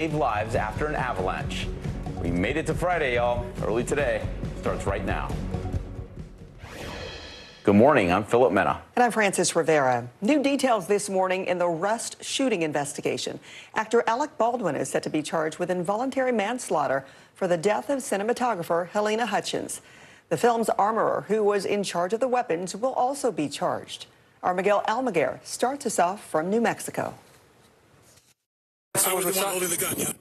Save lives after an avalanche. We made it to Friday, y'all. Early today starts right now. Good morning. I'm Philip Mena. And I'm Francis Rivera. New details this morning in the Rust shooting investigation. Actor Alec Baldwin is set to be charged with involuntary manslaughter for the death of cinematographer Helena Hutchins. The film's armorer, who was in charge of the weapons, will also be charged. Our Miguel Almaguer starts us off from New Mexico.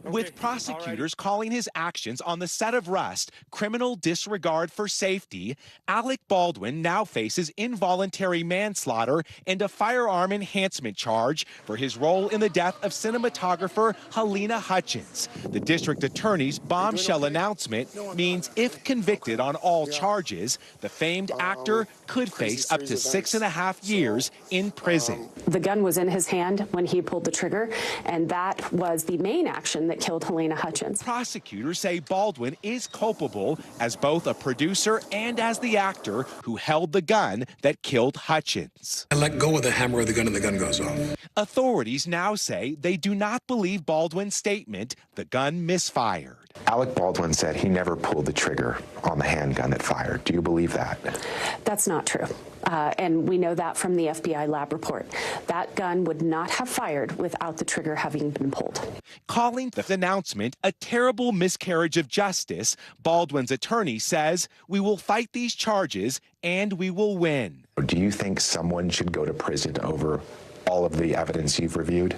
With prosecutors calling his actions on the set of Rust criminal disregard for safety, Alec Baldwin now faces involuntary manslaughter and a firearm enhancement charge for his role in the death of cinematographer Helena Hutchins. The district attorney's bombshell announcement means if convicted on all charges, the famed actor could face up to 6.5 years in prison. The gun was in his hand when he pulled the trigger, and that was the main action that killed Helena Hutchins. Prosecutors say Baldwin is culpable as both a producer and as the actor who held the gun that killed Hutchins. I let go of the hammer of the gun and the gun goes off. Authorities now say they do not believe Baldwin's statement the gun misfired. Alec Baldwin said he never pulled the trigger on the handgun that fired. Do you believe that? That's not true. And we know that from the FBI lab report. That gun would not have fired without the trigger having been pulled. Calling the announcement a terrible miscarriage of justice, Baldwin's attorney says, "We will fight these charges and we will win." Do you think someone should go to prison over all of the evidence you've reviewed?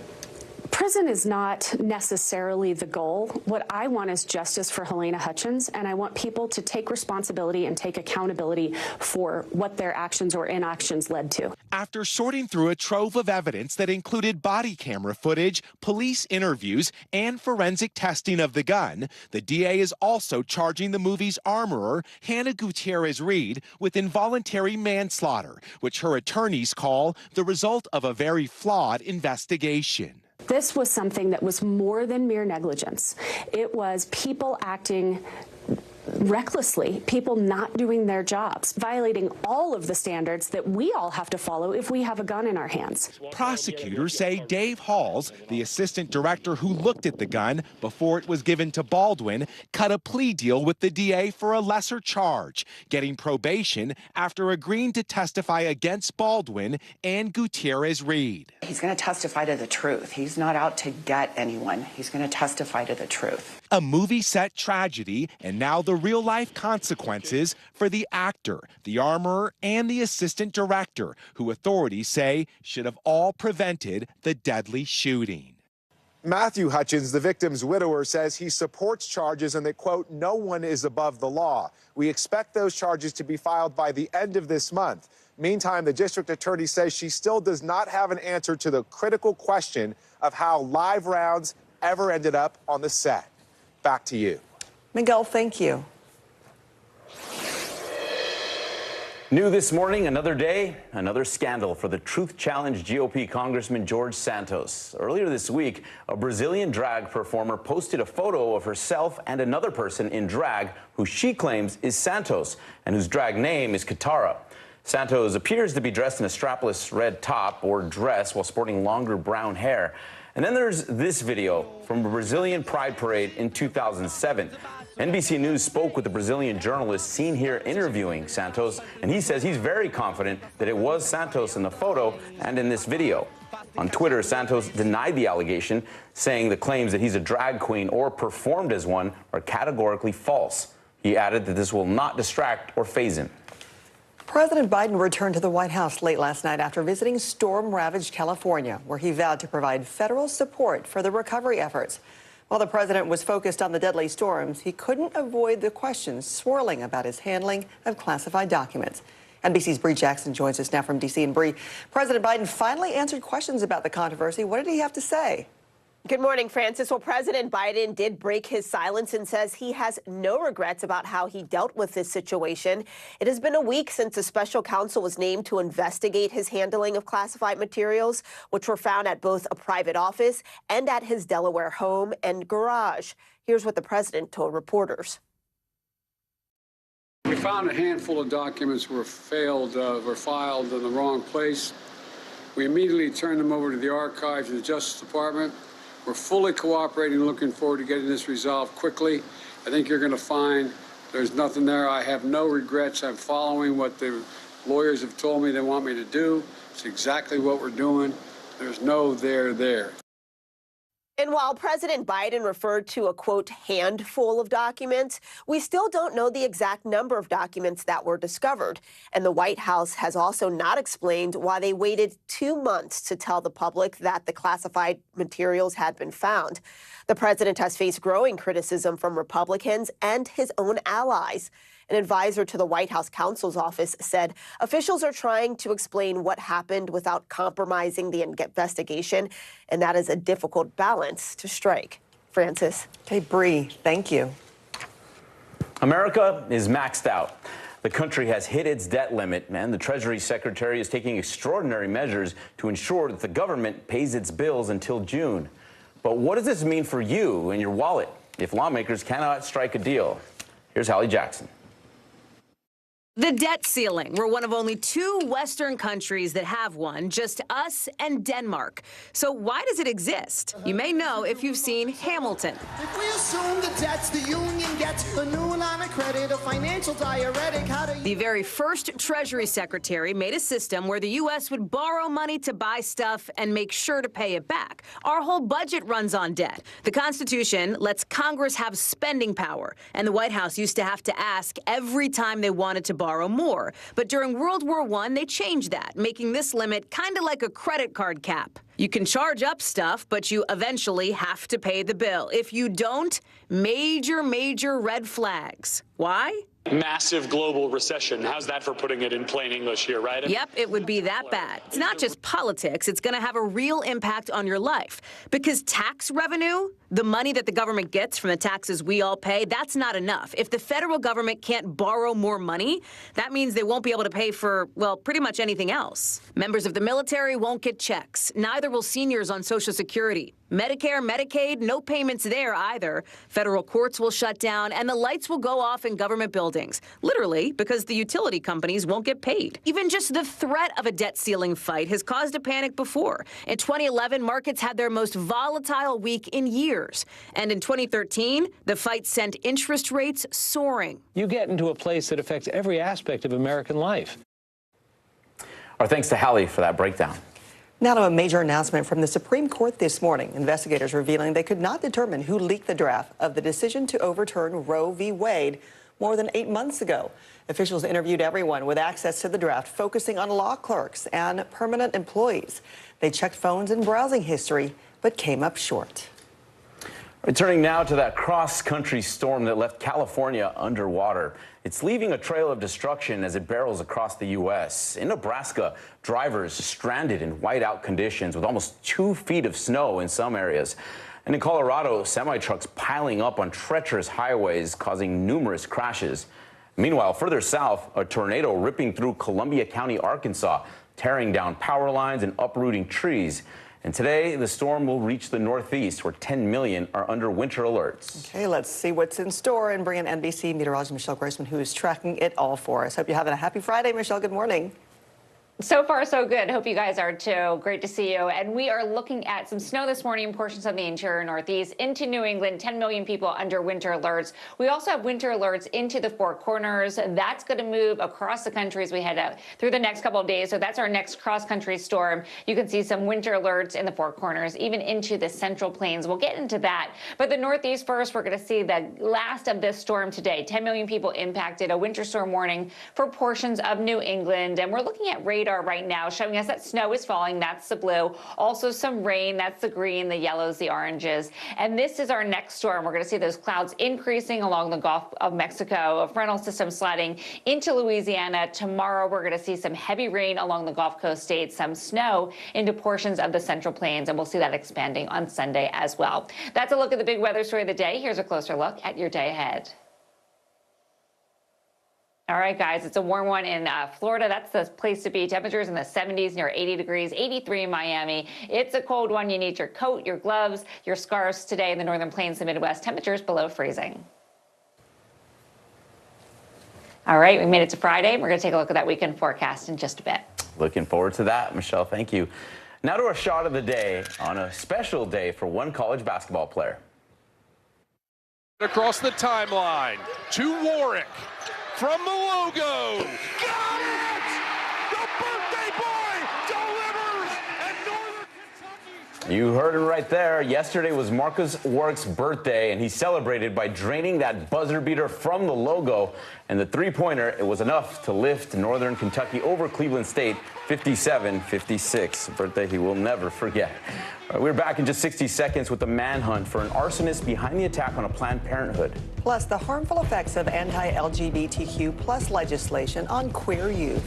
Prison is not necessarily the goal. What I want is justice for Helena Hutchins, and I want people to take responsibility and take accountability for what their actions or inactions led to. After sorting through a trove of evidence that included body camera footage, police interviews, and forensic testing of the gun, the DA is also charging the movie's armorer, Hannah Gutierrez-Reed, with involuntary manslaughter, which her attorneys call the result of a very flawed investigation. This was something that was more than mere negligence. It was people acting recklessly, people not doing their jobs, violating all of the standards that we all have to follow if we have a gun in our hands. Prosecutors say Dave Halls, the assistant director who looked at the gun before it was given to Baldwin, cut a plea deal with the DA for a lesser charge, getting probation after agreeing to testify against Baldwin and Gutierrez-Reed. He's going to testify to the truth. He's not out to get anyone. He's going to testify to the truth. A movie set tragedy, and now the real-life consequences for the actor, the armorer, and the assistant director, who authorities say should have all prevented the deadly shooting. Matthew Hutchins, the victim's widower, says he supports charges and that, quote, no one is above the law. We expect those charges to be filed by the end of this month. Meantime, the district attorney says she still does not have an answer to the critical question of how live rounds ever ended up on the set. Back to you. Miguel, thank you. New this morning, another day, another scandal for the Truth Challenge GOP Congressman George Santos. Earlier this week, a Brazilian drag performer posted a photo of herself and another person in drag who she claims is Santos and whose drag name is Katara. Santos appears to be dressed in a strapless red top or dress while sporting longer brown hair. And then there's this video from a Brazilian pride parade in 2007. NBC News spoke with the Brazilian journalist seen here interviewing Santos, and he says he's very confident that it was Santos in the photo and in this video. On Twitter, Santos denied the allegation, saying the claims that he's a drag queen or performed as one are categorically false. He added that this will not distract or faze him. President Biden returned to the White House late last night after visiting storm-ravaged California, where he vowed to provide federal support for the recovery efforts. While the president was focused on the deadly storms, he couldn't avoid the questions swirling about his handling of classified documents. NBC's Bree Jackson joins us now from D.C. And Bree, President Biden finally answered questions about the controversy. What did he have to say? Good morning, Francis. Well, President Biden did break his silence and says he has no regrets about how he dealt with this situation. It has been a week since a special counsel was named to investigate his handling of classified materials, which were found at both a private office and at his Delaware home and garage. Here's what the president told reporters. We found a handful of documents were filed in the wrong place. We immediately turned them over to the archives of the Justice Department. We're fully cooperating, looking forward to getting this resolved quickly. I think you're going to find there's nothing there. I have no regrets. I'm following what the lawyers have told me they want me to do. It's exactly what we're doing. There's no there. And while President Biden referred to a, quote, handful of documents, we still don't know the exact number of documents that were discovered. And the White House has also not explained why they waited 2 months to tell the public that the classified materials had been found. The president has faced growing criticism from Republicans and his own allies. An advisor to the White House counsel's office said officials are trying to explain what happened without compromising the investigation, and that is a difficult balance to strike. Francis. Okay, Bree, thank you. America is maxed out. The country has hit its debt limit, and the Treasury Secretary is taking extraordinary measures to ensure that the government pays its bills until June. But what does this mean for you and your wallet if lawmakers cannot strike a deal? Here's Hallie Jackson. The debt ceiling. We're one of only 2 Western countries that have one, just us and Denmark. So why does it exist? You may know if you've seen Hamilton. If we assume the debts the union gets, a new line of credit, a financial diuretic, how do you... The very first Treasury Secretary made a system where the U.S. would borrow money to buy stuff and make sure to pay it back. Our whole budget runs on debt. The Constitution lets Congress have spending power, and the White House used to have to ask every time they wanted to borrow more. But during World War I, they changed that, making this limit kind of like a credit card cap. You can charge up stuff, but you eventually have to pay the bill. If you don't, major red flags. Why? Massive global recession. How's that for putting it in plain English here, right? Yep, it would be that bad. It's not just politics. It's going to have a real impact on your life. Because tax revenue, the money that the government gets from the taxes we all pay, that's not enough. If the federal government can't borrow more money, that means they won't be able to pay for, well, pretty much anything else. Members of the military won't get checks. Neither will seniors on Social Security. Medicare, Medicaid, no payments there either. Federal courts will shut down, and the lights will go off in government buildings. Literally, because the utility companies won't get paid. Even just the threat of a debt ceiling fight has caused a panic before. In 2011, markets had their most volatile week in years. And in 2013, the fight sent interest rates soaring. You get into a place that affects every aspect of American life. Our thanks to Hallie for that breakdown. Now to a major announcement from the Supreme Court this morning. Investigators revealing they could not determine who leaked the draft of the decision to overturn Roe v. Wade more than 8 months ago. Officials interviewed everyone with access to the draft, focusing on law clerks and permanent employees. They checked phones and browsing history, but came up short. Returning now to that cross-country storm that left California underwater. It's leaving a trail of destruction as it barrels across the U.S. In Nebraska, drivers stranded in whiteout conditions with almost 2 feet of snow in some areas. And in Colorado, semi-trucks piling up on treacherous highways, causing numerous crashes. Meanwhile, further south, a tornado ripping through Columbia County, Arkansas, tearing down power lines and uprooting trees. And today, the storm will reach the Northeast, where 10 million are under winter alerts. Okay, let's see what's in store and bring in NBC meteorologist Michelle Grossman, who is tracking it all for us. Hope you're having a happy Friday. Michelle, good morning. So far, so good. Hope you guys are too. Great to see you. And we are looking at some snow this morning in portions of the interior Northeast into New England. 10 million people under winter alerts. We also have winter alerts into the Four Corners. That's going to move across the country as we head out through the next couple of days. So that's our next cross-country storm. You can see some winter alerts in the Four Corners, even into the Central Plains. We'll get into that. But the Northeast first, we're going to see the last of this storm today. 10 million people impacted. A winter storm warning for portions of New England. And we're looking at radar right now showing us that snow is falling. That's the blue. Also some rain. That's the green, the yellows, the oranges. And this is our next storm. We're going to see those clouds increasing along the Gulf of Mexico, a frontal system sliding into Louisiana. Tomorrow, we're going to see some heavy rain along the Gulf Coast states, some snow into portions of the Central Plains, and we'll see that expanding on Sunday as well. That's a look at the big weather story of the day. Here's a closer look at your day ahead. All right, guys, it's a warm one in Florida. That's the place to be. Temperatures in the 70s, near 80 degrees, 83 in Miami. It's a cold one. You need your coat, your gloves, your scarves today in the Northern Plains, the Midwest. Temperatures below freezing. All right, we made it to Friday. We're going to take a look at that weekend forecast in just a bit. Looking forward to that, Michelle. Thank you. Now to our shot of the day on a special day for one college basketball player. Across the timeline to Warwick from the logo. Got it! The birthday boy delivers at Northern Kentucky. You heard it right there. Yesterday was Marcus Warwick's birthday, and he celebrated by draining that buzzer beater from the logo. And the three-pointer, it was enough to lift Northern Kentucky over Cleveland State 57-56. A birthday he will never forget. All right, we're back in just 60 seconds with the manhunt for an arsonist behind the attack on a Planned Parenthood. Plus, the harmful effects of anti-LGBTQ plus legislation on queer youth.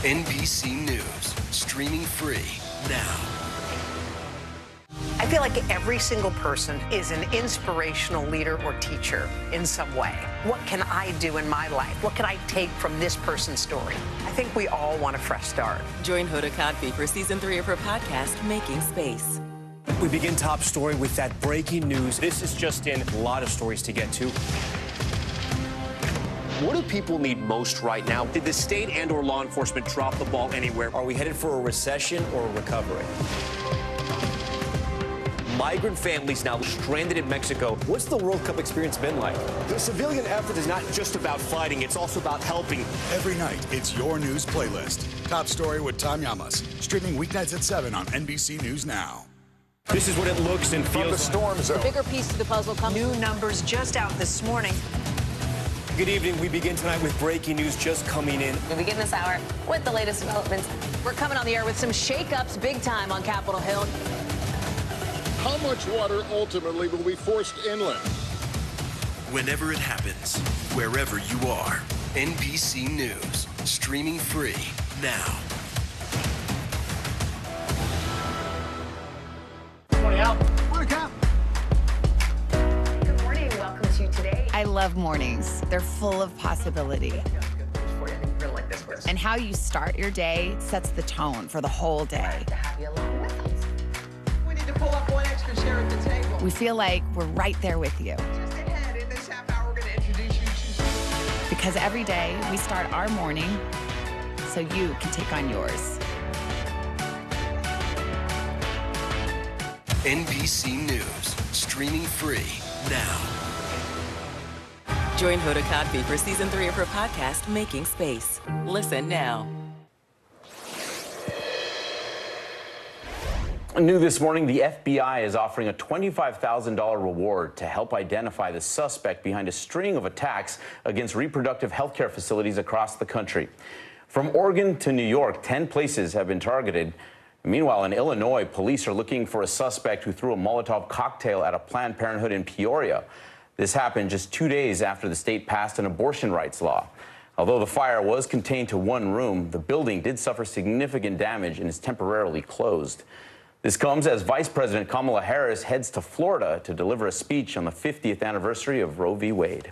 NBC News, streaming free now. I feel like every single person is an inspirational leader or teacher in some way. What can I do in my life? What can I take from this person's story? I think we all want a fresh start. Join Hoda Kotb for season 3 of her podcast, Making Space. We begin top story with that breaking news. This is just in, a lot of stories to get to. What do people need most right now? Did the state and/or law enforcement drop the ball anywhere? Are we headed for a recession or a recovery? Migrant families now stranded in Mexico. What's the World Cup experience been like? The civilian effort is not just about fighting, it's also about helping. Every night, it's your news playlist. Top Story with Tom Llamas. Streaming weeknights at 7 on NBC News Now. This is what it looks and feels from the storm zone. The bigger piece to the puzzle comes. New numbers just out this morning. Good evening. We begin tonight with breaking news just coming in. We begin this hour with the latest developments. We're coming on the air with some shakeups big time on Capitol Hill. How much water ultimately will be forced inland? Whenever it happens, wherever you are, NBC News, streaming free now. Morning, Al. Morning, Cap. Good morning. Welcome to Today. I love mornings. They're full of possibility. And how you start your day sets the tone for the whole day. To have you along with us. We need to pull up one extra chair at the table. We feel like we're right there with you. Just ahead, in this half hour, we're going to introduce you to... Because every day we start our morning so you can take on yours. NBC News, streaming free now. Join Hoda Kotb for season 3 of her podcast, Making Space. Listen now. New this morning, the FBI is offering a $25,000 reward to help identify the suspect behind a string of attacks against reproductive health care facilities across the country. From Oregon to New York, 10 places have been targeted. Meanwhile, in Illinois, police are looking for a suspect who threw a Molotov cocktail at a Planned Parenthood in Peoria. This happened just 2 days after the state passed an abortion rights law. Although the fire was contained to one room, the building did suffer significant damage and is temporarily closed. This comes as Vice President Kamala Harris heads to Florida to deliver a speech on the 50th anniversary of Roe v. Wade.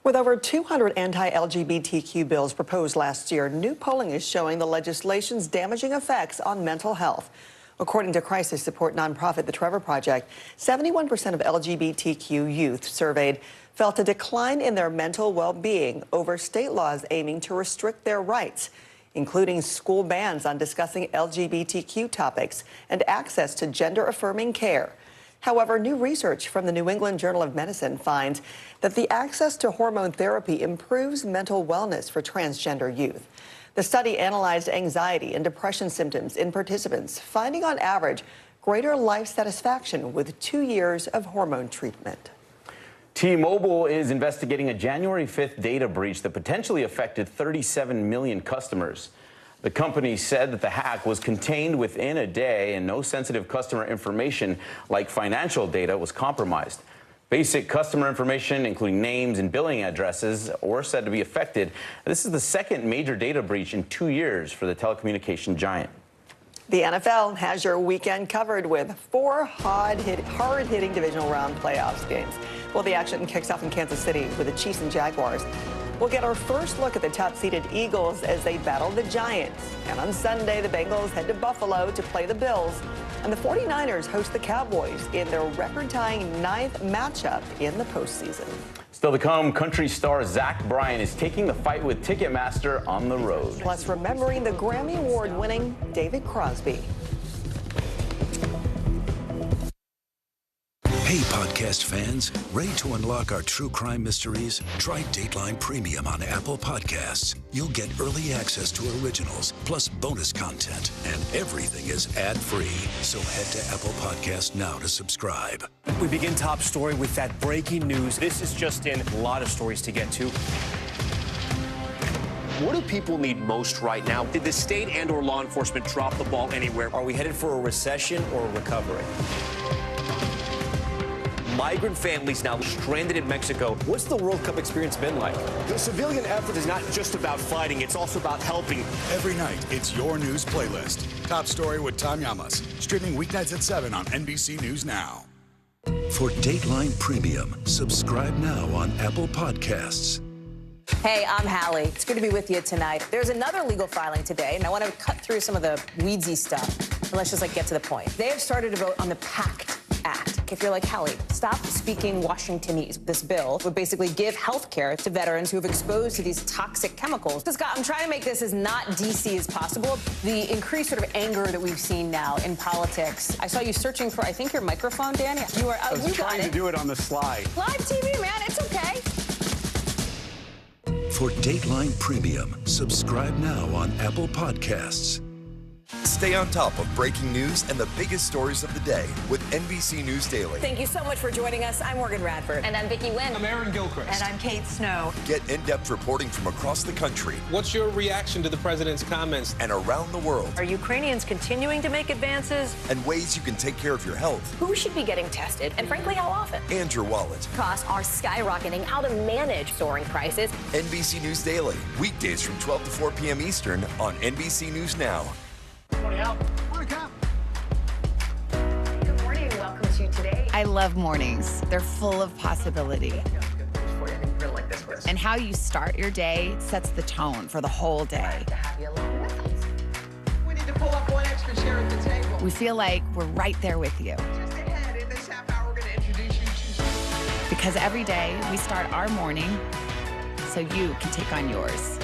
With over 200 anti-LGBTQ bills proposed last year, new polling is showing the legislation's damaging effects on mental health. According to crisis support nonprofit The Trevor Project, 71% of LGBTQ youth surveyed felt a decline in their mental well-being over state laws aiming to restrict their rights, including school bans on discussing LGBTQ topics and access to gender-affirming care. However, new research from the New England Journal of Medicine finds that the access to hormone therapy improves mental wellness for transgender youth. The study analyzed anxiety and depression symptoms in participants, finding on average greater life satisfaction with 2 years of hormone treatment. T-Mobile is investigating a January 5th data breach that potentially affected 37 million customers. The company said that the hack was contained within a day and no sensitive customer information like financial data was compromised. Basic customer information, including names and billing addresses, were said to be affected. This is the second major data breach in 2 years for the telecommunication giant. The NFL has your weekend covered with 4 hard-hitting divisional round playoffs games. Well, the action kicks off in Kansas City with the Chiefs and Jaguars. We'll get our first look at the top-seeded Eagles as they battle the Giants. And on Sunday, the Bengals head to Buffalo to play the Bills. And the 49ers host the Cowboys in their record-tying 9th matchup in the postseason. Still to come, country star Zach Bryan is taking the fight with Ticketmaster on the road. Plus, remembering the Grammy Award-winning David Crosby. Hey, podcast fans, ready to unlock our true crime mysteries? Try Dateline Premium on Apple Podcasts. You'll get early access to originals, plus bonus content, and everything is ad-free. So head to Apple Podcasts now to subscribe. We begin top story with that breaking news. This is just in, a lot of stories to get to. What do people need most right now? Did the state and or law enforcement drop the ball anywhere? Are we headed for a recession or a recovery? Migrant families now stranded in Mexico. What's the World Cup experience been like? The civilian effort is not just about fighting, it's also about helping. Every night, it's your news playlist. Top story with Tom Llamas. Streaming weeknights at 7 on NBC News Now. For Dateline Premium, subscribe now on Apple Podcasts. Hey, I'm Hallie. It's good to be with you tonight. There's another legal filing today, and I want to cut through some of the weedsy stuff. And let's just get to the point. They have started to vote on the PACT Act. If you're like, Hallie, stop speaking Washingtonese. This bill would basically give health care to veterans who have exposed to these toxic chemicals. So, Scott, I'm trying to make this as not DC as possible. The increased sort of anger that we've seen now in politics. I saw you searching for, I think, your microphone, Danny. You were I was trying to do it on the slide. Live TV, man. It's okay. For Dateline Premium, subscribe now on Apple Podcasts. Stay on top of breaking news and the biggest stories of the day with NBC News Daily. Thank you so much for joining us. I'm Morgan Radford. And I'm Vicki Wynn. I'm Aaron Gilchrist. And I'm Kate Snow. Get in-depth reporting from across the country. What's your reaction to the president's comments? And around the world. Are Ukrainians continuing to make advances? And ways you can take care of your health. Who should be getting tested? And frankly, how often? And your wallet. Costs are skyrocketing. How to manage soaring prices. NBC News Daily. Weekdays from 12 to 4 p.m. Eastern on NBC News Now. Good morning. Welcome to Today. I love mornings. They're full of possibility. And how you start your day sets the tone for the whole day. We need to pull up one extra chair at the table. We feel like we're right there with you. Just ahead, in this half hour, we're going to introduce you to... Because every day we start our morning so you can take on yours.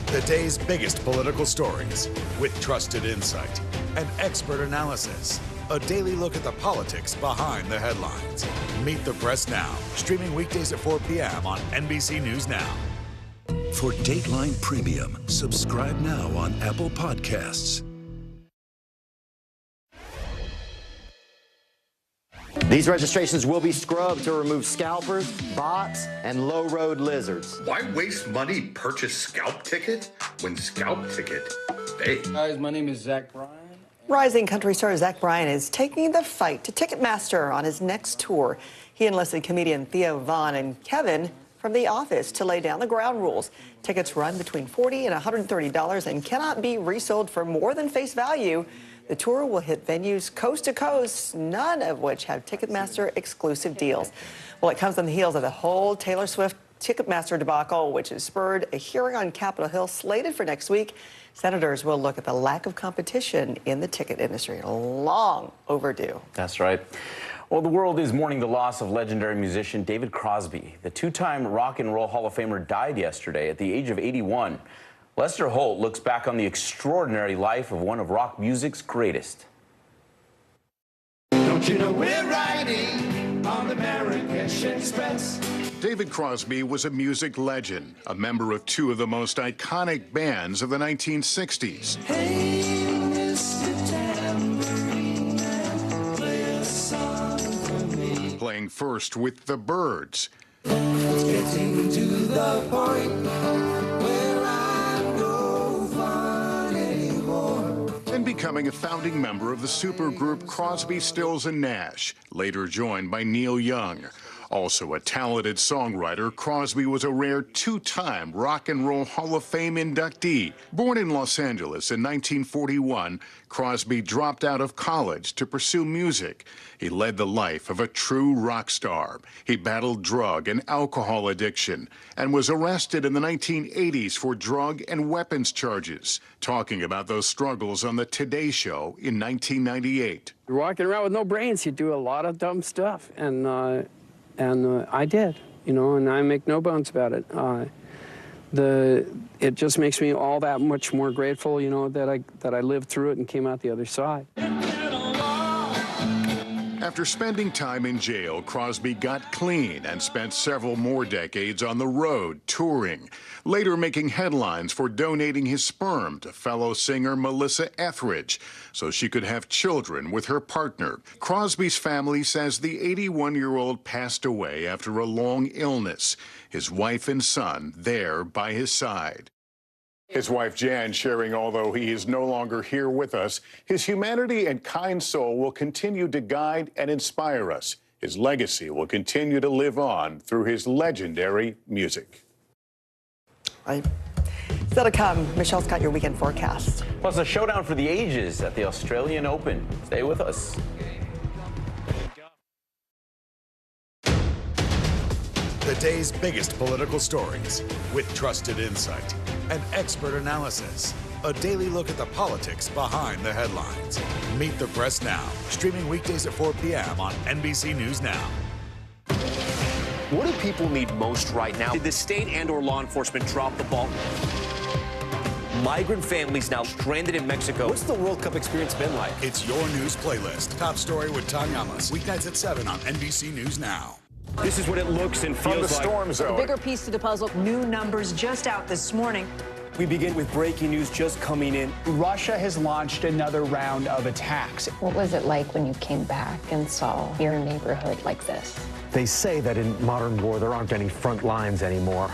The day's biggest political stories with trusted insight and expert analysis. A daily look at the politics behind the headlines. Meet the Press Now, streaming weekdays at 4 p.m. on NBC News Now. For Dateline Premium, subscribe now on Apple Podcasts. These registrations will be scrubbed to remove scalpers, bots, and low-road lizards. Why waste money purchase Scalp Ticket when Scalp Ticket pays? Guys, my name is Zach Bryan. Rising country star Zach Bryan is taking the fight to Ticketmaster on his next tour. He enlisted comedian Theo Von and Kevin from The Office to lay down the ground rules. Tickets run between $40 and $130 and cannot be resold for more than face value. The tour will hit venues coast to coast, none of which have Ticketmaster exclusive deals. Well, it comes on the heels of the whole Taylor Swift Ticketmaster debacle, which has spurred a hearing on Capitol Hill slated for next week. Senators will look at the lack of competition in the ticket industry. Long overdue. That's right. Well, the world is mourning the loss of legendary musician David Crosby. The two-time Rock and Roll Hall of Famer died yesterday at the age of 81. Lester Holt looks back on the extraordinary life of one of rock music's greatest. Don't you know we're riding on the Marrakesh Express? David Crosby was a music legend, a member of two of the most iconic bands of the 1960s. Hey, Mr. Tambourine Man, play a song for me. Playing first with the Byrds. It's getting to the point where I'm no fun anymore. And becoming a founding member of the supergroup Crosby, Stills and Nash, later joined by Neil Young. Also a talented songwriter, Crosby was a rare two-time Rock and Roll Hall of Fame inductee. Born in Los Angeles in 1941, Crosby dropped out of college to pursue music. He led the life of a true rock star. He battled drug and alcohol addiction and was arrested in the 1980s for drug and weapons charges. Talking about those struggles on the Today Show in 1998. You're walking around with no brains, you do a lot of dumb stuff, and I did, and I make no bones about it. It just makes me all that much more grateful, that I lived through it and came out the other side. After spending time in jail, Crosby got clean and spent several more decades on the road, touring, later making headlines for donating his sperm to fellow singer Melissa Etheridge so she could have children with her partner. Crosby's family says the 81-year-old passed away after a long illness, his wife and son there by his side. His wife, Jan, sharing, although he is no longer here with us, his humanity and kind soul will continue to guide and inspire us. His legacy will continue to live on through his legendary music. Still to come, Michelle's got your weekend forecast. Plus a showdown for the ages at the Australian Open. Stay with us. The day's biggest political stories with trusted insight and expert analysis. A daily look at the politics behind the headlines. Meet the Press Now, streaming weekdays at 4 p.m. on NBC News Now. What do people need most right now? Did the state and/or law enforcement drop the ball? Migrant families now stranded in Mexico. What's the World Cup experience been like? It's your news playlist. Top Story with Tanya Amos. Weeknights at 7 on NBC News Now. This is what it looks and feels like. From the storm zone. The bigger piece to the puzzle. New numbers just out this morning. We begin with breaking news just coming in. Russia has launched another round of attacks. What was it like when you came back and saw your neighborhood like this? They say that in modern war, there aren't any front lines anymore.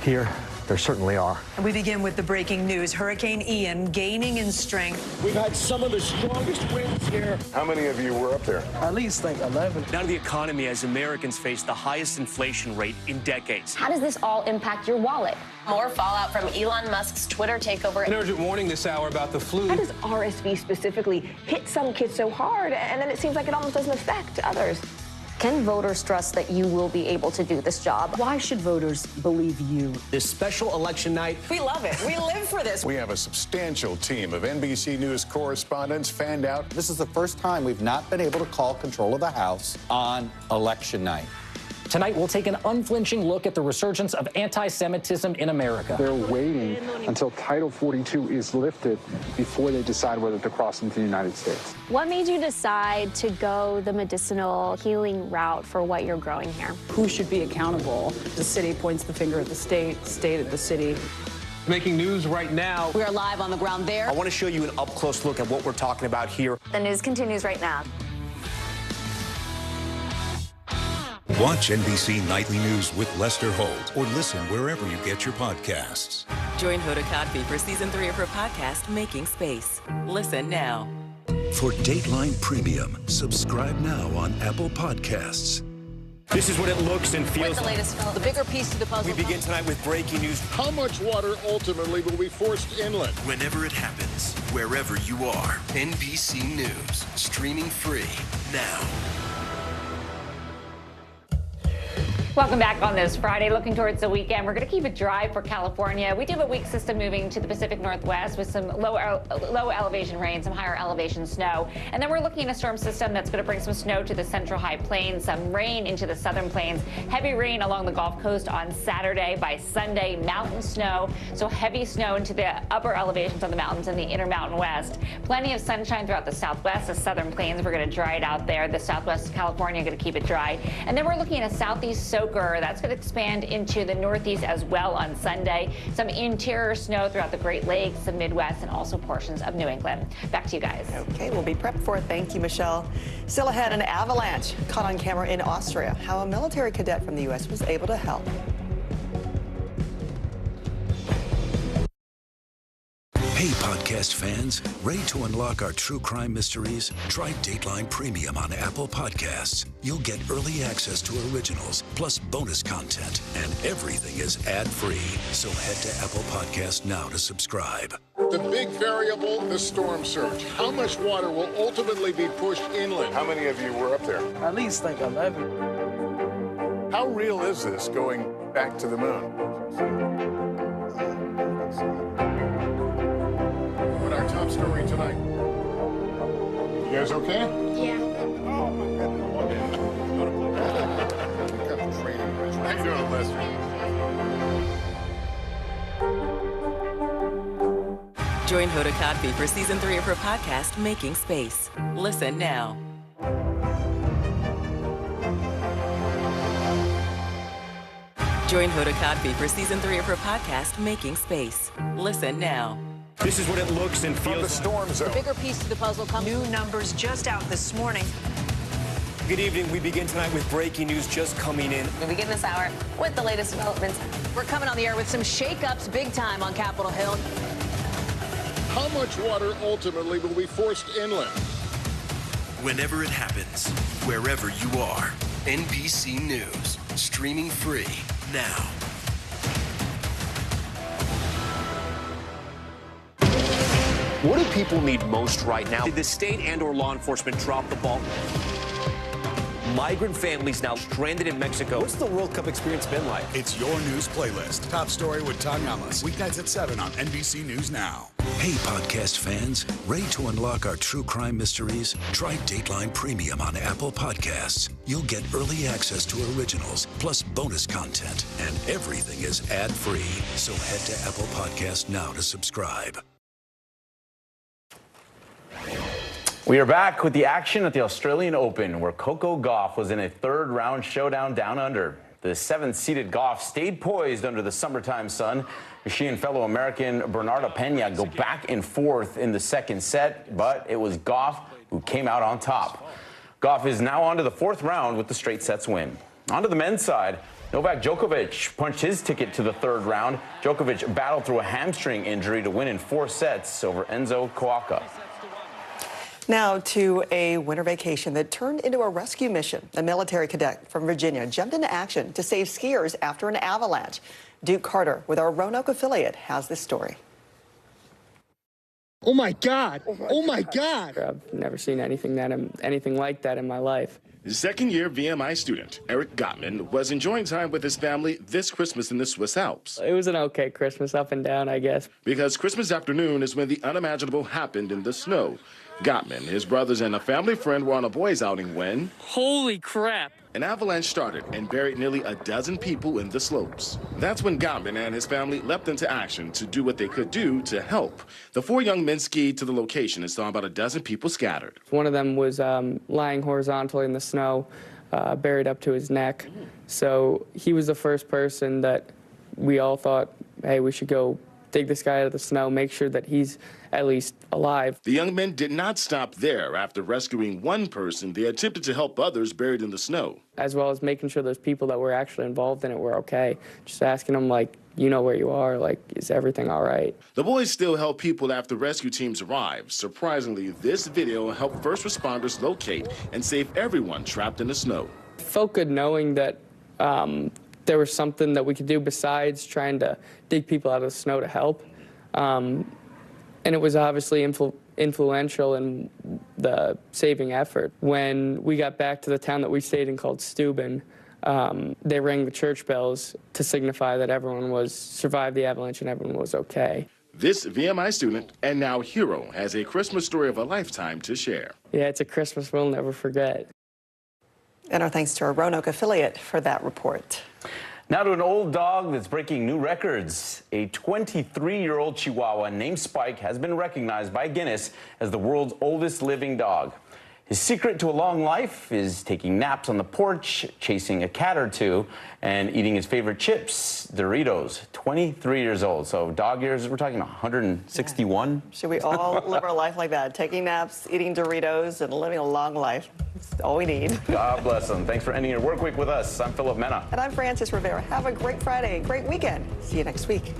Here, there certainly are. And we begin with the breaking news. Hurricane Ian gaining in strength. We've had some of the strongest winds here. How many of you were up there? At least like 11. Now to the economy as Americans face the highest inflation rate in decades. How does this all impact your wallet? More fallout from Elon Musk's Twitter takeover. An urgent warning this hour about the flu. How does RSV specifically hit some kids so hard, and then it seems like it almost doesn't affect others? Can voters trust that you will be able to do this job? Why should voters believe you? This special election night. We love it. We live for this. We have a substantial team of NBC News correspondents fanned out. This is the first time we've not been able to call control of the House on election night. Tonight, we'll take an unflinching look at the resurgence of anti-Semitism in America. They're waiting until Title 42 is lifted before they decide whether to cross into the United States. What made you decide to go the medicinal healing route for what you're growing here? Who should be accountable? The city points the finger at the state at the city. Making news right now. We are live on the ground there. I want to show you an up-close look at what we're talking about here. The news continues right now. Watch NBC Nightly News with Lester Holt or listen wherever you get your podcasts. Join Hoda Kotb for Season 3 of her podcast, Making Space. Listen now. For Dateline Premium, subscribe now on Apple Podcasts. This is what it looks and feels What's the latest, Phil? The bigger piece to the puzzle. We begin tonight with breaking news. How much water ultimately will be forced inland? Whenever it happens, wherever you are, NBC News, streaming free now. Welcome back on this Friday. Looking towards the weekend, we're going to keep it dry for California. We do have a weak system moving to the Pacific Northwest with some low elevation rain, some higher elevation snow. And then we're looking at a storm system that's going to bring some snow to the central high plains, some rain into the southern plains, heavy rain along the Gulf Coast on Saturday. By Sunday, mountain snow. So heavy snow into the upper elevations on the mountains in the Intermountain West. Plenty of sunshine throughout the southwest, the southern plains. We're going to dry it out there. The southwest California going to keep it dry. And then we're looking at a southeast soaker. That's going to expand into the northeast as well on Sunday. Some interior snow throughout the Great Lakes, the Midwest, and also portions of New England. Back to you guys. Okay, we'll be prepped for it. Thank you, Michelle. Still ahead, an avalanche caught on camera in Austria. How a military cadet from the U.S. was able to help. Hey, podcast podcast fans, ready to unlock our true crime mysteries? Try Dateline Premium on Apple Podcasts. You'll get early access to originals, plus bonus content, and everything is ad-free. So head to Apple Podcasts now to subscribe. The big variable, the storm surge. How much water will ultimately be pushed inland? How many of you were up there? At least like 11. How real is this going back to the moon? What our top story tonight? You guys okay? Yeah. Oh my goodness. How you doing, Lester? Join Hoda Kotb for season 3 of her podcast, Making Space. Listen now. Join Hoda Kotb for season 3 of her podcast, Making Space. Listen now. This is what it looks and feels. From the storm zone. The bigger piece to the puzzle comes. New numbers just out this morning. Good evening. We begin tonight with breaking news just coming in. We begin this hour with the latest developments. We're coming on the air with some shakeups big time on Capitol Hill. How much water ultimately will be forced inland? Whenever it happens, wherever you are, NBC News, streaming free now. What do people need most right now? Did the state and/or law enforcement drop the ball? Migrant families now stranded in Mexico. What's the World Cup experience been like? It's your news playlist. Top story with Tanya Ellis. Weeknights at 7 on NBC News Now. Hey, podcast fans, ready to unlock our true crime mysteries? Try Dateline Premium on Apple Podcasts. You'll get early access to originals, plus bonus content, and everything is ad-free. So head to Apple Podcasts now to subscribe. We are back with the action at the Australian Open, where Coco Gauff was in a third-round showdown down under. The seventh-seeded Gauff stayed poised under the summertime sun. She and fellow American Bernarda Pena go back and forth in the second set, but it was Gauff who came out on top. Gauff is now on to the fourth round with the straight sets win. On to the men's side. Novak Djokovic punched his ticket to the third round. Djokovic battled through a hamstring injury to win in 4 sets over Enzo Kawaka. Now to a winter vacation that turned into a rescue mission. A military cadet from Virginia jumped into action to save skiers after an avalanche. Duke Carter with our Roanoke affiliate has this story. Oh my God! Oh my God! I've never seen anything like that in my life. Second-year VMI student Eric Gottman was enjoying time with his family this Christmas in the Swiss Alps. It was an okay Christmas, up and down, I guess. Because Christmas afternoon is when the unimaginable happened in the snow. Gottman, his brothers, and a family friend were on a boys' outing when... Holy crap! An avalanche started and buried nearly a dozen people in the slopes. That's when Gottman and his family leapt into action to do what they could do to help. The 4 young men skied to the location and saw about a dozen people scattered. One of them was lying horizontally in the snow, buried up to his neck. So he was the first person that we all thought, hey, we should go dig this guy out of the snow, make sure that he's at least alive. The young men did not stop there. After rescuing one person, they attempted to help others buried in the snow. As well as making sure those people that were actually involved in it were okay. Just asking them, like, you know where you are, like, is everything all right? The boys still help people after rescue teams arrive. Surprisingly, this video helped first responders locate and save everyone trapped in the snow. It felt good knowing that there was something that we could do besides trying to dig people out of the snow to help. And it was obviously influential in the saving effort. When we got back to the town that we stayed in called Steuben, they rang the church bells to signify that everyone survived the avalanche and everyone was okay. This VMI student and now hero has a Christmas story of a lifetime to share. Yeah, it's a Christmas we'll never forget. And our thanks to our Roanoke affiliate for that report. Now to an old dog that's breaking new records. A 23-year-old Chihuahua named Spike has been recognized by Guinness as the world's oldest living dog. His secret to a long life is taking naps on the porch, chasing a cat or two, and eating his favorite chips, Doritos. 23 years old. So dog years, we're talking 161. Yeah. Should we all live our life like that? Taking naps, eating Doritos, and living a long life. That's all we need. God bless them. Thanks for ending your work week with us. I'm Philip Mena. And I'm Francis Rivera. Have a great Friday, great weekend. See you next week.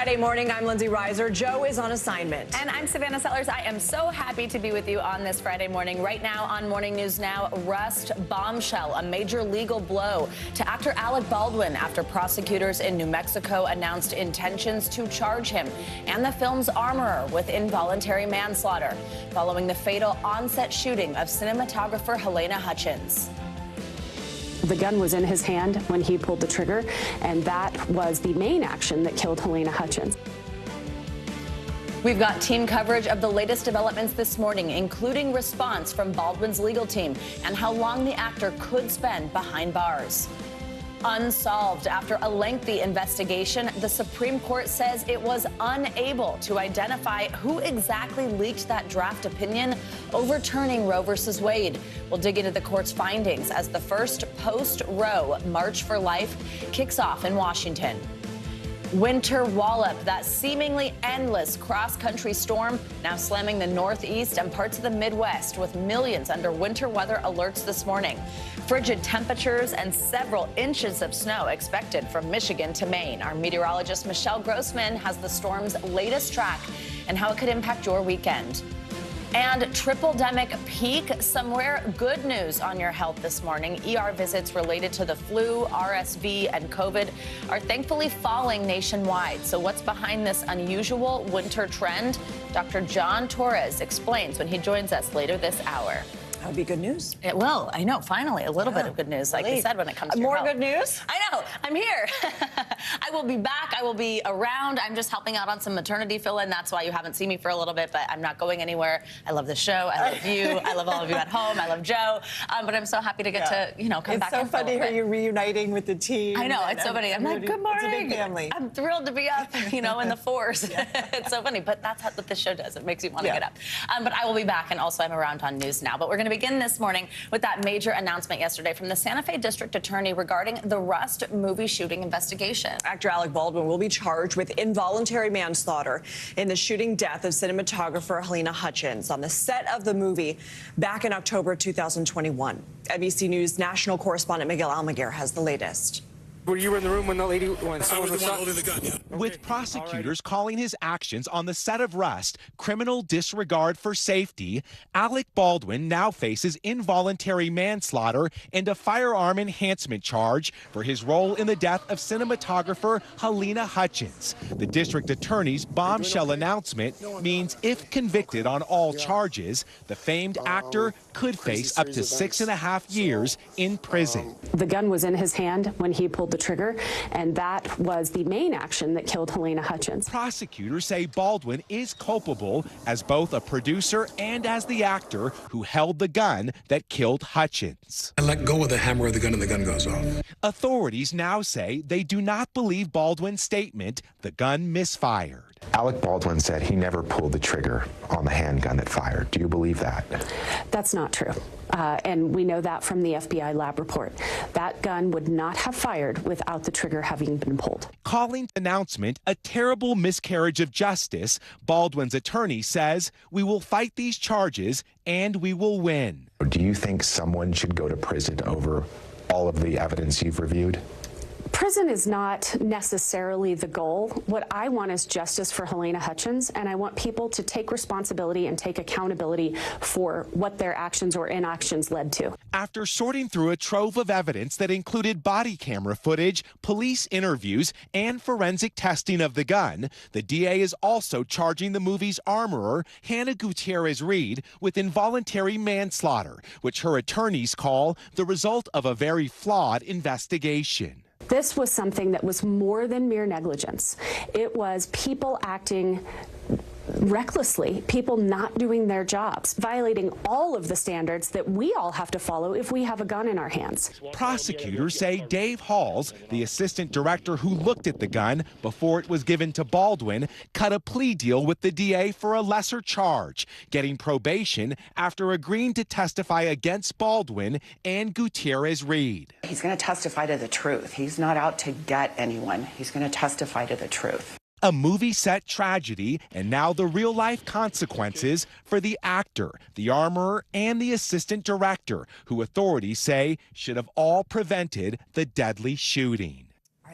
Friday morning. I'm Lindsay Reiser. Joe is on assignment. And I'm Savannah Sellers. I am so happy to be with you on this Friday morning. Right now on Morning News Now, arrest bombshell, a major legal blow to actor Alec Baldwin after prosecutors in New Mexico announced intentions to charge him and the film's armorer with involuntary manslaughter following the fatal on-set shooting of cinematographer Helena Hutchins. The gun was in his hand when he pulled the trigger, and that was the main action that killed Helena Hutchins. We've got team coverage of the latest developments this morning, including response from Baldwin's legal team and how long the actor could spend behind bars. Unsolved after a lengthy investigation, the Supreme Court says it was unable to identify who exactly leaked that draft opinion overturning Roe v. Wade. We'll dig into the court's findings as the first post-Roe March for Life kicks off in Washington. Winter wallop, that seemingly endless cross-country storm now slamming the Northeast and parts of the Midwest with millions under winter weather alerts this morning. Frigid temperatures and several inches of snow expected from Michigan to Maine. Our meteorologist Michelle Grossman has the storm's latest track and how it could impact your weekend. And triple-demic peak somewhere. Good news on your health this morning. ER visits related to the flu, RSV, and COVID are thankfully falling nationwide. So what's behind this unusual winter trend? Dr. John Torres explains when he joins us later this hour. That would be good news. It will. I know. Finally, a little bit of good news, like you said, when it comes to your health. More good news? I know. I'm here. I will be back. I will be around. I'm just helping out on some maternity fill-in. That's why you haven't seen me for a little bit, but I'm not going anywhere. I love the show. I love you. I love all of you at home. I love Joe. But I'm so happy to get to, come back. It's so fun to hear you reuniting with the team. I know. It's so funny. I'm like, good morning. It's a big family. I'm thrilled to be up, in the force. It's so funny. But that's what this show does. It makes you want to get up. But I will be back, and also I'm around on News Now. But we're going to begin this morning with that major announcement yesterday from the Santa Fe District Attorney regarding the Rust movie shooting investigation. Actor Alec Baldwin will be charged with involuntary manslaughter in the shooting death of cinematographer Helena Hutchins on the set of the movie back in October 2021. NBC News national correspondent Miguel Almaguer has the latest. Were you in the room when someone was shot? Holding the gun, yeah. With prosecutors calling his actions on the set of Rust criminal disregard for safety, Alec Baldwin now faces involuntary manslaughter and a firearm enhancement charge for his role in the death of cinematographer Helena Hutchins. The district attorney's bombshell announcement means if convicted on all charges, the famed actor could face up to 6.5 years in prison. The gun was in his hand when he pulled the trigger, and that was the main action that killed Helena Hutchins. Prosecutors say Baldwin is culpable as both a producer and as the actor who held the gun that killed Hutchins. I let go of the hammer of the gun and the gun goes off. Authorities now say they do not believe Baldwin's statement the gun misfired. Alec Baldwin said he never pulled the trigger on the handgun that fired. Do you believe that? That's not true. And we know that from the FBI lab report. That gun would not have fired without the trigger having been pulled. Calling the announcement a terrible miscarriage of justice, Baldwin's attorney says, "We will fight these charges and we will win." Do you think someone should go to prison over all of the evidence you've reviewed? Prison is not necessarily the goal. What I want is justice for Helena Hutchins, and I want people to take responsibility and take accountability for what their actions or inactions led to. After sorting through a trove of evidence that included body camera footage, police interviews, and forensic testing of the gun, the DA is also charging the movie's armorer, Hannah Gutierrez-Reed, with involuntary manslaughter, which her attorneys call the result of a very flawed investigation. This was something that was more than mere negligence. It was people acting recklessly, people not doing their jobs, violating all of the standards that we all have to follow if we have a gun in our hands. Prosecutors say Dave Halls, the assistant director who looked at the gun before it was given to Baldwin, cut a plea deal with the DA for a lesser charge, getting probation after agreeing to testify against Baldwin and Gutierrez-Reed. He's going to testify to the truth. He's not out to get anyone. He's going to testify to the truth. A movie set tragedy, and now the real-life consequences for the actor, the armorer, and the assistant director, who authorities say should have all prevented the deadly shooting.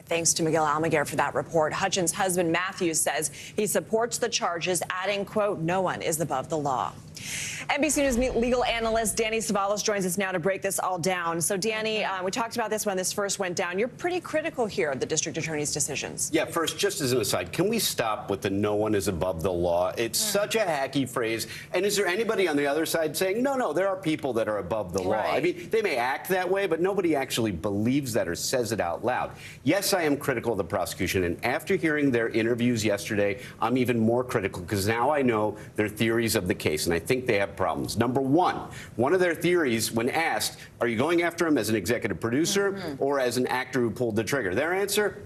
Thanks to Miguel Almaguer for that report. Hutchins' husband, Matthew, says he supports the charges, adding, quote, no one is above the law. NBC News legal analyst Danny Savalas joins us now to break this all down. So, Danny, we talked about this when this first went down. You're pretty critical here of the district attorney's decisions. Yeah, first, just as an aside, can we stop with the no one is above the law? It's such a hacky phrase. And is there anybody on the other side saying, no, there are people that are above the law? Right. I mean, they may act that way, but nobody actually believes that or says it out loud. Yes, I am critical of the prosecution. And after hearing their interviews yesterday, I'm even more critical because now I know their theories of the case. And I think they have problems. Number one of their theories, when asked, are you going after him as an executive producer or as an actor who pulled the trigger? Their answer,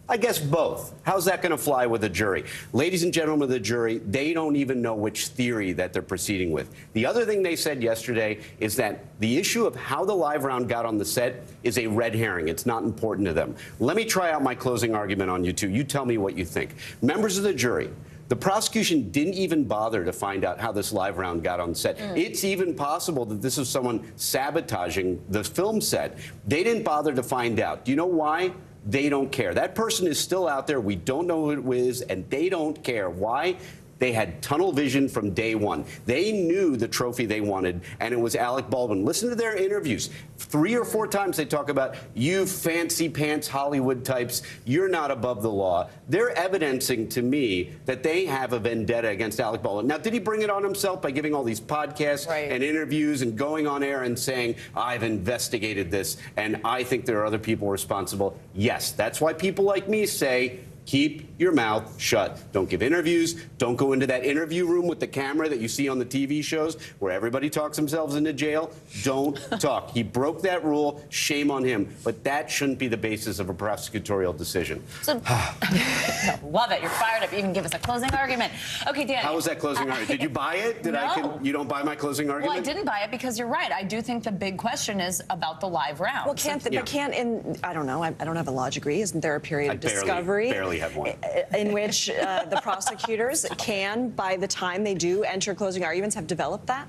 I guess both. How's that going to fly with a jury? Ladies and gentlemen of the jury, they don't even know which theory that they're proceeding with. The other thing they said yesterday is that the issue of how the live round got on the set is a red herring. It's not important to them. Let me try out my closing argument on you two. You tell me what you think. Members of the jury, the prosecution didn't even bother to find out how this live round got on set. It's even possible that this is someone sabotaging the film set. They didn't bother to find out. Do you know why? They don't care. That person is still out there. We don't know who it is, and they don't care. Why? They had tunnel vision from day one. They knew the trophy they wanted, and it was Alec Baldwin. Listen to their interviews. 3 or 4 times they talk about, you fancy pants Hollywood types, you're not above the law. They're evidencing to me that they have a vendetta against Alec Baldwin. Now, did he bring it on himself by giving all these podcasts and interviews and going on air and saying, I've investigated this, and I think there are other people responsible? Yes, that's why people like me say, keep your mouth shut. Don't give interviews. Don't go into that interview room with the camera that you see on the TV shows where everybody talks themselves into jail. Don't talk. He broke that rule. Shame on him. But that shouldn't be the basis of a prosecutorial decision. So, love it. You're fired up. You can give us a closing argument. Okay, Danny. How was that closing argument? Did you buy it? You don't buy my closing argument? Well, I didn't buy it because you're right. I do think the big question is about the live round. Well, I don't know. I don't have a law degree. Isn't there a period of discovery? Barely have one. In which the prosecutors can, by the time they do enter closing arguments, have developed that?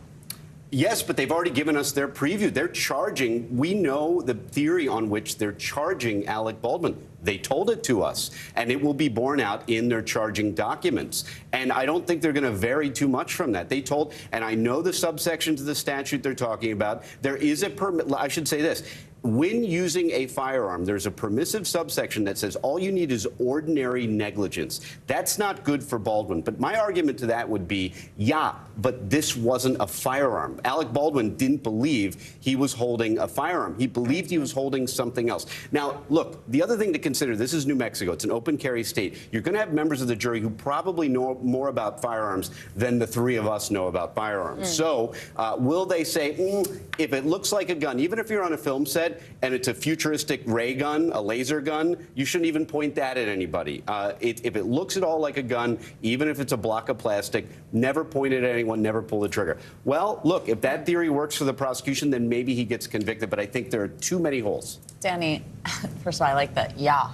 Yes, but they've already given us their preview. They're charging. We know the theory on which they're charging Alec Baldwin. They told it to us, and it will be borne out in their charging documents. And I don't think they're going to vary too much from that. They told, and I know the subsections of the statute they're talking about. There is a permit. I should say this. When using a firearm, there's a permissive subsection that says all you need is ordinary negligence. That's not good for Baldwin. But my argument to that would be, yeah, but this wasn't a firearm. Alec Baldwin didn't believe he was holding a firearm. He believed he was holding something else. Now, look, the other thing to consider, this is New Mexico. It's an open carry state. You're going to have members of the jury who probably know more about firearms than the 3 of us know about firearms. So will they say, if it looks like a gun, even if you're on a film set, and it's a futuristic ray gun, a laser gun, you shouldn't even point that at anybody. If it looks at all like a gun, even if it's a block of plastic, never point it at anyone, never pull the trigger. Well, look, if that theory works for the prosecution, then maybe he gets convicted, but I think there are too many holes. Danny, first of all, I like that, yeah.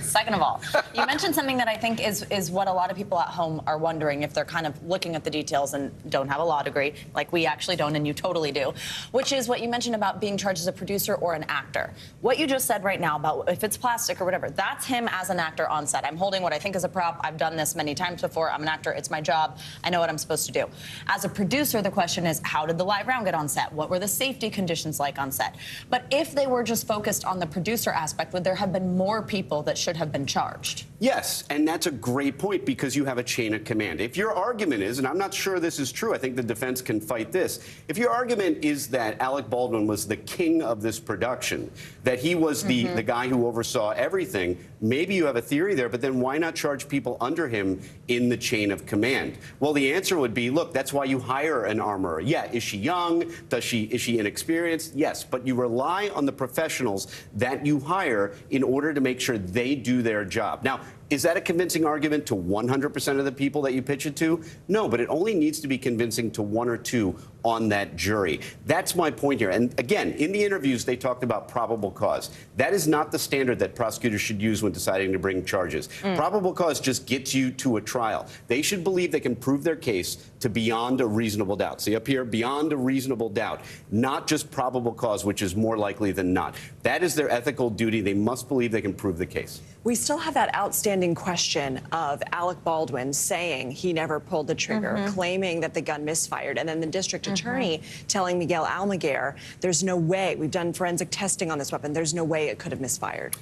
Second of all, you mentioned something that I think is what a lot of people at home are wondering if they're kind of looking at the details and don't have a law degree, like we actually don't and you totally do, which is what you mentioned about being charged as a producer or an actor. What you just said right now about if it's plastic or whatever, that's him as an actor on set. I'm holding what I think is a prop. I've done this many times before. I'm an actor. It's my job. I know what I'm supposed to do. As a producer, the question is, how did the live round get on set? What were the safety conditions like on set? But if they were just focused on the producer aspect, would there have been more people that should have been charged? Yes, and that's a great point because you have a chain of command. If your argument is, and I'm not sure this is true, I think the defense can fight this. If your argument is that Alec Baldwin was the king of this production, that he was the guy who oversaw everything, maybe you have a theory there, but then why not charge people under him in the chain of command? Well, the answer would be, look, that's why you hire an armorer. Yeah, is she young? Is she inexperienced? Yes, but you rely on the professionals that you hire in order to make sure they do their job. Now, Is that a convincing argument to 100% of the people that you pitch it to? No, but it only needs to be convincing to 1 or 2 on that jury. That's my point here. And again, in the interviews, they talked about probable cause. That is not the standard that prosecutors should use when deciding to bring charges. Probable cause just gets you to a trial. They should believe they can prove their case to beyond a reasonable doubt. See up here, beyond a reasonable doubt, not just probable cause, which is more likely than not. That is their ethical duty. They must believe they can prove the case. We still have that outstanding question of Alec Baldwin saying he never pulled the trigger, claiming that the gun misfired, and then the district attorney telling Miguel Almaguer, there's no way, we've done forensic testing on this weapon, there's no way it could have misfired.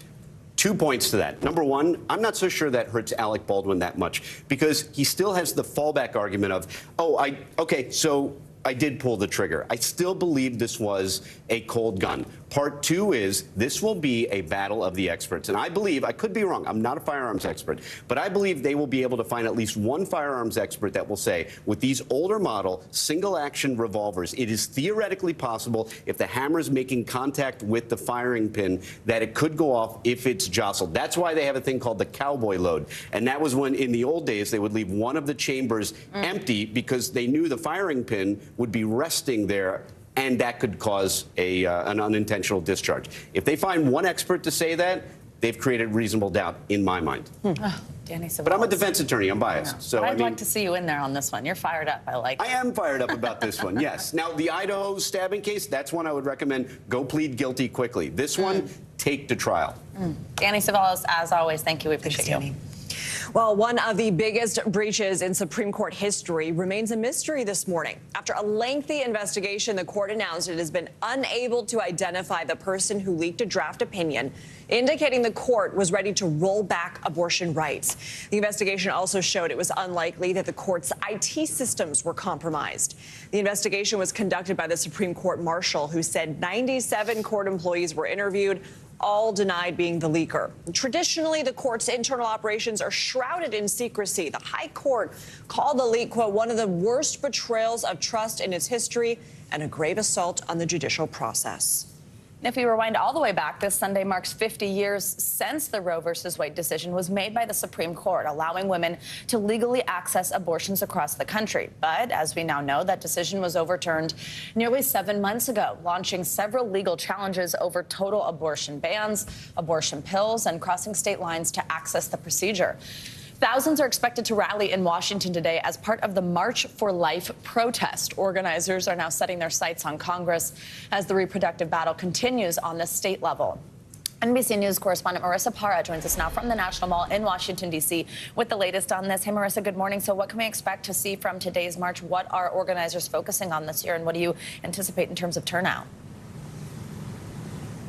2 points to that. Number one, I'm not so sure that hurts Alec Baldwin that much because he still has the fallback argument of, okay, so I did pull the trigger. I still believe this was a cold gun. Part 2 is this will be a battle of the experts. And I believe, I could be wrong, I'm not a firearms expert, but I believe they will be able to find at least one firearms expert that will say, with these older model single action revolvers, it is theoretically possible if the hammer is making contact with the firing pin that it could go off if it's jostled. That's why they have a thing called the cowboy load. And that was when in the old days they would leave one of the chambers empty because they knew the firing pin would be resting there and that could cause an unintentional discharge. If they find one expert to say that, they've created reasonable doubt in my mind. Danny Saval. But I'm a defense attorney. I'm biased. So but I'd like to see you in there on this one. You're fired up. I like it. I am fired up about this one, yes. Now, the Idaho stabbing case, that's one I would recommend go plead guilty quickly. This one, take to trial. Danny Saval, as always, thank you. We appreciate you. Well, one of the biggest breaches in Supreme Court history remains a mystery this morning. After a lengthy investigation, the court announced it has been unable to identify the person who leaked a draft opinion, indicating the court was ready to roll back abortion rights. The investigation also showed it was unlikely that the court's IT systems were compromised. The investigation was conducted by the Supreme Court marshal, who said 97 court employees were interviewed, all denied being the leaker. Traditionally, the court's internal operations are shrouded in secrecy. The High Court called the leak, quote, one of the worst betrayals of trust in its history and a grave assault on the judicial process. If we rewind all the way back, this Sunday marks 50 years since the Roe versus Wade decision was made by the Supreme Court, allowing women to legally access abortions across the country. But as we now know, that decision was overturned nearly 7 months ago, launching several legal challenges over total abortion bans, abortion pills, and crossing state lines to access the procedure. Thousands are expected to rally in Washington today as part of the March for Life protest. Organizers are now setting their sights on Congress as the reproductive battle continues on the state level. NBC News correspondent Marissa Parra joins us now from the National Mall in Washington, D.C. with the latest on this. Hey, Marissa, good morning. So what can we expect to see from today's march? What are organizers focusing on this year, and what do you anticipate in terms of turnout?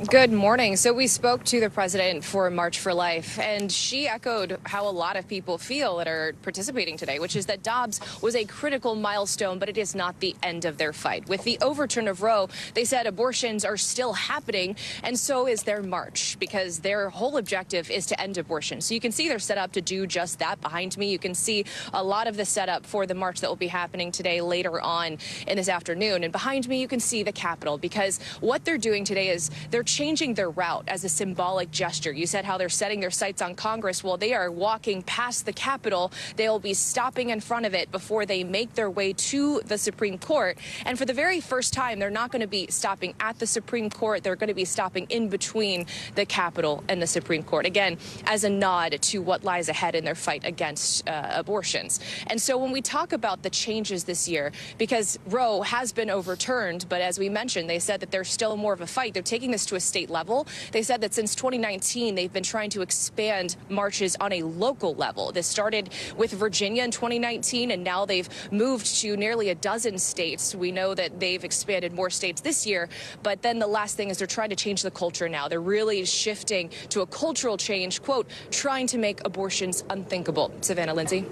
Good morning. So we spoke to the president for March for Life, and she echoed how a lot of people feel that are participating today, which is that Dobbs was a critical milestone, but it is not the end of their fight. With the overturn of Roe, they said abortions are still happening, and so is their march, because their whole objective is to end abortion. So you can see they're set up to do just that. Behind me, you can see a lot of the setup for the march that will be happening today later on in this afternoon. And behind me, you can see the Capitol, because what they're doing today is they're changing their route as a symbolic gesture. You said how they're setting their sights on Congress. Well, they are walking past the Capitol. They'll be stopping in front of it before they make their way to the Supreme Court. And for the very first time, they're not going to be stopping at the Supreme Court. They're going to be stopping in between the Capitol and the Supreme Court, again, as a nod to what lies ahead in their fight against abortions. And so when we talk about the changes this year, because Roe has been overturned, but as we mentioned, they said that there's still more of a fight. They're taking this to a state level. They said that since 2019, they've been trying to expand marches on a local level. This started with Virginia in 2019, and now they've moved to nearly a dozen states. We know that they've expanded more states this year, but then the last thing is they're trying to change the culture now. They're really shifting to a cultural change, quote, trying to make abortions unthinkable. Savannah, Lindsay.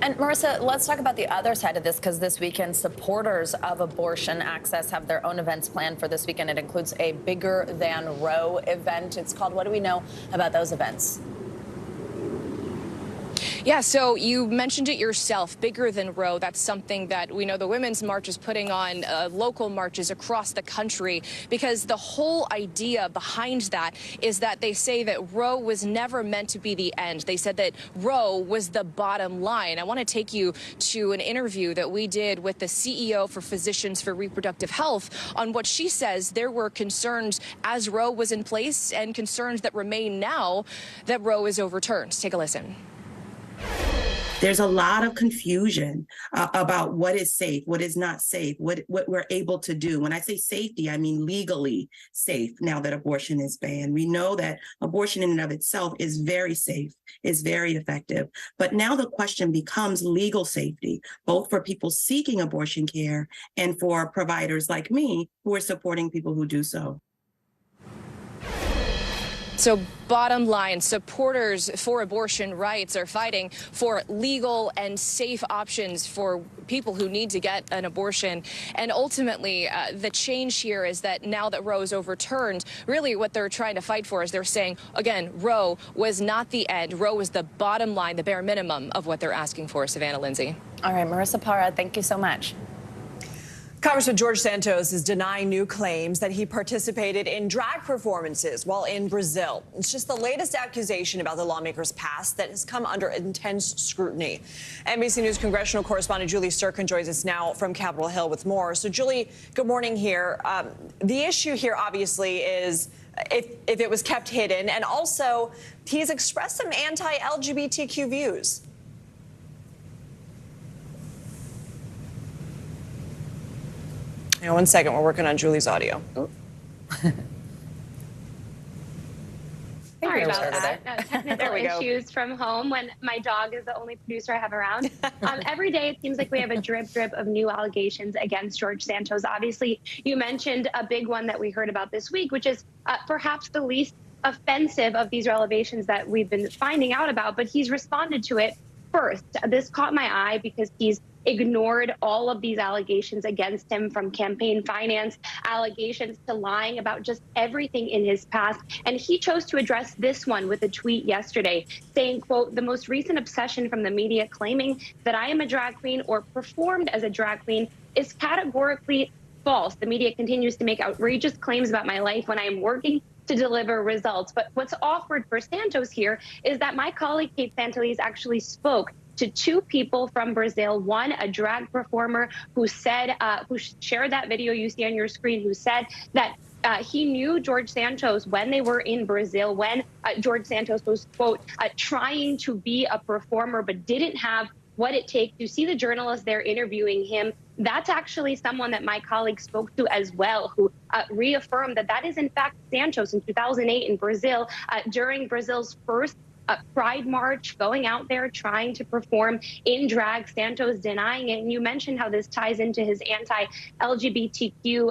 And Marissa, let's talk about the other side of this, because this weekend, supporters of abortion access have their own events planned for this weekend. It includes a bigger than Roe event. It's called What Do We Know About Those events? Yeah, so you mentioned it yourself, bigger than Roe. That's something that we know the Women's March is putting on local marches across the country, because the whole idea behind that is that they say that Roe was never meant to be the end. They said that Roe was the bottom line. I want to take you to an interview that we did with the CEO for Physicians for Reproductive Health on what she says there were concerns as Roe was in place and concerns that remain now that Roe is overturned. Take a listen. There's a lot of confusion about what is safe, what is not safe, what we're able to do. When I say safety, I mean legally safe now that abortion is banned. We know that abortion in and of itself is very safe, is very effective. But now the question becomes legal safety, both for people seeking abortion care and for providers like me who are supporting people who do so. So bottom line, supporters for abortion rights are fighting for legal and safe options for people who need to get an abortion. And ultimately, the change here is that now that Roe is overturned, really what they're trying to fight for is they're saying, again, Roe was not the end. Roe was the bottom line, the bare minimum of what they're asking for. Savannah, Lindsay. All right, Marissa Parra, thank you so much. Congressman George Santos is denying new claims that he participated in drag performances while in Brazil. It's just the latest accusation about the lawmaker's past that has come under intense scrutiny. NBC News congressional correspondent Julie Sturkin joins us now from Capitol Hill with more. So, Julie, good morning here. The issue here, obviously, is if it was kept hidden, and also he's expressed some anti-LGBTQ views. Hang on 1 second. We're working on Julie's audio. Sorry about that. Technical issues from home when my dog is the only producer I have around. Every day it seems like we have a drip of new allegations against George Santos. Obviously, you mentioned a big one that we heard about this week, which is perhaps the least offensive of these revelations that we've been finding out about, but he's responded to it first. This caught my eye because he's ignored all of these allegations against him, from campaign finance allegations to lying about just everything in his past. And he chose to address this one with a tweet yesterday saying, quote, "The most recent obsession from the media claiming that I am a drag queen or performed as a drag queen is categorically false. The media continues to make outrageous claims about my life when I am working to deliver results." But what's awkward for Santos here is that my colleague Kate Santeliz actually spoke to two people from Brazil. One, a drag performer who said, who shared that video you see on your screen, who said that he knew George Santos when they were in Brazil, when George Santos was, quote, trying to be a performer, but didn't have what it takes. You see the journalist there interviewing him. That's actually someone that my colleague spoke to as well, who reaffirmed that that is in fact Santos in 2008 in Brazil, during Brazil's first Pride March, going out there trying to perform in drag. Santos denying it. And you mentioned how this ties into his anti-LGBTQ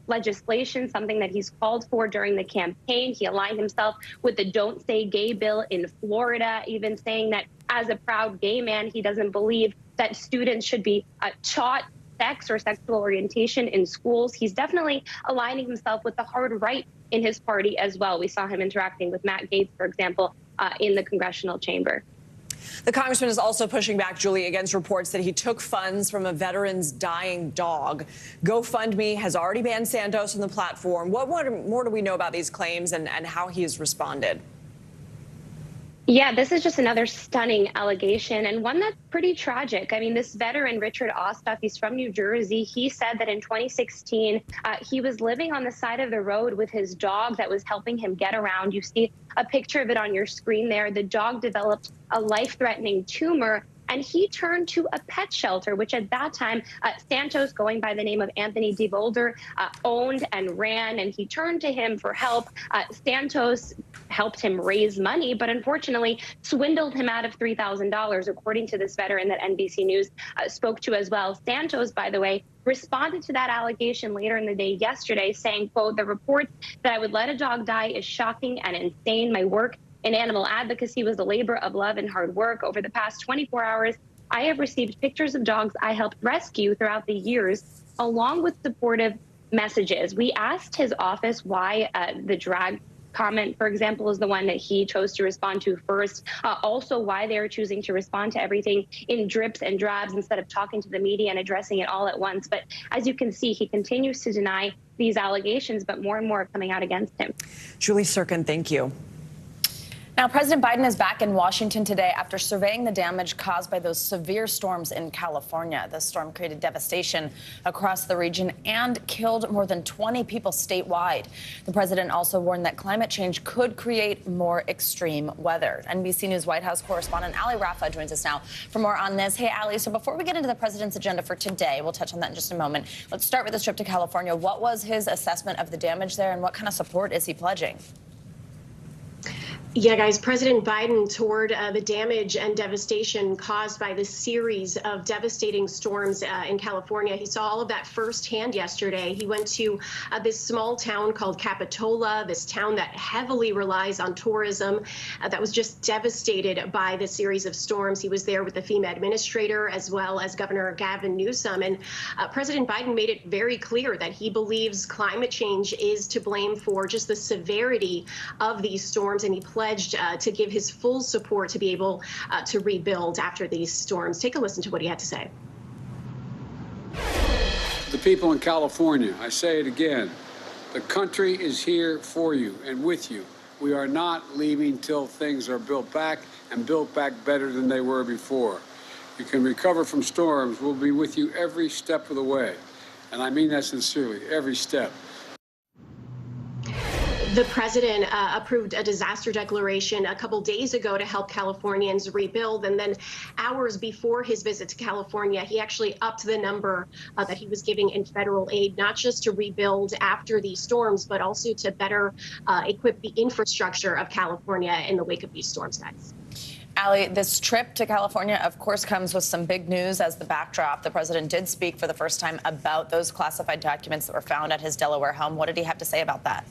legislation, something that he's called for during the campaign. He aligned himself with the Don't Say Gay bill in Florida, even saying that as a proud gay man, he doesn't believe that students should be taught sex or sexual orientation in schools. He's definitely aligning himself with the hard right in his party as well. We saw him interacting with Matt Gaetz, for example, in the congressional chamber. The congressman is also pushing back, Julie, against reports that he took funds from a veteran's dying dog. GoFundMe has already banned Santos on the platform. What more do we know about these claims and how he has responded? Yeah, this is just another stunning allegation, and one that's pretty tragic. I mean, this veteran, Richard Ostoff, he's from New Jersey. He said that in 2016, he was living on the side of the road with his dog that was helping him get around. You see a picture of it on your screen there. The dog developed a life-threatening tumor, and he turned to a pet shelter, which at that time, Santos, going by the name of Anthony DeVolder, owned and ran, and he turned to him for help. Santos helped him raise money, but unfortunately swindled him out of $3,000, according to this veteran that NBC News spoke to as well. Santos, by the way, responded to that allegation later in the day yesterday, saying, quote, "The report that I would let a dog die is shocking and insane. My work in animal advocacy was a labor of love and hard work. Over the past 24 hours, I have received pictures of dogs I helped rescue throughout the years, along with supportive messages." We asked his office why the drag comment, for example, is the one that he chose to respond to first. Also, why they're choosing to respond to everything in drips and drabs instead of talking to the media and addressing it all at once. But as you can see, he continues to deny these allegations, but more and more are coming out against him. Julie Sirkin, thank you. Now, President Biden is back in Washington today after surveying the damage caused by those severe storms in California. The storm created devastation across the region and killed more than 20 people statewide. The president also warned that climate change could create more extreme weather. NBC News White House correspondent Ali Rafa joins us now for more on this. Hey, Ali, so before we get into the president's agenda for today, we'll touch on that in just a moment. Let's start with this trip to California. What was his assessment of the damage there, and what kind of support is he pledging? Yeah, guys, President Biden toured the damage and devastation caused by this series of devastating storms in California. He saw all of that firsthand yesterday. He went to this small town called Capitola, this town that heavily relies on tourism, that was just devastated by this series of storms. He was there with the FEMA administrator as well as Governor Gavin Newsom. And President Biden made it very clear that he believes climate change is to blame for just the severity of these storms. And he pledged to give his full support to be able to rebuild after these storms. Take a listen to what he had to say. The people in California, I say it again, the country is here for you and with you. We are not leaving till things are built back and built back better than they were before. You can recover from storms. We'll be with you every step of the way. And I mean that sincerely, every step. The president approved a disaster declaration a couple days ago to help Californians rebuild. And then hours before his visit to California, he actually upped the number that he was giving in federal aid, not just to rebuild after these storms, but also to better equip the infrastructure of California in the wake of these storms, guys. Ali, this trip to California, of course, comes with some big news as the backdrop. The president did speak for the first time about those classified documents that were found at his Delaware home. What did he have to say about that?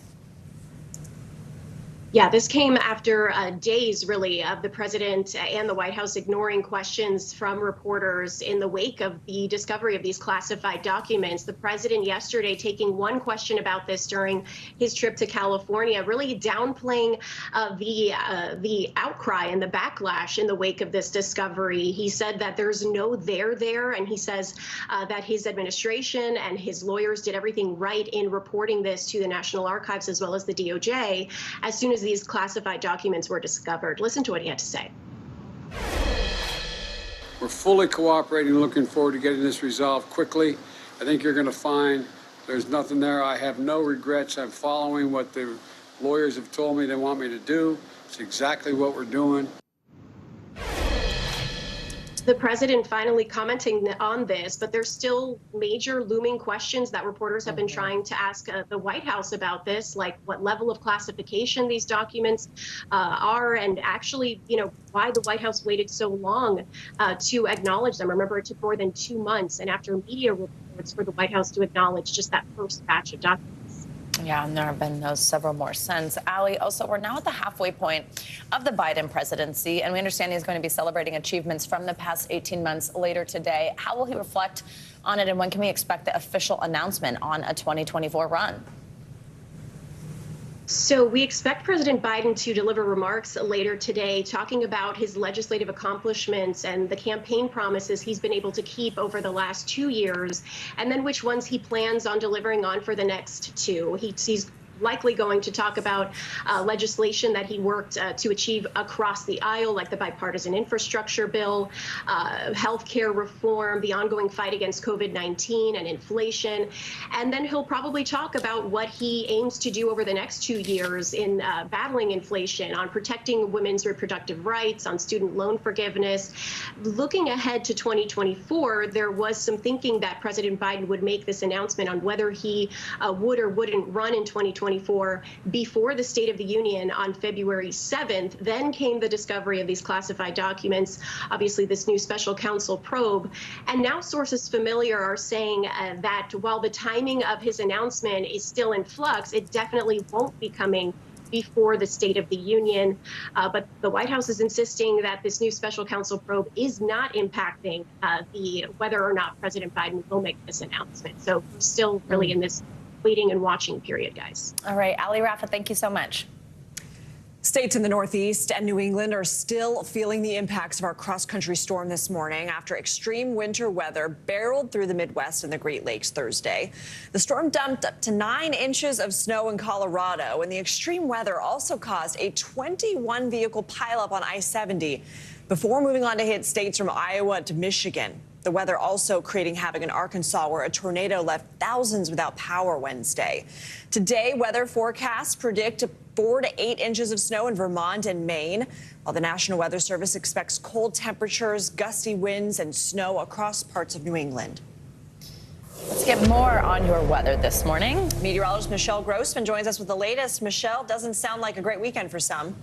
Yeah, this came after days, really, of the president and the White House ignoring questions from reporters in the wake of the discovery of these classified documents. The president yesterday taking one question about this during his trip to California, really downplaying the outcry and the backlash in the wake of this discovery. He said that there's no there, and he says that his administration and his lawyers did everything right in reporting this to the National Archives as well as the DOJ as soon as these classified documents were discovered. Listen to what he had to say. We're fully cooperating, looking forward to getting this resolved quickly. I think you're going to find there's nothing there. I have no regrets. I'm following what the lawyers have told me they want me to do. It's exactly what we're doing. The president finally commenting on this, but there's still major looming questions that reporters have been trying to ask the White House about this, like what level of classification these documents are, and actually, why the White House waited so long to acknowledge them. Remember, it took more than 2 months, and after media reports for the White House to acknowledge just that first batch of documents. Yeah, and there have been those several more since. Ali, also, we're now at the halfway point of the Biden presidency, and we understand he's going to be celebrating achievements from the past 18 months later today. How will he reflect on it, and when can we expect the official announcement on a 2024 run? So we expect President Biden to deliver remarks later today talking about his legislative accomplishments and the campaign promises he's been able to keep over the last 2 years, and then which ones he plans on delivering on for the next 2. He's likely going to talk about legislation that he worked to achieve across the aisle, like the bipartisan infrastructure bill, health care reform, the ongoing fight against COVID-19 and inflation. And then he'll probably talk about what he aims to do over the next 2 years in battling inflation, on protecting women's reproductive rights, on student loan forgiveness. Looking ahead to 2024, there was some thinking that President Biden would make this announcement on whether he would or wouldn't run in 2024 before the State of the Union on February 7th. Then came the discovery of these classified documents, obviously this new special counsel probe. And now sources familiar are saying that while the timing of his announcement is still in flux, it definitely won't be coming before the State of the Union. But the White House is insisting that this new special counsel probe is not impacting whether or not President Biden will make this announcement. So we're still really in this waiting and watching period, guys. All right, Ali Rafa, thank you so much. States in the Northeast and New England are still feeling the impacts of our cross-country storm this morning after extreme winter weather barreled through the Midwest and the Great Lakes Thursday. The storm dumped up to 9 inches of snow in Colorado, and the extreme weather also caused a 21-vehicle pileup on I-70 before moving on to hit states from Iowa to Michigan. The weather also creating havoc in Arkansas, where a tornado left thousands without power Wednesday. Today, weather forecasts predict 4 to 8 inches of snow in Vermont and Maine, while the National Weather Service expects cold temperatures, gusty winds, and snow across parts of New England. Let's get more on your weather this morning. Meteorologist Michelle Grossman joins us with the latest. Michelle, doesn't sound like a great weekend for some.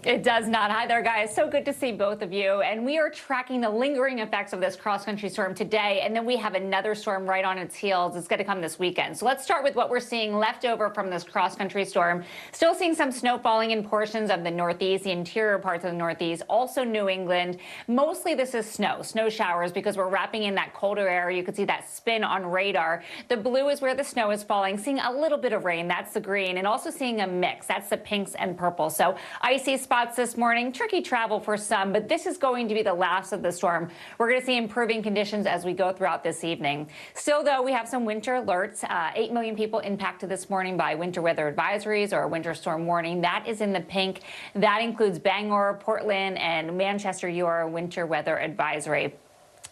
It does not. Hi there, guys. So good to see both of you. And we are tracking the lingering effects of this cross-country storm today. And then we have another storm right on its heels. It's going to come this weekend. So let's start with what we're seeing left over from this cross-country storm. Still seeing some snow falling in portions of the Northeast, the interior parts of the Northeast, also New England. Mostly this is snow showers, because we're wrapping in that colder air. You can see that spin on radar. The blue is where the snow is falling. Seeing a little bit of rain. That's the green. And also seeing a mix. That's the pinks and purple. So icy spots this morning, tricky travel for some, but this is going to be the last of the storm. We're going to see improving conditions as we go throughout this evening. Still, though, we have some winter alerts. 8 million people impacted this morning by winter weather advisories or a winter storm warning. That is in the pink. That includes Bangor, Portland, and Manchester, your winter weather advisory.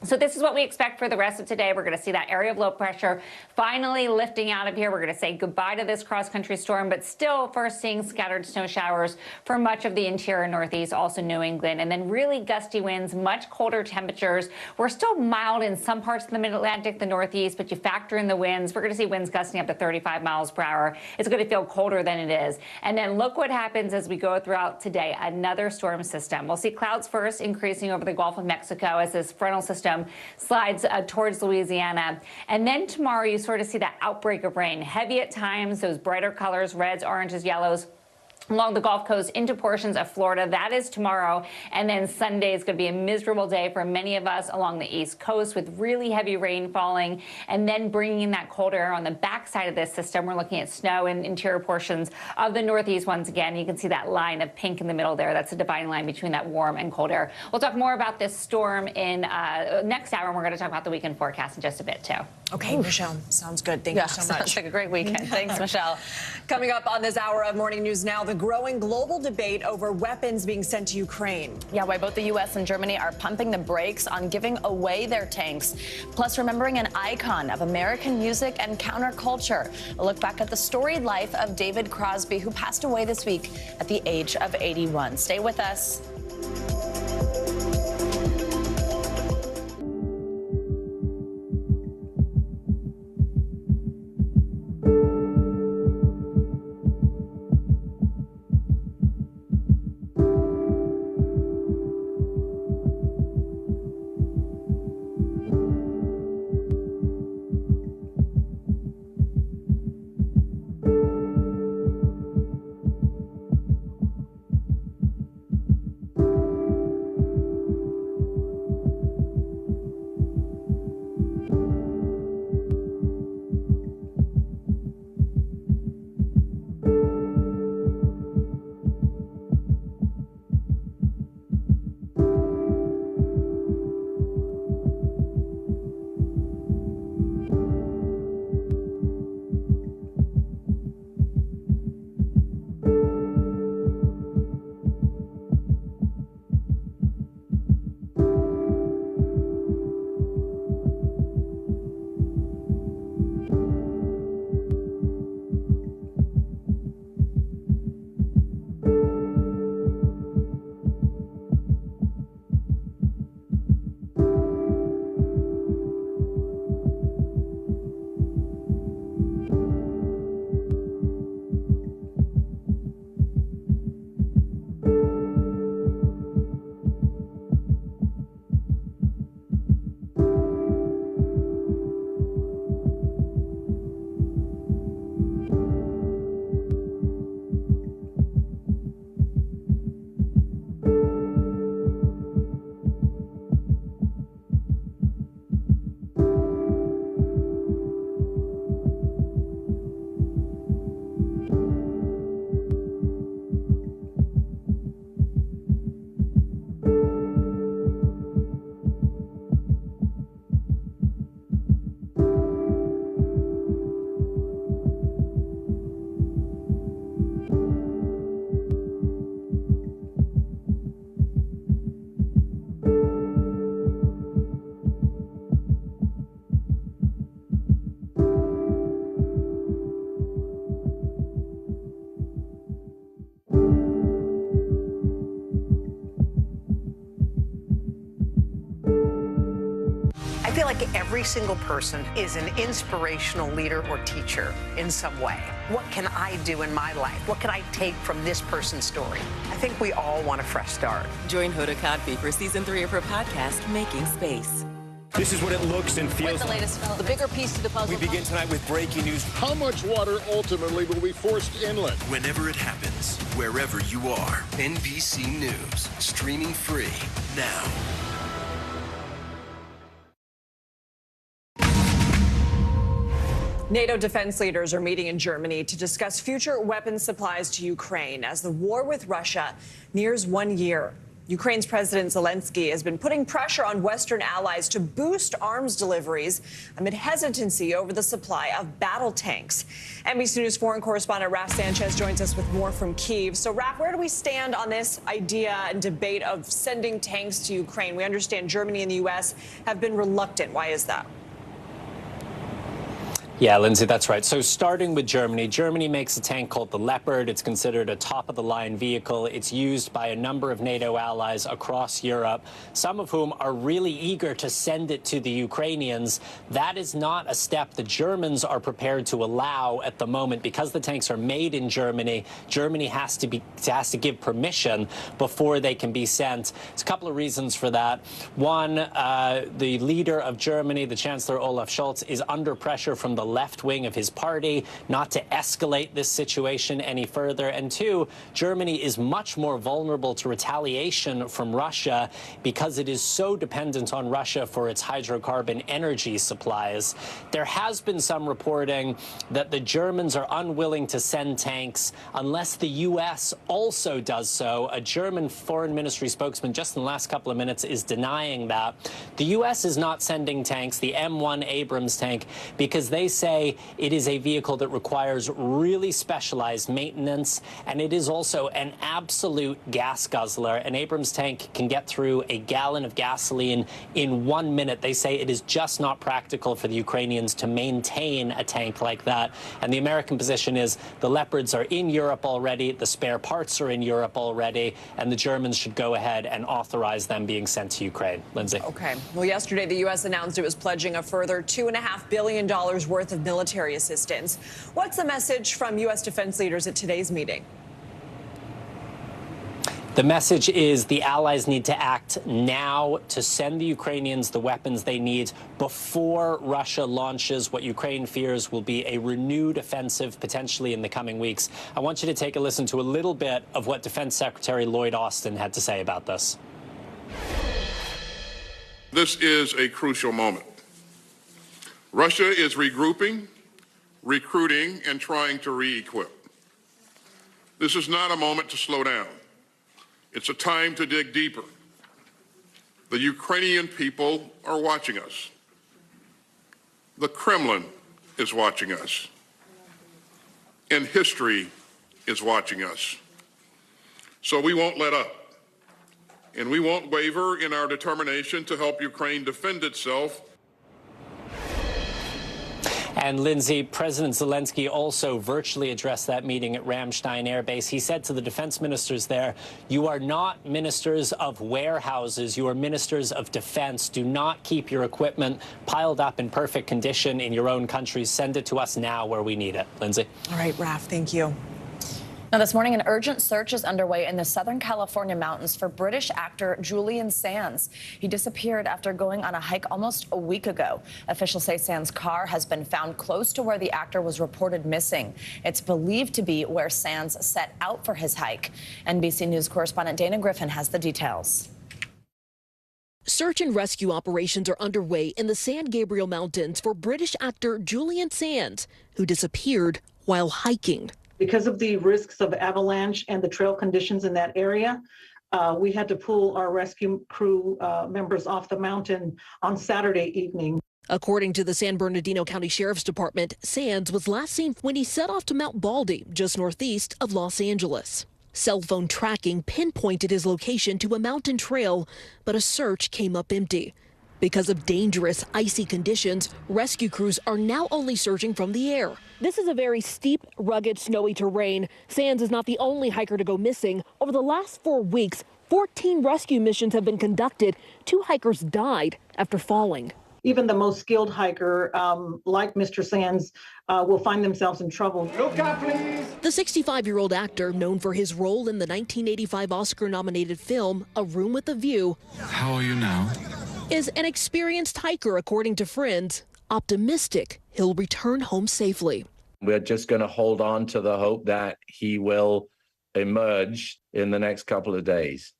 So this is what we expect for the rest of today. We're going to see that area of low pressure finally lifting out of here. We're going to say goodbye to this cross-country storm, but still first seeing scattered snow showers for much of the interior Northeast, also New England, and then really gusty winds, much colder temperatures. We're still mild in some parts of the mid-Atlantic, the Northeast, but you factor in the winds. We're going to see winds gusting up to 35 miles per hour. It's going to feel colder than it is. And then look what happens as we go throughout today. Another storm system. We'll see clouds first increasing over the Gulf of Mexico as this frontal system slides towards Louisiana. And then tomorrow you sort of see that outbreak of rain. Heavy at times, those brighter colors, reds, oranges, yellows, along the Gulf Coast into portions of Florida. That is tomorrow. And then Sunday is going to be a miserable day for many of us along the East Coast with really heavy rain falling and then bringing in that cold air on the backside of this system. We're looking at snow in interior portions of the Northeast once again. You can see that line of pink in the middle there. That's a dividing line between that warm and cold air. We'll talk more about this storm in next hour, and we're going to talk about the weekend forecast in just a bit, too. Okay, Michelle, sounds good. Thank you so much. Sounds like a great weekend. Thanks, Michelle. Coming up on this hour of Morning News Now, the growing global debate over weapons being sent to Ukraine. Yeah, why both the U.S. and Germany are pumping the brakes on giving away their tanks. Plus, remembering an icon of American music and counterculture. A look back at the storied life of David Crosby, who passed away this week at the age of 81. Stay with us. every single person is an inspirational leader or teacher in some way. What can I do in my life? What can I take from this person's story? I think we all want a fresh start. Join Hoda Kotb for season 3 of her podcast, Making Space. This is what it looks and feels. With the latest film, the bigger piece of the puzzle. We begin tonight with breaking news. How much water ultimately will be forced inland? Whenever it happens, wherever you are, NBC News, streaming free now. NATO defense leaders are meeting in Germany to discuss future weapons supplies to Ukraine as the war with Russia nears 1 year. Ukraine's President Zelensky has been putting pressure on Western allies to boost arms deliveries amid hesitancy over the supply of battle tanks. NBC News foreign correspondent Raf Sanchez joins us with more from Kyiv. So, Raf, where do we stand on this idea and debate of sending tanks to Ukraine? We understand Germany and the U.S. have been reluctant. Why is that? Yeah, Lindsay, that's right. So starting with Germany, Germany makes a tank called the Leopard. It's considered a top-of-the-line vehicle. It's used by a number of NATO allies across Europe, some of whom are really eager to send it to the Ukrainians. That is not a step the Germans are prepared to allow at the moment. Because the tanks are made in Germany, Germany has to give permission before they can be sent. There's a couple of reasons for that. One, the leader of Germany, the Chancellor Olaf Scholz, is under pressure from the left wing of his party not to escalate this situation any further. And two, Germany is much more vulnerable to retaliation from Russia because it is so dependent on Russia for its hydrocarbon energy supplies. There has been some reporting that the Germans are unwilling to send tanks unless the U.S. also does so. A German foreign ministry spokesman just in the last couple of minutes is denying that. The U.S. is not sending tanks, the M1 Abrams tank, because they say it is a vehicle that requires really specialized maintenance, and it is also an absolute gas guzzler. An Abrams tank can get through a gallon of gasoline in 1 minute. They say it is just not practical for the Ukrainians to maintain a tank like that. And the American position is the Leopards are in Europe already, the spare parts are in Europe already, and the Germans should go ahead and authorize them being sent to Ukraine. Lindsay. Okay. Well, yesterday, the U.S. announced it was pledging a further $2.5 billion worth of military assistance. What's the message from U.S. defense leaders at today's meeting? The message is the allies need to act now to send the Ukrainians the weapons they need before Russia launches what Ukraine fears will be a renewed offensive potentially in the coming weeks. I want you to take a listen to a little bit of what Defense Secretary Lloyd Austin had to say about this. This is a crucial moment. Russia is regrouping, recruiting, and trying to re-equip. This is not a moment to slow down. It's a time to dig deeper. The Ukrainian people are watching us. The Kremlin is watching us. And history is watching us. So we won't let up. And we won't waver in our determination to help Ukraine defend itself. And Lindsay, President Zelensky also virtually addressed that meeting at Ramstein Air Base. He said to the defense ministers there, you are not ministers of warehouses, you are ministers of defense. Do not keep your equipment piled up in perfect condition in your own countries. Send it to us now where we need it. Lindsay. All right, Raf, thank you. Now, this morning, an urgent search is underway in the Southern California mountains for British actor Julian Sands. He disappeared after going on a hike almost a week ago. Officials say Sands' car has been found close to where the actor was reported missing. It's believed to be where Sands set out for his hike. NBC News correspondent Dana Griffin has the details. Search and rescue operations are underway in the San Gabriel Mountains for British actor Julian Sands, who disappeared while hiking. Because of the risks of avalanche and the trail conditions in that area, we had to pull our rescue crew members off the mountain on Saturday evening. According to the San Bernardino County Sheriff's Department, Sands was last seen when he set off to Mount Baldy, just northeast of Los Angeles. Cell phone tracking pinpointed his location to a mountain trail, but a search came up empty. Because of dangerous, icy conditions, rescue crews are now only searching from the air. This is a very steep, rugged, snowy terrain. Sands is not the only hiker to go missing. Over the last 4 weeks, 14 rescue missions have been conducted. 2 hikers died after falling. even the most skilled hiker, like Mr. Sands, will find themselves in trouble. Look out, please. The 65-year-old actor, known for his role in the 1985 Oscar-nominated film A Room with a View, how are you now? Is an experienced hiker, according to friends, optimistic he'll return home safely. We're just going to hold on to the hope that he will emerge in the next couple of days.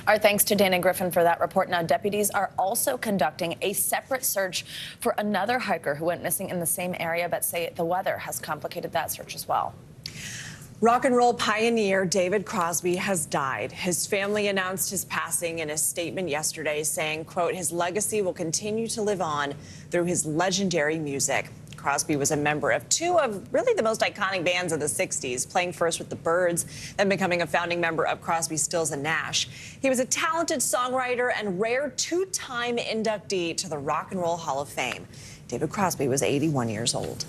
Our thanks to Dana Griffin for that report. Now, deputies are also conducting a separate search for another hiker who went missing in the same area, but say the weather has complicated that search as well. Rock and roll pioneer David Crosby has died. His family announced his passing in a statement yesterday saying, quote, his legacy will continue to live on through his legendary music. Crosby was a member of two of really the most iconic bands of the 60s, playing first with the Byrds, then becoming a founding member of Crosby, Stills and Nash. He was a talented songwriter and rare two-time inductee to the Rock and Roll Hall of Fame. David Crosby was 81 years old.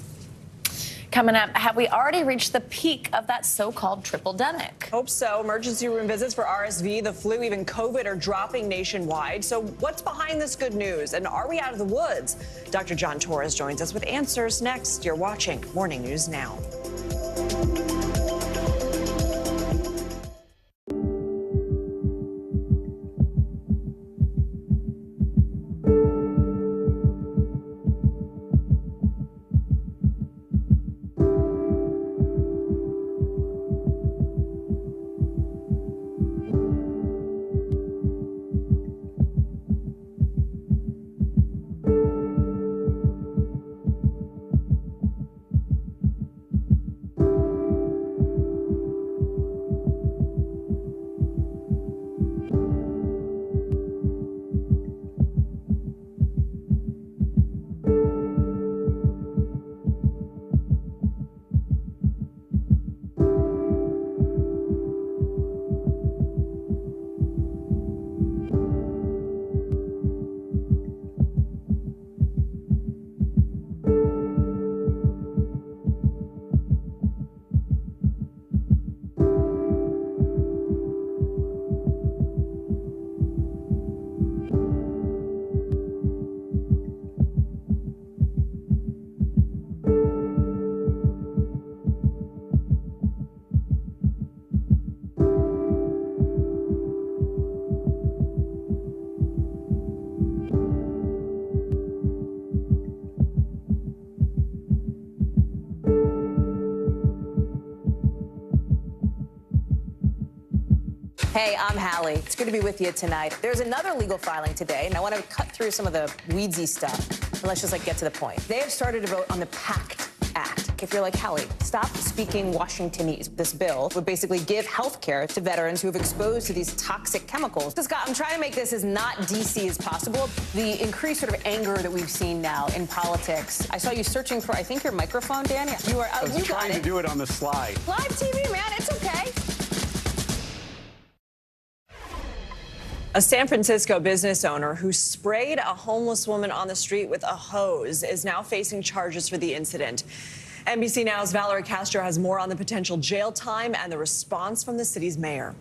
Coming up, have we already reached the peak of that so-called triple-demic? Hope so. Emergency room visits for RSV, the flu, even COVID are dropping nationwide. So what's behind this good news? And are we out of the woods? Dr. John Torres joins us with answers next. You're watching Morning News Now. Hey, I'm Hallie. It's good to be with you tonight. There's another legal filing today, and I want to cut through some of the weedsy stuff. And let's just get to the point. They have started to vote on the PACT Act. If you're like, Hallie, stop speaking Washingtonese. This bill would basically give health care to veterans who have exposed to these toxic chemicals. So, Scott, I'm trying to make this as not DC as possible. The increased sort of anger that we've seen now in politics. I saw you searching for, I think, your microphone, Dan. You are out. I was trying to do it on the slide. Live TV, man. It's okay. A San Francisco business owner who sprayed a homeless woman on the street with a hose is now facing charges for the incident. NBC Now's Valerie Castro has more on the potential jail time and the response from the city's mayor.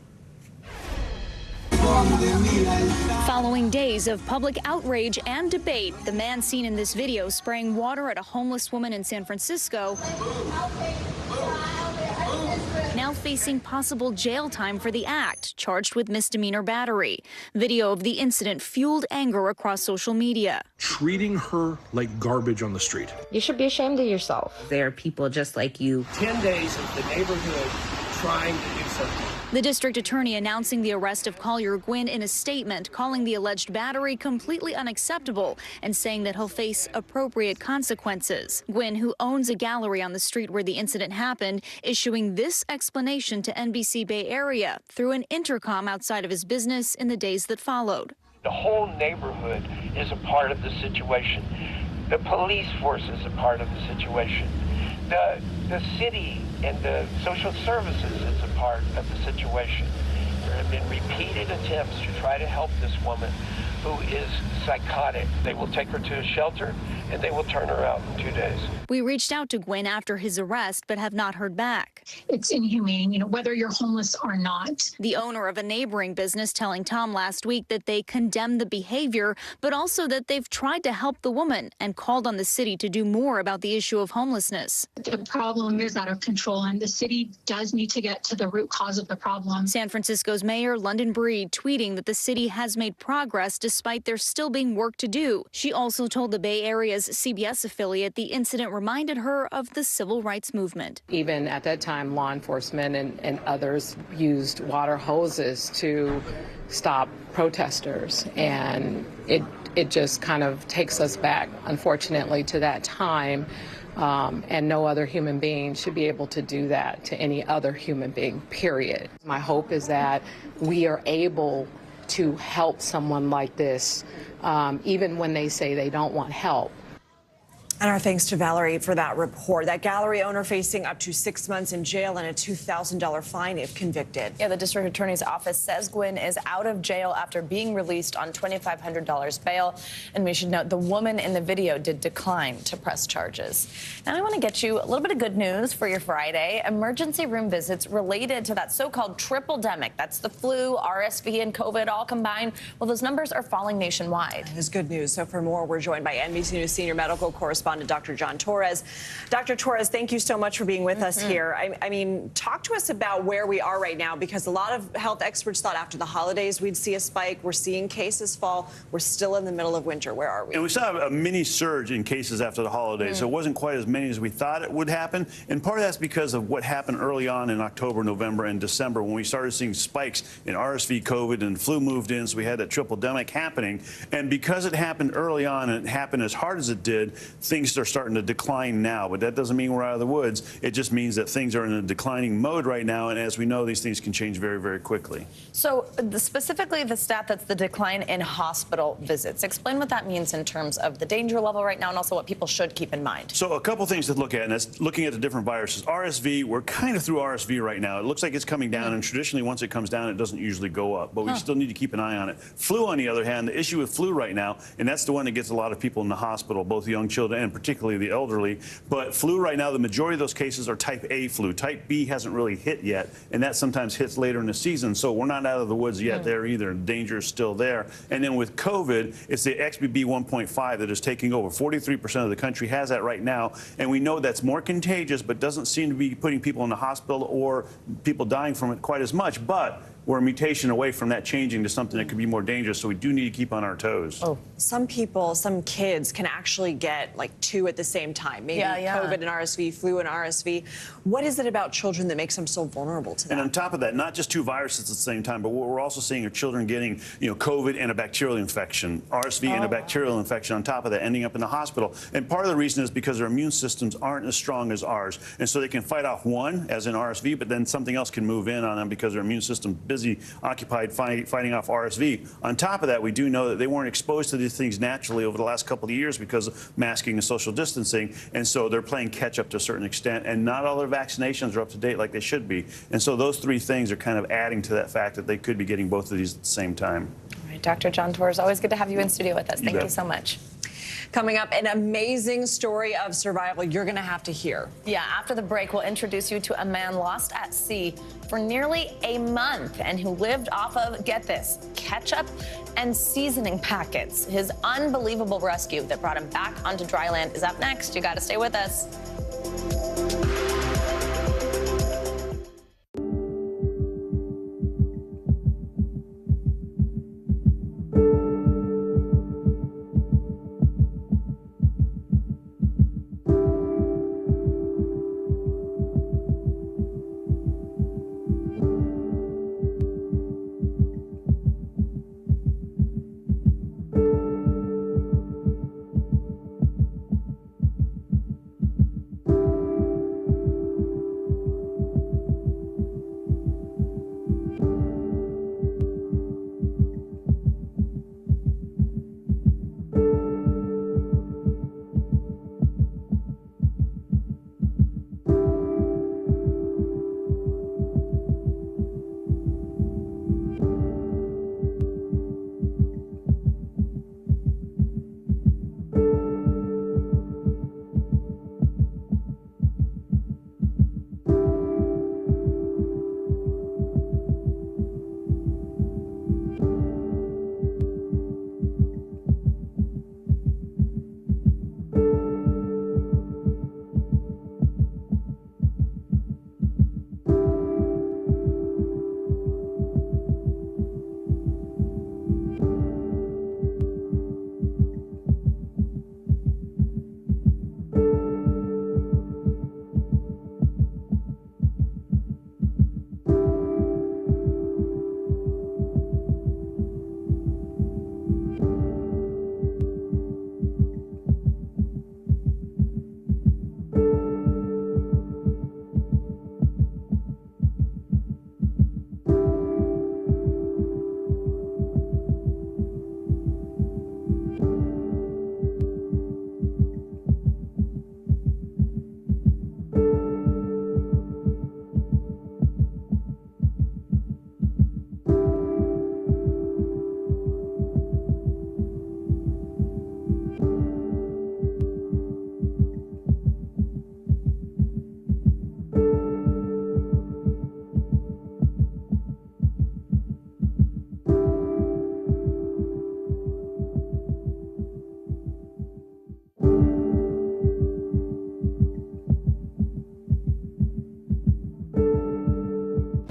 Following days of public outrage and debate, the man seen in this video spraying water at a homeless woman in San Francisco now facing possible jail time for the act, charged with misdemeanor battery. Video of the incident fueled anger across social media. Treating her like garbage on the street. You should be ashamed of yourself. There are people just like you. 10 days of the neighborhood trying to do something. The district attorney announcing the arrest of Collier Gwynn in a statement, calling the alleged battery completely unacceptable and saying that he'll face appropriate consequences. Gwynn, who owns a gallery on the street where the incident happened, issuing this explanation to NBC Bay Area through an intercom outside of his business in the days that followed. The whole neighborhood is a part of the situation. The police force is a part of the situation. The city and the social services is a part of the situation. There have been repeated attempts to try to help this woman who is psychotic. They will take her to a shelter and they will turn her out in 2 days. We reached out to Gwynn after his arrest, but have not heard back. It's inhumane, whether you're homeless or not. The owner of a neighboring business telling Tom last week that they condemn the behavior, but also that they've tried to help the woman and called on the city to do more about the issue of homelessness. The problem is out of control, and the city does need to get to the root cause of the problem. San Francisco's Mayor London Breed tweeting that the city has made progress despite there still being work to do. She also told the Bay Area's CBS affiliate the incident reminded her of the civil rights movement. Even at that time, law enforcement and others used water hoses to stop protesters, and it just kind of takes us back, unfortunately, to that time. And no other human being should be able to do that to any other human being, period. My hope is that we are able to help someone like this, even when they say they don't want help. And our thanks to Valerie for that report. That gallery owner facing up to 6 months in jail and a $2,000 fine if convicted. Yeah, the district attorney's office says Gwynn is out of jail after being released on $2,500 bail. And we should note the woman in the video did decline to press charges. Now I want to get you a little bit of good news for your Friday. Emergency room visits related to that so-called triple-demic. That's the flu, RSV, and COVID all combined. Well, those numbers are falling nationwide. That is good news. So for more, we're joined by NBC News senior medical correspondent Dr. John Torres. Dr. Torres, thank you so much for being with us here. I mean, talk to us about where we are right now, because a lot of health experts thought after the holidays we'd see a spike. We're seeing cases fall. We're still in the middle of winter. Where are we? And we saw a mini surge in cases after the holidays. So it wasn't quite as many as we thought it would happen. And part of that's because of what happened early on in October, November, and December when we started seeing spikes in RSV, COVID, and flu moved in. So we had that triple-demic happening. And because it happened early on and it happened as hard as it did, things are starting to decline now. But that doesn't mean we're out of the woods. It just means that things are in a declining mode right now. And as we know, these things can change very, very quickly. So specifically the stat that's the decline in hospital visits. Explain what that means in terms of the danger level right now and also what people should keep in mind. So a couple things to look at, and that's looking at the different viruses. RSV, we're kind of through RSV right now. It looks like it's coming down, and traditionally once it comes down, it doesn't usually go up. But we still need to keep an eye on it. Flu, on the other hand, the issue with flu right now, and that's the one that gets a lot of people in the hospital, both young children and particularly the elderly. But flu right now, the majority of those cases are type A flu. Type B hasn't really hit yet, and that sometimes hits later in the season. So we're not out of the woods yet there either. Danger is still there. And then with COVID, it's the XBB 1.5 that is taking over. 43% of the country has that right now. And we know that's more contagious, but doesn't seem to be putting people in the hospital or people dying from it quite as much. But we're a mutation away from that changing to something that could be more dangerous, so we do need to keep on our toes. Oh, some people, some kids can actually get like two at the same time. Maybe COVID and RSV, flu and RSV. What is it about children that makes them so vulnerable to that? And on top of that, not just two viruses at the same time, but what we're also seeing are children getting, COVID and a bacterial infection, RSV and a bacterial infection on top of that, ending up in the hospital. And part of the reason is because their immune systems aren't as strong as ours. And so they can fight off one, as in RSV, but then something else can move in on them because their immune system busy occupied fighting off RSV. On top of that, we do know that they weren't exposed to these things naturally over the last couple of years because of masking and social distancing, and so they're playing catch up to a certain extent, and not all their vaccinations are up to date like they should be. And so those three things are kind of adding to that fact that they could be getting both of these at the same time. All right, Dr. John Torres, always good to have you in studio with us. Thank you so much. Coming up, an amazing story of survival you're going to have to hear. Yeah, after the break, we'll introduce you to a man lost at sea for nearly a month and who lived off of, get this, ketchup and seasoning packets. His unbelievable rescue that brought him back onto dry land is up next. You got to stay with us.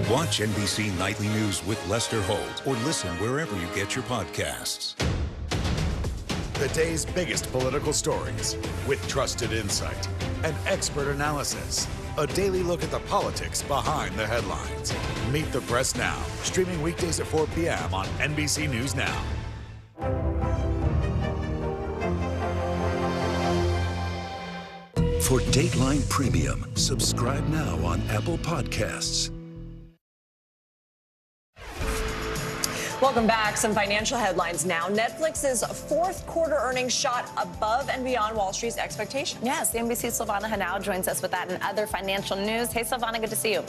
Watch NBC Nightly News with Lester Holt or listen wherever you get your podcasts. The day's biggest political stories with trusted insight and expert analysis. A daily look at the politics behind the headlines. Meet the Press Now, streaming weekdays at 4 p.m. on NBC News Now. For Dateline Premium, subscribe now on Apple Podcasts. Welcome back. Some financial headlines now. Netflix's fourth quarter earnings shot above and beyond Wall Street's expectations. Yes, the NBC's Silvana Henao joins us with that and other financial news. Hey, Silvana, good to see you.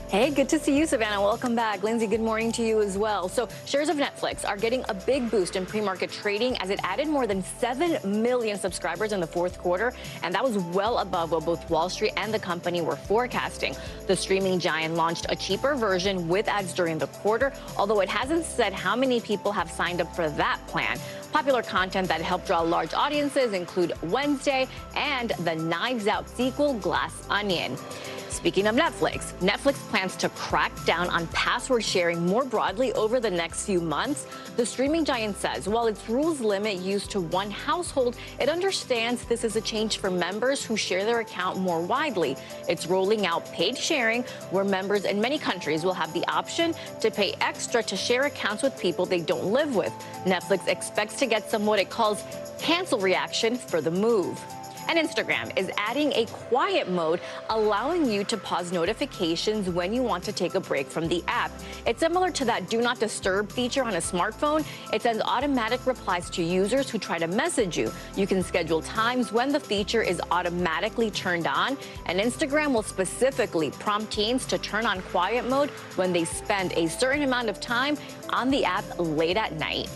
Hey, good to see you, Savannah. Welcome back. Lindsay, good morning to you as well. So shares of Netflix are getting a big boost in pre-market trading as it added more than 7 million subscribers in the fourth quarter, and that was well above what both Wall Street and the company were forecasting. The streaming giant launched a cheaper version with ads during the quarter, although it hasn't said how many people have signed up for that plan. Popular content that helped draw large audiences include Wednesday and the Knives Out sequel, Glass Onion. Speaking of Netflix, Netflix plans to crack down on password sharing more broadly over the next few months. The streaming giant says while its rules limit use to one household, it understands this is a change for members who share their account more widely. It's rolling out paid sharing, where members in many countries will have the option to pay extra to share accounts with people they don't live with. Netflix expects to get some what it calls cancel reaction for the move. And Instagram is adding a quiet mode, allowing you to pause notifications when you want to take a break from the app. It's similar to that Do Not Disturb feature on a smartphone. It sends automatic replies to users who try to message you. You can schedule times when the feature is automatically turned on, and Instagram will specifically prompt teens to turn on quiet mode when they spend a certain amount of time on the app late at night.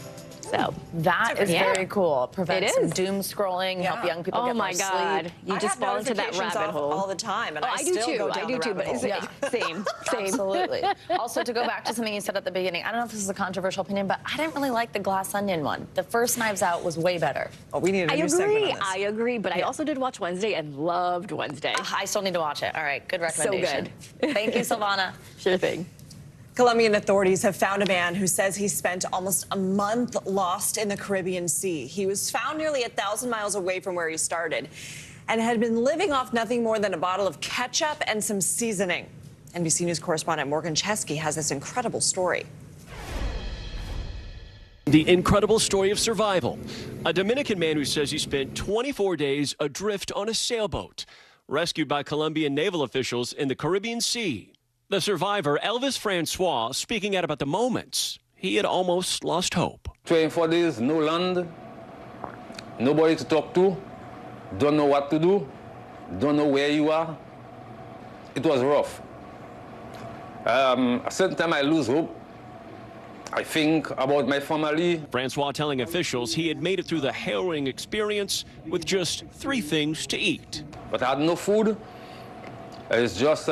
So that is very cool. Prevent some doom scrolling, help young people get more sleep. Oh my God, you just fall into that rabbit hole all the time, and I do too. But it's same. Absolutely. Also, to go back to something you said at the beginning, I don't know if this is a controversial opinion, but I didn't really like the Glass Onion one. The first Knives Out was way better. Oh, we need a new segment on this. I agree, but I also did watch Wednesday and loved Wednesday. I still need to watch it. All right, good recommendation. So good. Thank you, Silvana. Sure thing. Colombian authorities have found a man who says he spent almost a month lost in the Caribbean Sea. He was found nearly 1,000 miles away from where he started and had been living off nothing more than a bottle of ketchup and some seasoning. NBC News correspondent Morgan Chesky has this incredible story. The incredible story of survival. A Dominican man who says he spent 24 days adrift on a sailboat, rescued by Colombian naval officials in the Caribbean Sea. The survivor, Elvis Francois, speaking out about the moments he had almost lost hope. 24 days, no land, nobody to talk to, don't know what to do, don't know where you are. It was rough. A certain time I lose hope. I think about my family. Francois telling officials he had made it through the harrowing experience with just 3 things to eat. But I had no food. It's just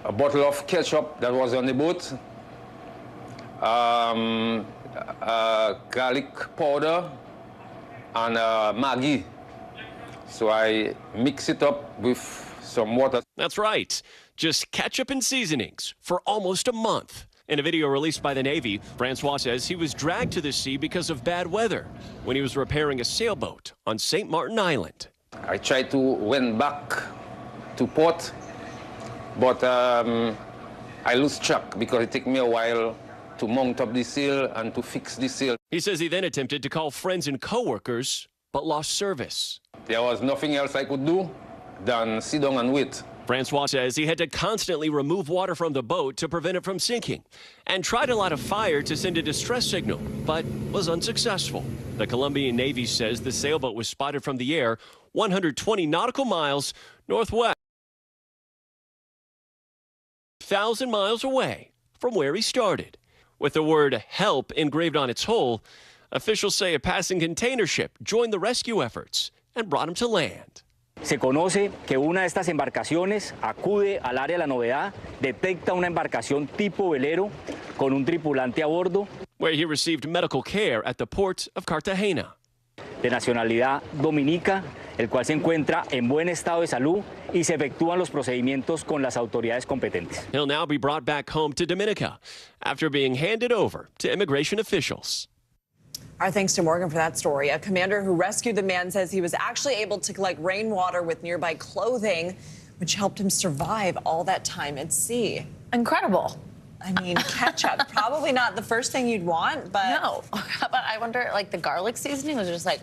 a bottle of ketchup that was on the boat, garlic powder, and Maggi. So I mix it up with some water. That's right, just ketchup and seasonings for almost a month. In a video released by the Navy, Francois says he was dragged to the sea because of bad weather when he was repairing a sailboat on St. Martin Island. I tried to went back to port, but I lose track because it took me a while to mount up the sail and to fix the sail. He says he then attempted to call friends and co-workers, but lost service. There was nothing else I could do than sit down and wait. Francois says he had to constantly remove water from the boat to prevent it from sinking and tried to light a fire to send a distress signal, but was unsuccessful. The Colombian Navy says the sailboat was spotted from the air 120 nautical miles northwest, 1,000 miles away from where he started. With the word help engraved on its hull, officials say a passing container ship joined the rescue efforts and brought him to land. Se conoce que una de estas embarcaciones acude al área de la novedad, detecta una embarcación tipo velero con un tripulante a bordo, where he received medical care at the port of Cartagena. De nacionalidad dominica, el cual se encuentra en buen estado de salud y se efectúan los procedimientos con las autoridades competentes. He'll now be brought back home to Dominica after being handed over to immigration officials. Our thanks to Morgan for that story. A commander who rescued the man says he was actually able to collect rainwater with nearby clothing, which helped him survive all that time at sea. Incredible. I mean, ketchup, probably not the first thing you'd want, but no. But I wonder, like, the garlic seasoning was just like,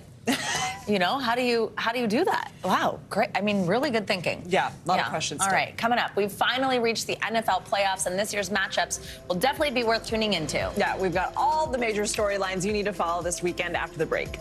you know, how do you do that? Wow, great. I mean, really good thinking. Yeah, a lot of questions. All right, coming up, we've finally reached the NFL playoffs, and this year's matchups will definitely be worth tuning into. Yeah, we've got all the major storylines you need to follow this weekend after the break.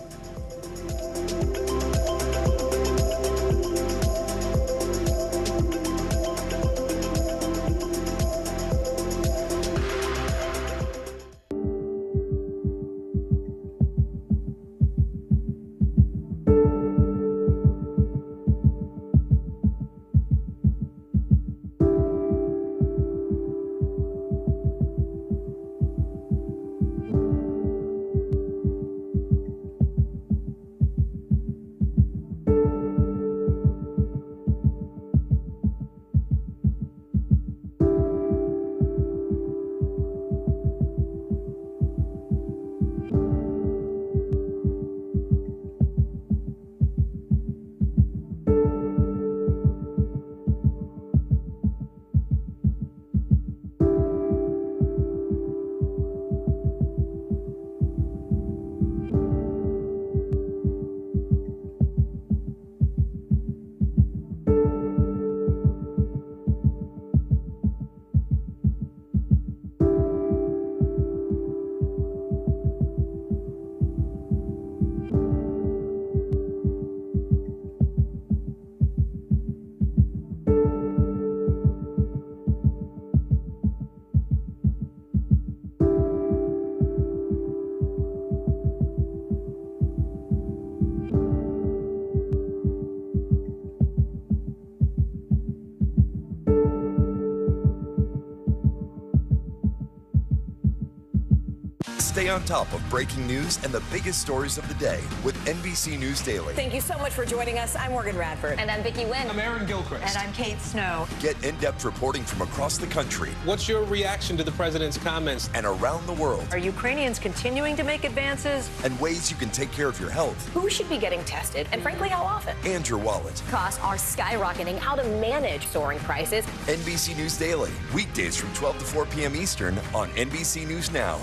Stay on top of breaking news and the biggest stories of the day with NBC News Daily. Thank you so much for joining us. I'm Morgan Radford. And I'm Vicki Wynn. I'm Aaron Gilchrist. And I'm Kate Snow. Get in-depth reporting from across the country. What's your reaction to the president's comments? And around the world. Are Ukrainians continuing to make advances? And ways you can take care of your health. Who should be getting tested? And frankly, how often? And your wallet. Costs are skyrocketing. How to manage soaring prices. NBC News Daily. Weekdays from 12 to 4 p.m. Eastern on NBC News Now.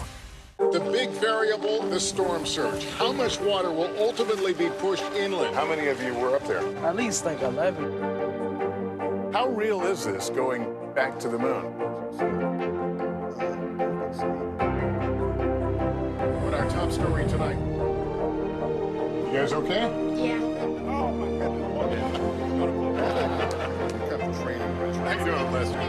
The big variable, the storm surge. How much water will ultimately be pushed inland? How many of you were up there? At least like 11. How real is this going back to the moon? What our top story tonight? You guys okay? Yeah. Oh my goodness. How you doing, Lester?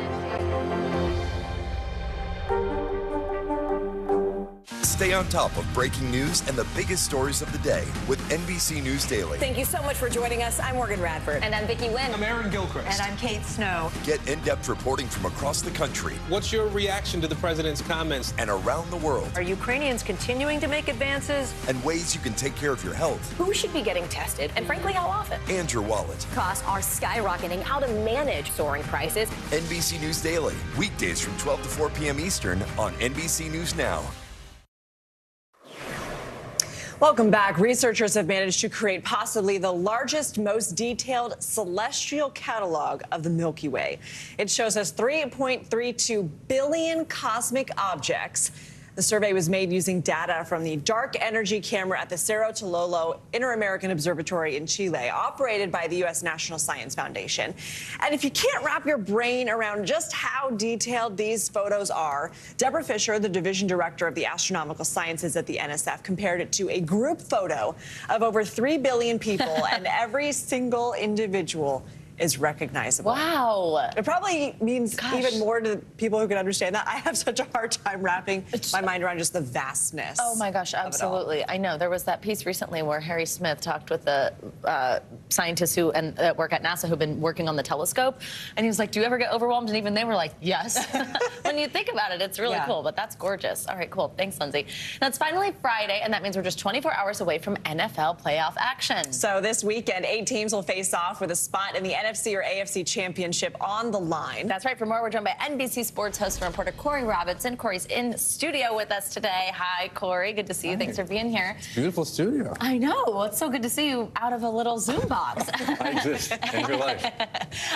Stay on top of breaking news and the biggest stories of the day with NBC News Daily. Thank you so much for joining us. I'm Morgan Radford. And I'm Vicki Wynn. I'm Aaron Gilchrist. And I'm Kate Snow. Get in-depth reporting from across the country. What's your reaction to the president's comments? And around the world. Are Ukrainians continuing to make advances? And ways you can take care of your health. Who should be getting tested? And frankly, how often? And your wallet. Costs are skyrocketing. How to manage soaring prices. NBC News Daily. Weekdays from 12 to 4 p.m. Eastern on NBC News Now. Welcome back. Researchers have managed to create possibly the largest, most detailed celestial catalog of the Milky Way. It shows us 3.32 billion cosmic objects. The survey was made using data from the Dark Energy Camera at the Cerro Tololo Inter-American Observatory in Chile, operated by the U.S. National Science Foundation. And if you can't wrap your brain around just how detailed these photos are, Deborah Fisher, the division director of the astronomical sciences at the NSF, compared it to a group photo of over 3 billion people, and every single individual is recognizable. Wow. It probably means even more to people who can understand that. I have such a hard time wrapping my mind around just the vastness. Oh my gosh, absolutely. I know. There was that piece recently where Harry Smith talked with the scientists who work at NASA who've been working on the telescope. And he was like, do you ever get overwhelmed? And even they were like, yes. When you think about it, it's really cool. But that's gorgeous. All right, cool. Thanks, Lindsay. Now, it's finally Friday, and that means we're just 24 hours away from NFL playoff action. So this weekend, 8 teams will face off with a spot in the NFC or AFC championship on the line. That's right. For more, we're joined by NBC Sports host and reporter Corey Robinson. Corey's in studio with us today. Hi, Corey. Good to see you. Thanks for being here. Beautiful studio. I know. It's so good to see you out of a little Zoom box. I exist in real life.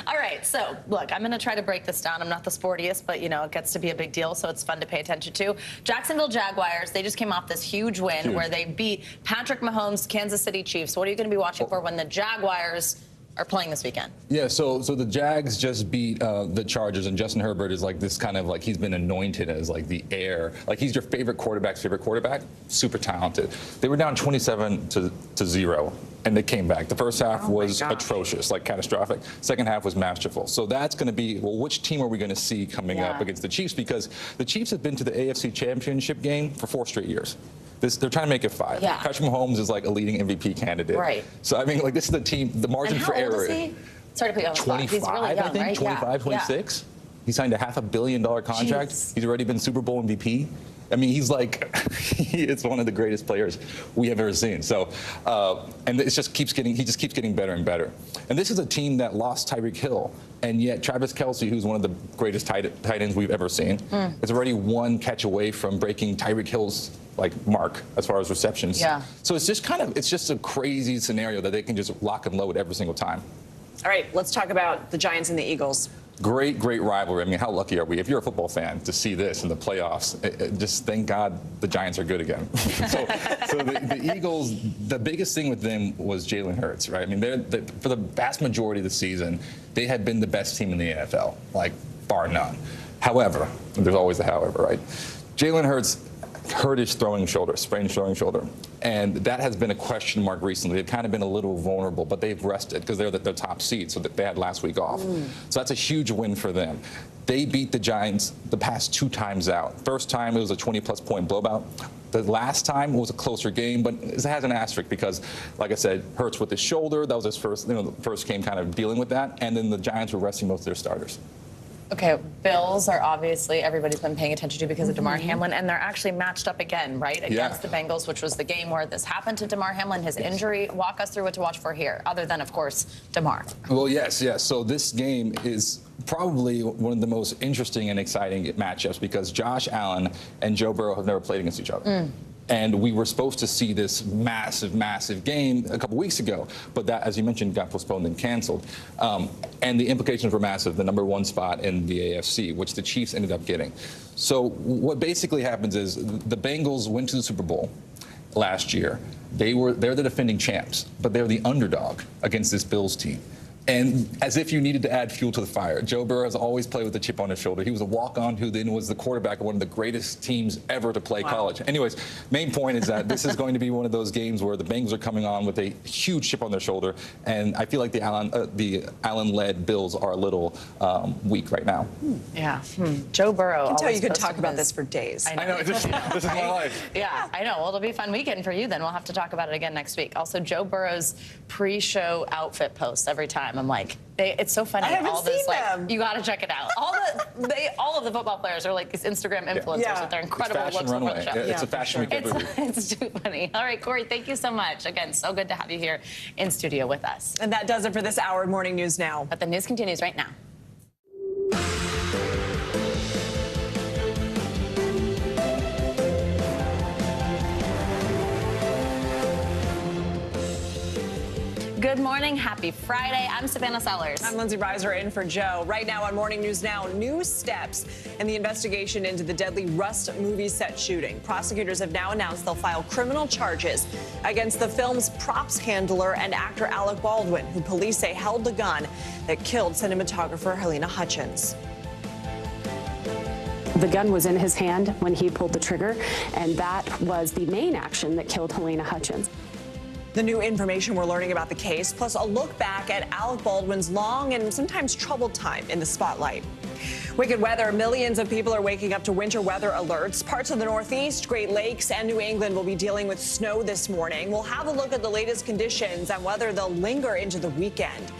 All right. So, look, I'm going to try to break this down. I'm not the sportiest, but, you know, it gets to be a big deal, so it's fun to pay attention to. Jacksonville Jaguars, they just came off this huge win where they beat Patrick Mahomes' Kansas City Chiefs. What are you going to be watching for when the Jaguars are playing this weekend? Yeah, so the Jags just beat the Chargers, and Justin Herbert is like this kind of like, he's been anointed as like the heir. Like, he's your favorite quarterback's favorite quarterback. Super talented. They were down 27-0, and they came back. The first half was atrocious, like catastrophic. Second half was masterful. So that's going to be, well, which team are we going to see coming up against the Chiefs? Because the Chiefs have been to the AFC Championship game for 4 straight years. They're trying to make it 5. Yeah. Patrick Mahomes is like a leading MVP candidate. Right. So, I mean, like, this is the team, the margin for error. Is he? Sorry to put you on the spot. He's really young, I think, right? 25, 26. He signed a $500 million contract. Jeez. He's already been Super Bowl MVP. I mean, he's like, it's one of the greatest players we have ever seen. So, and it just keeps getting, he just keeps getting better and better. And this is a team that lost Tyreek Hill, and yet Travis Kelce, who's one of the greatest tight ends we've ever seen, is already 1 catch away from breaking Tyreek Hill's like mark as far as receptions. Yeah. So it's just kind of, it's just a crazy scenario that they can just lock and load every single time. All right, let's talk about the Giants and the Eagles. Great rivalry. I mean, how lucky are we, if you're a football fan, to see this in the playoffs? Just thank God the Giants are good again. so the Eagles, the biggest thing with them was Jalen Hurts, right? I mean, for the vast majority of the season, they had been the best team in the NFL, like bar none. However, there's always a however, right? Jalen Hurts hurt his throwing shoulder, sprained throwing shoulder. And that has been a question mark recently. They've kind of been a little vulnerable, but they've rested because they're the top seed, so that they had last week off. So that's a huge win for them. They beat the Giants the past 2 times out. First time, it was a 20-plus point blowout. The last time was a closer game, but it has an asterisk because, like I said, Hurts with his shoulder. That was his first, the first game kind of dealing with that. And then the Giants were resting most of their starters. Okay, Bills are obviously everybody's been paying attention to because of Damar Hamlin, and they're actually matched up again, right, against the Bengals, which was the game where this happened to Damar Hamlin, his injury. Walk us through what to watch for here, other than, of course, Damar. Well, yes. So this game is probably one of the most interesting and exciting matchups because Josh Allen and Joe Burrow have never played against each other. And we were supposed to see this massive game a couple weeks ago, but that, as you mentioned, got postponed and canceled. And the implications were massive, the #1 spot in the AFC, which the Chiefs ended up getting. So what basically happens is the Bengals went to the Super Bowl last year. They're the defending champs, but they're the underdog against this Bills team. And as if you needed to add fuel to the fire, Joe Burrow has always played with a chip on his shoulder. He was a walk-on who then was the quarterback of one of the greatest teams ever to play college. Anyways, main point is that this is going to be one of those games where the Bengals are coming on with a huge chip on their shoulder, and I feel like the Allen-led Bills are a little weak right now. Yeah. Joe Burrow. I can tell you could talk about this for days. I know. This is my life. Yeah, I know. Well, it'll be a fun weekend for you then. We'll have to talk about it again next week. Also, Joe Burrow's pre-show outfit posts every time. I'm like, it's so funny. I haven't all this, seen them. You got to check it out. All of the football players are like these Instagram influencers with their incredible looks before the show. It's a fashion week every week. It's too funny. All right, Corey, thank you so much. Again, so good to have you here in studio with us. And that does it for this hour of Morning News Now. But the news continues right now. Good morning. Happy Friday. I'm Savannah Sellers. I'm Lindsay Reiser in for Joe. Right now on Morning News Now, new steps in the investigation into the deadly Rust movie set shooting. Prosecutors have now announced they'll file criminal charges against the film's props handler and actor Alec Baldwin, who police say held the gun that killed cinematographer Helena Hutchins. The gun was in his hand when he pulled the trigger, and that was the main action that killed Helena Hutchins. The new information we're learning about the case, plus a look back at Alec Baldwin's long and sometimes troubled time in the spotlight. Wicked weather. Millions of people are waking up to winter weather alerts. Parts of the Northeast, Great Lakes, and New England will be dealing with snow this morning. We'll have a look at the latest conditions and whether they'll linger into the weekend.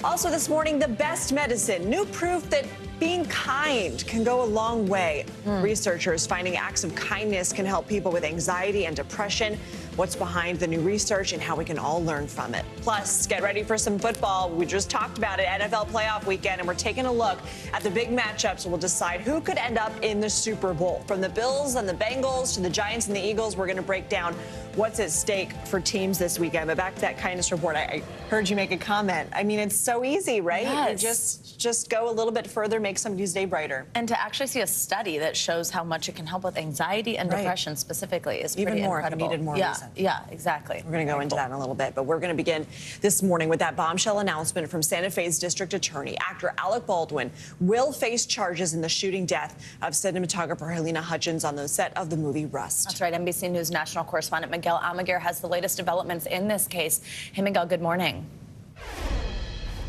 Also this morning, the best medicine. New proof that being kind can go a long way. Researchers finding acts of kindness can help people with anxiety and depression. What's behind the new research and how we can all learn from it. Plus, get ready for some football. We just talked about it, NFL playoff weekend, and we're taking a look at the big matchups. We'll decide who could end up in the Super Bowl. From the Bills and the Bengals to the Giants and the Eagles, we're going to break down what's at stake for teams this weekend. But back to that kindness report, I heard you make a comment. I mean, it's so easy, right? Yes. You just go a little bit further, make somebody's day brighter. And to actually see a study that shows how much it can help with anxiety and depression specifically is pretty Even more incredible. if you needed more reason. Yeah, exactly. We're going to go into that in a little bit, but we're going to begin this morning with that bombshell announcement from Santa Fe's district attorney. Actor Alec Baldwin will face charges in the shooting death of cinematographer Helena Hutchins on the set of the movie Rust. That's right. NBC News national correspondent Miguel Almaguer has the latest developments in this case. Hey, Miguel, good morning.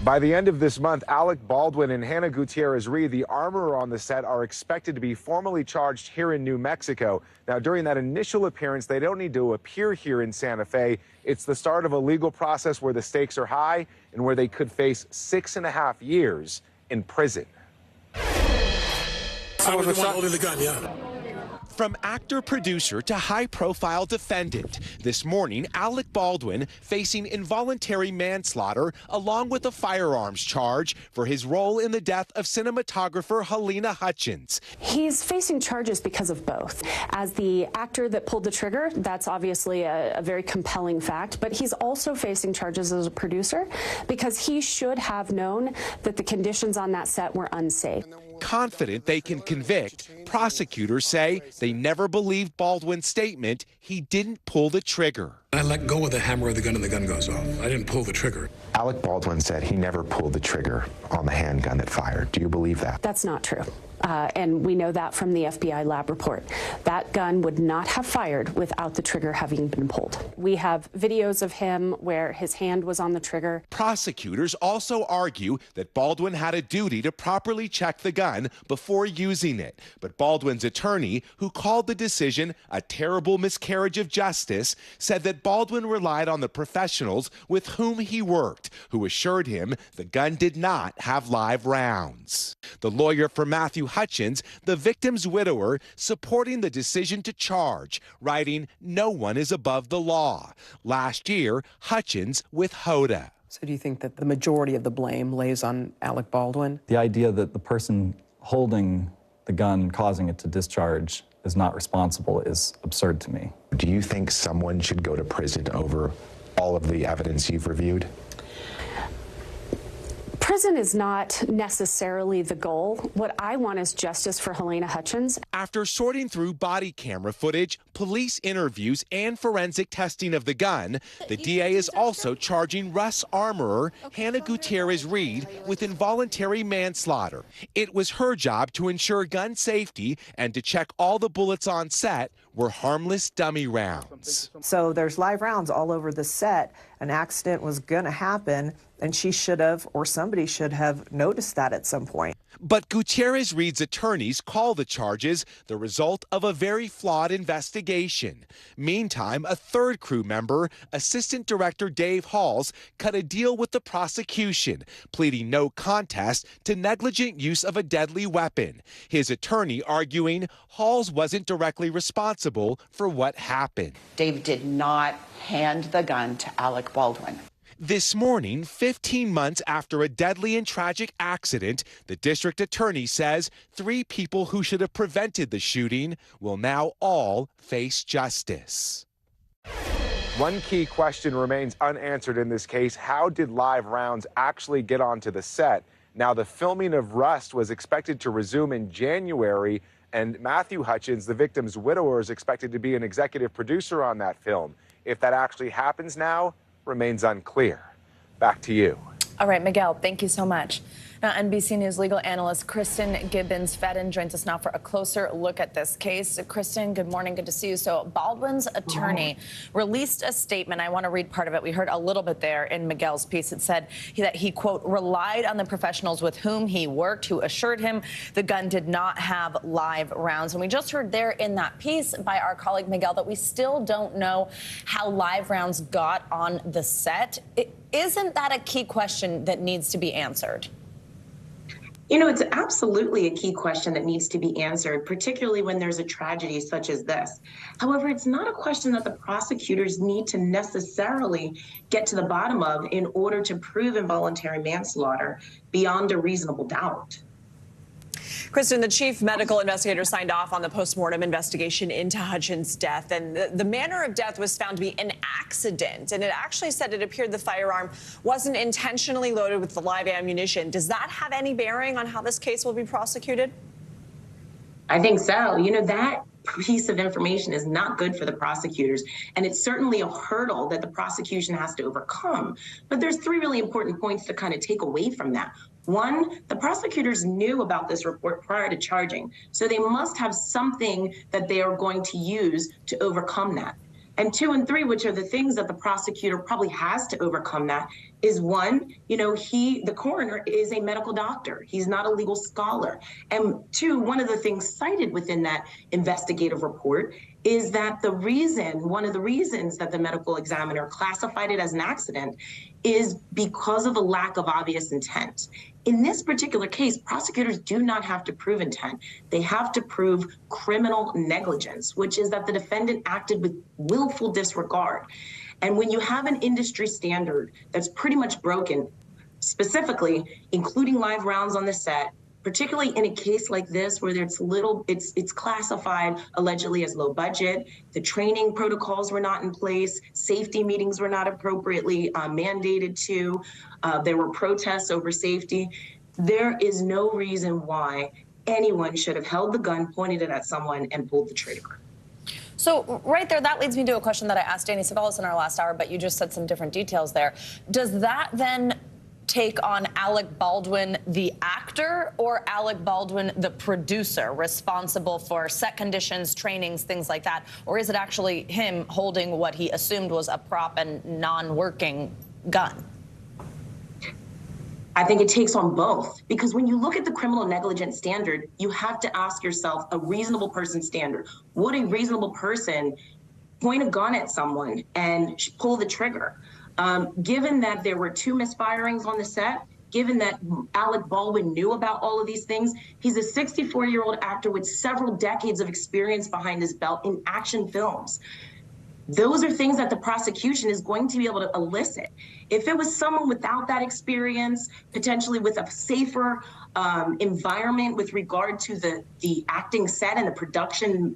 By the end of this month, Alec Baldwin and Hannah Gutierrez-Reed, the armorer on the set, are expected to be formally charged here in New Mexico. Now, during that initial appearance, they don't need to appear here in Santa Fe. It's the start of a legal process where the stakes are high and where they could face 6.5 years in prison. I was the one holding the gun, yeah. From actor-producer to high-profile defendant, this morning, Alec Baldwin facing involuntary manslaughter along with a firearms charge for his role in the death of cinematographer Helena Hutchins. He's facing charges because of both. As the actor that pulled the trigger, that's obviously a very compelling fact, but he's also facing charges as a producer because he should have known that the conditions on that set were unsafe. Confident they can convict, prosecutors say they never believed Baldwin's statement he didn't pull the trigger. I let go of the hammer of the gun and the gun goes off. I didn't pull the trigger. Alec Baldwin said he never pulled the trigger on the handgun that fired. Do you believe that? That's not true. And we know that from the FBI lab report. That gun would not have fired without the trigger having been pulled. We have videos of him where his hand was on the trigger. Prosecutors also argue that Baldwin had a duty to properly check the gun before using it. But Baldwin's attorney, who called the decision a terrible miscarriage of justice, said that Baldwin relied on the professionals with whom he worked, who assured him the gun did not have live rounds. The lawyer for Matthew Hutchins, the victim's widower, supporting the decision to charge, writing, "No one is above the law." Last year, Hutchins with Hoda. So do you think that the majority of the blame lays on Alec Baldwin? The idea that the person holding the gun, causing it to discharge, is not responsible is absurd to me. Do you think someone should go to prison over all of the evidence you've reviewed? Prison is not necessarily the goal. What I want is justice for Helena Hutchins. After sorting through body camera footage, police interviews, and forensic testing of the gun, the DA is also charging Russ armorer Hannah Gutierrez-Reed with involuntary manslaughter. It was her job to ensure gun safety and to check all the bullets on set were harmless dummy rounds. So there's live rounds all over the set. An accident was going to happen, and she should have, or somebody should have, noticed that at some point. But Gutierrez-Reed's attorneys call the charges the result of a very flawed investigation. Meantime, a third crew member, Assistant Director Dave Halls, cut a deal with the prosecution, pleading no contest to negligent use of a deadly weapon. His attorney arguing Halls wasn't directly responsible for what happened. Dave did not hand the gun to Alec Baldwin. This morning, 15 months after a deadly and tragic accident, the district attorney says 3 people who should have prevented the shooting will now all face justice. One key question remains unanswered in this case. How did live rounds actually get onto the set? Now, the filming of Rust was expected to resume in January, and Matthew Hutchins, the victim's widower, is expected to be an executive producer on that film. If that actually happens now, remains unclear. Back to you. All right, Miguel, thank you so much. Now, NBC News legal analyst Kristen Gibbons-Fedden joins us now for a closer look at this case. Kristen, good morning. Good to see you. So Baldwin's attorney released a statement. I want to read part of it. We heard a little bit there in Miguel's piece. It said that he, quote, relied on the professionals with whom he worked who assured him the gun did not have live rounds. And we just heard there in that piece by our colleague Miguel that we still don't know how live rounds got on the set. Isn't that a key question that needs to be answered? You know, it's absolutely a key question that needs to be answered, particularly when there's a tragedy such as this. However, it's not a question that the prosecutors need to necessarily get to the bottom of in order to prove involuntary manslaughter beyond a reasonable doubt. Kristen, the chief medical investigator signed off on the postmortem investigation into Hutchins' death, and the manner of death was found to be an accident. And it actually said it appeared the firearm wasn't intentionally loaded with the live ammunition. Does that have any bearing on how this case will be prosecuted? I think so. You know, that piece of information is not good for the prosecutors, and it's certainly a hurdle that the prosecution has to overcome. But there's three really important points to kind of take away from that. One, the prosecutors knew about this report prior to charging, so they must have something that they are going to use to overcome that. And two and three, which are the things that the prosecutor probably has to overcome that, is one, you know, the coroner is a medical doctor. He's not a legal scholar. And two, one of the things cited within that investigative report is that one of the reasons that the medical examiner classified it as an accident is because of the lack of obvious intent. In this particular case, prosecutors do not have to prove intent. They have to prove criminal negligence, which is that the defendant acted with willful disregard. And when you have an industry standard that's pretty much broken, specifically including live rounds on the set, particularly in a case like this where it's classified allegedly as low budget, the training protocols were not in place, safety meetings were not appropriately mandated to, there were protests over safety. There is no reason why anyone should have held the gun, pointed it at someone, and pulled the trigger. So right there, that leads me to a question that I asked Danny Savelis in our last hour, but you just said some different details there. Does that then take on Alec Baldwin, the actor, or Alec Baldwin, the producer, responsible for set conditions, trainings, things like that? Or is it actually him holding what he assumed was a prop and non-working gun? I think it takes on both, because when you look at the criminal negligence standard, you have to ask yourself a reasonable person standard. Would a reasonable person point a gun at someone and pull the trigger? Given that there were 2 misfirings on the set, given that Alec Baldwin knew about all of these things, he's a 64-year-old actor with several decades of experience behind his belt in action films. Those are things that the prosecution is going to be able to elicit. If it was someone without that experience, potentially with a safer environment with regard to the acting set and the production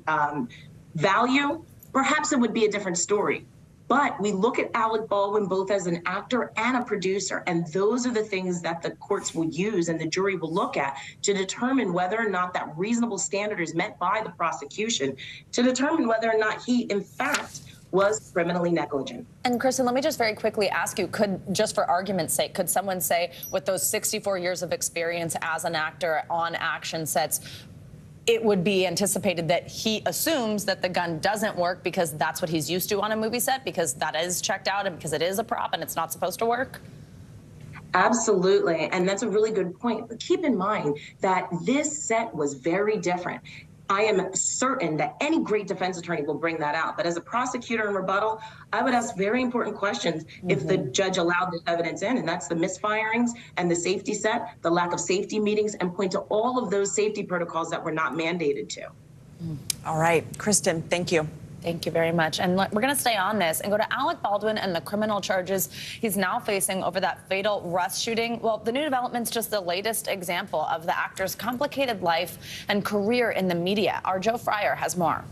value, perhaps it would be a different story. But we look at Alec Baldwin both as an actor and a producer, and those are the things that the courts will use and the jury will look at to determine whether or not that reasonable standard is met by the prosecution, to determine whether or not he, in fact, was criminally negligent. And Kristen, let me just very quickly ask you, just for argument's sake, could someone say with those 64 years of experience as an actor on action sets, it would be anticipated that he assumes that the gun doesn't work because that's what he's used to on a movie set, because that is checked out and because it is a prop and it's not supposed to work? Absolutely, and that's a really good point. But keep in mind that this set was very different. I am certain that any great defense attorney will bring that out. But as a prosecutor in rebuttal, I would ask very important questions if the judge allowed this evidence in, and that's the misfirings and the safety set, the lack of safety meetings, and point to all of those safety protocols that were not mandated to. All right, Kristen, thank you. Thank you very much. And we're going to stay on this and go to Alec Baldwin and the criminal charges he's now facing over that fatal Rust shooting. Well, the new development's just the latest example of the actor's complicated life and career in the media. Our Joe Fryer has more.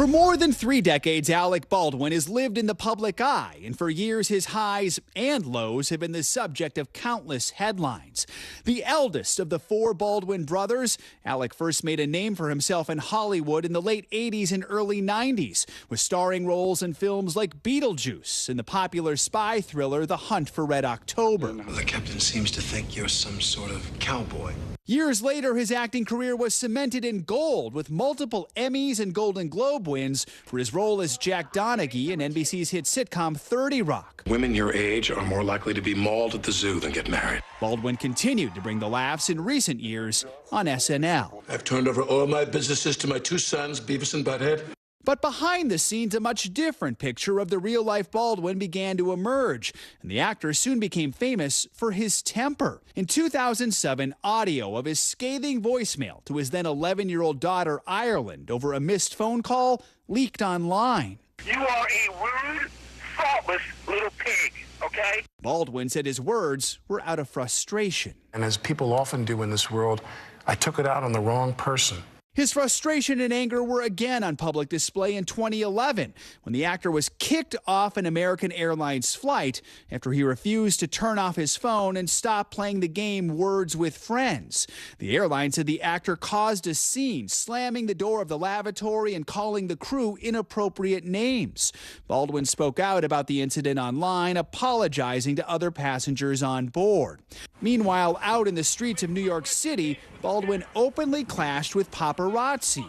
For more than 3 decades, Alec Baldwin has lived in the public eye, and for years his highs and lows have been the subject of countless headlines. The eldest of the 4 Baldwin brothers, Alec first made a name for himself in Hollywood in the late 80s and early 90s, with starring roles in films like Beetlejuice and the popular spy thriller The Hunt for Red October. The captain seems to think you're some sort of cowboy. Years later, his acting career was cemented in gold with multiple Emmys and Golden Globe wins for his role as Jack Donaghy in NBC's hit sitcom 30 Rock. Women your age are more likely to be mauled at the zoo than get married. Baldwin continued to bring the laughs in recent years on SNL. I've turned over all my businesses to my 2 sons, Beavis and Butthead. But behind the scenes, a much different picture of the real-life Baldwin began to emerge, and the actor soon became famous for his temper. In 2007, audio of his scathing voicemail to his then 11-year-old daughter, Ireland, over a missed phone call leaked online. You are a rude, thoughtless little pig, okay? Baldwin said his words were out of frustration. And as people often do in this world, I took it out on the wrong person. His frustration and anger were again on public display in 2011 when the actor was kicked off an American Airlines flight after he refused to turn off his phone and stop playing the game Words with Friends. The airline said the actor caused a scene, slamming the door of the lavatory and calling the crew inappropriate names. Baldwin spoke out about the incident online, apologizing to other passengers on board. Meanwhile, out in the streets of New York City, Baldwin openly clashed with paparazzi.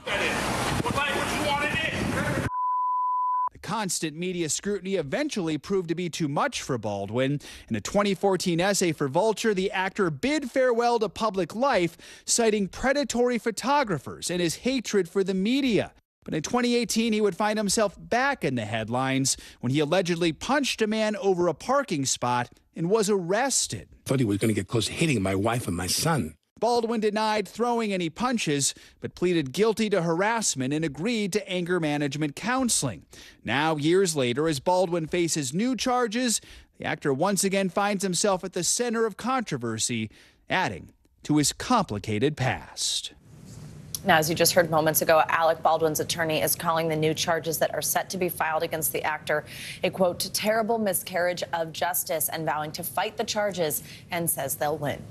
The constant media scrutiny eventually proved to be too much for Baldwin. In a 2014 essay for Vulture, the actor bid farewell to public life, citing predatory photographers and his hatred for the media. But in 2018, he would find himself back in the headlines when he allegedly punched a man over a parking spot and was arrested. I thought he was going to get close to hitting my wife and my son. Baldwin denied throwing any punches, but pleaded guilty to harassment and agreed to anger management counseling. Now, years later, as Baldwin faces new charges, the actor once again finds himself at the center of controversy, adding to his complicated past. Now, as you just heard moments ago, Alec Baldwin's attorney is calling the new charges that are set to be filed against the actor a, quote, terrible miscarriage of justice, and vowing to fight the charges and says they'll win.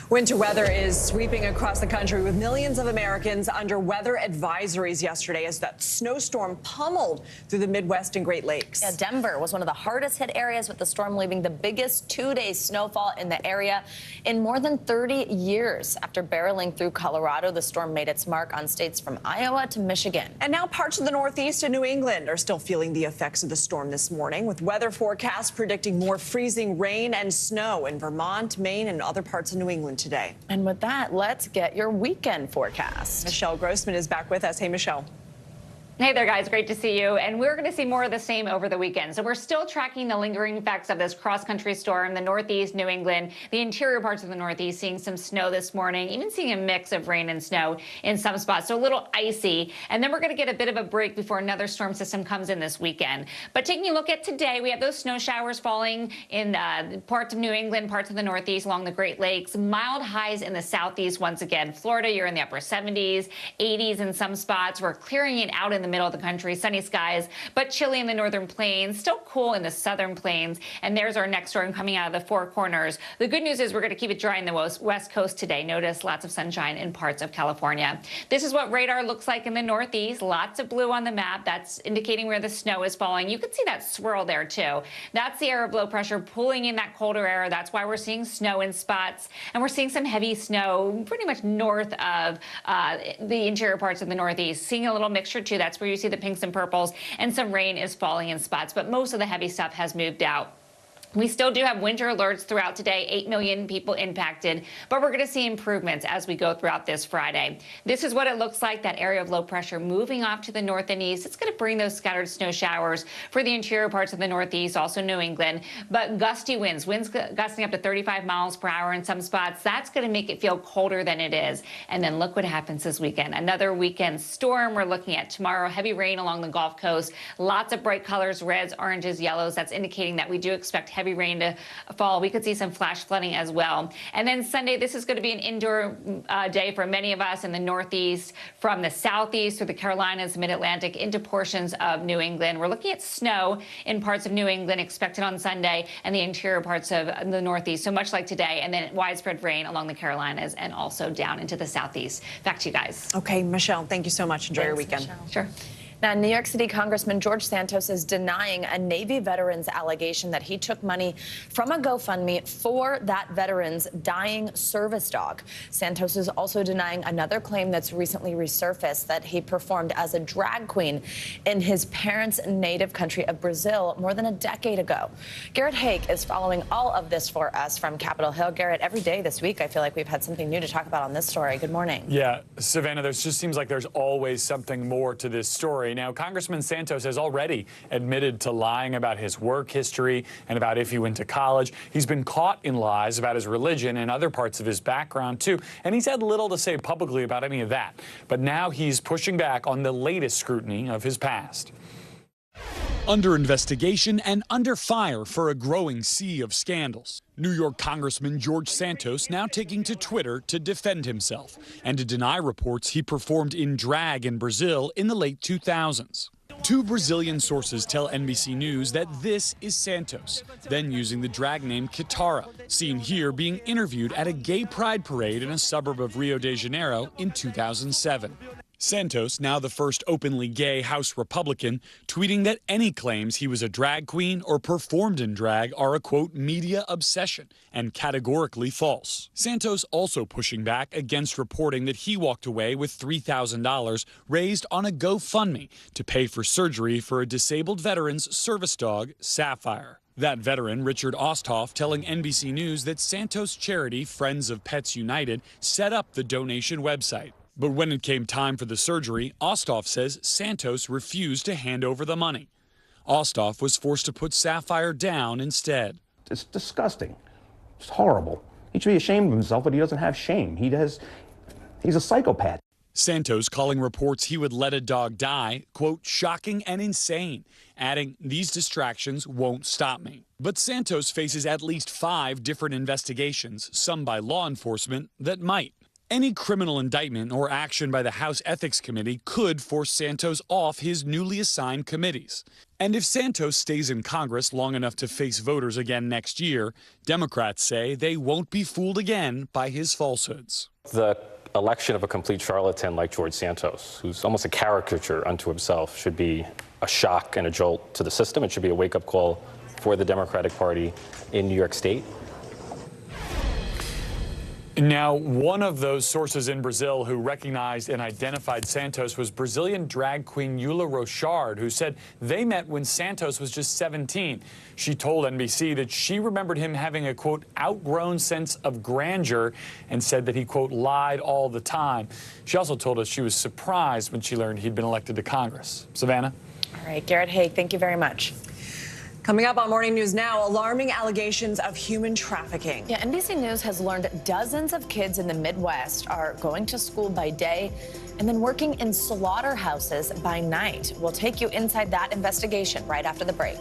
Winter weather is sweeping across the country with millions of Americans under weather advisories yesterday as that snowstorm pummeled through the Midwest and Great Lakes. Yeah, Denver was one of the hardest hit areas, with the storm leaving the biggest 2-day snowfall in the area in more than 30 years. After barreling through Colorado, the storm made its mark on states from Iowa to Michigan. And now parts of the Northeast and New England are still feeling the effects of the storm this morning, with weather forecasts predicting more freezing rain and snow in Vermont, Maine, and other parts of New England today. And with that, let's get your weekend forecast. Michelle Grossman is back with us. Hey, Michelle. Hey there, guys. Great to see you. And we're going to see more of the same over the weekend. So we're still tracking the lingering effects of this cross-country storm, the Northeast, New England, the interior parts of the Northeast, seeing some snow this morning, even seeing a mix of rain and snow in some spots. So a little icy. And then we're going to get a bit of a break before another storm system comes in this weekend. But taking a look at today, we have those snow showers falling in parts of New England, parts of the Northeast, along the Great Lakes. Mild highs in the Southeast once again. Florida, you're in the upper 70s, 80s in some spots. We're clearing it out in the middle of the country, sunny skies, but chilly in the northern plains, still cool in the southern plains. And there's our next storm coming out of the Four Corners. The good news is we're going to keep it dry in the west coast today. Notice lots of sunshine in parts of California. This is what radar looks like in the Northeast. Lots of blue on the map. That's indicating where the snow is falling. You can see that swirl there too. That's the air of low pressure pulling in that colder air. That's why we're seeing snow in spots. And we're seeing some heavy snow pretty much north of the interior parts of the Northeast. Seeing a little mixture too. That's where you see the pinks and purples, and some rain is falling in spots, but most of the heavy stuff has moved out. We still do have winter alerts throughout today, 8 million people impacted, but we're going to see improvements as we go throughout this Friday. This is what it looks like, that area of low pressure moving off to the north and east. It's going to bring those scattered snow showers for the interior parts of the Northeast, also New England, but gusty winds gusting up to 35 miles per hour in some spots. That's going to make it feel colder than it is. And then look what happens this weekend. Another weekend storm we're looking at tomorrow. Heavy rain along the Gulf Coast. Lots of bright colors, reds, oranges, yellows. That's indicating that we do expect heavy heavy rain to fall. We could see some flash flooding as well. And then Sunday, this is going to be an indoor day for many of us in the Northeast, from the Southeast through the Carolinas, Mid-Atlantic into portions of New England. We're looking at snow in parts of New England expected on Sunday and the interior parts of the Northeast, so much like today, and then widespread rain along the Carolinas and also down into the Southeast. Back to you guys. Okay, Michelle, thank you so much. Enjoy your weekend. Michelle. Sure. Now, New York City Congressman George Santos is denying a Navy veteran's allegation that he took money from a GoFundMe for that veteran's dying service dog. Santos is also denying another claim that's recently resurfaced, that he performed as a drag queen in his parents' native country of Brazil more than a decade ago. Garrett Haake is following all of this for us from Capitol Hill. Garrett, every day this week, I feel like we've had something new to talk about on this story. Good morning. Yeah, Savannah, there just seems like there's always something more to this story. Now, Congressman Santos has already admitted to lying about his work history and about if he went to college. He's been caught in lies about his religion and other parts of his background, too. And he's had little to say publicly about any of that. But now he's pushing back on the latest scrutiny of his past. Under investigation and under fire for a growing sea of scandals. New York Congressman George Santos now taking to Twitter to defend himself and to deny reports he performed in drag in Brazil in the late 2000s. Two Brazilian sources tell NBC News that this is Santos, then using the drag name Kitara, seen here being interviewed at a gay pride parade in a suburb of Rio de Janeiro in 2007. Santos, now the first openly gay House Republican, tweeting that any claims he was a drag queen or performed in drag are a, quote, media obsession and categorically false. Santos also pushing back against reporting that he walked away with $3,000 raised on a GoFundMe to pay for surgery for a disabled veteran's service dog, Sapphire. That veteran, Richard Osthoff, telling NBC News that Santos' charity, Friends of Pets United, set up the donation website. But when it came time for the surgery, Osthoff says Santos refused to hand over the money. Osthoff was forced to put Sapphire down instead. It's disgusting. It's horrible. He should be ashamed of himself, but he doesn't have shame. He's a psychopath. Santos calling reports he would let a dog die, quote, shocking and insane, adding, these distractions won't stop me. But Santos faces at least 5 different investigations, some by law enforcement, that might. Any criminal indictment or action by the House Ethics Committee could force Santos off his newly assigned committees. And if Santos stays in Congress long enough to face voters again next year, Democrats say they won't be fooled again by his falsehoods. The election of a complete charlatan like George Santos, who's almost a caricature unto himself, should be a shock and a jolt to the system. It should be a wake-up call for the Democratic Party in New York State. Now, one of those sources in Brazil who recognized and identified Santos was Brazilian drag queen Eula Rochard, who said they met when Santos was just 17. She told NBC that she remembered him having a, quote, outgrown sense of grandeur and said that he, quote, lied all the time. She also told us she was surprised when she learned he'd been elected to Congress. Savannah? All right, Garrett Haake, thank you very much. Coming up on Morning News Now, alarming allegations of human trafficking. Yeah, NBC News has learned dozens of kids in the Midwest are going to school by day and then working in slaughterhouses by night. We'll take you inside that investigation right after the break.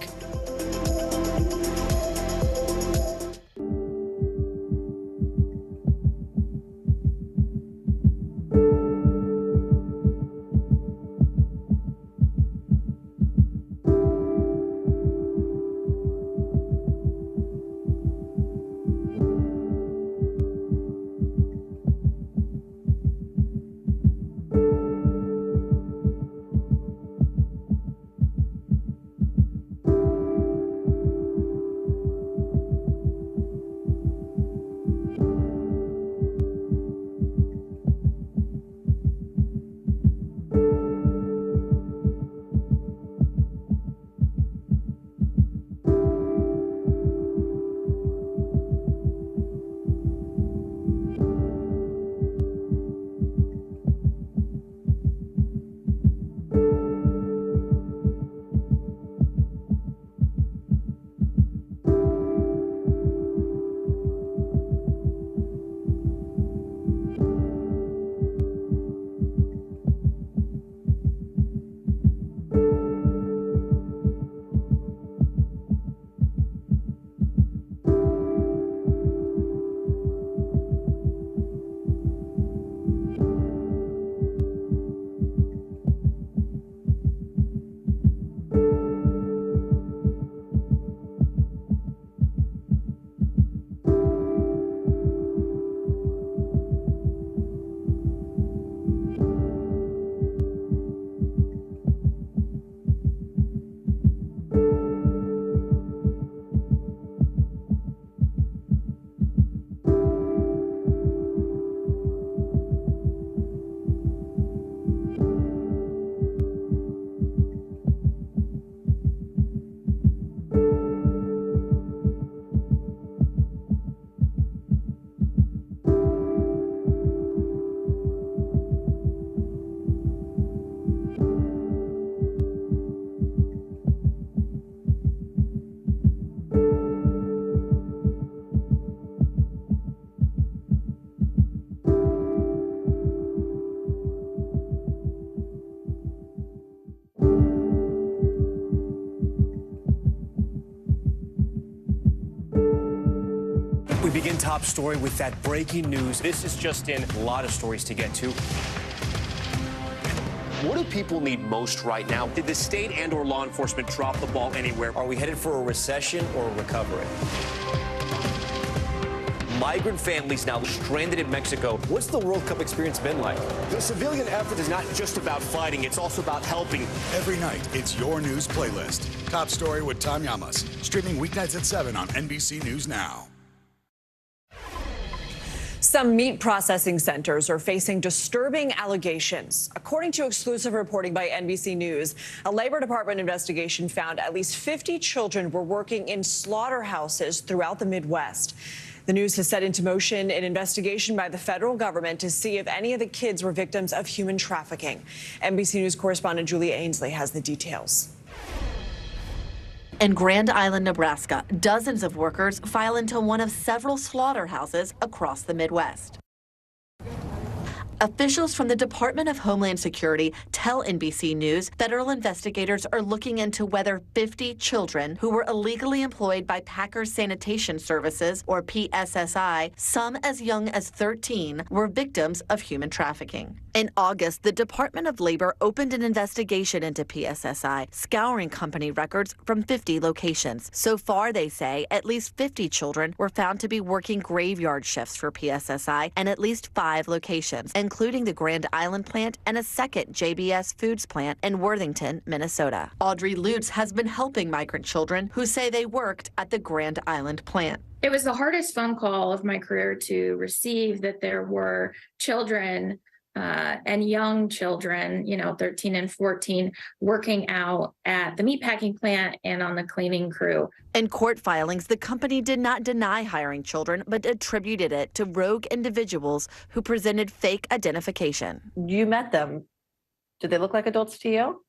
We begin Top Story with that breaking news. This is just in, a lot of stories to get to. What do people need most right now? Did the state and/or law enforcement drop the ball anywhere? Are we headed for a recession or a recovery? Migrant families now stranded in Mexico. What's the World Cup experience been like? The civilian effort is not just about fighting, it's also about helping. Every night, it's your news playlist. Top Story with Tom Llamas. Streaming weeknights at 7 on NBC News Now. Some meat processing centers are facing disturbing allegations. According to exclusive reporting by NBC News, a Labor Department investigation found at least 50 children were working in slaughterhouses throughout the Midwest. The news has set into motion an investigation by the federal government to see if any of the kids were victims of human trafficking. NBC News correspondent Julia Ainsley has the details. In Grand Island, Nebraska, dozens of workers file into one of several slaughterhouses across the Midwest. Officials from the Department of Homeland Security tell NBC News federal investigators are looking into whether 50 children who were illegally employed by Packers Sanitation Services, or PSSI, some as young as 13, were victims of human trafficking. In August, the Department of Labor opened an investigation into PSSI, scouring company records from 50 locations. So far, they say, at least 50 children were found to be working graveyard shifts for PSSI in at least 5 locations, including the Grand Island plant and a second JBS Foods plant in Worthington, Minnesota. Audrey Lutz has been helping migrant children who say they worked at the Grand Island plant. It was the hardest phone call of my career to receive, that there were children and young children, 13 and 14, working out at the meatpacking plant and on the cleaning crew. In court filings, the company did not deny hiring children, but attributed it to rogue individuals who presented fake identification. You met them. Did they look like adults to you?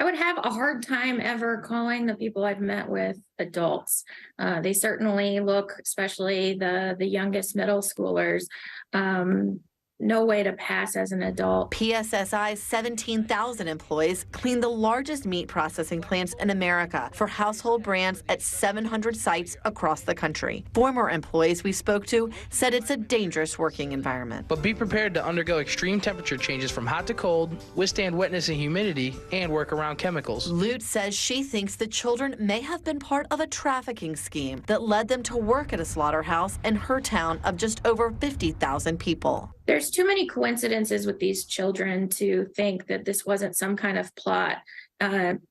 I would have a hard time ever calling the people I've met with adults. They certainly look, especially the youngest middle schoolers, no way to pass as an adult. PSSI's 17,000 employees clean the largest meat processing plants in America for household brands at 700 sites across the country. Former employees we spoke to said it's a dangerous working environment. But be prepared to undergo extreme temperature changes from hot to cold, withstand wetness and humidity, and work around chemicals. Lutz says she thinks the children may have been part of a trafficking scheme that led them to work at a slaughterhouse in her town of just over 50,000 people. There's too many coincidences with these children to think that this wasn't some kind of plot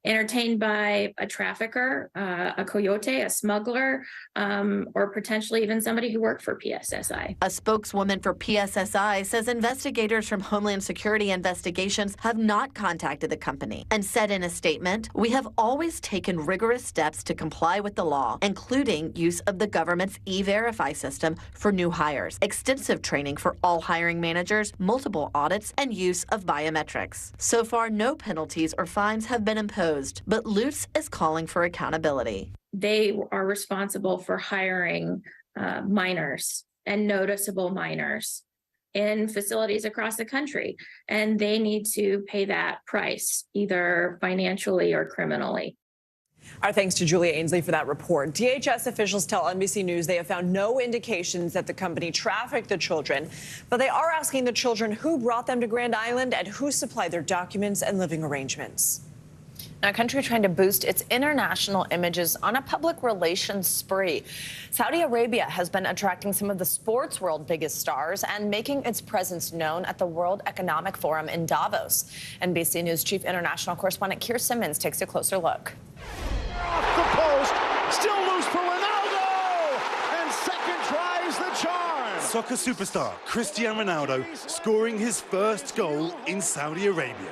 entertained by a trafficker, a coyote, a smuggler, or potentially even somebody who worked for PSSI. A spokeswoman for PSSI says investigators from Homeland Security Investigations have not contacted the company and said in a statement, "We have always taken rigorous steps to comply with the law, including use of the government's E-Verify system for new hires, extensive training for all hiring managers, multiple audits, and use of biometrics." So far, no penalties or fines have been imposed, but Lutz is calling for accountability. They are responsible for hiring minors and noticeable minors in facilities across the country, and they need to pay that price, either financially or criminally. Our thanks to Julia Ainsley for that report. DHS officials tell NBC News they have found no indications that the company trafficked the children, but they are asking the children who brought them to Grand Island and who supplied their documents and living arrangements. Now, a country trying to boost its international images on a public relations spree. Saudi Arabia has been attracting some of the sports world biggest stars and making its presence known at the World Economic Forum in Davos. NBC News chief international correspondent Keir Simmons takes a closer look. Off the post, still loose for Ronaldo, and second try is the charm. Soccer superstar Cristiano Ronaldo scoring his first goal in Saudi Arabia,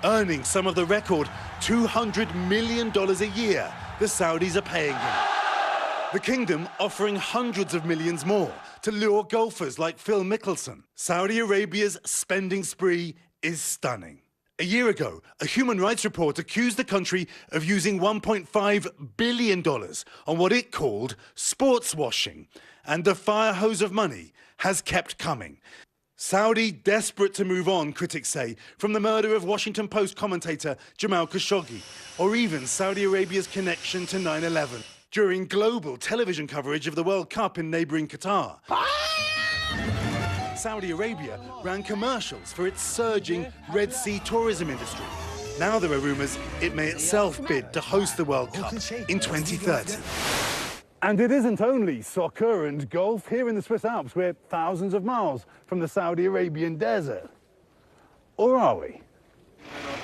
earning some of the record $200 million a year the Saudis are paying him. The kingdom offering hundreds of millions more to lure golfers like Phil Mickelson. Saudi Arabia's spending spree is stunning. A year ago, a human rights report accused the country of using $1.5 billion on what it called sports washing, and the fire hose of money has kept coming. Saudi desperate to move on, critics say, from the murder of Washington Post commentator Jamal Khashoggi, or even Saudi Arabia's connection to 9/11. during global television coverage of the World Cup in neighboring Qatar. Saudi Arabia ran commercials for its surging Red Sea tourism industry. Now there are rumors it may itself bid to host the World Cup in 2030. And it isn't only soccer and golf. Here in the Swiss Alps, we're thousands of miles from the Saudi Arabian desert. Or are we?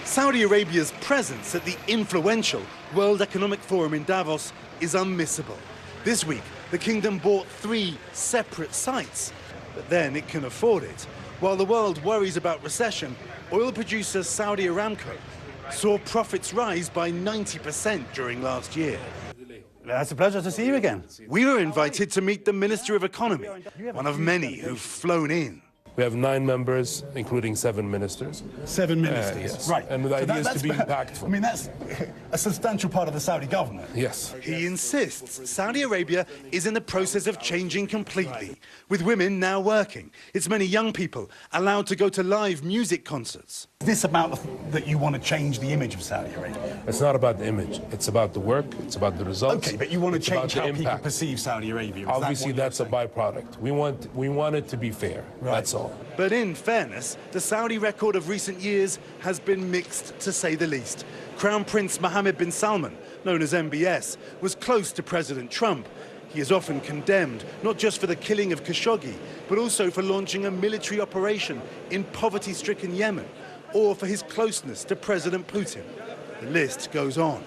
Saudi Arabia's presence at the influential World Economic Forum in Davos is unmissable. This week, the kingdom bought 3 separate sites, but then it can afford it. While the world worries about recession, oil producer Saudi Aramco saw profits rise by 90% during last year. It's a pleasure to see you again. We were invited to meet the Minister of Economy, one of many who've flown in. We have 9 members, including 7 ministers. 7 ministers, yes. right. And the idea is to be impactful. I mean, that's a substantial part of the Saudi government. Yes. He insists Saudi Arabia is in the process of changing completely, with women now working. It's many young people allowed to go to live music concerts. Is this about that you want to change the image of Saudi Arabia? It's not about the image. It's about the work. It's about the results. Okay, but you want to change how impact. people perceive Saudi Arabia. Obviously, that's a byproduct. We want it to be fair. Right. That's all. But in fairness, the Saudi record of recent years has been mixed, to say the least. Crown Prince Mohammed bin Salman, known as MBS, was close to President Trump. He is often condemned, not just for the killing of Khashoggi, but also for launching a military operation in poverty-stricken Yemen, or for his closeness to President Putin. The list goes on.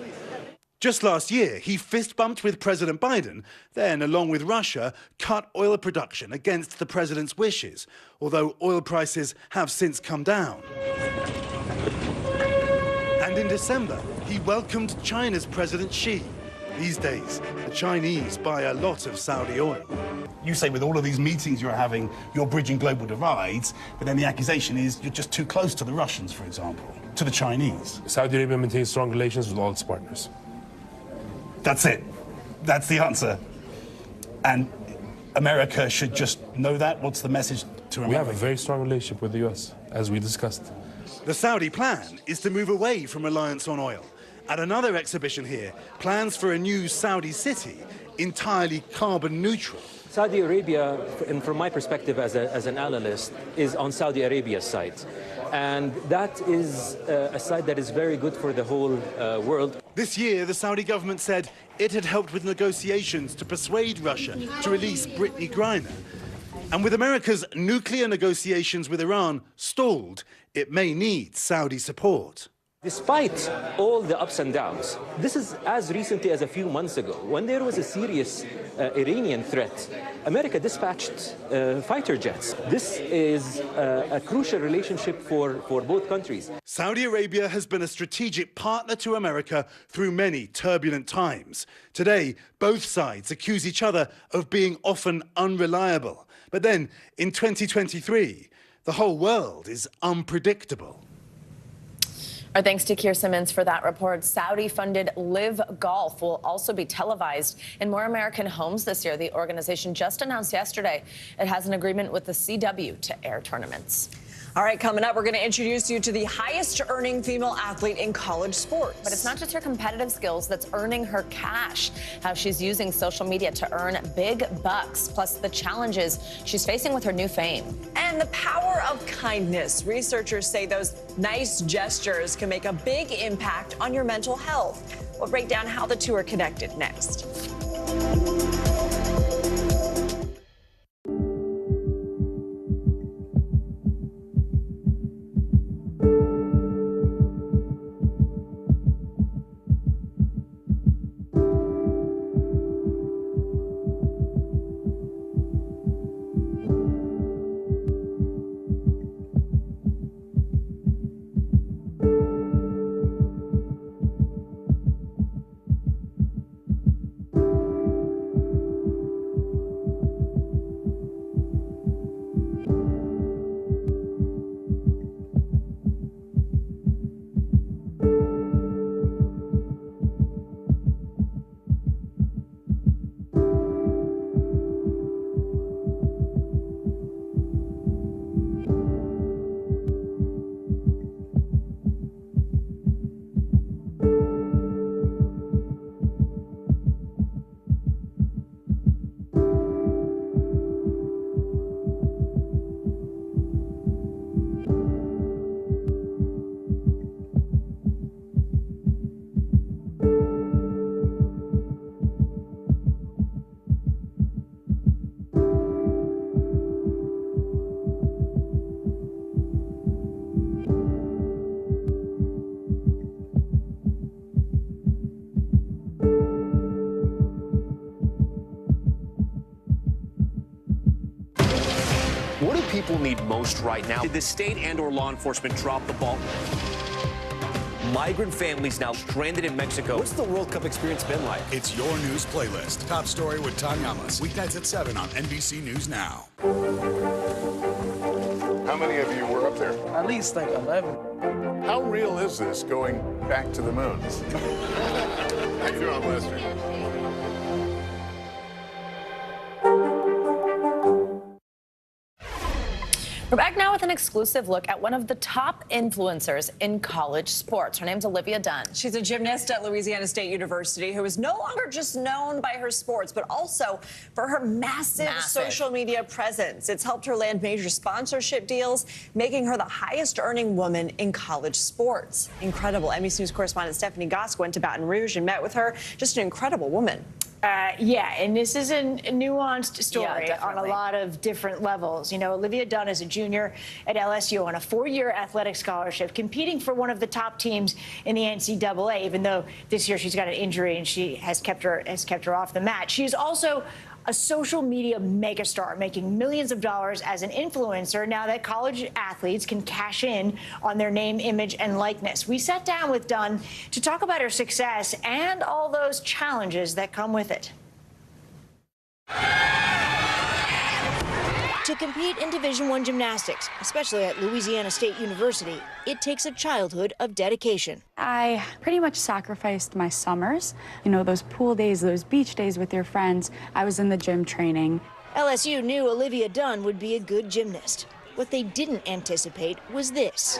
Just last year, he fist-bumped with President Biden, then, along with Russia, cut oil production against the president's wishes, although oil prices have since come down. And in December, he welcomed China's President Xi. These days, the Chinese buy a lot of Saudi oil. You say with all of these meetings you're having, you're bridging global divides, but then the accusation is you're just too close to the Russians, for example, to the Chinese. Saudi Arabia maintains strong relations with all its partners. That's it. That's the answer. And America should just know that. What's the message to America? We have a very strong relationship with the U.S., as we discussed. The Saudi plan is to move away from reliance on oil. At another exhibition here, plans for a new Saudi city, entirely carbon neutral. Saudi Arabia, and from my perspective as an analyst, is on Saudi Arabia's side. And that is a side that is very good for the whole world. This year, the Saudi government said it had helped with negotiations to persuade Russia to release Brittany Griner. And with America's nuclear negotiations with Iran stalled, it may need Saudi support. Despite all the ups and downs, this is as recently as a few months ago, when there was a serious Iranian threat, America dispatched fighter jets. This is a crucial relationship for both countries. Saudi Arabia has been a strategic partner to America through many turbulent times. Today, both sides accuse each other of being often unreliable. But then, in 2023, the whole world is unpredictable. Our thanks to Keir Simmons for that report. Saudi-funded Live Golf will also be televised in more American homes this year. The organization just announced yesterday it has an agreement with the CW to air tournaments. All right, coming up, we're going to introduce you to the highest-earning female athlete in college sports. But it's not just her competitive skills that's earning her cash, how she's using social media to earn big bucks, plus the challenges she's facing with her new fame. And the power of kindness. Researchers say those nice gestures can make a big impact on your mental health. We'll break down how the two are connected next. What do people need most right now? Did the state and/or law enforcement drop the ball? Migrant families now stranded in Mexico. What's the World Cup experience been like? It's your news playlist. Top story with Tom Llamas. Weeknights at 7 on NBC News Now. How many of you were up there? At least like 11. How real is this going back to the moon? How you doing, Lester? We're back now with an exclusive look at one of the top influencers in college sports. Her name's Olivia Dunn. She's a gymnast at Louisiana State University who is no longer just known by her sports, but also for her massive social media presence. It's helped her land major sponsorship deals, making her the highest earning woman in college sports. Incredible. NBC News correspondent Stephanie Gosk went to Baton Rouge and met with her. Just an incredible woman. Yeah, and this is a nuanced story on a lot of different levels. You know, Olivia Dunn is a junior at LSU on a 4-year athletic scholarship, competing for one of the top teams in the NCAA, even though this year she's got an injury and she has kept her off the mat. She is also a social media megastar, making millions of dollars as an influencer now that college athletes can cash in on their name, image, and likeness. We sat down with Dunn to talk about her success and all those challenges that come with it. To compete in Division I gymnastics, especially at Louisiana State University, it takes a childhood of dedication. I pretty much sacrificed my summers. You know, those pool days, those beach days with your friends. I was in the gym training. LSU knew Olivia Dunn would be a good gymnast. What they didn't anticipate was this.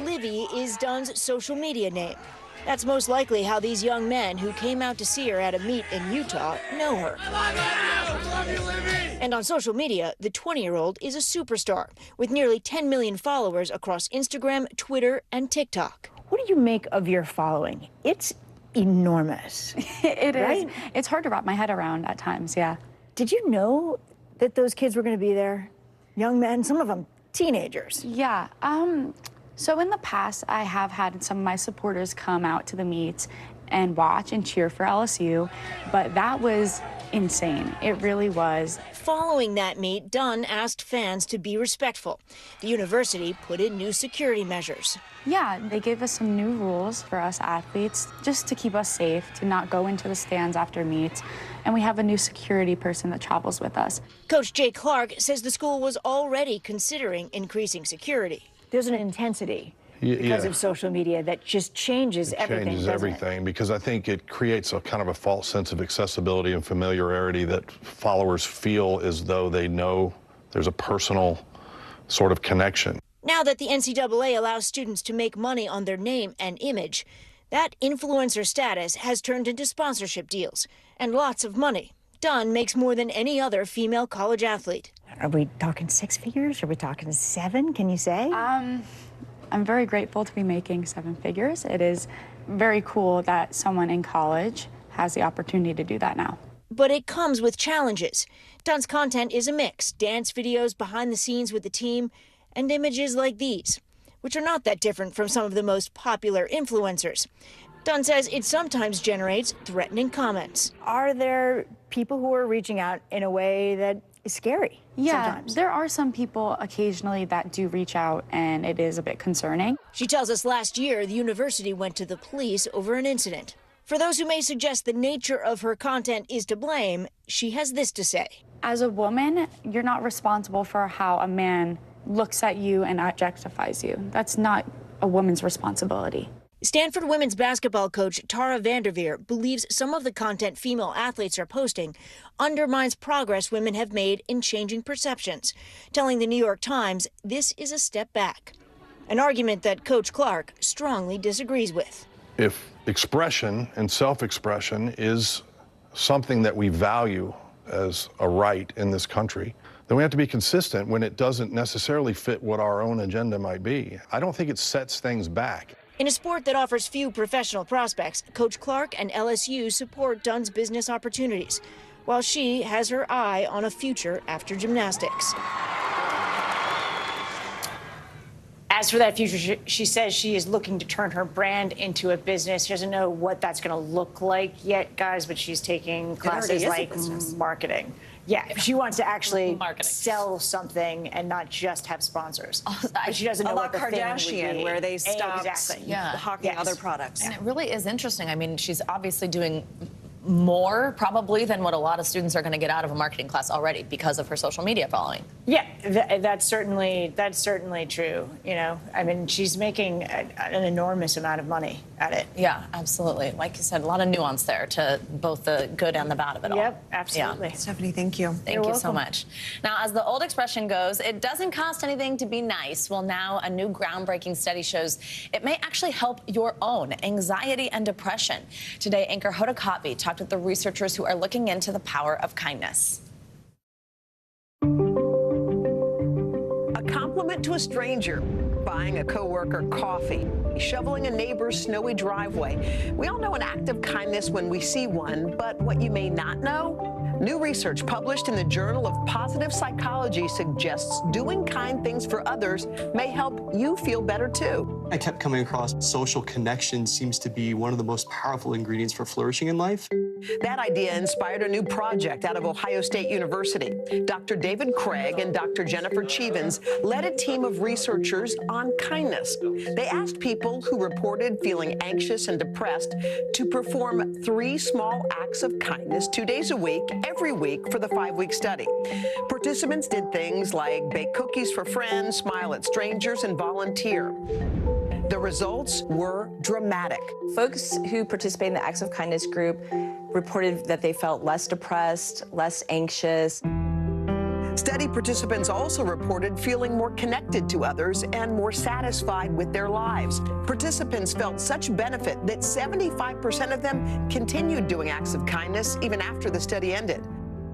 Livy is Dunn's social media name. That's most likely how these young men who came out to see her at a meet in Utah know her. And on social media, the 20-year-old is a superstar with nearly 10 million followers across Instagram, Twitter, and TikTok. What do you make of your following? It's enormous. It right? is. It's hard to wrap my head around at times, yeah. Did you know that those kids were going to be there? Young men, some of them teenagers. Yeah. So in the past, I have had some of my supporters come out to the meets and watch and cheer for LSU, but that was insane. It really was. Following that meet, Dunn asked fans to be respectful. The university put in new security measures. Yeah, they gave us some new rules for us athletes just to keep us safe, to not go into the stands after meets. And we have a new security person that travels with us. Coach Jay Clark says the school was already considering increasing security. There's an intensity because of social media that just changes everything. Changes everything because I think it creates a kind of a false sense of accessibility and familiarity that followers feel as though they know there's a personal sort of connection. Now that the NCAA allows students to make money on their name and image, that influencer status has turned into sponsorship deals and lots of money. Dunn makes more than any other female college athlete. Are we talking 6 figures? Are we talking 7? Can you say? I'm very grateful to be making 7 figures. It is very cool that someone in college has the opportunity to do that now. But it comes with challenges. Dunn's content is a mix: dance videos behind the scenes with the team and images like these, which are not that different from some of the most popular influencers. Dunn says it sometimes generates threatening comments. Are there people who are reaching out in a way that is scary? Yeah, sometimes? there are some people occasionally that do reach out, and it is a bit concerning. She tells us last year the university went to the police over an incident. For those who may suggest the nature of her content is to blame, she has this to say. As a woman, you're not responsible for how a man looks at you and objectifies you. That's not a woman's responsibility. Stanford women's basketball coach Tara Vanderveer believes some of the content female athletes are posting undermines progress women have made in changing perceptions, telling the New York Times this is a step back, an argument that Coach Clark strongly disagrees with. If expression and self-expression is something that we value as a right in this country, then we have to be consistent when it doesn't necessarily fit what our own agenda might be. I don't think it sets things back. In a sport that offers few professional prospects, Coach Clark and LSU support Dunn's business opportunities, while she has her eye on a future after gymnastics. As As for that future, she says she is looking to turn her brand into a business. She doesn't know what that's going to look like yet, guys, but she's taking classes like marketing. Yeah, she wants to actually sell something and not just have sponsors. But she doesn't know what the thing would Kardashian, be. where they stopped Yeah. hawking other products. And it really is interesting. I mean, she's obviously doing more probably than what a lot of students are going to get out of a marketing class already because of her social media following. Yeah, that's certainly true. You know, I mean, she's making an enormous amount of money at it. Yeah, absolutely. Like you said, a lot of nuance there to both the good and the bad of it all. Yep, absolutely. Yeah. Stephanie, thank you. Thank you so much. Now, as the old expression goes, it doesn't cost anything to be nice. Well, now a new groundbreaking study shows it may actually help your own anxiety and depression. Today, anchor Hoda Kotb talked with the researchers who are looking into the power of kindness. A compliment to a stranger, buying a coworker coffee, shoveling a neighbor's snowy driveway. We all know an act of kindness when we see one, but what you may not know? New research published in the Journal of Positive Psychology suggests doing kind things for others may help you feel better too. I kept coming across social connection seems to be one of the most powerful ingredients for flourishing in life. That idea inspired a new project out of Ohio State University. Dr. David Craig and Dr. Jennifer Chevins led a team of researchers on kindness. They asked people who reported feeling anxious and depressed to perform 3 small acts of kindness 2 days a week, every week for the 5-week study. Participants did things like bake cookies for friends, smile at strangers, and volunteer. The results were dramatic. Folks who participate in the Acts of Kindness group reported that they felt less depressed, less anxious. Study participants also reported feeling more connected to others and more satisfied with their lives. Participants felt such benefit that 75% of them continued doing acts of kindness even after the study ended.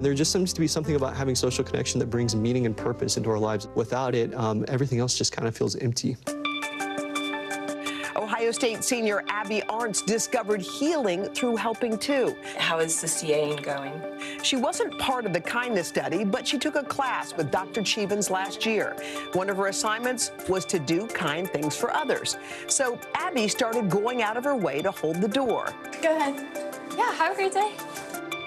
There just seems to be something about having social connection that brings meaning and purpose into our lives. Without it, everything else just kind of feels empty. Ohio State senior Abby Arntz discovered healing through helping too. How is the CAing going? She wasn't part of the kindness study, but she took a class with Dr. Chevins last year. One of her assignments was to do kind things for others. So Abby started going out of her way to hold the door. Go ahead. Yeah, have a great day.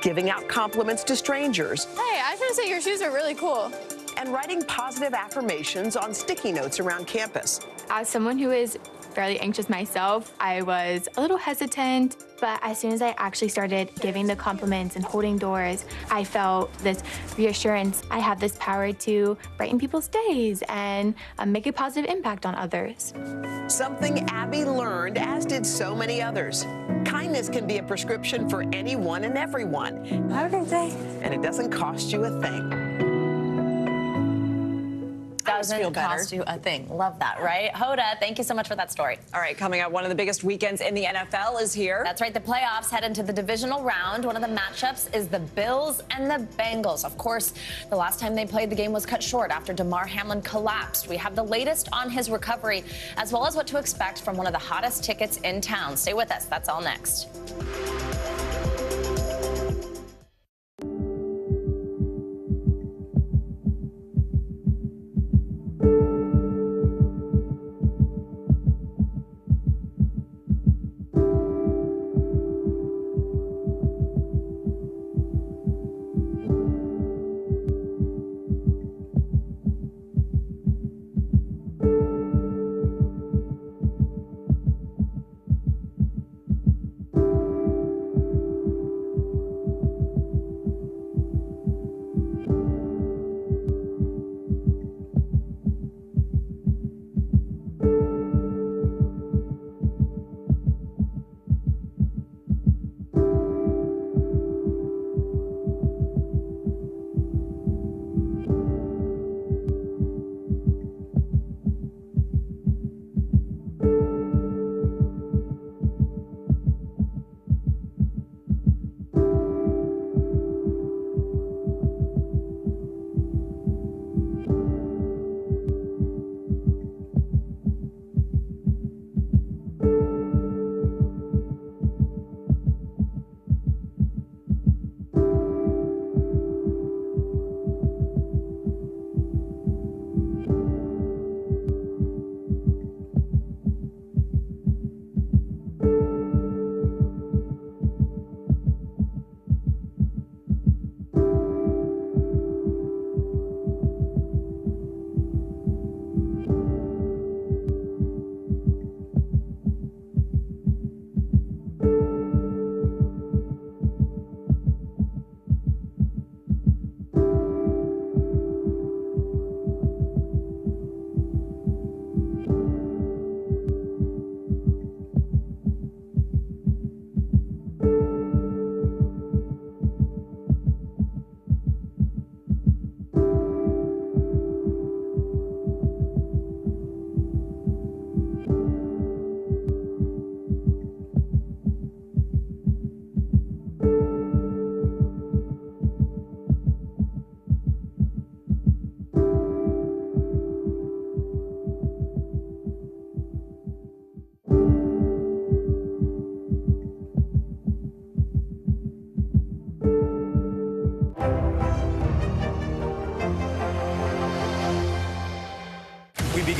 Giving out compliments to strangers. Hey, I just want to say your shoes are really cool. And writing positive affirmations on sticky notes around campus. As someone who is fairly anxious myself, I was a little hesitant, but as soon as I actually started giving the compliments and holding doors, I felt this reassurance. I have this power to brighten people's days and make a positive impact on others. Something Abby learned, as did so many others. Kindness can be a prescription for anyone and everyone. Have a great day. And it doesn't cost you a thing. Doesn't cost you a thing. Love that, right? Hoda, thank you so much for that story. All right, coming up, one of the biggest weekends in the NFL is here. That's right. The playoffs head into the divisional round. One of the matchups is the Bills and the Bengals. Of course, the last time they played, the game was cut short after Damar Hamlin collapsed. We have the latest on his recovery, as well as what to expect from one of the hottest tickets in town. Stay with us. That's all next.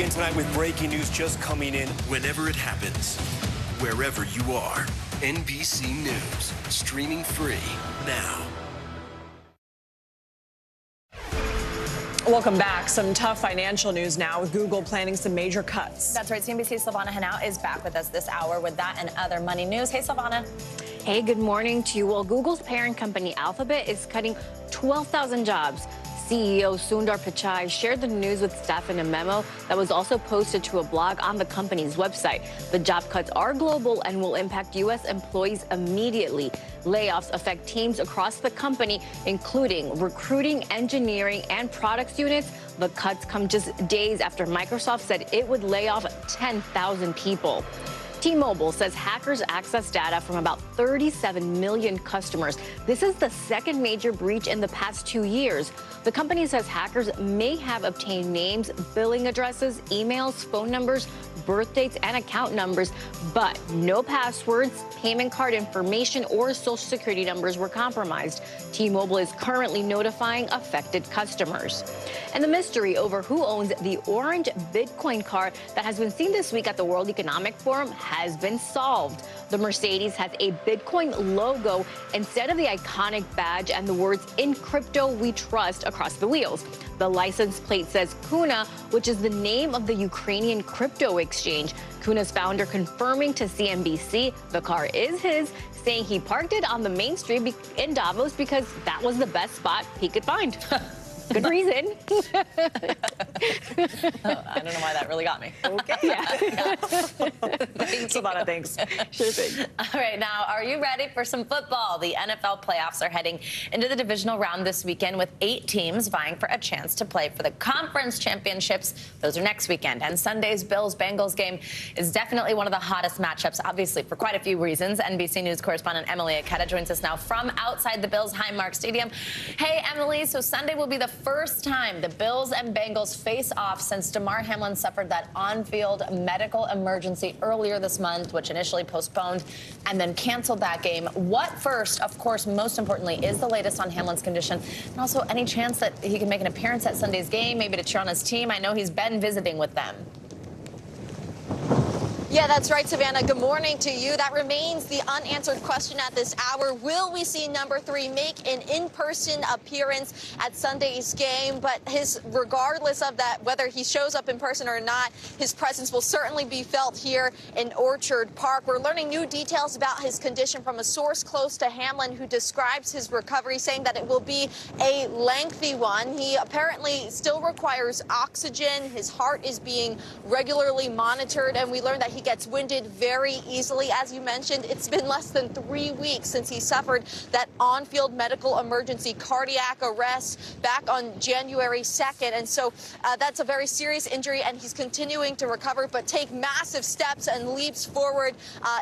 begin tonight with breaking news just coming in. Whenever it happens, wherever you are, NBC News, streaming free now. Welcome back. Some tough financial news now with Google planning some major cuts. That's right. CNBC's Silvana Henao is back with us this hour with that and other money news. Hey, Silvana. Hey, good morning to you. Well, Google's parent company Alphabet is cutting 12,000 jobs. CEO Sundar Pichai shared the news with staff in a memo that was also posted to a blog on the company's website. The job cuts are global and will impact U.S. employees immediately. Layoffs affect teams across the company, including recruiting, engineering, and products units. The cuts come just days after Microsoft said it would lay off 10,000 people. T-Mobile says hackers accessed data from about 37 million customers. This is the second major breach in the past 2 years. The company says hackers may have obtained names, billing addresses, emails, phone numbers, birth dates, and account numbers, but no passwords, payment card information, or social security numbers were compromised. T-Mobile is currently notifying affected customers. And the mystery over who owns the orange Bitcoin car that has been seen this week at the World Economic Forum has been solved. The Mercedes has a Bitcoin logo instead of the iconic badge and the words "In crypto we trust" across the wheels. The license plate says Kuna, which is the name of the Ukrainian crypto exchange. Kuna's founder confirming to CNBC the car is his, saying he parked it on the main street in Davos because that was the best spot he could find. Good reason. I don't know why that really got me. Okay. Yeah. Thanks, Silvana. Thanks. Sure thing. All right, now, are you ready for some football? The NFL playoffs are heading into the divisional round this weekend with 8 teams vying for a chance to play for the conference championships. Those are next weekend. And Sunday's Bills-Bengals game is definitely one of the hottest matchups, obviously, for quite a few reasons. NBC News correspondent Emily Aketa joins us now from outside the Bills' Highmark Stadium. Hey, Emily, so Sunday will be the first time the Bills and Bengals face off since Damar Hamlin suffered that on-field medical emergency earlier this month, which initially postponed and then canceled that game. What first, of course, most importantly, is the latest on Hamlin's condition, and also any chance that he can make an appearance at Sunday's game, maybe to cheer on his team? I know he's been visiting with them. Yeah, that's right, Savannah. Good morning to you. That remains the unanswered question at this hour. Will we see number 3 make an in-person appearance at Sunday's game? But regardless of that, whether he shows up in person or not, his presence will certainly be felt here in Orchard Park. We're learning new details about his condition from a source close to Hamlin who describes his recovery, saying that it will be a lengthy one. He apparently still requires oxygen. His heart is being regularly monitored, and we learned that he gets winded very easily. As you mentioned, it's been less than 3 weeks since he suffered that on-field medical emergency cardiac arrest back on January 2nd. And so that's a very serious injury, and he's continuing to recover, but take massive steps and leaps forward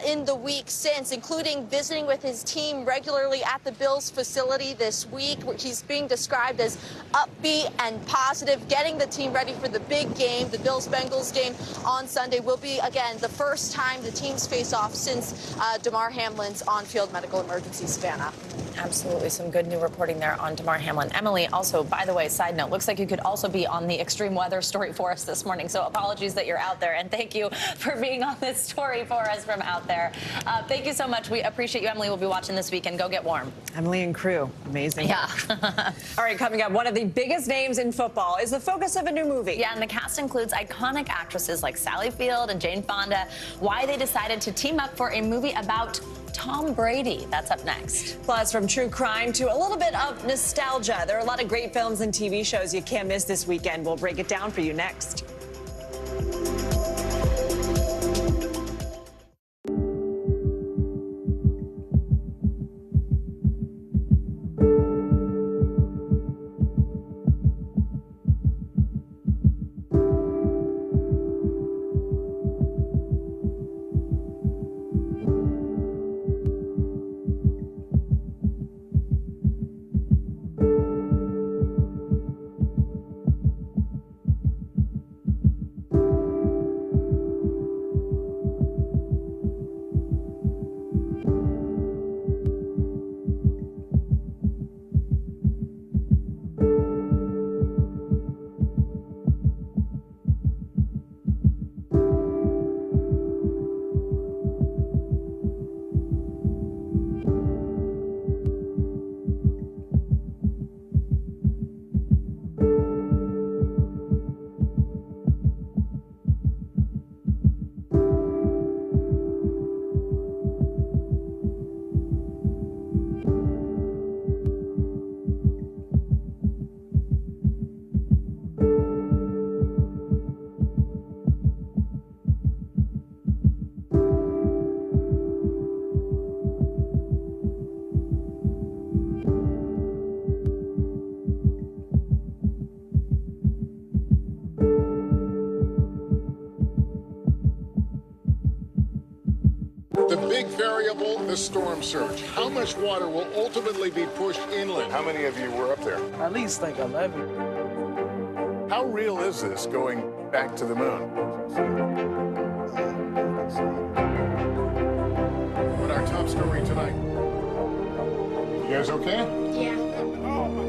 in the week since, including visiting with his team regularly at the Bills facility this week. He's being described as upbeat and positive, getting the team ready for the big game. The Bills-Bengals game on Sunday will be, again, the first time the teams face off since Damar Hamlin's on-field medical emergency, Savannah. Absolutely. Some good new reporting there on Damar Hamlin. Emily, also, by the way, side note, looks like you could also be on the extreme weather story for us this morning. So apologies that you're out there. And thank you for being on this story for us from out there. Thank you so much. We appreciate you, Emily. We'll be watching this weekend. Go get warm. Emily and crew. Amazing. Yeah. All right, coming up, one of the biggest names in football is the focus of a new movie. Yeah, and the cast includes iconic actresses like Sally Field and Jane Fonda. Why they decided to team up for a movie about Tom Brady. That's up next. Plus, from true crime to a little bit of nostalgia. There are a lot of great films and TV shows you can't miss this weekend. We'll break it down for you next. The big variable, the storm surge. How much water will ultimately be pushed inland? How many of you were up there? At least like 11. How real is this going back to the moon? What our top story tonight? You guys okay? Yeah. Oh my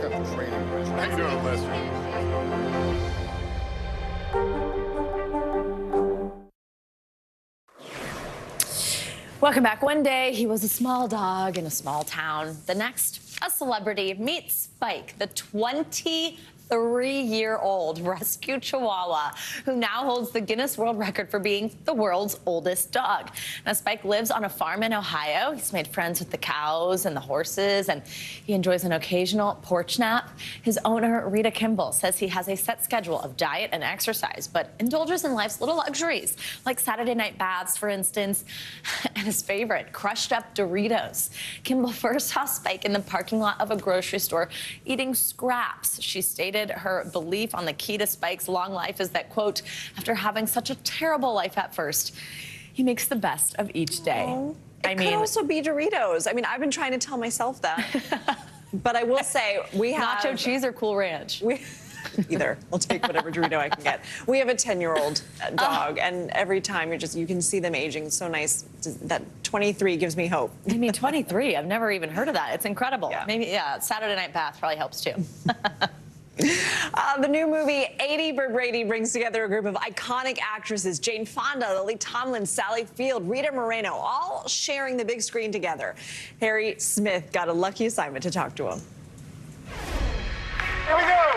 goodness. How you doing, Lester? Welcome back. One day, he was a small dog in a small town. The next, a celebrity. Meet Spike, the 23-year-old rescue Chihuahua who now holds the Guinness World Record for being the world's oldest dog. Now, Spike lives on a farm in Ohio. He's made friends with the cows and the horses, and he enjoys an occasional porch nap. His owner, Rita Kimball, says he has a set schedule of diet and exercise, but indulges in life's little luxuries, like Saturday night baths, for instance, and his favorite, crushed up Doritos. Kimball first saw Spike in the parking lot of a grocery store eating scraps. She stated her belief on the key to Spike's long life is that, quote, after having such a terrible life at first, he makes the best of each day. It could also be Doritos. I mean, I've been trying to tell myself that. But I will say, we have... Nacho cheese or Cool Ranch? Either. I'll take whatever Dorito I can get. We have a 10-year-old dog, and every time you can see them aging. It's so nice. That 23 gives me hope. I mean, 23? I've never even heard of that. It's incredible. Yeah. Maybe, Saturday night bath probably helps too. The new movie 80 for Brady brings together a group of iconic actresses: Jane Fonda, Lily Tomlin, Sally Field, Rita Moreno, all sharing the big screen together. Harry Smith got a lucky assignment to talk to him. Here we go!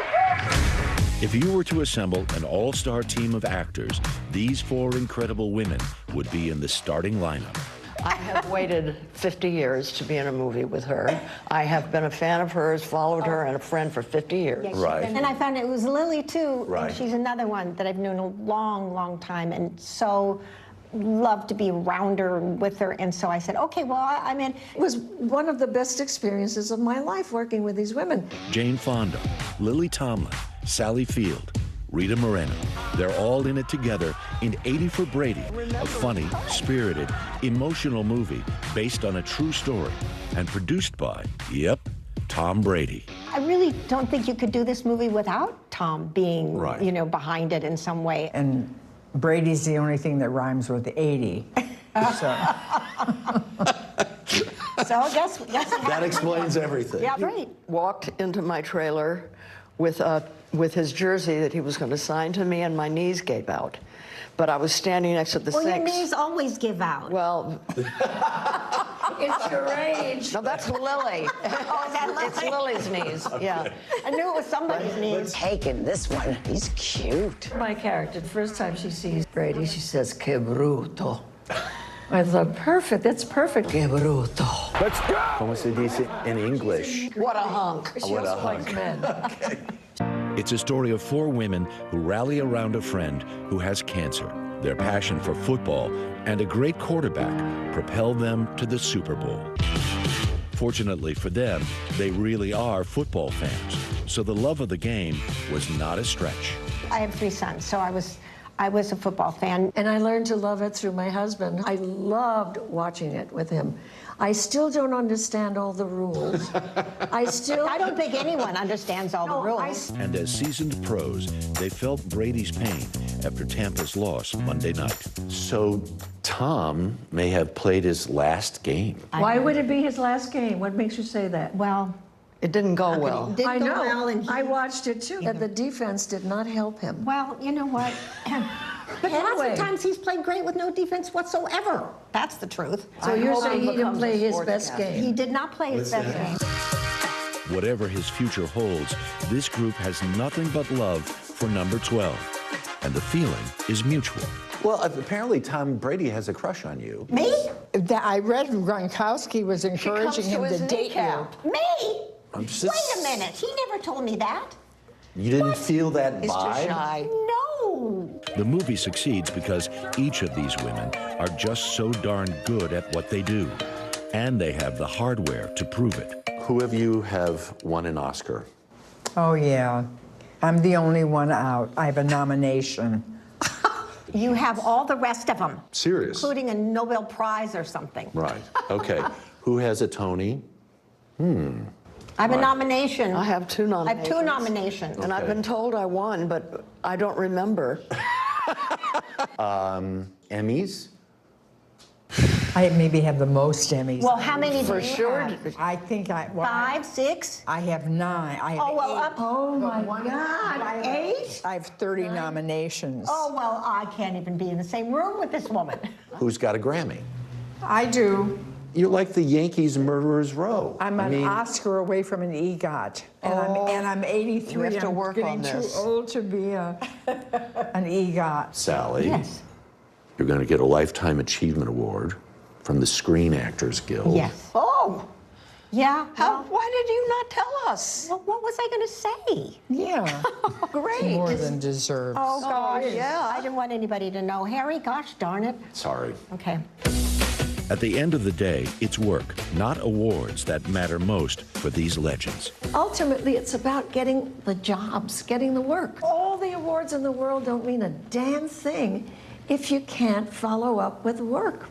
If you were to assemble an all-star team of actors, these four incredible women would be in the starting lineup. I have waited 50 years to be in a movie with her. I have been a fan of hers, followed her, and a friend for 50 years. Yeah, right. And I found it was Lily, too. Right. And she's another one that I've known a long, long time, and so love to be around her and with her. And so I said, okay, well, I'm in. It was one of the best experiences of my life working with these women. Jane Fonda, Lily Tomlin, Sally Field, Rita Moreno. They're all in it together in 80 for Brady, a funny, spirited, emotional movie based on a true story and produced by, Tom Brady. I really don't think you could do this movie without Tom being, behind it in some way. And Brady's the only thing that rhymes with 80. So guess that explains everything. Yeah, right. He walked into my trailer with his jersey that he was going to sign to me, and my knees gave out. But I was standing next to the sinks. Well, your knees always give out. Well, it's your age. No, that's Lily. Oh, is that Lily? It's Lily's knees. Yeah. I knew it was somebody's knees. Taking this one. He's cute. My character, the first time she sees Brady, she says, "Que bruto." I thought, perfect, that's perfect. Que bruto. Let's go! Como se dice in English? What a hunk. She What a also likes hunk. men. Okay. It's a story of four women who rally around a friend who has cancer. Their passion for football and a great quarterback propelled them to the Super Bowl. Fortunately for them, they really are football fans, so the love of the game was not a stretch. I have 3 sons, so I was a football fan. And I learned to love it through my husband. I loved watching it with him. I still don't understand all the rules. I don't think anyone understands all the rules. And as seasoned pros, they felt Brady's pain after Tampa's loss Monday night. So Tom may have played his last game. Why would it be his last game? What makes you say that? Well, it didn't go well. I know. I watched it too. That the defense did not help him. Well, you know what? But lots of times he's played great with no defense whatsoever. That's the truth. So you're saying he didn't play his best game? He did not play his best game. Whatever his future holds, this group has nothing but love for number 12. And the feeling is mutual. Well, apparently Tom Brady has a crush on you. Me? I read Gronkowski was encouraging him to date you. Me? I'm just... Wait a minute. He never told me that. You didn't feel that He's vibe? too shy. No. The movie succeeds because each of these women are just so darn good at what they do. And they have the hardware to prove it. Who of you have won an Oscar? Oh, yeah. I'm the only one out. I have a nomination. You have all the rest of them. Serious? Including a Nobel Prize or something. Right. Okay. Who has a Tony? I have a nomination. I have 2 nominations. I have 2 nominations. And I've been told I won, but I don't remember. Emmys? I maybe have the most Emmys. Well, how many do you have? I think I... 5, 6? I have 9. I have 8. Oh, my God, 8? I have 30 nominations. Oh, well, I can't even be in the same room with this woman. Who's got a Grammy? I do. You're like the Yankees Murderers Row. I'm an Oscar away from an EGOT, and I'm 83. You have to work I'm on getting this. too old to be an EGOT. Sally, Yes. you're going to get a Lifetime Achievement Award from the Screen Actors Guild. Yes. Oh, Yeah. why did you not tell us? Well, what was I going to say? Yeah. Great. More than deserves. Oh, gosh. yeah. I didn't want anybody to know. Harry, gosh darn it. Sorry. Okay. At the end of the day, it's work, not awards, that matter most for these legends. Ultimately, it's about getting the jobs, getting the work. All the awards in the world don't mean a damn thing if you can't follow up with work,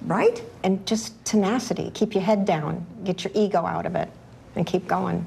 right? And just tenacity. Keep your head down. Get your ego out of it and keep going.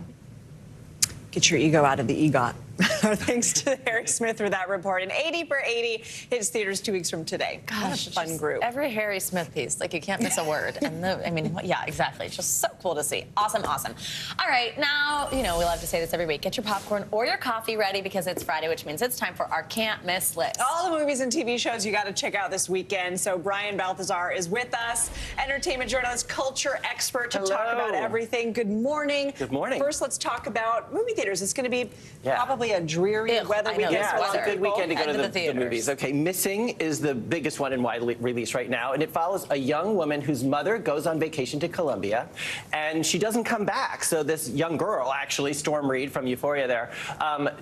Get your ego out of the EGOT. Thanks to Harry Smith for that report. And 80 for 80 hits theaters 2 weeks from today. Gosh, what a fun group. Every Harry Smith piece, like you can't miss a word. And yeah, exactly. It's just so cool to see. Awesome, awesome. All right, now, we love to say this every week. Get your popcorn or your coffee ready because it's Friday, which means it's time for our can't miss list. All the movies and TV shows you got to check out this weekend. So Brian Balthazar is with us, entertainment journalist, culture expert to talk about everything. Good morning. Good morning. First, let's talk about movie theaters. It's going to be probably a dreary weather weekend. Yeah, it's a good weekend to go to the theaters. movies. Okay, Missing is the biggest one in wide release right now, and it follows a young woman whose mother goes on vacation to Colombia, and she doesn't come back. So this young girl, actually, Storm Reed from Euphoria there,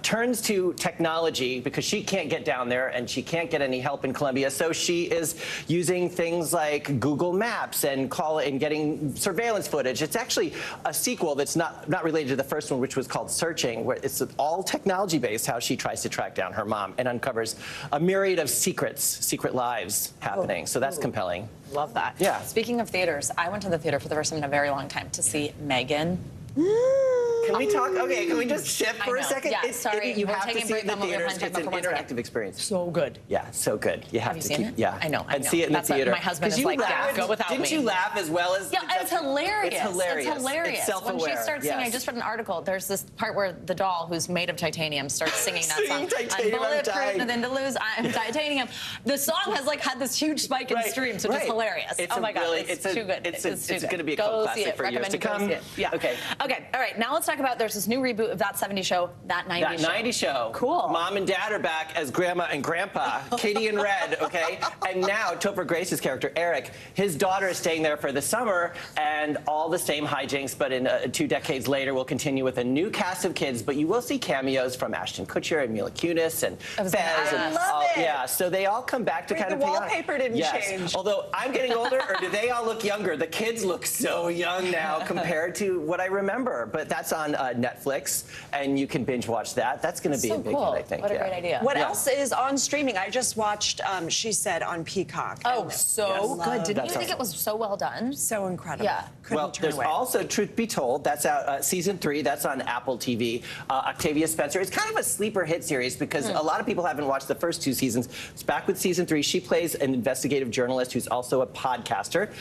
turns to technology because she can't get down there and she can't get any help in Colombia. So she is using things like Google Maps and getting surveillance footage. It's actually a sequel that's not related to the first one, which was called Searching, where it's all technology-based, how she tries to track down her mom and uncovers a myriad of secret lives happening. So that's compelling. Love that. Yeah. Speaking of theaters, I went to the theater for the first time in a very long time to see Megan. Can we talk? Okay, can we just shift for a second? Yeah, sorry. You We're have to taking a see break it in on the what we're theaters. planning It's an for one second. interactive experience. So good. Yeah, so good. You have you to seen keep. it? Yeah, I know. and see it in the That's what theater. my husband is you like, laughed. yeah, go without Didn't me. you laugh as well as? Yeah, it's hilarious. It's hilarious. It's hilarious. It's self-aware. When she starts singing, I yes. just read an article. There's this part where the doll, who's made of titanium, starts singing that song. Titanium, I'm bulletproof, I'm and then to lose, I'm titanium. The song has had this huge spike in streams, which is hilarious. It's oh my God, really, it's too good. It's too going to be a Go cult see classic it. for years to Recommend you go come. see it. Yeah. Okay. Okay. All right. Now let's talk about. There's this new reboot of That 70s Show, That 90s Show. That 90s Show. Cool. Mom and Dad are back as Grandma and Grandpa, Katie and Red, okay? And now Topher Grace's character, Eric, his daughter is staying there for the summer, and all the same hijinks, but in 2 decades later, will continue with a new cast of kids, but you will see cameos from Ashton Kutcher and Mila Kunis and Fez. I love it. Yeah, so they all come back to kind of the pay honor. wallpaper didn't change. Although I'm getting older, or do they all look younger? The kids look so young now compared to what I remember, but that's on Netflix, and you can binge watch that. That's going to be a big hit, I think. What a great idea. What else is on streaming? I just watched She Said on Peacock. Oh, so good. Didn't you think awesome. it was so well done? So incredible. Yeah. Well, there's also Truth Be Told. That's out season 3. That's on Apple TV. Octavia Spencer. It's kind of a sleeper hit series because a lot of people haven't watched the first 2 seasons. It's back with season 3. She plays an investigative journalist who's also a podcaster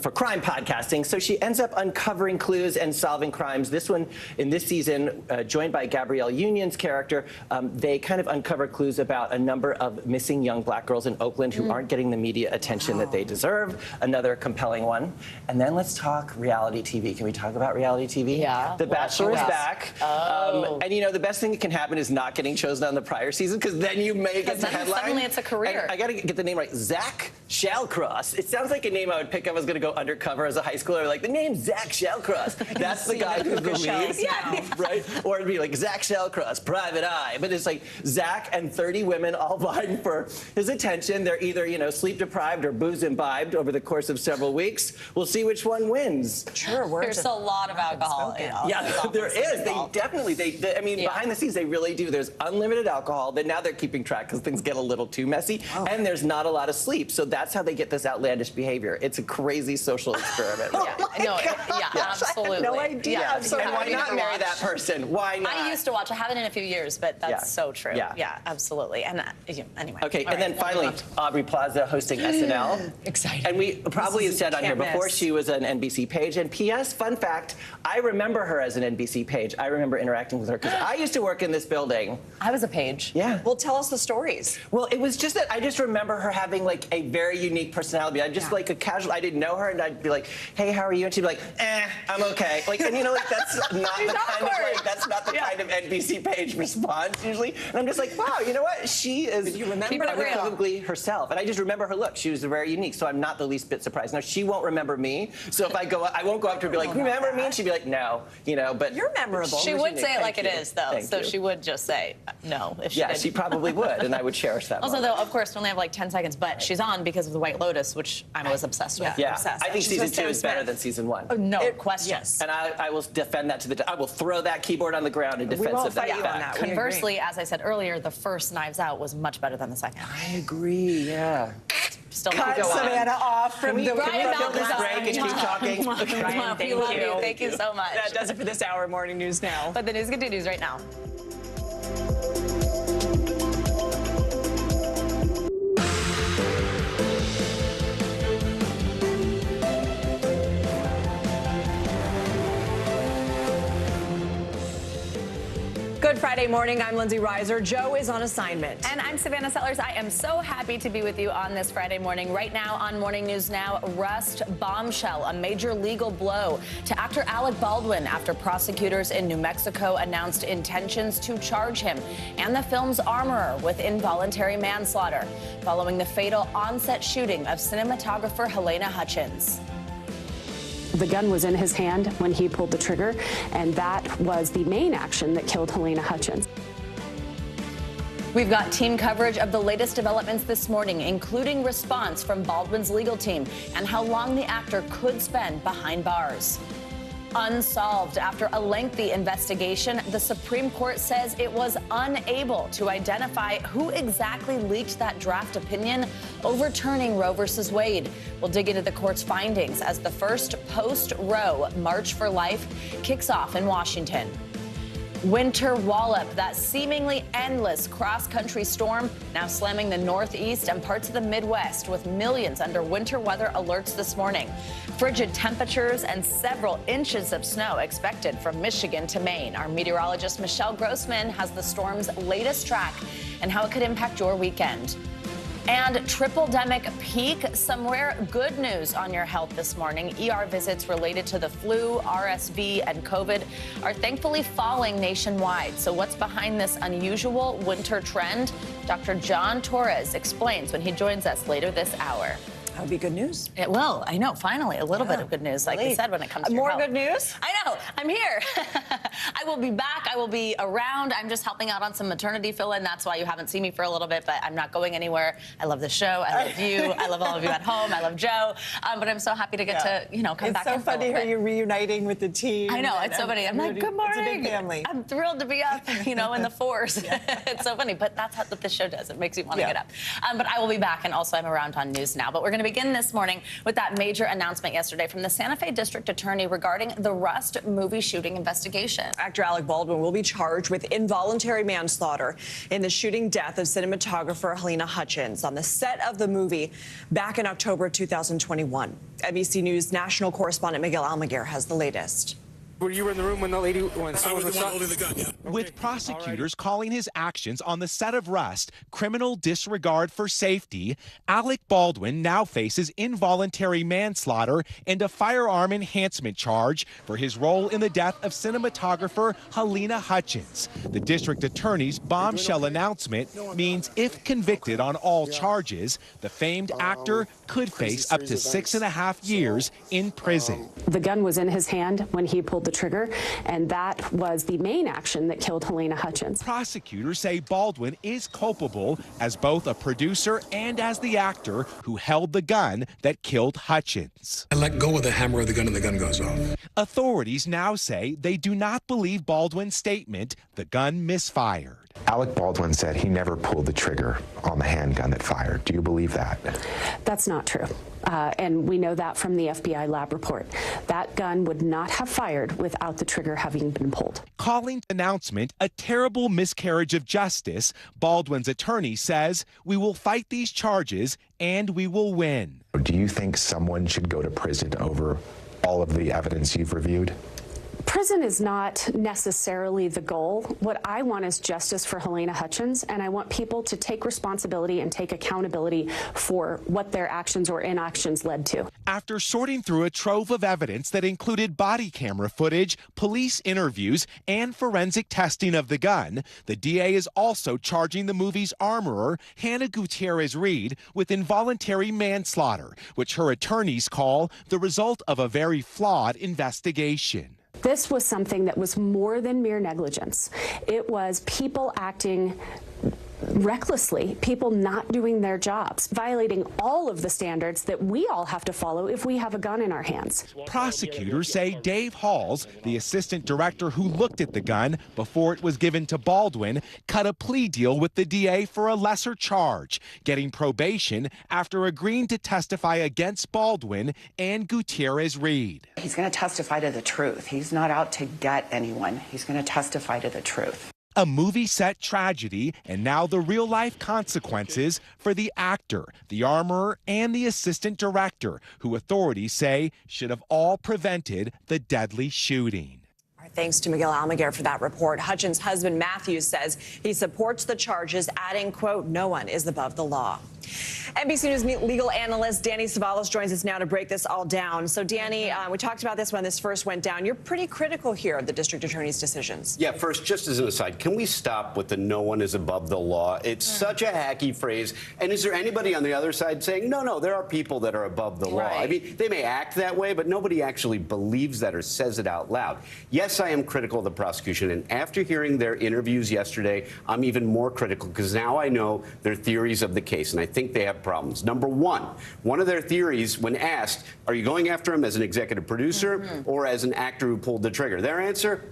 for crime podcasting. So she ends up uncovering clues and solving crimes. This one, in this season, joined by Gabrielle Union's character, they kind of uncover clues about a number of missing young black girls in Oakland who aren't getting the media attention that they deserve. Another compelling one. And then let's talk reality TV. Can we talk about reality TV? Yeah. The Bachelor is back. Oh. And the best thing that can happen is not getting chosen on the prior season, because then you may get the headline. Suddenly it's a career. And I got to get the name right. Zach Shallcross. It sounds like a name I would pick up. I was going to go undercover as a high schooler. Like, the name Zach Shallcross. That's the guy who's the lead. Shell's now. Right? Or it'd be like Zach Shellcross, Private Eye. But it's like Zach and 30 women all vying for his attention. They're either, you know, sleep deprived or booze imbibed over the course of several weeks. We'll see which one wins. Sure, There's a lot of alcohol. Yeah, there is. They definitely, I mean, behind the scenes, they really do. There's unlimited alcohol. Then now they're keeping track because things get a little too messy. And there's not a lot of sleep. So that's how they get this outlandish behavior. It's a crazy social experiment. Absolutely. No idea. Yeah, And why not marry that person? Why not? I used to watch. I haven't in a few years, but that's so true. Yeah. Absolutely. And anyway. Okay, and then finally, Aubrey Plaza hosting SNL. Exciting. And we probably have said on here before, she was an NBC page. And P.S., fun fact, I remember her as an NBC page. I remember interacting with her because I used to work in this building. I was a page. Yeah. Well, tell us the stories. Well, it was just that I just remember her having like a very unique personality. I just like a casual, I didn't know her, and I'd be like, hey, how are you? And she'd be like, I'm okay. Like, and you know, like that's not the kind of like, that's not the kind of NBC page response usually. And I'm just like, wow, you know what? She is unequivocally herself. And I just remember her look. She was very unique, so I'm not the least bit surprised. Now, she won't remember me, so if I go, I won't go up to her and be like, remember me? And she'd be like, no, you know, but you're memorable. She would say it like it is, though. Thank So you. she would just say no if she Yeah, did. she probably would, and I would cherish that Also, moment. though, of course, we only have like 10 seconds, but she's on because of the White Lotus, which I was obsessed with. Yeah, I think season 2 is better than season 1. Oh, no question. Yes. And I will defend that to the. I will throw that keyboard on the ground in defense of that fact. Conversely, as I said earlier, the first Knives Out was much better than the second. I agree. Yeah. Still Cut Savannah off from the break and keep talking? Okay. Ryan, We love you. Thank you so much. That does it for this hour of Morning News Now. But the news continues right now. Good Friday morning. I'm Lindsay Reiser. Joe is on assignment. And I'm Savannah Sellers. I am so happy to be with you on this Friday morning. Right now on Morning News Now, arrest bombshell, a major legal blow to actor Alec Baldwin after prosecutors in New Mexico announced intentions to charge him and the film's armorer with involuntary manslaughter following the fatal on-set shooting of cinematographer Helena Hutchins. The gun was in his hand when he pulled the trigger, and that was the main action that killed Helena Hutchins. We've got team coverage of the latest developments this morning, including response from Baldwin's legal team and how long the actor could spend behind bars. Unsolved after a lengthy investigation, the Supreme Court says it was unable to identify who exactly leaked that draft opinion overturning Roe v. Wade. We'll dig into the court's findings as the first post-Roe March for Life kicks off in Washington. Winter wallop, that seemingly endless cross-country storm, now slamming the Northeast and parts of the Midwest with millions under winter weather alerts this morning. Frigid temperatures and several inches of snow expected from Michigan to Maine. Our meteorologist Michelle Grossman has the storm's latest track and how it could impact your weekend. And triple-demic peak somewhere. Good news on your health this morning. ER visits related to the flu, RSV, and COVID are thankfully falling nationwide. So what's behind this unusual winter trend? Dr. John Torres explains when he joins us later this hour. That would be good news. It will. I know. Finally, a little bit of good news, like we said, when it comes to your more health. good news. I know. I'm here. I will be back. I will be around. I'm just helping out on some maternity fill-in. That's why you haven't seen me for a little bit, but I'm not going anywhere. I love the show. I love you. I love all of you at home. I love Joe. But I'm so happy to get to, come back. It's so funny how you're reuniting with the team. I know. It's so funny. I'm like, good morning. It's a big family. I'm thrilled to be up, in the force. It's so funny, but that's what this show does. It makes you want to get up. But I will be back, and also I'm around on News Now. But we're going to begin this morning with that major announcement yesterday from the Santa Fe District Attorney regarding the Rust movie shooting investigation. Actor Alec Baldwin will be charged with involuntary manslaughter in the shooting death of cinematographer Helena Hutchins on the set of the movie back in October 2021. NBC News national correspondent Miguel Almaguer has the latest. Were you in the room when someone was shot? Holding the gun, yeah. With prosecutors calling his actions on the set of Rust criminal disregard for safety, Alec Baldwin now faces involuntary manslaughter and a firearm enhancement charge for his role in the death of cinematographer Helena Hutchins. The district attorney's bombshell announcement means if convicted on all charges, the famed actor could face up to 6.5 years in prison. The gun was in his hand when he pulled pulled the trigger, and that was the main action that killed Helena Hutchins. Prosecutors say Baldwin is culpable as both a producer and as the actor who held the gun that killed Hutchins. I let go of the hammer of the gun and the gun goes off. Authorities now say they do not believe Baldwin's statement the gun misfired. Alec Baldwin said he never pulled the trigger on the handgun that fired. Do you believe that? That's not true. And we know that from the FBI lab report. That gun would not have fired without the trigger having been pulled. Calling the announcement a terrible miscarriage of justice, Baldwin's attorney says, "We will fight these charges and we will win." Do you think someone should go to prison over all of the evidence you've reviewed? Prison is not necessarily the goal. What I want is justice for Helena Hutchins, and I want people to take responsibility and take accountability for what their actions or inactions led to. After sorting through a trove of evidence that included body camera footage, police interviews, and forensic testing of the gun, the DA is also charging the movie's armorer, Hannah Gutierrez-Reed, with involuntary manslaughter, which her attorneys call the result of a very flawed investigation. This was something that was more than mere negligence. It was people acting recklessly, people not doing their jobs, violating all of the standards that we all have to follow if we have a gun in our hands. Prosecutors say Dave Halls, the assistant director who looked at the gun before it was given to Baldwin, cut a plea deal with the DA for a lesser charge, getting probation after agreeing to testify against Baldwin and Gutierrez-Reed. He's going to testify to the truth. He's not out to get anyone. He's going to testify to the truth. A movie set tragedy, and now the real-life consequences for the actor, the armorer, and the assistant director, who authorities say should have all prevented the deadly shooting. Thanks to Miguel Almaguer for that report. Hutchins' husband, Matthew, says he supports the charges, adding, quote, "No one is above the law." NBC News legal analyst Danny Savalas joins us now to break this all down. So, Danny, we talked about this when this first went down. You're pretty critical here of the district attorney's decisions. Yeah, first, just as an aside, can we stop with the "no one is above the law"? It's such a hacky phrase. And is there anybody on the other side saying, no, there are people that are above the law? Right. I mean, they may act that way, but nobody actually believes that or says it out loud. Yes, I am critical of the prosecution. And after hearing their interviews yesterday, I'm even more critical because now I know their theories of the case. And I think they have problems. Number one of their theories, when asked, are you going after him as an executive producer or as an actor who pulled the trigger? Their answer,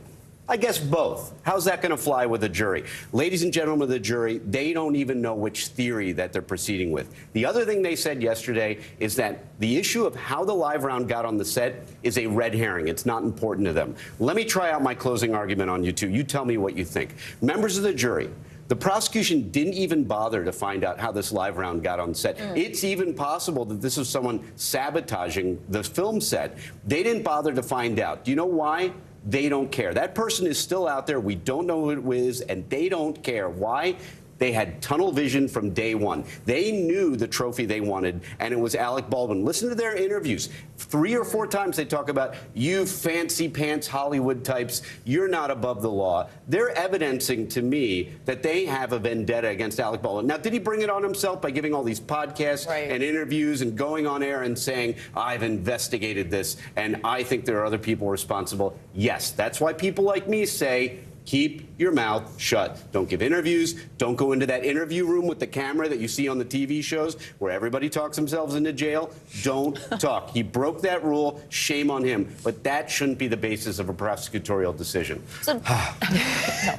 I guess both. How's that going to fly with a jury? Ladies and gentlemen of the jury, they don't even know which theory that they're proceeding with. The other thing they said yesterday is that the issue of how the live round got on the set is a red herring. It's not important to them. Let me try out my closing argument on you two. You tell me what you think. Members of the jury, the prosecution didn't even bother to find out how this live round got on set. It's even possible that this was someone sabotaging the film set. They didn't bother to find out. Do you know why? They don't care. That person is still out there. We don't know who it is, and they don't care. Why? They had tunnel vision from day one. They knew the trophy they wanted, and it was Alec Baldwin. Listen to their interviews. 3 or 4 times they talk about, you fancy pants Hollywood types, you're not above the law. They're evidencing to me that they have a vendetta against Alec Baldwin. Now, did he bring it on himself by giving all these podcasts and interviews and going on air and saying, I've investigated this and I think there are other people responsible? Yes, that's why people like me say, keep your mouth shut. Don't give interviews. Don't go into that interview room with the camera that you see on the TV shows where everybody talks themselves into jail. Don't talk. He broke that rule. Shame on him. But that shouldn't be the basis of a prosecutorial decision. So,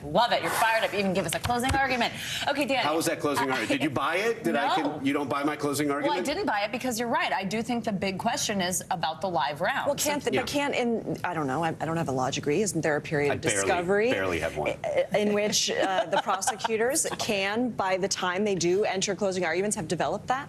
love it. You're fired up. Even give us a closing argument. Okay, Dan. How was that closing argument? Did you buy it? You don't buy my closing argument? Well, I didn't buy it because you're right. I do think the big question is about the live round. Well, I don't know. I don't have a law degree. Isn't there a period of discovery? Barely have one. In which the prosecutors can, by the time they do enter closing arguments, have developed that?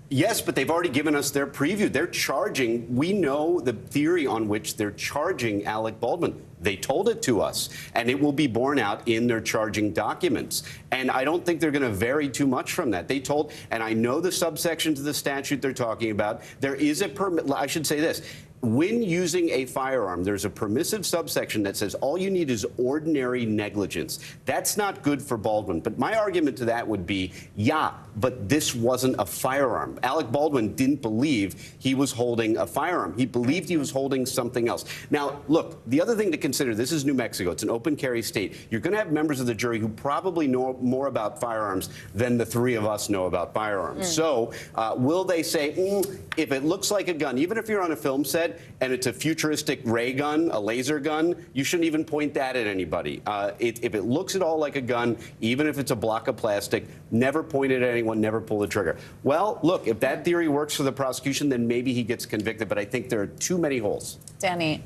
Yes, but they've already given us their preview. They're charging. We know the theory on which they're charging Alec Baldwin. They told it to us, and it will be borne out in their charging documents. And I don't think they're going to vary too much from that. They told, and I know the subsections of the statute they're talking about. There is a permit. I should say this. when using a firearm, there's a permissive subsection that says all you need is ordinary negligence. That's not good for Baldwin. But my argument to that would be, yeah, but this wasn't a firearm. Alec Baldwin didn't believe he was holding a firearm. He believed he was holding something else. Now, look, the other thing to consider, this is New Mexico. It's an open carry state. You're going to have members of the jury who probably know more about firearms than the three of us know about firearms. So will they say, if it looks like a gun, even if you're on a film set and it's a futuristic ray gun, a laser gun, you shouldn't even point that at anybody. If it looks at all like a gun, even if it's a block of plastic, never point it at anyone, never pull the trigger. Well, look, if that theory works for the prosecution, then maybe he gets convicted. But I think there are too many holes. Danny,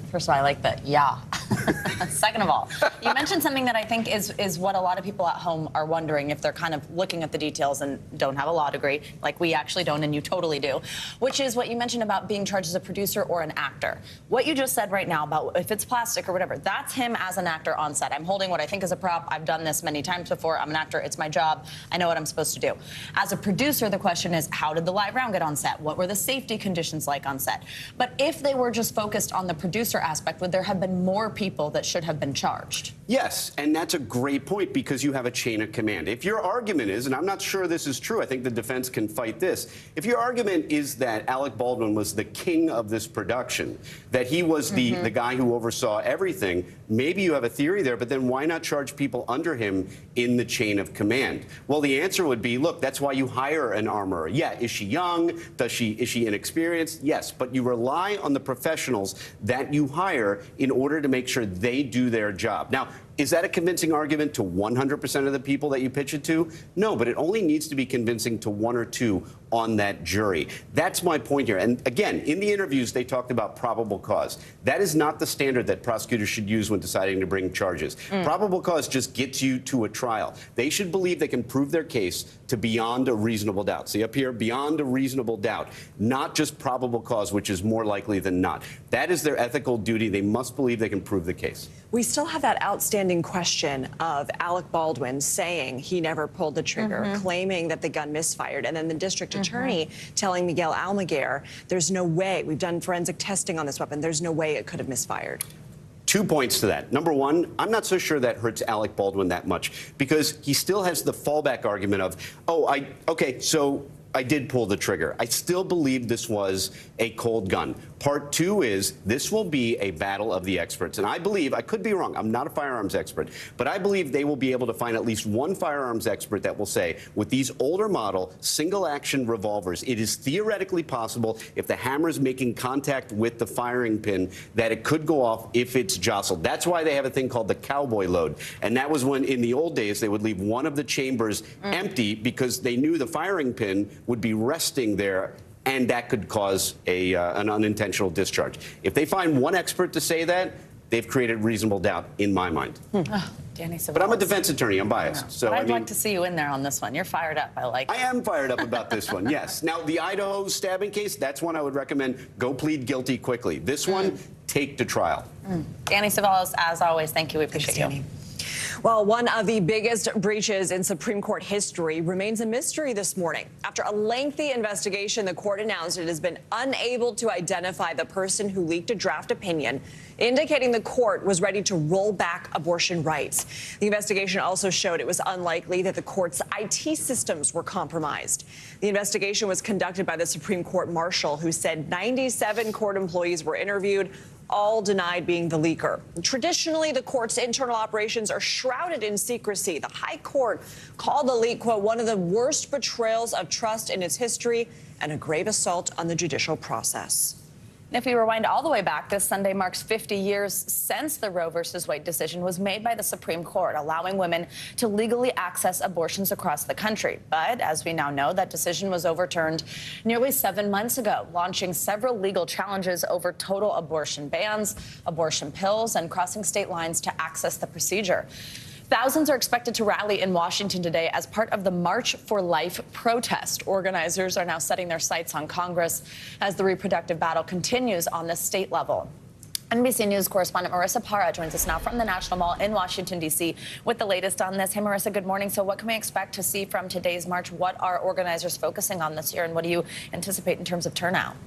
first of all, I like that. Yeah. Second of all, you mentioned something that I think is what a lot of people at home are wondering if they're kind of looking at the details and don't have a law degree, like we actually don't, and you totally do, which is what you mentioned about being charged as a producer or an actor. What you just said right now about if it's plastic or whatever, that's him as an actor on set. I'm holding what I think is a prop. I've done this many times before. I'm an actor. It's my job. I know what I'm supposed to do. As a producer, the question is, how did the live round get on set? What were the safety conditions like on set? But if they were just focused on the producer aspect, would there have been more people that should have been charged? Yes, and that's a great point because you have a chain of command. If your argument is, and I'm not sure this is true, I think the defense can fight this. If your argument is that Alec Baldwin was the king of this production, that he was the guy who oversaw everything, maybe you have a theory there, but then why not charge people under him in the chain of command? Well, the answer would be, look, that's why you hire an armorer. Yeah, is she young? Is she inexperienced? Yes, but you rely on the professionals that you hire in order to make sure they do their job. Now, is that a convincing argument to 100% of the people that you pitch it to? No, but it only needs to be convincing to one or two on that jury. That's my point here. And again, in the interviews, they talked about probable cause. That is not the standard that prosecutors should use when deciding to bring charges. Probable cause just gets you to a trial. They should believe they can prove their case to beyond a reasonable doubt. See up here, beyond a reasonable doubt, not just probable cause, which is more likely than not. That is their ethical duty. They must believe they can prove the case. We still have that outstanding question of Alec Baldwin saying he never pulled the trigger, claiming that the gun misfired, and then the district attorney telling Miguel Almaguer, there's no way, we've done forensic testing on this weapon, there's no way it could have misfired. 2 points to that. Number one, I'm not so sure that hurts Alec Baldwin that much because he still has the fallback argument of, okay, so I did pull the trigger. I still believe this was a cold gun. Part two is this will be a battle of the experts. And I believe, I could be wrong, I'm not a firearms expert, but I believe they will be able to find at least one firearms expert that will say, with these older model single action revolvers, it is theoretically possible if the hammer is making contact with the firing pin that it could go off if it's jostled. That's why they have a thing called the cowboy load. And that was when, in the old days, they would leave one of the chambers empty because they knew the firing pin would be resting there, and that could cause an unintentional discharge. If they find one expert to say that, they've created reasonable doubt in my mind. Danny Ceballos. But I'm a defense attorney. I'm biased. So I'd like to see you in there on this one. You're fired up. I like it. I am fired up about this one, yes. Now, the Idaho stabbing case, that's one I would recommend go plead guilty quickly. This one, take to trial. Danny Ceballos, as always, thank you. We appreciate you. Well, one of the biggest breaches in Supreme Court history remains a mystery this morning. After a lengthy investigation, the court announced it has been unable to identify the person who leaked a draft opinion, indicating the court was ready to roll back abortion rights. The investigation also showed it was unlikely that the court's IT systems were compromised. The investigation was conducted by the Supreme Court marshal, who said 97 court employees were interviewed, all denied being the leaker. Traditionally, the court's internal operations are shrouded in secrecy. The High Court called the leak, quote, one of the worst betrayals of trust in its history and a grave assault on the judicial process. If we rewind all the way back, this Sunday marks 50 years since the Roe versus Wade decision was made by the Supreme Court, allowing women to legally access abortions across the country. But as we now know, that decision was overturned nearly 7 months ago, launching several legal challenges over total abortion bans, abortion pills, and crossing state lines to access the procedure. Thousands are expected to rally in Washington today as part of the March for Life protest. Organizers are now setting their sights on Congress as the reproductive battle continues on the state level. NBC News correspondent Marissa Parra joins us now from the National Mall in Washington, D.C. with the latest on this. Hey, Marissa, good morning. So what can we expect to see from today's march? What are organizers focusing on this year, and what do you anticipate in terms of turnout?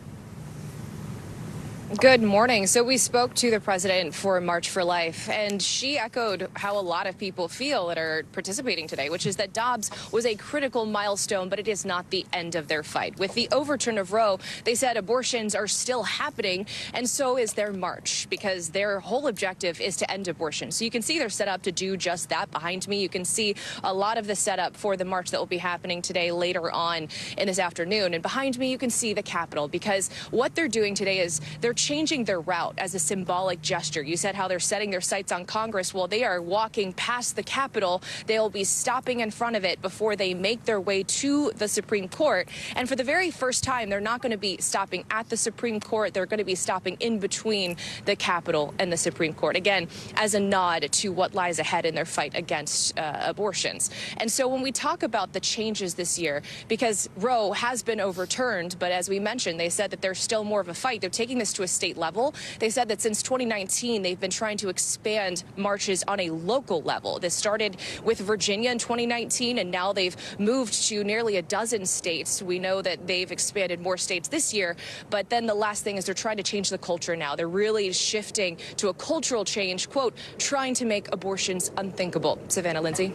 Good morning. So we spoke to the president for March for Life, and she echoed how a lot of people feel that are participating today, which is that Dobbs was a critical milestone, but it is not the end of their fight. With the overturn of Roe, they said abortions are still happening, and so is their march, because their whole objective is to end abortion. So you can see they're set up to do just that. Behind me, you can see a lot of the setup for the march that will be happening today later on in this afternoon. And behind me, you can see the Capitol, because what they're doing today is they're changing their route as a symbolic gesture. You said how they're setting their sights on Congress. Well, they are walking past the Capitol. They'll be stopping in front of it before they make their way to the Supreme Court. And for the very first time, they're not going to be stopping at the Supreme Court. They're going to be stopping in between the Capitol and the Supreme Court, again, as a nod to what lies ahead in their fight against abortions. And so when we talk about the changes this year, because Roe has been overturned, but as we mentioned, they said that there's still more of a fight. They're taking this to a state level. They said that since 2019, they've been trying to expand marches on a local level. This started with Virginia in 2019, and now they've moved to nearly a dozen states. We know that they've expanded more states this year, but then the last thing is they're trying to change the culture now. They're really shifting to a cultural change, quote, trying to make abortions unthinkable. Savannah, Lindsay.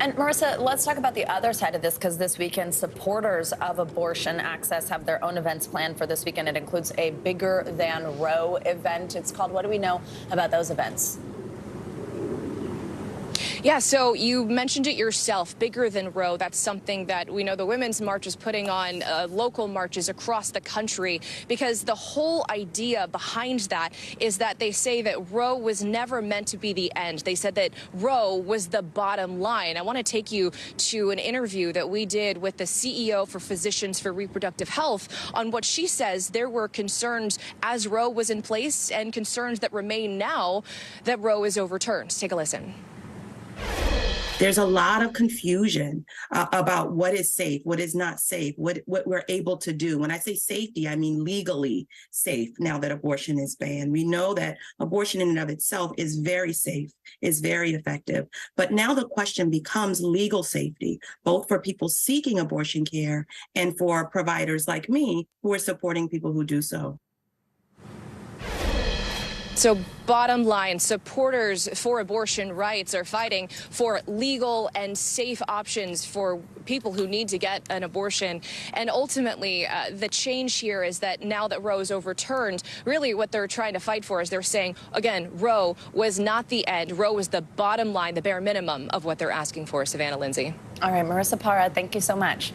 And Marissa, let's talk about the other side of this, because this weekend, supporters of abortion access have their own events planned for this weekend. It includes a Bigger Than Roe event. It's called. What do we know about those events? Yeah, so you mentioned it yourself, Bigger Than Roe. That's something that we know the Women's March is putting on local marches across the country, because the whole idea behind that is that they say that Roe was never meant to be the end. They said that Roe was the bottom line. I want to take you to an interview that we did with the CEO for Physicians for Reproductive Health on what she says there were concerns as Roe was in place and concerns that remain now that Roe is overturned. Take a listen. There's a lot of confusion about what is safe, what is not safe, what we're able to do. When I say safety, I mean legally safe now that abortion is banned. We know that abortion in and of itself is very safe, is very effective. But now the question becomes legal safety, both for people seeking abortion care and for providers like me who are supporting people who do so. So bottom line, supporters for abortion rights are fighting for legal and safe options for people who need to get an abortion. And ultimately, the change here is that now that Roe is overturned, really what they're trying to fight for is they're saying, again, Roe was not the end. Roe was the bottom line, the bare minimum of what they're asking for. Savannah, Lindsay. All right, Marissa Parra, thank you so much.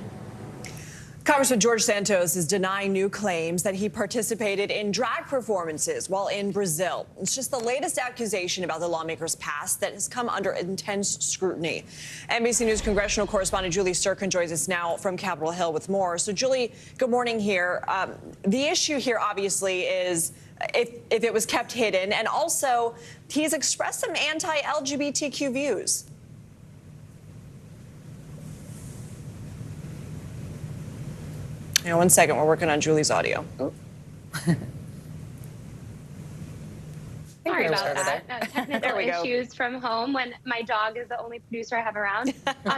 Congressman George Santos is denying new claims that he participated in drag performances while in Brazil. It's just the latest accusation about the lawmaker's past that has come under intense scrutiny. NBC News congressional correspondent Julie Sturkin joins us now from Capitol Hill with more. So, Julie, good morning here. The issue here, obviously, is if it was kept hidden, and also he's expressed some anti-LGBTQ views. Hang on 1 second. We're working on Julie's audio. Sorry about that. Technical issues from home when my dog is the only producer I have around.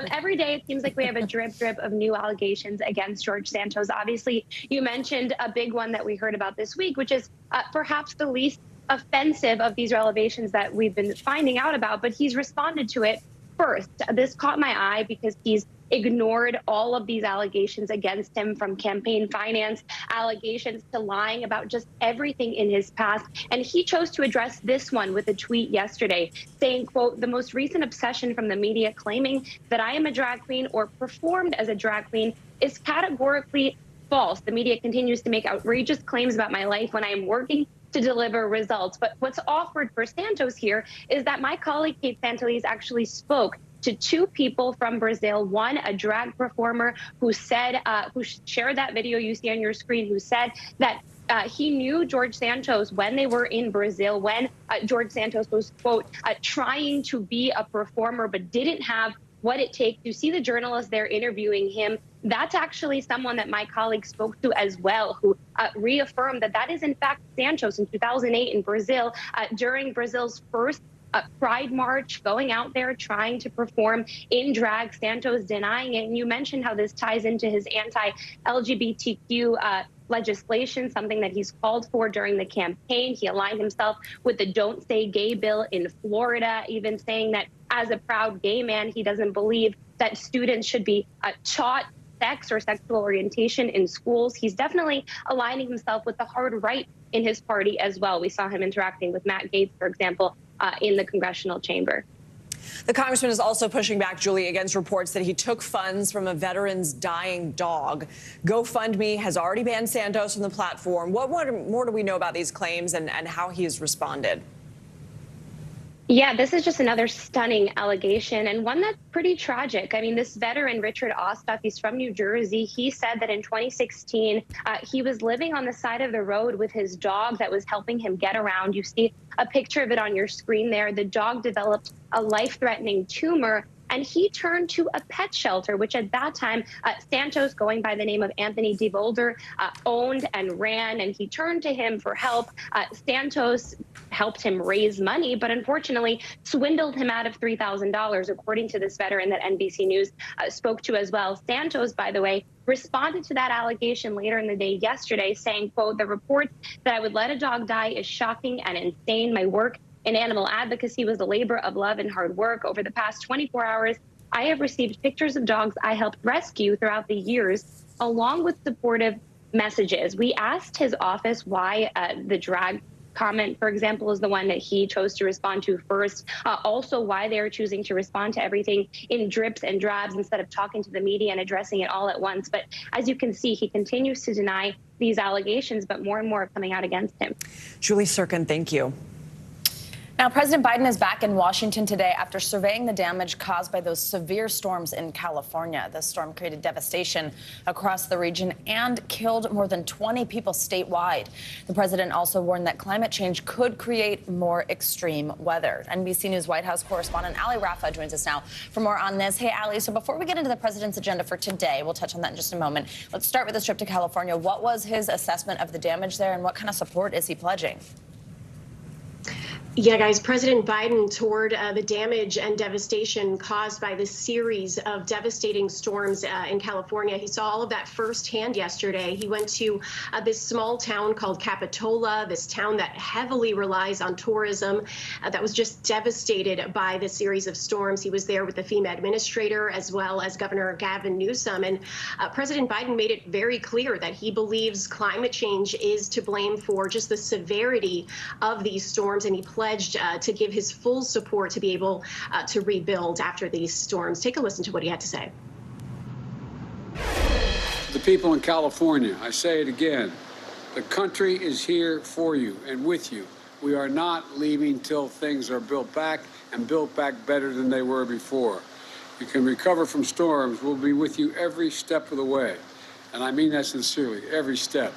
Every day it seems like we have a drip of new allegations against George Santos. Obviously, you mentioned a big one that we heard about this week, which is perhaps the least offensive of these revelations that we've been finding out about, but he's responded to it first. This caught my eye because he's ignored all of these allegations against him, from campaign finance allegations to lying about just everything in his past. And he chose to address this one with a tweet yesterday saying, quote, "The most recent obsession from the media claiming that I am a drag queen or performed as a drag queen is categorically false. The media continues to make outrageous claims about my life when I am working to deliver results." But what's awkward for Santos here is that my colleague Kate Santeliz actually spoke to two people from Brazil. One, a drag performer who said, who shared that video you see on your screen, who said that he knew George Santos when they were in Brazil, when George Santos was, quote, trying to be a performer, but didn't have what it takes. You see the journalist there interviewing him. That's actually someone that my colleague spoke to as well, who reaffirmed that that is, in fact, Santos in 2008 in Brazil, during Brazil's first Pride March, going out there trying to perform in drag, Santos denying it. And you mentioned how this ties into his anti-LGBTQ legislation, something that he's called for during the campaign. He aligned himself with the Don't Say Gay bill in Florida, even saying that as a proud gay man, he doesn't believe that students should be taught sex or sexual orientation in schools. He's definitely aligning himself with the hard right in his party as well. We saw him interacting with Matt Gaetz, for example, in the congressional chamber. The congressman is also pushing back, Julie, against reports that he took funds from a veteran's dying dog. GoFundMe has already banned Santos from the platform. What more do we know about these claims and how he has responded? Yeah, this is just another stunning allegation, and one that's pretty tragic. I mean, this veteran, Richard Osthoff, he's from New Jersey. He said that in 2016, he was living on the side of the road with his dog that was helping him get around. You see a picture of it on your screen there. The dog developed a life-threatening tumor, and he turned to a pet shelter, which at that time, Santos, going by the name of Anthony DeVolder, owned and ran, and he turned to him for help. Santos helped him raise money, but unfortunately swindled him out of $3,000, according to this veteran that NBC News spoke to as well. Santos, by the way, responded to that allegation later in the day yesterday, saying, quote, "The reports that I would let a dog die is shocking and insane. My work in animal advocacy was a labor of love and hard work. Over the past 24 hours, I have received pictures of dogs I helped rescue throughout the years, along with supportive messages." We asked his office why the drag comment, for example, is the one that he chose to respond to first. Also, why they're choosing to respond to everything in drips and drabs instead of talking to the media and addressing it all at once. But as you can see, he continues to deny these allegations, but more and more are coming out against him. Julie Sirkin, thank you. Now, President Biden is back in Washington today after surveying the damage caused by those severe storms in California. The storm created devastation across the region and killed more than 20 people statewide. The president also warned that climate change could create more extreme weather. NBC News White House correspondent Ali Rafa joins us now for more on this. Hey, Ali, so before we get into the president's agenda for today, we'll touch on that in just a moment. Let's start with this trip to California. What was his assessment of the damage there, and what kind of support is he pledging? Yeah, guys, President Biden toured the damage and devastation caused by this series of devastating storms in California. He saw all of that firsthand yesterday. He went to this small town called Capitola, this town that heavily relies on tourism, that was just devastated by this series of storms. He was there with the FEMA administrator as well as Governor Gavin Newsom. And President Biden made it very clear that he believes climate change is to blame for just the severity of these storms, and he pledged to give his full support to be able to rebuild after these storms. Take a listen to what he had to say. The people in California, I say it again, the country is here for you and with you. We are not leaving till things are built back and built back better than they were before. You can recover from storms. We'll be with you every step of the way. And I mean that sincerely, every step.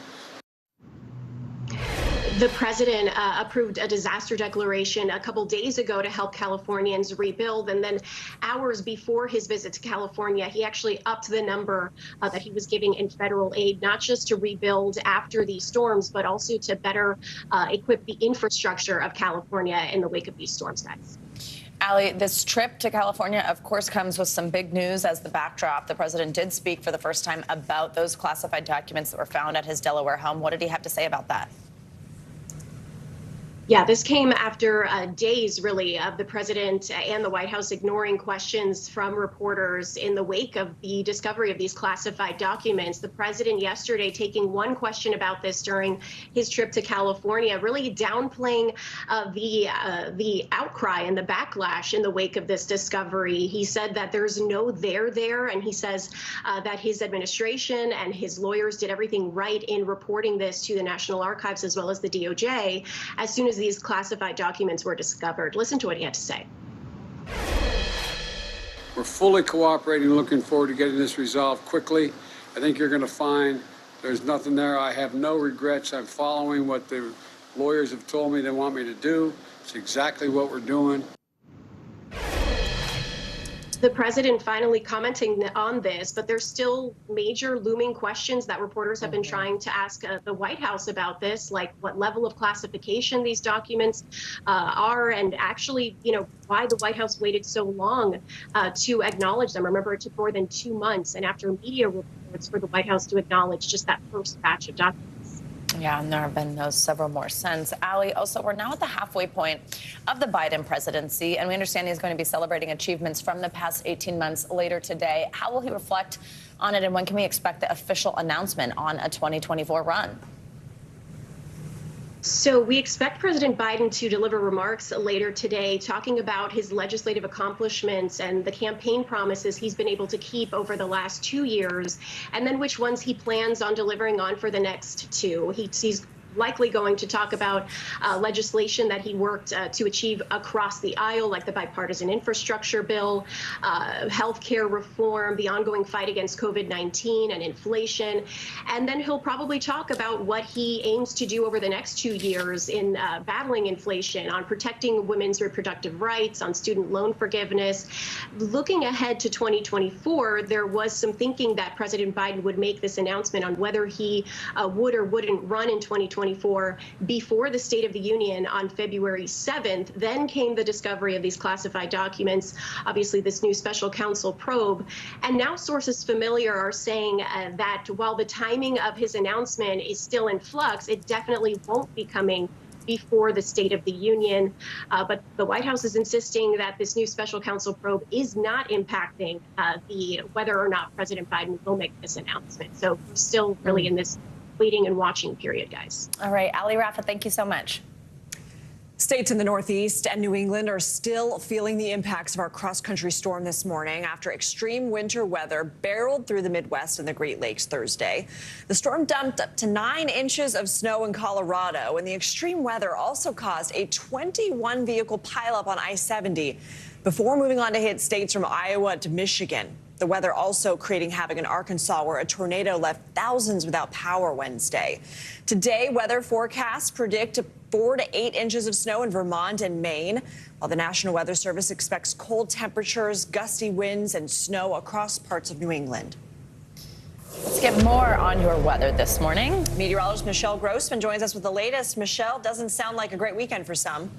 The president approved a disaster declaration a couple days ago to help Californians rebuild. And then hours before his visit to California, he actually upped the number that he was giving in federal aid, not just to rebuild after these storms, but also to better equip the infrastructure of California in the wake of these storms, guys. Ali, this trip to California, of course, comes with some big news as the backdrop. The president did speak for the first time about those classified documents that were found at his Delaware home. What did he have to say about that? Yeah, this came after days, really, of the president and the White House ignoring questions from reporters in the wake of the discovery of these classified documents. The president yesterday taking one question about this during his trip to California, really downplaying the outcry and the backlash in the wake of this discovery. He said that there's no there, and he says that his administration and his lawyers did everything right in reporting this to the National Archives as well as the DOJ as soon as these classified documents were discovered. Listen to what he had to say. We're fully cooperating and looking forward to getting this resolved quickly. I think you're going to find there's nothing there. I have no regrets. I'm following what the lawyers have told me they want me to do. It's exactly what we're doing. the president finally commenting on this, but there's still major looming questions that reporters have been trying to ask the White House about this, like what level of classification these documents are, and actually, why the White House waited so long to acknowledge them. Remember, it took more than 2 months, and after media reports, for the White House to acknowledge just that first batch of documents. Yeah, and there have been several more since. Allie, also, we're now at the halfway point of the Biden presidency, and we understand he's going to be celebrating achievements from the past 18 months later today. How will he reflect on it, and when can we expect the official announcement on a 2024 run? So we expect President Biden to deliver remarks later today talking about his legislative accomplishments and the campaign promises he's been able to keep over the last 2 years, and then which ones he plans on delivering on for the next 2. He's likely going to talk about legislation that he worked to achieve across the aisle, like the bipartisan infrastructure bill, health care reform, the ongoing fight against COVID-19 and inflation. And then he'll probably talk about what he aims to do over the next 2 years in battling inflation, on protecting women's reproductive rights, on student loan forgiveness. Looking ahead to 2024, there was some thinking that President Biden would make this announcement on whether he would or wouldn't run in 2024 before the State of the Union on February 7th. Then came the discovery of these classified documents, obviously this new special counsel probe. And now sources familiar are saying that while the timing of his announcement is still in flux, it definitely won't be coming before the State of the Union. But the White House is insisting that this new special counsel probe is not impacting whether or not President Biden will make this announcement. So we're still really in this waiting and watching period, guys. All right, Ali Rafa, thank you so much. States in the Northeast and New England are still feeling the impacts of our cross-country storm this morning after extreme winter weather barreled through the Midwest and the Great Lakes Thursday. The storm dumped up to 9 inches of snow in Colorado, and the extreme weather also caused a 21-vehicle pileup on I-70 before moving on to hit states from Iowa to Michigan. The weather also creating havoc in Arkansas, where a tornado left thousands without power Wednesday. Today, weather forecasts predict 4 to 8 inches of snow in Vermont and Maine, while the National Weather Service expects cold temperatures, gusty winds, and snow across parts of New England. Let's get more on your weather this morning. Meteorologist Michelle Grossman joins us with the latest. Michelle, doesn't sound like a great weekend for some.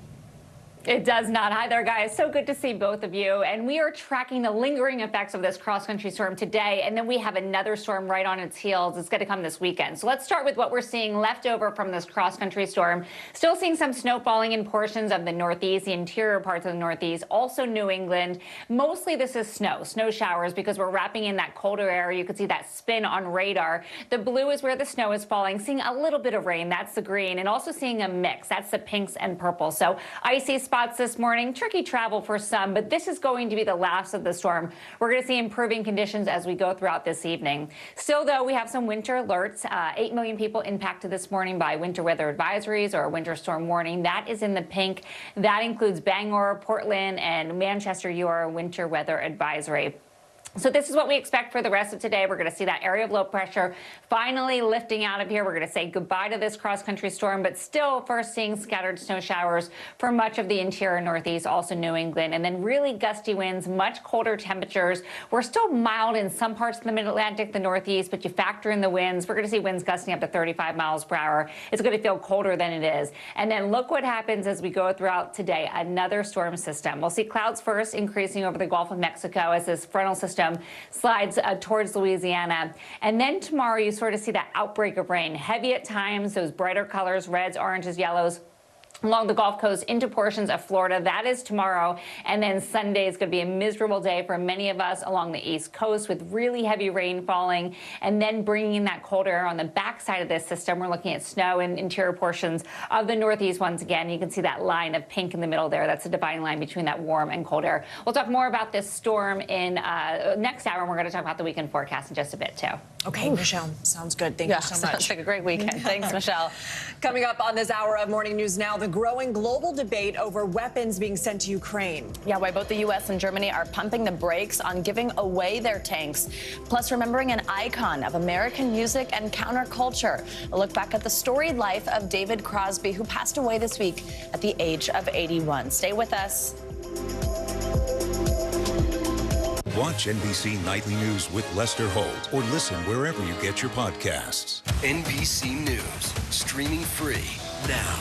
It does not. Hi there, guys. So good to see both of you. And we are tracking the lingering effects of this cross-country storm today. And then we have another storm right on its heels. It's going to come this weekend. So let's start with what we're seeing left over from this cross-country storm. Still seeing some snow falling in portions of the Northeast, the interior parts of the Northeast, also New England. Mostly this is snow showers, because we're wrapping in that colder air. You can see that spin on radar. The blue is where the snow is falling. Seeing a little bit of rain. That's the green. And also seeing a mix. That's the pinks and purple. So icy spots this morning, tricky travel for some, but this is going to be the last of the storm. We're going to see improving conditions as we go throughout this evening. Still, though, we have some winter alerts. 8 million people impacted this morning by winter weather advisories or a winter storm warning. That is in the pink. That includes Bangor, Portland, and Manchester, your winter weather advisory. So this is what we expect for the rest of today. We're going to see that area of low pressure finally lifting out of here. We're going to say goodbye to this cross-country storm, but still first seeing scattered snow showers for much of the interior Northeast, also New England, and then really gusty winds, much colder temperatures. We're still mild in some parts of the mid-Atlantic, the Northeast, but you factor in the winds. We're going to see winds gusting up to 35 miles per hour. It's going to feel colder than it is. And then look what happens as we go throughout today. Another storm system. We'll see clouds first increasing over the Gulf of Mexico as this frontal system slides towards Louisiana. And then tomorrow you sort of see that outbreak of rain. Heavy at times, those brighter colors, reds, oranges, yellows, along the Gulf Coast into portions of Florida. That is tomorrow. And then Sunday is going to be a miserable day for many of us along the East Coast with really heavy rain falling and then bringing that cold air on the backside of this system. We're looking at snow in interior portions of the Northeast once again. You can see that line of pink in the middle there. That's a dividing line between that warm and cold air. We'll talk more about this storm in next hour, and we're going to talk about the weekend forecast in just a bit, too. Okay, Michelle, sounds good. Thank you so much. Sounds like a great weekend. Thanks, Michelle. Coming up on this hour of Morning News Now, the growing global debate over weapons being sent to Ukraine. Yeah, why both the U.S. and Germany are pumping the brakes on giving away their tanks. Plus, remembering an icon of American music and counterculture. A look back at the storied life of David Crosby, who passed away this week at the age of 81. Stay with us. Watch NBC Nightly News with Lester Holt or listen wherever you get your podcasts. NBC News, streaming free now.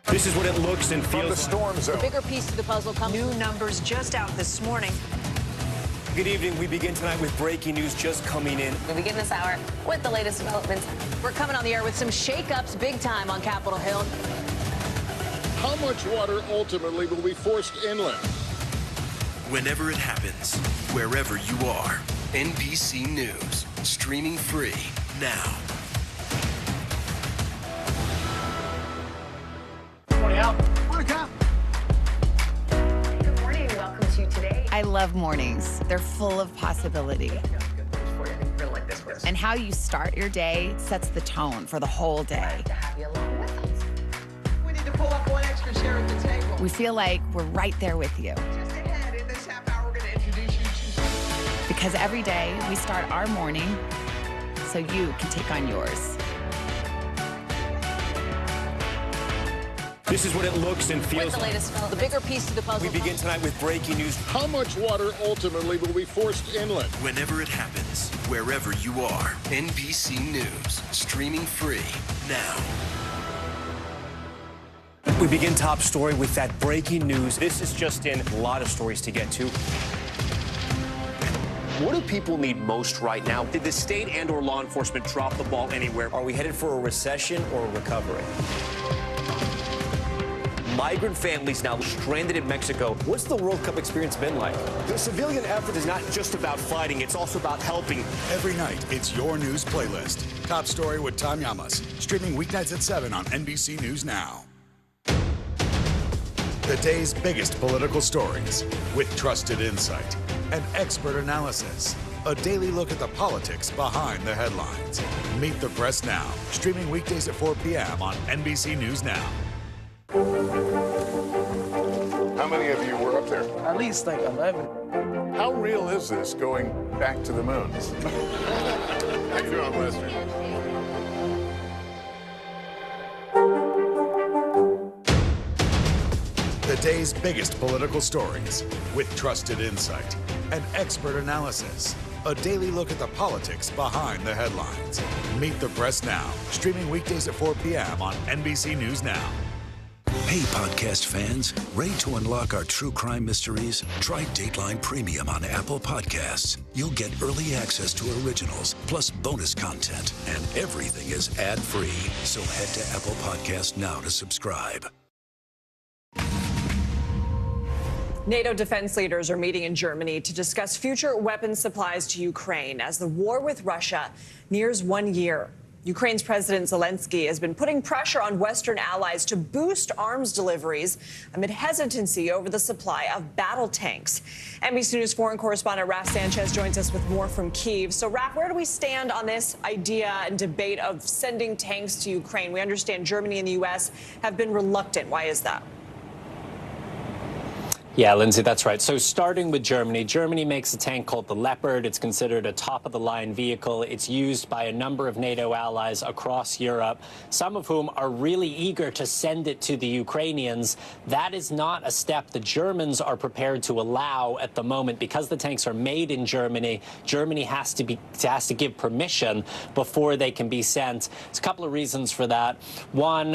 This is what it looks and feels from the storm zone. The bigger piece to the puzzle comes. New numbers just out this morning. Good evening. We begin tonight with breaking news just coming in. We begin this hour with the latest developments. We're coming on the air with some shakeups big time on Capitol Hill. How much water ultimately will be forced inland? Whenever it happens, wherever you are, NBC News, streaming free now. Good morning. Welcome to Today. I love mornings. They're full of possibility. And how you start your day sets the tone for the whole day. We need to pull up one extra chair at the table. We feel like we're right there with you. Just ahead in this half hour, we're going to introduce you to... Because every day we start our morning so you can take on yours. This is what it looks and feels. With the latest developments. The bigger piece to the puzzle. We begin tonight with breaking news. How much water ultimately will be forced inland? Whenever it happens, wherever you are, NBC News, streaming free now. We begin top story with that breaking news. This is just in, a lot of stories to get to. What do people need most right now? Did the state and or law enforcement drop the ball anywhere? Are we headed for a recession or a recovery? Migrant families now stranded in Mexico. What's the World Cup experience been like? The civilian effort is not just about fighting, it's also about helping. Every night, it's your news playlist. Top Story with Tom Llamas. Streaming weeknights at 7 on NBC News Now. The day's biggest political stories with trusted insight and expert analysis. A daily look at the politics behind the headlines. Meet the Press Now. Streaming weekdays at 4 p.m. on NBC News Now. How many of you were up there? At least like 11. How real is this going back to the moon? How you doing, Lester? The day's biggest political stories with trusted insight and expert analysis. A daily look at the politics behind the headlines. Meet the Press Now. Streaming weekdays at 4 p.m. on NBC News Now. Hey, podcast fans, ready to unlock our true crime mysteries? Try Dateline Premium on Apple Podcasts. You'll get early access to originals, plus bonus content, and everything is ad-free. So head to Apple Podcasts now to subscribe. NATO defense leaders are meeting in Germany to discuss future weapons supplies to Ukraine as the war with Russia nears 1 year. Ukraine's President Zelensky has been putting pressure on Western allies to boost arms deliveries amid hesitancy over the supply of battle tanks. NBC News foreign correspondent Raf Sanchez joins us with more from Kyiv. So, Raf, where do we stand on this idea and debate of sending tanks to Ukraine? We understand Germany and the U.S. have been reluctant. Why is that? Yeah, Lindsay, that's right. So starting with Germany, Germany makes a tank called the Leopard. It's considered a top-of-the-line vehicle. It's used by a number of NATO allies across Europe, some of whom are really eager to send it to the Ukrainians. That is not a step the Germans are prepared to allow at the moment. Because the tanks are made in Germany, Germany has to give permission before they can be sent. There's a couple of reasons for that. One,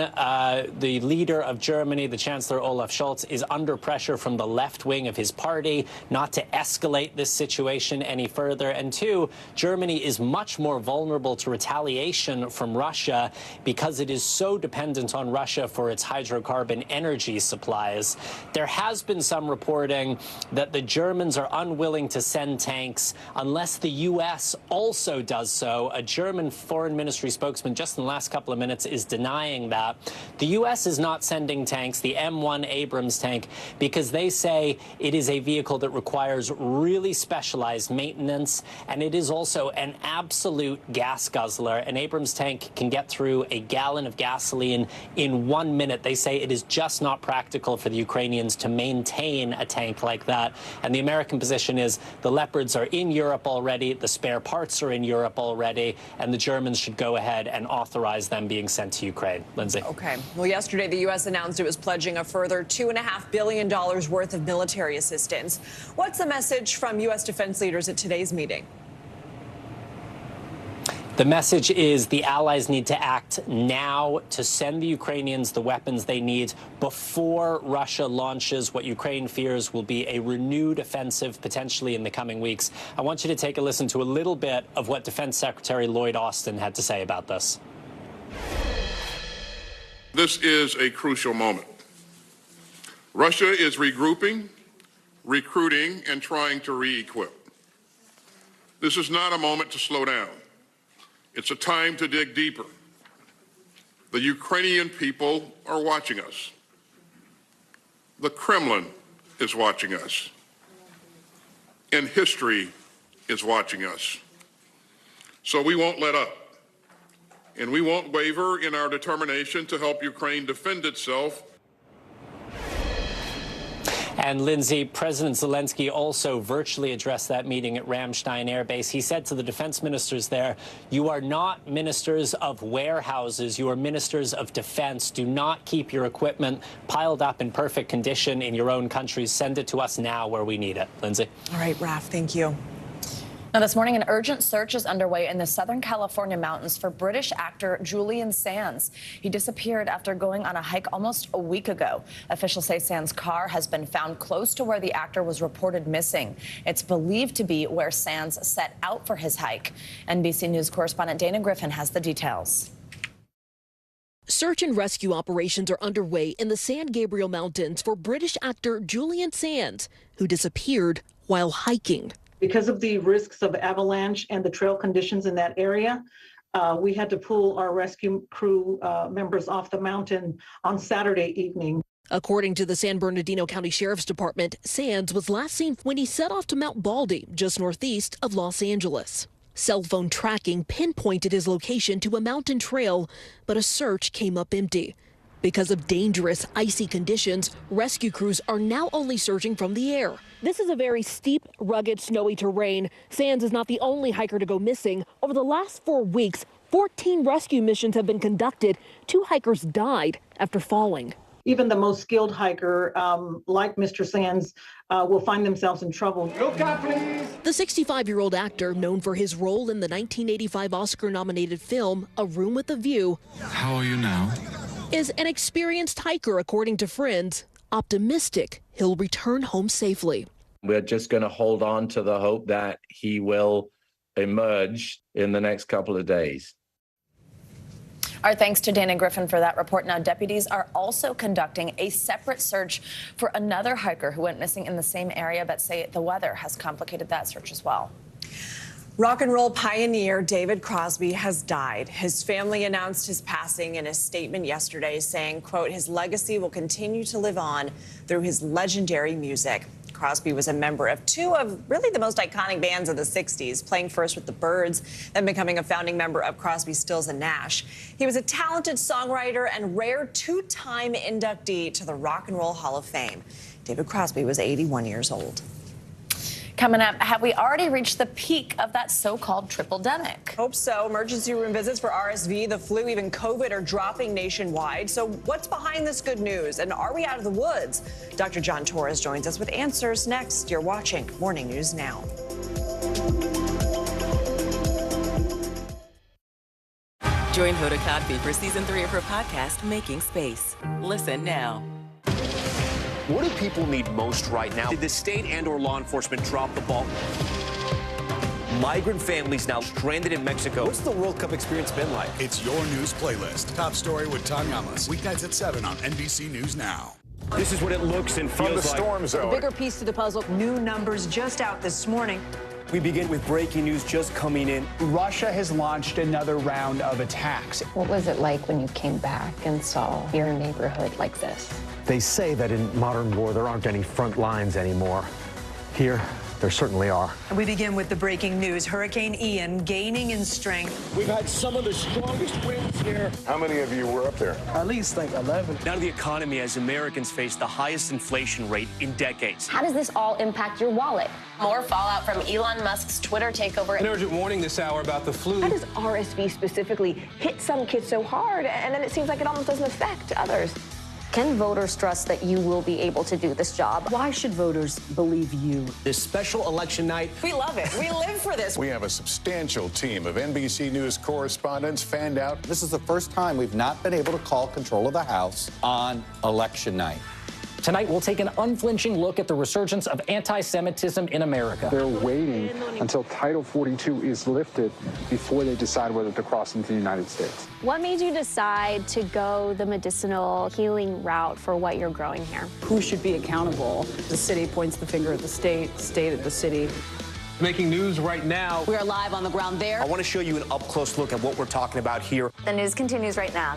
the leader of Germany, the Chancellor Olaf Scholz, is under pressure from the left wing of his party not to escalate this situation any further. And two, Germany is much more vulnerable to retaliation from Russia because it is so dependent on Russia for its hydrocarbon energy supplies. There has been some reporting that the Germans are unwilling to send tanks unless the U.S. also does so. A German foreign ministry spokesman just in the last couple of minutes is denying that. The U.S. is not sending tanks, the M1 Abrams tank, because they say say it is a vehicle that requires really specialized maintenance, and it is also an absolute gas guzzler. An Abrams tank can get through a gallon of gasoline in 1 minute. They say it is just not practical for the Ukrainians to maintain a tank like that. And the American position is the Leopards are in Europe already, the spare parts are in Europe already, and the Germans should go ahead and authorize them being sent to Ukraine. Lindsay. Okay. Well, yesterday the U.S. announced it was pledging a further $2.5 billion worth of military assistance. What's the message from U.S. defense leaders at today's meeting? The message is the allies need to act now to send the Ukrainians the weapons they need before Russia launches what Ukraine fears will be a renewed offensive potentially in the coming weeks. I want you to take a listen to a little bit of what Defense Secretary Lloyd Austin had to say about this. This is a crucial moment. Russia is regrouping, recruiting, and trying to re-equip. This is not a moment to slow down. It's a time to dig deeper. The Ukrainian people are watching us. The Kremlin is watching us. And history is watching us. So we won't let up. And we won't waver in our determination to help Ukraine defend itself. And Lindsay, President Zelensky also virtually addressed that meeting at Ramstein Air Base. He said to the defense ministers there, you are not ministers of warehouses, you are ministers of defense. Do not keep your equipment piled up in perfect condition in your own countries. Send it to us now where we need it. Lindsay. All right, Raph, thank you. Now, this morning, an urgent search is underway in the Southern California mountains for British actor Julian Sands. He disappeared after going on a hike almost a week ago. Officials say Sands' car has been found close to where the actor was reported missing. It's believed to be where Sands set out for his hike. NBC News correspondent Dana Griffin has the details. Search and rescue operations are underway in the San Gabriel Mountains for British actor Julian Sands, who disappeared while hiking. Because of the risks of avalanche and the trail conditions in that area, we had to pull our rescue crew members off the mountain on Saturday evening. According to the San Bernardino County Sheriff's Department, Sands was last seen when he set off to Mount Baldy, just northeast of Los Angeles. Cell phone tracking pinpointed his location to a mountain trail, but a search came up empty. Because of dangerous, icy conditions, rescue crews are now only searching from the air. This is a very steep, rugged, snowy terrain. Sands is not the only hiker to go missing. Over the last 4 weeks, 14 rescue missions have been conducted. 2 hikers died after falling. Even the most skilled hiker, like Mr. Sands, will find themselves in trouble. Look out, please. The 65-year-old actor, known for his role in the 1985 Oscar-nominated film A Room with a View. How are you now? Is an experienced hiker, according to friends, optimistic he'll return home safely. We're just going to hold on to the hope that he will emerge in the next couple of days. Our thanks to Dana Griffin for that report. Now, deputies are also conducting a separate search for another hiker who went missing in the same area, but say the weather has complicated that search as well. Rock and roll pioneer David Crosby has died. His family announced his passing in a statement yesterday saying, quote, his legacy will continue to live on through his legendary music. Crosby was a member of 2 of really the most iconic bands of the 60s, playing first with the Byrds, then becoming a founding member of Crosby, Stills and Nash. He was a talented songwriter and rare 2-time inductee to the Rock and Roll Hall of Fame. David Crosby was 81 years old. Coming up, have we already reached the peak of that so-called triple-demic? Hope so. Emergency room visits for RSV, the flu, even COVID are dropping nationwide. So what's behind this good news? And are we out of the woods? Dr. John Torres joins us with answers next. You're watching Morning News Now. Join Hoda Kotb for season 3 of her podcast, Making Space. Listen now. What do people need most right now? Did the state and/or law enforcement drop the ball? Migrant families now stranded in Mexico. What's the World Cup experience been like? It's your news playlist. Top story with Tanya Amos. Weeknights at 7 on NBC News Now. This is what it looks and feels like. From the storm zone. A bigger piece to the puzzle. New numbers just out this morning. We begin with breaking news just coming in. Russia has launched another round of attacks. What was it like when you came back and saw your neighborhood like this? They say that in modern war, there aren't any front lines anymore. Here, there certainly are. We begin with the breaking news. Hurricane Ian gaining in strength. We've had some of the strongest winds here. How many of you were up there? At least like 11. Now to the economy as Americans face the highest inflation rate in decades. How does this all impact your wallet? More fallout from Elon Musk's Twitter takeover. An urgent warning this hour about the flu. How does RSV specifically hit some kids so hard, and then it seems like it almost doesn't affect others? Can voters trust that you will be able to do this job? Why should voters believe you? This special election night. We love it. We live for this. We have a substantial team of NBC News correspondents fanned out. This is the first time we've not been able to call control of the House on election night. Tonight, we'll take an unflinching look at the resurgence of anti-Semitism in America. They're waiting until Title 42 is lifted before they decide whether to cross into the United States. What made you decide to go the medicinal healing route for what you're growing here? Who should be accountable? The city points the finger at the state, state at the city. Making news right now. We are live on the ground there. I want to show you an up-close look at what we're talking about here. The news continues right now.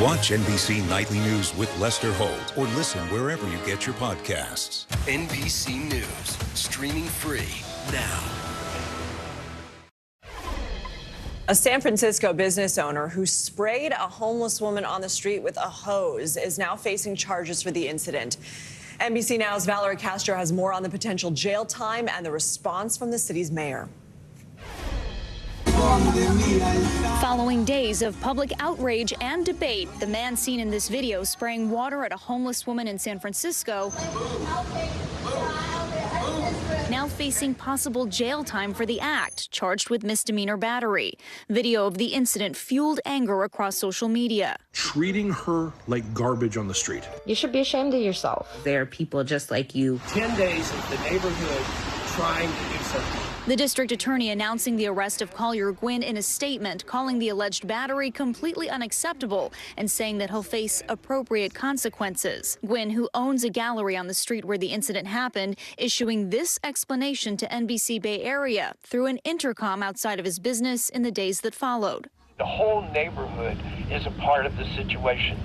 Watch NBC Nightly News with Lester Holt or listen wherever you get your podcasts. NBC News, streaming free now. A San Francisco business owner who sprayed a homeless woman on the street with a hose is now facing charges for the incident. NBC Now's Valerie Castro has more on the potential jail time and the response from the city's mayor. Following days of public outrage and debate, the man seen in this video spraying water at a homeless woman in San Francisco now facing possible jail time for the act, charged with misdemeanor battery. Video of the incident fueled anger across social media. Treating her like garbage on the street. You should be ashamed of yourself. There are people just like you. 10 days of the neighborhood trying to do something. The district attorney announcing the arrest of Collier Gwynn in a statement, calling the alleged battery completely unacceptable and saying that he'll face appropriate consequences. Gwynn, who owns a gallery on the street where the incident happened, issuing this explanation to NBC Bay Area through an intercom outside of his business in the days that followed. The whole neighborhood is a part of the situation.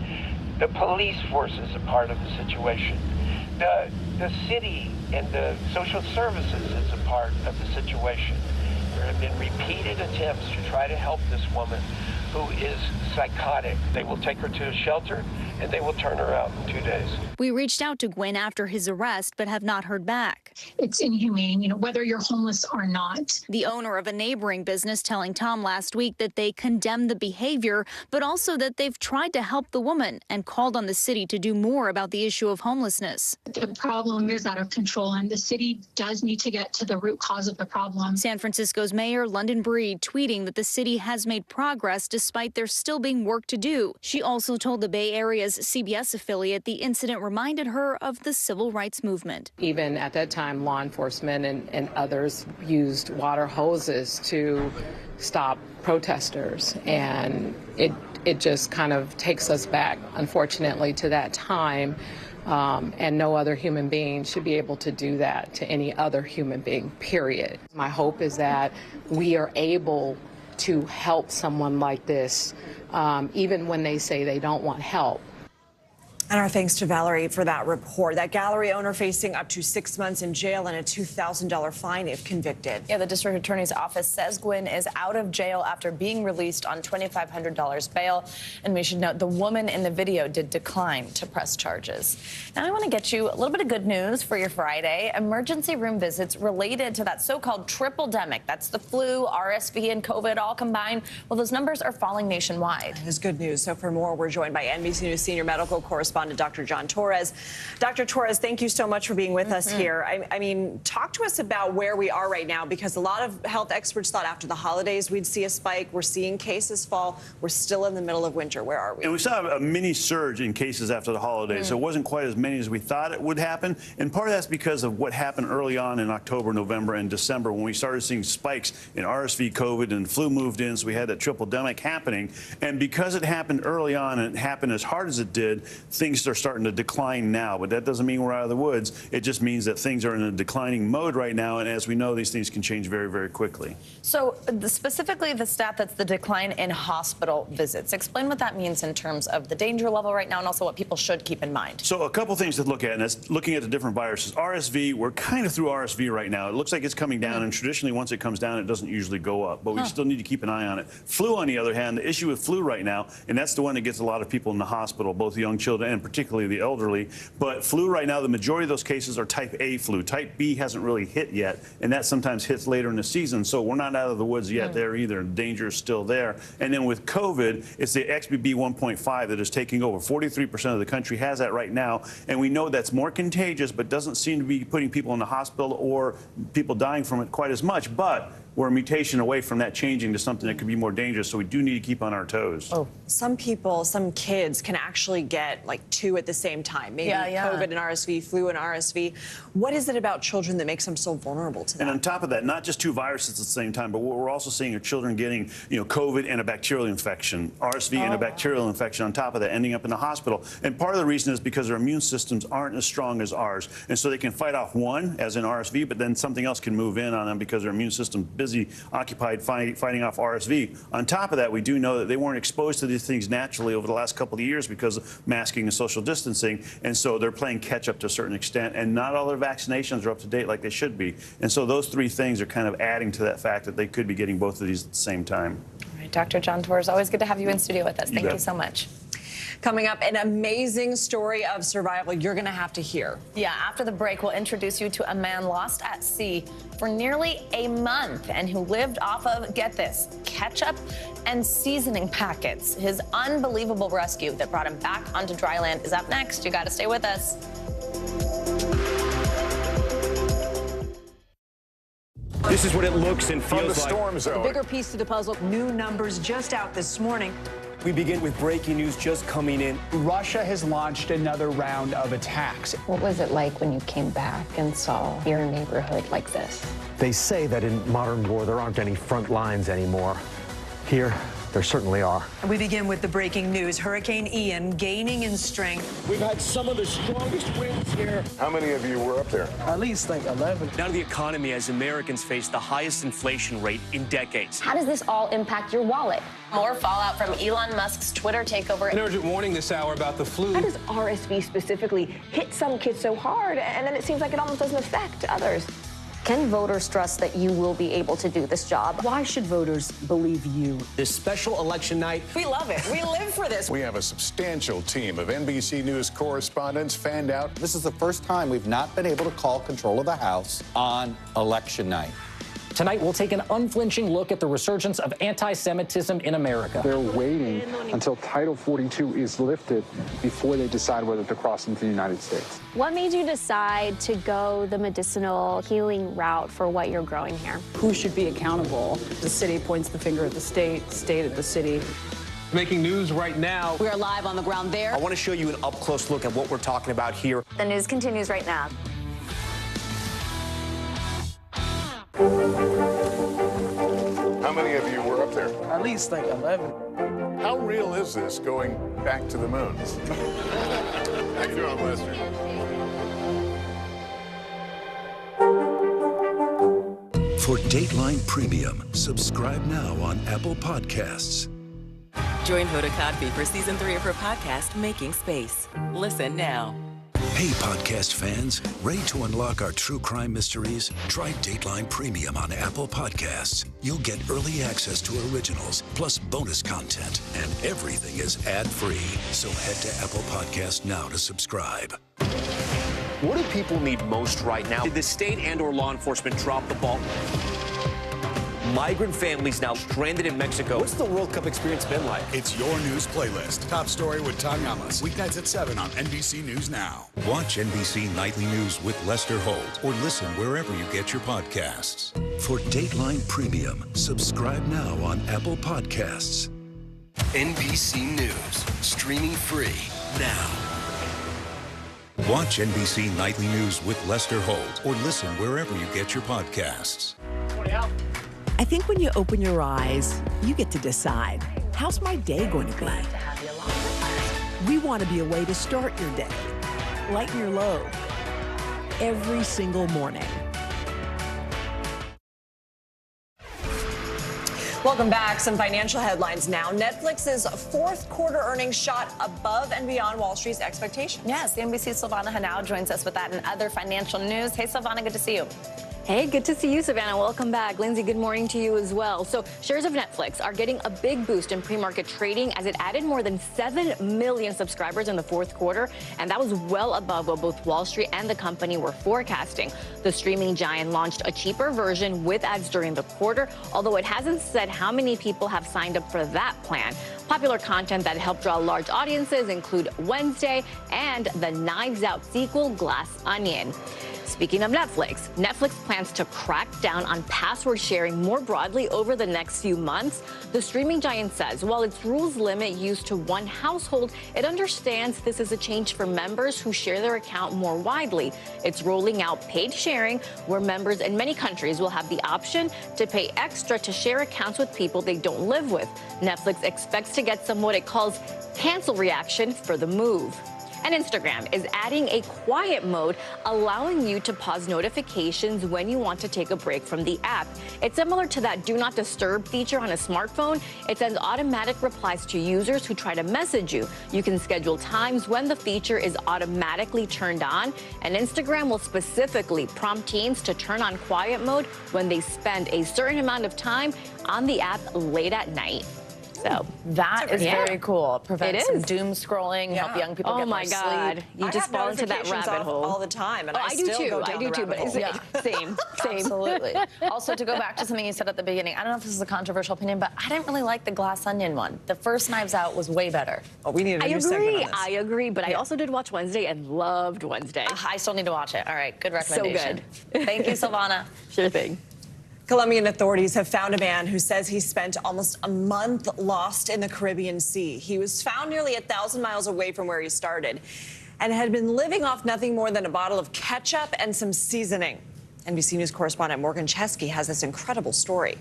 The police force is a part of the situation. The city and the social services is a part of the situation. There have been repeated attempts to try to help this woman who is psychotic. They will take her to a shelter and they will turn her out in 2 days. We reached out to Gwynn after his arrest, but have not heard back. It's inhumane, whether you're homeless or not. The owner of a neighboring business telling Tom last week that they condemn the behavior, but also that they've tried to help the woman and called on the city to do more about the issue of homelessness. The problem is out of control, and the city does need to get to the root cause of the problem. San Francisco's Mayor London Breed tweeting that the city has made progress despite there still being work to do. She also told the Bay Area's CBS affiliate the incident reminded her of the civil rights movement. Even at that time, law enforcement and others used water hoses to stop protesters, and it just kind of takes us back, unfortunately, to that time. And no other human being should be able to do that to any other human being, period. My hope is that we are able to help someone like this, even when they say they don't want help. And our thanks to Valerie for that report. That gallery owner facing up to 6 months in jail and a $2,000 fine if convicted. Yeah, the district attorney's office says Gwynn is out of jail after being released on $2,500 bail. And we should note the woman in the video did decline to press charges. Now I want to get you a little bit of good news for your Friday. Emergency room visits related to that so-called triple-demic. That's the flu, RSV, and COVID all combined. Well, those numbers are falling nationwide. It is good news. So for more, we're joined by NBC News senior medical correspondent Dr. John Torres. Dr. Torres, thank you so much for being with us here. I mean, talk to us about where we are right now, because a lot of health experts thought after the holidays we'd see a spike. We're seeing cases fall. We're still in the middle of winter. Where are we? And we saw a mini surge in cases after the holidays. So it wasn't quite as many as we thought it would happen. And part of that's because of what happened early on in October, November, and December when we started seeing spikes in RSV, COVID, and flu moved in. So we had that triple-demic happening. And because it happened early on and it happened as hard as it did, things things are starting to decline now, but that doesn't mean we're out of the woods. It just means that things are in a declining mode right now, and as we know, these things can change very, very quickly. So specifically the stat that's the decline in hospital visits. Explain what that means in terms of the danger level right now and also what people should keep in mind. So a couple things to look at, and that's looking at the different viruses. RSV, we're kind of through RSV right now. It looks like it's coming down, and traditionally once it comes down, it doesn't usually go up, but we still need to keep an eye on it. Flu, on the other hand, the issue with flu right now, and that's the one that gets a lot of people in the hospital, both the young children and particularly the elderly. But flu right now, the majority of those cases are type A flu. Type B hasn't really hit yet, and that sometimes hits later in the season. So we're not out of the woods yet there either. Danger is still there. And then with COVID, it's the XBB 1.5 that is taking over. 43% of the country has that right now, and we know that's more contagious, but doesn't seem to be putting people in the hospital or people dying from it quite as much. But we're a mutation away from that changing to something that could be more dangerous, so we do need to keep on our toes. Oh, some people, some kids can actually get like two at the same time. Maybe COVID and RSV, flu and RSV. What is it about children that makes them so vulnerable to that? And on top of that, not just two viruses at the same time, but what we're also seeing are children getting, COVID and a bacterial infection, RSV and a bacterial infection on top of that, ending up in the hospital. And part of the reason is because their immune systems aren't as strong as ours. And so they can fight off one, as in RSV, but then something else can move in on them because their immune system's busy occupied fighting off RSV. On top of that, we do know that they weren't exposed to these things naturally over the last couple of years because of masking and social distancing, and so they're playing catch up to a certain extent, and not all their vaccinations are up to date like they should be. And so those three things are kind of adding to that fact that they could be getting both of these at the same time. All right, Dr. John Torres, always good to have you in studio with us. Thank you so much. Coming up, an amazing story of survival you're going to have to hear. Yeah, after the break, we'll introduce you to a man lost at sea for nearly a month and who lived off of, get this, ketchup and seasoning packets. His unbelievable rescue that brought him back onto dry land is up next. You got to stay with us. This is what it looks and feels From the storm zone. The bigger piece to the puzzle, new numbers just out this morning. We begin with breaking news just coming in. Russia has launched another round of attacks. What was it like when you came back and saw your neighborhood like this? They say that in modern war, there aren't any front lines anymore. Here, there certainly are. We begin with the breaking news. Hurricane Ian gaining in strength. We've had some of the strongest winds here. How many of you were up there? At least like 11. Now to the economy as Americans face the highest inflation rate in decades. How does this all impact your wallet? More fallout from Elon Musk's Twitter takeover. An urgent warning this hour about the flu. How does RSV specifically hit some kids so hard, and then it seems like it almost doesn't affect others? Can voters trust that you will be able to do this job? Why should voters believe you? This special election night. We love it. We live for this. We have a substantial team of NBC News correspondents fanned out. This is the first time we've not been able to call control of the House on election night. Tonight, we'll take an unflinching look at the resurgence of anti-Semitism in America. They're waiting until Title 42 is lifted before they decide whether to cross into the United States. What made you decide to go the medicinal healing route for what you're growing here? Who should be accountable? The city points the finger at the state at the city. Making news right now. We are live on the ground there. I want to show you an up-close look at what we're talking about here. The news continues right now. How many of you were up there? At least like 11. How real is this going back to the moon? How you doing, Lester? For Dateline Premium, subscribe now on Apple Podcasts. Join Hoda Kotb for Season 3 of her podcast, Making Space. Listen now. Hey, podcast fans, ready to unlock our true crime mysteries? Try Dateline Premium on Apple Podcasts. You'll get early access to originals, plus bonus content, and everything is ad-free. So head to Apple Podcasts now to subscribe. What do people need most right now? Did the state and/or law enforcement drop the ball? Migrant families now stranded in Mexico. What's the World Cup experience been like? It's your news playlist. Top Story with Tom Yamas. Weeknights at 7 on NBC News Now. Watch NBC Nightly News with Lester Holt or listen wherever you get your podcasts. For Dateline Premium, subscribe now on Apple Podcasts. NBC News, streaming free now. Watch NBC Nightly News with Lester Holt or listen wherever you get your podcasts. I think when you open your eyes, you get to decide, how's my day going to be? We want to be a way to start your day, lighten your load, every single morning. Welcome back. Some financial headlines now. Netflix's fourth quarter earnings shot above and beyond Wall Street's expectations. Yes, the NBC's Silvana now joins us with that and other financial news. Hey, Silvana, good to see you. Hey, good to see you, Savannah. Welcome back. Lindsay, good morning to you as well. So shares of Netflix are getting a big boost in pre-market trading as it added more than 7 million subscribers in the fourth quarter, and that was well above what both Wall Street and the company were forecasting. The streaming giant launched a cheaper version with ads during the quarter, although it hasn't said how many people have signed up for that plan. Popular content that helped draw large audiences include Wednesday and the Knives Out sequel, Glass Onion. Speaking of Netflix, Netflix plans to crack down on password sharing more broadly over the next few months. The streaming giant says while its rules limit use to one household, it understands this is a change for members who share their account more widely. It's rolling out paid sharing, where members in many countries will have the option to pay extra to share accounts with people they don't live with. Netflix expects to get some what it calls cancel reaction for the move. And Instagram is adding a quiet mode, allowing you to pause notifications when you want to take a break from the app. It's similar to that Do Not Disturb feature on a smartphone. It sends automatic replies to users who try to message you. You can schedule times when the feature is automatically turned on, and Instagram will specifically prompt teens to turn on quiet mode when they spend a certain amount of time on the app late at night. So that is very cool. Prevent some doom scrolling, help young people get more sleep. Oh my God. You just fall into that rabbit hole. All the time. And I do still too. go down I do the too. rabbit But hole. same. Absolutely. Also, to go back to something you said at the beginning, I don't know if this is a controversial opinion, but I didn't really like the Glass Onion one. The first Knives Out was way better. Oh, we need a new segment on this. I agree, but I also did watch Wednesday and loved Wednesday. I still need to watch it. All right, good recommendation. So good. Thank you, Silvana. Sure thing. Colombian authorities have found a man who says he spent almost a month lost in the Caribbean Sea. He was found nearly 1,000 miles away from where he started and had been living off nothing more than a bottle of ketchup and some seasoning. NBC News correspondent Morgan Chesky has this incredible story.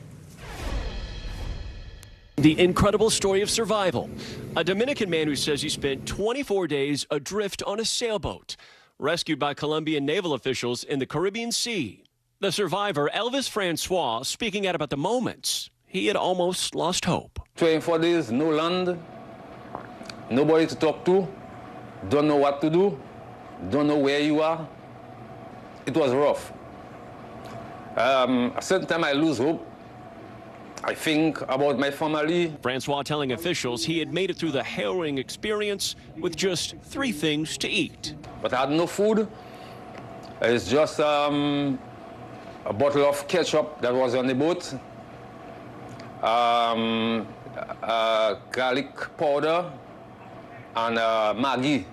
The incredible story of survival. A Dominican man who says he spent 24 days adrift on a sailboat, rescued by Colombian naval officials in the Caribbean Sea. The survivor, Elvis Francois, speaking out about the moments he had almost lost hope. 24 days, no land, nobody to talk to, don't know what to do, don't know where you are. It was rough. A certain time I lose hope. I think about my family. Francois telling officials he had made it through the harrowing experience with just 3 things to eat. But I had no food. It's just a bottle of ketchup that was on the boat, garlic powder, and Maggi.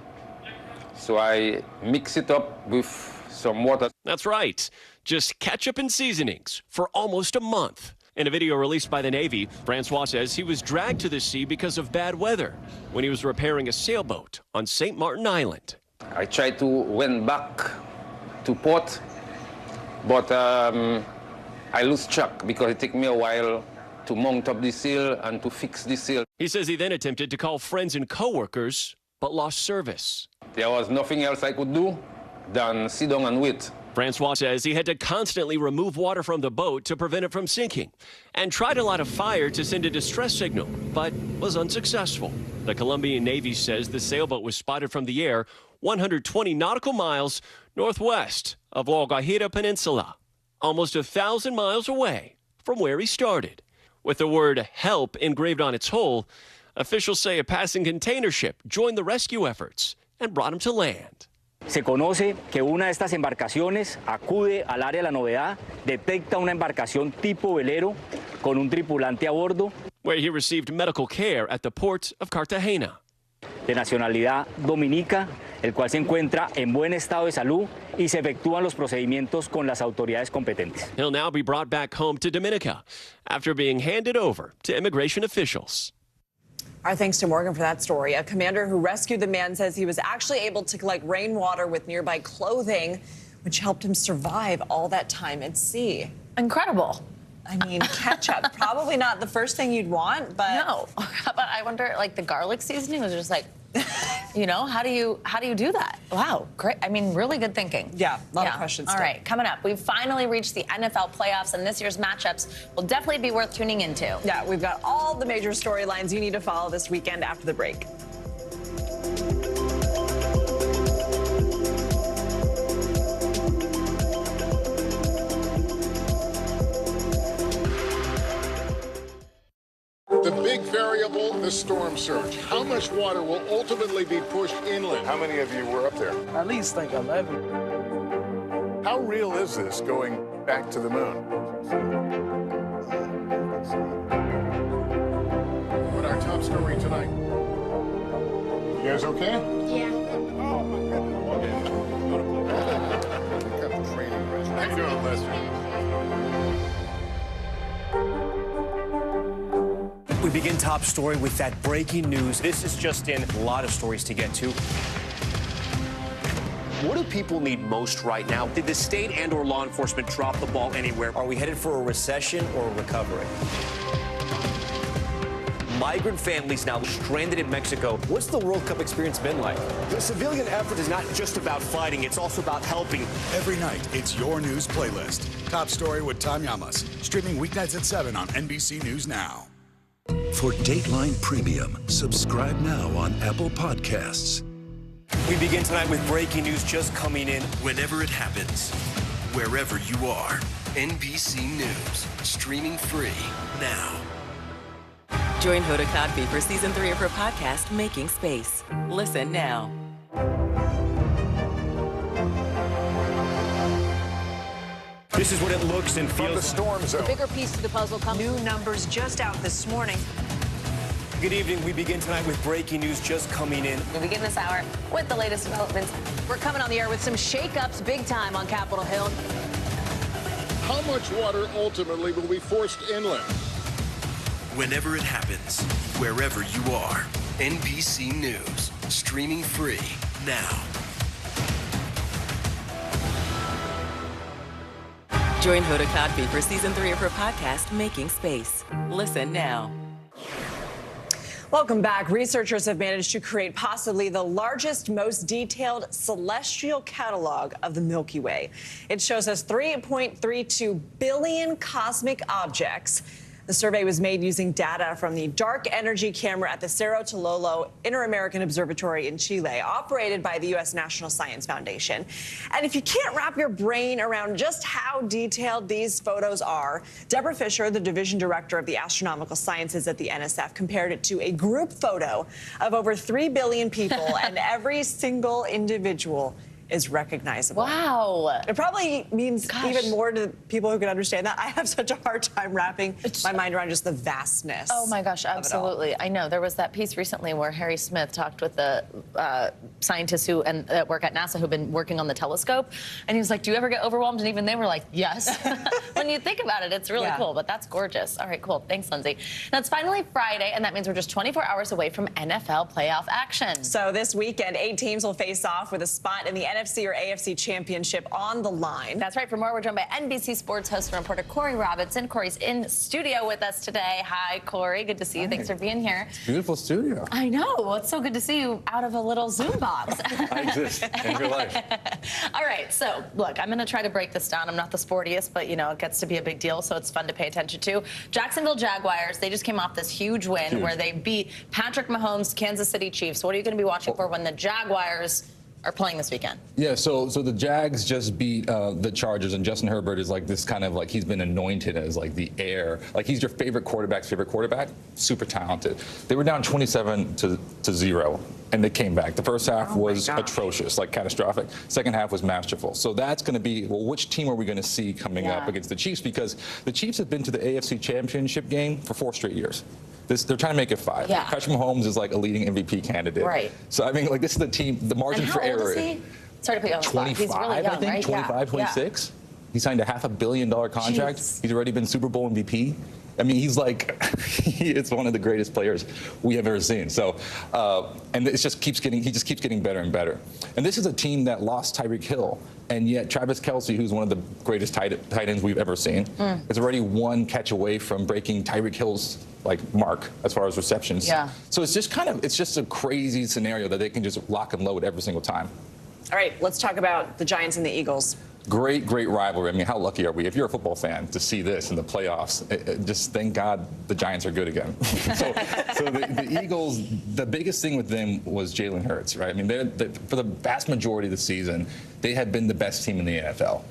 So I mix it up with some water. That's right, just ketchup and seasonings for almost a month. In a video released by the Navy, Francois says he was dragged to the sea because of bad weather when he was repairing a sailboat on St. Martin Island. I tried to went back to port, but I lose track because it took me a while to mount up the sail and to fix the sail. He says he then attempted to call friends and co-workers, but lost service. There was nothing else I could do than sit down and wait. Francois says he had to constantly remove water from the boat to prevent it from sinking and tried to light a fire to send a distress signal, but was unsuccessful. The Colombian Navy says the sailboat was spotted from the air 120 nautical miles northwest of La Guajira Peninsula, almost 1,000 miles away from where he started. With the word help engraved on its hull, officials say a passing container ship joined the rescue efforts and brought him to land. Se conoce que una de estas embarcaciones acude al área de la novedad, detecta una embarcación tipo velero con un tripulante a bordo, where he received medical care at the port of Cartagena. De nacionalidad dominica, el cual se encuentra en buen estado de salud y se efectúan los procedimientos con las autoridades competentes. He'll now be brought back home to Dominica after being handed over to immigration officials. Our thanks to Morgan for that story. A commander who rescued the man says he was actually able to collect rainwater with nearby clothing, which helped him survive all that time at sea. Incredible. I mean, ketchup, probably not the first thing you'd want, but no. But I wonder, like the garlic seasoning was just like, you know, how do you do that? Wow, great. I mean, really good thinking. Yeah, a lot of questions. All right, coming up, we've finally reached the NFL playoffs, and this year's matchups will definitely be worth tuning into. Yeah, we've got all the major storylines you need to follow this weekend after the break. The big variable, the storm surge. How much water will ultimately be pushed inland? How many of you were up there? At least like 11. How real is this going back to the moon? What our top story tonight? You guys okay? Yeah. Oh, my goodness. What kind of training? How you doing, Lester? We begin top story with that breaking news. This is just in, a lot of stories to get to. What do people need most right now? Did the state and/or law enforcement drop the ball anywhere? Are we headed for a recession or a recovery? Migrant families now stranded in Mexico. What's the World Cup experience been like? The civilian effort is not just about fighting, it's also about helping. Every night, it's your news playlist. Top Story with Tom Llamas. Streaming weeknights at 7 on NBC News Now. For Dateline Premium, subscribe now on Apple Podcasts. We begin tonight with breaking news just coming in. Whenever it happens, wherever you are, NBC News, streaming free now. Join Hoda Kotb for season 3 of her podcast, Making Space. Listen now. This is what it looks and feels. From the storm zone. The bigger piece to the puzzle comes. New numbers just out this morning. Good evening. We begin tonight with breaking news just coming in. We begin this hour with the latest developments. We're coming on the air with some shakeups big time on Capitol Hill. How much water ultimately will be forced inland? Whenever it happens, wherever you are, NBC News, streaming free now. Join Hoda Kotb for season 3 of her podcast, Making Space. Listen now. Welcome back. Researchers have managed to create possibly the largest, most detailed celestial catalog of the Milky Way. It shows us 3.32 billion cosmic objects. The survey was made using data from the Dark Energy Camera at the Cerro Tololo Inter-American Observatory in Chile, operated by the U.S. National Science Foundation. And if you can't wrap your brain around just how detailed these photos are, Deborah Fisher, the division director of the astronomical sciences at the NSF, compared it to a group photo of over 3 billion people, and every single individual is recognizable. Wow. It probably means even more to people who can understand that. I have such a hard time wrapping my mind around just the vastness. Oh my gosh, absolutely. I know. There was that piece recently where Harry Smith talked with the scientists who work at NASA who've been working on the telescope. And he was like, do you ever get overwhelmed? And even they were like, yes. When you think about it, it's really cool, but that's gorgeous. All right, cool. Thanks, Lindsay. Now, it's finally Friday, and that means we're just 24 hours away from NFL playoff action. So this weekend, 8 teams will face off with a spot in the NFC or AFC championship on the line. That's right. For more, we're joined by NBC Sports host and reporter Corey Robinson. Corey's in studio with us today. Hi, Corey. Good to see you. Thanks for being here. It's a beautiful studio. I know. Well, it's so good to see you out of a little Zoom box. I exist in real life. All right. So, look, I'm going to try to break this down. I'm not the sportiest, but, you know, it gets to be a big deal, so it's fun to pay attention to. Jacksonville Jaguars, they just came off this huge win where they beat Patrick Mahomes' Kansas City Chiefs. What are you going to be watching for when the Jaguars are playing this weekend? Yeah, so the Jags just beat the Chargers, and Justin Herbert is like this kind of like, he's been anointed as like the heir. Like, he's your favorite quarterback's favorite quarterback. Super talented. They were down 27-0, and they came back. The first half was atrocious, like catastrophic. Second half was masterful. So that's going to be, well, which team are we going to see coming up against the Chiefs? Because the Chiefs have been to the AFC Championship game for 4 straight years. They're trying to make it 5. Yeah. Patrick Mahomes is like a leading MVP candidate. Right. So, I mean, like, this is the team, the margin for error. Is he? Sorry to put you on the spot. He's really young, I think, right? 25, 26. He signed a $500 million contract. Jeez. He's already been Super Bowl MVP. I mean, he's like, he is one of the greatest players we have ever seen. So, and he just keeps getting better and better. And this is a team that lost Tyreek Hill, and yet Travis Kelce, who's one of the greatest tight ends we've ever seen, is already one catch away from breaking Tyreek Hill's mark as far as receptions. Yeah. So it's just a crazy scenario that they can just lock and load every single time. All right, let's talk about the Giants and the Eagles. Great rivalry. I mean, how lucky are we, if you're a football fan, to see this in the playoffs? Just thank God the Giants are good again. so the Eagles, the biggest thing with them was Jalen Hurts, right? I mean, for the vast majority of the season, they had been the best team in the NFL,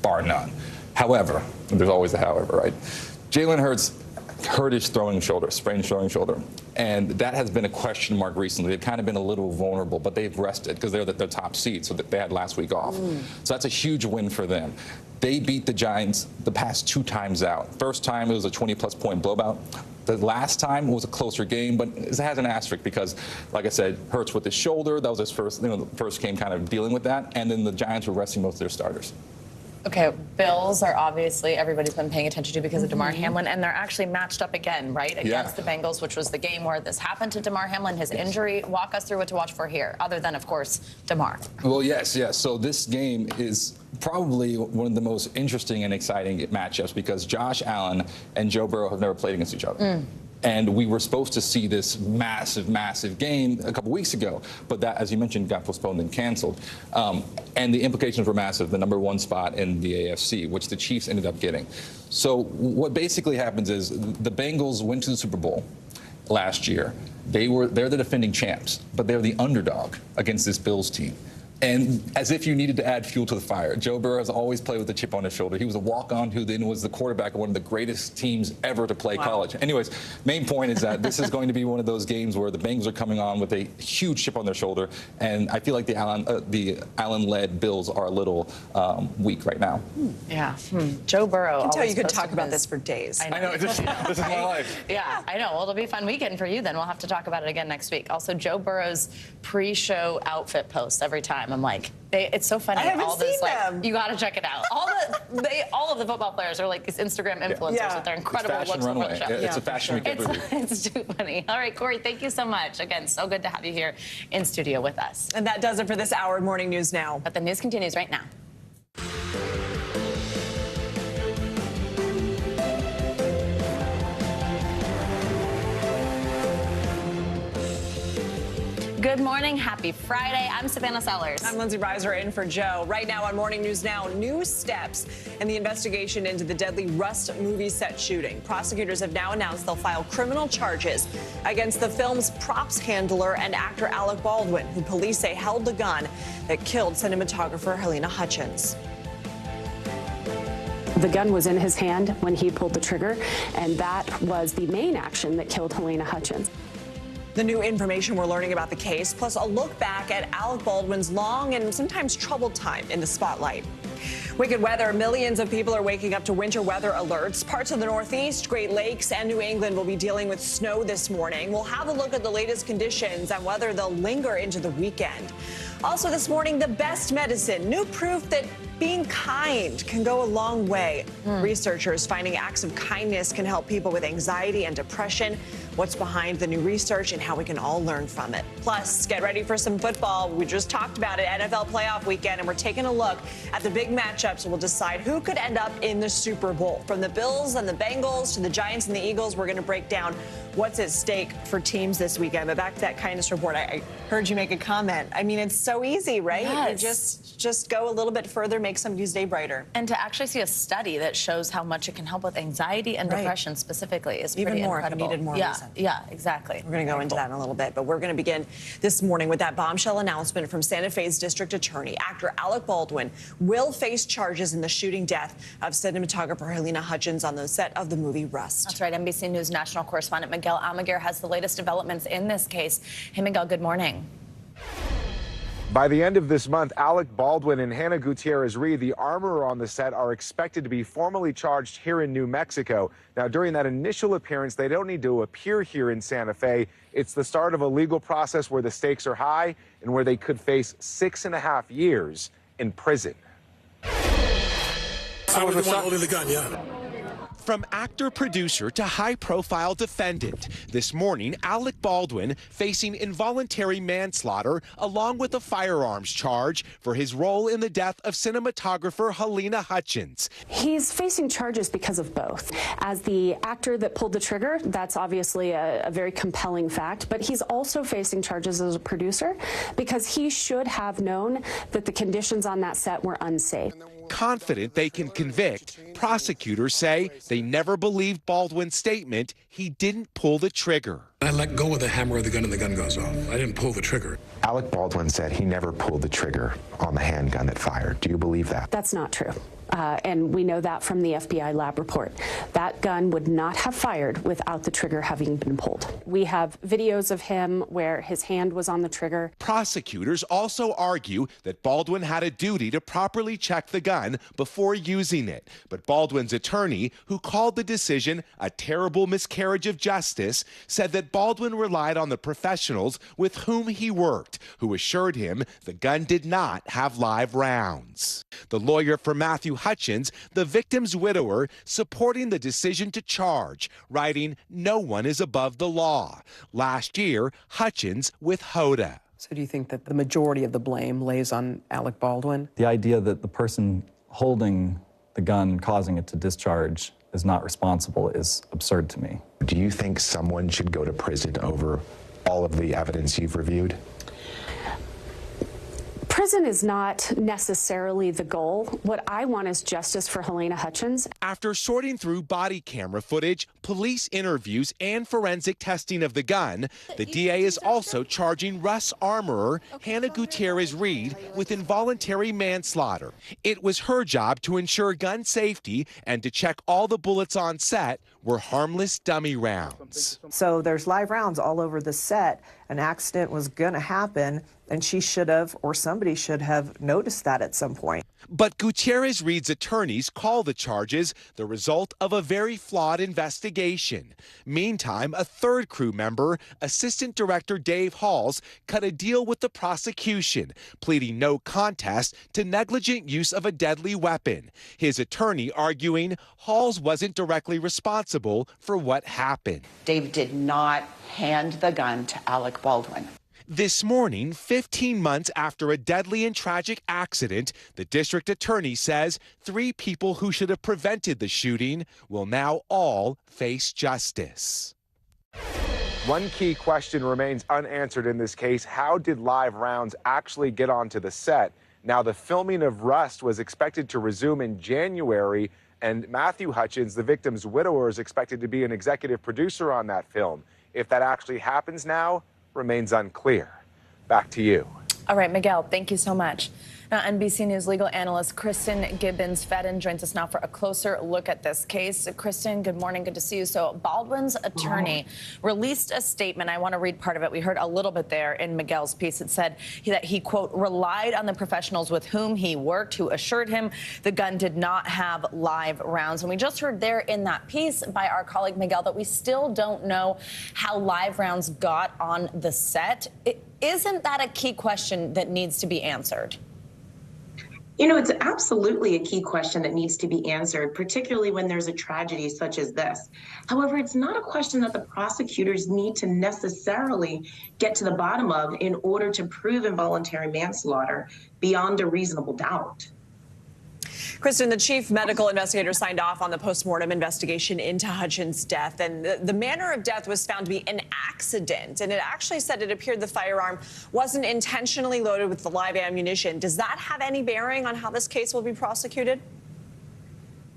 bar none. However, there's always a however, right? Jalen Hurts hurt his throwing shoulder, sprained throwing shoulder. And that has been a question mark recently. They've kind of been a little vulnerable, but they've rested because they're the top seed, so they had last week off. So that's a huge win for them. They beat the Giants the past 2 times out. First time, it was a 20-plus point blowout. The last time was a closer game, but it has an asterisk because, like I said, Hurts with his shoulder. That was his first game kind of dealing with that. And then the Giants were resting most of their starters. Okay, Bills are obviously everybody's been paying attention to because of Damar Hamlin, and they're actually matched up again, right, against the Bengals, which was the game where this happened to Damar Hamlin, his injury. Walk us through what to watch for here, other than, of course, Damar. Well, yes. So this game is probably one of the most interesting and exciting matchups because Josh Allen and Joe Burrow have never played against each other. And we were supposed to see this massive game a couple weeks ago, but that, as you mentioned, got postponed and canceled. And the implications were massive, the #1 spot in the AFC, which the Chiefs ended up getting. So what basically happens is the Bengals went to the Super Bowl last year. They're the defending champs, but they're the underdog against this Bills team. And as if you needed to add fuel to the fire, Joe Burrow has always played with a chip on his shoulder. He was a walk-on who then was the quarterback of one of the greatest teams ever to play college. Anyways, main point is that this is going to be one of those games where the Bengals are coming on with a huge chip on their shoulder, and I feel like the Allen-led Bills are a little weak right now. Yeah. Joe Burrow. I can tell you could talk about this for days. I know. This is my life. Yeah, I know. Well, it'll be a fun weekend for you then. We'll have to talk about it again next week. Also, Joe Burrow's pre-show outfit posts every time. I'm like, it's so funny. I haven't seen them. You got to check it out. All of the football players are like these Instagram influencers with their incredible looks before the show. It's a fashion week every week. It's too funny. All right, Corey, thank you so much. Again, so good to have you here in studio with us. And that does it for this hour of Morning News Now. But the news continues right now. Good morning. Happy Friday. I'm Savannah Sellers. I'm Lindsay Reiser in for Joe. Right now on Morning News Now, new steps in the investigation into the deadly Rust movie set shooting. Prosecutors have now announced they'll file criminal charges against the film's props handler and actor Alec Baldwin, who police say held the gun that killed cinematographer Helena Hutchins. The gun was in his hand when he pulled the trigger, and that was the main action that killed Helena Hutchins. The new information we're learning about the case, plus a look back at Alec Baldwin's long and sometimes troubled time in the spotlight. Wicked weather. Millions of people are waking up to winter weather alerts. Parts of the Northeast, Great Lakes, and New England will be dealing with snow this morning. We'll have a look at the latest conditions and whether they'll linger into the weekend. Also this morning, the best medicine. New proof that being kind can go a long way. Researchers finding acts of kindness can help people with anxiety and depression. What's behind the new research and how we can all learn from it. Plus, get ready for some football. We just talked about it, NFL playoff weekend, and we're taking a look at the big matchups that will decide who could end up in the Super Bowl. From the Bills and the Bengals to the Giants and the Eagles, we're going to break down what's at stake for teams this weekend. But back to that kindness report, I heard you make a comment. I mean, it's so easy, right? Yes. You just go a little bit further, make somebody's day brighter. And to actually see a study that shows how much it can help with anxiety and depression specifically is Even pretty more incredible. if you needed more reason. Yeah, exactly. We're going to go into that in a little bit, but we're going to begin this morning with that bombshell announcement from Santa Fe's district attorney. Actor Alec Baldwin will face charges in the shooting death of cinematographer Helena Hutchins on the set of the movie Rust. That's right. NBC News national correspondent Miguel Almaguer has the latest developments in this case. Hey, Miguel, good morning. By the end of this month, Alec Baldwin and Hannah Gutierrez-Reed, the armorer on the set, are expected to be formally charged here in New Mexico. Now, during that initial appearance, they don't need to appear here in Santa Fe. It's the start of a legal process where the stakes are high and where they could face 6.5 years in prison. I was the one holding the gun, yeah. From actor-producer to high-profile defendant, this morning, Alec Baldwin facing involuntary manslaughter along with a firearms charge for his role in the death of cinematographer Helena Hutchins. He's facing charges because of both. As the actor that pulled the trigger, that's obviously a very compelling fact, but he's also facing charges as a producer because he should have known that the conditions on that set were unsafe. Confident they can convict, prosecutors say they never believed Baldwin's statement he didn't pull the trigger. I let go of the hammer of the gun and the gun goes off. I didn't pull the trigger. Alec Baldwin said he never pulled the trigger on the handgun that fired. Do you believe that? That's not true. And we know that from the FBI lab report. That gun would not have fired without the trigger having been pulled. We have videos of him where his hand was on the trigger. Prosecutors also argue that Baldwin had a duty to properly check the gun before using it. But Baldwin's attorney, who called the decision a terrible miscarriage of justice, said that Baldwin relied on the professionals with whom he worked, who assured him the gun did not have live rounds. The lawyer for Matthew Hutchins, the victim's widower, supporting the decision to charge, writing, "No one is above the law." Last year, Hutchins with Hoda. So do you think that the majority of the blame lays on Alec Baldwin? The idea that the person holding the gun, causing it to discharge, is not responsible is absurd to me. Do you think someone should go to prison over all of the evidence you've reviewed? Prison is not necessarily the goal. What I want is justice for Helena Hutchins. After sorting through body camera footage, police interviews, and forensic testing of the gun, the DA is also charging Russ armorer Hannah Gutierrez-Reed with involuntary manslaughter. It was her job to ensure gun safety and to check all the bullets on set were harmless dummy rounds. So there's live rounds all over the set. An accident was going to happen, and she should have, or somebody should have, noticed that at some point. But Gutierrez-Reed's attorneys call the charges the result of a very flawed investigation. Meantime, a third crew member, Assistant Director Dave Halls, cut a deal with the prosecution, pleading no contest to negligent use of a deadly weapon. His attorney arguing Halls wasn't directly responsible for what happened. Dave did not hand the gun to Alec Baldwin. This morning, 15 months after a deadly and tragic accident, the district attorney says 3 people who should have prevented the shooting will now all face justice. One key question remains unanswered in this case. How did live rounds actually get onto the set? Now, the filming of Rust was expected to resume in January, and Matthew Hutchins, the victim's widower, is expected to be an executive producer on that film. If that actually happens now, remains unclear. Back to you. All right, Miguel, thank you so much. Now, NBC News legal analyst Kristen Gibbons-Fedden joins us now for a closer look at this case. Kristen, good morning. Good to see you. So Baldwin's attorney released a statement. I want to read part of it. We heard a little bit there in Miguel's piece. It said that he, quote, relied on the professionals with whom he worked who assured him the gun did not have live rounds. And we just heard there in that piece by our colleague Miguel that we still don't know how live rounds got on the set. Isn't that a key question that needs to be answered? You know, it's absolutely a key question that needs to be answered, particularly when there's a tragedy such as this. However, it's not a question that the prosecutors need to necessarily get to the bottom of in order to prove involuntary manslaughter beyond a reasonable doubt. Kristen, the chief medical investigator signed off on the postmortem investigation into Hutchins' death, and the manner of death was found to be an accident. And it actually said it appeared the firearm wasn't intentionally loaded with the live ammunition. Does that have any bearing on how this case will be prosecuted?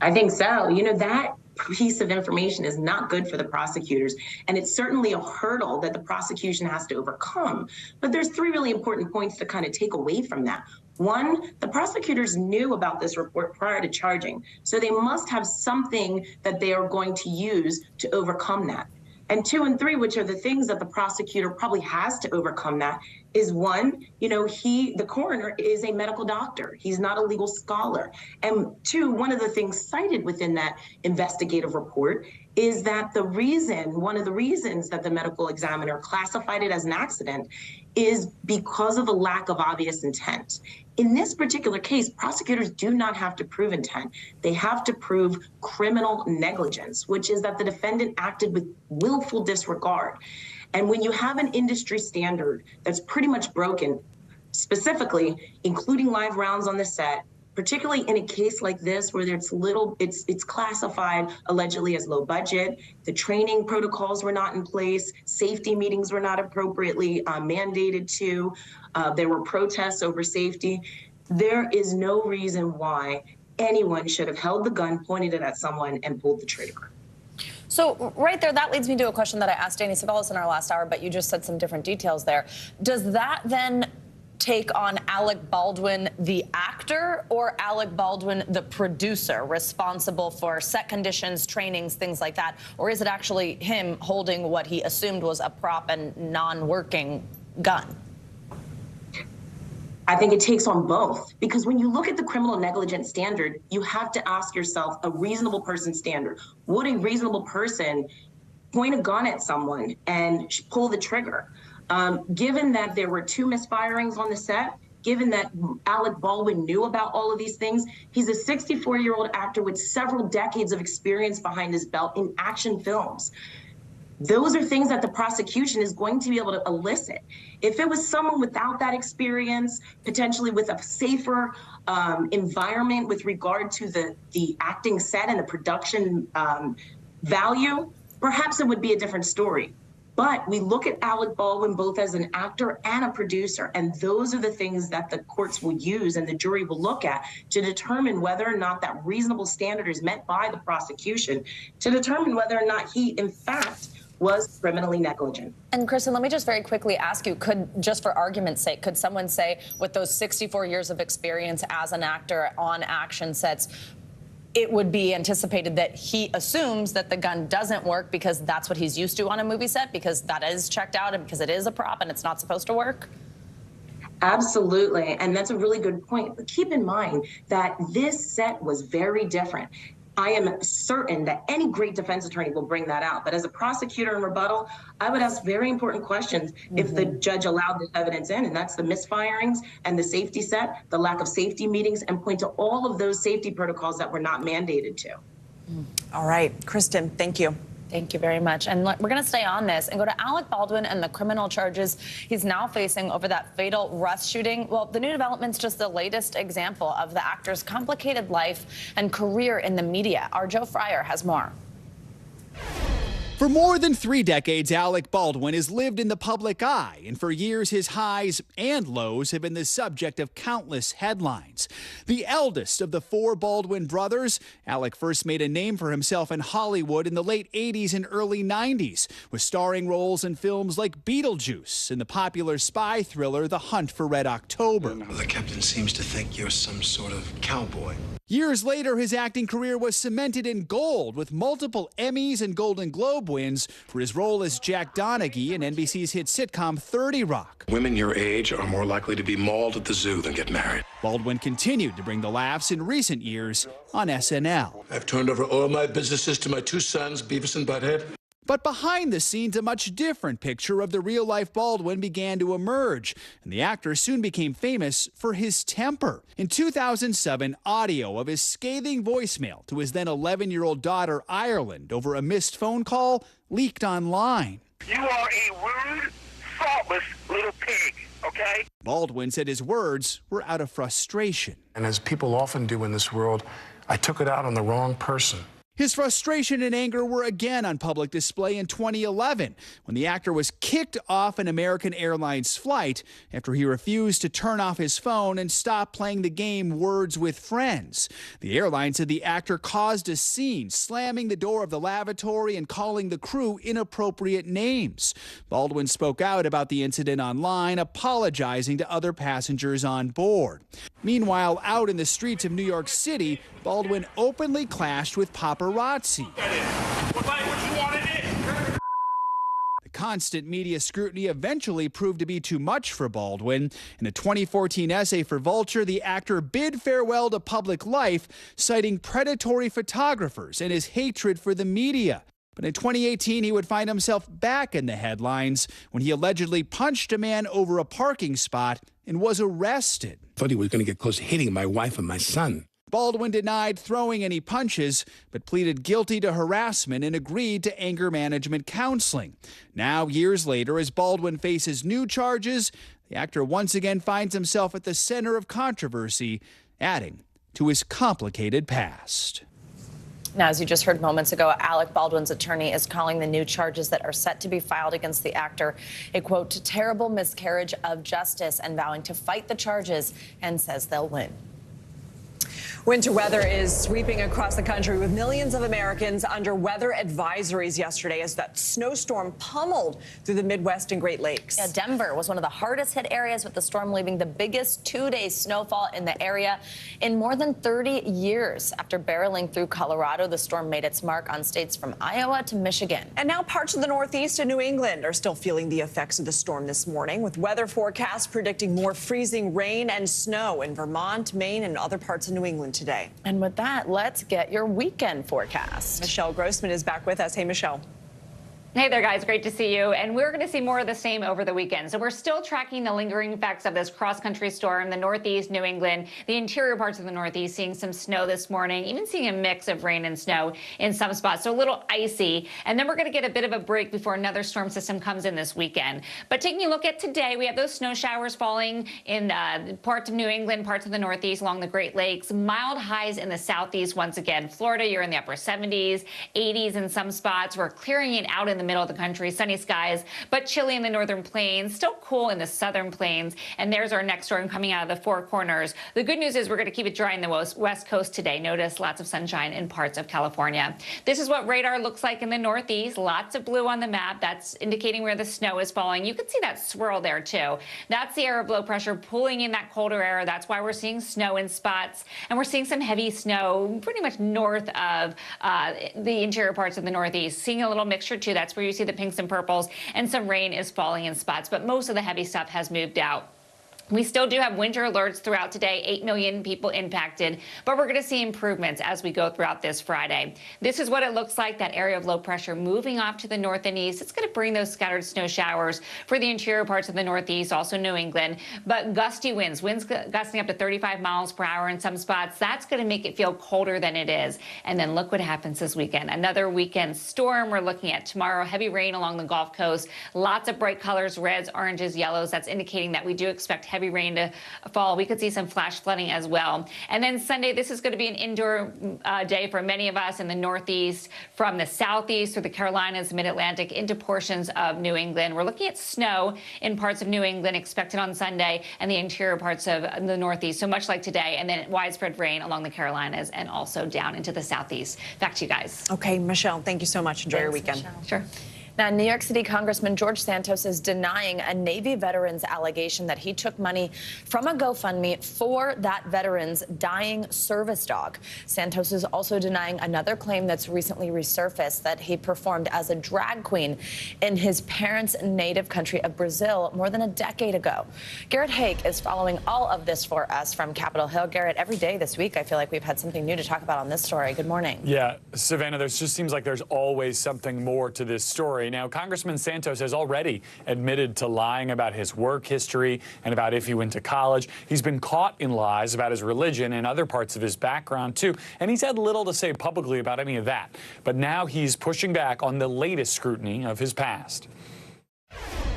I think so. You know, that piece of information is not good for the prosecutors, and it's certainly a hurdle that the prosecution has to overcome. But there's 3 really important points to kind of take away from that. 1, the prosecutors knew about this report prior to charging, so they must have something that they are going to use to overcome that. And 2 and 3, which are the things that the prosecutor probably has to overcome that, is 1, you know, the coroner is a medical doctor. He's not a legal scholar. And 2, one of the things cited within that investigative report is that one of the reasons that the medical examiner classified it as an accident is because of a lack of obvious intent. In this particular case, prosecutors do not have to prove intent. They have to prove criminal negligence, which is that the defendant acted with willful disregard. And when you have an industry standard that's pretty much broken, specifically including live rounds on the set, particularly in a case like this where it's classified allegedly as low budget, the training protocols were not in place, safety meetings were not appropriately mandated to, there were protests over safety. There is no reason why anyone should have held the gun, pointed it at someone, and pulled the trigger. So right there, that leads me to a question that I asked Danny Savelis in our last hour, but you just said some different details there. Does that then take on Alec Baldwin, the actor, or Alec Baldwin, the producer, responsible for set conditions, trainings, things like that? Or is it actually him holding what he assumed was a prop and non-working gun? I think it takes on both, because when you look at the criminal negligence standard, you have to ask yourself a reasonable person standard. Would a reasonable person point a gun at someone and pull the trigger? Given that there were 2 misfirings on the set, given that Alec Baldwin knew about all of these things, he's a 64-year-old actor with several decades of experience behind his belt in action films. Those are things that the prosecution is going to be able to elicit. If it was someone without that experience, potentially with a safer environment with regard to the acting set and the production value, perhaps it would be a different story. But we look at Alec Baldwin both as an actor and a producer, and those are the things that the courts will use and the jury will look at to determine whether or not that reasonable standard is met by the prosecution, to determine whether or not he, in fact, was criminally negligent. And Kristen, let me just very quickly ask you, just for argument's sake, could someone say with those 64 years of experience as an actor on action sets, it would be anticipated that he assumes that the gun doesn't work because that's what he's used to on a movie set, because that is checked out and because it is a prop and it's not supposed to work? Absolutely, and that's a really good point. But keep in mind that this set was very different. I am certain that any great defense attorney will bring that out. But as a prosecutor in rebuttal, I would ask very important questions if the judge allowed this evidence in, and that's the misfirings and the safety set, the lack of safety meetings, and point to all of those safety protocols that were not mandated to. All right, Kristen, thank you. Thank you very much. And we're going to stay on this and go to Alec Baldwin and the criminal charges he's now facing over that fatal Rust shooting. Well, the new development's just the latest example of the actor's complicated life and career in the media. Our Joe Fryer has more. For more than 3 decades, Alec Baldwin has lived in the public eye, and for years his highs and lows have been the subject of countless headlines. The eldest of the 4 Baldwin brothers, Alec first made a name for himself in Hollywood in the late 80s and early 90s, with starring roles in films like Beetlejuice and the popular spy thriller The Hunt for Red October. The captain seems to think you're some sort of cowboy. Years later, his acting career was cemented in gold with multiple Emmys and Golden Globe wins for his role as Jack Donaghy in NBC's hit sitcom 30 Rock. Women your age are more likely to be mauled at the zoo than get married. Baldwin continued to bring the laughs in recent years on SNL. I've turned over all my businesses to my 2 sons, Beavis and Butthead. But behind the scenes, a much different picture of the real-life Baldwin began to emerge, and the actor soon became famous for his temper. In 2007, audio of his scathing voicemail to his then 11-year-old daughter, Ireland, over a missed phone call leaked online. You are a rude, thoughtless little pig, okay? Baldwin said his words were out of frustration. And as people often do in this world, I took it out on the wrong person. His frustration and anger were again on public display in 2011 when the actor was kicked off an American Airlines flight after he refused to turn off his phone and stop playing the game Words with Friends. The airline said the actor caused a scene, slamming the door of the lavatory and calling the crew inappropriate names. Baldwin spoke out about the incident online, apologizing to other passengers on board. Meanwhile, out in the streets of New York City, Baldwin openly clashed with paparazzi. The constant media scrutiny eventually proved to be too much for Baldwin. In a 2014 essay for Vulture, the actor bid farewell to public life, citing predatory photographers and his hatred for the media. But in 2018, he would find himself back in the headlines when he allegedly punched a man over a parking spot and was arrested. Thought he was going to get close to hitting my wife and my son. Baldwin denied throwing any punches, but pleaded guilty to harassment and agreed to anger management counseling. Now, years later, as Baldwin faces new charges, the actor once again finds himself at the center of controversy, adding to his complicated past. Now, as you just heard moments ago, Alec Baldwin's attorney is calling the new charges that are set to be filed against the actor a, quote, terrible miscarriage of justice, and vowing to fight the charges, and says they'll win. Winter weather is sweeping across the country with millions of Americans under weather advisories yesterday as that snowstorm pummeled through the Midwest and Great Lakes. Yeah, Denver was one of the hardest hit areas, with the storm leaving the biggest two-day snowfall in the area in more than 30 years. After barreling through Colorado, the storm made its mark on states from Iowa to Michigan. And now parts of the Northeast and New England are still feeling the effects of the storm this morning, with weather forecasts predicting more freezing rain and snow in Vermont, Maine, and other parts of New England today. And with that, let's get your weekend forecast. Michelle Grossman is back with us. Hey, Michelle. Hey there, guys. Great to see you. And we're going to see more of the same over the weekend. So we're still tracking the lingering effects of this cross-country storm, the Northeast, New England, the interior parts of the Northeast, seeing some snow this morning, even seeing a mix of rain and snow in some spots. So a little icy. And then we're going to get a bit of a break before another storm system comes in this weekend. But taking a look at today, we have those snow showers falling in parts of New England, parts of the Northeast, along the Great Lakes. Mild highs in the Southeast once again. Florida, you're in the upper 70s, 80s in some spots. We're clearing it out in the middle of the country, sunny skies, but chilly in the northern plains, still cool in the southern plains. And there's our next storm coming out of the Four Corners. The good news is we're going to keep it dry in the west coast today. Notice lots of sunshine in parts of California. This is what radar looks like in the Northeast. Lots of blue on the map. That's indicating where the snow is falling. You can see that swirl there too. That's the air of low pressure pulling in that colder air. That's why we're seeing snow in spots. And we're seeing some heavy snow pretty much north of the interior parts of the Northeast. Seeing a little mixture too. That's where you see the pinks and purples, and some rain is falling in spots, but most of the heavy stuff has moved out. We still do have winter alerts throughout today, 8 million people impacted, but we're going to see improvements as we go throughout this Friday. This is what it looks like, that area of low pressure moving off to the north and east. It's going to bring those scattered snow showers for the interior parts of the Northeast, also New England, but gusty winds gusting up to 35 miles per hour in some spots. That's going to make it feel colder than it is. And then look what happens this weekend. Another weekend storm we're looking at tomorrow. Heavy rain along the Gulf Coast. Lots of bright colors, reds, oranges, yellows. That's indicating that we do expect heavy rain to fall. We could see some flash flooding as well. And then Sunday, this is going to be an indoor day for many of us in the Northeast, from the Southeast through the Carolinas, Mid-Atlantic, into portions of New England. We're looking at snow in parts of New England expected on Sunday, and the interior parts of the Northeast, so much like today, and then widespread rain along the Carolinas and also down into the Southeast. Back to you guys. Okay, Michelle, thank you so much. Enjoy your weekend. Michelle. Sure. Now, New York City Congressman George Santos is denying a Navy veteran's allegation that he took money from a GoFundMe for that veteran's dying service dog. Santos is also denying another claim that's recently resurfaced, that he performed as a drag queen in his parents' native country of Brazil more than a decade ago. Garrett Haake is following all of this for us from Capitol Hill. Garrett, every day this week, I feel like we've had something new to talk about on this story. Good morning. Yeah, Savannah, there just seems like there's always something more to this story. Now, Congressman Santos has already admitted to lying about his work history and about if he went to college. He's been caught in lies about his religion and other parts of his background, too. And he's had little to say publicly about any of that. But now he's pushing back on the latest scrutiny of his past.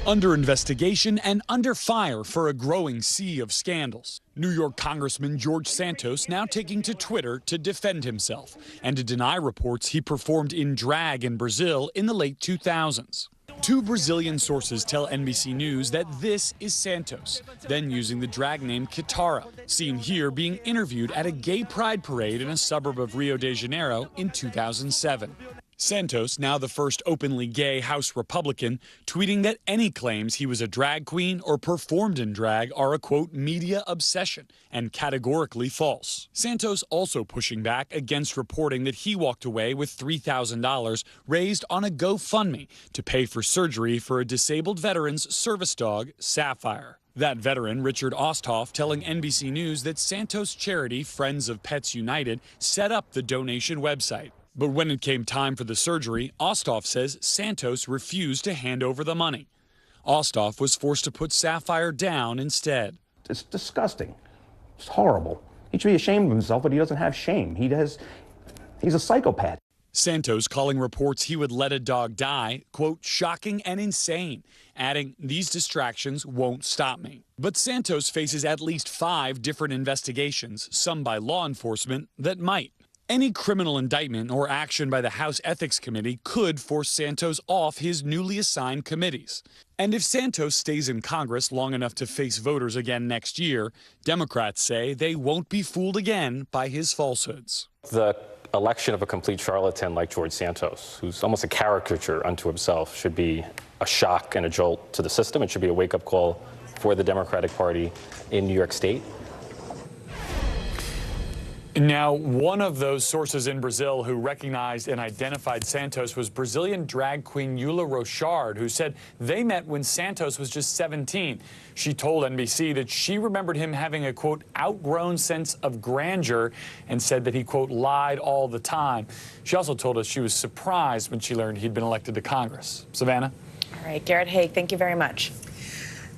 Under investigation and under fire for a growing sea of scandals. New York Congressman George Santos now taking to Twitter to defend himself and to deny reports he performed in drag in Brazil in the late 2000s. Two Brazilian sources tell NBC News that this is Santos, then using the drag name Kitara, seen here being interviewed at a gay pride parade in a suburb of Rio de Janeiro in 2007. Santos, now the first openly gay House Republican, tweeting that any claims he was a drag queen or performed in drag are a, quote, media obsession and categorically false. Santos also pushing back against reporting that he walked away with $3,000 raised on a GoFundMe to pay for surgery for a disabled veteran's service dog, Sapphire. That veteran, Richard Osthoff, telling NBC News that Santos' charity, Friends of Pets United, set up the donation website. But when it came time for the surgery, Osthoff says Santos refused to hand over the money. Osthoff was forced to put Sapphire down instead. It's disgusting. It's horrible. He should be ashamed of himself, but he doesn't have shame. He's a psychopath. Santos calling reports he would let a dog die, quote, shocking and insane, adding, these distractions won't stop me. But Santos faces at least 5 different investigations, some by law enforcement, that might. Any criminal indictment or action by the House Ethics Committee could force Santos off his newly assigned committees. And if Santos stays in Congress long enough to face voters again next year, Democrats say they won't be fooled again by his falsehoods. The election of a complete charlatan like George Santos, who's almost a caricature unto himself, should be a shock and a jolt to the system. It should be a wake-up call for the Democratic Party in New York State. Now, one of those sources in Brazil who recognized and identified Santos was Brazilian drag queen Eula Rochard, who said they met when Santos was just 17. She told NBC that she remembered him having a, quote, outgrown sense of grandeur and said that he, quote, lied all the time. She also told us she was surprised when she learned he'd been elected to Congress. Savannah? All right, Garrett Haig, thank you very much.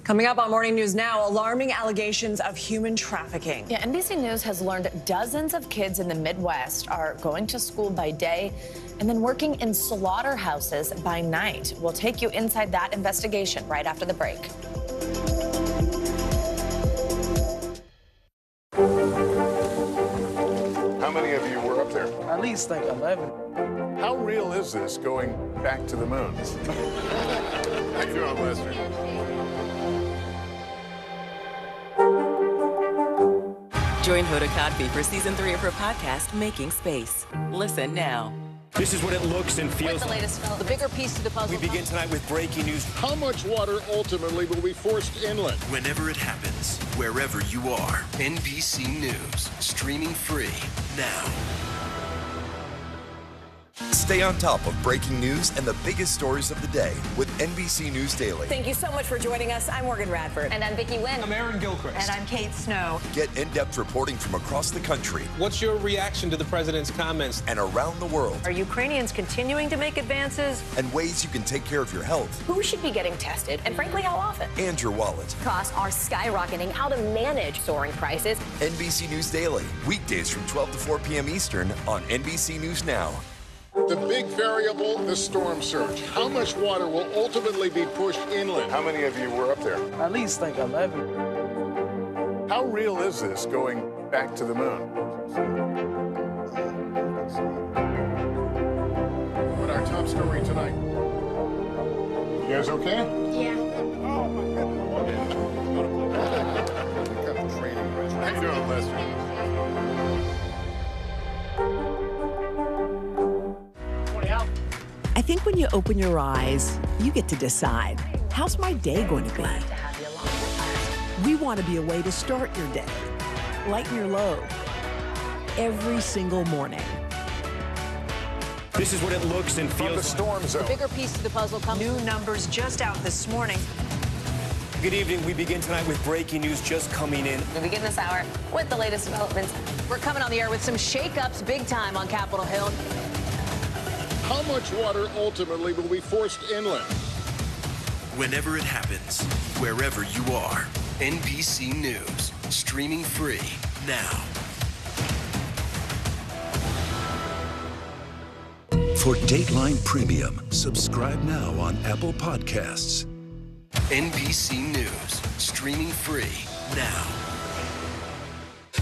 Coming up on Morning News Now, alarming allegations of human trafficking. Yeah, NBC News has learned dozens of kids in the Midwest are going to school by day and then working in slaughterhouses by night. We'll take you inside that investigation right after the break. How many of you were up there? At least like 11. How real is this going back to the moon? How you doing, Lester? Join Hoda Kotb for season 3 of her podcast, Making Space. Listen now. This is what it looks and feels the latest, the bigger piece of the puzzle. We begin tonight with breaking news. How much water ultimately will be forced inland? Whenever it happens, wherever you are, NBC News, streaming free now. Stay on top of breaking news and the biggest stories of the day with NBC News Daily. Thank you so much for joining us. I'm Morgan Radford. And I'm Vicki Wynn. I'm Aaron Gilchrist. And I'm Kate Snow. Get in-depth reporting from across the country. What's your reaction to the president's comments? And around the world. Are Ukrainians continuing to make advances? And ways you can take care of your health. Who should be getting tested? And frankly, how often? And your wallet. Costs are skyrocketing. How to manage soaring prices. NBC News Daily. Weekdays from 12 to 4 p.m. Eastern on NBC News Now. The big variable, the storm surge. How much water will ultimately be pushed inland? How many of you were up there? At least like 11. How real is this going back to the moon? What our top story tonight? You guys okay? Yeah. Oh my goodness. What kind of training? How you doing, Lester? I think when you open your eyes, you get to decide, how's my day going to be? We want to be a way to start your day, lighten your load, every single morning. This is what it looks and feels. From the storm zone. The bigger piece of the puzzle comes. New numbers just out this morning. Good evening. We begin tonight with breaking news just coming in. We begin this hour with the latest developments. We're coming on the air with some shakeups big time on Capitol Hill. How much water ultimately will be forced inland? Whenever it happens, wherever you are, NBC News, streaming free now. For Dateline Premium, subscribe now on Apple Podcasts. NBC News, streaming free now.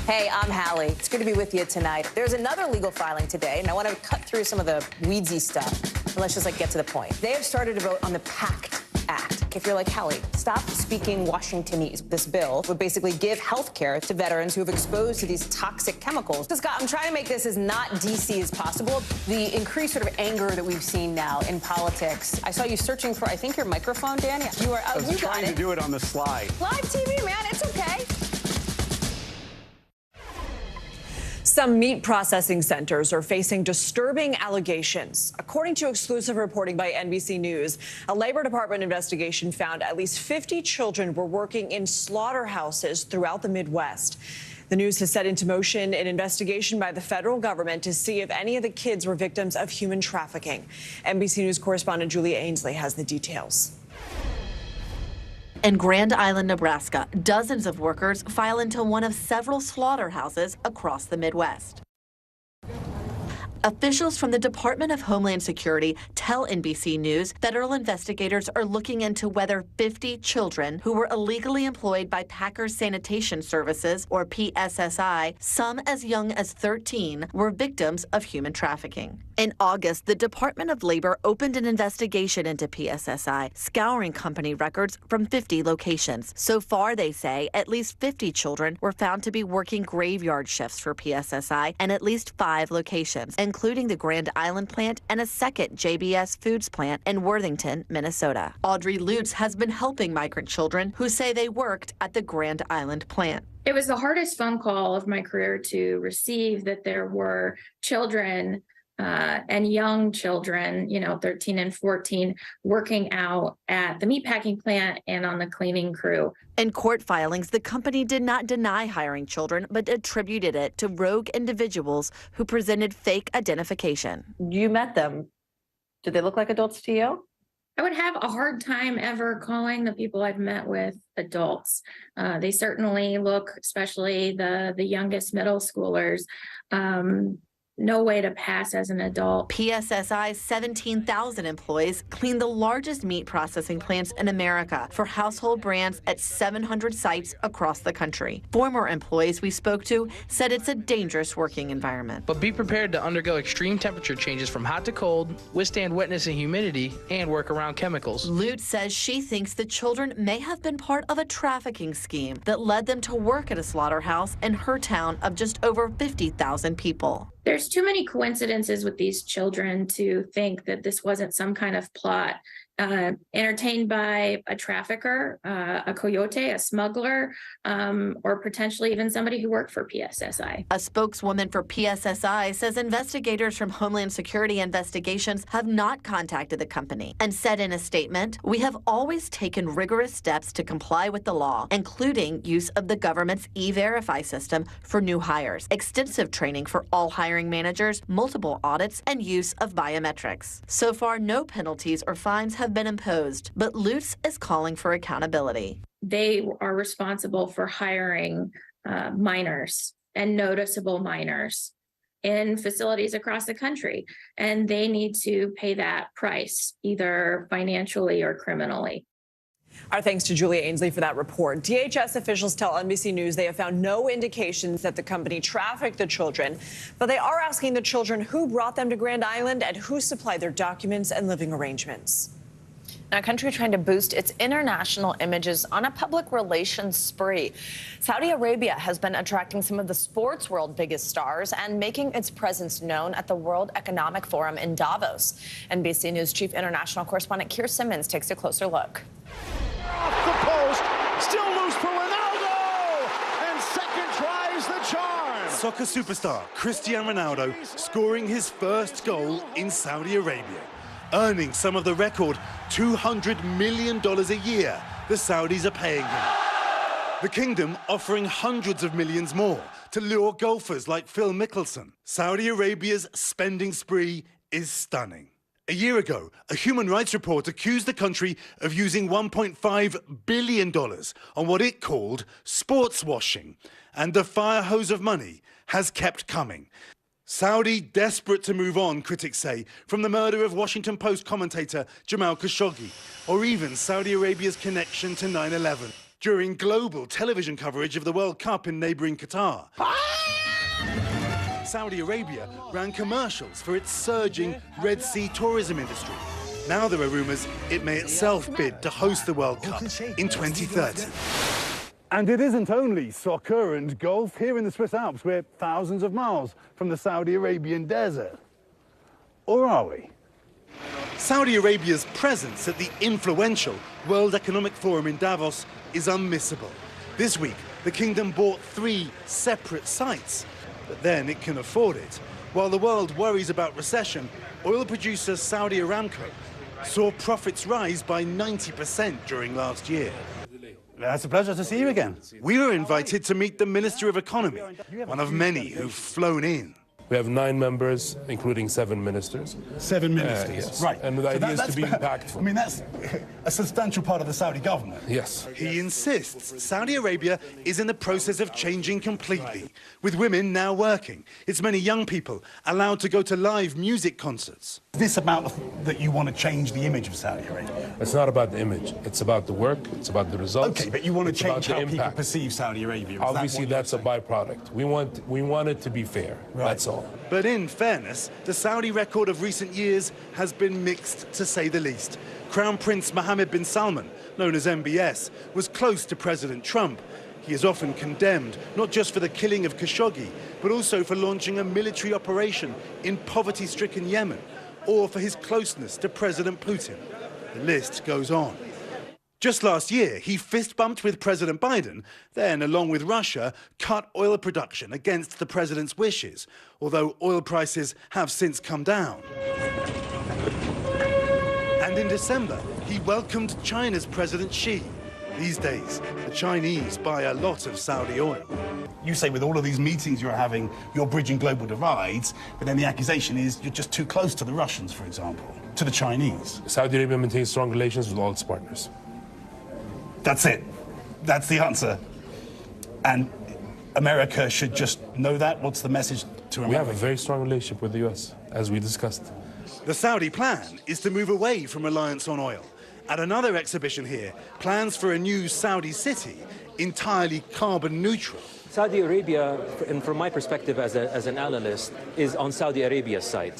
Hey, I'm Hallie. It's good to be with you tonight. There's another legal filing today, and I want to cut through some of the weedsy stuff. And let's just get to the point. They have started to vote on the PACT Act. If you're like, Hallie, stop speaking Washingtonese. This bill would basically give health care to veterans who have exposed to these toxic chemicals. So, Scott, I'm trying to make this as not DC as possible. The increased sort of anger that we've seen now in politics. I saw you searching for, I think, your microphone, Dan. You are. I was trying to do it on the slide. Live TV, man. It's okay. Some meat processing centers are facing disturbing allegations. According to exclusive reporting by NBC News, a Labor Department investigation found at least 50 children were working in slaughterhouses throughout the Midwest. The news has set into motion an investigation by the federal government to see if any of the kids were victims of human trafficking. NBC News correspondent Julia Ainsley has the details. In Grand Island, Nebraska, dozens of workers file into one of several slaughterhouses across the Midwest. Officials from the Department of Homeland Security tell NBC News federal investigators are looking into whether 50 children who were illegally employed by Packers Sanitation Services, or PSSI, some as young as 13, were victims of human trafficking. In August, the Department of Labor opened an investigation into PSSI, scouring company records from 50 locations. So far, they say, at least 50 children were found to be working graveyard shifts for PSSI in at least 5 locations, including the Grand Island plant and a second JBS Foods plant in Worthington, Minnesota. Audrey Lutz has been helping migrant children who say they worked at the Grand Island plant. It was the hardest phone call of my career to receive, that there were children and young children, 13 and 14, working out at the meatpacking plant and on the cleaning crew. In court filings, the company did not deny hiring children, but attributed it to rogue individuals who presented fake identification. You met them. Did they look like adults to you? I would have a hard time ever calling the people I've met with adults. They certainly look, especially the youngest middle schoolers, no way to pass as an adult. PSSI's 17,000 employees clean the largest meat processing plants in America for household brands at 700 sites across the country. Former employees we spoke to said it's a dangerous working environment. But be prepared to undergo extreme temperature changes from hot to cold, withstand wetness and humidity, and work around chemicals. Lutz says she thinks the children may have been part of a trafficking scheme that led them to work at a slaughterhouse in her town of just over 50,000 people. There's too many coincidences with these children to think that this wasn't some kind of plot entertained by a trafficker, a coyote, a smuggler, or potentially even somebody who worked for PSSI. A spokeswoman for PSSI says investigators from Homeland Security Investigations have not contacted the company and said in a statement, "We have always taken rigorous steps to comply with the law, including use of the government's E-Verify system for new hires, extensive training for all hiring managers, multiple audits, and use of biometrics." So far, no penalties or fines have been imposed, but Lutz is calling for accountability. They are responsible for hiring minors and noticeable minors in facilities across the country, and they need to pay that price, either financially or criminally. Our thanks to Julia Ainsley for that report. DHS officials tell NBC News they have found no indications that the company trafficked the children, but they are asking the children who brought them to Grand Island and who supplied their documents and living arrangements. Now, a country trying to boost its international images on a public relations spree. Saudi Arabia has been attracting some of the sports world's biggest stars and making its presence known at the World Economic Forum in Davos. NBC News chief international correspondent Keir Simmons takes a closer look. Off the post, still loose for Ronaldo, and second tries the charm. Soccer superstar Cristiano Ronaldo scoring his first goal in Saudi Arabia, earning some of the record $200 million a year the Saudis are paying him. The kingdom offering hundreds of millions more to lure golfers like Phil Mickelson. Saudi Arabia's spending spree is stunning. A year ago, a human rights report accused the country of using $1.5 billion on what it called sports washing, and the fire hose of money has kept coming. Saudi desperate to move on, critics say, from the murder of Washington Post commentator Jamal Khashoggi, or even Saudi Arabia's connection to 9/11 during global television coverage of the World Cup in neighboring Qatar. Saudi Arabia ran commercials for its surging Red Sea tourism industry. Now there are rumors it may itself bid to host the World Cup in 2030. And it isn't only soccer and golf. Here in the Swiss Alps, we're thousands of miles from the Saudi Arabian desert. Or are we? Saudi Arabia's presence at the influential World Economic Forum in Davos is unmissable. This week, the kingdom bought 3 separate sites, but then it can afford it. While the world worries about recession, oil producer Saudi Aramco saw profits rise by 90% during last year. It's a pleasure to see you again. We were invited to meet the Minister of Economy, one of many who've flown in. We have 9 members, including 7 ministers. 7 ministers, yes. right. And the idea is to be impactful. I mean, that's a substantial part of the Saudi government. Yes. He insists Saudi Arabia is in the process of changing completely, with women now working. It's many young people allowed to go to live music concerts. Is this about that you want to change the image of Saudi Arabia? It's not about the image. It's about the work. It's about the results. Okay, but you want to change how people impact. perceive Saudi Arabia. Obviously, that's a byproduct. We want it to be fair. Right. That's all. But in fairness, the Saudi record of recent years has been mixed, to say the least. Crown Prince Mohammed bin Salman, known as MBS, was close to President Trump. He is often condemned, not just for the killing of Khashoggi, but also for launching a military operation in poverty-stricken Yemen, or for his closeness to President Putin. The list goes on. Just last year, he fist-bumped with President Biden, then, along with Russia, cut oil production against the president's wishes, although oil prices have since come down. And in December, he welcomed China's President Xi. These days, the Chinese buy a lot of Saudi oil. You say with all of these meetings you're having, you're bridging global divides, but then the accusation is you're just too close to the Russians, for example, to the Chinese. Saudi Arabia maintains strong relations with all its partners. That's it. That's the answer. And America should just know that? What's the message to America? We have a very strong relationship with the U.S., as we discussed. The Saudi plan is to move away from reliance on oil. At another exhibition here, plans for a new Saudi city, entirely carbon neutral. Saudi Arabia, and from my perspective as an analyst, is on Saudi Arabia's side.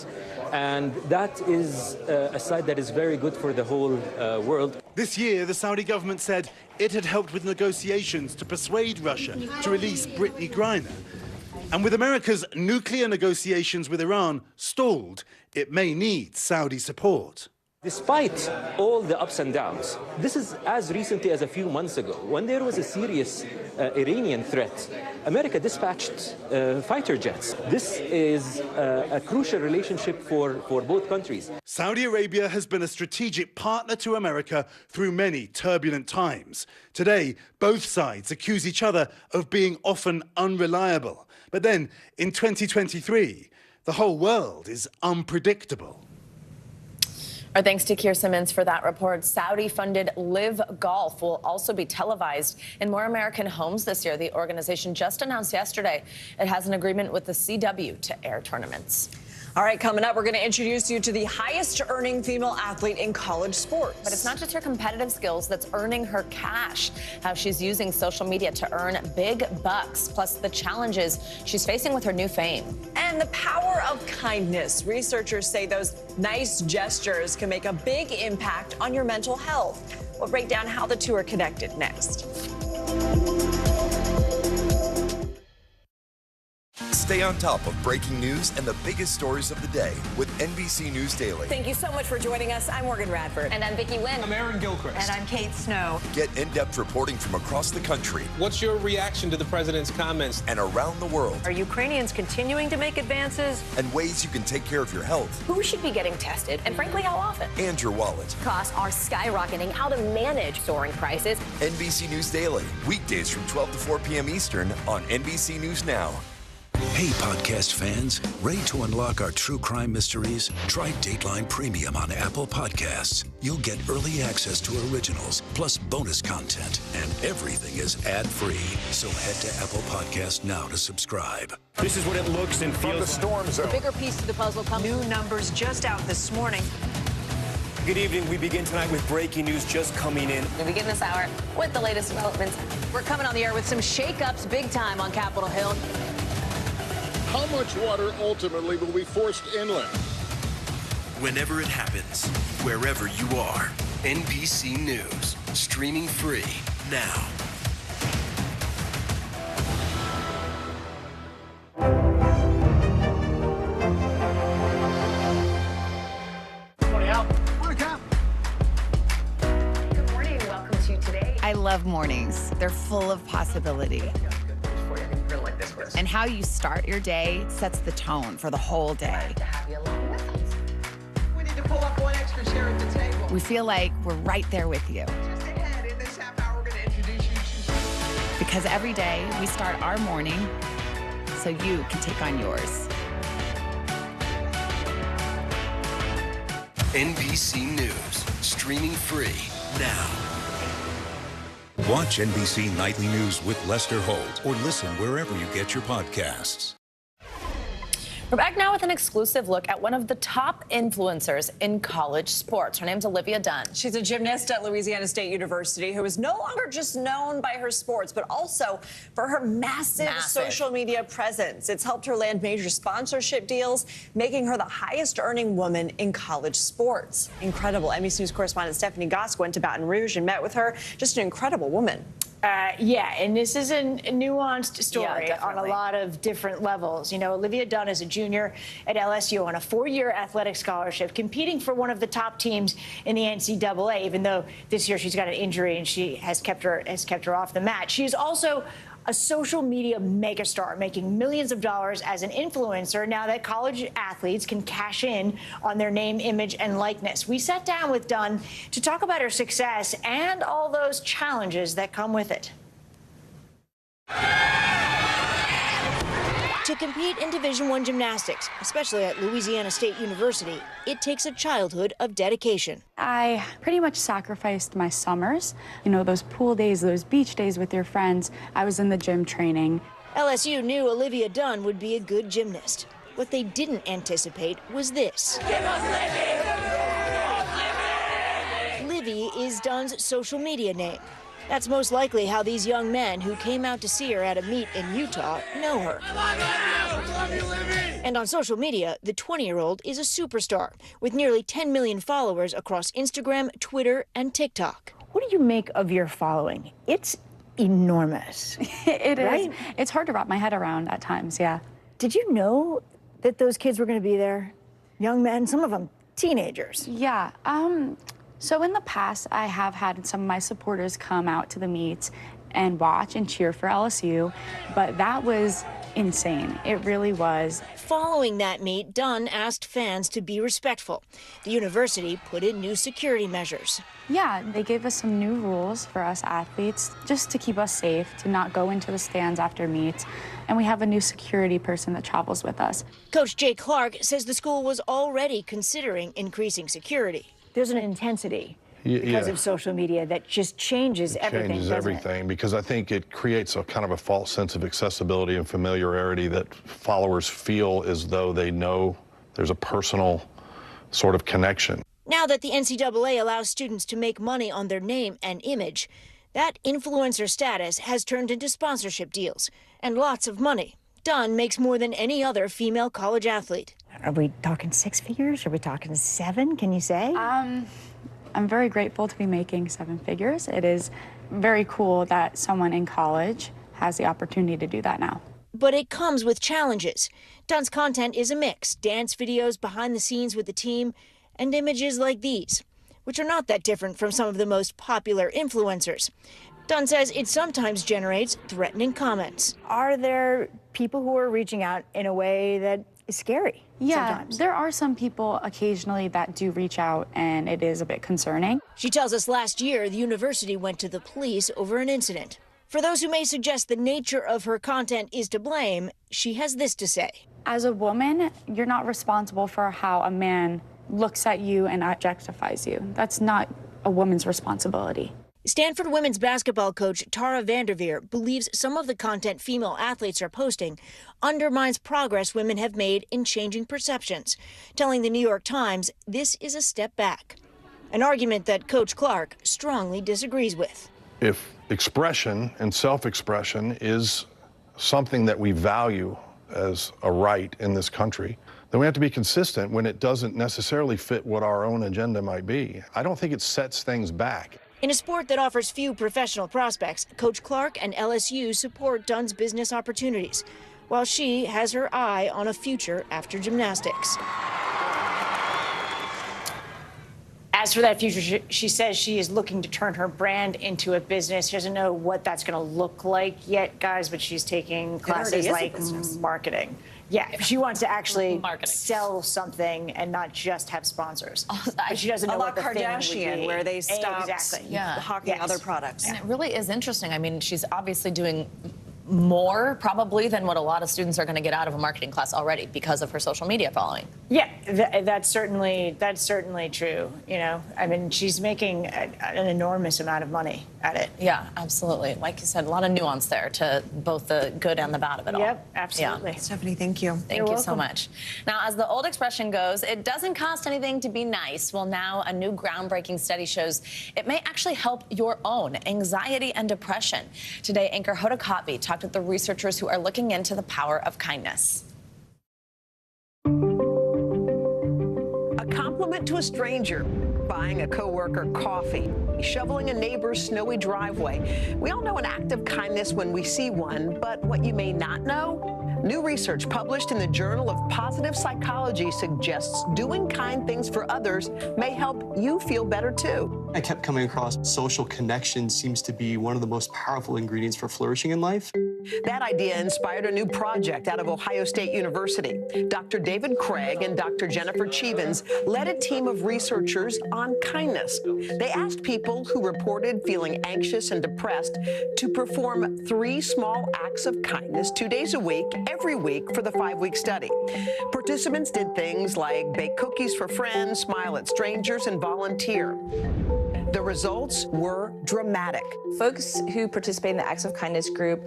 And that is a side that is very good for the whole world. This year, the Saudi government said it had helped with negotiations to persuade Russia to release Brittany Griner. And with America's nuclear negotiations with Iran stalled, it may need Saudi support. Despite all the ups and downs, this is as recently as a few months ago, when there was a serious Iranian threat, America dispatched fighter jets. This is a crucial relationship for both countries. Saudi Arabia has been a strategic partner to America through many turbulent times. Today, both sides accuse each other of being often unreliable. But then, in 2023, the whole world is unpredictable. Our thanks to Keir Simmons for that report. Saudi-funded Live Golf will also be televised in more American homes this year. The organization just announced yesterday it has an agreement with the CW to air tournaments. All right, coming up, we're going to introduce you to the highest-earning female athlete in college sports. But it's not just her competitive skills that's earning her cash. How she's using social media to earn big bucks, plus the challenges she's facing with her new fame. And the power of kindness. Researchers say those nice gestures can make a big impact on your mental health. We'll break down how the two are connected next. Stay on top of breaking news and the biggest stories of the day with NBC News Daily. Thank you so much for joining us. I'm Morgan Radford. And I'm Vicki Wynn. I'm Aaron Gilchrist. And I'm Kate Snow. Get in-depth reporting from across the country. What's your reaction to the president's comments? And around the world. Are Ukrainians continuing to make advances? And ways you can take care of your health. Who should be getting tested? And frankly, how often? And your wallet. Costs are skyrocketing. How to manage soaring prices. NBC News Daily. Weekdays from 12 to 4 p.m. Eastern on NBC News Now. Hey, podcast fans, ready to unlock our true crime mysteries? Try Dateline Premium on Apple Podcasts. You'll get early access to originals, plus bonus content, and everything is ad-free. So head to Apple Podcasts now to subscribe. This is what it looks and feels. From the storm zone. The bigger piece to the puzzle comes. New numbers just out this morning. Good evening. We begin tonight with breaking news just coming in. We begin this hour with the latest developments. We're coming on the air with some shakeups big time on Capitol Hill. How much water ultimately will be forced inland? Whenever it happens, wherever you are, NBC News, streaming free now. Good morning. Welcome to Today. I love mornings. They're full of possibility. And how you start your day sets the tone for the whole day. We need to pull up one extra chair at the table. We feel like we're right there with you. Just ahead in this half hour, we're going to Because every day we start our morning so you can take on yours. NBC News, streaming free now. Watch NBC Nightly News with Lester Holt or listen wherever you get your podcasts. We're back now with an exclusive look at one of the top influencers in college sports. Her name's Olivia Dunn. She's a gymnast at Louisiana State University who is no longer just known by her sports, but also for her massive social media presence. It's helped her land major sponsorship deals, making her the highest earning woman in college sports. Incredible. NBC News correspondent Stephanie Gosk went to Baton Rouge and met with her. Just an incredible woman. Yeah, and this is a nuanced story on a lot of different levels. You know, Olivia Dunn is a junior at LSU on a 4-year athletic scholarship, competing for one of the top teams in the NCAA, even though this year she's got an injury and she has kept her off the mat. She is also a social media megastar, making millions of dollars as an influencer now that college athletes can cash in on their name, image, and likeness. We sat down with Dunn to talk about her success and all those challenges that come with it. To compete in Division I gymnastics, especially at Louisiana State University, it takes a childhood of dedication. I pretty much sacrificed my summers. You know, those pool days, those beach days with your friends. I was in the gym training. LSU knew Olivia Dunn would be a good gymnast. What they didn't anticipate was this. Livy is Dunn's social media name. That's most likely how these young men who came out to see her at a meet in Utah know her. And on social media, the 20-year-old is a superstar with nearly 10 million followers across Instagram, Twitter, and TikTok. What do you make of your following? It's enormous. It right? is. It's hard to wrap my head around at times, yeah. Did you know that those kids were going to be there? Young men, some of them teenagers. Yeah. So in the past, I have had some of my supporters come out to the meets and watch and cheer for LSU, but that was insane. It really was. Following that meet, Dunn asked fans to be respectful. The university put in new security measures. Yeah, they gave us some new rules for us athletes just to keep us safe, to not go into the stands after meets. And we have a new security person that travels with us. Coach Jay Clark says the school was already considering increasing security. There's an intensity because of social media that just changes everything. Changes everything because I think it creates a kind of a false sense of accessibility and familiarity that followers feel as though they know there's a personal sort of connection. Now that the NCAA allows students to make money on their name and image, that influencer status has turned into sponsorship deals and lots of money. Dunn makes more than any other female college athlete. Are we talking 6 figures? Are we talking 7? Can you say? I'm very grateful to be making 7 figures. It is very cool that someone in college has the opportunity to do that now. But it comes with challenges. Dunn's content is a mix: dance videos behind the scenes with the team and images like these, which are not that different from some of the most popular influencers. Dunn says it sometimes generates threatening comments. Are there people who are reaching out in a way that is scary? Yeah, sometimes. There are some people occasionally that do reach out, and it is a bit concerning. She tells us last year the university went to the police over an incident. For those who may suggest the nature of her content is to blame, she has this to say. As a woman, you're not responsible for how a man looks at you and objectifies you. That's not a woman's responsibility. Stanford women's basketball coach Tara Vanderveer believes some of the content female athletes are posting undermines progress women have made in changing perceptions, telling the New York Times this is a step back, an argument that Coach Clark strongly disagrees with. If expression and self-expression is something that we value as a right in this country, then we have to be consistent when it doesn't necessarily fit what our own agenda might be. I don't think it sets things back. In a sport that offers few professional prospects, Coach Clark and LSU support Dunn's business opportunities, while she has her eye on a future after gymnastics. As for that future, she says she is looking to turn her brand into a business. She doesn't know what that's going to look like yet, guys, but she's taking classes like marketing. Yeah, she wants to actually sell something and not just have sponsors. But she doesn't know what the thing would Kardashian, be. where they stopped Yeah. hawking other products. And it really is interesting. I mean, she's obviously doing more probably than what a lot of students are going to get out of a marketing class already because of her social media following. Yeah, that's certainly true. You know, I mean, she's making an enormous amount of money at it. Yeah, absolutely. Like you said, a lot of nuance there to both the good and the bad of it all. Yep, absolutely. Yeah. Stephanie, thank you. Thank you so much. Now, as the old expression goes, it doesn't cost anything to be nice. Well, now a new groundbreaking study shows it may actually help your own anxiety and depression. Today, anchor Hoda Kotb talked with the researchers who are looking into the power of kindness. A compliment to a stranger, buying a coworker coffee, shoveling a neighbor's snowy driveway. We all know an act of kindness when we see one, but what you may not know? New research published in the Journal of Positive Psychology suggests doing kind things for others may help you feel better too. I kept coming across social connection seems to be one of the most powerful ingredients for flourishing in life. That idea inspired a new project out of Ohio State University. Dr. David Craig and Dr. Jennifer Chevins led a team of researchers on kindness. They asked people who reported feeling anxious and depressed to perform 3 small acts of kindness 2 days a week, every week for the 5-week study. Participants did things like bake cookies for friends, smile at strangers, and volunteer. The results were dramatic. Folks who participate in the Acts of Kindness group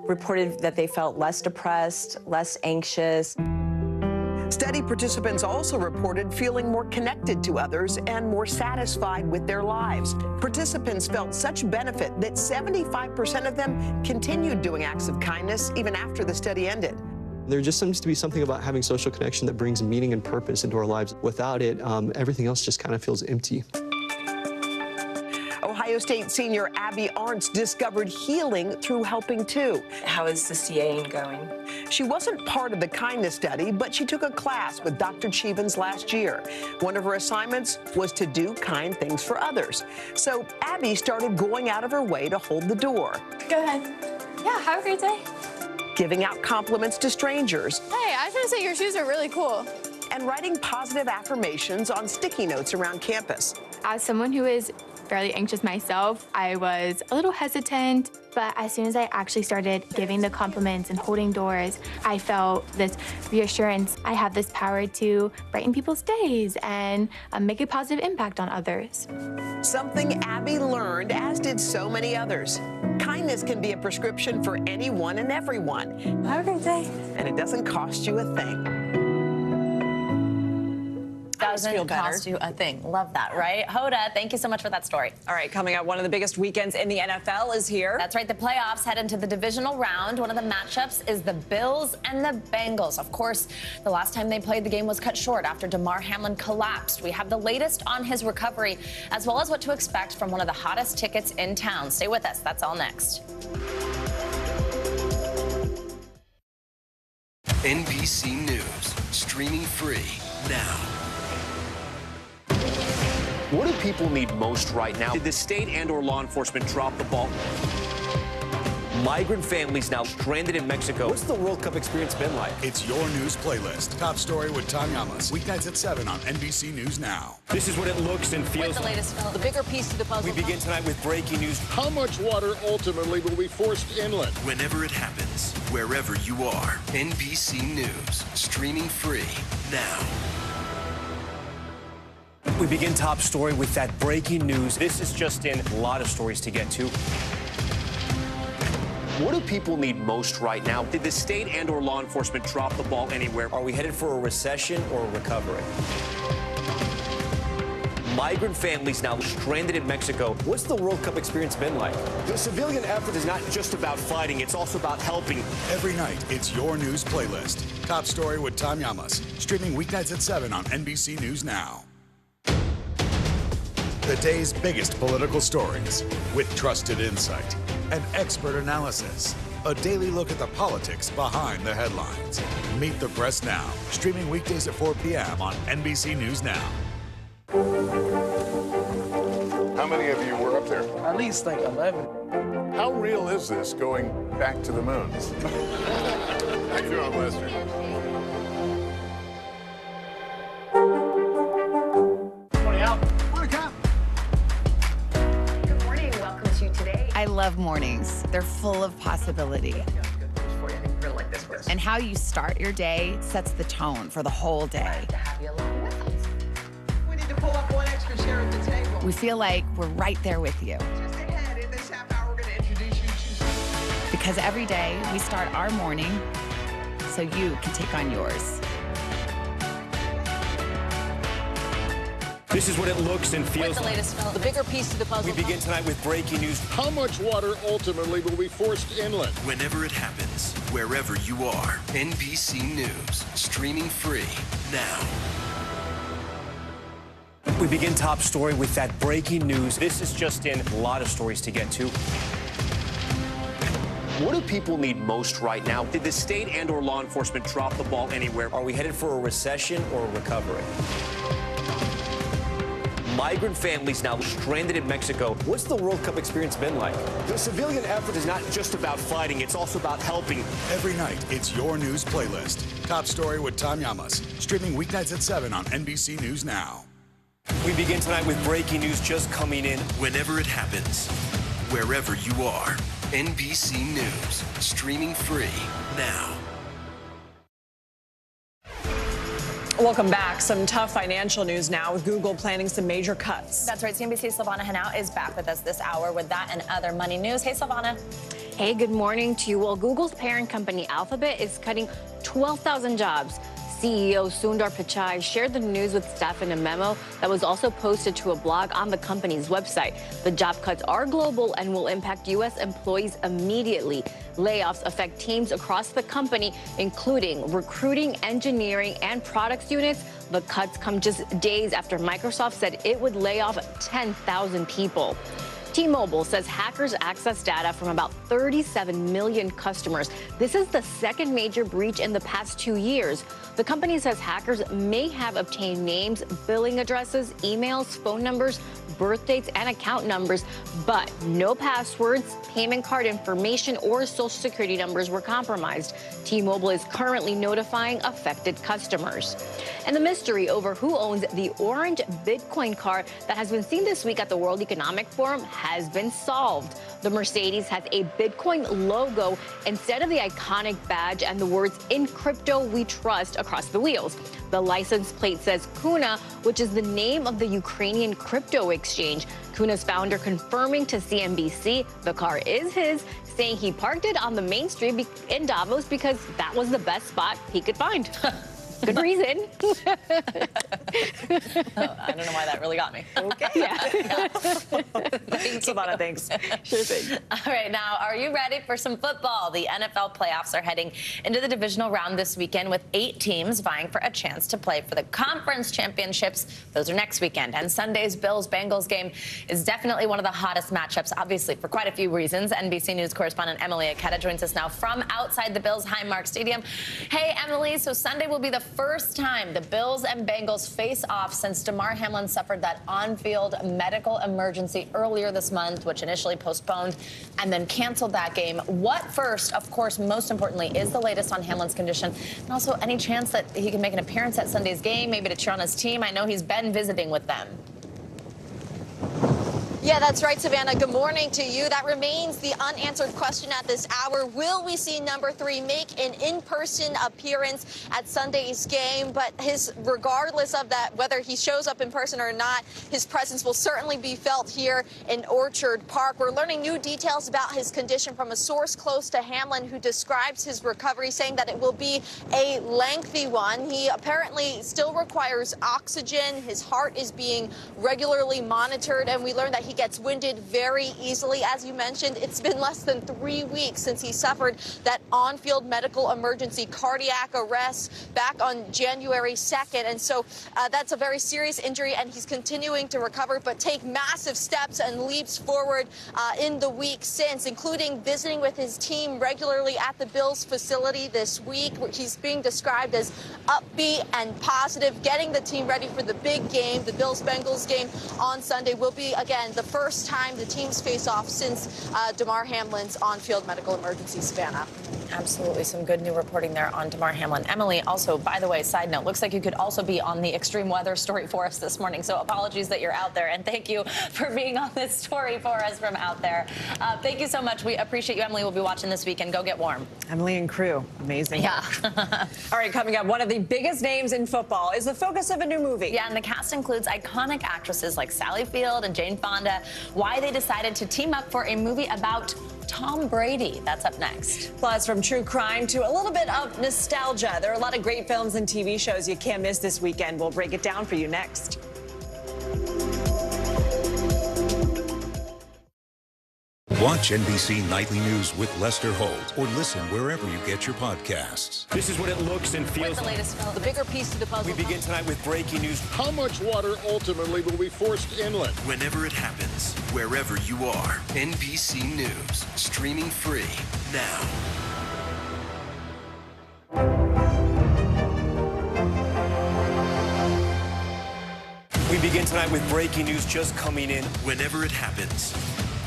reported that they felt less depressed, less anxious. Study participants also reported feeling more connected to others and more satisfied with their lives. Participants felt such benefit that 75% of them continued doing acts of kindness even after the study ended. There just seems to be something about having social connection that brings meaning and purpose into our lives. Without it, everything else just kind of feels empty. Ohio State senior Abby Arntz discovered healing through helping too. How is the CAing going? She wasn't part of the kindness study, but she took a class with Dr. Chevins last year. One of her assignments was to do kind things for others. So Abby started going out of her way to hold the door. Go ahead. Yeah, have a great day. Giving out compliments to strangers. Hey, I just want to say your shoes are really cool. And writing positive affirmations on sticky notes around campus. As someone who is fairly anxious myself, I was a little hesitant, but as soon as I actually started giving the compliments and holding doors, I felt this reassurance. I have this power to brighten people's days and make a positive impact on others. Something Abby learned, as did so many others. Kindness can be a prescription for anyone and everyone. Have a great day. And it doesn't cost you a thing. Doesn't cost you a thing. Love that, right? Hoda, thank you so much for that story. All right, coming up, one of the biggest weekends in the NFL is here. That's right. The playoffs head into the divisional round. One of the matchups is the Bills and the Bengals. Of course, the last time they played, the game was cut short after Damar Hamlin collapsed. We have the latest on his recovery, as well as what to expect from one of the hottest tickets in town. Stay with us. That's all next. NBC News, streaming free now. What do people need most right now? Did the state and/or law enforcement drop the ball? Migrant families now stranded in Mexico. What's the World Cup experience been like? It's your news playlist. Top story with Tom Yamas. Weeknights at 7 on NBC News Now. This is what it looks and feels the latest, the bigger piece to the puzzle. We begin tonight with breaking news. How much water ultimately will be forced inland? Whenever it happens, wherever you are, NBC News, streaming free now. We begin top story with that breaking news. This is just in. A lot of stories to get to. What do people need most right now? Did the state and/or law enforcement drop the ball anywhere? Are we headed for a recession or a recovery? Migrant families now stranded in Mexico. What's the World Cup experience been like? The civilian effort is not just about fighting, it's also about helping. Every night, it's your news playlist. Top story with Tom Yamas. Streaming weeknights at 7 on NBC News Now. The day's biggest political stories with trusted insight and expert analysis. A daily look at the politics behind the headlines. Meet the Press Now, streaming weekdays at 4 p.m. on NBC News Now. How many of you were up there? At least like 11. How real is this going back to the moon? How you doing, Lester? I love mornings. They're full of possibility. And how you start your day sets the tone for the whole day. We need to pull up one extra chair at the table. We feel like we're right there with you. Just ahead, in this half hour, we're going to introduce you to... Because every day we start our morning so you can take on yours. This is what it looks and feels What's the latest development? The bigger piece of the puzzle. We begin tonight with breaking news. How much water ultimately will be forced inland? Whenever it happens, wherever you are, NBC News, streaming free now. We begin top story with that breaking news. This is just in, a lot of stories to get to. What do people need most right now? Did the state and or law enforcement drop the ball anywhere? Are we headed for a recession or a recovery? Migrant families now stranded in Mexico. What's the World Cup experience been like? The civilian effort is not just about fighting, it's also about helping. Every night, it's your news playlist. Top Story with Tom Llamas, streaming weeknights at 7 on NBC News Now. We begin tonight with breaking news just coming in. Whenever it happens, wherever you are, NBC News, streaming free now. Welcome back. Some tough financial news now with Google planning some major cuts. That's right. CNBC's Silvana Henao is back with us this hour with that and other money news. Hey, Silvana. Hey, good morning to you. Well, Google's parent company Alphabet is cutting 12,000 jobs. CEO Sundar Pichai shared the news with staff in a memo that was also posted to a blog on the company's website. The job cuts are global and will impact U.S. employees immediately. Layoffs affect teams across the company, including recruiting, engineering, and products units. The cuts come just days after Microsoft said it would lay off 10,000 people. T-Mobile says hackers accessed data from about 37 million customers. This is the second major breach in the past 2 years. The company says hackers may have obtained names, billing addresses, emails, phone numbers, birth dates, and account numbers, but no passwords, payment card information, or social security numbers were compromised. T-Mobile is currently notifying affected customers. And the mystery over who owns the orange Bitcoin car that has been seen this week at the World Economic Forum has been solved. The Mercedes has a Bitcoin logo instead of the iconic badge and the words "In crypto we trust" across the wheels. The license plate says Kuna, which is the name of the Ukrainian crypto exchange. Kuna's founder confirming to CNBC the car is his, saying he parked it on the main street in Davos because that was the best spot he could find. Good reason. I don't know why that really got me. Okay. Yeah. Thanks, Silvana. Thanks. Sure thing. All right, now, are you ready for some football? The NFL playoffs are heading into the divisional round this weekend with 8 teams vying for a chance to play for the conference championships. Those are next weekend. And Sunday's Bills-Bengals game is definitely one of the hottest matchups, obviously, for quite a few reasons. NBC News correspondent Emily Aketa joins us now from outside the Bills' Highmark Stadium. Hey, Emily, so Sunday will be the first time the Bills and Bengals face off since Damar Hamlin suffered that on-field medical emergency earlier this month, which initially postponed and then canceled that game. What first, of course, most importantly, is the latest on Hamlin's condition, and also any chance that he can make an appearance at Sunday's game, maybe to cheer on his team? I know he's been visiting with them. Yeah, that's right, Savannah. Good morning to you. That remains the unanswered question at this hour. Will we see number 3 make an in-person appearance at Sunday's game? But regardless of that, whether he shows up in person or not, his presence will certainly be felt here in Orchard Park. We're learning new details about his condition from a source close to Hamlin who describes his recovery, saying that it will be a lengthy one. He apparently still requires oxygen. His heart is being regularly monitored, and we learned that he gets winded very easily. As you mentioned, it's been less than 3 weeks since he suffered that on-field medical emergency cardiac arrest back on January 2nd. And so that's a very serious injury, and he's continuing to recover, but take massive steps and leaps forward in the week since, including visiting with his team regularly at the Bills facility this week. He's being described as upbeat and positive, getting the team ready for the big game. The Bills-Bengals game on Sunday will be, again, the first time the teams face off since Damar Hamlin's on-field medical emergency, Savannah. Absolutely. Some good new reporting there on Damar Hamlin. Emily, also, by the way, side note, looks like you could also be on the extreme weather story for us this morning. So apologies that you're out there. And thank you for being on this story for us from out there. Thank you so much. We appreciate you, Emily. We'll be watching this weekend. Go get warm. Emily and crew. Amazing. Yeah. All right, coming up, one of the biggest names in football is the focus of a new movie. Yeah, and the cast includes iconic actresses like Sally Field and Jane Fonda. Why they decided to team up for a movie about Tom Brady. That's up next. Plus, from true crime to a little bit of nostalgia. There are a lot of great films and TV shows you can't miss this weekend. We'll break it down for you next. Watch NBC Nightly News with Lester Holt or listen wherever you get your podcasts. This is what it looks and feels. What's the latest? The bigger piece to the puzzle. We begin tonight with breaking news. How much water ultimately will be forced inland? Whenever it happens, wherever you are, NBC News, streaming free now. We begin tonight with breaking news just coming in. Whenever it happens,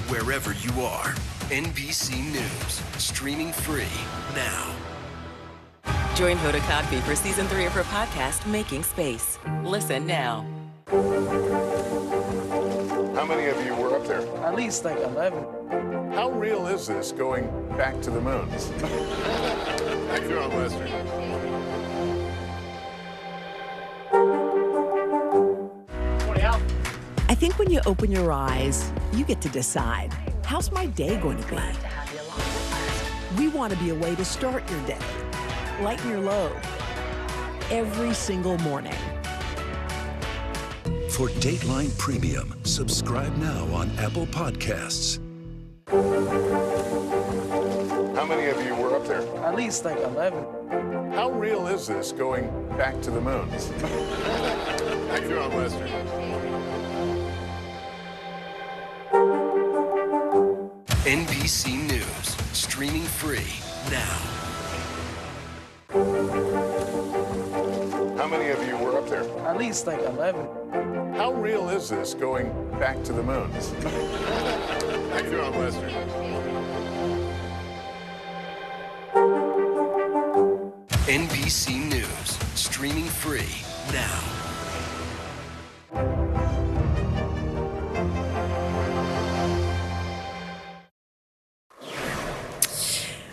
wherever you are, NBC News, streaming free now. Join Hoda Kotb for season 3 of her podcast, Making Space. Listen now. How many of you were up there? At least like 11. How real is this going back to the moon? How you doing, Lester? I think when you open your eyes, you get to decide, how's my day going to be? We want to be a way to start your day, lighten your load, every single morning. For Dateline Premium, subscribe now on Apple Podcasts. How many of you were up there? At least like 11. How real is this going back to the moon? How you doing, Lester? NBC News, streaming free now. How many of you were up there? At least like 11. How real is this going back to the moon? How you doing, Lester? NBC News, streaming free now.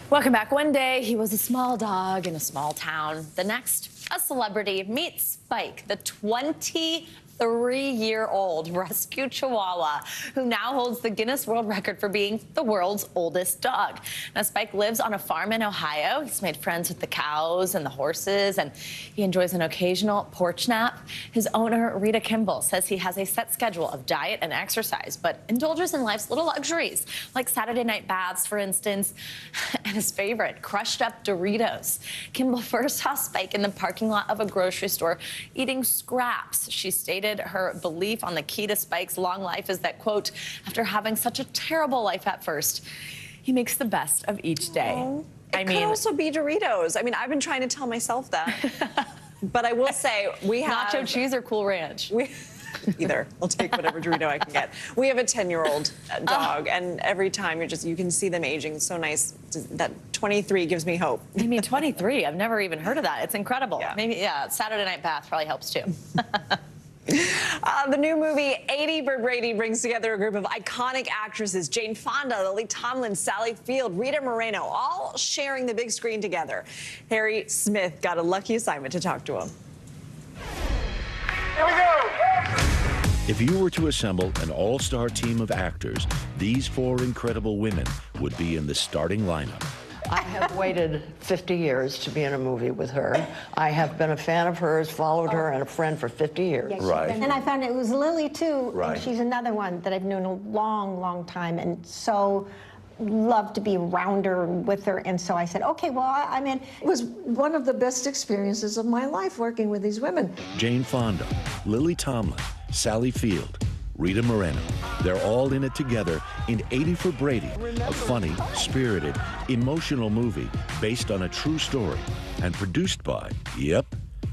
Welcome back. One day, he was a small dog in a small town. The next, a celebrity. Meet Spike, the 23-year-old rescue Chihuahua who now holds the Guinness World Record for being the world's oldest dog. Now, Spike lives on a farm in Ohio. He's made friends with the cows and the horses, and he enjoys an occasional porch nap. His owner, Rita Kimball, says he has a set schedule of diet and exercise, but indulges in life's little luxuries, like Saturday night baths, for instance, and his favorite, crushed up Doritos. Kimball first saw Spike in the parking lot of a grocery store eating scraps. She stated her belief on the key to Spike's long life is that, quote, after having such a terrible life at first, he makes the best of each day. Oh, it could also be Doritos. I mean, I've been trying to tell myself that. But I will say, we have... Nacho cheese or Cool Ranch? Either. I'll take whatever Dorito I can get. We have a 10-year-old dog, and every time you can see them aging. It's so nice. That 23 gives me hope. I mean, 23? I've never even heard of that. It's incredible. Yeah. Maybe, yeah, Saturday night bath probably helps too. The new movie 80 for Brady brings together a group of iconic actresses: Jane Fonda, Lily Tomlin, Sally Field, Rita Moreno, all sharing the big screen together. Harry Smith got a lucky assignment to talk to him. Here we go! If you were to assemble an all-star team of actors, these 4 incredible women would be in the starting lineup. I have waited 50 years to be in a movie with her. I have been a fan of hers, followed her, and a friend for 50 years. Yes, right. And I found it was Lily, too. Right. And she's another one that I've known a long, long time, and so love to be around her and with her. And so I said, okay, well, I'm in. It was one of the best experiences of my life working with these women. Jane Fonda, Lily Tomlin, Sally Field, Rita Moreno. They're all in it together in 80 for Brady, a funny, spirited, emotional movie based on a true story and produced by, yep,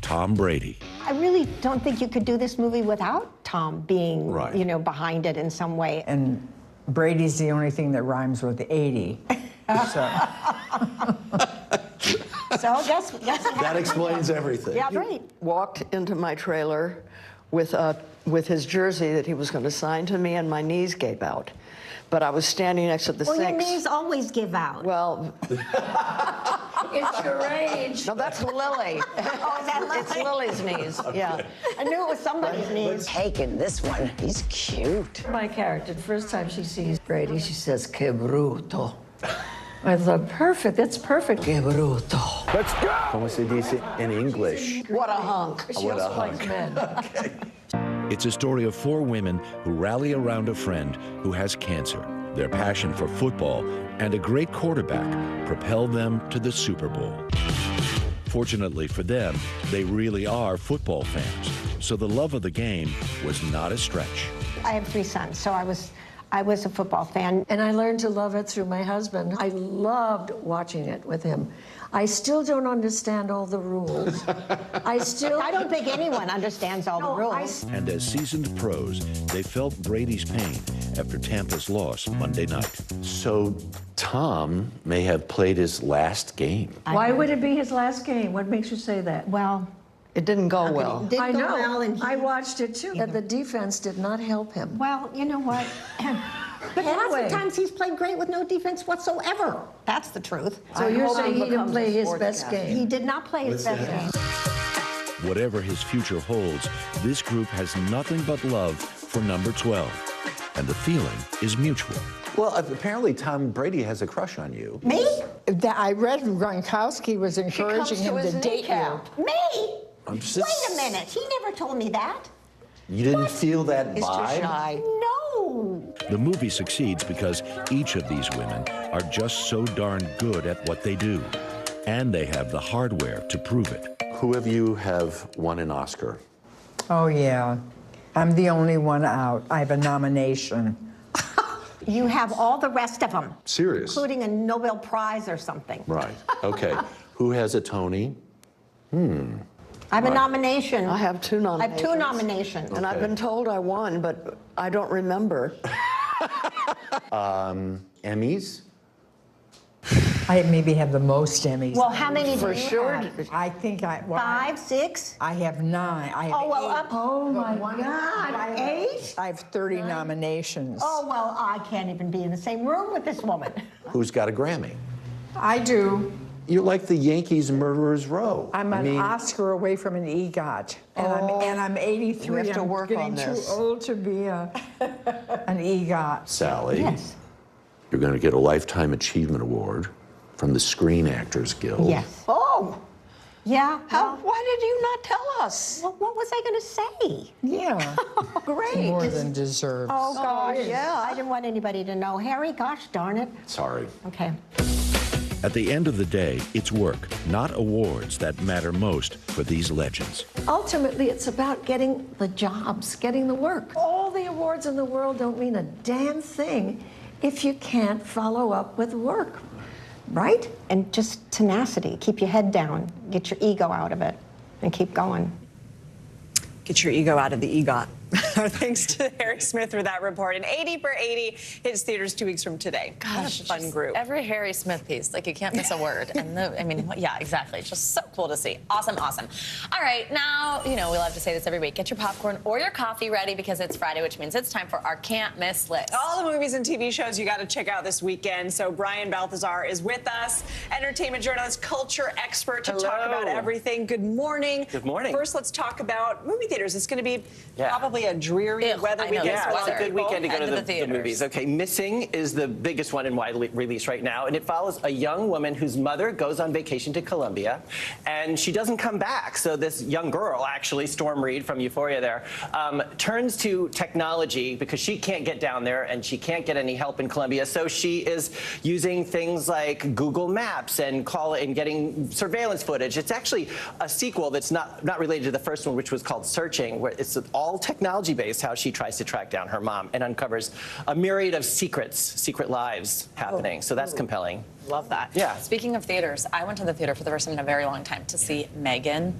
Tom Brady. I really don't think you could do this movie without Tom being, you know, behind it in some way. And Brady's the only thing that rhymes with 80. So guess That explains everything. Yeah, He great. walked into my trailer with his jersey that he was going to sign to me, and my knees gave out. But I was standing next to the Well, your sinks. knees always give out. Well, it's your age. no, that's Lily. Oh, is that Lily? It's Lily's knees. Yeah. I knew it was somebody's knees. Taking this one. He's cute. My character, the first time she sees Brady, she says, "Que bruto." I thought, perfect, that's perfect. Que bruto. Let's go! Como se dice in English? What a hunk. She What a also likes hunk. men. It's a story of 4 women who rally around a friend who has cancer. Their passion for football and a great quarterback propelled them to the Super Bowl. Fortunately for them, they really are football fans, so the love of the game was not a stretch. I have 3 sons, so I was a football fan. And I learned to love it through my husband. I loved watching it with him. I still don't understand all the rules. I don't think anyone understands all the rules. And as seasoned pros, they felt Brady's pain after Tampa's loss Monday night. So Tom may have played his last game. Why would it be his last game? What makes you say that? Well, it didn't go well. I know. I watched it too. And the defense did not help him. Well, you know what? But lots of times he's played great with no defense whatsoever. That's the truth. So you're saying he didn't play his best game? He did not play his best game. Whatever his future holds, this group has nothing but love for number 12. And the feeling is mutual. Well, apparently Tom Brady has a crush on you. Me? I read Gronkowski was encouraging him to date you. Me? I'm just... Wait a minute. He never told me that. You didn't feel that He's vibe? too shy. No. The movie succeeds because each of these women are just so darn good at what they do. And they have the hardware to prove it. Who of you have won an Oscar? Oh, yeah. I'm the only one out. I have a nomination. You have all the rest of them. Serious? Including a Nobel Prize or something. Right. Okay. Who has a Tony? I have a nomination. I have 2 nominations. I have 2 nominations. And I've been told I won, but I don't remember. Emmys? I maybe have the most Emmys. Well, how many do you have? I think I... 5, 6? I have 9. I have 8. Oh, my God. 8? I have 30 nominations. Oh, well, I can't even be in the same room with this woman. Who's got a Grammy? I do. You're like the Yankees Murderers Row. I'm an Oscar away from an EGOT. And I'm 83. We have to work I'm on getting this. too old to be an EGOT. Sally, Yes. you're going to get a Lifetime Achievement Award from the Screen Actors Guild. Yes. Oh, Yeah. why did you not tell us? Well, what was I going to say? Yeah. Great. More than deserves. Oh, gosh. yeah. I didn't want anybody to know. Harry, gosh darn it. Sorry. Okay. At the end of the day, it's work, not awards, that matter most for these legends. Ultimately, it's about getting the jobs, getting the work. All the awards in the world don't mean a damn thing if you can't follow up with work, right? And just tenacity. Keep your head down. Get your ego out of it and keep going. Get your ego out of the EGOT. Thanks to Harry Smith for that report. And 80 for 80 hits theaters 2 weeks from today. Gosh, fun group. Every Harry Smith piece, like you can't miss a word. And yeah, exactly. It's just so cool to see. Awesome, awesome. All right, now, we love to say this every week. Get your popcorn or your coffee ready because it's Friday, which means it's time for our can't miss list. All the movies and TV shows you got to check out this weekend. So Brian Balthazar is with us, entertainment journalist, culture expert to talk about everything. Good morning. Good morning. First, let's talk about movie theaters. It's going to be probably a dreary weather weekend. Yeah, it's a good weekend to go to the theaters. movies. Okay, Missing is the biggest one in wide release right now, and it follows a young woman whose mother goes on vacation to Colombia, and she doesn't come back. So this young girl, actually, Storm Reed from Euphoria there, turns to technology because she can't get down there and she can't get any help in Colombia. So she is using things like Google Maps and getting surveillance footage. It's actually a sequel that's not related to the first one, which was called Searching, where it's all technology-based, how she tries to track down her mom and uncovers a myriad of secret lives happening. So that's compelling. Love that. Yeah. Speaking of theaters, I went to the theater for the first time in a very long time to see Megan.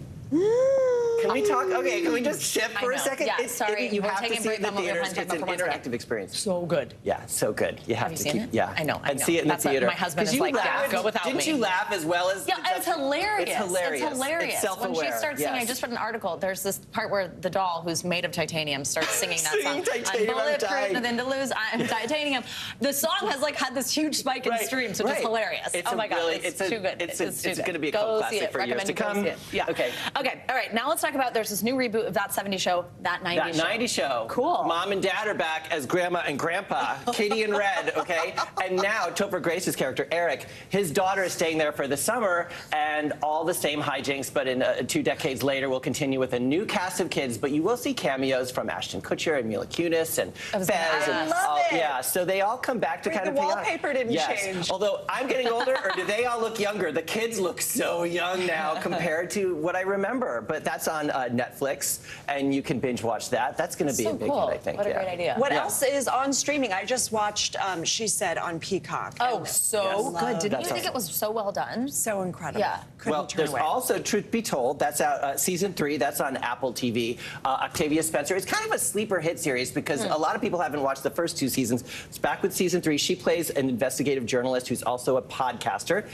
Can we talk? Okay, can we just shift for a second? Yeah, sorry. You we're have to taking a see break it in from the what we were theaters. planning It's to an for 1 second. interactive experience. So good. Yeah, so good. You have you to seen keep. it? Yeah, I know. And see it in the That's what theater. my husband 'Cause is you like, laughed. go without Didn't me. you laugh as well as? Yeah, it's hilarious. It's hilarious. It's hilarious. It's self-aware. When she starts singing, I yes. just read an article. There's this part where the doll, who's made of titanium, starts singing that Singing song. Titanium, I'm I'm bulletproof, dying. nothing to lose. I'm titanium. The song has like had this huge spike in streams, which is hilarious. It's oh my god, really, it's too good. It's too going good. to be a Go cult see classic it. for years Recommend to you go come. see it. Yeah. Okay. Okay. All right. Now let's talk about. There's this new reboot of That 70s Show, That 90s Show. That 90s Show. Cool. Mom and Dad are back as Grandma and Grandpa, Katie and Red, okay? And now Topher Grace's character, Eric, his daughter is staying there for the summer, and all the same hijinks, but in 2 decades later, will continue with a new cast of kids, but you will see cameos from Ashton Kutcher and Mila Kunis and Fez. I love it. Yeah, so they all come back to kind of the pay on. wallpaper didn't change. Although I'm getting older, or do they all look younger? The kids look so young now compared to what I remember, but that's on Netflix, and you can binge watch that. That's going to be a big hit, I think. What a great idea. What else is on streaming? I just watched She Said on Peacock. Oh, so good. Didn't you think awesome. it was so well done? So incredible. Yeah. Well, there's also Truth Be Told. That's out season 3. That's on Apple TV. Octavia Spencer. It's kind of a sleeper hit series because a lot of people haven't watched the first 2 seasons. It's back with season 3. She plays an investigative journalist who's also a podcaster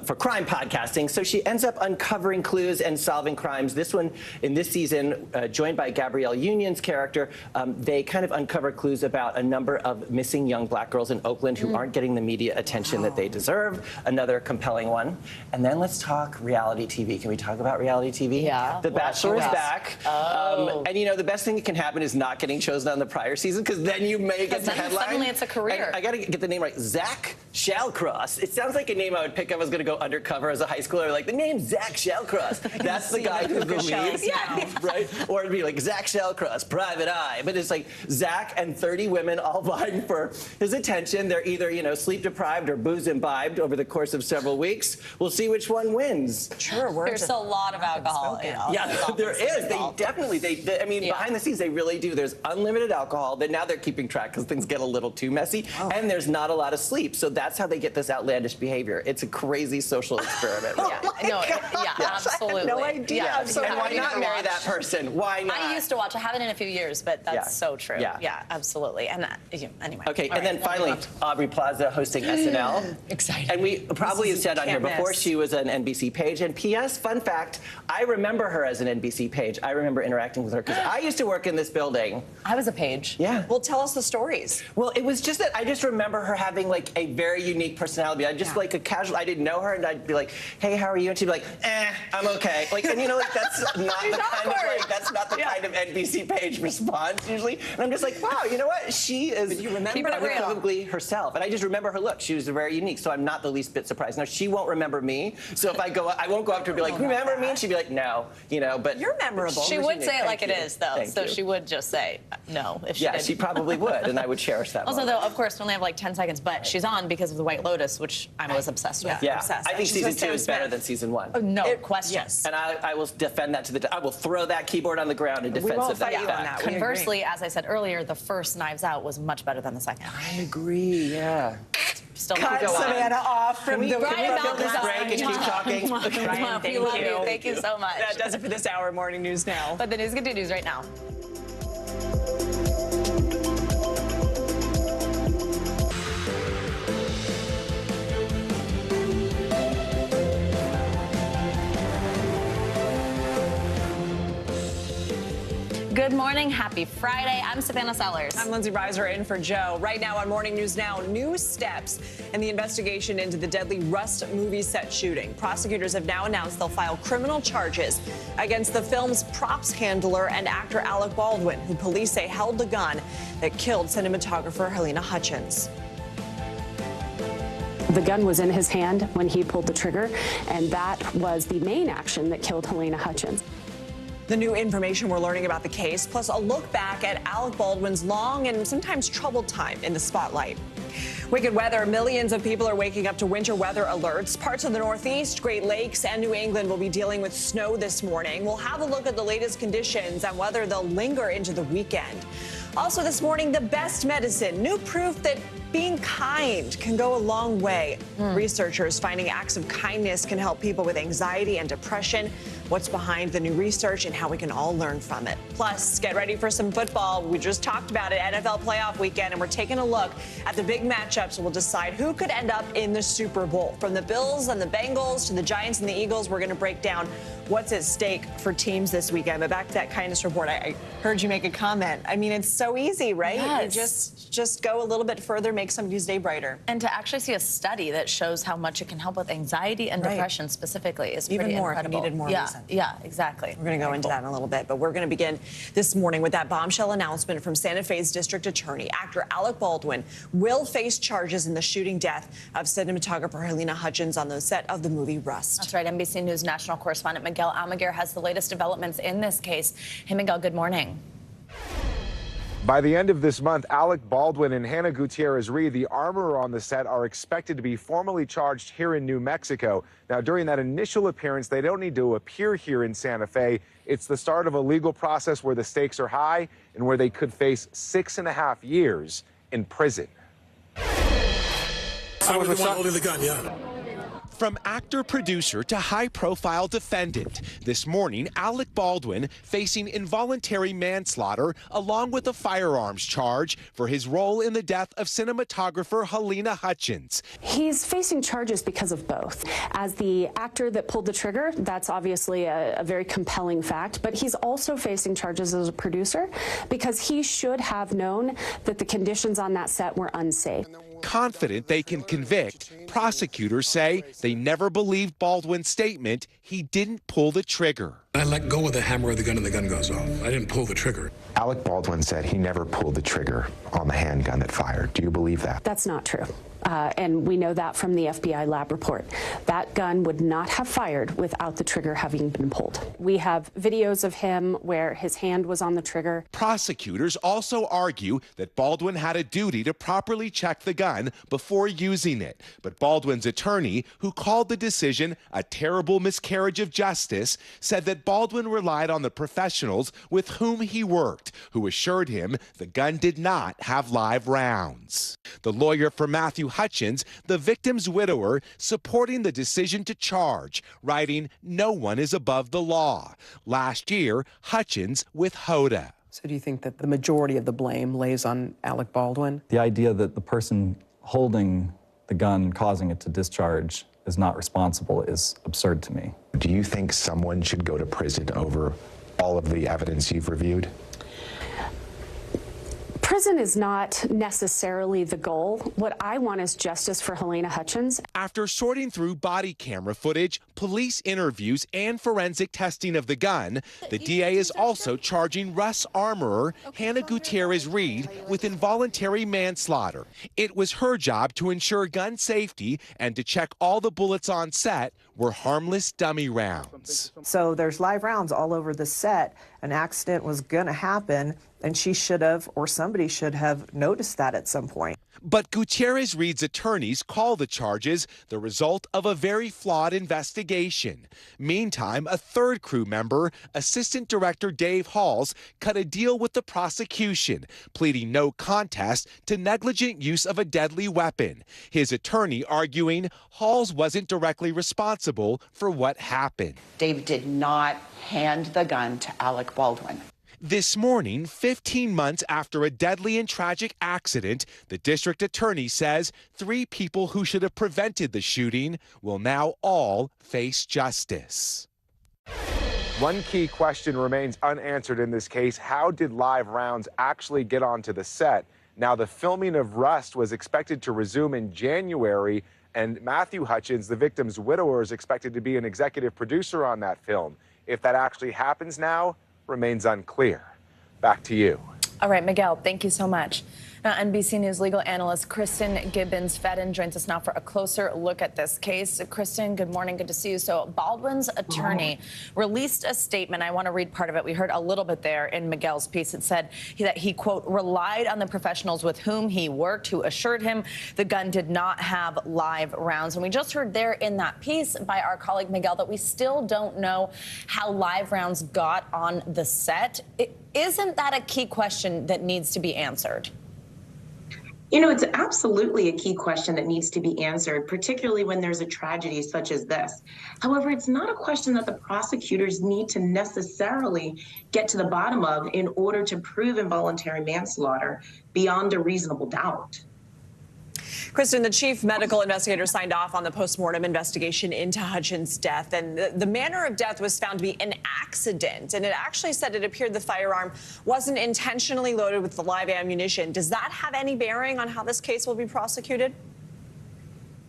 for crime podcasting. So she ends up uncovering clues and solving crimes. This one, in this season, joined by Gabrielle Union's character, they kind of uncover clues about a number of missing young black girls in Oakland who aren't getting the media attention that they deserve. Another compelling one. And then let's talk reality TV. Can we talk about reality TV? Yeah. The Bachelor is Yes. back. Oh. And you know, the best thing that can happen is not getting chosen on the prior season, because then you may get the headline. Suddenly it's a career. And I got to get the name right. Zach Shallcross. It sounds like a name I would pick up. I was going to go undercover as a high schooler. Like, the name's Zach Shallcross. That's the guy who's the lead. Yeah, right? Or it'd be like Zach Shallcross, Private Eye. But it's like Zach and 30 women all vying for his attention. They're either, you know, sleep deprived or booze imbibed over the course of several weeks. We'll see which one wins. Sure, There's a lot of alcohol. Yeah, there is. They definitely, I mean, behind the scenes, they really do. There's unlimited alcohol. Then now they're keeping track because things get a little too messy. And there's not a lot of sleep. So that's how they get this outlandish behavior. It's a crazy social experiment. Absolutely. No idea. Yeah. I'm so And why happy not to marry watch. that person? Why not? I used to watch. I haven't in a few years, but that's so true. Yeah. Absolutely. And anyway. Okay, All and right, then finally, Aubrey Plaza hosting SNL. Exciting. And we probably have said on here can't before, miss. she was an NBC page. And P.S., fun fact, I remember her as an NBC page. I remember interacting with her because I used to work in this building. I was a page. Yeah. Well, tell us the stories. Well, it was just that I just remember her having like a very unique personality. I just like a casual, I didn't know her, and I'd be like, hey, how are you? And she'd be like, I'm okay. Like, and you know, like that's not the kind of like, that's not the kind of NBC page response usually. And I'm just like, wow, you know what? She is unequivocally herself. And I just remember her look. She was very unique, so I'm not the least bit surprised. Now, she won't remember me, so if I go, I won't go up to her and be like, remember me? And she'd be like, no, you know, but You're memorable. She would say it like it is, though. Thank So you. she would just say no if she Yeah, didn't. she probably would, and I would cherish that Also, moment. though, of course, we only have like 10 seconds, but she's on because of The White Lotus, which I was obsessed with. Yeah, obsessed. I think She's season with 2 Sam is better Smith. than season 1. No question. Yes. And I will defend that to the. I will throw that keyboard on the ground in defense won't of that fight you on fact. that. We Conversely, as I said earlier, the first Knives Out was much better than the second. I agree. Yeah. Still Cut go on. Savannah off from the Brian Fill this break and keep talking. Okay. Brian, We love thank you. you. Thank you so much. That does it for this hour. Morning News Now. But the news continues right now. Good morning. Happy Friday. I'm Savannah Sellers. I'm Lindsay Reiser in for Joe. Right now on Morning News Now, new steps in the investigation into the deadly Rust movie set shooting. Prosecutors have now announced they'll file criminal charges against the film's props handler and actor Alec Baldwin, who police say held the gun that killed cinematographer Helena Hutchins. The gun was in his hand when he pulled the trigger, and that was the main action that killed Helena Hutchins. The new information we're learning about the case, plus a look back at Alec Baldwin's long and sometimes troubled time in the spotlight. Wicked weather. Millions of people are waking up to winter weather alerts. Parts of the Northeast, Great Lakes, and New England will be dealing with snow this morning. We'll have a look at the latest conditions and whether they'll linger into the weekend. Also this morning, the best medicine. New proof that Being kind can go a long way. Researchers finding acts of kindness can help people with anxiety and depression. What's behind the new research and how we can all learn from it. Plus, get ready for some football. We just talked about it, NFL playoff weekend, and we're taking a look at the big matchups. We'll decide who could end up in the Super Bowl. From the Bills and the Bengals to the Giants and the Eagles, we're going to break down what's at stake for teams this weekend. But back to that kindness report, I heard you make a comment. I mean, it's so easy, right? Yes. You just go a little bit further, make somebody's day brighter. And to actually see a study that shows how much it can help with anxiety and depression specifically is pretty Even more incredible. if you needed more reason. Yeah, exactly. We're going to go into that in a little bit, but we're going to begin this morning with that bombshell announcement from Santa Fe's district attorney. Actor Alec Baldwin will face charges in the shooting death of cinematographer Helena Hutchins on the set of the movie Rust. That's right. NBC News national correspondent Miguel Almaguer has the latest developments in this case. Hey, Miguel, good morning. By the end of this month, Alec Baldwin and Hannah Gutierrez-Reed, the armorer on the set, are expected to be formally charged here in New Mexico. Now, during that initial appearance, they don't need to appear here in Santa Fe. It's the start of a legal process where the stakes are high and where they could face 6.5 years in prison. I was the one holding the gun, yeah. From actor-producer to high-profile defendant, this morning, Alec Baldwin facing involuntary manslaughter along with a firearms charge for his role in the death of cinematographer Helena Hutchins. He's facing charges because of both. As the actor that pulled the trigger, that's obviously a very compelling fact, but he's also facing charges as a producer because he should have known that the conditions on that set were unsafe. Confident they can convict, prosecutors say they never believed Baldwin's statement he didn't pull the trigger. I let go of the hammer of the gun and the gun goes off. I didn't pull the trigger. Alec Baldwin said he never pulled the trigger on the handgun that fired. Do you believe that? That's not true. And we know that from the FBI lab report. That gun would not have fired without the trigger having been pulled. We have videos of him where his hand was on the trigger. Prosecutors also argue that Baldwin had a duty to properly check the gun before using it. But Baldwin's attorney, who called the decision a terrible miscarriage of justice, said that Baldwin relied on the professionals with whom he worked, who assured him the gun did not have live rounds. The lawyer for Matthew Hutchins, the victim's widower, supporting the decision to charge, writing, "No one is above the law." Last year, Hutchins with HODA. So do you think that the majority of the blame lays on Alec Baldwin? The idea that the person holding the gun, causing it to discharge, is not responsible is absurd to me. Do you think someone should go to prison over all of the evidence you've reviewed? Prison is not necessarily the goal. What I want is justice for Helena Hutchins. After sorting through body camera footage, police interviews, and forensic testing of the gun, the DA is also charging Russ armorer Hannah Gutierrez-Reed with involuntary manslaughter. It was her job to ensure gun safety and to check all the bullets on set were harmless dummy rounds. So there's live rounds all over the set. An accident was going to happen, and she should have, or somebody should have, noticed that at some point. But Gutierrez-Reed's attorneys call the charges the result of a very flawed investigation. Meantime, a third crew member, Assistant Director Dave Halls, cut a deal with the prosecution, pleading no contest to negligent use of a deadly weapon. His attorney arguing Halls wasn't directly responsible for what happened. Dave did not hand the gun to Alec Baldwin. This morning, 15 months after a deadly and tragic accident, the district attorney says 3 people who should have prevented the shooting will now all face justice. One key question remains unanswered in this case. How did live rounds actually get onto the set? Now, the filming of Rust was expected to resume in January, and Matthew Hutchins, the victim's widower, is expected to be an executive producer on that film. If that actually happens now, remains unclear. Back to you. All right, Miguel, thank you so much. Now, NBC News legal analyst Kristen Gibbons-Fedden joins us now for a closer look at this case. Kristen, good morning. Good to see you. So Baldwin's attorney released a statement. I want to read part of it. We heard a little bit there in Miguel's piece. It said that he, quote, relied on the professionals with whom he worked who assured him the gun did not have live rounds. And we just heard there in that piece by our colleague Miguel that we still don't know how live rounds got on the set. Isn't that a key question that needs to be answered? You know, it's absolutely a key question that needs to be answered, particularly when there's a tragedy such as this. However, it's not a question that the prosecutors need to necessarily get to the bottom of in order to prove involuntary manslaughter beyond a reasonable doubt. Kristen, the chief medical investigator signed off on the postmortem investigation into Hutchins' death, and the manner of death was found to be an accident. And it actually said it appeared the firearm wasn't intentionally loaded with the live ammunition. Does that have any bearing on how this case will be prosecuted?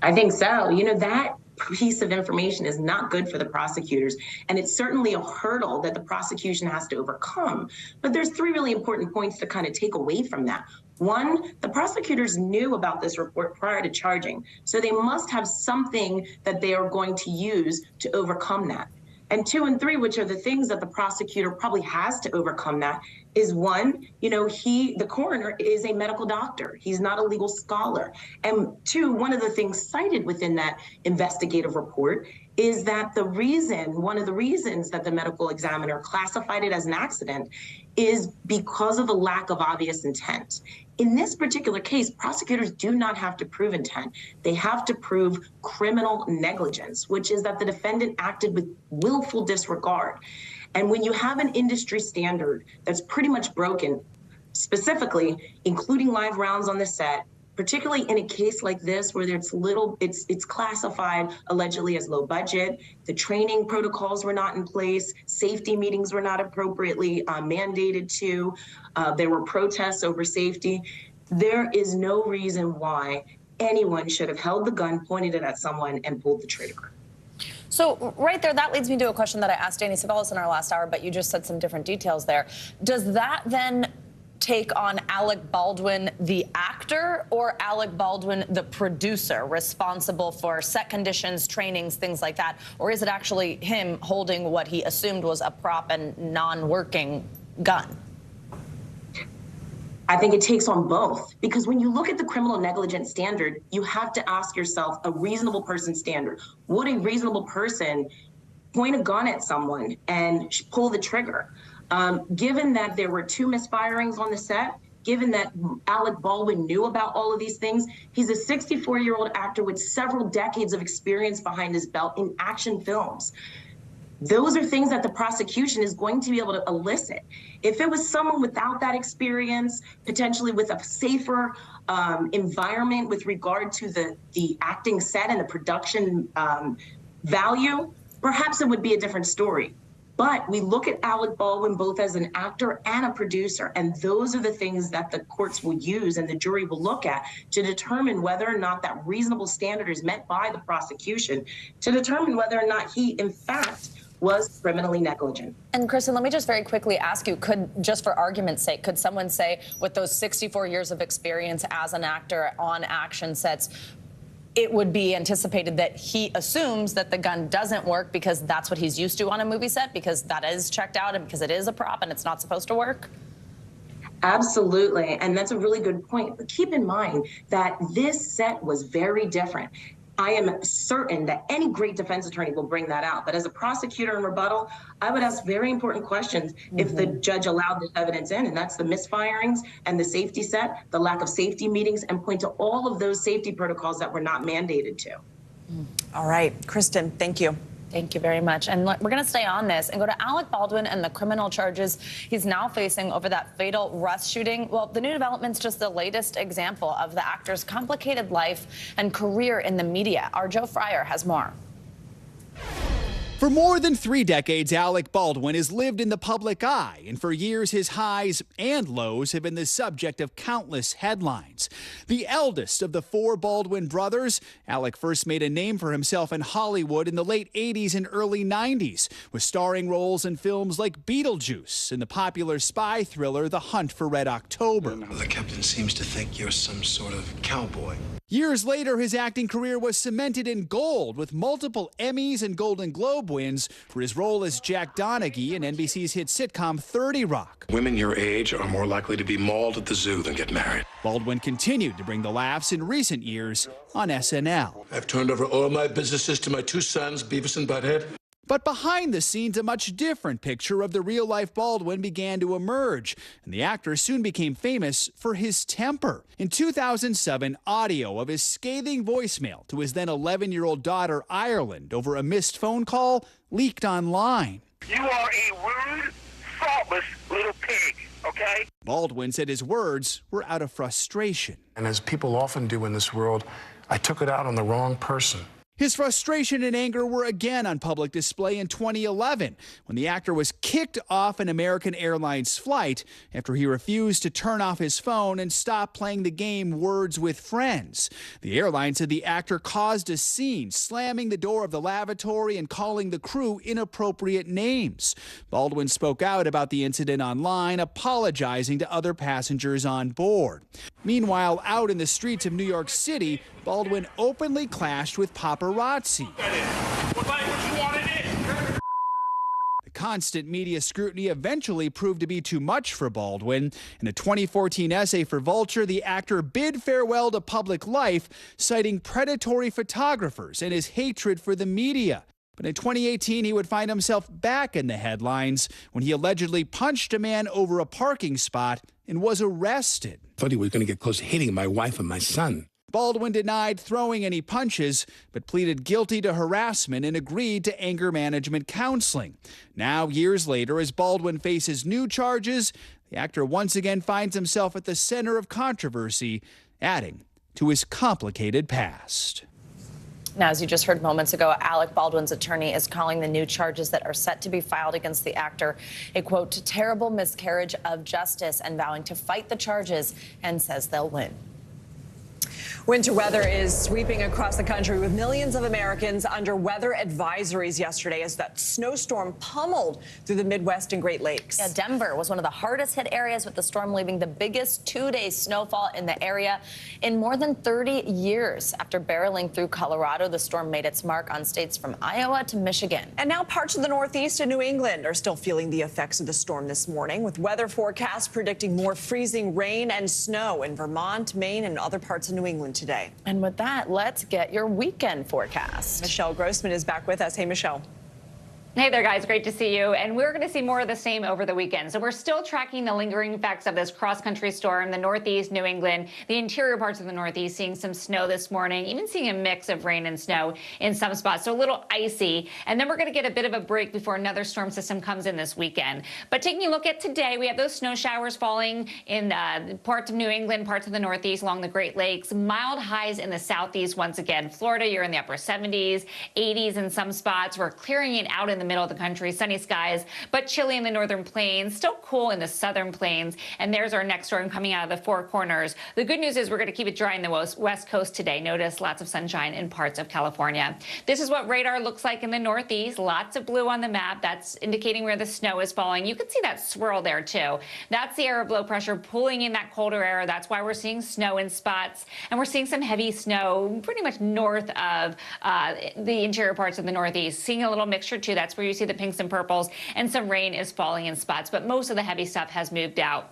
I think so. You know, that piece of information is not good for the prosecutors, and it's certainly a hurdle that the prosecution has to overcome. But there's three really important points to kind of take away from that. One, the prosecutors knew about this report prior to charging, so they must have something that they are going to use to overcome that. And two and three, which are the things that the prosecutor probably has to overcome that, is one, you know, the coroner is a medical doctor. He's not a legal scholar. And two, one of the things cited within that investigative report is that one of the reasons that the medical examiner classified it as an accident is because of the lack of obvious intent. In this particular case, prosecutors do not have to prove intent. They have to prove criminal negligence, which is that the defendant acted with willful disregard. And when you have an industry standard that's pretty much broken, specifically including live rounds on the set, particularly in a case like this where it's classified allegedly as low budget, the training protocols were not in place, safety meetings were not appropriately mandated to, there were protests over safety. There is no reason why anyone should have held the gun, pointed it at someone, and pulled the trigger. So right there, that leads me to a question that I asked Danny Savelis in our last hour, but you just said some different details there. Does that then take on Alec Baldwin, the actor, or Alec Baldwin, the producer, responsible for set conditions, trainings, things like that? Or is it actually him holding what he assumed was a prop and non-working gun? I think it takes on both, because when you look at the criminal negligence standard, you have to ask yourself a reasonable person standard. Would a reasonable person point a gun at someone and pull the trigger? Given that there were 2 misfirings on the set, given that Alec Baldwin knew about all of these things, he's a 64-year-old actor with several decades of experience behind his belt in action films. Those are things that the prosecution is going to be able to elicit. If it was someone without that experience, potentially with a safer environment with regard to the acting set and the production value, perhaps it would be a different story. But we look at Alec Baldwin both as an actor and a producer, and those are the things that the courts will use and the jury will look at to determine whether or not that reasonable standard is met by the prosecution, to determine whether or not he, in fact, was criminally negligent. And Kristen, let me just very quickly ask you, just for argument's sake, could someone say with those 64 years of experience as an actor on action sets, it would be anticipated that he assumes that the gun doesn't work because that's what he's used to on a movie set, because that is checked out and because it is a prop and it's not supposed to work? Absolutely, and that's a really good point. But keep in mind that this set was very different. I am certain that any great defense attorney will bring that out. But as a prosecutor in rebuttal, I would ask very important questions if the judge allowed this evidence in, and that's the misfirings and the safety set, the lack of safety meetings, and point to all of those safety protocols that were not mandated to. All right, Kristen, thank you. Thank you very much. And we're going to stay on this and go to Alec Baldwin and the criminal charges he's now facing over that fatal Rust shooting. Well, the new development's just the latest example of the actor's complicated life and career in the media. Our Joe Fryer has more. For more than 3 decades, Alec Baldwin has lived in the public eye, and for years his highs and lows have been the subject of countless headlines. The eldest of the 4 Baldwin brothers, Alec first made a name for himself in Hollywood in the late 80s and early 90s, with starring roles in films like Beetlejuice and the popular spy thriller The Hunt for Red October. The captain seems to think you're some sort of cowboy. Years later, his acting career was cemented in gold with multiple Emmys and Golden Globe wins for his role as Jack Donaghy in NBC's hit sitcom 30 Rock. Women your age are more likely to be mauled at the zoo than get married. Baldwin continued to bring the laughs in recent years on SNL. I've turned over all my businesses to my 2 sons, Beavis and Butthead. But behind the scenes, a much different picture of the real-life Baldwin began to emerge, and the actor soon became famous for his temper. In 2007, audio of his scathing voicemail to his then 11-year-old daughter, Ireland, over a missed phone call leaked online. You are a rude, thoughtless little pig, okay? Baldwin said his words were out of frustration. And as people often do in this world, I took it out on the wrong person. His frustration and anger were again on public display in 2011 when the actor was kicked off an American Airlines flight after he refused to turn off his phone and stop playing the game Words with Friends. The airline said the actor caused a scene, slamming the door of the lavatory and calling the crew inappropriate names. Baldwin spoke out about the incident online, apologizing to other passengers on board. Meanwhile, out in the streets of New York City, Baldwin openly clashed with paparazzi. The constant media scrutiny eventually proved to be too much for Baldwin. In a 2014 essay for Vulture, the actor bid farewell to public life, citing predatory photographers and his hatred for the media. But in 2018, he would find himself back in the headlines when he allegedly punched a man over a parking spot and was arrested. I thought he was going to get close to hitting my wife and my son. Baldwin denied throwing any punches, but pleaded guilty to harassment and agreed to anger management counseling. Now, years later, as Baldwin faces new charges, the actor once again finds himself at the center of controversy, adding to his complicated past. Now, as you just heard moments ago, Alec Baldwin's attorney is calling the new charges that are set to be filed against the actor a, quote, terrible miscarriage of justice, and vowing to fight the charges and says they'll win. Winter weather is sweeping across the country with millions of Americans under weather advisories yesterday as that snowstorm pummeled through the Midwest and Great Lakes. Yeah, Denver was one of the hardest hit areas, with the storm leaving the biggest two-day snowfall in the area in more than 30 years. After barreling through Colorado, the storm made its mark on states from Iowa to Michigan. And now parts of the Northeast and New England are still feeling the effects of the storm this morning, with weather forecasts predicting more freezing rain and snow in Vermont, Maine, and other parts of New England today. And with that, let's get your weekend forecast. Michelle Grossman is back with us. Hey, Michelle. Hey there, guys. Great to see you. And we're going to see more of the same over the weekend. So we're still tracking the lingering effects of this cross-country storm, the Northeast, New England, the interior parts of the Northeast, seeing some snow this morning, even seeing a mix of rain and snow in some spots. So a little icy. And then we're going to get a bit of a break before another storm system comes in this weekend. But taking a look at today, we have those snow showers falling in parts of New England, parts of the Northeast, along the Great Lakes. Mild highs in the Southeast once again. Florida, you're in the upper 70s, 80s in some spots. We're clearing it out in the middle of the country, sunny skies, but chilly in the northern plains, still cool in the southern plains. And there's our next storm coming out of the Four Corners. The good news is we're going to keep it dry in the west coast today. Notice lots of sunshine in parts of California. This is what radar looks like in the Northeast. Lots of blue on the map. That's indicating where the snow is falling. You can see that swirl there too. That's the air of low pressure pulling in that colder air. That's why we're seeing snow in spots. And we're seeing some heavy snow pretty much north of the interior parts of the Northeast. Seeing a little mixture too. That's where you see the pinks and purples, and some rain is falling in spots, but most of the heavy stuff has moved out.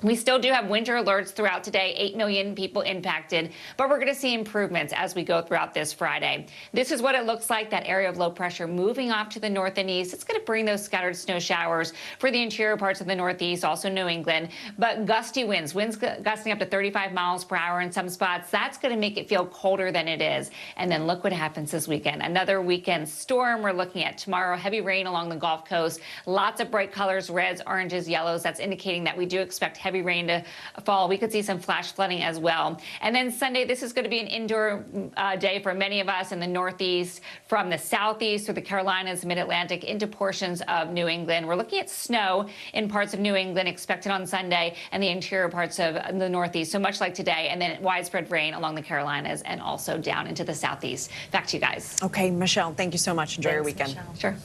We still do have winter alerts throughout today, 8 million people impacted, but we're going to see improvements as we go throughout this Friday. This is what it looks like, that area of low pressure moving off to the north and east. It's going to bring those scattered snow showers for the interior parts of the Northeast, also New England, but gusty winds gusting up to 35 miles per hour in some spots. That's going to make it feel colder than it is. And then look what happens this weekend. Another weekend storm we're looking at tomorrow. Heavy rain along the Gulf Coast. Lots of bright colors, reds, oranges, yellows. That's indicating that we do expect heavy rain to fall. We could see some flash flooding as well. And then Sunday, this is going to be an indoor day for many of us in the Northeast, from the Southeast through the Carolinas, Mid-Atlantic, into portions of New England. We're looking at snow in parts of New England expected on Sunday, and the interior parts of the Northeast, so much like today, and then widespread rain along the Carolinas and also down into the Southeast. Back to you guys. Okay, Michelle, thank you so much. Enjoy your weekend. Michelle. Sure.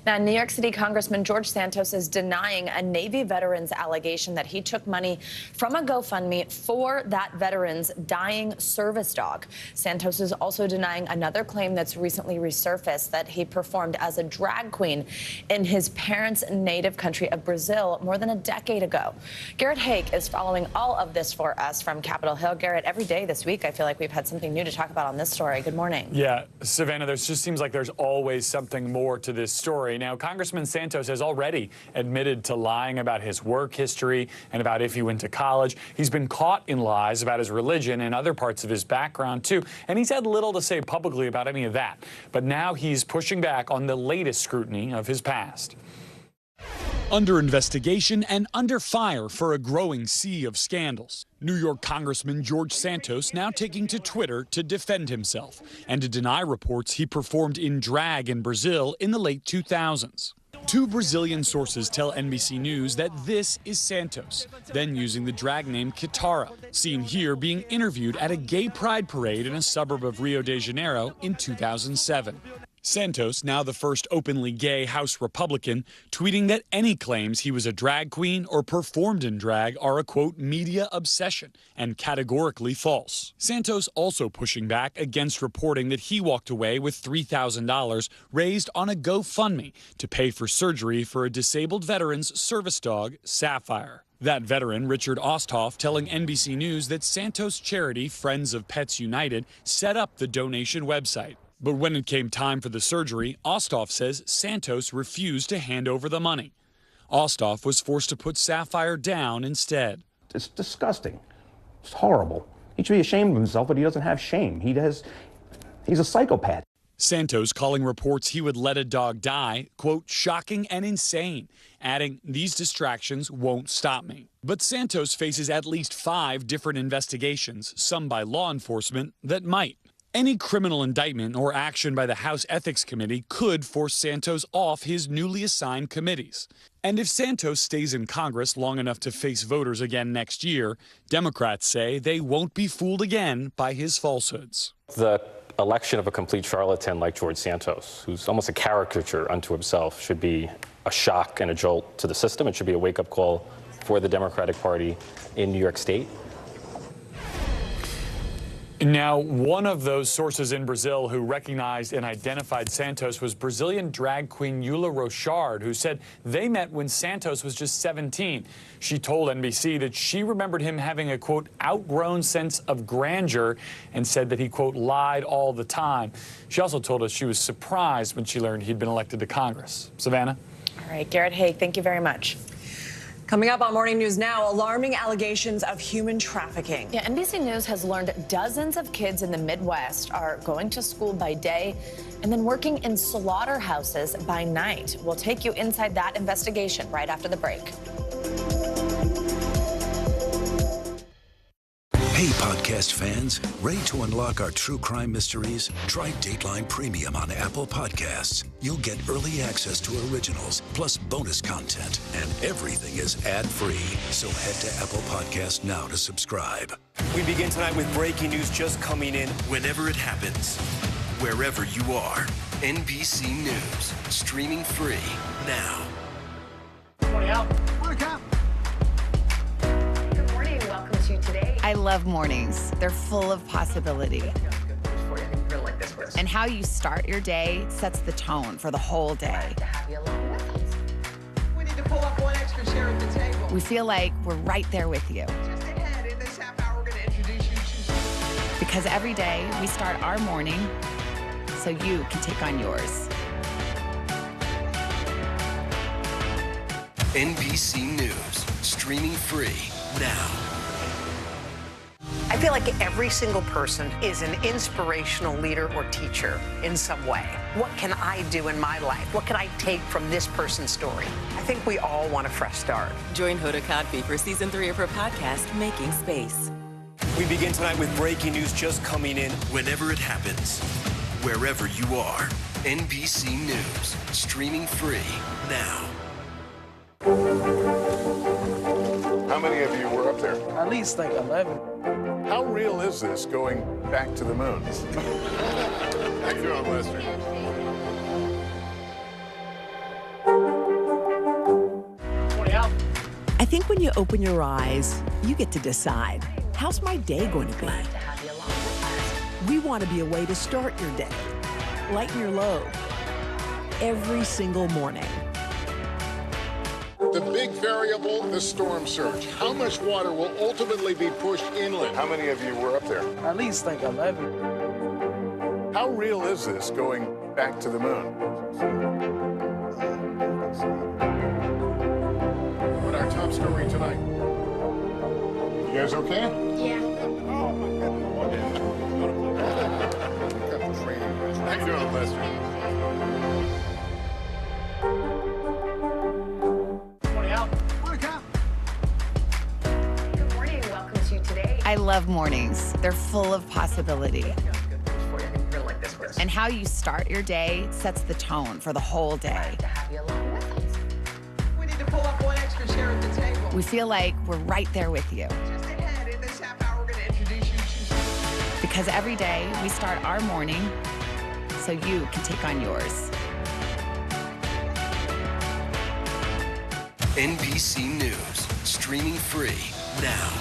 Now, New York City Congressman George Santos is denying a Navy veteran's allegation that he took money from a GoFundMe for that veteran's dying service dog. Santos is also denying another claim that's recently resurfaced, that he performed as a drag queen in his parents' native country of Brazil more than a decade ago. Garrett Haake is following all of this for us from Capitol Hill. Garrett, every day this week, I feel like we've had something new to talk about on this story. Good morning. Yeah, Savannah, there just seems like there's always something more to this story. Now, Congressman Santos has already admitted to lying about his work history and about if he went to college. He's been caught in lies about his religion and other parts of his background, too. And he's had little to say publicly about any of that. But now he's pushing back on the latest scrutiny of his past. Under investigation and under fire for a growing sea of scandals. New York Congressman George Santos now taking to Twitter to defend himself and to deny reports he performed in drag in Brazil in the late 2000s. Two Brazilian sources tell NBC News that this is Santos, then using the drag name Kitara, seen here being interviewed at a gay pride parade in a suburb of Rio de Janeiro in 2007. Santos, now the first openly gay House Republican, tweeting that any claims he was a drag queen or performed in drag are a, quote, media obsession and categorically false. Santos also pushing back against reporting that he walked away with $3,000 raised on a GoFundMe to pay for surgery for a disabled veteran's service dog, Sapphire. That veteran, Richard Osthoff, telling NBC News that Santos' charity, Friends of Pets United, set up the donation website. But when it came time for the surgery, Osthoff says Santos refused to hand over the money. Osthoff was forced to put Sapphire down instead. It's disgusting. It's horrible. He should be ashamed of himself, but he doesn't have shame. He's a psychopath. Santos calling reports he would let a dog die, quote, shocking and insane, adding, these distractions won't stop me. But Santos faces at least 5 different investigations, some by law enforcement, that might. Any criminal indictment or action by the House Ethics Committee could force Santos off his newly assigned committees. And if Santos stays in Congress long enough to face voters again next year, Democrats say they won't be fooled again by his falsehoods. The election of a complete charlatan like George Santos, who's almost a caricature unto himself, should be a shock and a jolt to the system. It should be a wake-up call for the Democratic Party in New York State. Now, one of those sources in Brazil who recognized and identified Santos was Brazilian drag queen Eula Rochard, who said they met when Santos was just 17. She told NBC that she remembered him having a, quote, outgrown sense of grandeur and said that he, quote, lied all the time. She also told us she was surprised when she learned he'd been elected to Congress. Savannah? All right, Garrett Haake, thank you very much. Coming up on Morning News Now, alarming allegations of human trafficking. Yeah, NBC News has learned dozens of kids in the Midwest are going to school by day and then working in slaughterhouses by night. We'll take you inside that investigation right after the break. Hey, podcast fans, ready to unlock our true crime mysteries? Try Dateline Premium on Apple Podcasts. You'll get early access to originals, plus bonus content, and everything is ad-free. So head to Apple Podcasts now to subscribe. We begin tonight with breaking news just coming in. Whenever it happens, wherever you are, NBC News, streaming free now. Morning out. Morning, Cap. Good morning. Welcome to Today. I love mornings. They're full of possibility. And how you start your day sets the tone for the whole day. We need to pull up one extra chair at the table. We feel like we're right there with you. Just ahead, in this half hour, we're going to introduce you to... Because every day we start our morning so you can take on yours. NBC News, streaming free now. I feel like every single person is an inspirational leader or teacher in some way. What can I do in my life? What can I take from this person's story? I think we all want a fresh start. Join Hoda Kotb for season 3 of her podcast, Making Space. We begin tonight with breaking news just coming in. Whenever it happens, wherever you are, NBC News, streaming free now. How many of you were up there? At least like 11. How real is this going back to the moon? How you doing, Lester? when you open your eyes, you get to decide, how's my day going to be? We want to be a way to start your day, lighten your load, every single morning. The big variable, the storm surge. How much water will ultimately be pushed inland? How many of you were up there? At least like 11. How real is this going back to the moon? What our top story tonight? You guys okay? Yeah. Oh my goodness. How you doing, Lester? I love mornings. They're full of possibility. And how you start your day sets the tone for the whole day. We need to pull up one extra chair at the table. We feel like we're right there with you. Just ahead, in this half hour, we're going to introduce you to... Because every day we start our morning so you can take on yours. NBC News, streaming free now.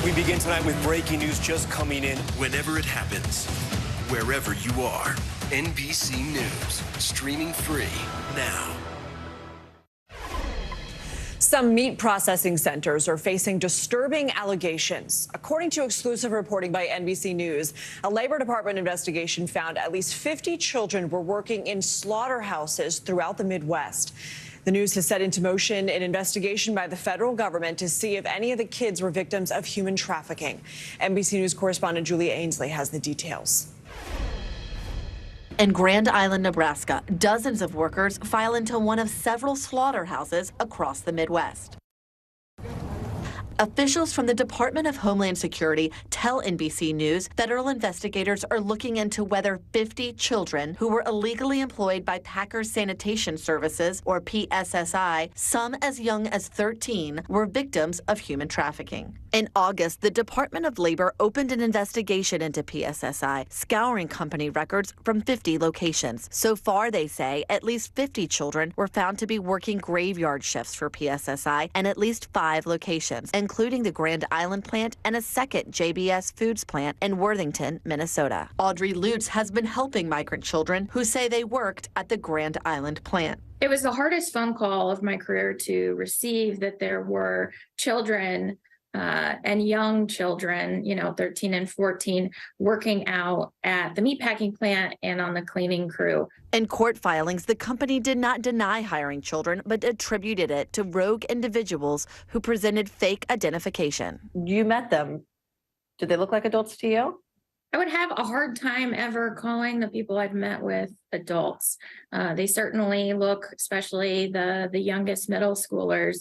We begin tonight with breaking news just coming in. Whenever it happens, wherever you are, NBC News, streaming free now. Some meat processing centers are facing disturbing allegations. According to exclusive reporting by NBC News, a Labor Department investigation found at least 50 children were working in slaughterhouses throughout the Midwest. The news has set into motion an investigation by the federal government to see if any of the kids were victims of human trafficking. NBC News correspondent Julia Ainsley has the details. In Grand Island, Nebraska, dozens of workers file into one of several slaughterhouses across the Midwest. Officials from the Department of Homeland Security tell NBC News federal investigators are looking into whether 50 children who were illegally employed by Packers Sanitation Services, or PSSI, some as young as 13, were victims of human trafficking. In August, the Department of Labor opened an investigation into PSSI, scouring company records from 50 locations. So far, they say, at least 50 children were found to be working graveyard shifts for PSSI in at least 5 locations, including the Grand Island plant and a second JBS Foods plant in Worthington, Minnesota. Audrey Lutz has been helping migrant children who say they worked at the Grand Island plant. It was the hardest phone call of my career to receive, that there were children and young children, 13 and 14, working out at the meatpacking plant and on the cleaning crew. In court filings, the company did not deny hiring children, but attributed it to rogue individuals who presented fake identification. You met them. Did they look like adults to you? I would have a hard time ever calling the people I've met with adults. They certainly look, especially the youngest middle schoolers,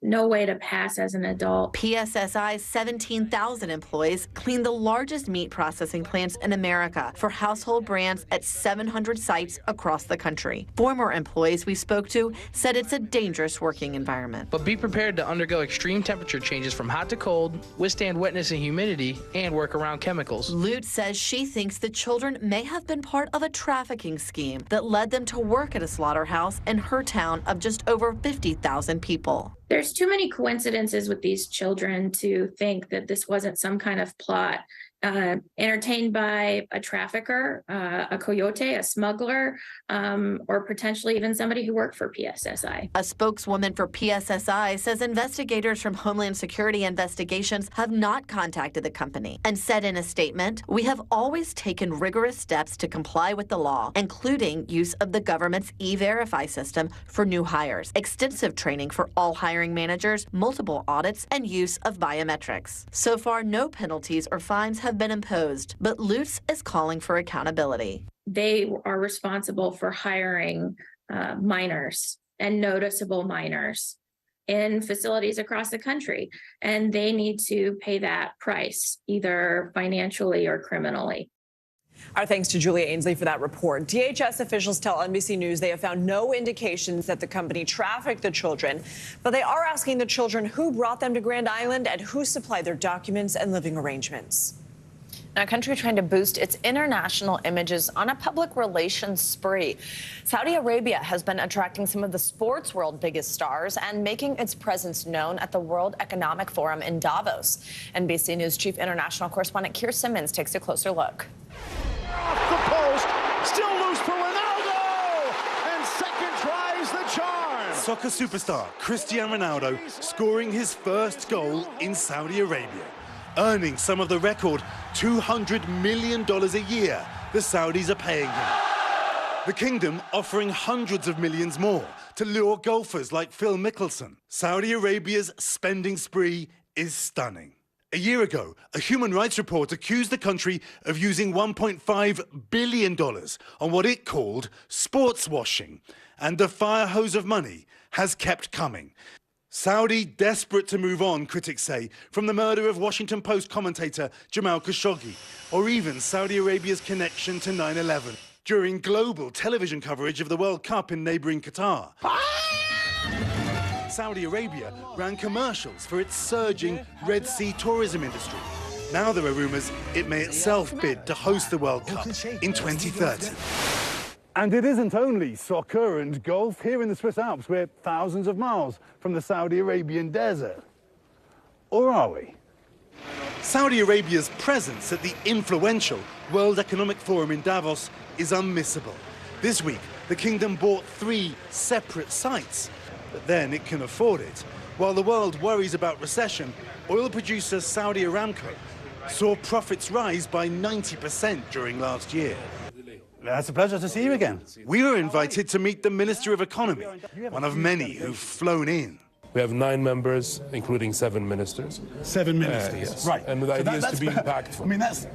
no way to pass as an adult. PSSI's 17,000 employees clean the largest meat processing plants in America for household brands at 700 sites across the country. Former employees we spoke to said it's a dangerous working environment. But be prepared to undergo extreme temperature changes from hot to cold, withstand wetness and humidity, and work around chemicals. Lutz says she thinks the children may have been part of a trafficking scheme that led them to work at a slaughterhouse in her town of just over 50,000 people. There's too many coincidences with these children to think that this wasn't some kind of plot entertained by a trafficker, a coyote, a smuggler, or potentially even somebody who worked for PSSI. A spokeswoman for PSSI says investigators from Homeland Security Investigations have not contacted the company and said in a statement, "We have always taken rigorous steps to comply with the law, including use of the government's E-Verify system for new hires, extensive training for all hiring managers, multiple audits, and use of biometrics." So far, no penalties or fines have been imposed, but Lutz is calling for accountability. They are responsible for hiring minors and noticeable minors in facilities across the country, and they need to pay that price, either financially or criminally. Our thanks to Julia Ainsley for that report. DHS officials tell NBC News they have found no indications that the company trafficked the children, but they are asking the children who brought them to Grand Island and who supplied their documents and living arrangements. A country trying to boost its international images on a public relations spree. Saudi Arabia has been attracting some of the sports world biggest stars and making its presence known at the World Economic Forum in Davos. NBC News chief international correspondent Keir Simmons takes a closer look. Off the post, still loose for Ronaldo, and second tries the charm. Soccer superstar Cristiano Ronaldo scoring his first goal in Saudi Arabia, earning some of the record $200 million a year the Saudis are paying him. The kingdom offering hundreds of millions more to lure golfers like Phil Mickelson. Saudi Arabia's spending spree is stunning. A year ago, a human rights report accused the country of using $1.5 billion on what it called sports washing, and the fire hose of money has kept coming. Saudi desperate to move on, critics say, from the murder of Washington Post commentator Jamal Khashoggi, or even Saudi Arabia's connection to 9/11 during global television coverage of the World Cup in neighboring Qatar. Saudi Arabia ran commercials for its surging Red Sea tourism industry. Now there are rumors it may itself bid to host the World Cup in 2030. And it isn't only soccer and golf. Here in the Swiss Alps, we're thousands of miles from the Saudi Arabian desert. Or are we? Saudi Arabia's presence at the influential World Economic Forum in Davos is unmissable. This week, the kingdom bought 3 separate sites, but then it can afford it. While the world worries about recession, oil producer Saudi Aramco saw profits rise by 90% during last year. It's a pleasure to see you again. We were invited to meet the Minister of Economy, one of many who've flown in. We have 9 members, including 7 ministers. 7 ministers, yes. right. And the idea is to be impactful. I mean, that's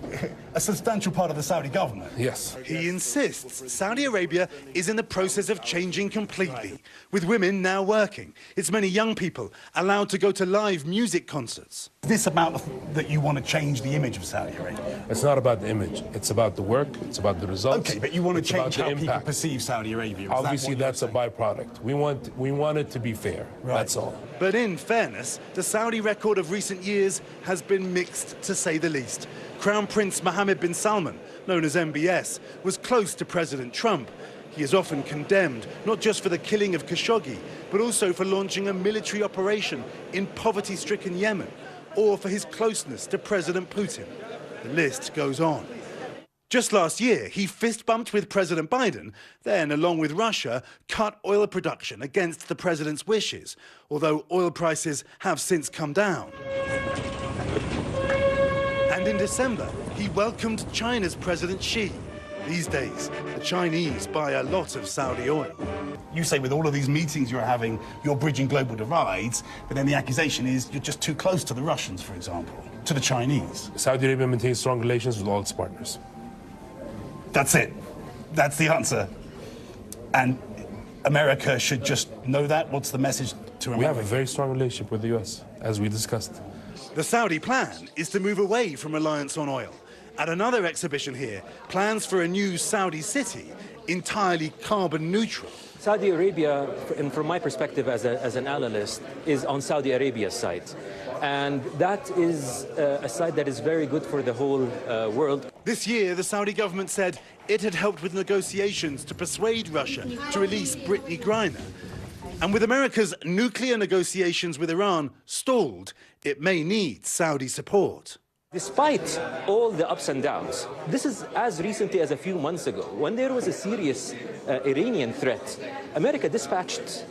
a substantial part of the Saudi government. Yes. He insists Saudi Arabia is in the process of changing completely, with women now working. It's many young people allowed to go to live music concerts. Is this about that you want to change the image of Saudi Arabia? It's not about the image. It's about the work. It's about the results. Okay, but you want to change how people impact. perceive Saudi Arabia. Obviously, that's a byproduct. We want it to be fair. Right. That's all. But in fairness, the Saudi record of recent years has been mixed, to say the least. Crown Prince Mohammed bin Salman, known as MBS, was close to President Trump. He is often condemned, not just for the killing of Khashoggi, but also for launching a military operation in poverty-stricken Yemen, or for his closeness to President Putin. The list goes on. Just last year, he fist-bumped with President Biden, then, along with Russia, cut oil production against the president's wishes, although oil prices have since come down. And in December, he welcomed China's President Xi. These days, the Chinese buy a lot of Saudi oil. You say with all of these meetings you're having, you're bridging global divides, but then the accusation is you're just too close to the Russians, for example, to the Chinese. Saudi Arabia maintains strong relations with all its partners. That's it. That's the answer. And America should just know that? What's the message to America? We have a very strong relationship with the U.S., as we discussed. The Saudi plan is to move away from reliance on oil. At another exhibition here, plans for a new Saudi city, entirely carbon neutral. Saudi Arabia, and from my perspective as an analyst, is on Saudi Arabia's side. And that is a side that is very good for the whole world. This year, the Saudi government said it had helped with negotiations to persuade Russia to release Brittany Griner. And with America's nuclear negotiations with Iran stalled, it may need Saudi support. Despite all the ups and downs, this is as recently as a few months ago, when there was a serious Iranian threat, America dispatched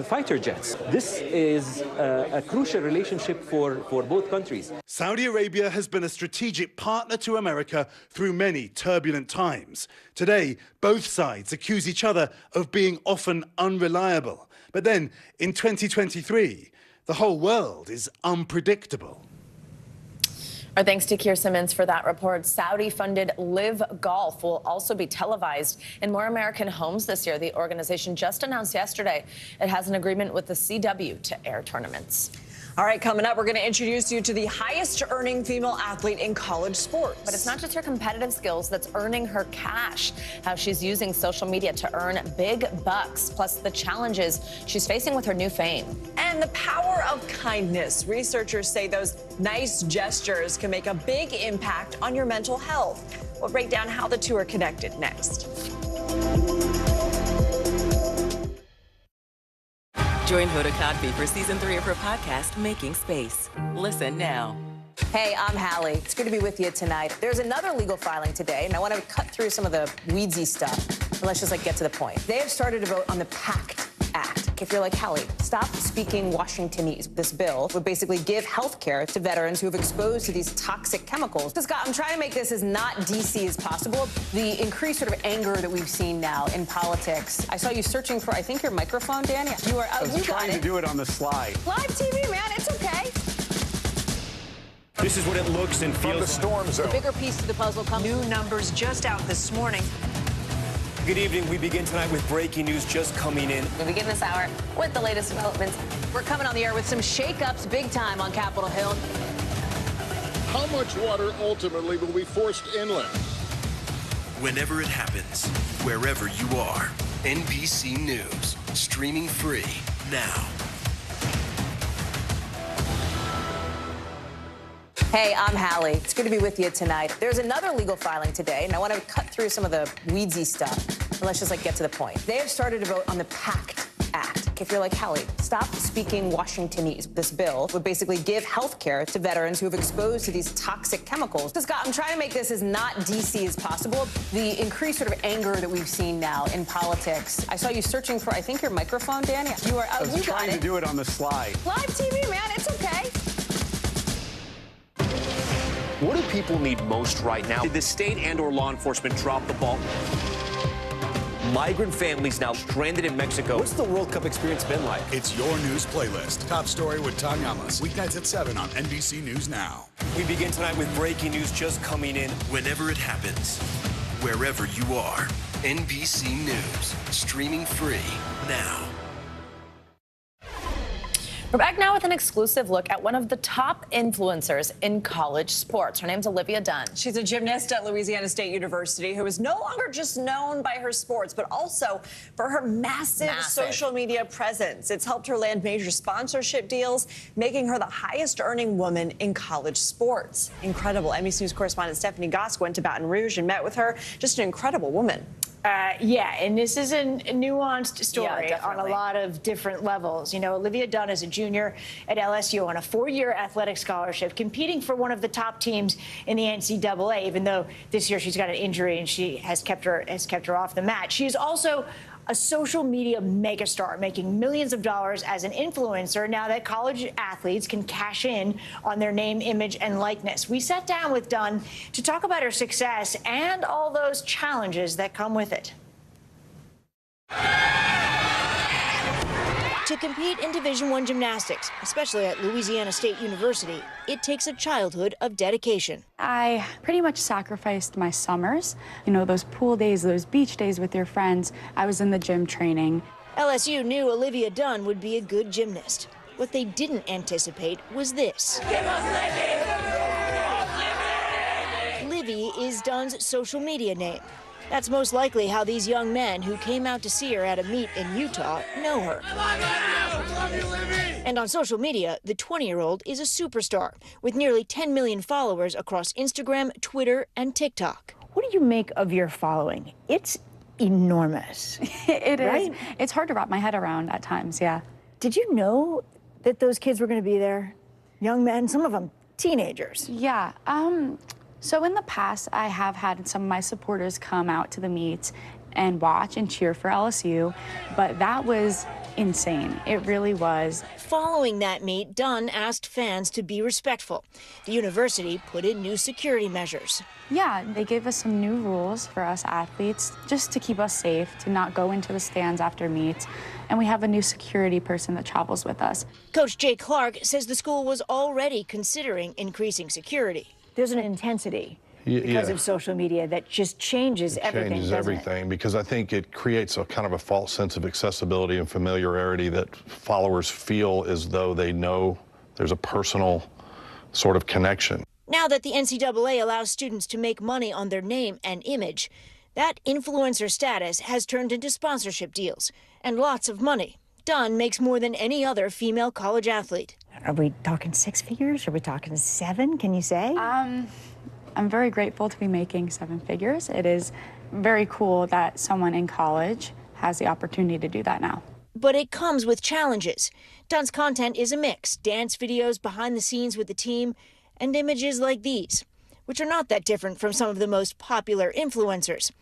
fighter jets. This is a crucial relationship for both countries. Saudi Arabia has been a strategic partner to America through many turbulent times. Today, both sides accuse each other of being often unreliable. But then, in 2023, the whole world is unpredictable. Our thanks to Keir Simmons for that report. Saudi-funded Live Golf will also be televised in more American homes this year. The organization just announced yesterday it has an agreement with the CW to air tournaments. All right, coming up, we're going to introduce you to the highest earning female athlete in college sports. But it's not just her competitive skills that's earning her cash, how she's using social media to earn big bucks, plus the challenges she's facing with her new fame. And the power of kindness. Researchers say those nice gestures can make a big impact on your mental health. We'll break down how the two are connected next. Join Hoda Kotb for season 3 of her podcast, Making Space. Listen now. Hey, I'm Hallie. It's good to be with you tonight. There's another legal filing today, and I want to cut through some of the weedsy stuff. But let's just get to the point. They have started to vote on the PACT Act. If you're like, Hallie, stop speaking Washingtonese. This bill would basically give health care to veterans who have exposed to these toxic chemicals. So, Scott, I'm trying to make this as not DC as possible. The increased sort of anger that we've seen now in politics. I saw you searching for, I think, your microphone, Dan. You are out. I was trying to do it on the slide. Live TV, man. It's okay. This is what it looks and feels. From the storm zone. The bigger piece to the puzzle comes. New numbers just out this morning. Good evening. We begin tonight with breaking news just coming in. We begin this hour with the latest developments. We're coming on the air with some shakeups big time on Capitol Hill. How much water ultimately will be forced inland? Whenever it happens, wherever you are, NBC News, streaming free now. Hey, I'm Hallie. It's good to be with you tonight. There's another legal filing today, and I want to cut through some of the weedsy stuff. And let's just get to the point. They have started to vote on the PACT Act. If you're like, Hallie, stop speaking Washingtonese. This bill would basically give health care to veterans who have exposed to these toxic chemicals. So, Scott, I'm trying to make this as not DC as possible. The increased sort of anger that we've seen now in politics. I saw you searching for, I think, your microphone, Dan. You are out. I was trying to do it on the slide. Live TV, man. It's okay. What do people need most right now? Did the state and/or law enforcement drop the ball? Migrant families now stranded in Mexico. What's the World Cup experience been like? It's your news playlist. Top story with Tang Amos. Weeknights at 7 on NBC News Now. We begin tonight with breaking news just coming in. Whenever it happens, wherever you are, NBC News, streaming free now. We're back now with an exclusive look at one of the top influencers in college sports. Her name's Olivia Dunn. She's a gymnast at Louisiana State University who is no longer just known by her sports, but also for her massive social media presence. It's helped her land major sponsorship deals, making her the highest earning woman in college sports. Incredible. NBC News correspondent Stephanie Gosk went to Baton Rouge and met with her. Just an incredible woman. Yeah, and this is a nuanced story on a lot of different levels. You know, Olivia Dunn is a junior at LSU on a 4-year athletic scholarship, competing for one of the top teams in the NCAA, even though this year she's got an injury and she has kept her off the mat. She is also a social media megastar, making millions of dollars as an influencer now that college athletes can cash in on their name, image, and likeness. We sat down with Dunn to talk about her success and all those challenges that come with it. To compete in Division I gymnastics, especially at Louisiana State University, it takes a childhood of dedication. I pretty much sacrificed my summers. You know, those pool days, those beach days with your friends. I was in the gym training. LSU knew Olivia Dunn would be a good gymnast. What they didn't anticipate was this. Livy is Dunn's social media name. That's most likely how these young men who came out to see her at a meet in Utah know her. And on social media, the 20-year-old is a superstar with nearly 10 million followers across Instagram, Twitter, and TikTok. What do you make of your following? It's enormous. It right? is. It's hard to wrap my head around at times, yeah. Did you know that those kids were going to be there? Young men, some of them teenagers. Yeah. So in the past, I have had some of my supporters come out to the meets and watch and cheer for LSU, but that was insane. It really was. Following that meet, Dunn asked fans to be respectful. The university put in new security measures. Yeah, they gave us some new rules for us athletes just to keep us safe, to not go into the stands after meets. And we have a new security person that travels with us. Coach Jay Clark says the school was already considering increasing security. There's an intensity because of social media that just changes everything. Changes everything because I think it creates a kind of a false sense of accessibility and familiarity that followers feel as though they know There's a personal sort of connection. Now that the NCAA allows students to make money on their name and image, that influencer status has turned into sponsorship deals and lots of money. Dunn makes more than any other female college athlete. Are we talking 6 figures? Are we talking 7? Can you say? I'm very grateful to be making 7 figures. It is very cool that someone in college has the opportunity to do that now. But it comes with challenges. Dunn's content is a mix: dance videos behind the scenes with the team and images like these, which are not that different from some of the most popular influencers.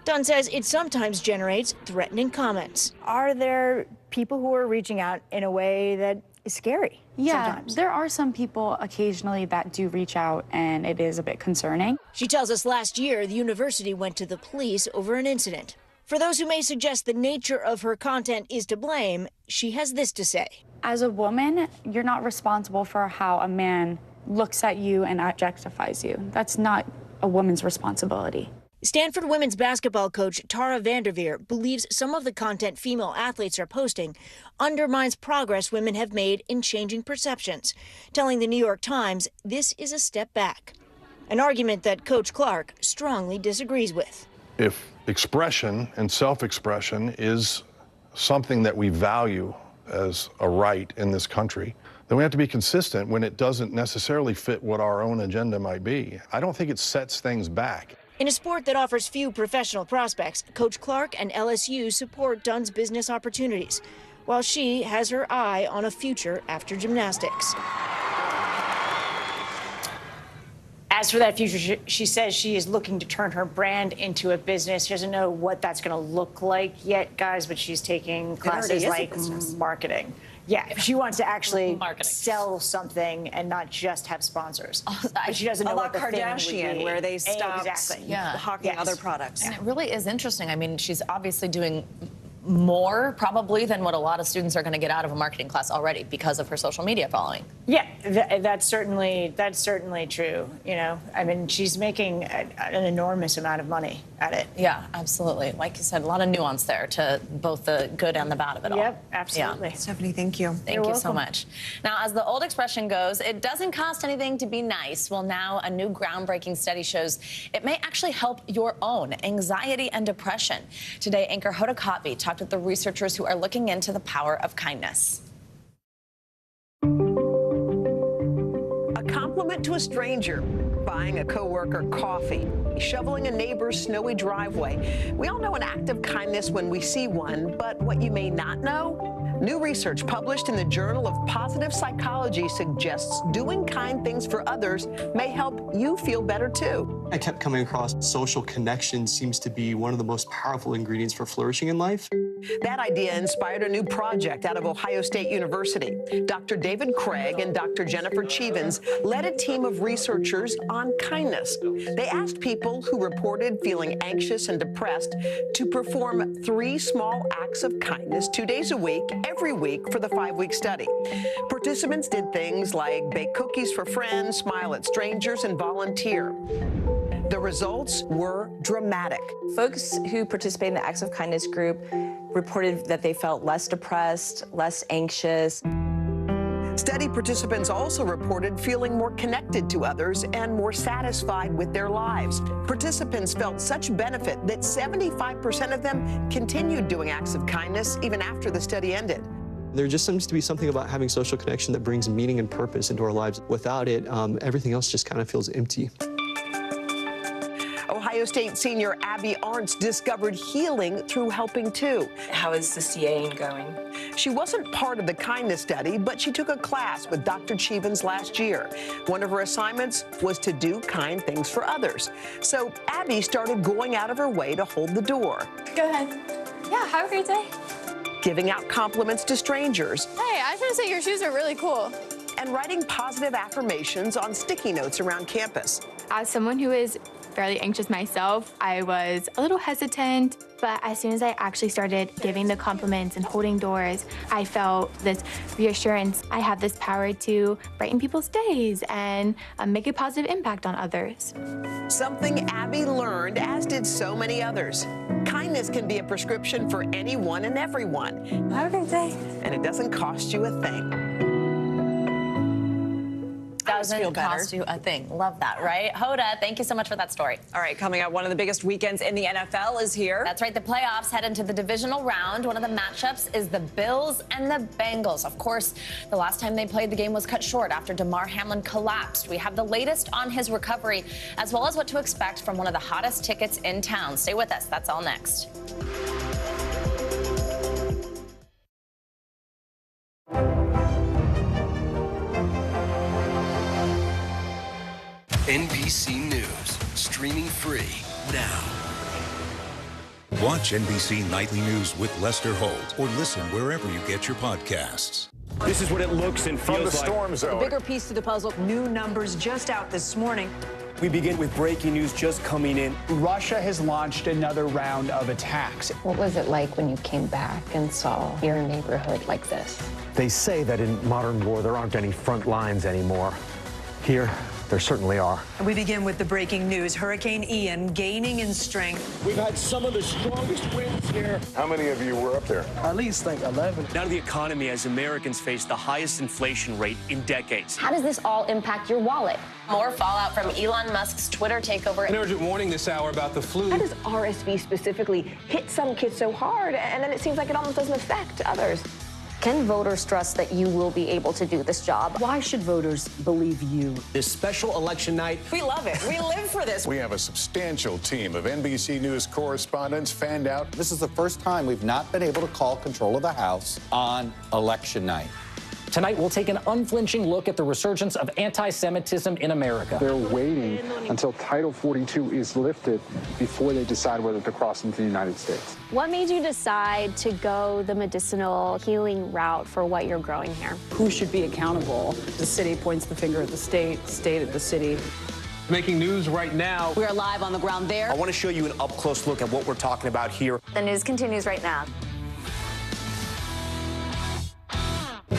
Dunn says it sometimes generates threatening comments. Are there people who are reaching out in a way that is scary? Yeah, sometimes? there are some people occasionally that do reach out, and it is a bit concerning. She tells us last year the university went to the police over an incident. For those who may suggest the nature of her content is to blame, she has this to say. As a woman, you're not responsible for how a man looks at you and objectifies you. That's not a woman's responsibility. Stanford women's basketball coach Tara Vanderveer believes some of the content female athletes are posting undermines progress women have made in changing perceptions, telling the New York Times this is a step back, an argument that Coach Clark strongly disagrees with. If expression and self-expression is something that we value as a right in this country, then we have to be consistent when it doesn't necessarily fit what our own agenda might be. I don't think it sets things back. In a sport that offers few professional prospects, Coach Clark and LSU support Dunn's business opportunities, while she has her eye on a future after gymnastics. As for that future, she says she is looking to turn her brand into a business. She doesn't know what that's going to look like yet, guys, but she's taking classes like marketing. Yeah, she wants to actually sell something and not just have sponsors. But she doesn't know what the thing would Kardashian, be. where they stopped Yeah. hawking other products. And it really is interesting. I mean, she's obviously doing more probably than what a lot of students are going to get out of a marketing class already because of her social media following. Yeah, that's certainly true. You know, I mean, she's making an enormous amount of money at it. Yeah, absolutely. Like you said, a lot of nuance there to both the good and the bad of it all. Yep, absolutely. Yeah. Stephanie, thank you. Thank you so much. Now, as the old expression goes, it doesn't cost anything to be nice. Well, now a new groundbreaking study shows it may actually help your own anxiety and depression. Today, anchor Hoda Kotb talked with the researchers who are looking into the power of kindness. A compliment to a stranger, buying a coworker coffee, shoveling a neighbor's snowy driveway. We all know an act of kindness when we see one, but what you may not know? New research published in the Journal of Positive Psychology suggests doing kind things for others may help you feel better too. I kept coming across social connection seems to be one of the most powerful ingredients for flourishing in life. That idea inspired a new project out of Ohio State University. Dr. David Craig and Dr. Jennifer Chevins led a team of researchers on kindness. They asked people who reported feeling anxious and depressed to perform 3 small acts of kindness 2 days a week, every week for the 5-week study. Participants did things like bake cookies for friends, smile at strangers, and volunteer. The results were dramatic. Folks who participate in the Acts of Kindness group reported that they felt less depressed, less anxious. Study participants also reported feeling more connected to others and more satisfied with their lives. Participants felt such benefit that 75% of them continued doing acts of kindness even after the study ended. There just seems to be something about having social connection that brings meaning and purpose into our lives. Without it, everything else just kind of feels empty. Ohio State senior Abby Arntz discovered healing through helping too. How is the CA going? She wasn't part of the kindness study, but she took a class with Dr. Chevins last year. One of her assignments was to do kind things for others. So Abby started going out of her way to hold the door. Go ahead. Yeah, have a great day. Giving out compliments to strangers. Hey, I just want to say your shoes are really cool. And writing positive affirmations on sticky notes around campus. As someone who is fairly anxious myself, I was a little hesitant, but as soon as I actually started giving the compliments and holding doors, I felt this reassurance. I have this power to brighten people's days and make a positive impact on others. Something Abby learned, as did so many others. Kindness can be a prescription for anyone and everyone. Have a great day. And it doesn't cost you a thing. doesn't cost you a thing. Love that, right? Hoda, thank you so much for that story. All right, coming up, one of the biggest weekends in the NFL is here. That's right. The playoffs head into the divisional round. One of the matchups is the Bills and the Bengals. Of course, the last time they played, the game was cut short after DeMar Hamlin collapsed. We have the latest on his recovery, as well as what to expect from one of the hottest tickets in town. Stay with us. That's all next. NBC News, streaming free now. Watch NBC Nightly News with Lester Holt or listen wherever you get your podcasts. This is what it looks and feels From the storm like. zone. The bigger piece to the puzzle, new numbers just out this morning. We begin with breaking news just coming in. Russia has launched another round of attacks. What was it like when you came back and saw your neighborhood like this? They say that in modern war, there aren't any front lines anymore. Here, there certainly are. We begin with the breaking news. Hurricane Ian gaining in strength. We've had some of the strongest winds here. How many of you were up there? At least like 11. Now to the economy as Americans face the highest inflation rate in decades. How does this all impact your wallet? More fallout from Elon Musk's Twitter takeover. An urgent warning this hour about the flu. How does RSV specifically hit some kids so hard, and then it seems like it almost doesn't affect others? Can voters trust that you will be able to do this job? Why should voters believe you? This special election night. We love it. We live for this. We have a substantial team of NBC News correspondents fanned out. This is the first time we've not been able to call control of the House on election night. Tonight, we'll take an unflinching look at the resurgence of anti-Semitism in America. They're waiting until Title 42 is lifted before they decide whether to cross into the United States. What made you decide to go the medicinal healing route for what you're growing here? Who should be accountable? The city points the finger at the state, state at the city. Making news right now. We are live on the ground there. I want to show you an up-close look at what we're talking about here. The news continues right now.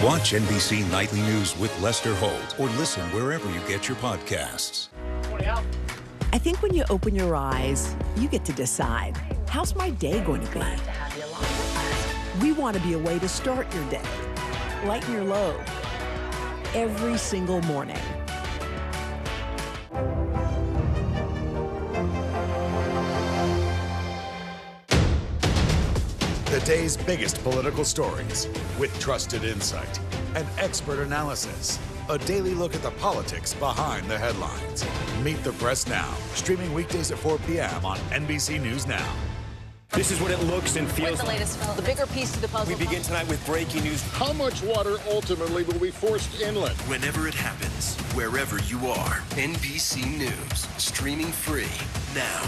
Watch NBC Nightly News with Lester Holt or listen wherever you get your podcasts. I think when you open your eyes, you get to decide, how's my day going to be? We want to be a way to start your day, lighten your load, every single morning. The day's biggest political stories with trusted insight and expert analysis. A daily look at the politics behind the headlines. Meet the Press Now, streaming weekdays at 4 p.m. on NBC News Now. This is what it looks and feels With the latest The bigger piece to the puzzle. We begin tonight with breaking news. How much water ultimately will be forced inland? Whenever it happens, wherever you are, NBC News, streaming free now.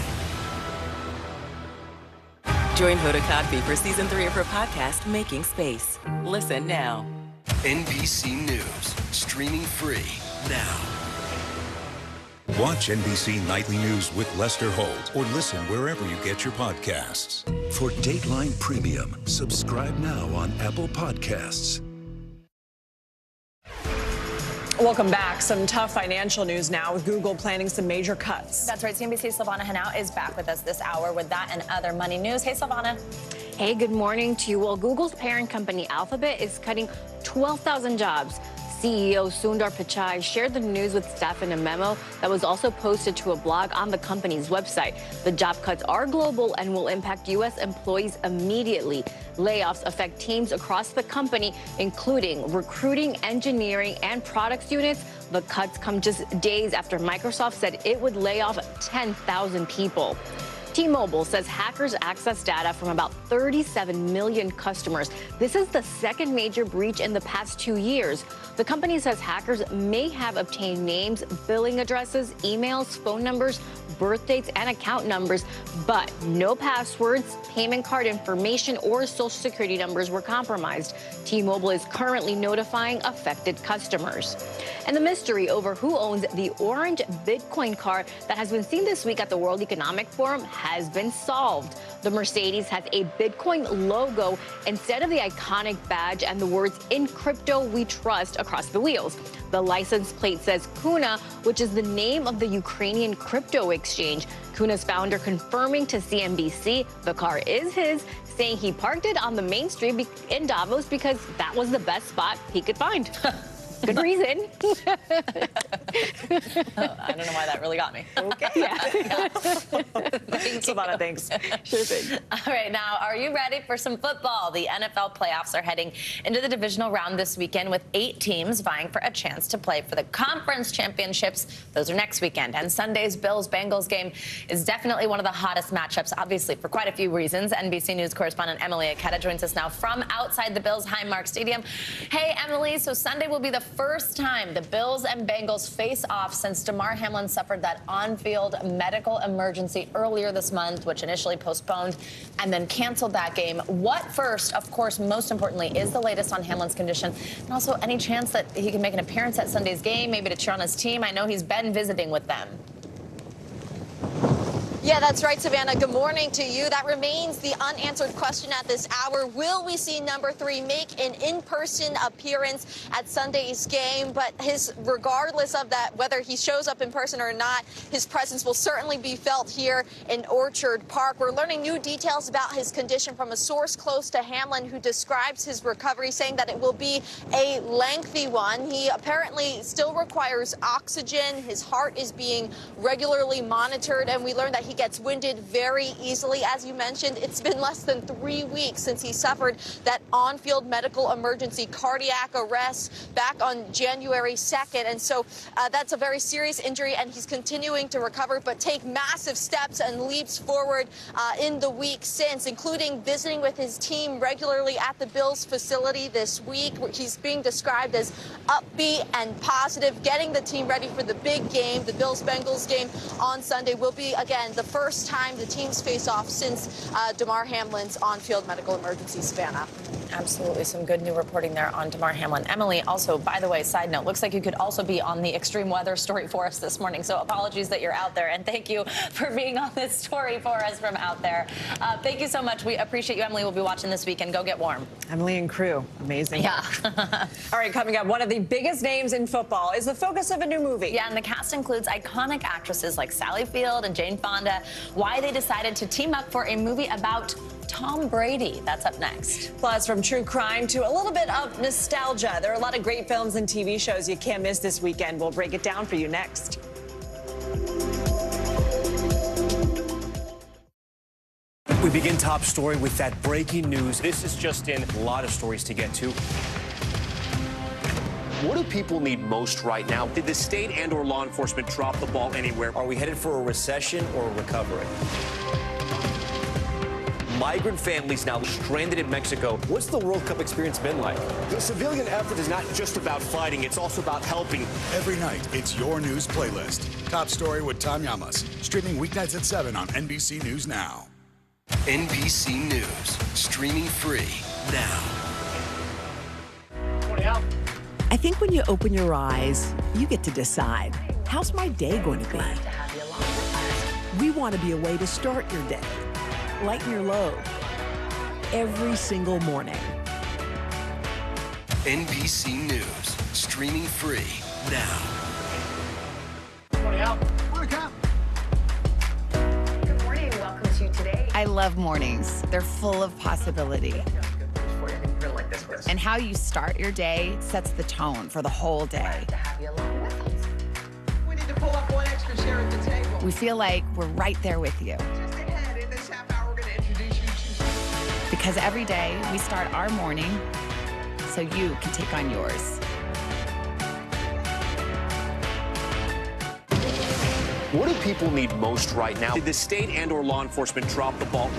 Join Hoda Kotb for Season 3 of her podcast, Making Space. Listen now. NBC News, streaming free now. Watch NBC Nightly News with Lester Holt or listen wherever you get your podcasts. For Dateline Premium, subscribe now on Apple Podcasts. Welcome back. Some tough financial news now with Google planning some major cuts. That's right. CNBC's Silvana Henao is back with us this hour with that and other money news. Hey, Silvana. Hey, good morning to you. Well, Google's parent company Alphabet is cutting 12,000 jobs. CEO Sundar Pichai shared the news with staff in a memo that was also posted to a blog on the company's website. The job cuts are global and will impact U.S. employees immediately. Layoffs affect teams across the company, including recruiting, engineering, and products units. The cuts come just days after Microsoft said it would lay off 10,000 people. T-Mobile says hackers accessed data from about 37 million customers. This is the second major breach in the past 2 years. The company says hackers may have obtained names, billing addresses, emails, phone numbers, birth dates, and account numbers, but no passwords, payment card information, or social security numbers were compromised. T-Mobile is currently notifying affected customers. And the mystery over who owns the orange Bitcoin car that has been seen this week at the World Economic Forum has been solved. The Mercedes has a Bitcoin logo instead of the iconic badge and the words "In crypto we trust" across the wheels. The license plate says Kuna, which is the name of the Ukrainian crypto exchange. Kuna's founder confirming to CNBC the car is his, saying he parked it on the main street in Davos because that was the best spot he could find. Good reason. I don't know why that really got me. Okay. Yeah. Thanks, Savannah. Thanks. Sure thing. All right, now, are you ready for some football? The NFL playoffs are heading into the divisional round this weekend with 8 teams vying for a chance to play for the conference championships. Those are next weekend. And Sunday's Bills-Bengals game is definitely one of the hottest matchups, obviously, for quite a few reasons. NBC News correspondent Emily Aketa joins us now from outside the Bills' Highmark Stadium. Hey, Emily, so Sunday will be the first time the Bills and Bengals face off since Damar Hamlin suffered that on-field medical emergency earlier this month, which initially postponed and then canceled that game. What first, of course, most importantly, is the latest on Hamlin's condition, and also any chance that he can make an appearance at Sunday's game, maybe to cheer on his team? I know he's been visiting with them. Yeah, that's right, Savannah. Good morning to you. That remains the unanswered question at this hour. Will we see number 3 make an in-person appearance at Sunday's game? But regardless of that, whether he shows up in person or not, his presence will certainly be felt here in Orchard Park. We're learning new details about his condition from a source close to Hamlin who describes his recovery, saying that it will be a lengthy one. He apparently still requires oxygen. His heart is being regularly monitored, and we learned that he gets winded very easily. As you mentioned, it's been less than 3 weeks since he suffered that on-field medical emergency cardiac arrest back on January 2nd. And so that's a very serious injury, and he's continuing to recover, but take massive steps and leaps forward in the week since, including visiting with his team regularly at the Bills facility this week. He's being described as upbeat and positive, getting the team ready for the big game. The Bills-Bengals game on Sunday will be, again, the first time the teams face off since Damar Hamlin's on-field medical emergency, Savannah. Absolutely. Some good new reporting there on Damar Hamlin. Emily, also, by the way, side note, looks like you could also be on the extreme weather story for us this morning. So apologies that you're out there. And thank you for being on this story for us from out there. Thank you so much. We appreciate you, Emily. We'll be watching this weekend. Go get warm. Emily and crew. Amazing. Yeah. All right, coming up, one of the biggest names in football is the focus of a new movie. Yeah, and the cast includes iconic actresses like Sally Field and Jane Fonda. Why they decided to team up for a movie about Tom Brady. That's up next. Plus, from true crime to a little bit of nostalgia. There are a lot of great films and TV shows you can't miss this weekend. We'll break it down for you next. We begin top story with that breaking news. This is just in. A lot of stories to get to. What do people need most right now? Did the state and/or law enforcement drop the ball anywhere? Are we headed for a recession or a recovery? Migrant families now stranded in Mexico. What's the World Cup experience been like? The civilian effort is not just about fighting, it's also about helping. Every night, it's your news playlist. Top Story with Tom Llamas. Streaming weeknights at 7 on NBC News Now. NBC News. Streaming free now. I think when you open your eyes, you get to decide, how's my day going to be? We want to be a way to start your day, lighten your load, every single morning. NBC News. Streaming free now. Good morning. Welcome to Today. I love mornings. They're full of possibility. And how you start your day sets the tone for the whole day. We need to pull up one extra chair at the table. We feel like we're right there with you. Just ahead, in this half hour, we're going to introduce you to... Because every day we start our morning so you can take on yours. What do people need most right now? Did the state and/or law enforcement drop the ball?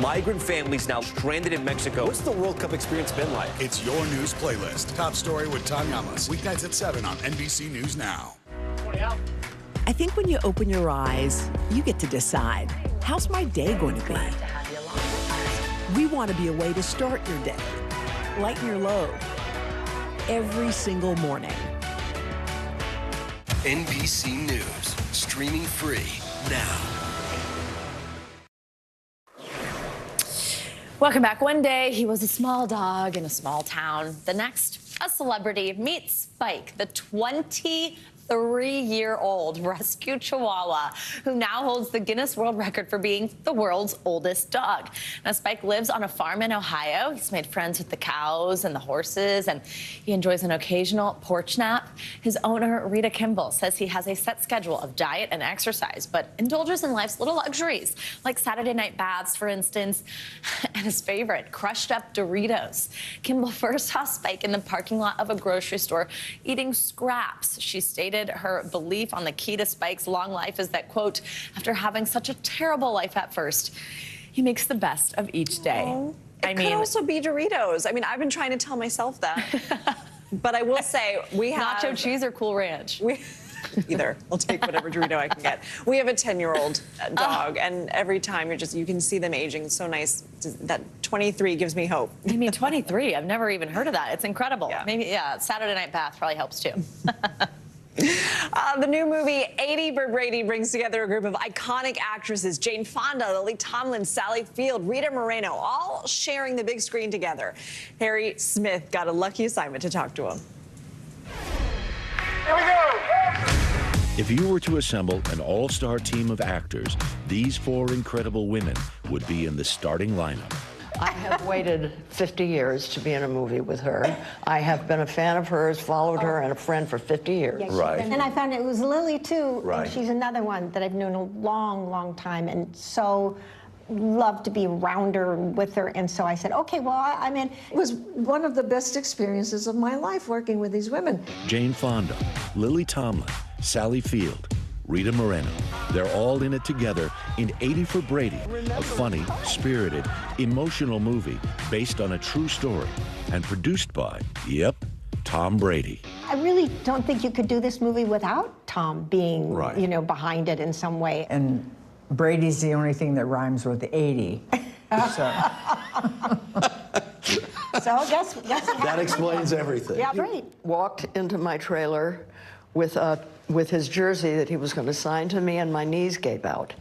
Migrant families now stranded in Mexico. What's the World Cup experience been like? It's your news playlist. Top Story with Tom Llamas. Weeknights at 7 on NBC News Now. I think when you open your eyes, you get to decide, how's my day going to be? We want to be a way to start your day, lighten your load, every single morning. NBC News. Streaming free now. Welcome back. One day, he was a small dog in a small town. The next, a celebrity meets Spike, the 20 3-year-old rescue Chihuahua, who now holds the Guinness World Record for being the world's oldest dog. Now, Spike lives on a farm in Ohio. He's made friends with the cows and the horses, and he enjoys an occasional porch nap. His owner, Rita Kimball, says he has a set schedule of diet and exercise, but indulges in life's little luxuries, like Saturday night baths, for instance, and his favorite, crushed up Doritos. Kimball first saw Spike in the parking lot of a grocery store eating scraps. She stated her belief on the key to Spike's long life is that, quote, after having such a terrible life at first, he makes the best of each day. It could also be Doritos. I mean, I've been trying to tell myself that. But I will say, we have... Nacho cheese or Cool Ranch? Either. I'll take whatever Dorito I can get. We have a 10-year-old dog, and every time you can see them aging so nice. That 23 gives me hope. I mean, 23? I've never even heard of that. It's incredible. Yeah. Maybe, Saturday night bath probably helps too. The new movie 80 for Brady brings together a group of iconic actresses: Jane Fonda, Lily Tomlin, Sally Field, Rita Moreno, all sharing the big screen together. Harry Smith got a lucky assignment to talk to him. Here we go! If you were to assemble an all-star team of actors, these 4 incredible women would be in the starting lineup. I have waited 50 years to be in a movie with her. I have been a fan of hers, followed her, and a friend for 50 years. Yeah, Right. And I found it was Lily, too. Right. And she's another one that I've known a long, long time, and so love to be around her with her. And so I said, okay, well, I'm in. It was one of the best experiences of my life working with these women. Jane Fonda, Lily Tomlin, Sally Field, Rita Moreno. They're all in it together in 80 for Brady, a funny, spirited, emotional movie based on a true story and produced by, Tom Brady. I really don't think you could do this movie without Tom being, behind it in some way. And Brady's the only thing that rhymes with 80. So guess That explains everything. Yeah, right. He walked into my trailer with his jersey that he was going to sign to me, and my knees gave out.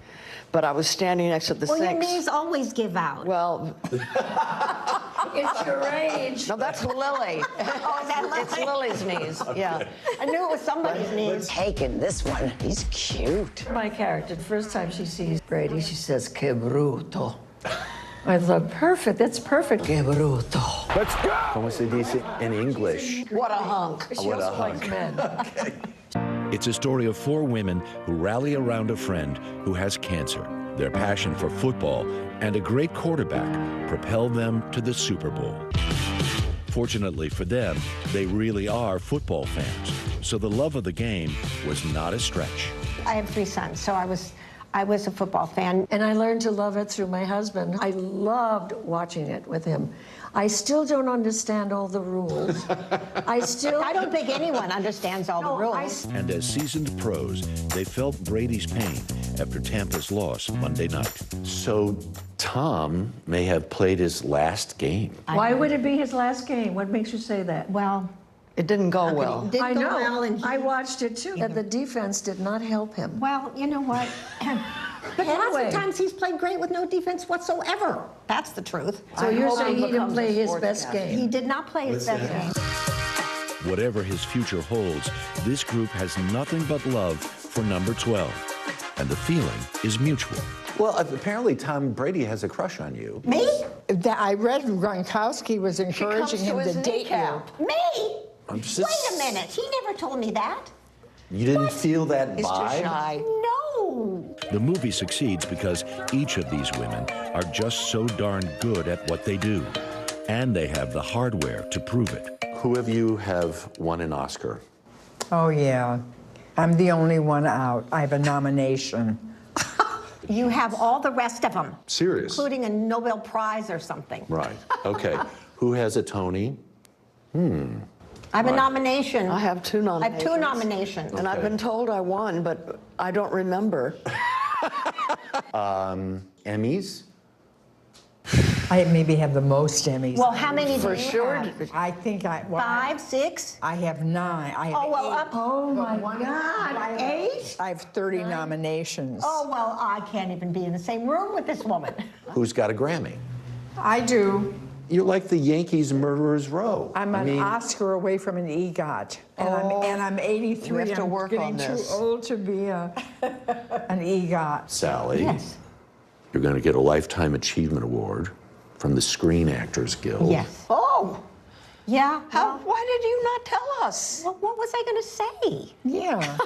But I was standing next to the Well, sinks. your knees always give out. Well, it's your age. no, that's Lily. Oh, is that Lily? It's Lily's knees, yeah. I knew it was somebody's knees. Taking this one, he's cute. My character, the first time she sees Brady, she says, "Que bruto." I thought, perfect, that's perfect. Que bruto. Let's go! Como se dice in English? What a hunk. She also likes men. It's a story of 4 women who rally around a friend who has cancer. Their passion for football and a great quarterback propelled them to the Super Bowl. Fortunately for them, they really are football fans, so the love of the game was not a stretch. I have 3 sons, so I was a football fan. And I learned to love it through my husband. I loved watching it with him. I still don't understand all the rules. I don't think anyone understands all the rules. And as seasoned pros, they felt Brady's pain after Tampa's loss Monday night. So Tom may have played his last game. Why would it be his last game? What makes you say that? Well, it didn't go well. I know. I watched it too. That the defense did not help him. Well, you know what? But lots of times he's played great with no defense whatsoever. That's the truth. So you're saying he didn't play his best game? He did not play his best game. Whatever his future holds, this group has nothing but love for number 12. And the feeling is mutual. Well, apparently Tom Brady has a crush on you. Me? I read Gronkowski was encouraging him to date you. Me? I'm just... Wait a minute. He never told me that. You didn't feel that He's vibe? too shy. No. The movie succeeds because each of these women are just so darn good at what they do. And they have the hardware to prove it. Who of you have won an Oscar? Oh, yeah. I'm the only one out. I have a nomination. You have all the rest of them. Serious? Including a Nobel Prize or something. Right. Okay. Who has a Tony? I have a nomination. I have 2 nominations. I have 2 nominations. And I've been told I won, but I don't remember. Emmys? I maybe have the most Emmys. Well, how many do For you sure. have? I think I... Well, 5, 6? I have 9. I have Oh, well, 8. oh my God, 8? I have 30 nominations. Oh, well, I can't even be in the same room with this woman. Who's got a Grammy? I do. You're like the Yankees murderer's row. I'm an Oscar away from an EGOT, and I'm 83. We have to work I'm on getting this. too old to be an EGOT. Sally, Yes. you're going to get a Lifetime Achievement Award from the Screen Actors Guild. Yes. Oh, Yeah. why did you not tell us? Well, what was I going to say? Yeah.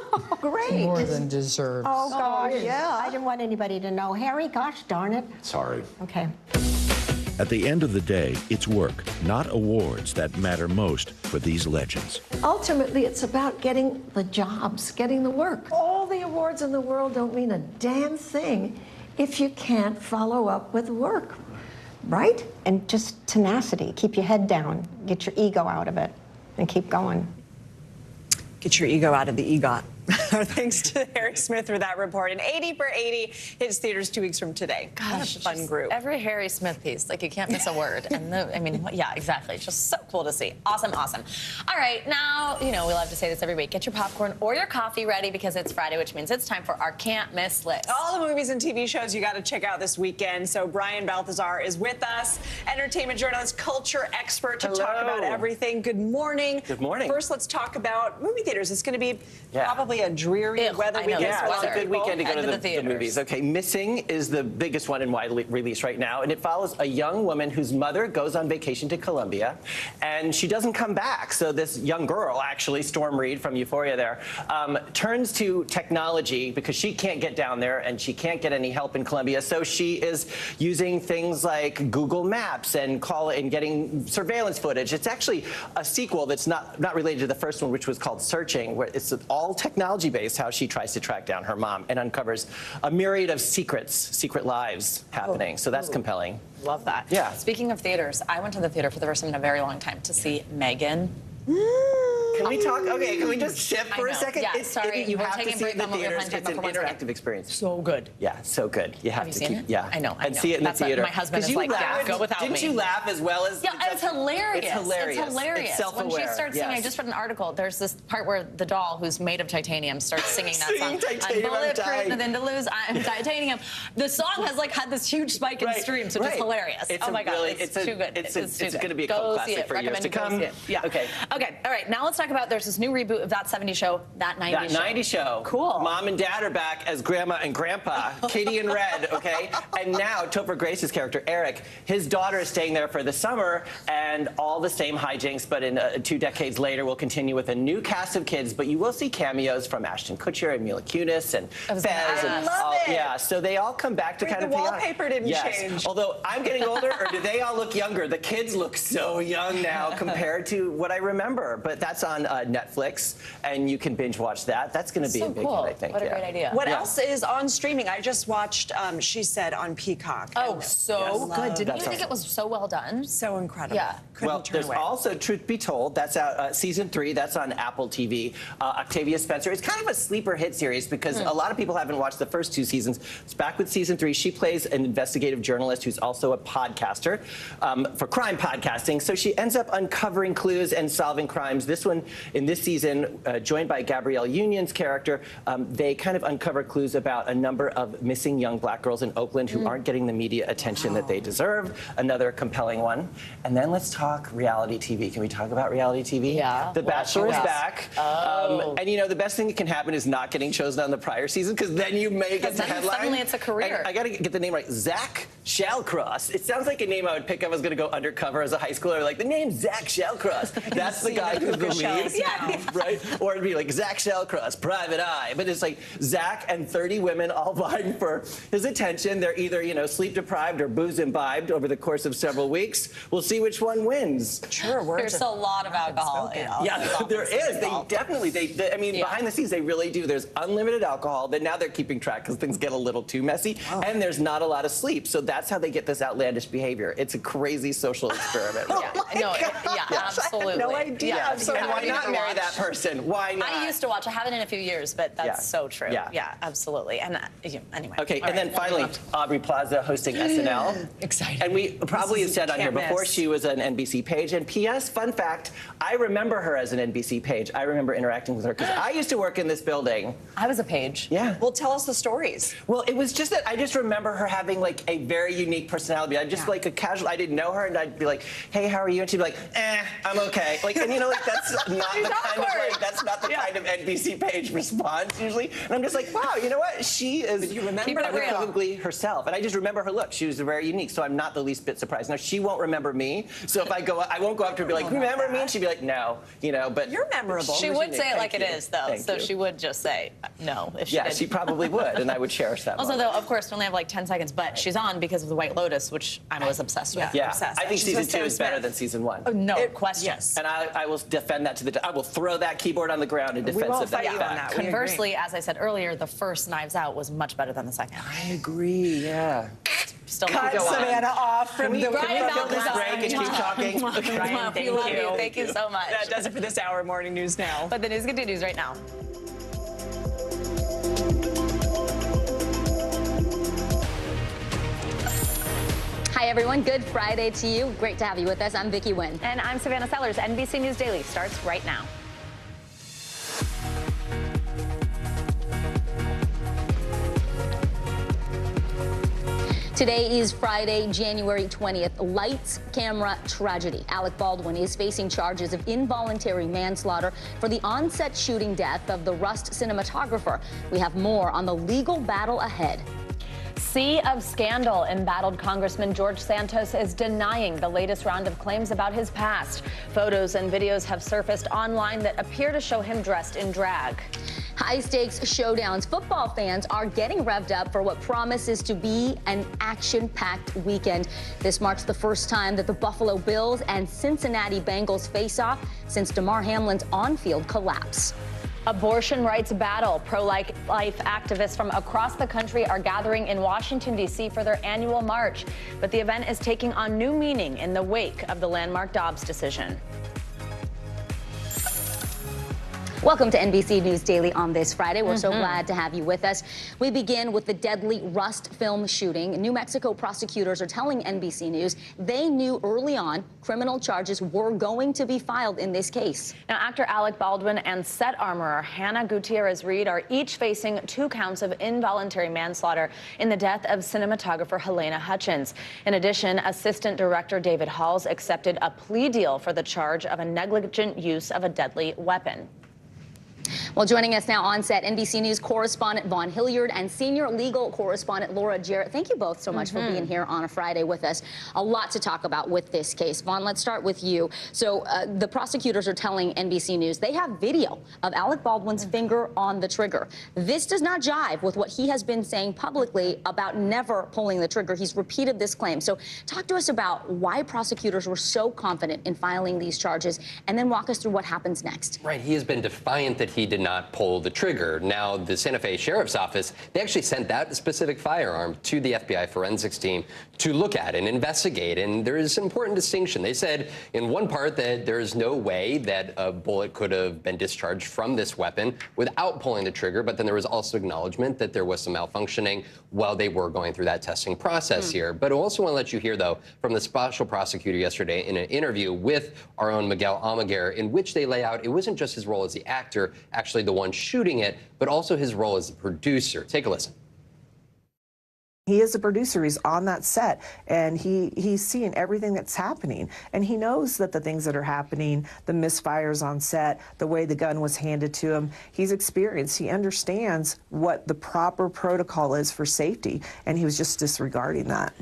Great. More than deserved. Oh, gosh. yeah. I didn't want anybody to know. Harry, gosh darn it. Sorry. Okay. At the end of the day, it's work, not awards, that matter most for these legends. Ultimately, it's about getting the jobs, getting the work. All the awards in the world don't mean a damn thing if you can't follow up with work, right? And just tenacity. Keep your head down. Get your ego out of it and keep going. Get your ego out of the EGOT. Thanks to Harry Smith for that report. And 80 for 80 hits theaters 2 weeks from today. Gosh, what a fun group. Every Harry Smith piece, like you can't miss a word. And I mean, yeah, exactly. Just so cool to see. Awesome, awesome. All right, now, you know, we love to say this every week. Get your popcorn or your coffee ready because it's Friday, which means it's time for our can't miss list. All the movies and TV shows you got to check out this weekend. So Brian Balthazar is with us, entertainment journalist, culture expert to talk about everything. Good morning. Good morning. First, let's talk about movie theaters. It's going to be probably a dreary weather weekend. Yeah, it's a good weekend to go to the theaters. movies. Okay, Missing is the biggest one in wide release right now, and it follows a young woman whose mother goes on vacation to Colombia, and she doesn't come back. So this young girl, actually, Storm Reed from Euphoria there, turns to technology because she can't get down there and she can't get any help in Colombia. So she is using things like Google Maps and getting surveillance footage. It's actually a sequel that's not related to the first one, which was called Searching, where it's all technology-based, how she tries to track down her mom and uncovers a myriad of secret lives happening. So that's compelling. Love that. Yeah. Speaking of theaters, I went to the theater for the first time in a very long time to see Megan. Can we talk? Okay, can we just shift for I a know. second? Yeah, sorry, you we're have to taking a see break it in the on what we're theaters. planning It's an before Wednesday. interactive experience. So good. Yeah, so good. You have you to seen keep. it? Yeah, I know. And see it in That's the what theater. my husband 'Cause is you like, laughed. yeah, go without Didn't me. you laugh as well as? Yeah, it's hilarious. It's hilarious. It's hilarious. It's self-aware. When she starts singing, yes. I just read an article. There's this part where the doll, who's made of titanium, starts singing that Singing song. Titanium, I'm bulletproof, dying. nothing to lose. I'm titanium. The song has like had this huge spike in streams, which is hilarious. It's oh my god, really, it's too good. It's too good. going to be a Go cult see classic it. for years Recommend to go come. see it. Yeah. Okay. Okay. All right. Now let's talk about. There's this new reboot of That 70s Show, That 90s Show. That 90s Show. Cool. Mom and Dad are back as Grandma and Grandpa, Katie and Red, okay? And now Topher Grace's character, Eric, his daughter is staying there for the summer, and all the same hijinks, but in 2 decades later, we'll continue with a new cast of kids, but you will see cameos from Ashton Kutcher and Mila Kunis and Fez. I love it. Yeah, so they all come back to kind of the pay on. wallpaper didn't change. Although I'm getting older, or do they all look younger? The kids look so young now compared to what I remember, but that's on Netflix, and you can binge watch that. That's going to be a big hit, I think. What a great idea. What else is on streaming? I just watched She Said on Peacock. Oh, so good. Didn't you think awesome. it was so well done? So incredible. Yeah. Well, there's also Truth Be Told. That's out season 3. That's on Apple TV. Octavia Spencer. It's kind of a sleeper hit series because a lot of people haven't watched the first 2 seasons. It's back with season 3. She plays an investigative journalist who's also a podcaster for crime podcasting. So she ends up uncovering clues and solving crimes. This one, in this season, joined by Gabrielle Union's character, they kind of uncover clues about a number of missing young black girls in Oakland who aren't getting the media attention that they deserve. Another compelling one. And then let's talk reality TV. Can we talk about reality TV? Yeah. The Bachelor is back. Oh. And you know, the best thing that can happen is not getting chosen on the prior season, because then you may get the headline. Suddenly it's a career. I got to get the name right. Zach Shallcross. It sounds like a name I would pick up. I was going to go undercover as a high schooler. Like, the name's Zach Shallcross. That's the guy who's the lead. Yeah, right? Or it'd be like Zach Shallcross, Private Eye. But it's like Zach and 30 women all vying for his attention. They're either, you know, sleep deprived or booze imbibed over the course of several weeks. We'll see which one wins. Sure, There's a lot of alcohol. Yeah, there is. They definitely, I mean, behind the scenes, they really do. There's unlimited alcohol. Then now they're keeping track because things get a little too messy. And there's not a lot of sleep. So that's how they get this outlandish behavior. It's a crazy social experiment. Absolutely. no idea. Yeah. I'm so not marry that person? Why not? I used to watch. I haven't in a few years, but that's so true. Yeah. Absolutely. And anyway. Okay, and then finally, Aubrey Plaza hosting SNL. Exciting. And we probably have said on here before, she was an NBC page. And P.S., fun fact, I remember her as an NBC page. I remember interacting with her because I used to work in this building. I was a page. Yeah. Well, tell us the stories. Well, it was just that I just remember her having like a very unique personality. I just like a casual, I didn't know her, and I'd be like, hey, how are you? And she'd be like, I'm okay. Like, and you know, like that's not the kind of like, that's not the kind of NBC page response usually. And I'm just like, wow, you know what? She is unequivocally herself. And I just remember her look. She was very unique, so I'm not the least bit surprised. Now, she won't remember me, so if I go, I won't go up to her and be like, remember me? And she'd be like, no, you know, but you're memorable. She would say it like it is, though, Thank so you. she would just say no if she Yeah, didn't. she probably would, and I would cherish that Also, moment. though, of course, we only have like 10 seconds, but she's on because of The White Lotus, which I was obsessed with. Yeah, Obsessed. I think She's with season 2 is Sam better Smith. than season 1. Oh, no question. Yes. And I will defend that to the. I will throw that keyboard on the ground in defense of that fact. Conversely, as I said earlier, the first Knives Out was much better than the second. I agree. Yeah. Still Cut go on. Savannah off from the Brian Take this break and keep talking. Brian, thank you. Thank you so much. That does it for this hour of Morning News Now. But the news continues right now. Hi, everyone. Good Friday to you. Great to have you with us. I'm Vicki Nguyen. And I'm Savannah Sellers. NBC News Daily starts right now. Today is Friday, January 20th. Lights, camera, tragedy. Alec Baldwin is facing charges of involuntary manslaughter for the on-set shooting death of the Rust cinematographer. We have more on the legal battle ahead. Sea of scandal. Embattled Congressman George Santos is denying the latest round of claims about his past. Photos and videos have surfaced online that appear to show him dressed in drag. High-stakes showdowns. Football fans are getting revved up for what promises to be an action-packed weekend. This marks the first time that the Buffalo Bills and Cincinnati Bengals face off since Damar Hamlin's on-field collapse. Abortion rights battle. Pro-life activists from across the country are gathering in Washington, D.C. for their annual march. But the event is taking on new meaning in the wake of the landmark Dobbs decision. Welcome to NBC News Daily on this Friday. We're so glad to have you with us. We begin with the deadly Rust film shooting. New Mexico prosecutors are telling NBC News they knew early on criminal charges were going to be filed in this case. Now, actor Alec Baldwin and set armorer Hannah Gutierrez-Reed are each facing 2 counts of involuntary manslaughter in the death of cinematographer Helena Hutchins. In addition, assistant director David Halls accepted a plea deal for the charge of a negligent use of a deadly weapon. Well, joining us now on set, NBC News correspondent Vaughn Hilliard and senior legal correspondent Laura Jarrett. Thank you both so much for being here on a Friday with us. A lot to talk about with this case. Vaughn, let's start with you. So the prosecutors are telling NBC News they have video of Alec Baldwin's finger on the trigger. This does not jive with what he has been saying publicly about never pulling the trigger. He's repeated this claim. So talk to us about why prosecutors were so confident in filing these charges, and then walk us through what happens next. Right. He has been defiant that he did not pull the trigger. Now, the Santa Fe Sheriff's Office, they actually sent that specific firearm to the FBI forensics team to look at and investigate. And there is an important distinction. They said in one part that there is no way that a bullet could have been discharged from this weapon without pulling the trigger. But then there was also acknowledgement that there was some malfunctioning while they were going through that testing process here. But I also want to let you hear, though, from the special prosecutor yesterday in an interview with our own Miguel Almaguer, in which they lay out it wasn't just his role as the actor, actually the one shooting it, but also his role as the producer. Take a listen. He is a producer. He's on that set, and he's seeing everything that's happening. And he knows that the things that are happening, the misfires on set, the way the gun was handed to him, he's experienced. He understands what the proper protocol is for safety, and he was just disregarding that.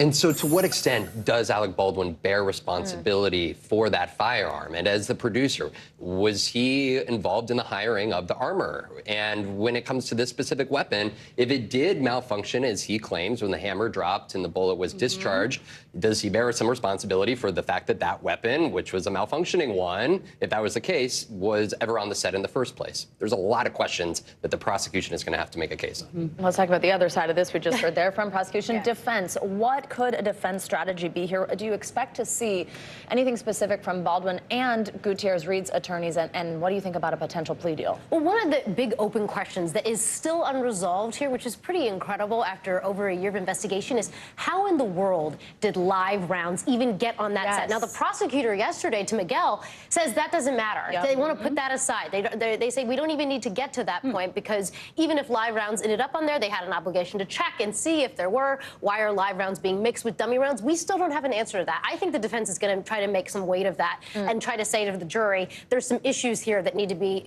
And so to what extent does Alec Baldwin bear responsibility for that firearm? And as the producer, was he involved in the hiring of the armorer? And when it comes to this specific weapon, if it did malfunction, as he claims, when the hammer dropped and the bullet was discharged, does he bear some responsibility for the fact that that weapon, which was a malfunctioning one, if that was the case, was ever on the set in the first place? There's a lot of questions that the prosecution is going to have to make a case on. Let's talk about the other side of this. We just heard there from prosecution defense. What What could a defense strategy be here? Do you expect to see anything specific from Baldwin and Gutierrez-Reed's attorneys, and what do you think about a potential plea deal? Well, one of the big open questions that is still unresolved here, which is pretty incredible after over a year of investigation, is how in the world did live rounds even get on that set? Now, the prosecutor yesterday to Miguel says that doesn't matter. They want to put that aside. They say we don't even need to get to that point, because even if live rounds ended up on there, they had an obligation to check and see if there were. Why are live rounds being mixed with dummy rounds? We still don't have an answer to that. I think the defense is going to try to make some weight of that and try to say to the jury, there's some issues here that need to be,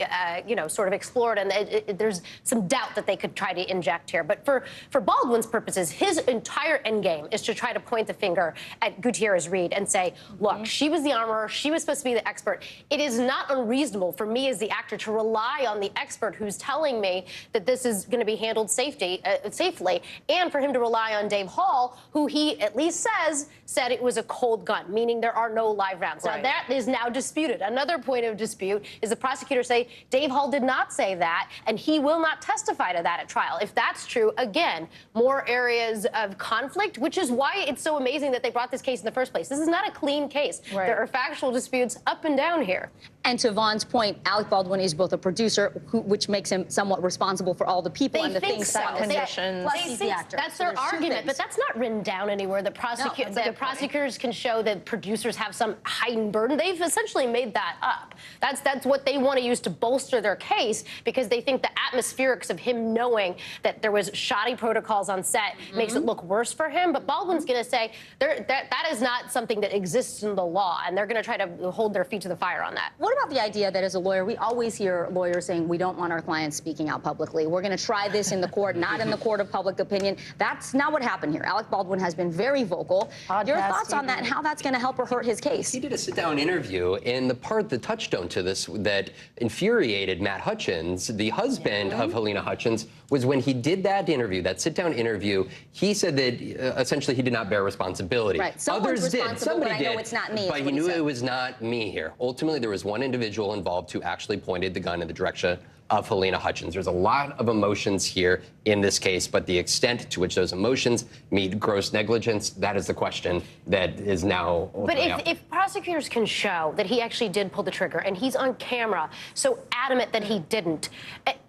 sort of explored, and there's some doubt that they could try to inject here. But for Baldwin's purposes, his entire end game is to try to point the finger at Gutierrez-Reed and say, look, she was the armorer, she was supposed to be the expert. It is not unreasonable for me as the actor to rely on the expert who's telling me that this is going to be handled safely, and for him to rely on Dave Hall, who he at least said it was a cold gun, meaning there are no live rounds. Now, that is now disputed. Another point of dispute is the prosecutors say Dave Hall did not say that, and he will not testify to that at trial. If that's true, again, more areas of conflict, which is why it's so amazing that they brought this case in the first place. This is not a clean case. There are factual disputes up and down here. And to Vaughn's point, Alec Baldwin is both a producer, which makes him somewhat responsible for all the people and the things that conditions. That's their argument, but that's not written down anywhere. The prosecutors can show that producers have some heightened burden. They've essentially made that up. That's what they want to use to bolster their case, because they think the atmospherics of him knowing that there was shoddy protocols on set makes it look worse for him. But Baldwin's going to say that is not something that exists in the law, and they're going to try to hold their feet to the fire on that. What about the idea that as a lawyer, we always hear lawyers saying we don't want our clients speaking out publicly. We're going to try this in the court, not in the court of public opinion. That's not what happened here. Alec Baldwin has been very vocal. Your thoughts on that and how that's going to help or hurt his case? He did a sit-down interview, and the part, the touchstone to this that infuriated Matt Hutchins, the husband of Helena Hutchins, was when he did that interview, that sit-down interview, he said that essentially he did not bear responsibility. Right. Others did. Somebody did. I know it's not me. But he knew it was not me here. Ultimately, there was one individual involved who actually pointed the gun in the direction of Helena Hutchins. There's a lot of emotions here in this case, but the extent to which those emotions meet gross negligence, that is the question that is now ultimately But if prosecutors can show that he actually did pull the trigger, and he's on camera so adamant that he didn't,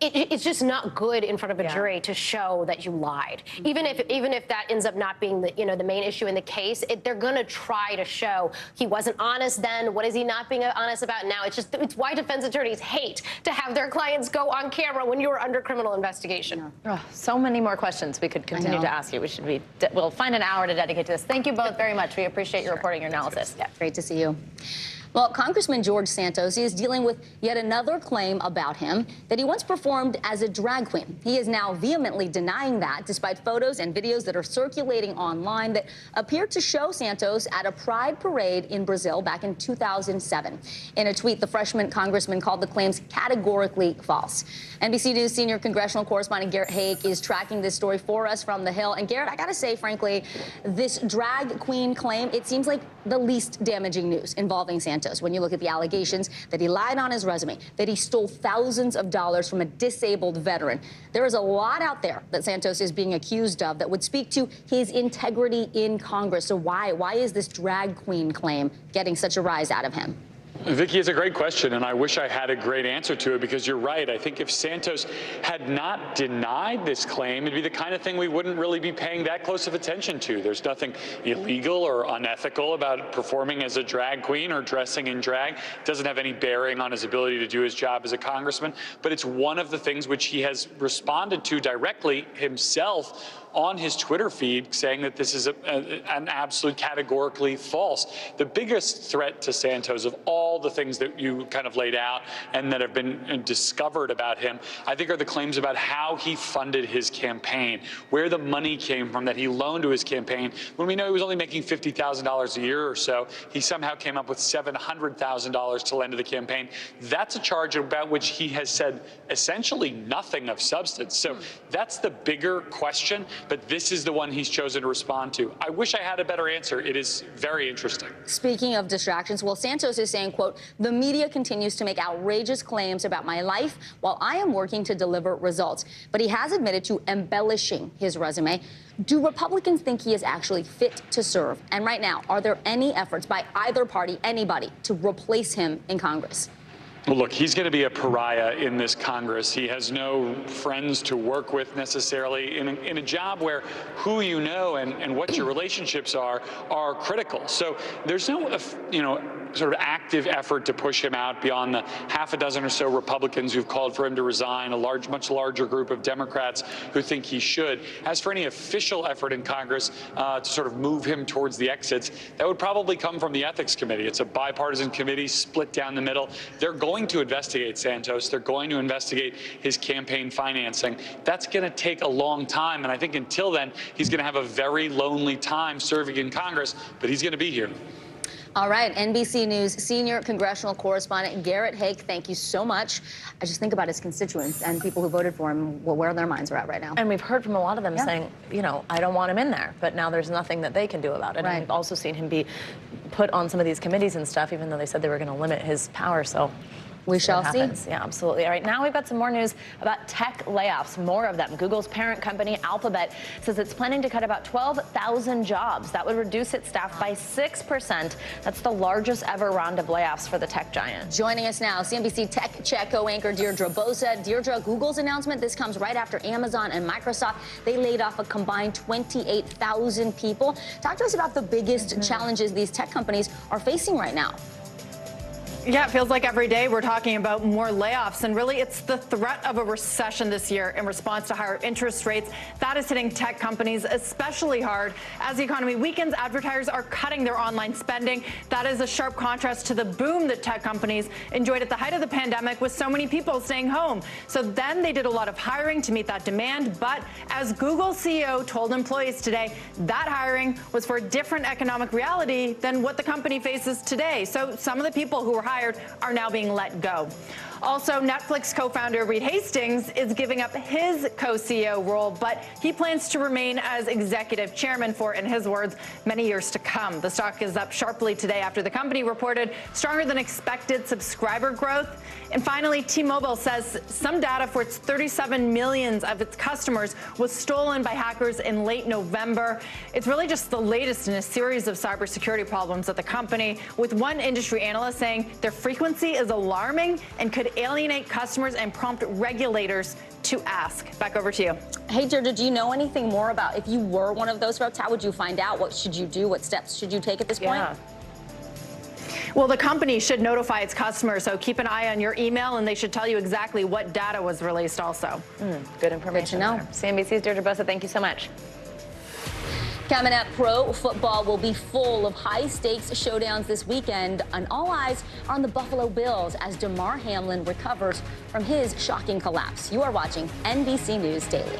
it's just not good in front of a jury to show that you lied. Even if that ends up not being the main issue in the case, they're going to try to show he wasn't honest then. What is he not being honest about now? It's why defense attorneys hate to have their clients go on camera when you're under criminal investigation. Oh, so many more questions we could continue to ask you. We'll find an hour to dedicate to this. Thank you both very much. We appreciate your reporting, your analysis. Yeah, great to see you. Well, Congressman George Santos is dealing with yet another claim about him that he once performed as a drag queen. He is now vehemently denying that, despite photos and videos that are circulating online that appear to show Santos at a pride parade in Brazil back in 2007. In a tweet, the freshman congressman called the claims categorically false. NBC News senior congressional correspondent Garrett Haake is tracking this story for us from the Hill. And Garrett, I gotta say, frankly, this drag queen claim, it seems like the least damaging news involving Santos. When you look at the allegations that he lied on his resume, that he stole thousands of dollars from a disabled veteran. There is a lot out there that Santos is being accused of that would speak to his integrity in Congress. So why is this drag queen claim getting such a rise out of him? Vicki, it's a great question, and I wish I had a great answer to it, because you're right. I think if Santos had not denied this claim, it'd be the kind of thing we wouldn't really be paying that close of attention to. There's nothing illegal or unethical about performing as a drag queen or dressing in drag. It doesn't have any bearing on his ability to do his job as a congressman, but it's one of the things which he has responded to directly himself on his Twitter feed, saying that this is an absolute categorically false. The biggest threat to Santos of all the things that you kind of laid out and that have been discovered about him, I think, are the claims about how he funded his campaign, where the money came from that he loaned to his campaign. When we know he was only making $50,000 a year or so, he somehow came up with $700,000 to lend to the campaign. That's a charge about which he has said essentially nothing of substance. So that's the bigger question. but this is the one he's chosen to respond to. I wish I had a better answer. It is very interesting. Speaking of distractions, well, Santos is saying, quote, the media continues to make outrageous claims about my life while I am working to deliver results. But he has admitted to embellishing his resume. Do Republicans think he is actually fit to serve? And right now, are there any efforts by either party, anybody, to replace him in Congress? Well, look, he's going to be a pariah in this Congress. He has no friends to work with necessarily in a job where who you know and what your relationships are critical. So there's no, sort of active effort to push him out beyond the half a dozen or so Republicans who've called for him to resign, a much larger group of Democrats who think he should. As for any official effort in Congress to sort of move him towards the exits, that would probably come from the Ethics Committee. It's a bipartisan committee split down the middle. They're going to investigate Santos. They're going to investigate his campaign financing. That's going to take a long time, and I think until then, he's going to have a very lonely time serving in Congress, but he's going to be here. All right, NBC News senior congressional correspondent Garrett Haake, thank you so much. I just think about his constituents and people who voted for him, where their minds are at right now. And we've heard from a lot of them saying, I don't want him in there, but now there's nothing that they can do about it. Right. And we've also seen him be put on some of these committees and stuff, even though they said they were going to limit his power. So we shall see. Yeah, absolutely. All right, now we've got some more news about tech layoffs, more of them. Google's parent company, Alphabet, says it's planning to cut about 12,000 jobs. That would reduce its staff by 6%. That's the largest ever round of layoffs for the tech giant. Joining us now, CNBC Tech Check co-anchor Deirdre Bosa. Deirdre, Google's announcement, this comes right after Amazon and Microsoft. They laid off a combined 28,000 people. Talk to us about the biggest challenges these tech companies are facing right now. Yeah, it feels like every day we're talking about more layoffs, and really it's the threat of a recession this year in response to higher interest rates. That is hitting tech companies especially hard. As the economy weakens, advertisers are cutting their online spending. That is a sharp contrast to the boom that tech companies enjoyed at the height of the pandemic with so many people staying home. So then they did a lot of hiring to meet that demand, but as Google CEO told employees today, that hiring was for a different economic reality than what the company faces today. So some of the people who were hired are now being let go. Also, Netflix co-founder Reed Hastings is giving up his co-CEO role, but he plans to remain as executive chairman for, in his words, many years to come. The stock is up sharply today after the company reported stronger than expected subscriber growth. And finally, T-Mobile says some data for its 37 million of its customers was stolen by hackers in late November. It's really just the latest in a series of cybersecurity problems at the company, with one industry analyst saying their frequency is alarming and could alienate customers and prompt regulators to ask. Back over to you. Hey, Deirdre, do you know anything more about if you were one of those folks? How would you find out? What should you do? What steps should you take at this point? Well, the company should notify its customers, so keep an eye on your email, and they should tell you exactly what data was released also. Good information. Good to know. CNBC's Deirdre Bosa, thank you so much. Coming up, pro football will be full of high-stakes showdowns this weekend, and all eyes are on the Buffalo Bills as Damar Hamlin recovers from his shocking collapse. You are watching NBC News Daily.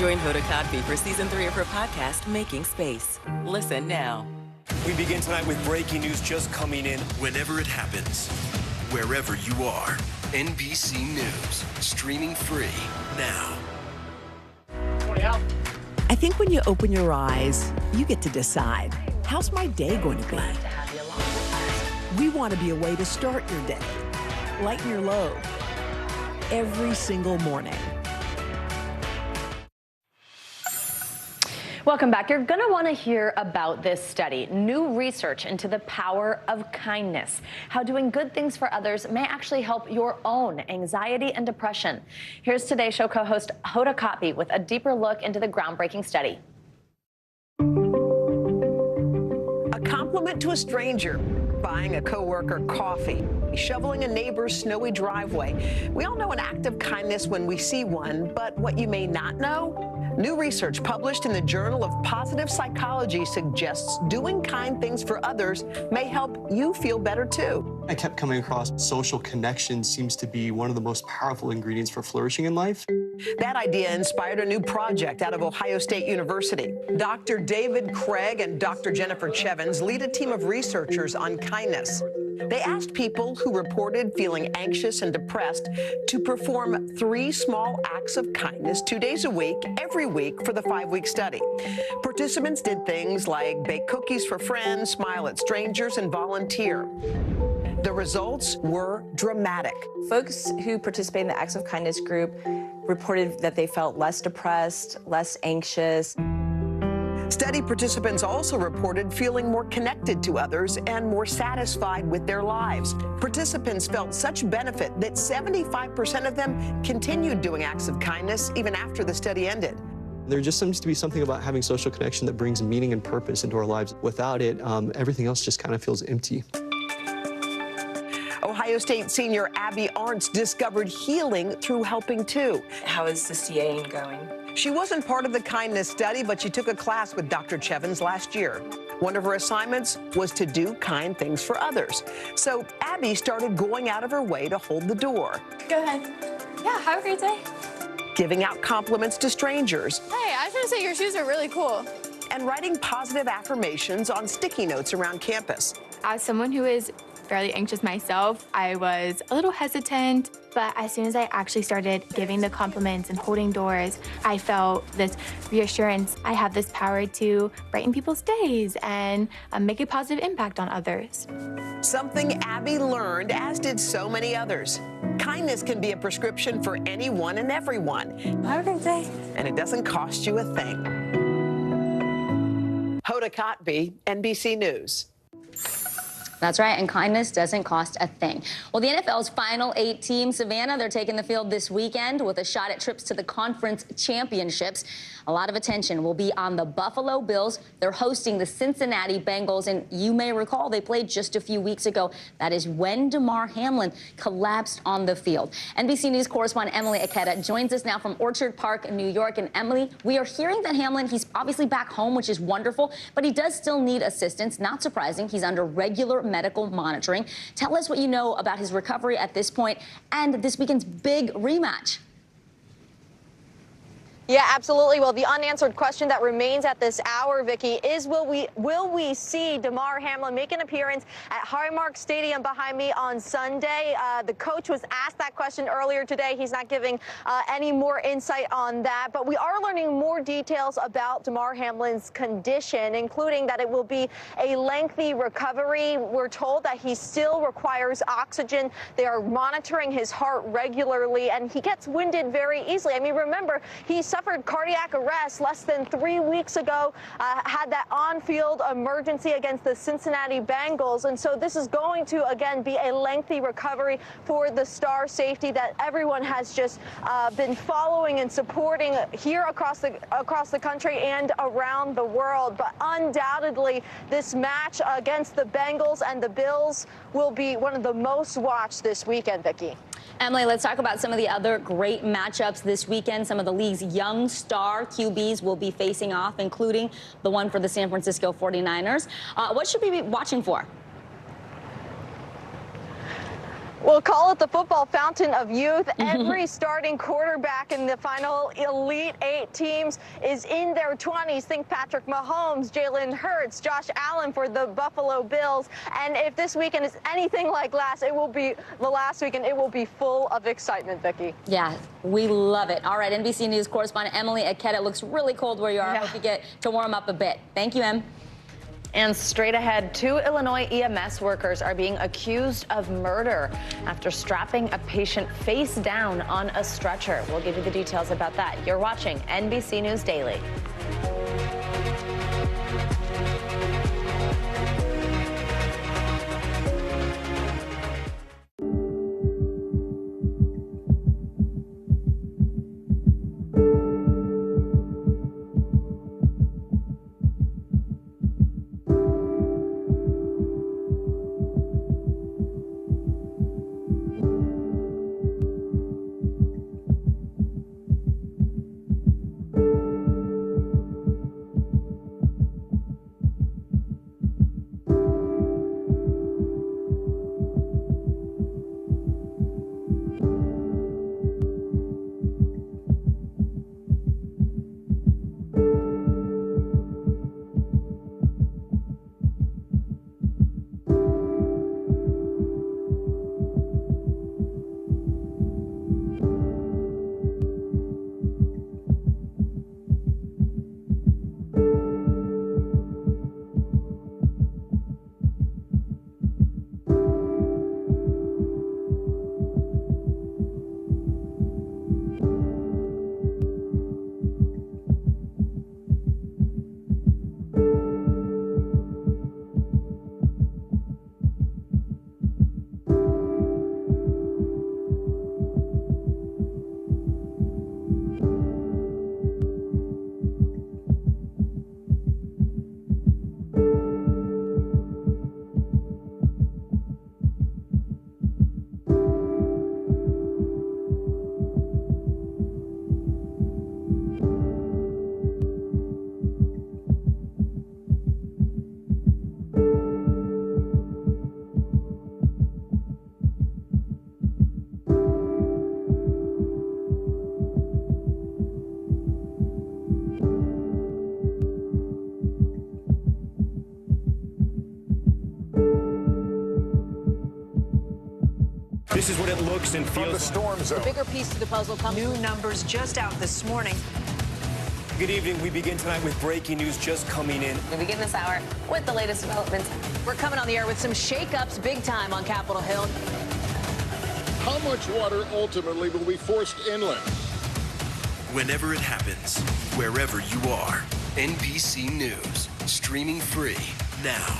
Join Hoda Kotb for season 3 of her podcast, Making Space. Listen now. We begin tonight with breaking news just coming in whenever it happens, wherever you are. NBC News, streaming free now. I think when you open your eyes, you get to decide, how's my day going to be? We want to be a way to start your day, lighten your load, every single morning. Welcome back. You're going to want to hear about this study, new research into the power of kindness, how doing good things for others may actually help your own anxiety and depression. Here's Today Show co-host Hoda Kotb with a deeper look into the groundbreaking study. A compliment to a stranger, buying a coworker coffee, shoveling a neighbor's snowy driveway. We all know an act of kindness when we see one, but what you may not know? New research published in the Journal of Positive Psychology suggests doing kind things for others may help you feel better too. I kept coming across social connection seems to be one of the most powerful ingredients for flourishing in life. That idea inspired a new project out of Ohio State University. Dr. David Craig and Dr. Jennifer Chevins lead a team of researchers on kindness. They asked people who reported feeling anxious and depressed to perform 3 small acts of kindness 2 days a week, every week for the 5-week study. Participants did things like bake cookies for friends, smile at strangers, and volunteer. The results were dramatic. Folks who participate in the Acts of Kindness group reported that they felt less depressed, less anxious. Study participants also reported feeling more connected to others and more satisfied with their lives. Participants felt such benefit that 75% of them continued doing acts of kindness even after the study ended. There just seems to be something about having social connection that brings meaning and purpose into our lives. Without it, everything else just kind of feels empty. Ohio State senior Abby Arntz discovered healing through helping too. How is the CAing going? She wasn't part of the kindness study, but she took a class with Dr. Chevins last year. One of her assignments was to do kind things for others. So Abby started going out of her way to hold the door. Go ahead. Yeah, have a great day. Giving out compliments to strangers. Hey, I just want to say your shoes are really cool. And writing positive affirmations on sticky notes around campus. As someone who is fairly anxious myself, I was a little hesitant, but as soon as I actually started giving the compliments and holding doors, I felt this reassurance. I have this power to brighten people's days and make a positive impact on others. Something Abby learned, as did so many others. Kindness can be a prescription for anyone and everyone. Have a great day. And it doesn't cost you a thing. Hoda Kotb, NBC News. That's right, and kindness doesn't cost a thing. Well, the NFL's final 8 teams, Savannah, they're taking the field this weekend with a shot at trips to the conference championships. A lot of attention will be on the Buffalo Bills. They're hosting the Cincinnati Bengals, and you may recall they played just a few weeks ago. That is when Damar Hamlin collapsed on the field. NBC News correspondent Emily Aketa joins us now from Orchard Park, New York. And Emily, we are hearing that Hamlin, he's obviously back home, which is wonderful, but he does still need assistance. Not surprising. He's under regular medical monitoring. Tell us what you know about his recovery at this point and this weekend's big rematch. Yeah, absolutely. Well, the unanswered question that remains at this hour, Vicky, is will we see Damar Hamlin make an appearance at Highmark Stadium behind me on Sunday? The coach was asked that question earlier today. He's not giving any more insight on that, but we are learning more details about Damar Hamlin's condition, including that it will be a lengthy recovery. We're told that he still requires oxygen. They are monitoring his heart regularly, and he gets winded very easily. I mean, remember, he suffered cardiac arrest less than 3 weeks ago, had that on-field emergency against the Cincinnati Bengals. And so this is going to, again, be a lengthy recovery for the star safety that everyone has just been following and supporting here across the country and around the world. But undoubtedly, this match against the Bengals and the Bills will be one of the most watched this weekend, Vicki. Emily, let's talk about some of the other great matchups this weekend. Some of the league's young star QBs will be facing off, including the one for the San Francisco 49ers. What should we be watching for? We'll call it the football fountain of youth. Every starting quarterback in the final Elite 8 teams is in their 20s. Think Patrick Mahomes, Jalen Hurts, Josh Allen for the Buffalo Bills. And if this weekend is anything like the last weekend, it will be full of excitement, Vicki. Yeah, we love it. All right, NBC News correspondent Emily Aketa. It looks really cold where you are. I hope you get to warm up a bit. Thank you, Em. And straight ahead, 2 Illinois EMS workers are being accused of murder after strapping a patient face down on a stretcher. We'll give you the details about that. You're watching NBC News Daily. This is what it looks and feels. From the storm zone. The bigger piece to the puzzle comes. New numbers just out this morning. Good evening. We begin tonight with breaking news just coming in. We begin this hour with the latest developments. We're coming on the air with some shakeups big time on Capitol Hill. How much water ultimately will be forced inland? Whenever it happens, wherever you are, NBC News, streaming free now.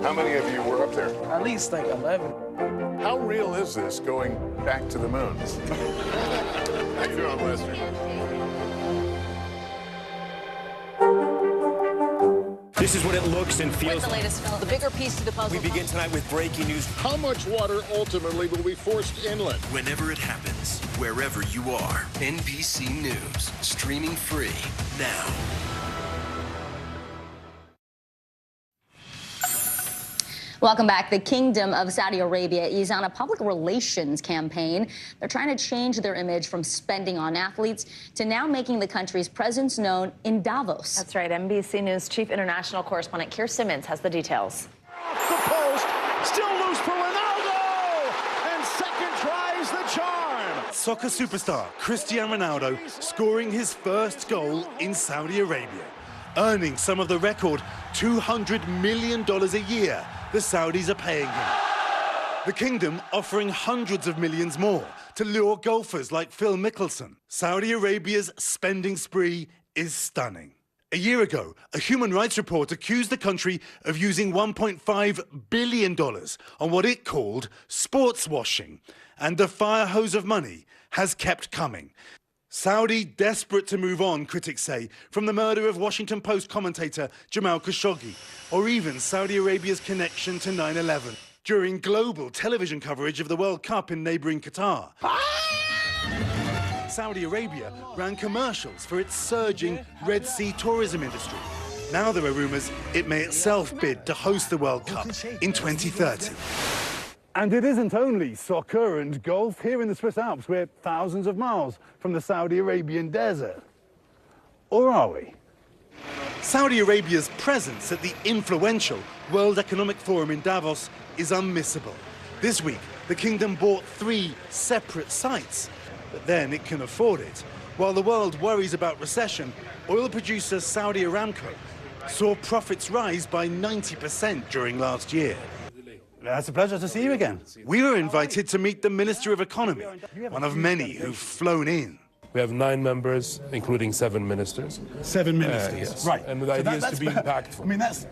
How many of you were up there? At least like 11. How real is this going back to the moon? How you doing, Lester? This is what it looks and feels. With the latest, the bigger piece to the puzzle. We begin tonight with breaking news. How much water ultimately will be forced inland? Whenever it happens, wherever you are, NBC News, streaming free now. Welcome back. The Kingdom of Saudi Arabia is on a public relations campaign. They're trying to change their image from spending on athletes to now making the country's presence known in Davos. That's right. NBC News chief international correspondent Keir Simmons has the details. Off the post, still loose for Ronaldo, and second tries the charm. Soccer superstar Cristiano Ronaldo scoring his first goal in Saudi Arabia, earning some of the record $200 million a year the Saudis are paying him. The kingdom offering hundreds of millions more to lure golfers like Phil Mickelson. Saudi Arabia's spending spree is stunning. A year ago, a human rights report accused the country of using $1.5 billion on what it called sports washing, and the fire hose of money has kept coming. Saudi desperate to move on, critics say, from the murder of Washington Post commentator Jamal Khashoggi, or even Saudi Arabia's connection to 9/11 during global television coverage of the World Cup in neighboring Qatar. Saudi Arabia ran commercials for its surging Red Sea tourism industry. Now there are rumours it may itself bid to host the World Cup in 2030. And it isn't only soccer and golf. Here in the Swiss Alps, we're thousands of miles from the Saudi Arabian desert. Or are we? Saudi Arabia's presence at the influential World Economic Forum in Davos is unmissable. This week, the kingdom bought 3 separate sites, but then it can afford it. While the world worries about recession, oil producer Saudi Aramco saw profits rise by 90% during last year. It's a pleasure to see you again. We were invited to meet the Minister of Economy, one of many who've flown in. We have 9 members, including 7 ministers. 7 ministers, yes. right. And the idea is to be impactful. I mean, that's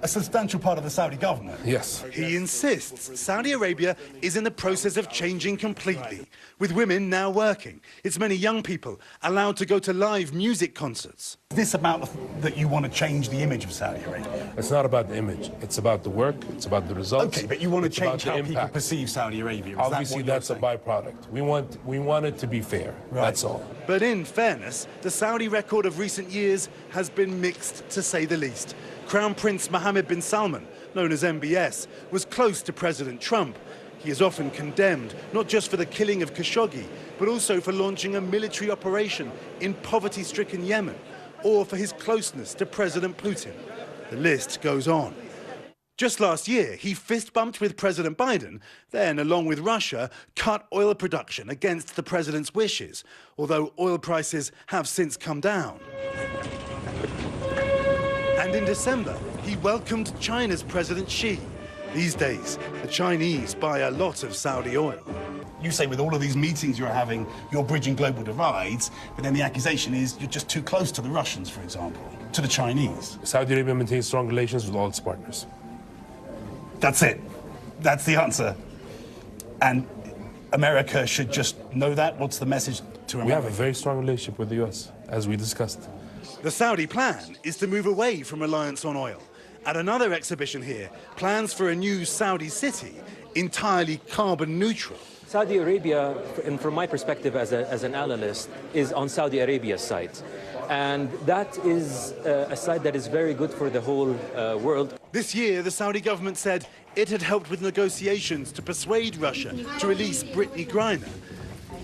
a substantial part of the Saudi government. Yes. He insists Saudi Arabia is in the process of changing completely, with women now working. It's many young people allowed to go to live music concerts. Is this about that you want to change the image of Saudi Arabia? It's not about the image. It's about the work. It's about the results. Okay, but you want to change how impact. people perceive Saudi Arabia. Obviously, that's a byproduct. We want it to be fair. Right. That's all. But in fairness, the Saudi record of recent years has been mixed, to say the least. Crown Prince Mohammed bin Salman, known as MBS, was close to President Trump. He is often condemned, not just for the killing of Khashoggi, but also for launching a military operation in poverty-stricken Yemen, or for his closeness to President Putin. The list goes on. Just last year, he fist-bumped with President Biden, then, along with Russia, cut oil production against the president's wishes, although oil prices have since come down. And in December, he welcomed China's President Xi. These days, the Chinese buy a lot of Saudi oil. You say with all of these meetings you're having, you're bridging global divides, but then the accusation is you're just too close to the Russians, for example, to the Chinese. Saudi Arabia maintains strong relations with all its partners. That's it. That's the answer. And America should just know that? What's the message to America? We have a very strong relationship with the U.S., as we discussed. The Saudi plan is to move away from reliance on oil. At another exhibition here, plans for a new Saudi city, entirely carbon neutral. Saudi Arabia, and from my perspective as an analyst, is on Saudi Arabia's side. And that is a side that is very good for the whole world. This year, the Saudi government said it had helped with negotiations to persuade Russia to release Brittany Griner.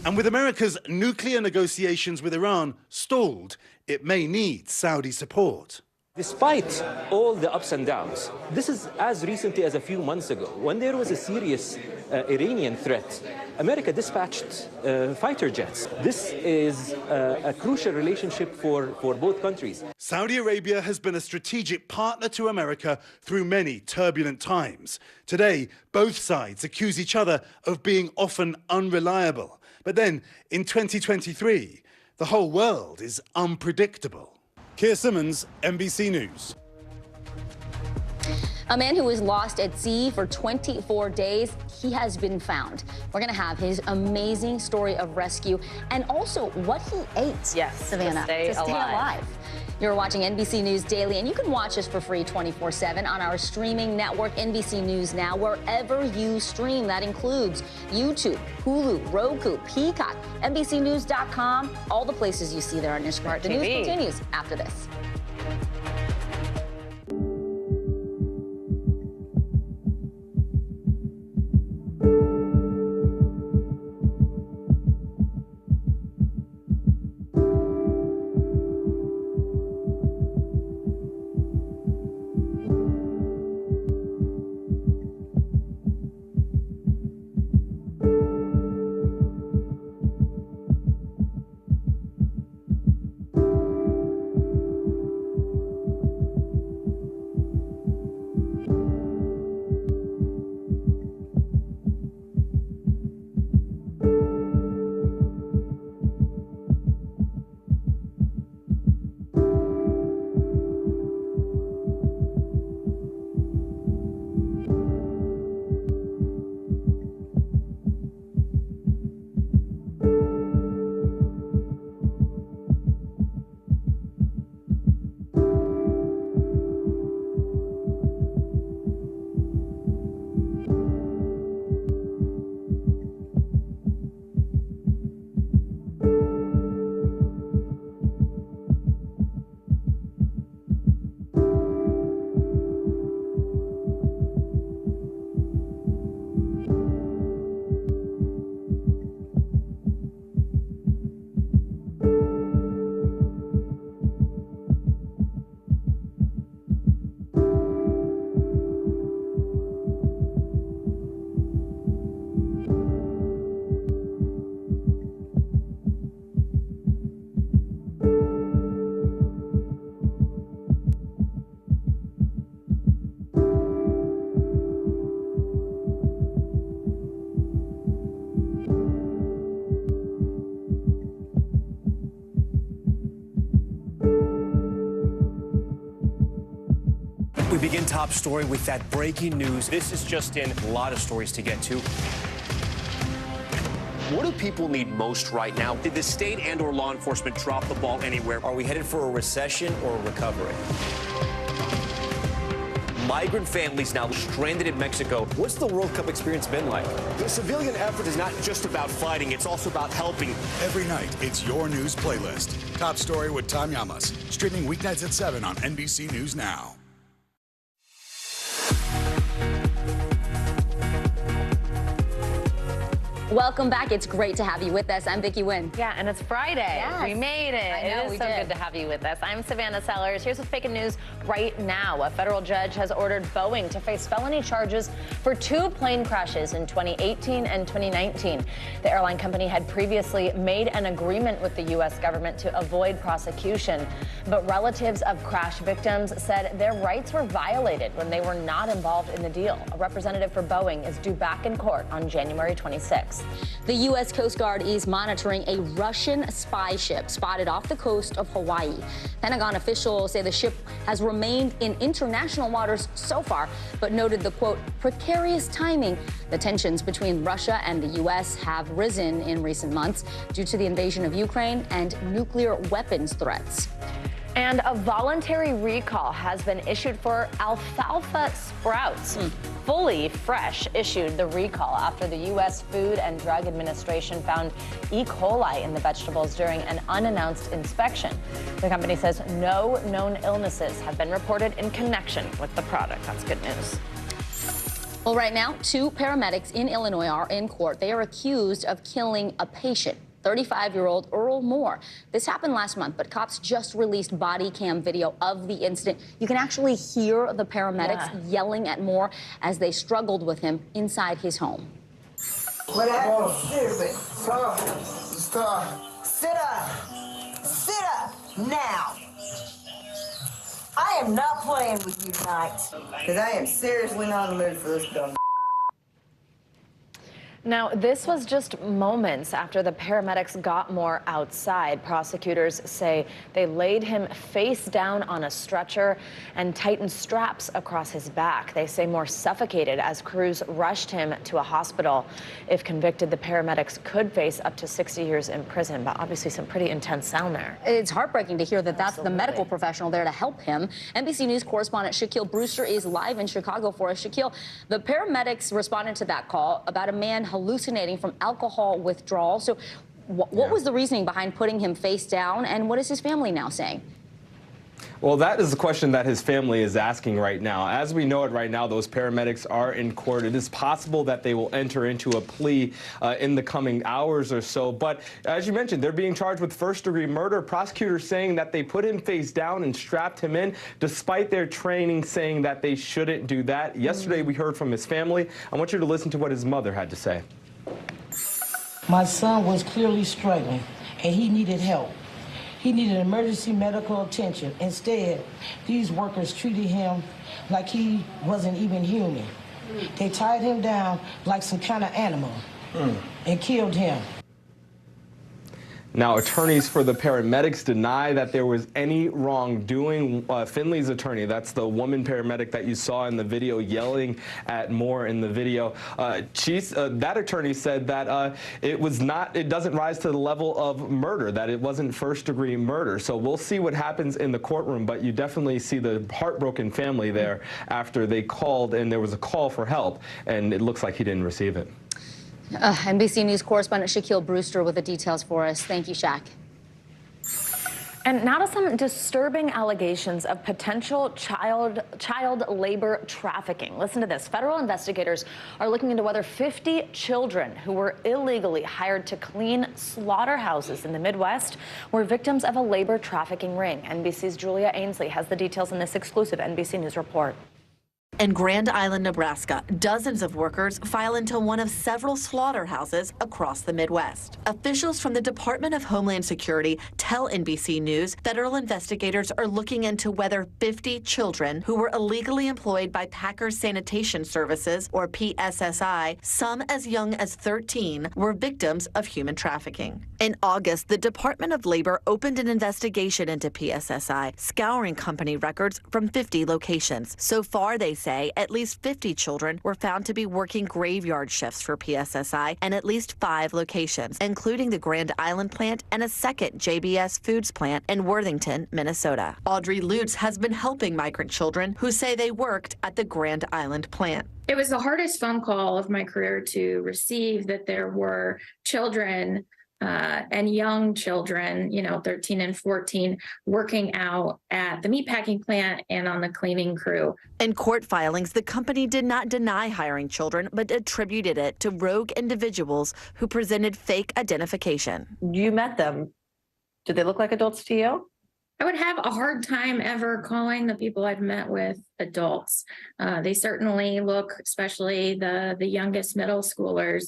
And with America's nuclear negotiations with Iran stalled, it may need Saudi support. Despite all the ups and downs, this is as recently as a few months ago, when there was a serious Iranian threat, America dispatched fighter jets. This is a crucial relationship for both countries. Saudi Arabia has been a strategic partner to America through many turbulent times. Today, both sides accuse each other of being often unreliable. But then, in 2023, the whole world is unpredictable. Keir Simmons, NBC News. A man who was lost at sea for 24 days, he has been found. We're going to have his amazing story of rescue and also what he ate. Yes, Savannah, to stay alive. You're watching NBC News Daily, and you can watch us for free 24/7 on our streaming network, NBC News Now, wherever you stream. That includes YouTube, Hulu, Roku, Peacock, NBCNews.com, all the places you see there on your screen. The news continues after this. begin top story with that breaking news. This is just in. A lot of stories to get to. What do people need most right now? Did the state and/or law enforcement drop the ball anywhere? Are we headed for a recession or a recovery? Migrant families now stranded in Mexico. What's the World Cup experience been like? The civilian effort is not just about fighting, it's also about helping. Every night, it's your news playlist. Top Story with Tom Llamas. Streaming weeknights at 7 on NBC News Now. Welcome back. It's great to have you with us. I'm Vicki Wynn. Yeah, and it's Friday. Yes. We made it. I know, it is we so did. good to have you with us. I'm Savannah Sellers. Here's what's making news right now. A federal judge has ordered Boeing to face felony charges for 2 plane crashes in 2018 and 2019. The airline company had previously made an agreement with the U.S. government to avoid prosecution, but relatives of crash victims said their rights were violated when they were not involved in the deal. A representative for Boeing is due back in court on January 26th. The U.S. Coast Guard is monitoring a Russian spy ship spotted off the coast of Hawaii. Pentagon officials say the ship has remained in international waters so far, but noted the, quote, precarious timing. The tensions between Russia and the U.S. have risen in recent months due to the invasion of Ukraine and nuclear weapons threats. And a voluntary recall has been issued for alfalfa sprouts. Fully Fresh issued the recall after the U.S. Food and Drug Administration found E. coli in the vegetables during an unannounced inspection. The company says no known illnesses have been reported in connection with the product. That's good news. Well, right now, 2 paramedics in Illinois are in court. They are accused of killing a patient. 35-year-old Earl Moore. This happened last month, but cops just released body cam video of the incident. You can actually hear the paramedics yelling at Moore as they struggled with him inside his home. What happened? Stop. Sit up. Sit up now. I am not playing with you tonight, because I am seriously not in the mood for this dumb. Now, this was just moments after the paramedics got Moore outside. Prosecutors say they laid him face down on a stretcher and tightened straps across his back. They say Moore suffocated as crews rushed him to a hospital. If convicted, the paramedics could face up to 60 years in prison, but obviously some pretty intense sound there. It's heartbreaking to hear that that's the medical professional there to help him. NBC News correspondent Shaquille Brewster is live in Chicago for us. Shaquille, the paramedics responded to that call about a man hallucinating from alcohol withdrawal. So what was the reasoning behind putting him face down, and what is his family now saying? Well, that is the question that his family is asking right now. As we know it right now, those paramedics are in court. It is possible that they will enter into a plea in the coming hours or so. But as you mentioned, they're being charged with first-degree murder. Prosecutors saying that they put him face down and strapped him in, despite their training saying that they shouldn't do that. Yesterday, we heard from his family. I want you to listen to what his mother had to say. My son was clearly struggling, and he needed help. He needed emergency medical attention. Instead, these workers treated him like he wasn't even human. They tied him down like some kind of animal and killed him. Now, attorneys for the paramedics deny that there was any wrongdoing. Finley's attorney, that's the woman paramedic that you saw in the video yelling at Moore in the video. That attorney said that it doesn't rise to the level of murder, that it wasn't first-degree murder. So we'll see what happens in the courtroom, but you definitely see the heartbroken family there after they called and there was a call for help, and it looks like he didn't receive it. NBC News correspondent Shaquille Brewster with the details for us. Thank you, Shaq. And now to some disturbing allegations of potential child labor trafficking. Listen to this. Federal investigators are looking into whether 50 children who were illegally hired to clean slaughterhouses in the Midwest were victims of a labor trafficking ring. NBC's Julia Ainsley has the details in this exclusive NBC News report. In Grand Island, Nebraska, dozens of workers file into one of several slaughterhouses across the Midwest. Officials from the Department of Homeland Security tell NBC News federal investigators are looking into whether 50 children who were illegally employed by Packers Sanitation Services, or PSSI, some as young as 13, were victims of human trafficking. In August, the Department of Labor opened an investigation into PSSI, scouring company records from 50 locations. So far, they say, at least 50 children were found to be working graveyard shifts for PSSI in at least 5 locations, including the Grand Island plant and a second JBS Foods plant in Worthington, Minnesota. Audrey Lutz has been helping migrant children who say they worked at the Grand Island plant. It was the hardest phone call of my career to receive, that there were children and young children, 13 and 14, working out at the meatpacking plant and on the cleaning crew. In court filings, the company did not deny hiring children, but attributed it to rogue individuals who presented fake identification. You met them. Did they look like adults to you? I would have a hard time ever calling the people I've met with adults. They certainly look, especially the youngest middle schoolers,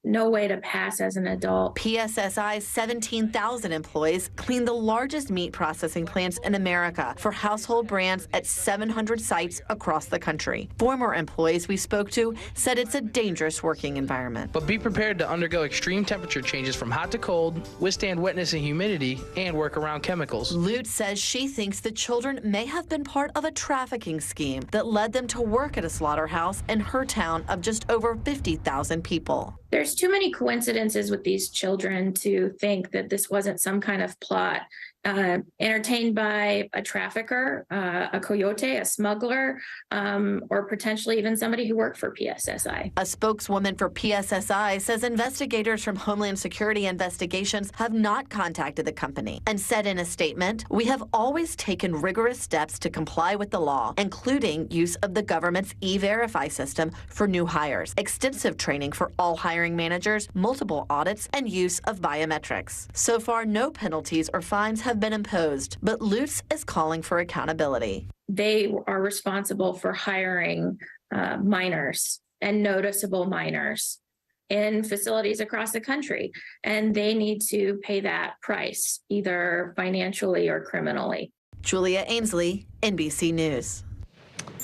no way to pass as an adult. PSSI's 17,000 employees clean the largest meat processing plants in America for household brands at 700 sites across the country. Former employees we spoke to said it's a dangerous working environment. But be prepared to undergo extreme temperature changes from hot to cold, withstand wetness and humidity, and work around chemicals. Lutz says she thinks the children may have been part of a trafficking scheme that led them to work at a slaughterhouse in her town of just over 50,000 people. There's too many coincidences with these children to think that this wasn't some kind of plot. Entertained by a trafficker, a coyote, a smuggler, or potentially even somebody who worked for PSSI. A spokeswoman for PSSI says investigators from Homeland Security Investigations have not contacted the company and said in a statement, "We have always taken rigorous steps to comply with the law, including use of the government's E-Verify system for new hires, extensive training for all hiring managers, multiple audits, and use of biometrics." So far, no penalties or fines have been imposed, but Lutz is calling for accountability. They are responsible for hiring minors and noticeable minors in facilities across the country, and they need to pay that price, either financially or criminally. Julia Ainsley, NBC News.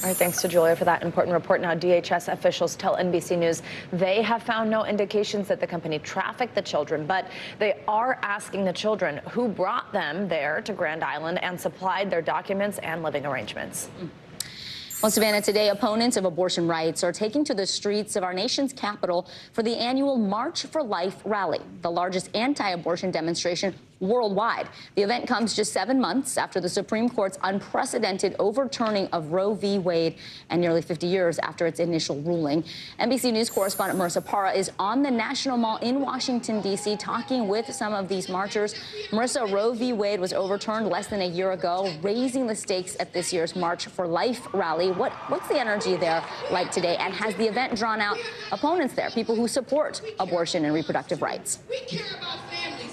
All right, thanks to Julia for that important report. Now, DHS officials tell NBC News they have found no indications that the company trafficked the children, but they are asking the children who brought them there to Grand Island and supplied their documents and living arrangements. Well, Savannah, today opponents of abortion rights are taking to the streets of our nation's capital for the annual March for Life rally, the largest anti-abortion demonstration worldwide. The event comes just 7 months after the Supreme Court's unprecedented overturning of Roe v. Wade and nearly 50 years after its initial ruling. NBC News correspondent Marissa Parra is on the National Mall in Washington, D.C., talking with some of these marchers. Marissa, Roe v. Wade was overturned less than a year ago, raising the stakes at this year's March for Life rally. What's the energy there like today? And has the event drawn out opponents there, people who support abortion and reproductive rights? We care about families.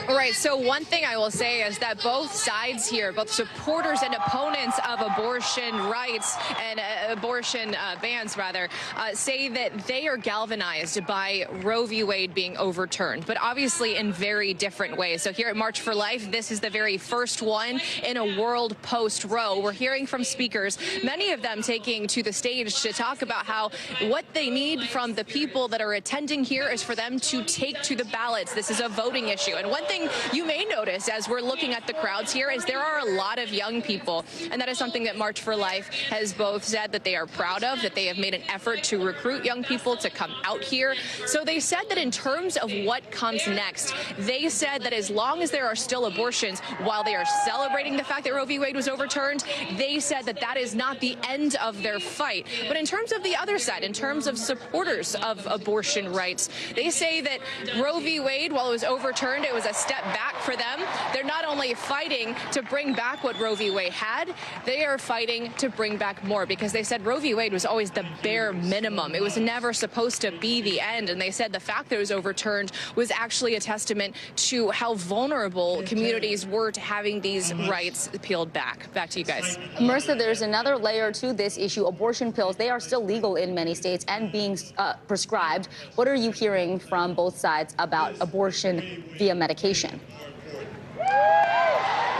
All right, so one thing I will say is that both sides here, both supporters and opponents of abortion rights and abortion bans, rather, say that they are galvanized by Roe v. Wade being overturned, but obviously in very different ways. So here at March for Life, this is the very first one in a world post-Roe. We're hearing from speakers, many of them taking to the stage to talk about how what they need from the people that are attending here is for them to take to the ballots. This is a voting issue. And one thing you may notice as we're looking at the crowds here is there are a lot of young people. And that is something that March for Life has both said that they are proud of, that they have made an effort to recruit young people to come out here. So they said that in terms of what comes next, they said that as long as there are still abortions, while they are celebrating the fact that Roe v. Wade was overturned, they said that that is not the end of their fight. But in terms of the other side, in terms of supporters of abortion rights, they say that Roe v. Wade, while it was overturned, it was a step back for them. They're not only fighting to bring back what Roe v. Wade had, they are fighting to bring back more, because they said Roe v. Wade was always the bare minimum. It was never supposed to be the end. And they said the fact that it was overturned was actually a testament to how vulnerable communities were to having these rights peeled back. Back to you guys. Marissa, there's another layer to this issue. Abortion pills, they are still legal in many states and being prescribed. What are you hearing from both sides about abortion via medication?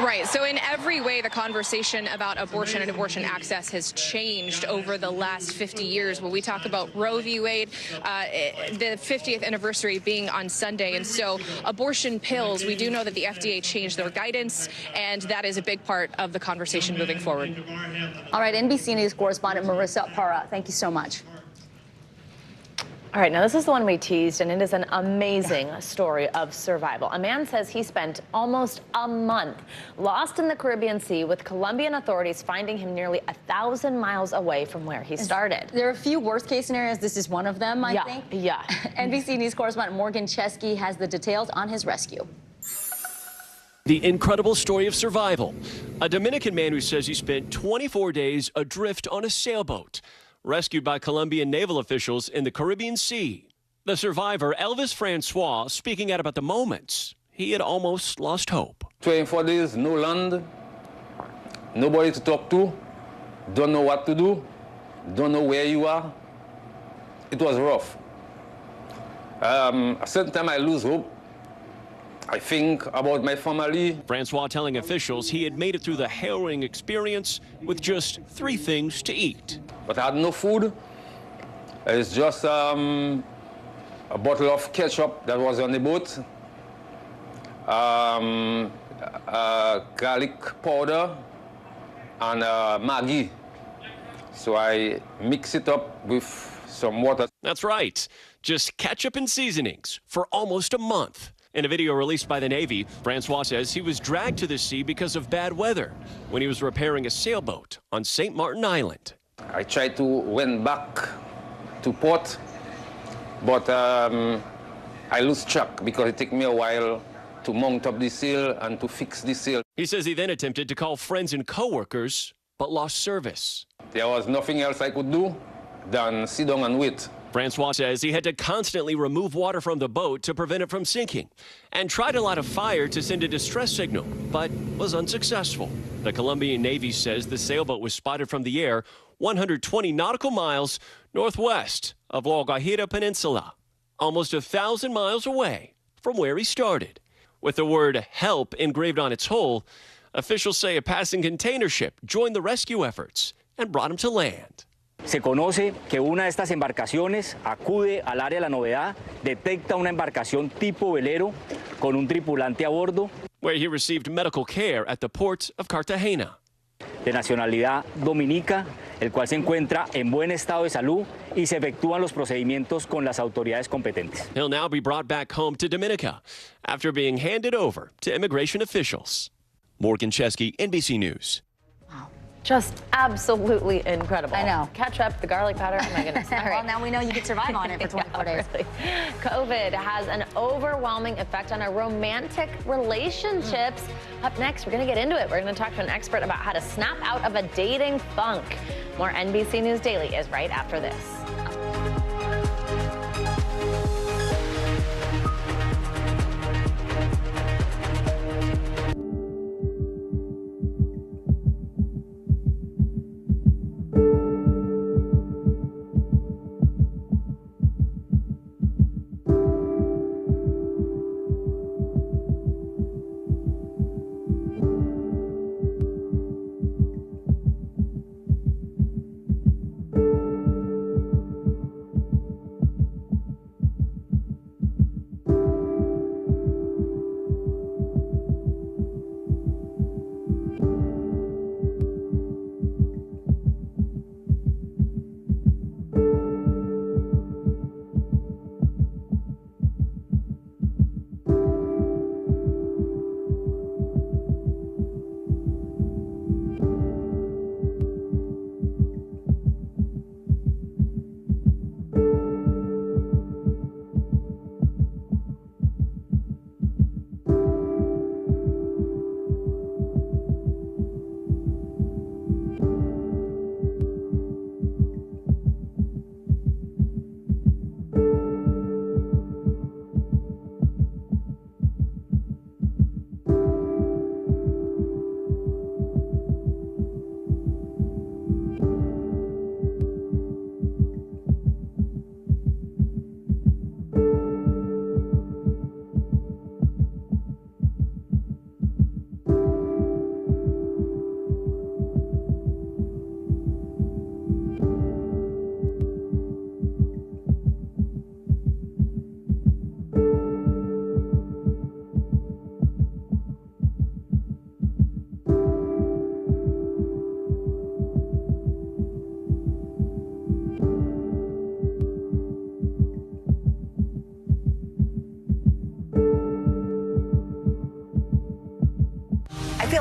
Right. So in every way, the conversation about abortion and abortion access has changed over the last 50 years. When we talk about Roe v. Wade, the 50th anniversary being on Sunday. And so abortion pills, we do know that the FDA changed their guidance, and that is a big part of the conversation moving forward. All right, NBC News correspondent Marissa Para, thank you so much. All right, now this is the one we teased, and it is an amazing story of survival. A man says he spent almost a month lost in the Caribbean Sea, with Colombian authorities finding him nearly 1,000 miles away from where he started. There are a few worst-case scenarios. This is one of them, I think. Yeah. NBC News correspondent Morgan Chesky has the details on his rescue. The incredible story of survival. A Dominican man who says he spent 24 days adrift on a sailboat, rescued by Colombian naval officials in the Caribbean Sea. The survivor, Elvis Francois, speaking out about the moments he had almost lost hope. 24 days, no land, nobody to talk to, don't know what to do, don't know where you are. It was rough. A certain time I lose hope. I think about my family. Francois telling officials he had made it through the harrowing experience with just 3 things to eat. But I had no food. It's just a bottle of ketchup that was on the boat, garlic powder, and Maggi. So I mix it up with some water. That's right, just ketchup and seasonings for almost a month. In a video released by the Navy, Francois says he was dragged to the sea because of bad weather when he was repairing a sailboat on St. Martin Island. I tried to went back to port, but I lose track because it took me a while to mount up the sail and to fix the sail. He says he then attempted to call friends and co-workers, but lost service. There was nothing else I could do than sit down and wait. Francois says he had to constantly remove water from the boat to prevent it from sinking, and tried to light a fire to send a distress signal, but was unsuccessful. The Colombian Navy says the sailboat was spotted from the air 120 nautical miles northwest of La Guajira Peninsula, almost 1,000 miles away from where he started. With the word help engraved on its hull, officials say a passing container ship joined the rescue efforts and brought him to land. Se conoce que una de estas embarcaciones acude al área de la novedad, detecta una embarcación tipo velero con un tripulante a bordo, where he received medical care at the port of Cartagena. De nacionalidad dominica, el cual se encuentra en buen estado de salud y se efectúan los procedimientos con las autoridades competentes. He'll now be brought back home to Dominica after being handed over to immigration officials. Morgan Chesky, NBC News. Just absolutely incredible. I know. Ketchup, the garlic powder, oh my goodness. All right. Well, now we know you could survive on it for 24 days. Really. COVID has an overwhelming effect on our romantic relationships. Up next, we're going to get into it. We're going to talk to an expert about how to snap out of a dating funk. More NBC News Daily is right after this.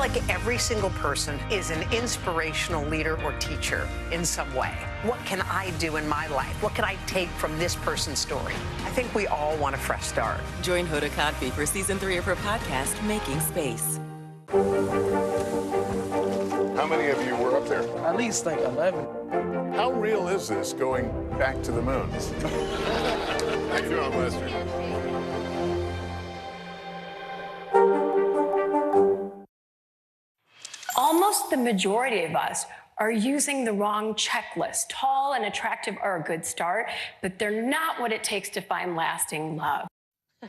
like every single person is an inspirational leader or teacher in some way. What can I do in my life? What can I take from this person's story? I think we all want a fresh start. Join Hoda Kotb for season 3 of her podcast, Making Space. How many of you were up there? At least like 11. How real is this going back to the moon? How you doing, Lester? Almost the majority of us are using the wrong checklist. Tall and attractive are a good start, but they're not what it takes to find lasting love.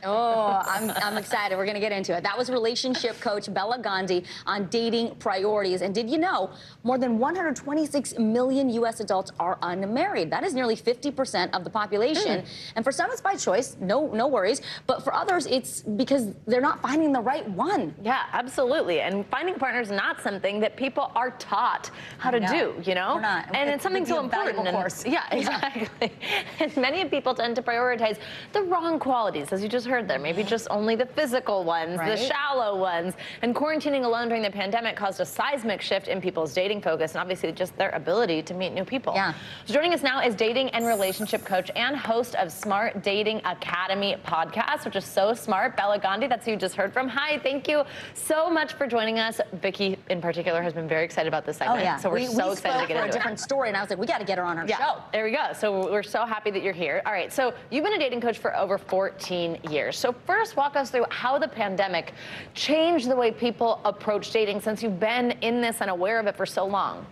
Oh, I'm excited. We're going to get into it. That was relationship coach Bella Gandhi on dating priorities. And did you know more than 126 million U.S. adults are unmarried? That is nearly 50% of the population. And for some, it's by choice. No worries. But for others, it's because they're not finding the right one. Yeah, absolutely. And finding a partner is not something that people are taught how to do, you know? We're not. And it's something so important. Yeah, exactly. And many people tend to prioritize the wrong qualities, as you just heard there. Maybe just only the physical ones, the shallow ones. And quarantining alone during the pandemic caused a seismic shift in people's dating focus and obviously just their ability to meet new people. Yeah. So joining us now is dating and relationship coach and host of Smart Dating Academy podcast, which is so smart. Bella Gandhi, that's who you just heard from. Hi, thank you so much for joining us. Vicky, in particular, has been very excited about this segment. Oh, yeah. So we're so excited to get into it. A different story, and I was like, we got to get her on our show. There we go. So we're so happy that you're here. All right, so you've been a dating coach for over 14 years. So first, walk us through how the pandemic changed the way people approach dating since you've been in this and aware of it for so long.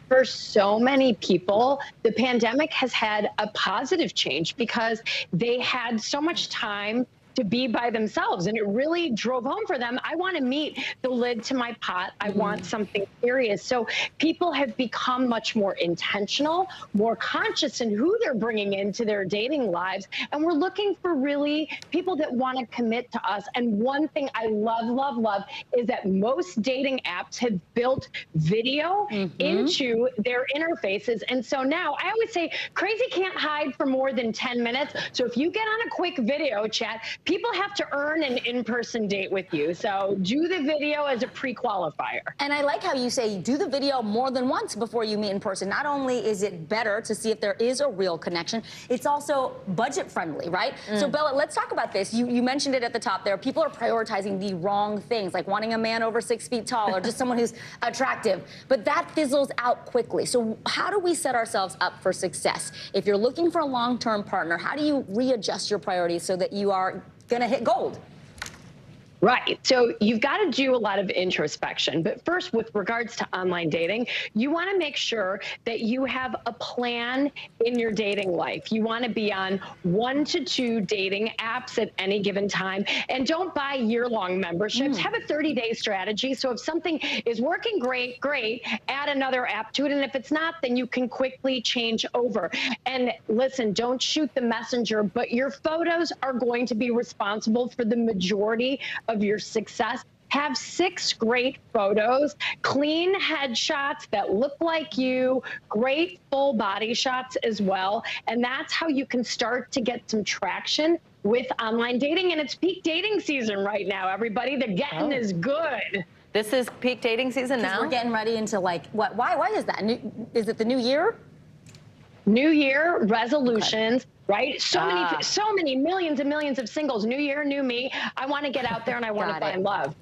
For so many people, the pandemic has had a positive change because they had so much time to be by themselves. And it really drove home for them. I want to meet the lid to my pot. I want something serious. So people have become much more intentional, more conscious in who they're bringing into their dating lives. And we're looking for really people that want to commit to us. And one thing I love is that most dating apps have built video into their interfaces. And so now I always say crazy can't hide for more than 10 minutes. So if you get on a quick video chat, people have to earn an in-person date with you. So do the video as a pre-qualifier. And I like how you say do the video more than once before you meet in person. Not only is it better to see if there is a real connection, it's also budget friendly, right? So Bella, let's talk about this. You mentioned it at the top there. People are prioritizing the wrong things, like wanting a man over 6 feet tall or just someone who's attractive. But that fizzles out quickly. So how do we set ourselves up for success? If you're looking for a long-term partner, how do you readjust your priorities so that you are going to hit gold? Right. So you've got to do a lot of introspection. But first, with regards to online dating, you want to make sure that you have a plan in your dating life. You want to be on 1 to 2 dating apps at any given time. And don't buy year-long memberships. Have a 30-day strategy. So if something is working great, add another app to it. And if it's not, then you can quickly change over. And listen, don't shoot the messenger, but your photos are going to be responsible for the majority of your success. Have 6 great photos, clean headshots that look like you, great full body shots as well. And that's how you can start to get some traction with online dating. And it's peak dating season right now, everybody. The getting is good. This is peak dating season now? We're getting ready into like, what? Why is that? Is it the new year? New year resolutions. Right? So many millions and millions of singles. New year, new me. I want to get out there and I want to find love.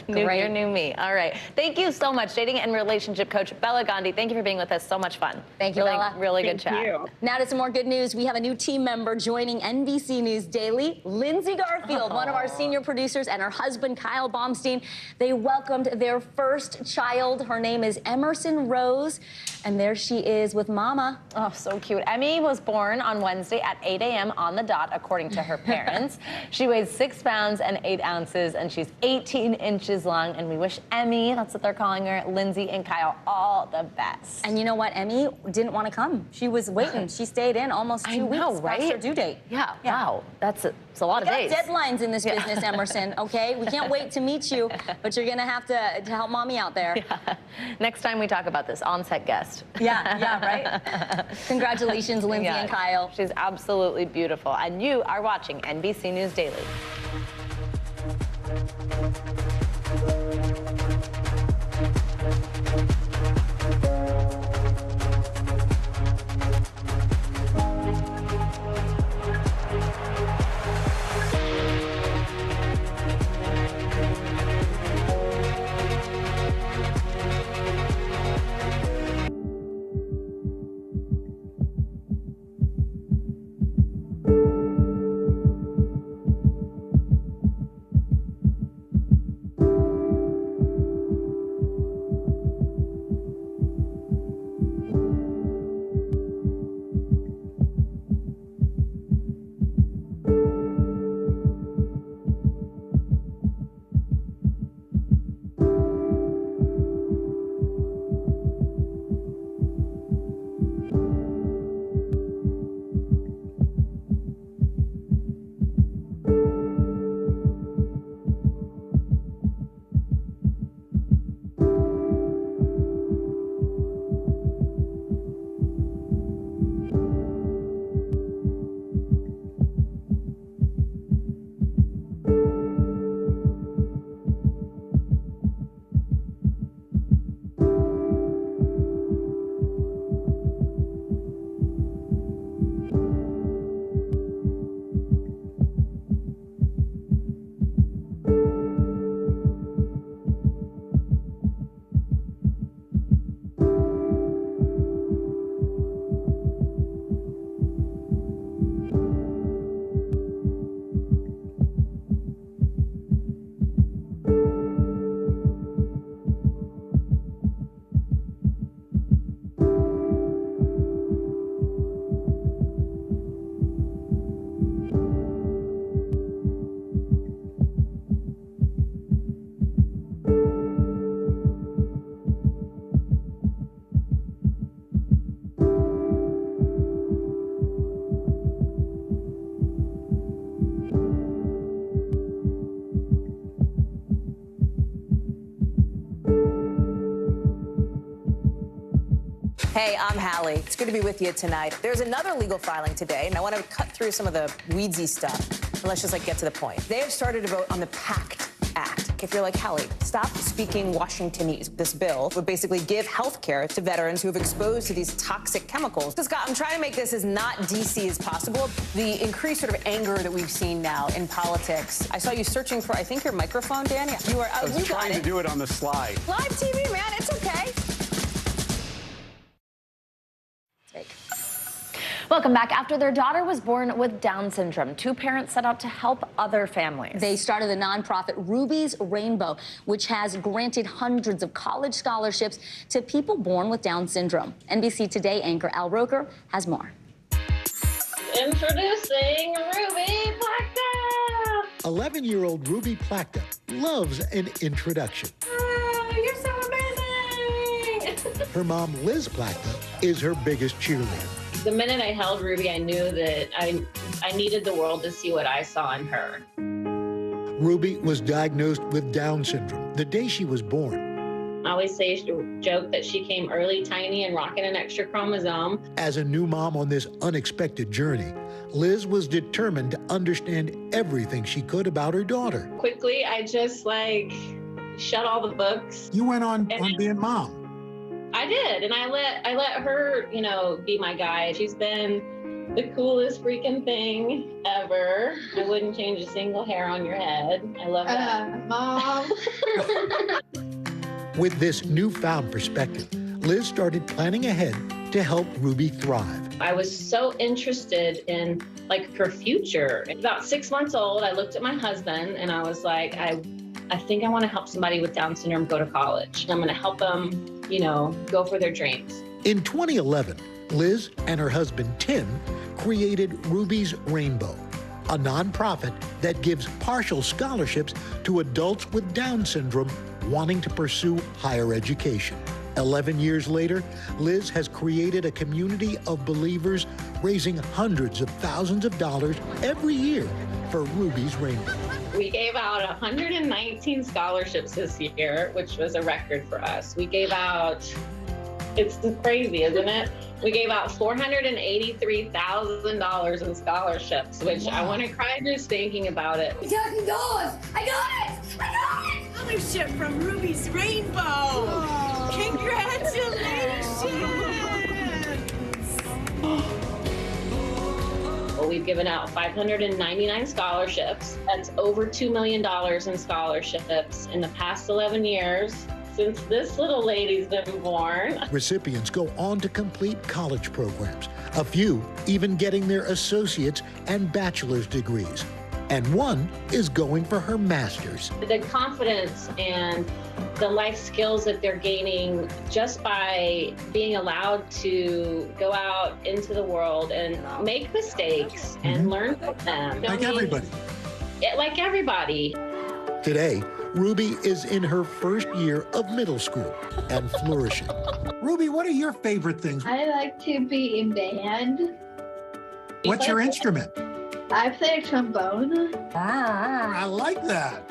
New year, new me. All right. Thank you so much, dating and relationship coach Bella Gandhi. Thank you for being with us. So much fun. Thank you, Bella. Really good chat. Now to some more good news. We have a new team member joining NBC News Daily, Lindsay Garfield, one of our senior producers, and her husband, Kyle Baumstein. They welcomed their first child. Her name is Emerson Rose, and there she is with Mama. Oh, so cute. Emmy was born on Wednesday at 8 a.m. on the dot, according to her parents. She weighs 6 pounds and 8 ounces, and she's 18 inches long, and we wish Emmy, that's what they're calling her, Lindsay and Kyle, all the best. And you know what? Emmy didn't want to come. She was waiting. She stayed in almost 2 weeks past her due date. Yeah. Wow. It's a lot of days. We got deadlines in this business, Emerson, okay? We can't wait to meet you, but you're going to have to help Mommy out there. Yeah. Next time we talk about this, on-set guest. Yeah, right? Congratulations, Lindsay and Kyle. She's absolutely beautiful. And you are watching NBC News Daily. Hey, I'm Hallie. It's good to be with you tonight. There's another legal filing today, and I want to cut through some of the weedsy stuff. And let's just get to the point. They have started to vote on the PACT Act. If you're like, Hallie, stop speaking Washingtonese. This bill would basically give health care to veterans who have exposed to these toxic chemicals. So, Scott, I'm trying to make this as not DC as possible. The increased sort of anger that we've seen now in politics. I saw you searching for, I think, your microphone, Danny. You are. I was trying to do it on the slide. Live TV, man. It's okay. Welcome back. After their daughter was born with Down syndrome, two parents set out to help other families. They started the nonprofit Ruby's Rainbow, which has granted hundreds of college scholarships to people born with Down syndrome. NBC Today anchor Al Roker has more. Introducing Ruby Plakta! 11-year-old Ruby Plakta loves an introduction. Oh, you're so amazing! Her mom, Liz Plakta, is her biggest cheerleader. The minute I held Ruby, I knew that I needed the world to see what I saw in her. Ruby was diagnosed with Down syndrome the day she was born. I always joke that she came early, tiny, and rocking an extra chromosome. As a new mom on this unexpected journey, Liz was determined to understand everything she could about her daughter. Quickly, I just shut all the books. You went on being mom. I did, and I let her, be my guide. She's been the coolest freaking thing ever. I wouldn't change a single hair on your head. I love that. Mom. With this newfound perspective, Liz started planning ahead to help Ruby thrive. I was so interested in her future. About 6 months old, I looked at my husband and I was like, I think I want to help somebody with Down syndrome go to college. I'm going to help them, go for their dreams. In 2011, Liz and her husband, Tim, created Ruby's Rainbow, a nonprofit that gives partial scholarships to adults with Down syndrome wanting to pursue higher education. 11 years later, Liz has created a community of believers raising hundreds of thousands of dollars every year for Ruby's Rainbow. We gave out 119 scholarships this year, which was a record for us. We gave out, it's crazy, isn't it? We gave out $483,000 in scholarships, which I want to cry just thinking about it. I got it! Scholarship from Ruby's Rainbow! Oh. Congratulations! Well, we've given out 599 scholarships. That's over $2 million in scholarships in the past 11 years since this little lady's been born. Recipients go on to complete college programs, a few even getting their associate's and bachelor's degrees. And one is going for her master's. The confidence and the life skills that they're gaining just by being allowed to go out into the world and make mistakes and learn from them. Like everybody. Like everybody. Today, Ruby is in her first year of middle school and flourishing. Ruby, what are your favorite things? I like to be in band. What's your instrument? I play trombone. I like that.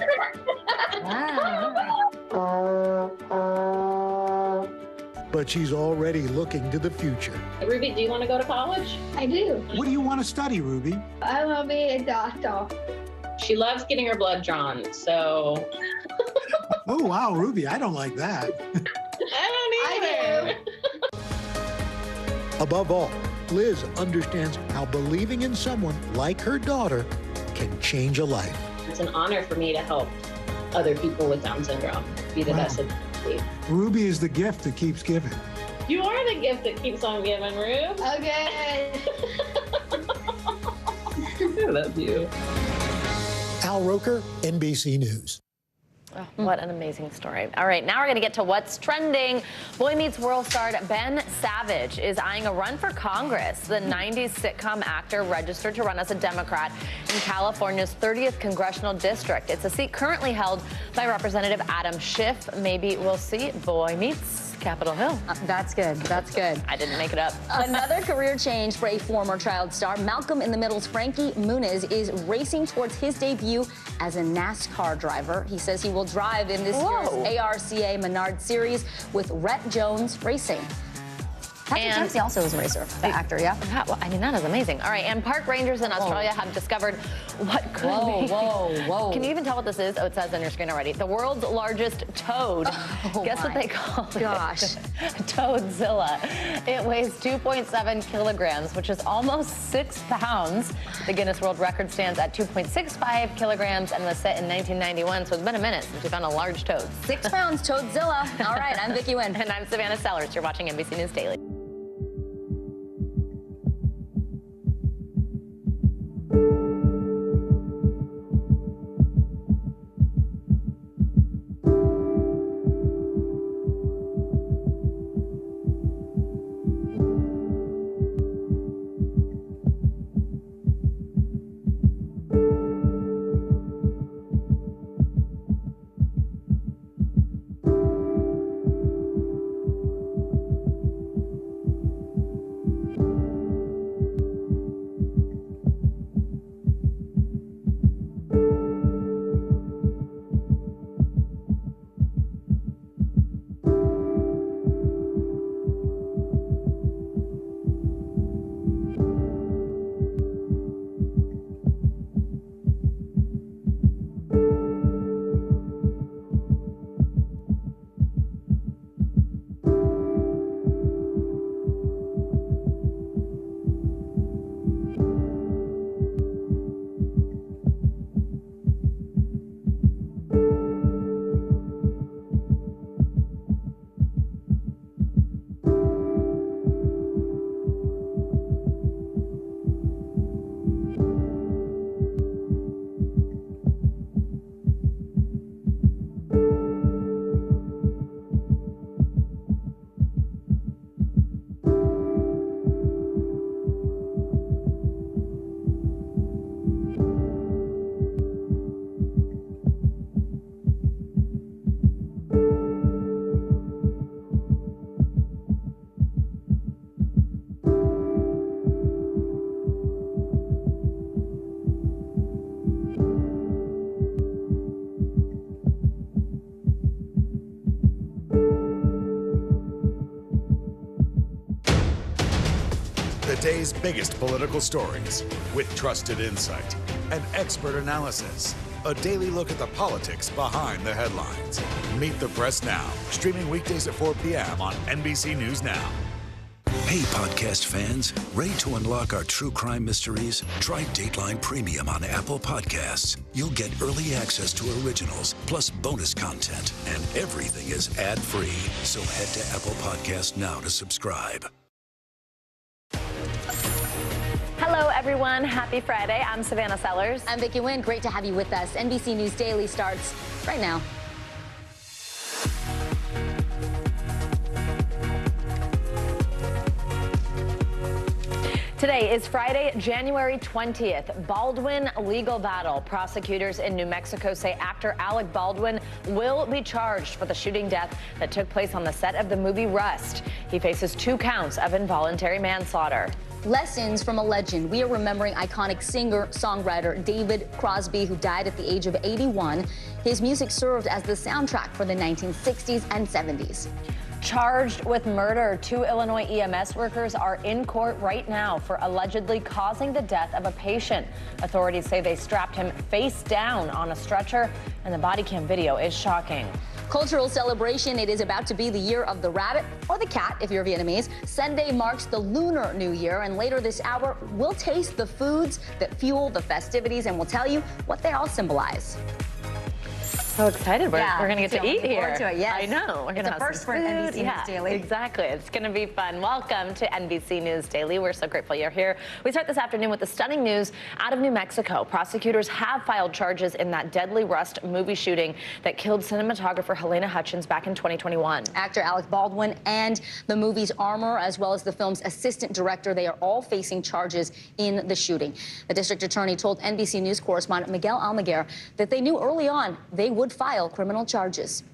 But she's already looking to the future. Ruby, do you want to go to college? I do. What do you want to study, Ruby? I want to be a doctor. She loves getting her blood drawn, so. Oh, wow, Ruby, I don't like that. I don't either. Above all, Liz understands how believing in someone like her daughter can change a life. It's an honor for me to help other people with Down syndrome be the best of them. Ruby is the gift that keeps giving. You are the gift that keeps on giving, Rube. Okay. I love you. Al Roker, NBC News. Oh, what an amazing story. All right, now we're going to get to what's trending. Boy Meets World star Ben Savage is eyeing a run for Congress. The 90s sitcom actor registered to run as a Democrat in California's 30th congressional district. It's a seat currently held by Representative Adam Schiff. Maybe we'll see Boy Meets Capitol Hill. That's good. That's good. I didn't make it up. Another career change for a former child star. Malcolm in the Middle's Frankie Muniz is racing towards his debut as a NASCAR driver. He says he will drive in this year's ARCA Menard Series with Rhett Jones Racing. Patrick Dempsey also was a racer, the actor, yeah? Well, I mean, that is amazing. All right, and park rangers in Australia have discovered what could be. Whoa. Can you even tell what this is? Oh, it says on your screen already. The world's largest toad. Guess what they call it? Gosh. Toadzilla. It weighs 2.7 kilograms, which is almost 6 pounds. The Guinness World Record stands at 2.65 kilograms and was set in 1991, so it's been a minute since we found a large toad. 6 pounds, Toadzilla. All right, I'm Vicki Wynn. And I'm Savannah Sellers. You're watching NBC News Daily. The day's biggest political stories with trusted insight and expert analysis. A daily look at the politics behind the headlines. Meet the Press Now, streaming weekdays at 4 p.m. on NBC News Now. Hey, podcast fans, ready to unlock our true crime mysteries? Try Dateline Premium on Apple Podcasts. You'll get early access to originals, plus bonus content, and everything is ad-free. So head to Apple Podcasts now to subscribe. Hello, everyone. Happy Friday. I'm Savannah Sellers. I'm Vicki Wynn. Great to have you with us. NBC News Daily starts right now. Today is Friday, January 20th. Baldwin legal battle. Prosecutors in New Mexico say actor Alec Baldwin will be charged for the shooting death that took place on the set of the movie Rust. He faces 2 counts of involuntary manslaughter. Lessons from a legend. We are remembering iconic singer-songwriter David Crosby, who died at the age of 81. His music served as the soundtrack for the 1960s and 70s. Charged with murder, 2 Illinois EMS workers are in court right now for allegedly causing the death of a patient. Authorities say they strapped him face down on a stretcher, and the body cam video is shocking. Cultural celebration. It is about to be the year of the rabbit, or the cat if you're Vietnamese. Sunday marks the Lunar New Year, and later this hour, we'll taste the foods that fuel the festivities, and we'll tell you what they all symbolize. So excited. We're going to get to eat here. To it, yes. I know. We're going to have first some for food. NBC News Daily. Exactly. It's going to be fun. Welcome to NBC News Daily. We're so grateful you're here. We start this afternoon with the stunning news out of New Mexico. Prosecutors have filed charges in that deadly Rust movie shooting that killed cinematographer Helena Hutchins back in 2021. Actor Alec Baldwin and the movie's armor, as well as the film's assistant director, they are all facing charges in the shooting. The district attorney told NBC News correspondent Miguel Almaguer that they knew early on they would file criminal charges.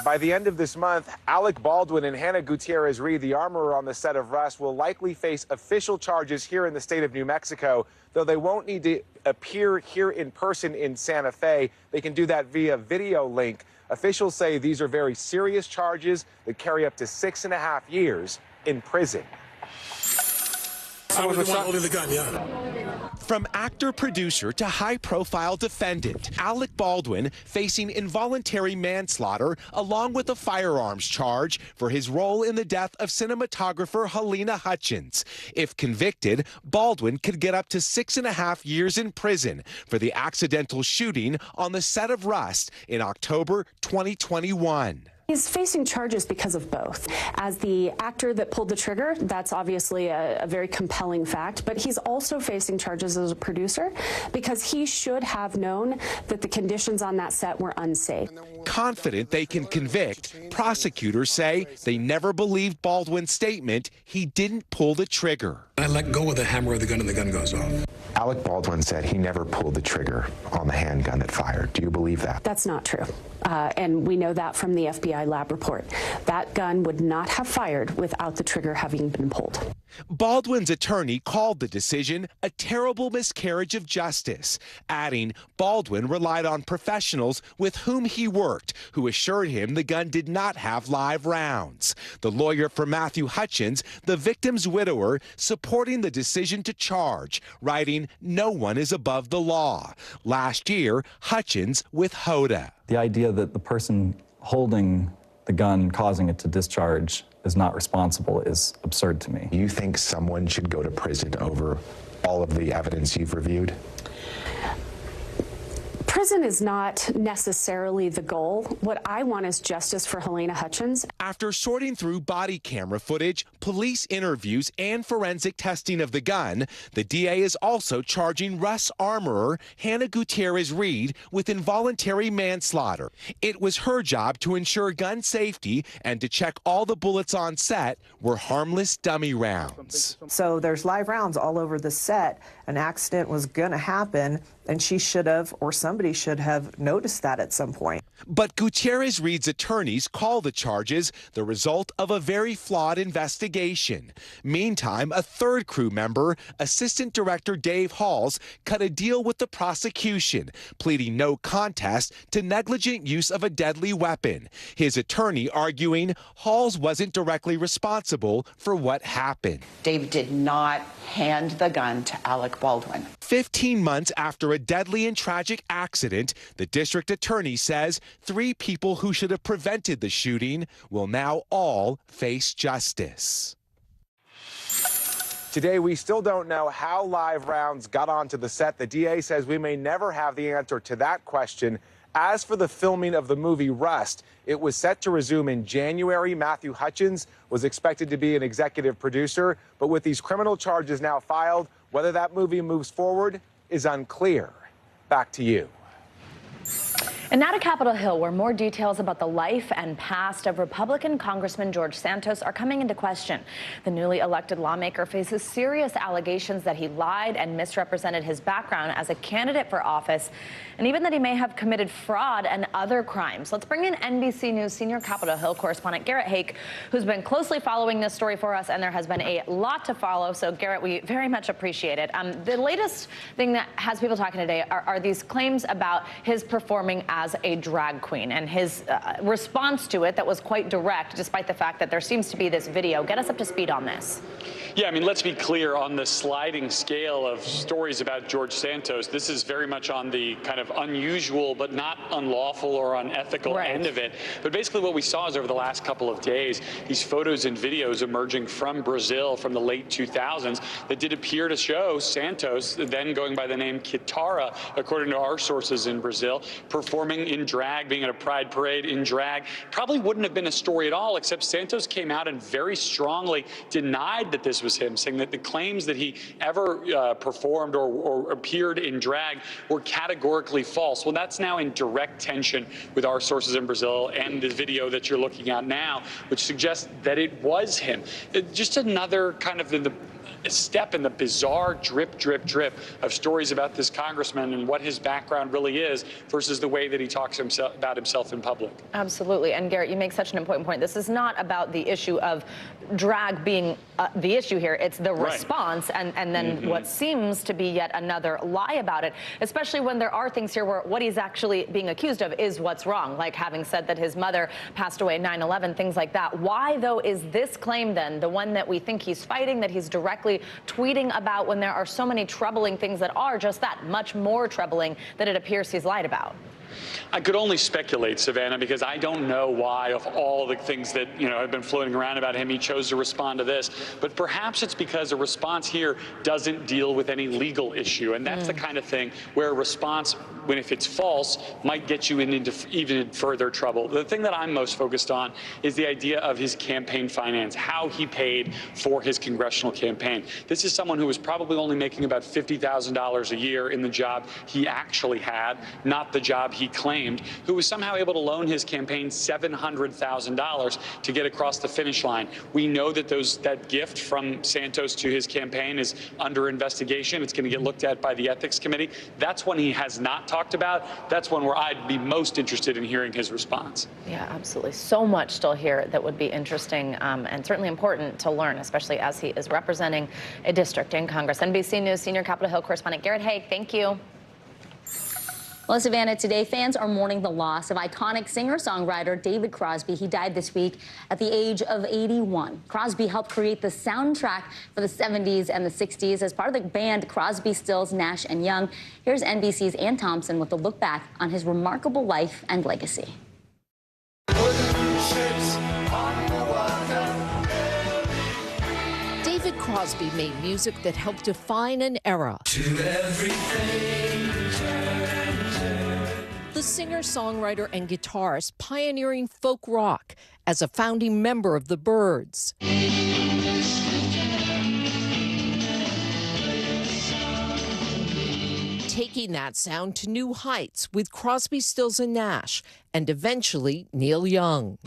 By the end of this month, Alec Baldwin and Hannah Gutierrez-Reed, the armorer on the set of Rust, will likely face official charges here in the state of New Mexico, though they won't need to appear here in person in Santa Fe. They can do that via video link. Officials say these are very serious charges that carry up to 6.5 years in prison. I was the one holding the gun, yeah. From actor-producer to high-profile defendant, Alec Baldwin facing involuntary manslaughter along with a firearms charge for his role in the death of cinematographer Halyna Hutchins. If convicted, Baldwin could get up to 6.5 years in prison for the accidental shooting on the set of Rust in October 2021. He's facing charges because of both. As the actor that pulled the trigger, that's obviously a very compelling fact, but he's also facing charges as a producer because he should have known that the conditions on that set were unsafe. Confident they can convict, prosecutors say they never believed Baldwin's statement he didn't pull the trigger. I let go of the hammer of the gun and the gun goes off. Alec Baldwin said he never pulled the trigger on the handgun that fired. Do you believe that? That's not true. And we know that from the FBI lab report. That gun would not have fired without the trigger having been pulled. Baldwin's attorney called the decision a terrible miscarriage of justice, adding Baldwin relied on professionals with whom he worked who assured him the gun did not have live rounds. The lawyer for Matthew Hutchins, the victim's widower, supporting the decision to charge, writing, "No one is above the law." Last year, Hutchins with Hoda. The idea that the person holding the gun, causing it to discharge, is not responsible is absurd to me. You think someone should go to prison over all of the evidence you've reviewed? Prison is not necessarily the goal. What I want is justice for Halyna Hutchins. After sorting through body camera footage, police interviews, and forensic testing of the gun, the DA is also charging Rust armorer Hannah Gutierrez-Reed with involuntary manslaughter. It was her job to ensure gun safety and to check all the bullets on set were harmless dummy rounds. So there's live rounds all over the set. An accident was going to happen, and she should have, or somebody should have, noticed that at some point. But Gutierrez-Reed's attorneys call the charges the result of a very flawed investigation. Meantime, a third crew member, Assistant Director Dave Halls, cut a deal with the prosecution, pleading no contest to negligent use of a deadly weapon. His attorney arguing Halls wasn't directly responsible for what happened. Dave did not hand the gun to Alec Baldwin. 15 months after a deadly and tragic accident, the district attorney says 3 people who should have prevented the shooting will now all face justice. Today, we still don't know how live rounds got onto the set. The DA says we may never have the answer to that question. As for the filming of the movie Rust, it was set to resume in January. Matthew Hutchins was expected to be an executive producer, but with these criminal charges now filed, whether that movie moves forward is unclear. Back to you. And now to Capitol Hill, where more details about the life and past of Republican Congressman George Santos are coming into question. The newly elected lawmaker faces serious allegations that he lied and misrepresented his background as a candidate for office, and even that he may have committed fraud and other crimes. Let's bring in NBC News senior Capitol Hill correspondent Garrett Hake, who's been closely following this story for us, and there has been a lot to follow. So, Garrett, we very much appreciate it. The latest thing that has people talking today are these claims about his performing as a drag queen and his response to it that was quite direct, despite the fact that there seems to be this video. Get us up to speed on this. Yeah, I mean, let's be clear on the sliding scale of stories about George Santos. This is very much on the kind of unusual but not unlawful or unethical end of it. But basically what we saw is over the last couple of days, these photos and videos emerging from Brazil from the late 2000s that did appear to show Santos, then going by the name Kitara, according to our sources in Brazil, performing in drag, being at a pride parade in drag. Probably wouldn't have been a story at all, except Santos came out and very strongly denied that this was him, saying that the claims that he ever performed or appeared in drag were categorically false. Well, that's now in direct tension with our sources in Brazil and the video that you're looking at now, which suggests that it was him. Just another kind of step in the bizarre drip, drip, drip of stories about this congressman and what his background really is versus the way that he talks about himself in public. Absolutely. And Garrett, you make such an important point. This is not about the issue of drag being the issue here. It's the response and then what seems to be yet another lie about it, especially when there are things here where what he's actually being accused of is what's wrong, like having said that his mother passed away in 9/11, things like that. Why, though, is this claim then the one that we think he's fighting, that he's directly tweeting about, when there are so many troubling things that are just that, much more troubling that it appears he's lied about? I could only speculate, Savannah, because I don't know why, of all the things that, have been floating around about him, he chose to respond to this. But perhaps it's because a response here doesn't deal with any legal issue. And that's the kind of thing where a response, if it's false, might get you into even further trouble. The thing that I'm most focused on is the idea of his campaign finance, how he paid for his congressional campaign. This is someone who was probably only making about $50,000 a year in the job he actually had, not the job he claimed, who was somehow able to loan his campaign $700,000 to get across the finish line. We know that that gift from Santos to his campaign is under investigation. It's going to get looked at by the ethics committee. That's one he has not talked about. That's one where I'd be most interested in hearing his response. Yeah, absolutely. So much still here that would be interesting and certainly important to learn, especially as he is representing a district in Congress. NBC News senior Capitol Hill correspondent Garrett Haig, thank you. Well, Savannah, today fans are mourning the loss of iconic singer-songwriter David Crosby. He died this week at the age of 81. Crosby helped create the soundtrack for the 70s and the 60s as part of the band Crosby, Stills, Nash & Young. Here's NBC's Ann Thompson with a look back on his remarkable life and legacy. David Crosby made music that helped define an era. The singer, songwriter, and guitarist pioneering folk rock as a founding member of the Byrds. Taking that sound to new heights with Crosby, Stills, and Nash, and eventually Neil Young.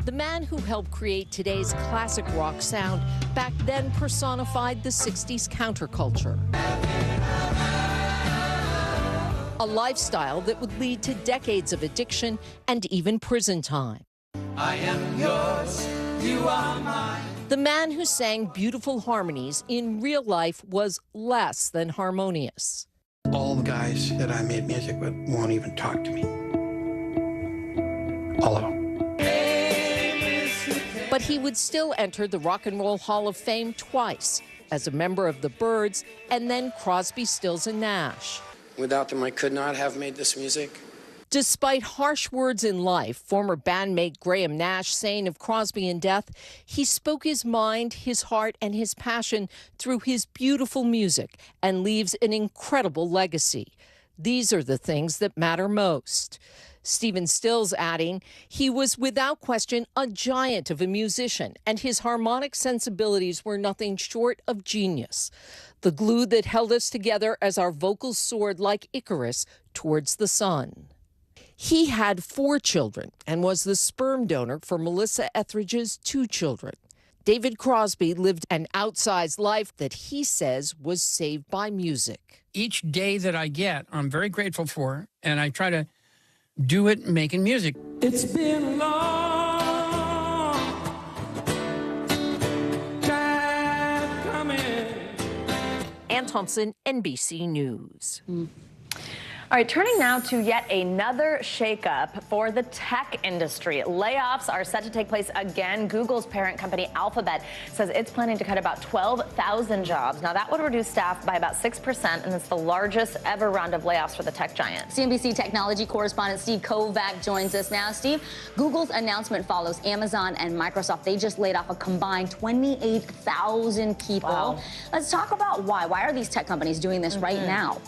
The man who helped create today's classic rock sound back then personified the 60s counterculture. A lifestyle that would lead to decades of addiction and even prison time. I am yours, you are mine. The man who sang beautiful harmonies in real life was less than harmonious. All the guys that I made music with won't even talk to me. All of them. But he would still enter the Rock and Roll Hall of Fame twice, as a member of the Byrds and then Crosby, Stills, and Nash. Without them, I could not have made this music. Despite harsh words in life, former bandmate Graham Nash saying of Crosby in death, he spoke his mind, his heart, and his passion through his beautiful music and leaves an incredible legacy. These are the things that matter most. Stephen Stills adding, he was without question a giant of a musician, and his harmonic sensibilities were nothing short of genius. The glue that held us together as our vocals soared like Icarus towards the sun. He had 4 children and was the sperm donor for Melissa Etheridge's 2 children. David Crosby lived an outsized life that he says was saved by music. Each day that I get, I'm very grateful for, and I try to do it making music. It's been long time coming. Ann Thompson, NBC News. All right, turning now to yet another shakeup for the tech industry. Layoffs are set to take place again. Google's parent company Alphabet says it's planning to cut about 12,000 jobs. Now, that would reduce staff by about 6%, and it's the largest ever round of layoffs for the tech giant. CNBC technology correspondent Steve Kovac joins us now. Steve, Google's announcement follows Amazon and Microsoft. They just laid off a combined 28,000 people. Wow. Let's talk about why. Why are these tech companies doing this right now?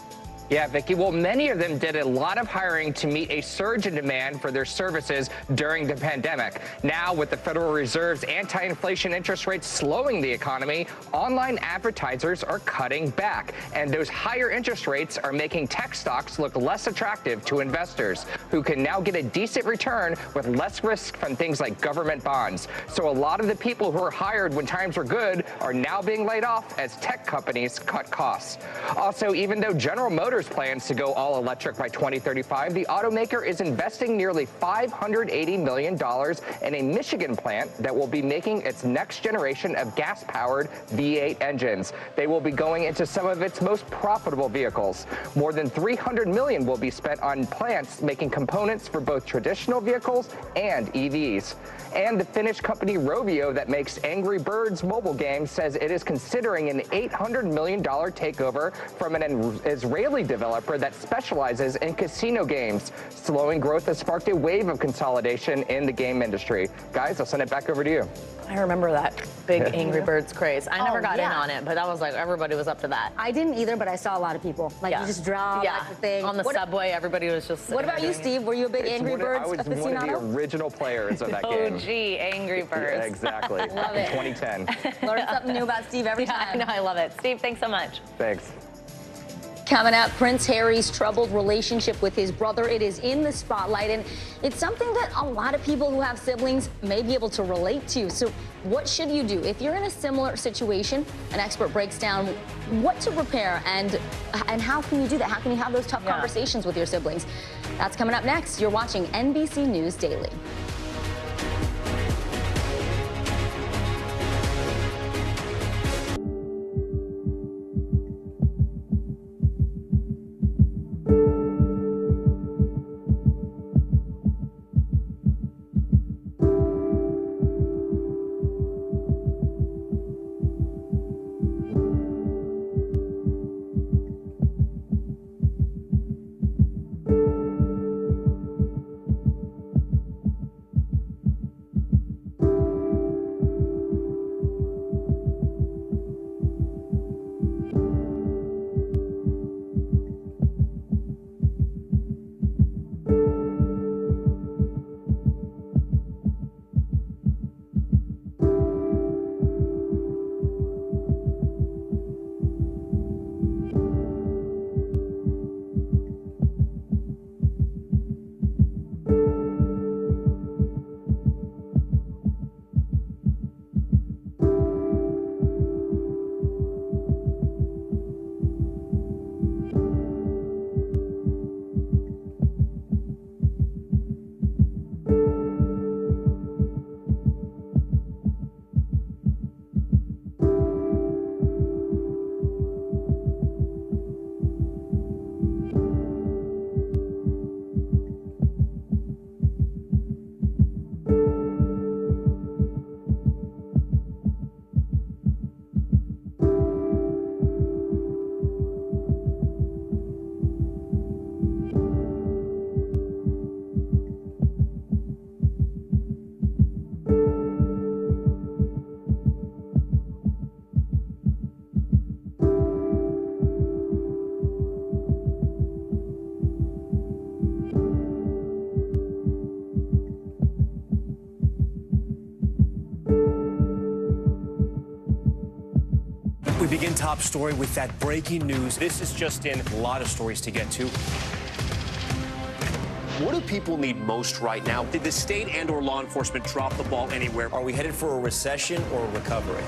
Yeah, Vicki. Well, many of them did a lot of hiring to meet a surge in demand for their services during the pandemic. Now, with the Federal Reserve's anti-inflation interest rates slowing the economy, online advertisers are cutting back. And those higher interest rates are making tech stocks look less attractive to investors, who can now get a decent return with less risk from things like government bonds. So a lot of the people who were hired when times were good are now being laid off as tech companies cut costs. Also, even though General Motors plans to go all electric by 2035, the automaker is investing nearly $580 million in a Michigan plant that will be making its next generation of gas-powered V8 engines. They will be going into some of its most profitable vehicles. More than $300 million will be spent on plants making components for both traditional vehicles and EVs. And the Finnish company Rovio, that makes Angry Birds mobile games, says it is considering an $800 million takeover from an Israeli developer that specializes in casino games. Slowing growth has sparked a wave of consolidation in the game industry. Guys, I'll send it back over to you. I remember that big Angry Birds craze. I never got in on it, but that was like, everybody was up to that. I didn't either, but I saw a lot of people. Like, you just draw like the thing. On the subway, everybody was just What about you, Steve? Were you a big Angry Birds aficionado? I was one of the original players of that game. OG Angry Birds. Yeah, exactly. Love it. 2010. Learn something new about Steve every time. I know, I love it. Steve, thanks so much. Thanks. Coming up, Prince Harry's troubled relationship with his brother. It is in the spotlight, and it's something that a lot of people who have siblings may be able to relate to. So what should you do? If you're in a similar situation, an expert breaks down what to prepare and how can you do that? How can you have those tough conversations with your siblings? That's coming up next. You're watching NBC News Daily. We begin top story with that breaking news. This is just in, a lot of stories to get to. What do people need most right now? Did the state and or law enforcement drop the ball anywhere? Are we headed for a recession or a recovery?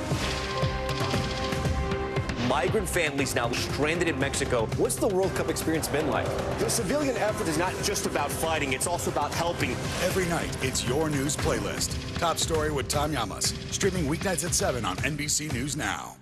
Migrant families now stranded in Mexico. What's the World Cup experience been like? The civilian effort is not just about fighting, it's also about helping. Every night, it's your news playlist. Top story with Tom Llamas. Streaming weeknights at 7 on NBC News Now.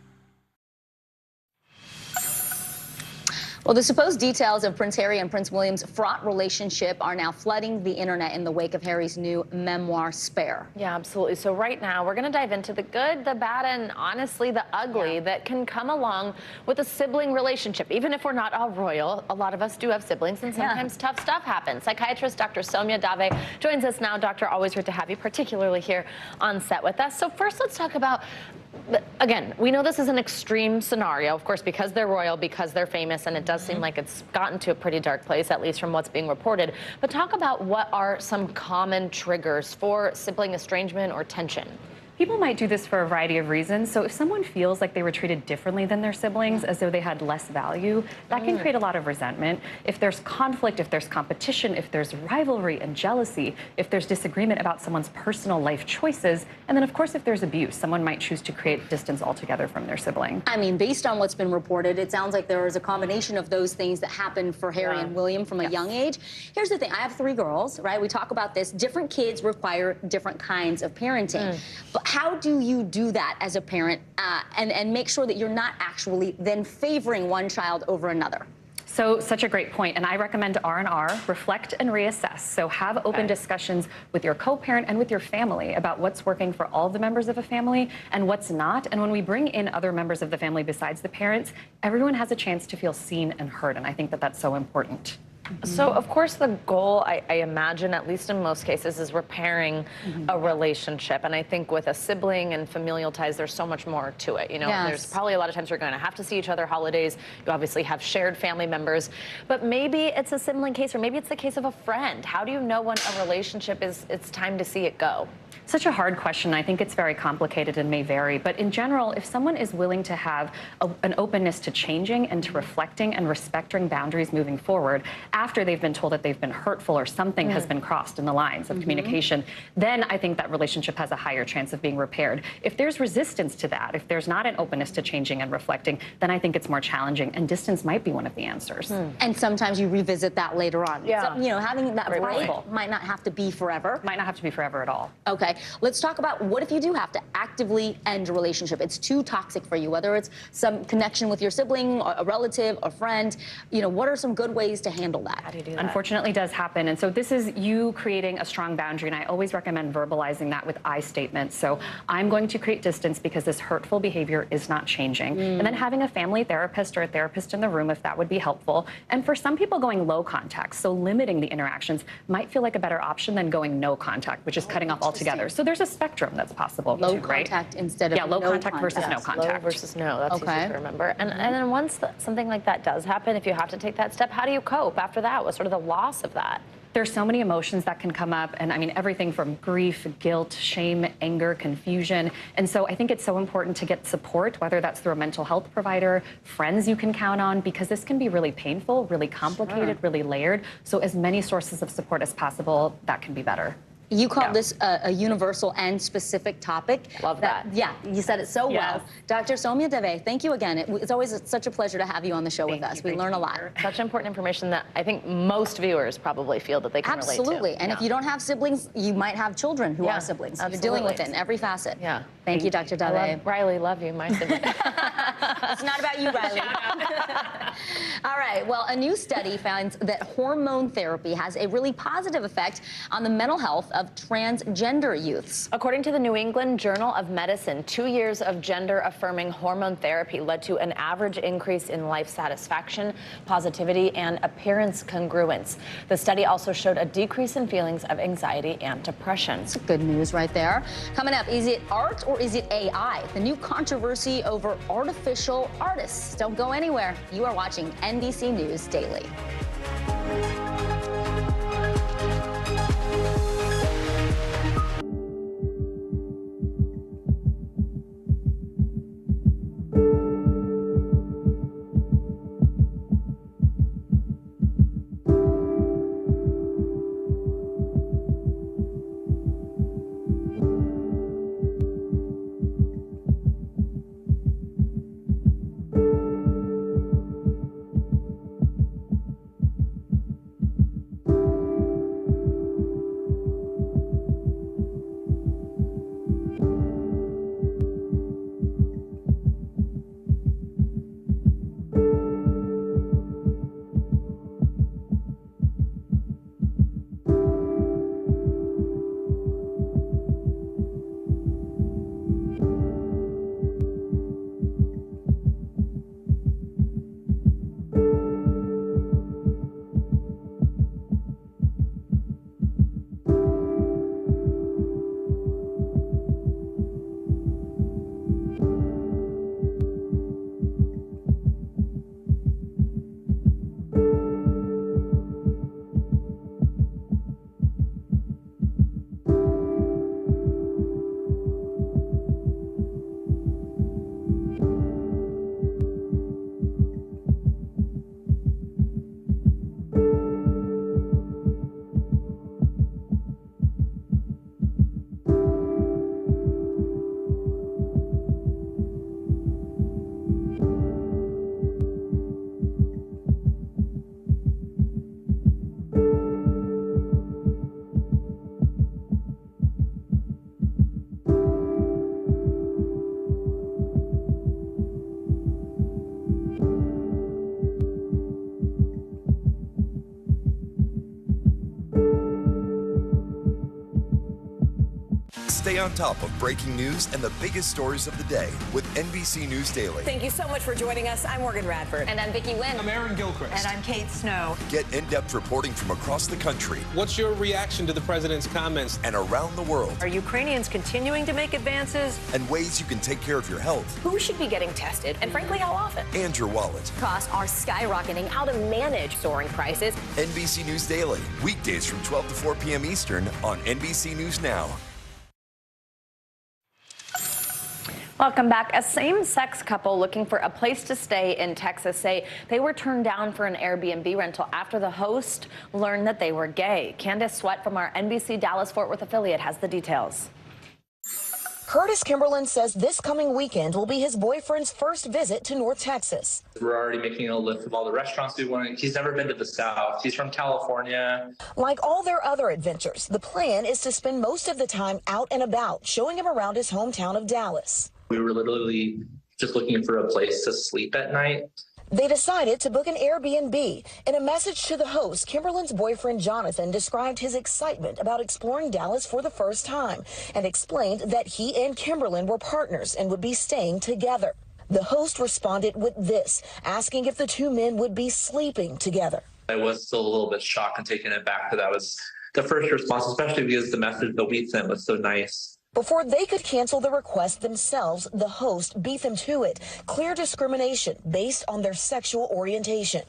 Well, the supposed details of Prince Harry and Prince William's fraught relationship are now flooding the internet in the wake of Harry's new memoir, Spare. Yeah, absolutely. So right now, we're going to dive into the good, the bad, and honestly, the ugly that can come along with a sibling relationship. Even if we're not all royal, a lot of us do have siblings, and sometimes tough stuff happens. Psychiatrist Dr. Soumya Dave joins us now. Doctor, always great to have you, particularly here on set with us. So first, let's talk about But again, we know this is an extreme scenario, of course, because they're royal, because they're famous, and it does seem like it's gotten to a pretty dark place, at least from what's being reported. But talk about what are some common triggers for sibling estrangement or tension. People might do this for a variety of reasons. So if someone feels like they were treated differently than their siblings, as though they had less value, that can create a lot of resentment. If there's conflict, if there's competition, if there's rivalry and jealousy, if there's disagreement about someone's personal life choices, and then of course if there's abuse, someone might choose to create distance altogether from their sibling. I mean, based on what's been reported, it sounds like there is a combination of those things that happened for Harry and William from a young age. Here's the thing, I have 3 girls, right? We talk about this. Different kids require different kinds of parenting. But how do you do that as a parent and make sure that you're not actually then favoring one child over another? So such a great point, and I recommend R&R, reflect and reassess. So have open discussions with your co-parent and with your family about what's working for all the members of a family and what's not. And when we bring in other members of the family besides the parents, everyone has a chance to feel seen and heard, and I think that that's so important. So, of course, the goal, I imagine, at least in most cases, is repairing a relationship. And I think with a sibling and familial ties, there's so much more to it. You know, there's probably a lot of times you're going to have to see each other holidays. You obviously have shared family members. But maybe it's a sibling case, or maybe it's the case of a friend. How do you know when a relationship it's time to see it go? Such a hard question. I think it's very complicated and may vary. But in general, if someone is willing to have an openness to changing and to reflecting and respecting boundaries moving forward, after they've been told that they've been hurtful or something has been crossed in the lines of communication, then I think that relationship has a higher chance of being repaired. If there's resistance to that, if there's not an openness to changing and reflecting, then I think it's more challenging, and distance might be one of the answers. And sometimes you revisit that later on. Yeah. So, you know, having that Right. fight might not have to be forever. Might not have to be forever at all. Okay, let's talk about what if you do have to actively end a relationship. It's too toxic for you, whether it's some connection with your sibling, a relative, a friend. You know, what are some good ways to handle that? How do you do that? Unfortunately, it does happen. And so this is you creating a strong boundary. And I always recommend verbalizing that with I statements. So I'm going to create distance because this hurtful behavior is not changing. And then having a family therapist or a therapist in the room, if that would be helpful. And for some people, going low contact, so limiting the interactions, might feel like a better option than going no contact, which is cutting off altogether. So there's a spectrum that's possible. Low too, right? contact instead of low no contact versus no contact. Low versus no. That's easy to remember. And then once something like that does happen, if you have to take that step, how do you cope after that? What's sort of the loss of that? There's so many emotions that can come up, and I mean everything from grief, guilt, shame, anger, confusion. And so I think it's so important to get support, whether that's through a mental health provider, friends you can count on, because this can be really painful, really complicated, really layered. So as many sources of support as possible, that can be better. You call this a universal and specific topic. Love that. Yeah, you said it so well. Dr. Soumya Dave, thank you again. It's always such a pleasure to have you on the show with us. We learn a lot. Such important information that I think most viewers probably feel that they can relate to. Absolutely. And if you don't have siblings, you might have children who are siblings. You're dealing with it in every facet. Yeah. Thank you, Dr. Dave. Riley, love you, my sibling. It's not about you, Riley. All right. Well, a new study finds that hormone therapy has a really positive effect on the mental health of transgender youths. According to the New England Journal of Medicine, 2 years of gender-affirming hormone therapy led to an average increase in life satisfaction, positivity, and appearance congruence. The study also showed a decrease in feelings of anxiety and depression. That's good news right there. Coming up, is it art or is it AI? The new controversy over artificial artists. Don't go anywhere. You are watching NBC News Daily. Stay on top of breaking news and the biggest stories of the day with NBC News Daily. Thank you so much for joining us. I'm Morgan Radford. And I'm Vicki Wynn. I'm Aaron Gilchrist. And I'm Kate Snow. Get in-depth reporting from across the country. What's your reaction to the president's comments? And around the world. Are Ukrainians continuing to make advances? And ways you can take care of your health. Who should be getting tested? And frankly, how often? And your wallet. Costs are skyrocketing. How to manage soaring prices. NBC News Daily. Weekdays from 12 to 4 p.m. Eastern on NBC News Now. Welcome back. A same-sex couple looking for a place to stay in Texas say they were turned down for an Airbnb rental after the host learned that they were gay. Candace Sweat from our NBC Dallas-Fort Worth affiliate has the details. Curtis Kimberlin says this coming weekend will be his boyfriend's first visit to North Texas. We're already making a list of all the restaurants we want. He's never been to the South. He's from California. Like all their other adventures, the plan is to spend most of the time out and about, showing him around his hometown of Dallas. We were literally just looking for a place to sleep at night. They decided to book an Airbnb. In a message to the host, Kimberlin's boyfriend Jonathan described his excitement about exploring Dallas for the first time and explained that he and Kimberlin were partners and would be staying together. The host responded with this, asking if the two men would be sleeping together. I was still a little bit shocked and taken aback that was the first response, especially because the message that we sent was so nice. Before they could cancel the request themselves, the host beat them to it. Clear discrimination based on their sexual orientation.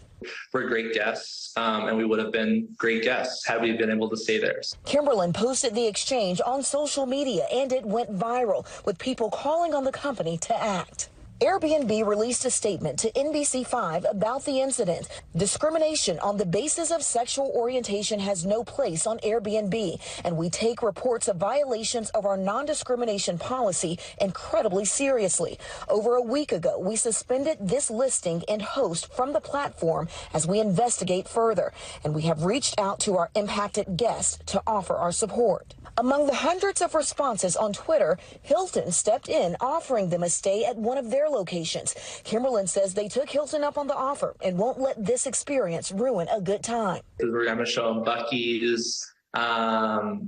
We're great guests, and we would have been great guests had we been able to stay there. Kimberlin posted the exchange on social media, and it went viral, with people calling on the company to act. Airbnb released a statement to NBC5 about the incident. Discrimination on the basis of sexual orientation has no place on Airbnb, and we take reports of violations of our non-discrimination policy incredibly seriously. Over a week ago, we suspended this listing and host from the platform as we investigate further, and we have reached out to our impacted guests to offer our support. Among the hundreds of responses on Twitter, Hilton stepped in, offering them a stay at one of their locations. Kimberlin says they took Hilton up on the offer and won't let this experience ruin a good time. We're going to show him Buc-ee's. So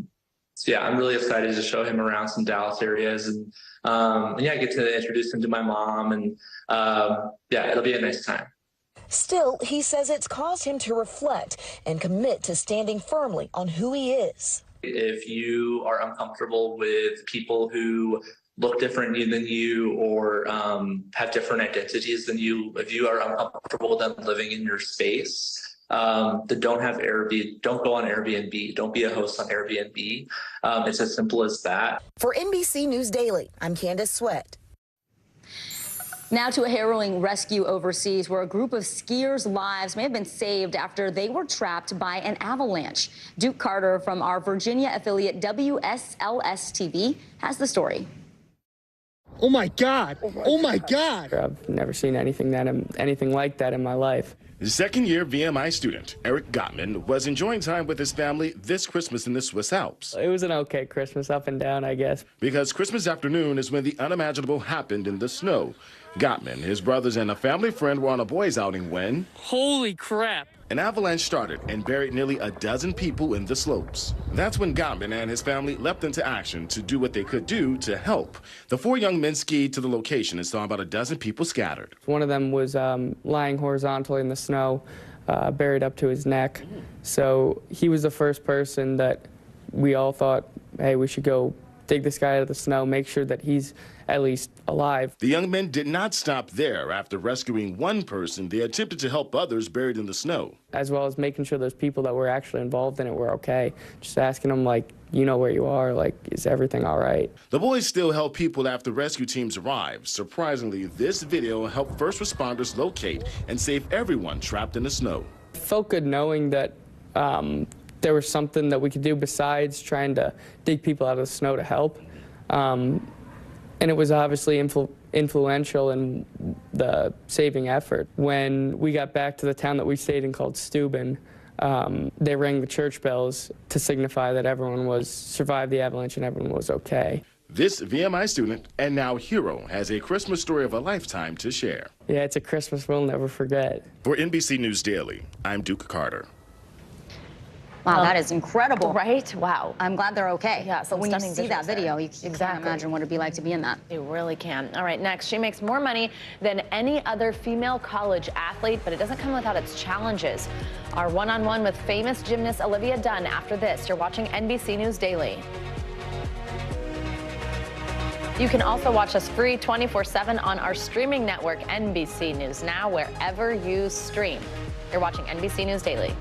yeah, I'm really excited to show him around some Dallas areas and yeah, get to introduce him to my mom, and yeah, it'll be a nice time. Still, he says it's caused him to reflect and commit to standing firmly on who he is. If you are uncomfortable with people who look different than you or have different identities than you, if you are uncomfortable with them living in your space, then don't go on Airbnb. Don't be a host on Airbnb. It's as simple as that. For NBC News Daily, I'm Candace Sweat. Now to a harrowing rescue overseas where a group of skiers' lives may have been saved after they were trapped by an avalanche. Duke Carter from our Virginia affiliate WSLS-TV has the story. Oh my God! Oh my God! I've never seen anything like that in my life. Second-year VMI student Eric Gottman was enjoying time with his family this Christmas in the Swiss Alps. It was an okay Christmas, up and down, I guess. Because Christmas afternoon is when the unimaginable happened in the snow. Gottman, his brothers, and a family friend were on a boys' outing when... Holy crap! An avalanche started and buried nearly a dozen people in the slopes. That's when Gottman and his family leapt into action to do what they could do to help. The four young men skied to the location and saw about a dozen people scattered. One of them was lying horizontally in the snow, buried up to his neck. So he was the first person that we all thought, hey, we should go dig this guy out of the snow, make sure that he's at least alive. The young men did not stop there. After rescuing one person, they attempted to help others buried in the snow. As well as making sure those people that were actually involved in it were okay. Just asking them, like, you know where you are, like, is everything all right? The boys still help people after rescue teams arrived. Surprisingly, this video helped first responders locate and save everyone trapped in the snow. It felt good knowing that there was something that we could do besides trying to dig people out of the snow to help. And it was obviously influential in the saving effort. When we got back to the town that we stayed in called Steuben, they rang the church bells to signify that everyone survived the avalanche and everyone was okay. This VMI student and now hero has a Christmas story of a lifetime to share. Yeah, it's a Christmas we'll never forget. For NBC News Daily, I'm Duke Carter. Wow, that is incredible. Right? Wow. I'm glad they're okay. Yeah, but when you stunning see that visuals video, there. you can't imagine what it'd be like to be in that. You really can. All right, next, she makes more money than any other female college athlete, but it doesn't come without its challenges. Our one-on-one with famous gymnast Olivia Dunn after this. You're watching NBC News Daily. You can also watch us free 24/7 on our streaming network, NBC News Now, wherever you stream. You're watching NBC News Daily.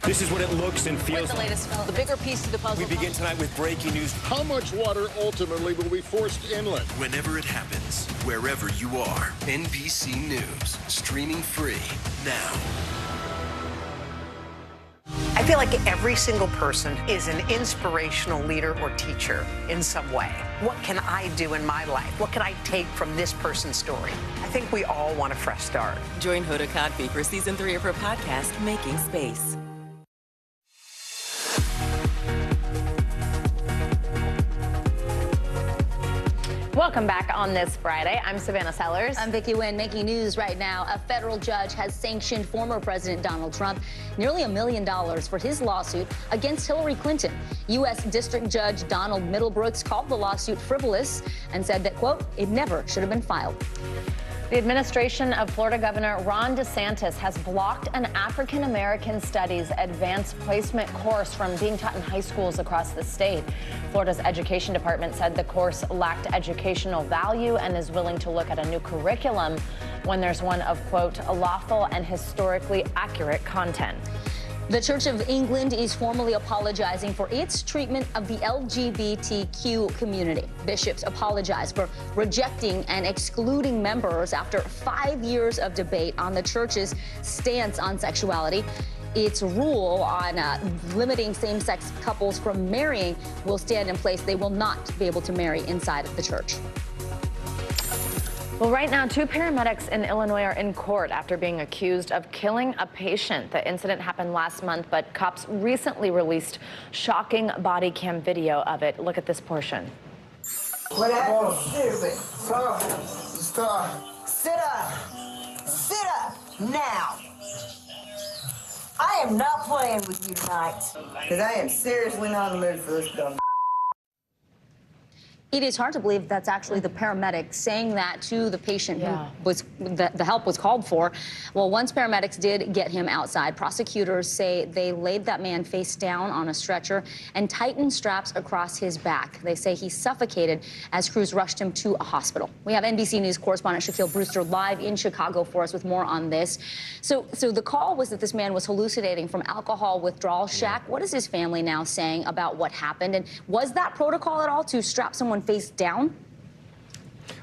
This is what it looks and feels. What's the latest development? The bigger piece of the puzzle. We begin tonight with breaking news. How much water ultimately will be forced inland? Whenever it happens, wherever you are, NBC News, streaming free now. I feel like every single person is an inspirational leader or teacher in some way. What can I do in my life? What can I take from this person's story? I think we all want a fresh start. Join Hoda Kotb for season 3 of her podcast, Making Space. Welcome back on this Friday. I'm Savannah Sellers. I'm Vicki Nguyen. Making news right now. A federal judge has sanctioned former President Donald Trump nearly $1 million for his lawsuit against Hillary Clinton. U.S. District Judge Donald Middlebrooks called the lawsuit frivolous and said that, quote, it never should have been filed. The administration of Florida Governor Ron DeSantis has blocked an African-American Studies advanced placement course from being taught in high schools across the state. Florida's education department said the course lacked educational value and is willing to look at a new curriculum when there's one of, quote, lawful and historically accurate content. The Church of England is formally apologizing for its treatment of the LGBTQ community. Bishops apologized for rejecting and excluding members after 5 years of debate on the church's stance on sexuality. Its rule on limiting same-sex couples from marrying will stand in place. They will not be able to marry inside of the church. Well, right now, 2 paramedics in Illinois are in court after being accused of killing a patient. The incident happened last month, but cops recently released shocking body cam video of it. Look at this portion. What happened? Stop. Sit up. Sit up now. I am not playing with you tonight. Because I am seriously not in the mood for this dumb. It's hard to believe that's actually the paramedic saying that to the patient who was the help was called for. Well, once paramedics did get him outside, prosecutors say they laid that man face down on a stretcher and tightened straps across his back. They say he suffocated as crews rushed him to a hospital. We have NBC News correspondent Shaquille Brewster live in Chicago for us with more on this. So the call was that this man was hallucinating from alcohol withdrawal. Shaq, what is his family now saying about what happened? And was that protocol at all to strap someone face down?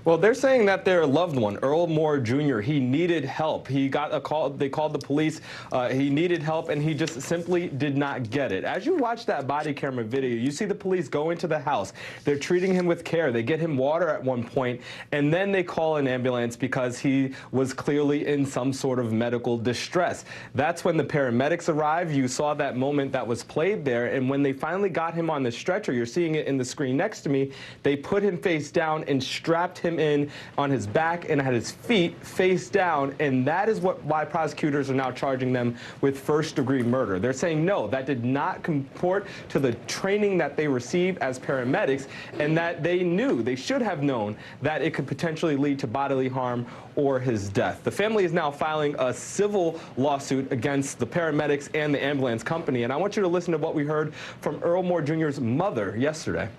Well, they're saying that their loved one, Earl Moore Jr., he needed help. He got a call. They called the police. He needed help, and he just simply did not get it. As you watch that body camera video, you see the police go into the house. They're treating him with care. They get him water at one point, and then they call an ambulance because he was clearly in some sort of medical distress. That's when the paramedics arrive. You saw that moment that was played there, and when they finally got him on the stretcher, you're seeing it in the screen next to me, they put him face down and strapped him in on his back and had his feet face down, and that is why prosecutors are now charging them with first-degree murder. They're saying no, that did not comport to the training that they received as paramedics, and that they should have known that it could potentially lead to bodily harm or his death. The family is now filing a civil lawsuit against the paramedics and the ambulance company, and I want you to listen to what we heard from Earl Moore Jr.'s mother yesterday.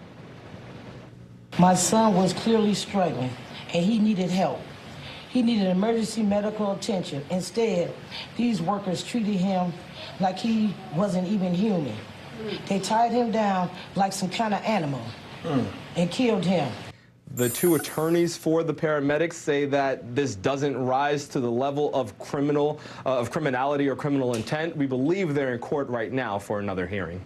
My son was clearly struggling, and he needed help. He needed emergency medical attention. Instead, these workers treated him like he wasn't even human. They tied him down like some kind of animal and killed him. The two attorneys for the paramedics say that this doesn't rise to the level of criminality or criminal intent. We believe they're in court right now for another hearing.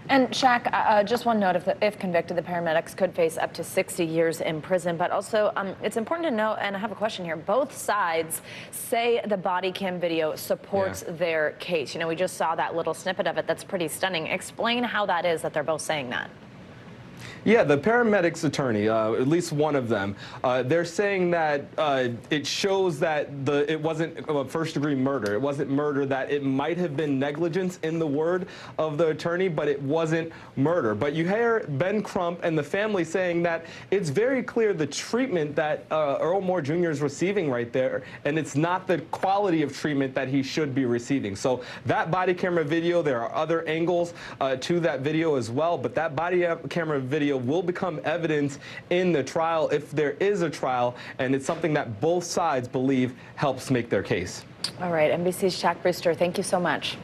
And Shaq, just one note, if convicted, the paramedics could face up to 60 years in prison. But also, it's important to note, and I have a question here, both sides say the body cam video supports their case. You know, we just saw that little snippet of it that's pretty stunning. Explain how that is that they're both saying that. Yeah, the paramedics attorney, at least one of them, they're saying that it shows that it wasn't a first-degree murder. It wasn't murder, that it might have been negligence in the word of the attorney, but it wasn't murder. But you hear Ben Crump and the family saying that it's very clear the treatment that Earl Moore Jr. is receiving right there, and it's not the quality of treatment that he should be receiving. So that body camera video, there are other angles to that video as well, but that body camera video will become evidence in the trial if there is a trial, and it's something that both sides believe helps make their case. All right, NBC's Shaq Brewster, thank you so much.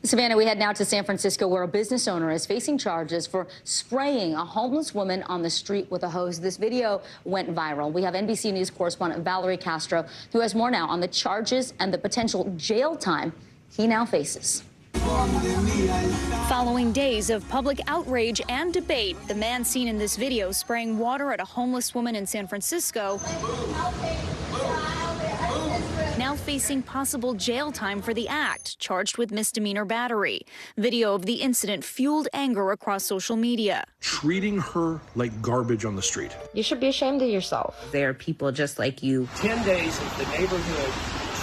Savannah, we head now to San Francisco, where a business owner is facing charges for spraying a homeless woman on the street with a hose. This video went viral. We have NBC News correspondent Valerie Castro, who has more now on the charges and the potential jail time he now faces. Following days of public outrage and debate, the man seen in this video spraying water at a homeless woman in San Francisco now facing possible jail time for the act, charged with misdemeanor battery. Video of the incident fueled anger across social media. Treating her like garbage on the street. You should be ashamed of yourself. There are people just like you. 10 days of the neighborhood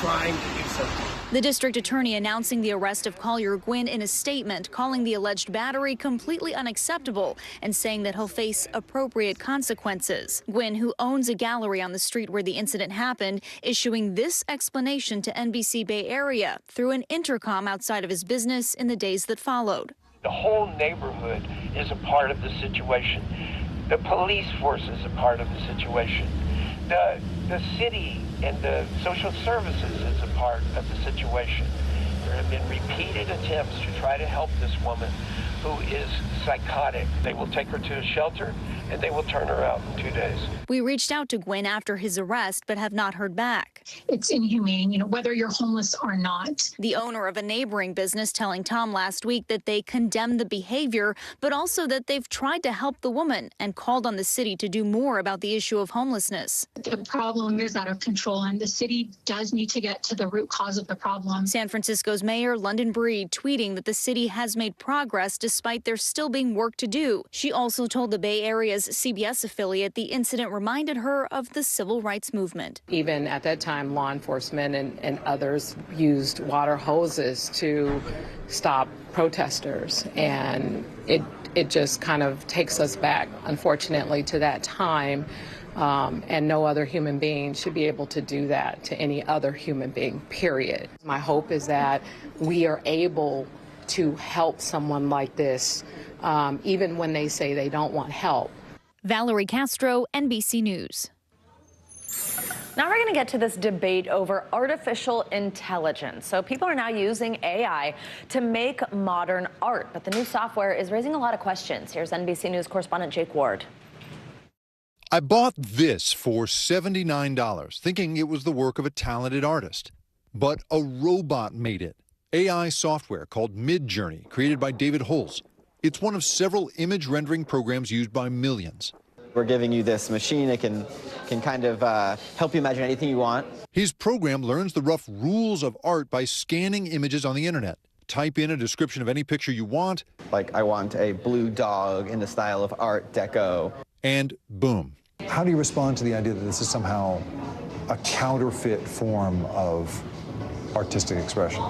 trying to do something. The district attorney announcing the arrest of Collier Gwynn in a statement, calling the alleged battery completely unacceptable and saying that he'll face appropriate consequences. Gwynn, who owns a gallery on the street where the incident happened, issuing this explanation to NBC Bay Area through an intercom outside of his business in the days that followed. The whole neighborhood is a part of the situation. The police force is a part of the situation. The city and the social services is a part of the situation. There have been repeated attempts to try to help this woman who is psychotic. They will take her to a shelter and they will turn her out in 2 days. We reached out to Gwynn after his arrest, but have not heard back. It's inhumane, whether you're homeless or not. The owner of a neighboring business telling Tom last week that they condemn the behavior, but also that they've tried to help the woman and called on the city to do more about the issue of homelessness. The problem is out of control, and the city does need to get to the root cause of the problem. San Francisco's Mayor London Breed tweeting that the city has made progress despite despite there still being work to do. She also told the Bay Area's CBS affiliate the incident reminded her of the civil rights movement. Even at that time, law enforcement and others used water hoses to stop protesters, and it just kind of takes us back, unfortunately, to that time. And no other human being should be able to do that to any other human being, period. My hope is that we are able to help someone like this, even when they say they don't want help. Valerie Castro, NBC News. Now we're going to get to this debate over artificial intelligence. So people are now using AI to make modern art, but the new software is raising a lot of questions. Here's NBC News correspondent Jake Ward. I bought this for $79, thinking it was the work of a talented artist. But a robot made it. AI software called Midjourney, created by David Holz. It's one of several image rendering programs used by millions. We're giving you this machine. It can kind of help you imagine anything you want. His program learns the rough rules of art by scanning images on the internet. Type in a description of any picture you want. Like, I want a blue dog in the style of Art Deco. And boom. How do you respond to the idea that this is somehow a counterfeit form of artistic expression?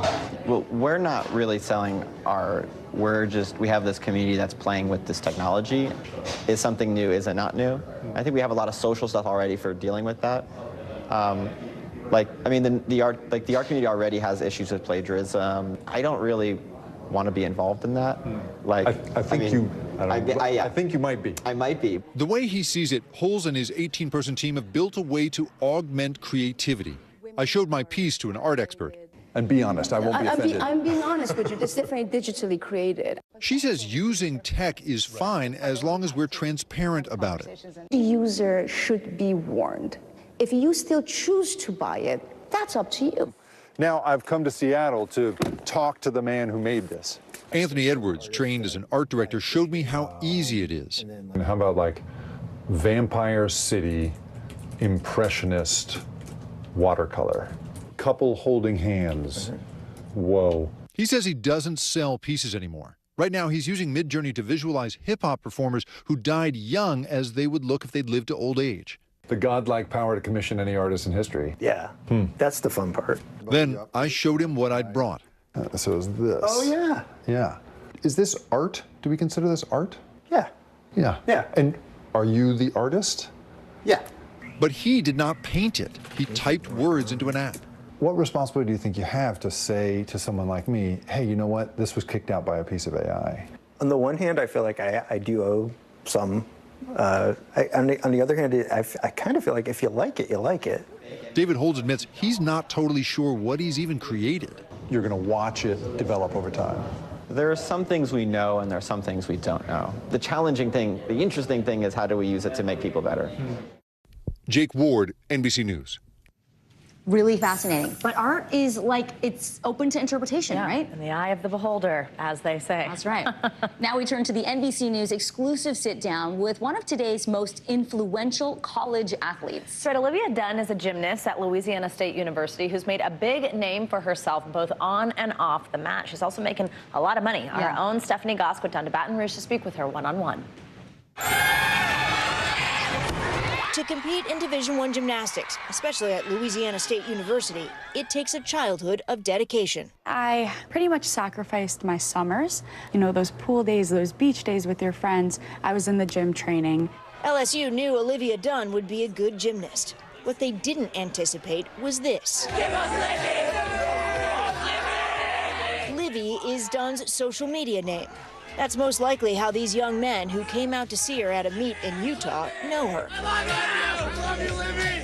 Well, we're not really selling art. We have this community that's playing with this technology. Is something new? Is it not new? I think we have a lot of social stuff already for dealing with that. The art community already has issues with plagiarism. I don't really want to be involved in that. I think you might be. I might be. The way he sees it, Holz and his 18-person team have built a way to augment creativity. I showed my piece to an art expert. And be honest, I won't be offended. I'm being honest with you. It's definitely digitally created. She says using tech is fine as long as we're transparent about it. The user should be warned. If you still choose to buy it, that's up to you. Now, I've come to Seattle to talk to the man who made this. Anthony Edwards, trained as an art director, showed me how easy it is. And how about like Vampire City, Impressionist watercolor? Couple holding hands. Whoa. He says he doesn't sell pieces anymore. Right now, he's using Midjourney to visualize hip-hop performers who died young as they would look if they'd lived to old age. The godlike power to commission any artist in history. Yeah, that's the fun part. Then I showed him what I'd brought. So is this. Oh, yeah. Yeah. Is this art? Do we consider this art? Yeah. Yeah. Yeah. And are you the artist? Yeah. But he did not paint it. He typed words into an app. What responsibility do you think you have to say to someone like me, hey, you know what? This was kicked out by a piece of AI. On the one hand, I feel like I do owe some. On the other hand, I kind of feel like if you like it, you like it. David Holz admits he's not totally sure what he's even created. You're going to watch it develop over time. There are some things we know and there are some things we don't know. The challenging thing, the interesting thing is how do we use it to make people better? Jake Ward, NBC News. Really fascinating. But art is like, it's open to interpretation, right? In the eye of the beholder, as they say. That's right. Now we turn to the NBC News exclusive sit-down with one of today's most influential college athletes. That's right. Olivia Dunn is a gymnast at Louisiana State University who's made a big name for herself both on and off the mat. She's also making a lot of money. Our own Stephanie Goss went down to Baton Rouge to speak with her one-on-one. To compete in Division I gymnastics, especially at Louisiana State University, it takes a childhood of dedication. I pretty much sacrificed my summers. You know, those pool days, those beach days with your friends. I was in the gym training. LSU knew Olivia Dunn would be a good gymnast. What they didn't anticipate was this. Livy is Dunn's social media name. That's most likely how these young men who came out to see her at a meet in Utah know her.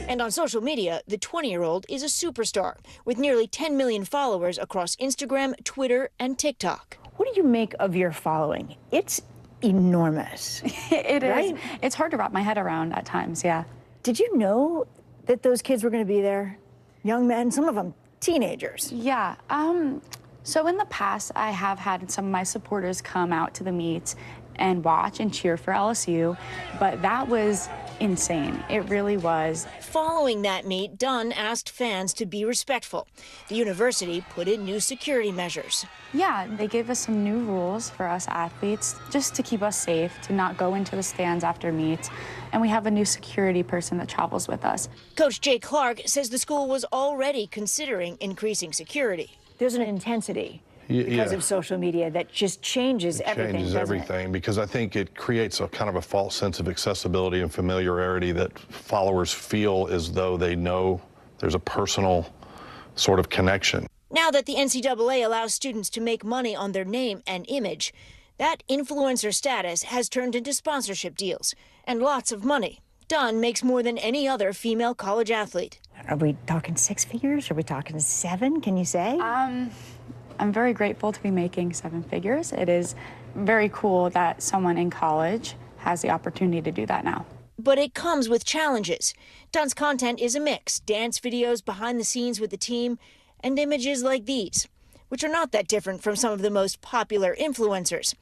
And on social media, the 20-year-old is a superstar with nearly 10 million followers across Instagram, Twitter, and TikTok. What do you make of your following? It's enormous. It right? is. It's hard to wrap my head around at times, yeah. Did you know that those kids were going to be there? Young men, some of them teenagers. Yeah. So in the past, I have had some of my supporters come out to the meets and watch and cheer for LSU, but that was insane. It really was. Following that meet, Dunn asked fans to be respectful. The university put in new security measures. Yeah, they gave us some new rules for us athletes, just to keep us safe, to not go into the stands after meets. And we have a new security person that travels with us. Coach Jay Clark says the school was already considering increasing security. There's an intensity because of social media that just changes everything. Changes everything because I think it creates a kind of a false sense of accessibility and familiarity that followers feel as though they know there's a personal sort of connection. Now that the NCAA allows students to make money on their name and image, that influencer status has turned into sponsorship deals and lots of money. Dunn makes more than any other female college athlete. Are we talking 6 figures? Are we talking 7? Can you say? I'm very grateful to be making 7 figures. It is very cool that someone in college has the opportunity to do that now. But it comes with challenges. Dunn's content is a mix: dance videos behind the scenes with the team and images like these, which are not that different from some of the most popular influencers.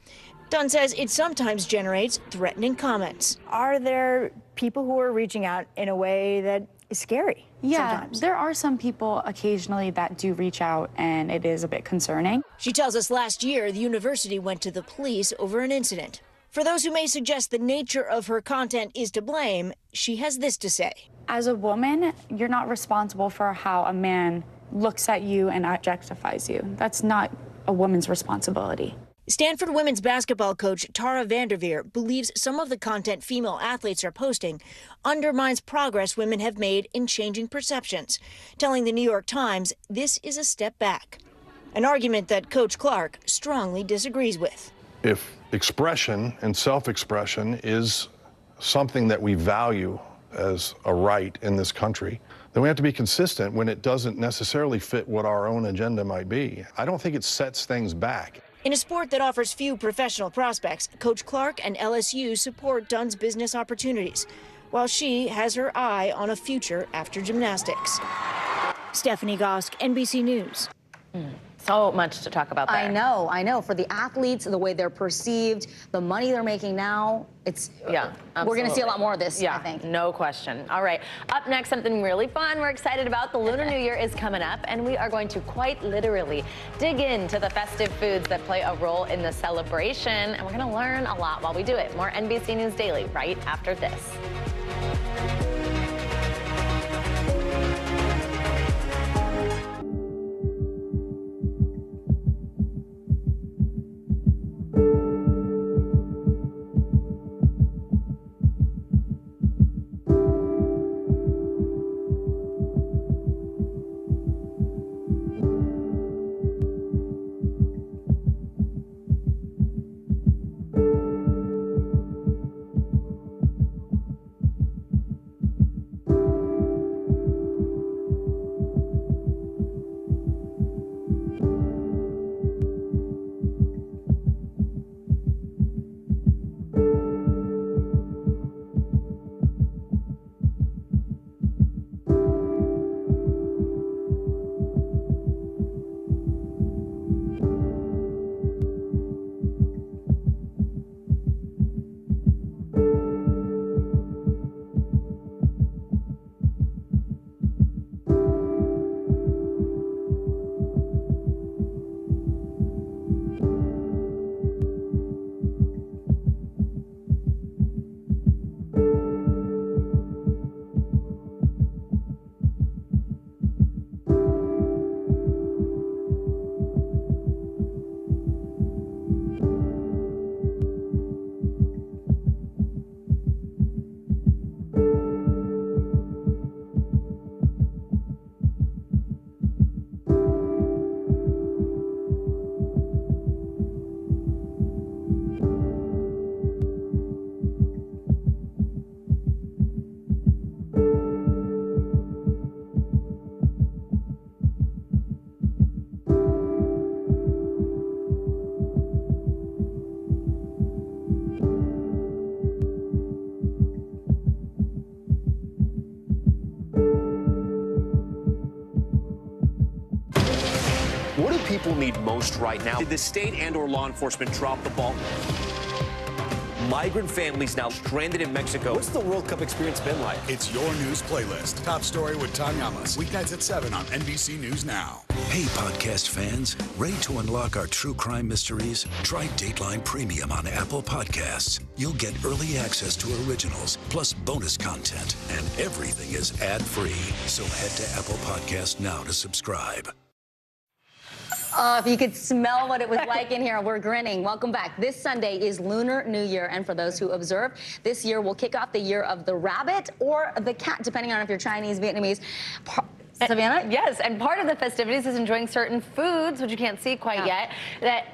Dunn says it sometimes generates threatening comments. Are there people who are reaching out in a way that is scary? Yeah, sometimes? there are some people occasionally that do reach out, and it is a bit concerning. She tells us last year the university went to the police over an incident. For those who may suggest the nature of her content is to blame, she has this to say. As a woman, you're not responsible for how a man looks at you and objectifies you. That's not a woman's responsibility. Stanford women's basketball coach Tara Vanderveer believes some of the content female athletes are posting undermines progress women have made in changing perceptions, telling the New York Times this is a step back, an argument that Coach Clark strongly disagrees with. If expression and self-expression is something that we value as a right in this country, then we have to be consistent when it doesn't necessarily fit what our own agenda might be. I don't think it sets things back. In a sport that offers few professional prospects, Coach Clark and LSU support Dunn's business opportunities, while she has her eye on a future after gymnastics. Stephanie Gosk, NBC News. So much to talk about there. I know. For the athletes, the way they're perceived, the money they're making now, it's we're going to see a lot more of this, I think. No question. All right. Up next, something really fun we're excited about. The Lunar New Year is coming up, and we are going to quite literally dig into the festive foods that play a role in the celebration, and we're going to learn a lot while we do it. More NBC News Daily right after this. What do people need most right now? Did the state and/or law enforcement drop the ball? migrant families now stranded in Mexico. What's the World Cup experience been like? It's your news playlist. Top story with Tanya Amos. Weeknights at 7 on NBC News Now. Hey, podcast fans, ready to unlock our true crime mysteries? Try Dateline Premium on Apple Podcasts. You'll get early access to originals, plus bonus content, and everything is ad-free. So head to Apple Podcasts now to subscribe. If you could smell what it was like in here, we're grinning. Welcome back. This Sunday is Lunar New Year, and for those who observe, this year will kick off the year of the rabbit or the cat, depending on if you're Chinese, Vietnamese. Savannah? Yes, and part of the festivities is enjoying certain foods, which you can't see quite yet, that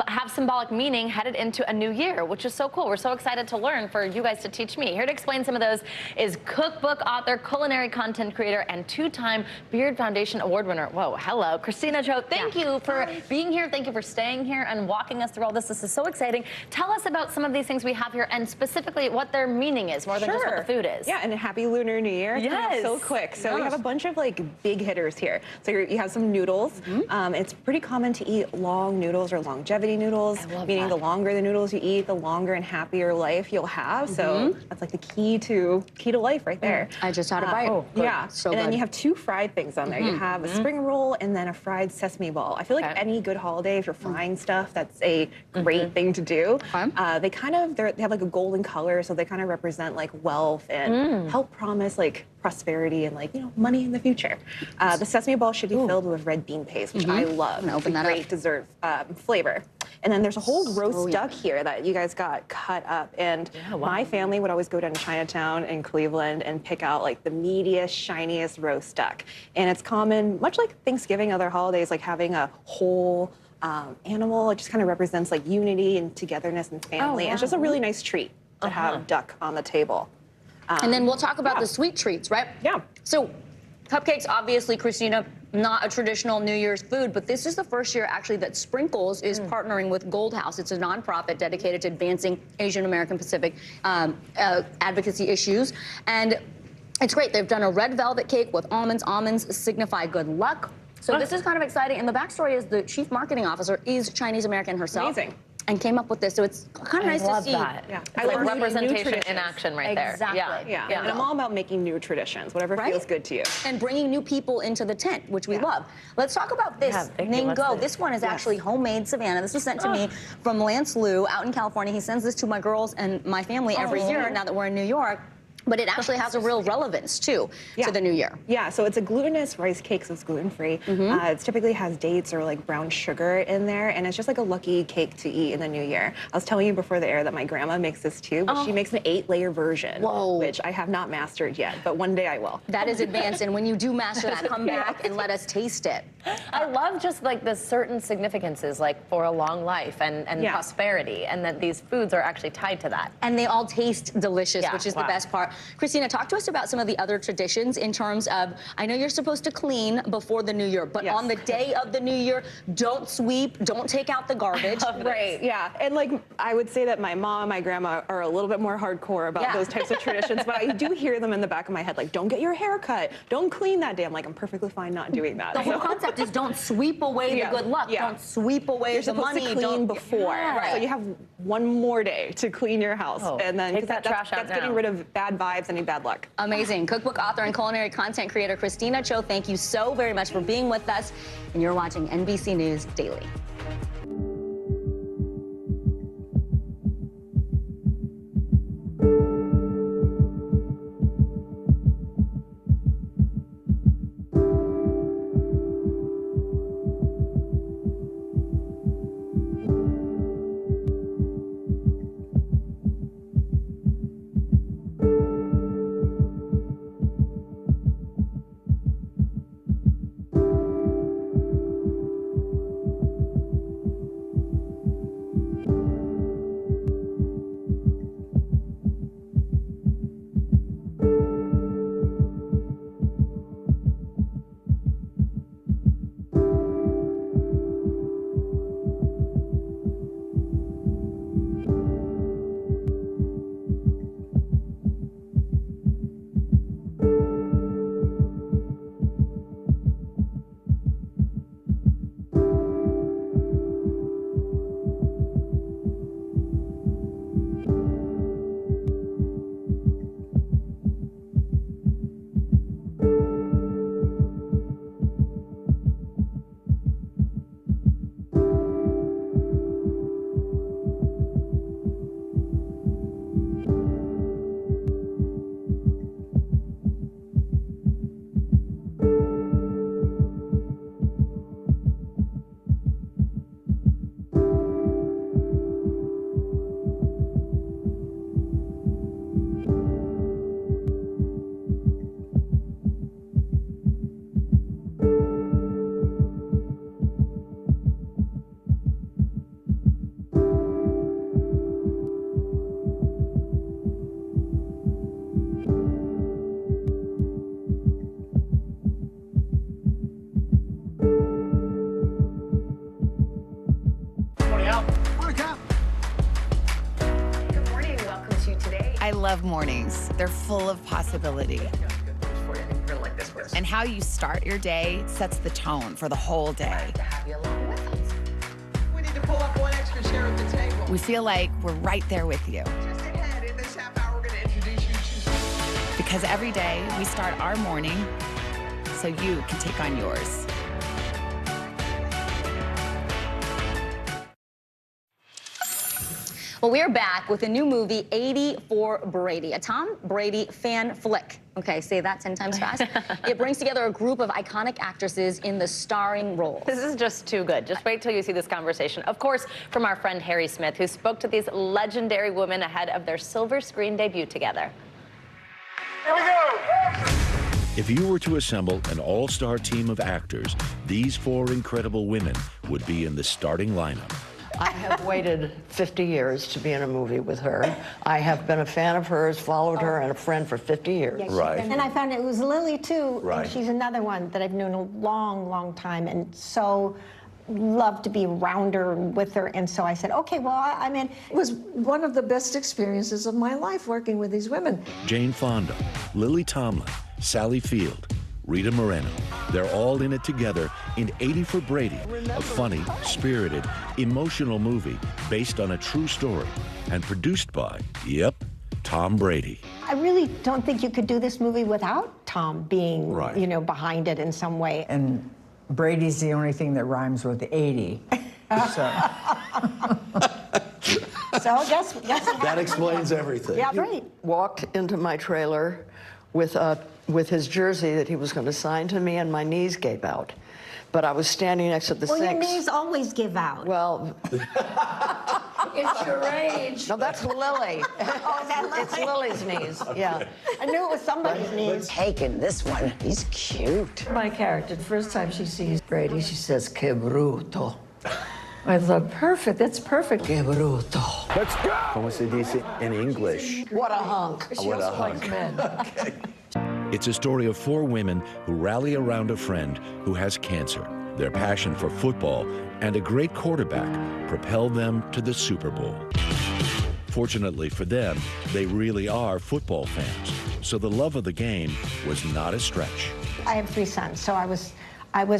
have symbolic meaning headed into a new year, which is so cool. We're so excited to learn for you guys to teach me. Here to explain some of those is cookbook author, culinary content creator, and two-time Beard Foundation Award winner. Whoa, hello, Christina Cho. Thank you for being here. Thank you for staying here and walking us through all this. This is so exciting. Tell us about some of these things we have here and specifically what their meaning is, more than just what the food is. Yeah, and happy Lunar New Year. It's coming up so quick. So we have a bunch of big hitters here. So you have some noodles. It's pretty common to eat long noodles or longevity noodles, meaning the longer the noodles you eat, the longer and happier life you'll have. So that's like the key to life right there. I just had a bite. Yeah. So and then good. you have two fried things on there. You have a spring roll and then a fried sesame ball. I feel like any good holiday, if you're frying stuff, that's a great thing to do. They have like a golden color, so they kind of represent like wealth and help promise like prosperity and like, money in the future. The sesame ball should be filled with red bean paste, which I love. It's a great dessert flavor. And then there's a whole roast duck here that you guys got cut up. And my family would always go down to Chinatown in Cleveland and pick out like the meatiest, shiniest roast duck. And it's common, much like Thanksgiving, other holidays, like having a whole animal. It just kind of represents like unity and togetherness and family. And it's just a really nice treat to have duck on the table. And then we'll talk about the sweet treats, right? Yeah. So cupcakes, obviously, Christina, not a traditional New Year's food, but this is the first year actually that Sprinkles is partnering with Gold House. It's a nonprofit dedicated to advancing Asian American Pacific advocacy issues. And it's great. They've done a red velvet cake with almonds. Almonds signify good luck. So this is kind of exciting. And the backstory is the chief marketing officer is Chinese American herself. Amazing. And came up with this, so it's kind of nice to see. That. Yeah, I love representation in action right there. Exactly. Yeah. And I'm all about making new traditions, whatever feels good to you. And bringing new people into the tent, which we love. Let's talk about this Ningo. This one is actually homemade, Savannah. This was sent to me from Lance Liu out in California. He sends this to my girls and my family every year now that we're in New York. But it actually has a real relevance, too, to the new year. Yeah, so it's a glutinous rice cake, so it's gluten-free. It typically has dates or like brown sugar in there, and it's just like a lucky cake to eat in the new year. I was telling you before the air that my grandma makes this too, but she makes an 8-layer version, which I have not mastered yet, but one day I will. That is advanced, and when you do master that, come back and let us taste it. I love just like the certain significances, like for a long life and prosperity, and that these foods are actually tied to that. And they all taste delicious, which is the best part. Christina, talk to us about some of the other traditions in terms of, I know you're supposed to clean before the new year, but on the day of the new year, don't sweep, don't take out the garbage. Right, yeah. And like, I would say that my mom and my grandma are a little bit more hardcore about those types of traditions, but I do hear them in the back of my head, like, don't get your hair cut, don't clean that day. I'm like, I'm perfectly fine not doing that. The whole concept is don't sweep away the good luck. Don't sweep away the money. You're supposed to clean before. So you have one more day to clean your house. And then take that trash out that's getting rid of bad vibes and bad luck. Amazing. Cookbook author and culinary content creator Christina Cho, thank you so very much for being with us. And you're watching NBC News Daily. love mornings. They're full of possibility. And how you start your day sets the tone for the whole day. We need to pull up one extra chair at the table. We feel like we're right there with you. Just ahead, in this half hour, we're going to introduce you to... Because every day we start our morning so you can take on yours. Well, we're back with a new movie, 80 for Brady, a Tom Brady fan flick. Okay, say that 10 times fast. It brings together a group of iconic actresses in the starring roles. This is just too good. Just wait till you see this conversation. Of course, from our friend Harry Smith, who spoke to these legendary women ahead of their silver screen debut together. Here we go! If you were to assemble an all-star team of actors, these 4 incredible women would be in the starting lineup. I have waited 50 years to be in a movie with her. I have been a fan of hers, followed her, and a friend for 50 years. Yeah, right. And I found it was Lily, too. Right. And she's another one that I've known a long, long time, and so love to be around her and with her. And so I said, okay, well, I mean, it was one of the best experiences of my life working with these women. Jane Fonda, Lily Tomlin, Sally Field, Rita Moreno. They're all in it together in 80 for Brady, a funny, spirited, emotional movie based on a true story and produced by, yep, Tom Brady. I really don't think you could do this movie without Tom being, you know, behind it in some way. And Brady's the only thing that rhymes with 80. So guess that explains everything. Yeah, right. Walked into my trailer with his jersey that he was going to sign to me, and my knees gave out. But I was standing next to the well, six. Your knees always give out. Well, it's your age. No, that's Lily. Oh, is that Lily? It's Lily's knees, yeah. I knew it was somebody's knees. taking this one. He's cute. My character, the first time she sees Brady, she says, "Que bruto." I thought, perfect, that's perfect. Que bruto. Let's go! Como se dice in English? What a hunk. She also likes men. Okay. It's a story of 4 women who rally around a friend who has cancer. Their passion for football and a great quarterback propelled them to the Super Bowl. Fortunately for them, they really are football fans, so the love of the game was not a stretch. I have 3 sons, so I was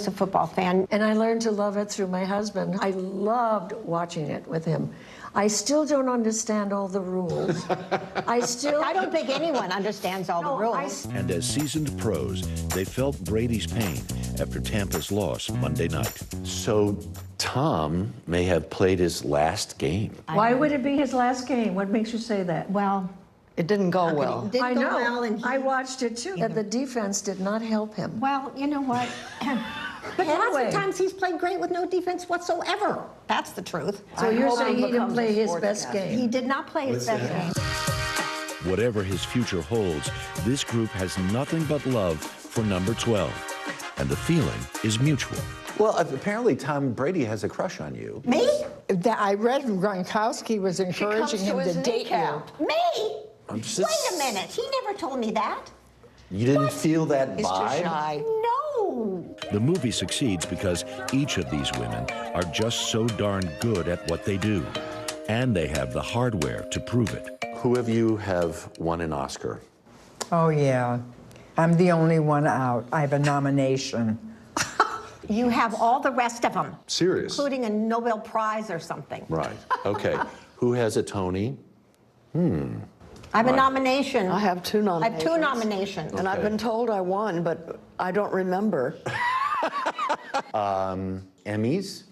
a football fan. And I learned to love it through my husband. I loved watching it with him. I still don't understand all the rules. I don't think anyone understands all the rules. And as seasoned pros, they felt Brady's pain after Tampa's loss Monday night. So Tom may have played his last game. Why would it be his last game? What makes you say that? Well, it didn't go well. It didn't I go know. well, and I watched it too. And the defense did not help him. Well, you know what? But lots of times he's played great with no defense whatsoever. That's the truth. So you're saying he didn't play his best game? He did not play his best game. Whatever his future holds, this group has nothing but love for number 12. And the feeling is mutual. Well, apparently Tom Brady has a crush on you. Me? I read Gronkowski was encouraging him to date you. Me? I'm just... Wait a minute. He never told me that. You didn't feel that He's vibe? too shy. No. The movie succeeds because each of these women are just so darn good at what they do. And they have the hardware to prove it. Who of you have won an Oscar? Oh, yeah. I'm the only one out. I have a nomination. You have all the rest of them. Serious? Including a Nobel Prize or something. Right. Okay. Who has a Tony? I have a nomination. I have 2 nominations. I have 2 nominations. And I've been told I won, but I don't remember. Emmys?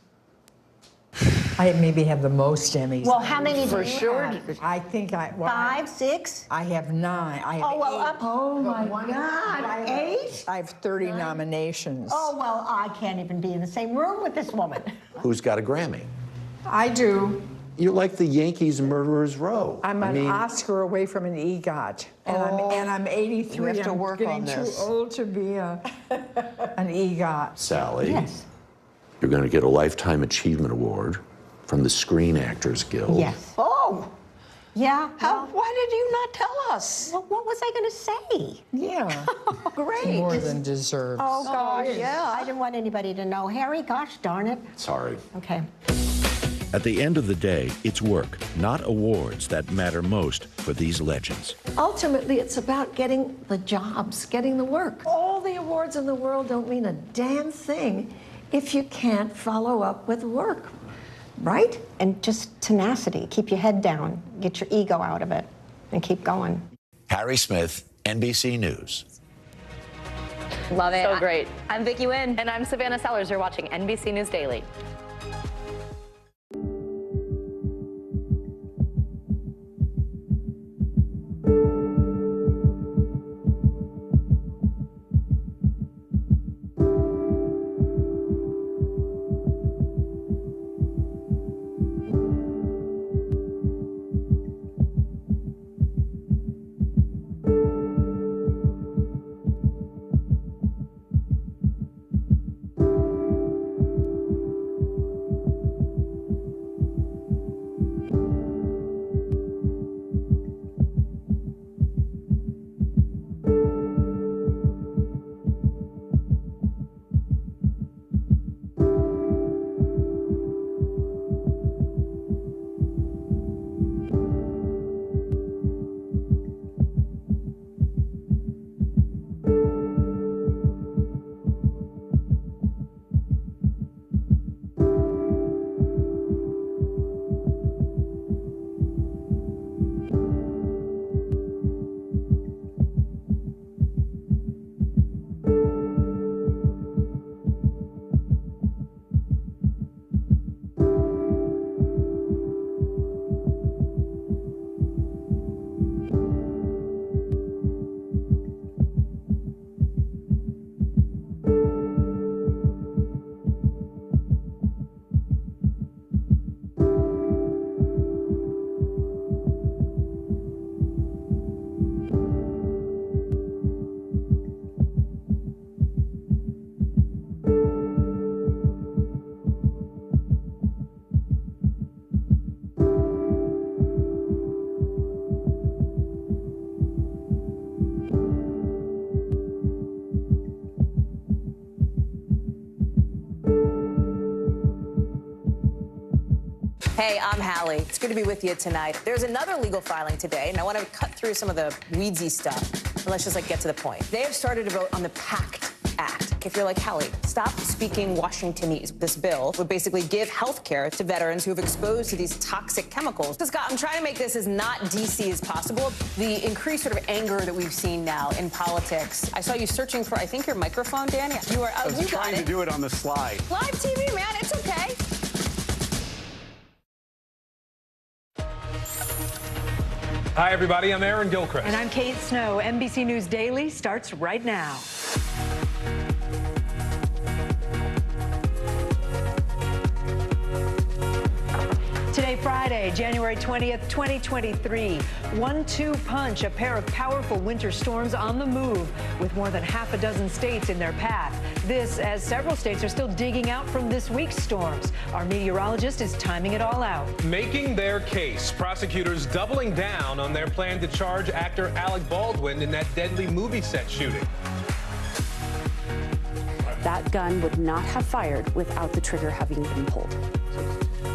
I maybe have the most Emmys. Well, how many For do you sure. have? I think I... 5, 6? I have 9. I have Oh, well, 8. oh my God, 8? I have 30 nominations. Oh, well, I can't even be in the same room with this woman. Who's got a Grammy? I do. You're like the Yankees' Murderers Row. I'm an Oscar away from an EGOT, and I'm 83. You have to I'm work getting on this. too old to be an EGOT. Sally, Yes. you're going to get a Lifetime Achievement Award from the Screen Actors Guild. Yes. Oh. Yeah. Why did you not tell us? Well, what was I going to say? Yeah. Great. More than deserves. Oh, gosh, yeah. I didn't want anybody to know. Harry, gosh darn it. Sorry. Okay. At the end of the day, it's work, not awards, that matter most for these legends. Ultimately, it's about getting the jobs, getting the work. All the awards in the world don't mean a damn thing if you can't follow up with work, right? And just tenacity. Keep your head down, get your ego out of it, and keep going. Harry Smith, NBC News. Love it. So great. I'm Vicki Wynn. And I'm Savannah Sellers. You're watching NBC News Daily. Hey, I'm Hallie. It's good to be with you tonight. There's another legal filing today, and I want to cut through some of the weedsy stuff. And let's just get to the point. They have started to vote on the PACT Act. If you're like, Hallie, stop speaking Washingtonese. This bill would basically give health care to veterans who have exposed to these toxic chemicals. So, Scott, I'm trying to make this as not DC as possible. The increased sort of anger that we've seen now in politics. I saw you searching for, I think, your microphone, Dan. You are. I was trying to do it on the slide. Live TV, man. It's okay. Hi, everybody. I'm Aaron Gilchrist. And I'm Kate Snow. NBC News Daily starts right now. Today, Friday, January 20th, 2023. 1-2 punch, a pair of powerful winter storms on the move with more than half a dozen states in their path. This as several states are still digging out from this week's storms. Our meteorologist is timing it all out. Making their case. Prosecutors doubling down on their plan to charge actor Alec Baldwin in that deadly movie set shooting. That gun would not have fired without the trigger having been pulled.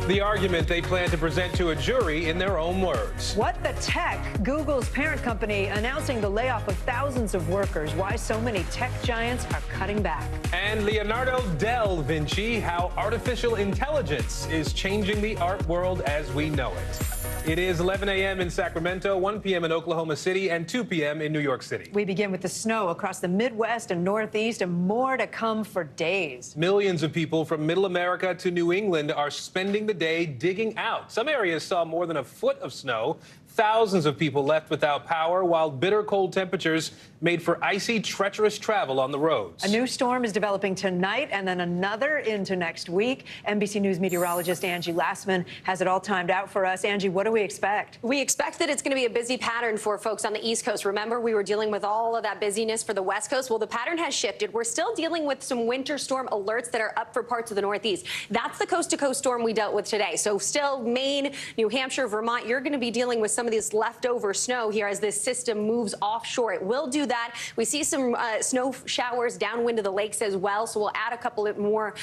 The argument they plan to present to a jury in their own words. What the tech? Google's parent company announcing the layoff of thousands of workers. Why so many tech giants are cutting back. And Leonardo da Vinci, how artificial intelligence is changing the art world as we know it. It is 11 a.m. in Sacramento, 1 p.m. in Oklahoma City, and 2 p.m. in New York City. We begin with the snow across the Midwest and Northeast, and more to come for days. Millions of people from Middle America to New England are spending the day digging out. Some areas saw more than a foot of snow. Thousands of people left without power, while bitter cold temperatures made for icy, treacherous travel on the roads. A new storm is developing tonight and then another into next week. NBC News meteorologist Angie Lassman has it all timed out for us. Angie, what do we expect? We expect that it's going to be a busy pattern for folks on the East Coast. Remember, we were dealing with all of that busyness for the West Coast. Well, the pattern has shifted. We're still dealing with some winter storm alerts that are up for parts of the Northeast. That's the coast-to-coast storm we dealt with today. So still Maine, New Hampshire, Vermont, you're going to be dealing with some some of this leftover snow here as this system moves offshore. It will do that. We see some snow showers downwind of the lakes as well, so we'll add a couple of more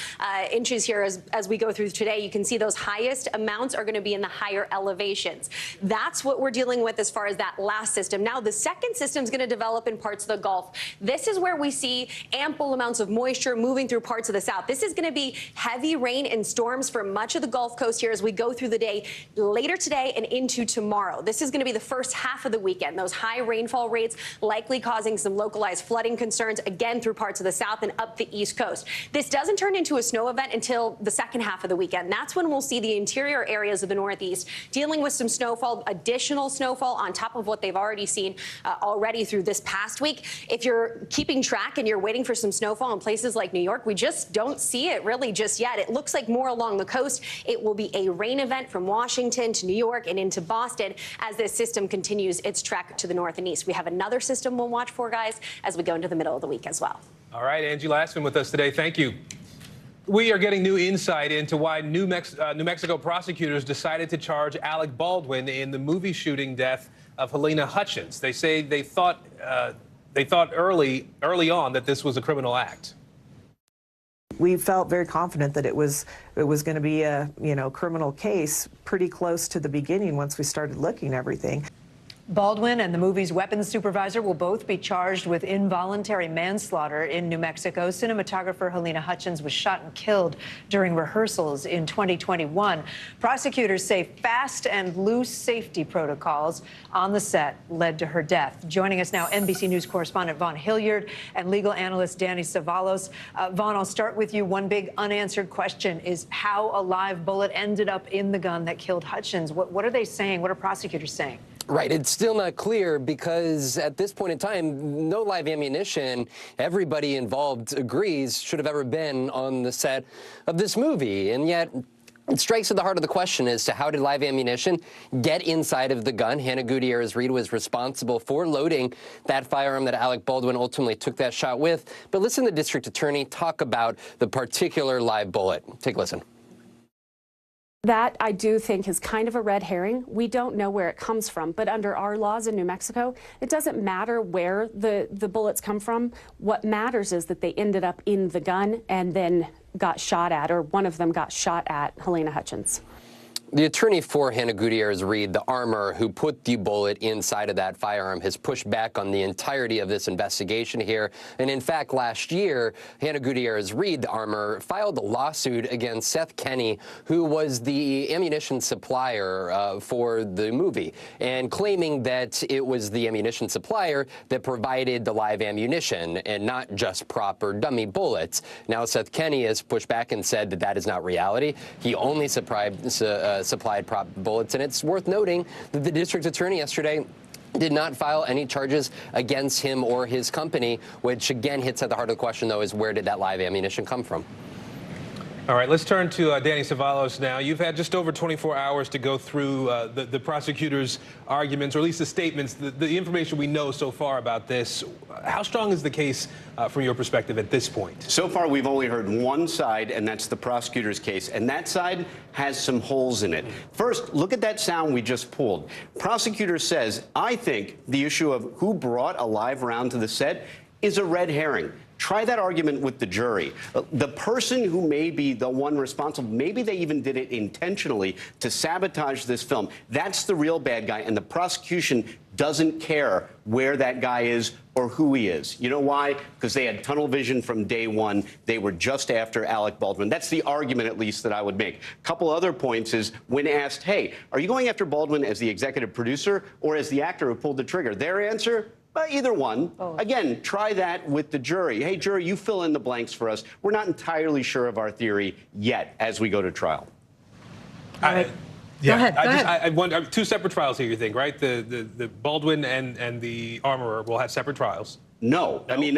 inches here as we go through today. You can see those highest amounts are going to be in the higher elevations. That's what we're dealing with as far as that last system. Now, the second system is going to develop in parts of the Gulf. This is where we see ample amounts of moisture moving through parts of the south. This is going to be heavy rain and storms for much of the Gulf Coast here as we go through the day later today and into tomorrow. This is going to be the first half of the weekend. Those high rainfall rates likely causing some localized flooding concerns again through parts of the south and up the East Coast. This doesn't turn into a snow event until the second half of the weekend. That's when we'll see the interior areas of the Northeast dealing with some snowfall, additional snowfall on top of what they've already seen already through this past week. If you're keeping track and you're waiting for some snowfall in places like New York, we just don't see it really just yet. It looks like more along the coast. It will be a rain event from Washington to New York and into Boston as this system continues its trek to the north and east. We have another system we'll watch for, guys, as we go into the middle of the week as well. All right, Angie Lassman with us today. Thank you. We are getting new insight into why New Mexico prosecutors decided to charge Alec Baldwin in the movie shooting death of Helena Hutchins. They say they thought early on that this was a criminal act. We felt very confident that it was going to be a criminal case pretty close to the beginning once we started looking at everything. Baldwin and the movie's weapons supervisor will both be charged with involuntary manslaughter in New Mexico. Cinematographer Helena Hutchins was shot and killed during rehearsals in 2021. Prosecutors say fast and loose safety protocols on the set led to her death. Joining us now, NBC News correspondent Vaughn Hilliard and legal analyst Danny Savalos. Vaughn, I'll start with you. One big unanswered question is how a live bullet ended up in the gun that killed Hutchins. What are they saying? What are prosecutors saying? Right. It's still not clear because at this point in time, no live ammunition, everybody involved agrees, should have ever been on the set of this movie. And yet it strikes at the heart of the question as to how did live ammunition get inside of the gun? Hannah Gutierrez-Reed was responsible for loading that firearm that Alec Baldwin ultimately took that shot with. But listen to the district attorney talk about the particular live bullet. Take a listen. That, I do think, is kind of a red herring. We don't know where it comes from, but under our laws in New Mexico, it doesn't matter where the bullets come from. What matters is that they ended up in the gun and then got shot at, or one of them got shot at Helena Hutchins. The attorney for Hannah Gutierrez-Reed, the armor who put the bullet inside of that firearm, has pushed back on the entirety of this investigation here. And in fact, last year, Hannah Gutierrez-Reed, the armor, filed a lawsuit against Seth Kenney, who was the ammunition supplier for the movie, and claiming that it was the ammunition supplier that provided the live ammunition and not just prop or dummy bullets. Now, Seth Kenney has pushed back and said that that is not reality. He only supplied prop bullets, and it's worth noting that the district attorney yesterday did not file any charges against him or his company, which again hits at the heart of the question, though, is where did that live ammunition come from? All right, let's turn to Danny Savalos now. You've had just over 24 hours to go through the prosecutor's arguments, or at least the statements, the information we know so far about this. How strong is the case from your perspective at this point? So far, we've only heard one side, and that's the prosecutor's case. And that side has some holes in it. First, look at that sound we just pulled. Prosecutor says, I think the issue of who brought a live round to the set is a red herring. Try that argument with the jury. The person who may be the one responsible, maybe they even did it intentionally to sabotage this film. That's the real bad guy, and the prosecution doesn't care where that guy is or who he is. You know why? Because they had tunnel vision from day one. They were just after Alec Baldwin. That's the argument, at least, that I would make. A couple other points is when asked, hey, are you going after Baldwin as the executive producer or as the actor who pulled the trigger? Their answer? Either one. Again, try that with the jury. Hey, jury, you fill in the blanks for us. We're not entirely sure of our theory yet as we go to trial. Go ahead. I want two separate trials here, you think, right? The Baldwin and the armorer will have separate trials. No. I mean,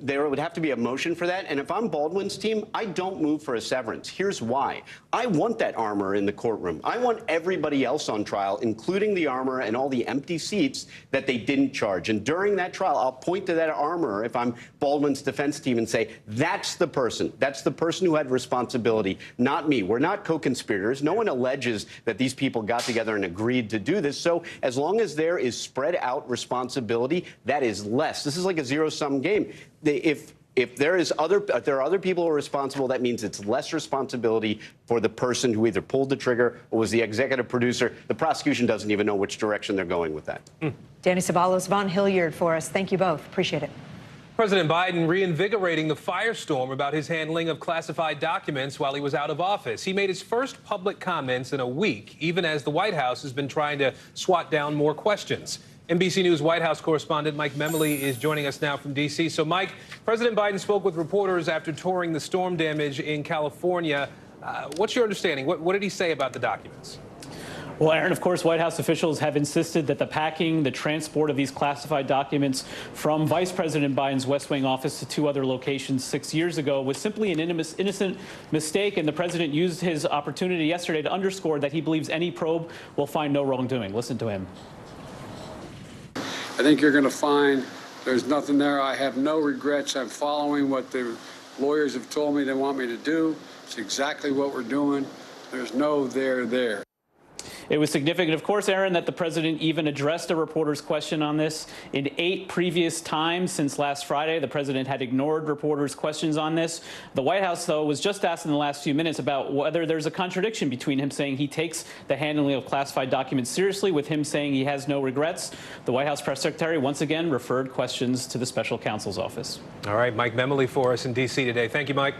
there would have to be a motion for that. And if I'm Baldwin's team, I don't move for a severance. Here's why. I want that armor in the courtroom. I want everybody else on trial, including the armor and all the empty seats that they didn't charge. And during that trial, I'll point to that armor if I'm Baldwin's defense team and say, that's the person. That's the person who had responsibility, not me. We're not co-conspirators. No one alleges that these people got together and agreed to do this. So as long as there is spread out responsibility, that is less. This is like a zero-sum game. If there are other people who are responsible, that means it's less responsibility for the person who either pulled the trigger or was the executive producer. The prosecution doesn't even know which direction they're going with that. Danny Ceballos, Von Hilliard for us. Thank you both. Appreciate it. President Biden reinvigorating the firestorm about his handling of classified documents while he was out of office. He made his first public comments in a week, even as the White House has been trying to swat down more questions. NBC News White House correspondent Mike Memoli is joining us now from D.C. So, Mike, President Biden spoke with reporters after touring the storm damage in California. What's your understanding? What did he say about the documents? Well, Aaron, of course, White House officials have insisted that the packing, the transport of these classified documents from Vice President Biden's West Wing office to 2 other locations 6 years ago was simply an innocent mistake, and the president used his opportunity yesterday to underscore that he believes any probe will find no wrongdoing. Listen to him. I think you're going to find there's nothing there. I have no regrets. I'm following what the lawyers have told me they want me to do. It's exactly what we're doing. There's no there. It was significant, of course, Aaron, that the president even addressed a reporter's question on this. In 8 previous times since last Friday, the president had ignored reporters' questions on this. The White House, though, was just asked in the last few minutes about whether there's a contradiction between him saying he takes the handling of classified documents seriously with him saying he has no regrets. The White House press secretary once again referred questions to the special counsel's office. All right, Mike Memoli for us in D.C. today. Thank you, Mike.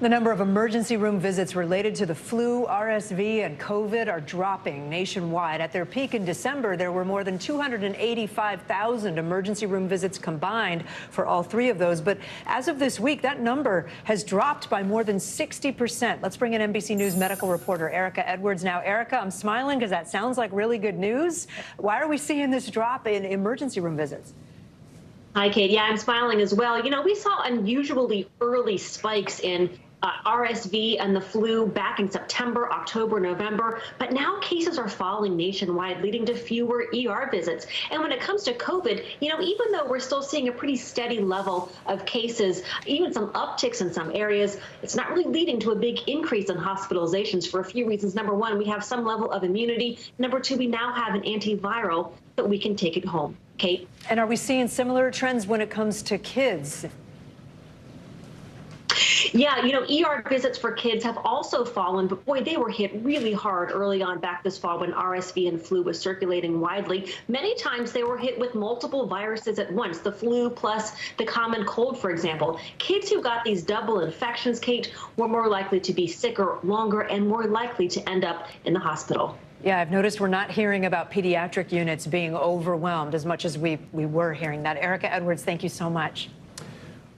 The number of emergency room visits related to the flu, RSV, and COVID are dropping nationwide. At their peak in December, there were more than 285,000 emergency room visits combined for all 3 of those. But as of this week, that number has dropped by more than 60%. Let's bring in NBC News medical reporter Erica Edwards now. Erica, I'm smiling because that sounds like really good news. Why are we seeing this drop in emergency room visits? Hi, Kate. Yeah, I'm smiling as well. You know, we saw unusually early spikes in RSV and the flu back in September, October, November, but now cases are falling nationwide, leading to fewer ER visits. And when it comes to COVID, you know, even though we're still seeing a pretty steady level of cases, even some upticks in some areas, it's not really leading to a big increase in hospitalizations for a few reasons. Number one, we have some level of immunity. Number two, we now have an antiviral that we can take it home. Kate? And are we seeing similar trends when it comes to kids? Yeah, you know, ER visits for kids have also fallen, but boy, they were hit really hard early on back this fall when RSV and flu was circulating widely. Many times they were hit with multiple viruses at once, the flu plus the common cold, for example. Kids who got these double infections, Kate, were more likely to be sicker longer and more likely to end up in the hospital. Yeah, I've noticed we're not hearing about pediatric units being overwhelmed as much as we were hearing that. Erica Edwards, thank you so much.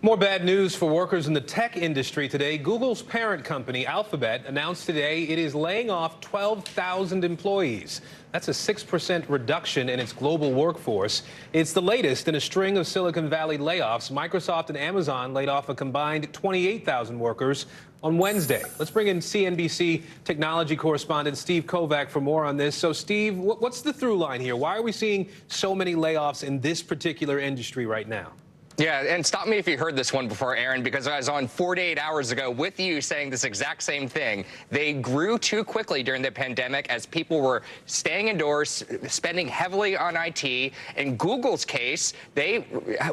More bad news for workers in the tech industry today. Google's parent company, Alphabet, announced today it is laying off 12,000 employees. That's a 6% reduction in its global workforce. It's the latest in a string of Silicon Valley layoffs. Microsoft and Amazon laid off a combined 28,000 workers on Wednesday. Let's bring in CNBC technology correspondent Steve Kovac for more on this. So, Steve, what's the through line here? Why are we seeing so many layoffs in this particular industry right now? Yeah, and stop me if you heard this one before, Aaron, because I was on 48 hours ago with you saying this exact same thing. They grew too quickly during the pandemic as people were staying indoors, spending heavily on IT. In Google's case, they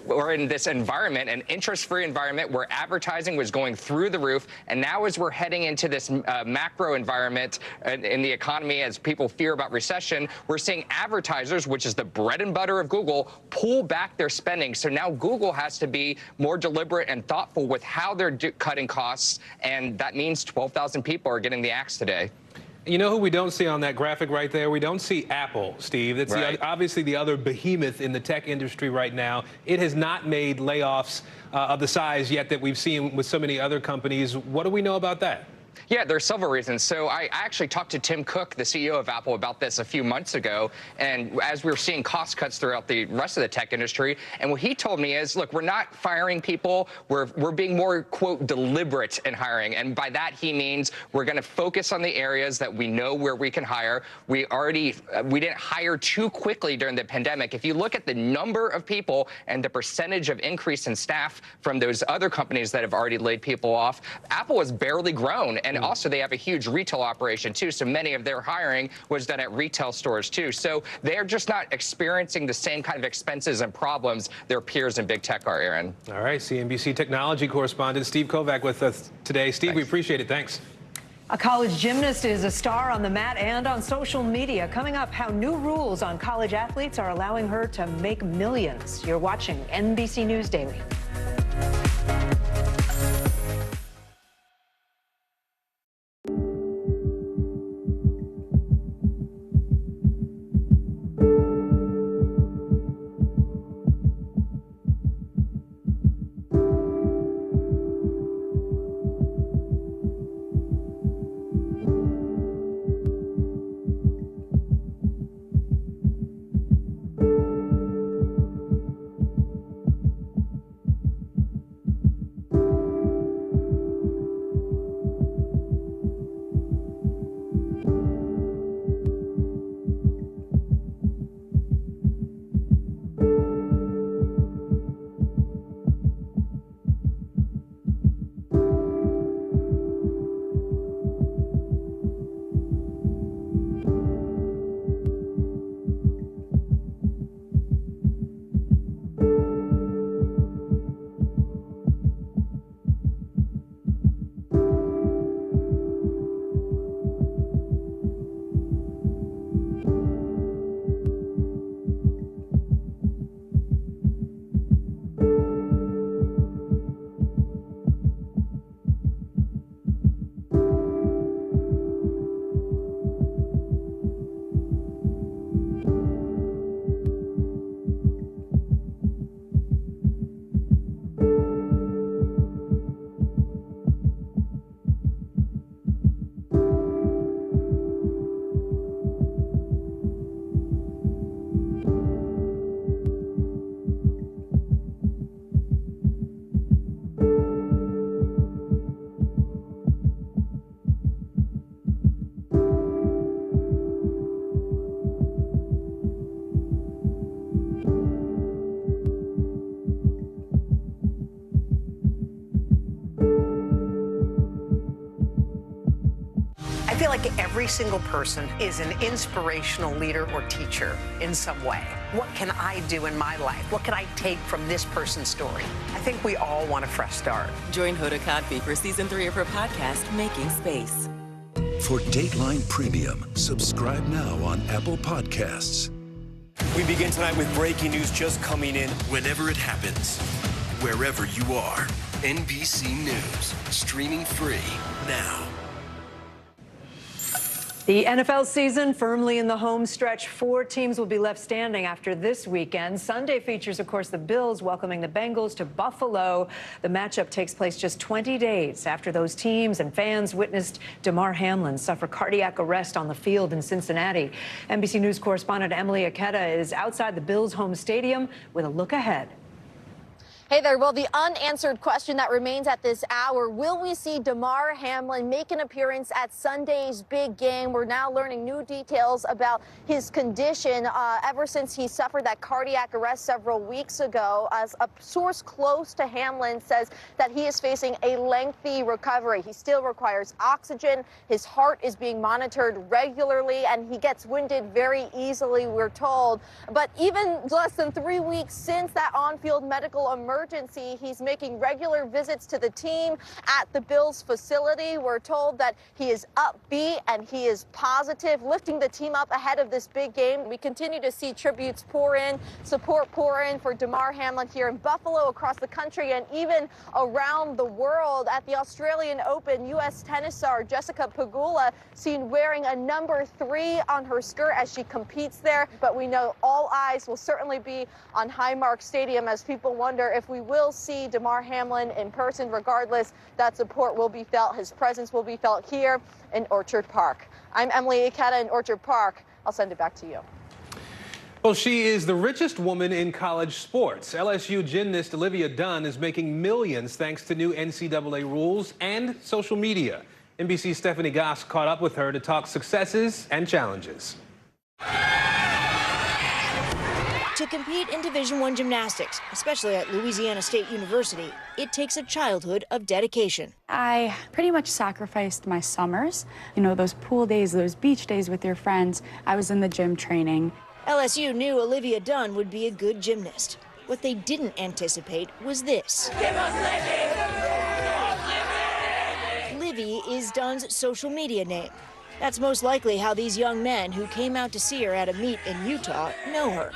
were in this environment, an interest-free environment where advertising was going through the roof. And now as we're heading into this macro environment in the economy, as people fear about recession, we're seeing advertisers, which is the bread and butter of Google, pull back their spending. So now Google has to be more deliberate and thoughtful with how they're cutting costs, and that means 12,000 people are getting the axe today. You know who we don't see on that graphic right there? We don't see Apple, Steve. That's right. Obviously the other behemoth in the tech industry right now. It has not made layoffs of the size yet that we've seen with so many other companies. What do we know about that? Yeah, there are several reasons. So I actually talked to Tim Cook, the CEO of Apple, about this a few months ago. And as we were seeing cost cuts throughout the rest of the tech industry, and what he told me is, look, we're not firing people. We're being more, quote, deliberate in hiring. And by that, he means we're going to focus on the areas that we know where we can hire. We didn't hire too quickly during the pandemic. If you look at the number of people and the percentage of increase in staff from those other companies that have already laid people off, Apple has barely grown. And also, they have a huge retail operation, too. So many of their hiring was done at retail stores, too. So they're just not experiencing the same kind of expenses and problems their peers in big tech are, Aaron. All right. CNBC technology correspondent Steve Kovac with us today. Steve, we appreciate it. Thanks. A college gymnast is a star on the mat and on social media. Coming up, how new rules on college athletes are allowing her to make millions. You're watching NBC News Daily. I feel like every single person is an inspirational leader or teacher in some way. What can I do in my life? What can I take from this person's story? I think we all want a fresh start. Join Hoda Kotb for season 3 of her podcast, Making Space. For Dateline Premium, subscribe now on Apple Podcasts. We begin tonight with breaking news just coming in. Whenever it happens, wherever you are, NBC News, streaming free now. The NFL season firmly in the home stretch. 4 teams will be left standing after this weekend. Sunday features, of course, the Bills welcoming the Bengals to Buffalo. The matchup takes place just 20 days after those teams and fans witnessed Damar Hamlin suffer cardiac arrest on the field in Cincinnati. NBC News correspondent Emily Aketa is outside the Bills' home stadium with a look ahead. Hey there. Well, the unanswered question that remains at this hour, will we see Damar Hamlin make an appearance at Sunday's big game? We're now learning new details about his condition ever since he suffered that cardiac arrest several weeks ago. As a source close to Hamlin says that he is facing a lengthy recovery. He still requires oxygen. His heart is being monitored regularly, and he gets winded very easily, we're told. But even less than 3 weeks since that on-field medical emergency, he's making regular visits to the team at the Bills facility. We're told that he is upbeat and he is positive, lifting the team up ahead of this big game. We continue to see tributes pour in, support pour in for Damar Hamlin here in Buffalo, across the country, and even around the world. At the Australian Open, U.S. tennis star Jessica Pegula seen wearing a number 3 on her skirt as she competes there. But we know all eyes will certainly be on Highmark Stadium as people wonder if if we will see Damar Hamlin in person. Regardless, that support will be felt. His presence will be felt here in Orchard Park. I'm Emily Ikeda in Orchard Park. I'll send it back to you. Well, she is the richest woman in college sports. LSU gymnast Olivia Dunn is making millions thanks to new NCAA rules and social media. NBC's Stephanie Goss caught up with her to talk successes and challenges. To compete in Division I gymnastics, especially at Louisiana State University, it takes a childhood of dedication. I pretty much sacrificed my summers. You know, those pool days, those beach days with your friends. I was in the gym training. LSU knew Olivia Dunn would be a good gymnast. What they didn't anticipate was this. Livy is Dunn's social media name. That's most likely how these young men who came out to see her at a meet in Utah know her.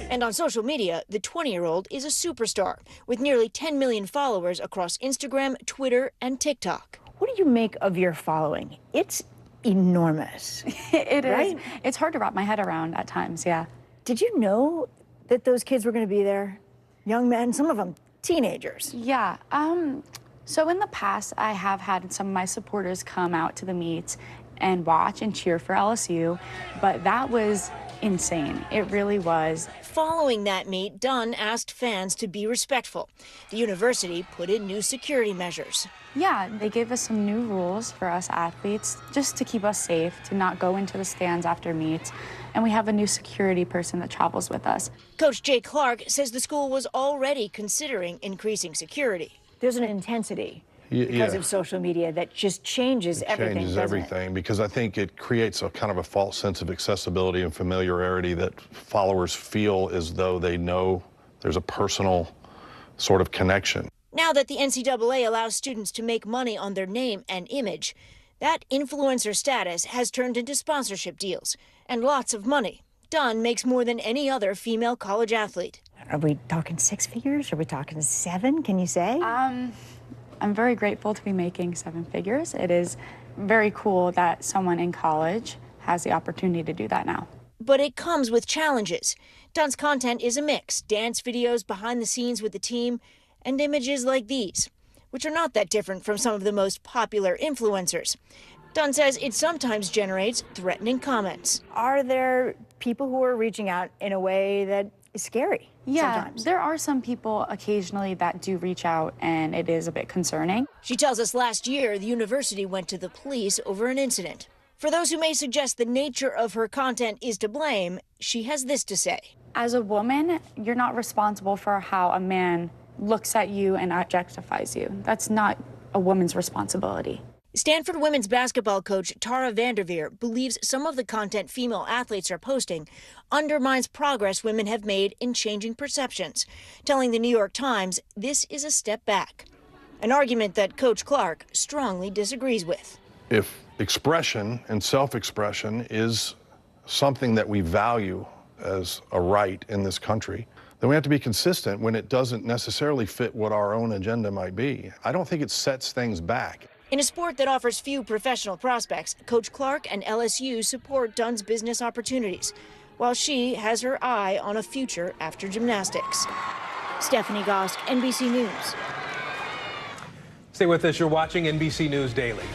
And on social media, the 20-year-old is a superstar with nearly 10 million followers across Instagram, Twitter, and TikTok. What do you make of your following? It's enormous. It right? is. It's hard to wrap my head around at times, yeah. Did you know that those kids were going to be there? Young men, some of them teenagers. Yeah. So in the past, I have had some of my supporters come out to the meets and watch and cheer for LSU, but that was insane. It really was. Following that meet, Dunn asked fans to be respectful. The university put in new security measures. Yeah, they gave us some new rules for us athletes just to keep us safe, to not go into the stands after meets. And we have a new security person that travels with us. Coach Jay Clark says the school was already considering increasing security. There's an intensity because of social media that just changes everything. Changes everything because I think it creates a kind of a false sense of accessibility and familiarity that followers feel as though they know there's a personal sort of connection. Now that the NCAA allows students to make money on their name and image, that influencer status has turned into sponsorship deals and lots of money. Dunn makes more than any other female college athlete. Are we talking 6 figures? Are we talking 7? Can you say? I'm very grateful to be making 7 figures. It is very cool that someone in college has the opportunity to do that now. But it comes with challenges. Dunn's content is a mix: dance videos behind the scenes with the team and images like these, which are not that different from some of the most popular influencers. Dunn says it sometimes generates threatening comments. Are there people who are reaching out in a way that is scary? Yeah, sometimes. There are some people occasionally that do reach out, and it is a bit concerning. She tells us last year the university went to the police over an incident. For those who may suggest the nature of her content is to blame, she has this to say. As a woman, you're not responsible for how a man looks at you and objectifies you. That's not a woman's responsibility. Stanford women's basketball coach Tara Vanderveer believes some of the content female athletes are posting undermines progress women have made in changing perceptions, telling the New York Times this is a step back, an argument that Coach Clark strongly disagrees with. If expression and self-expression is something that we value as a right in this country, then we have to be consistent when it doesn't necessarily fit what our own agenda might be. I don't think it sets things back. In a sport that offers few professional prospects, Coach Clark and LSU support Dunn's business opportunities, while she has her eye on a future after gymnastics. Stephanie Gosk, NBC News. Stay with us. You're watching NBC News Daily.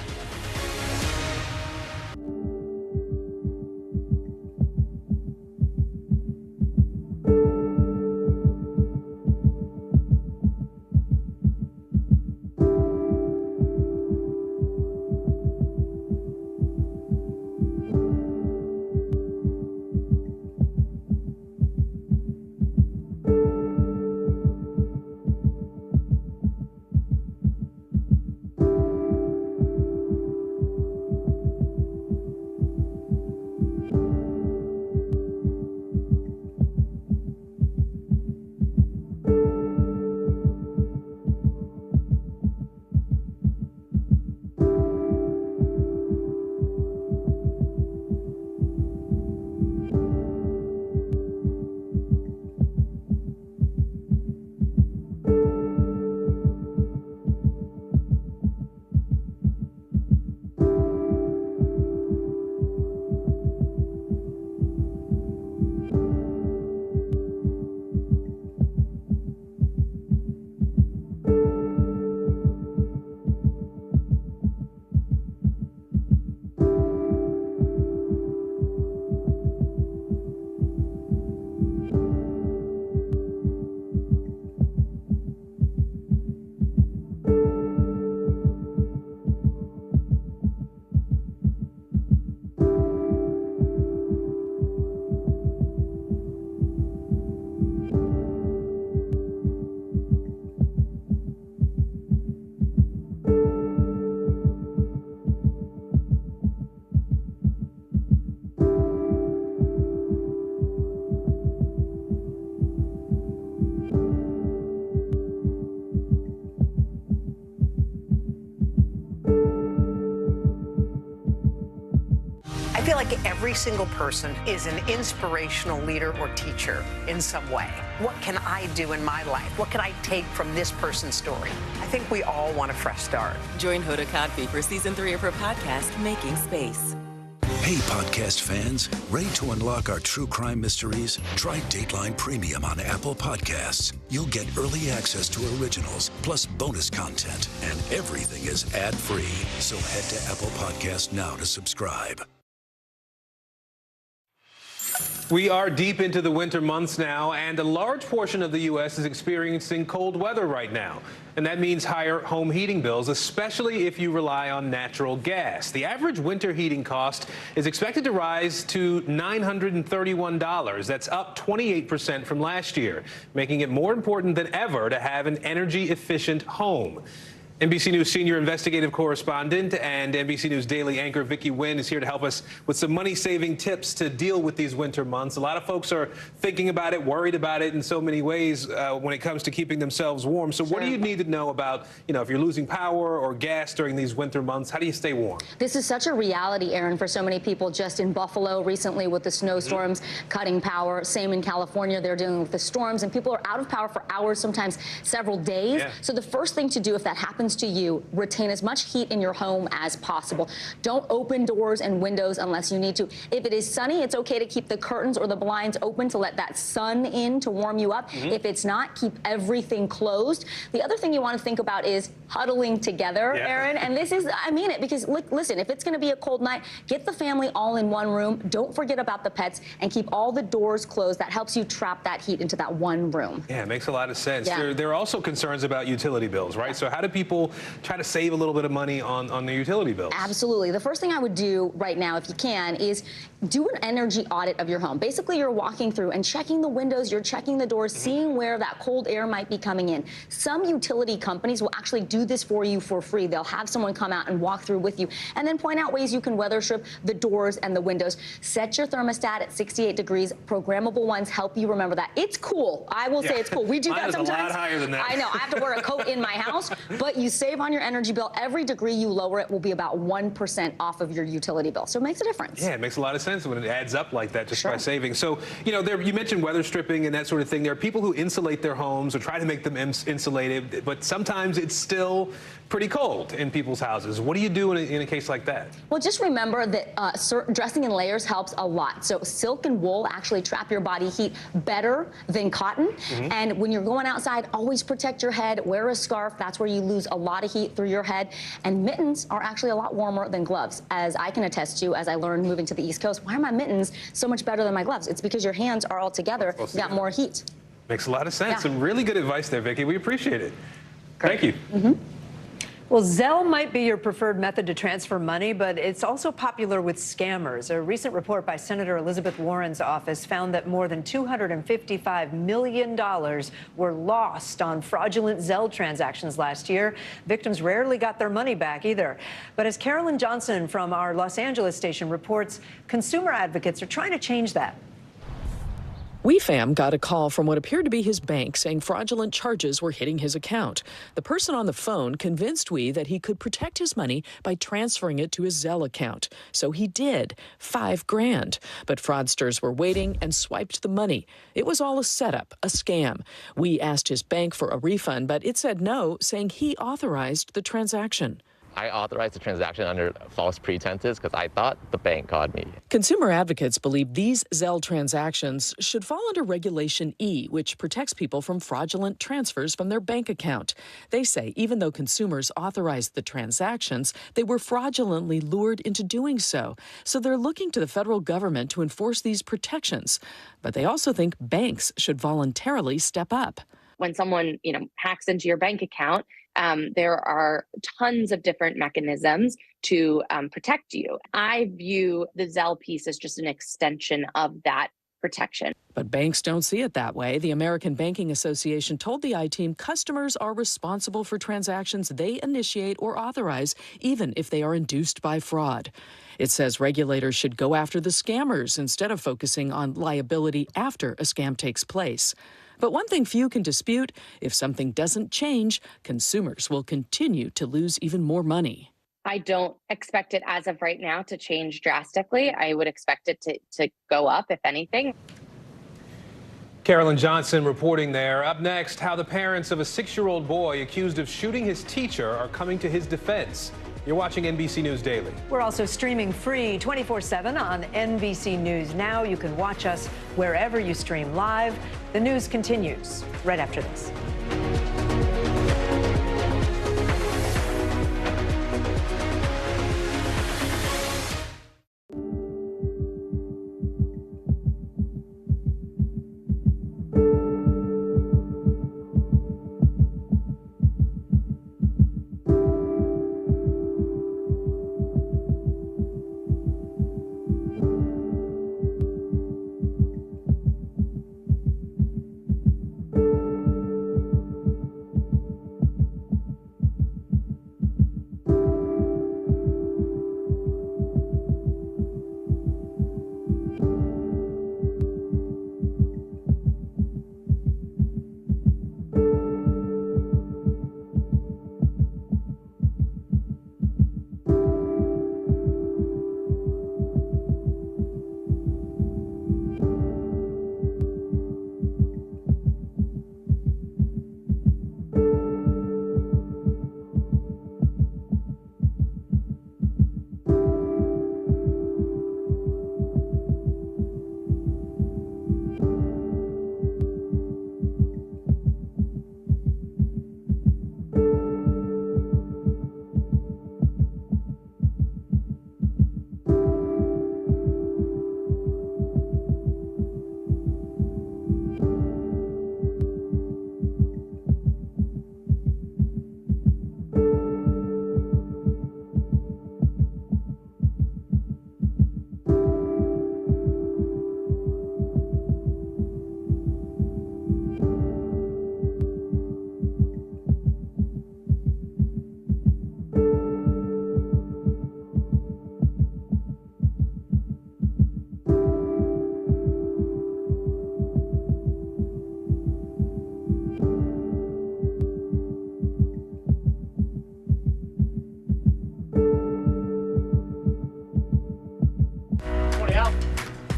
I feel like every single person is an inspirational leader or teacher in some way. What can I do in my life? What can I take from this person's story? I think we all want a fresh start. Join Hoda Kotb for season 3 of her podcast, Making Space. Hey, podcast fans, ready to unlock our true crime mysteries? Try Dateline Premium on Apple Podcasts. You'll get early access to originals, plus bonus content, and everything is ad-free. So head to Apple Podcasts now to subscribe. We are deep into the winter months now, and a large portion of the U.S. is experiencing cold weather right now. And that means higher home heating bills, especially if you rely on natural gas. The average winter heating cost is expected to rise to $931. That's up 28% from last year, making it more important than ever to have an energy-efficient home. NBC News senior investigative correspondent and NBC News Daily anchor Vicki Nguyen is here to help us with some money-saving tips to deal with these winter months. A lot of folks are thinking about it, worried about it in so many ways when it comes to keeping themselves warm. So what do you need to know about, if you're losing power or gas during these winter months? How do you stay warm? This is such a reality, Aaron, for so many people just in Buffalo recently with the snowstorms cutting power. Same in California. They're dealing with the storms, and people are out of power for hours, sometimes several days. Yeah. So the first thing to do if that happens to you, retain as much heat in your home as possible. Don't open doors and windows unless you need to. If it is sunny, it's okay to keep the curtains or the blinds open to let that sun in to warm you up. If it's not, keep everything closed. The other thing you want to think about is huddling together, Aaron. And this is, I mean it, because listen, if it's going to be a cold night, get the family all in one room. Don't forget about the pets and keep all the doors closed. That helps you trap that heat into that one room. Yeah, it makes a lot of sense. Yeah. There are also concerns about utility bills, right? So how do people try to save a little bit of money on their utility bills? Absolutely. The first thing I would do right now, if you can, is do an energy audit of your home. Basically, you're walking through and checking the windows, you're checking the doors, seeing where that cold air might be coming in. Some utility companies will actually do this for you for free. They'll have someone come out and walk through with you and then point out ways you can weather strip the doors and the windows. Set your thermostat at 68 degrees. Programmable ones help you remember that. It's cool. I will say it's cool. We do Mine that is sometimes. a lot higher than that. I know. I have to wear a coat in my house, but you save on your energy bill. Every degree you lower it will be about 1% off of your utility bill. So it makes a difference. Yeah, it makes a lot of sense when it adds up like that just by saving. So, you mentioned weather stripping and that sort of thing. There are people who insulate their homes or try to make them insulated, but sometimes it's still pretty cold in people's houses. What do you do in a case like that? Well, just remember that dressing in layers helps a lot. So silk and wool actually trap your body heat better than cotton. And when you're going outside, always protect your head. Wear a scarf. That's where you lose a lot of heat through your head. And mittens are actually a lot warmer than gloves, as I can attest to as I learned moving to the East Coast. Why are my mittens so much better than my gloves? It's because your hands are all together. You got more heat. Makes a lot of sense. Yeah. Some really good advice there, Vicki. We appreciate it. Thank you. Well, Zelle might be your preferred method to transfer money, but it's also popular with scammers. A recent report by Senator Elizabeth Warren's office found that more than $255 million were lost on fraudulent Zelle transactions last year. Victims rarely got their money back either. But as Carolyn Johnson from our Los Angeles station reports, consumer advocates are trying to change that. WeFam got a call from what appeared to be his bank saying fraudulent charges were hitting his account. The person on the phone convinced we that he could protect his money by transferring it to his Zelle account. So he did, $5,000. But fraudsters were waiting and swiped the money. It was all a setup, a scam. We asked his bank for a refund, but it said no, saying he authorized the transaction. I authorized the transaction under false pretenses because I thought the bank called me. Consumer advocates believe these Zelle transactions should fall under Regulation E, which protects people from fraudulent transfers from their bank account. They say even though consumers authorized the transactions, they were fraudulently lured into doing so. So they're looking to the federal government to enforce these protections. But they also think banks should voluntarily step up. When someone, hacks into your bank account, there are tons of different mechanisms to protect you. I view the Zelle piece as just an extension of that protection. But banks don't see it that way. The American Banking Association told the I-Team customers are responsible for transactions they initiate or authorize, even if they are induced by fraud. It says regulators should go after the scammers instead of focusing on liability after a scam takes place. But one thing few can dispute, if something doesn't change, consumers will continue to lose even more money. I don't expect it as of right now to change drastically. I would expect it to go up, if anything. Carolyn Johnson reporting there. Up next, how the parents of a 6-year-old boy accused of shooting his teacher are coming to his defense. You're watching NBC News Daily. We're also streaming free 24/7 on NBC News Now. You can watch us wherever you stream live. The news continues right after this.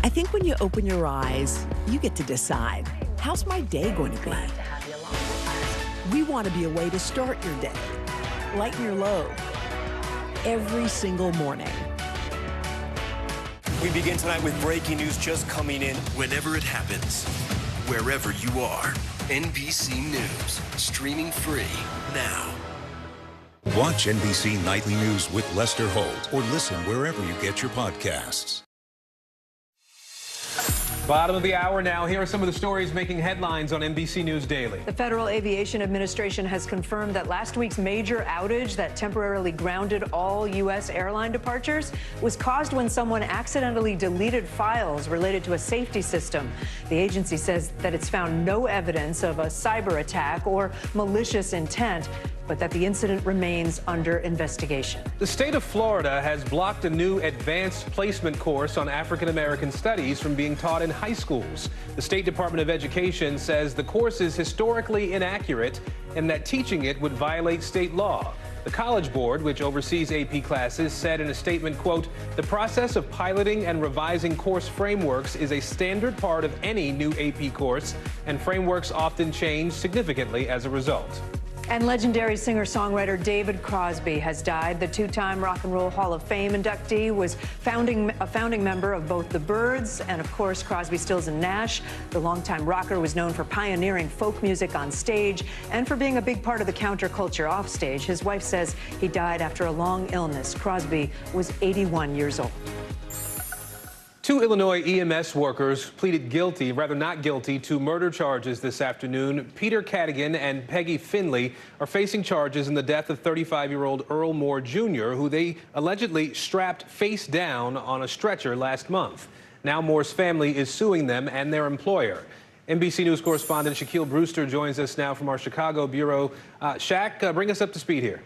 I think when you open your eyes, you get to decide, how's my day going to be? We want to be a way to start your day, lighten your load, every single morning. We begin tonight with breaking news just coming in. Whenever it happens, wherever you are, NBC News, streaming free now. Watch NBC Nightly News with Lester Holt or listen wherever you get your podcasts. Bottom of the hour now. Here are some of the stories making headlines on NBC News Daily. The Federal Aviation Administration has confirmed that last week's major outage that temporarily grounded all U.S. airline departures was caused when someone accidentally deleted files related to a safety system. The agency says that it's found no evidence of a cyber attack or malicious intent, but that the incident remains under investigation. The state of Florida has blocked a new advanced placement course on African American studies from being taught in high schools. The State Department of Education says the course is historically inaccurate and that teaching it would violate state law. The College Board, which oversees AP classes, said in a statement, quote, "The process of piloting and revising course frameworks is a standard part of any new AP course, and frameworks often change significantly as a result." And legendary singer-songwriter David Crosby has died. The two-time Rock and Roll Hall of Fame inductee was a founding member of both the Byrds and, of course, Crosby, Stills and Nash. The longtime rocker was known for pioneering folk music on stage and for being a big part of the counterculture offstage. His wife says he died after a long illness. Crosby was 81 years old. Two Illinois EMS workers pleaded not guilty, to murder charges this afternoon. Peter Cadigan and Peggy Finley are facing charges in the death of 35-year-old Earl Moore Jr., who they allegedly strapped face down on a stretcher last month. Now Moore's family is suing them and their employer. NBC News correspondent Shaquille Brewster joins us now from our Chicago bureau. Shaq, bring us up to speed here.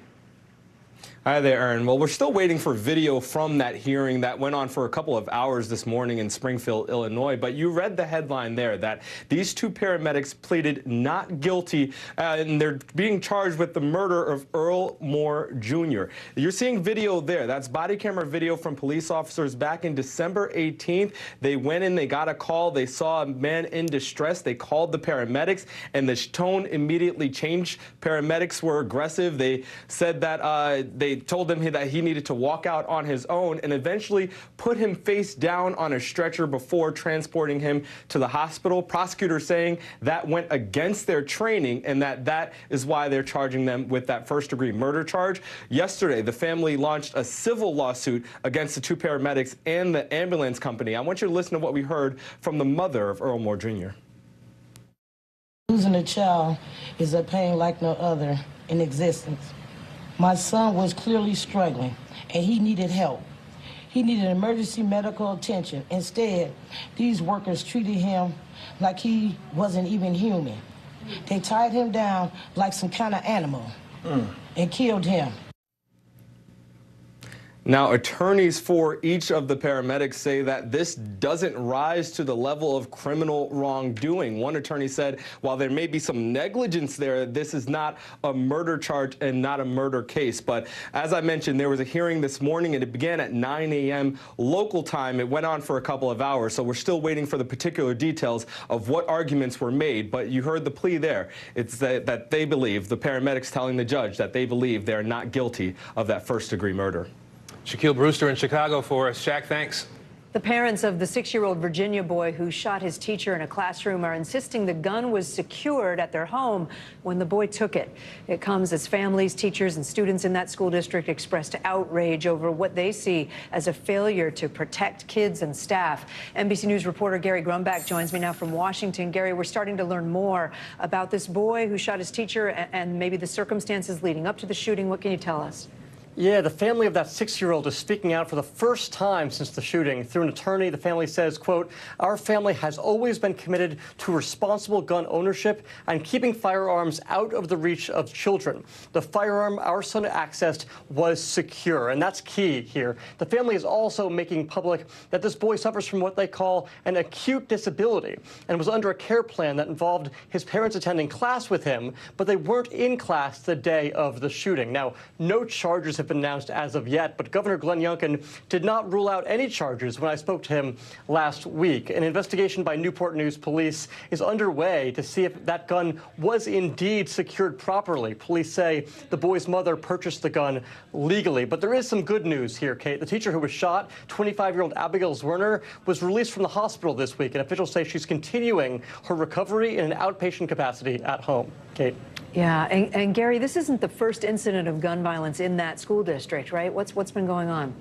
Hi there, Aaron. Well, we're still waiting for video from that hearing that went on for a couple of hours this morning in Springfield, Illinois. But you read the headline there that these two paramedics pleaded not guilty, and they're being charged with the murder of Earl Moore Jr. You're seeing video there. That's body camera video from police officers back in December 18th. They went in, they got a call, they saw a man in distress. They called the paramedics, and the tone immediately changed. Paramedics were aggressive. They said that they told him that he needed to walk out on his own and eventually put him face down on a stretcher before transporting him to the hospital. Prosecutors saying that went against their training and that is why they're charging them with that first-degree murder charge. Yesterday, the family launched a civil lawsuit against the two paramedics and the ambulance company. I want you to listen to what we heard from the mother of Earl Moore Jr. Losing a child is a pain like no other in existence. My son was clearly struggling, and he needed help. He needed emergency medical attention. Instead, these workers treated him like he wasn't even human. They tied him down like some kind of animal and killed him. Now, attorneys for each of the paramedics say that this doesn't rise to the level of criminal wrongdoing. One attorney said, while there may be some negligence there, this is not a murder charge and not a murder case. But as I mentioned, there was a hearing this morning, and it began at 9 a.m. local time. It went on for a couple of hours, so we're still waiting for the particular details of what arguments were made. But you heard the plea there. It's that they believe, the paramedics telling the judge that they believe they're not guilty of that first-degree murder. Shaquille Brewster in Chicago for us. Shaq, thanks. The parents of the 6-year-old Virginia boy who shot his teacher in a classroom are insisting the gun was secured at their home when the boy took it. It comes as families, teachers, and students in that school district expressed outrage over what they see as a failure to protect kids and staff. NBC News reporter Gary Grumbach joins me now from Washington. Gary, we're starting to learn more about this boy who shot his teacher and maybe the circumstances leading up to the shooting. What can you tell us? Yeah, the family of that 6-year-old is speaking out for the first time since the shooting. Through an attorney, the family says, quote, "Our family has always been committed to responsible gun ownership and keeping firearms out of the reach of children. The firearm our son accessed was secure," and that's key here. The family is also making public that this boy suffers from what they call an acute disability and was under a care plan that involved his parents attending class with him, but they weren't in class the day of the shooting. Now, no charges have been announced as of yet, but Governor Glenn Youngkin did not rule out any charges when I spoke to him last week. An investigation by Newport News police is underway to see if that gun was indeed secured properly. Police say the boy's mother purchased the gun legally. But there is some good news here, Kate. The teacher who was shot, 25-year-old Abigail Zwerner, was released from the hospital this week, and officials say she's continuing her recovery in an outpatient capacity at home. Kate. Yeah, and Gary, this isn't the first incident of gun violence in that school district, right? What's been going on?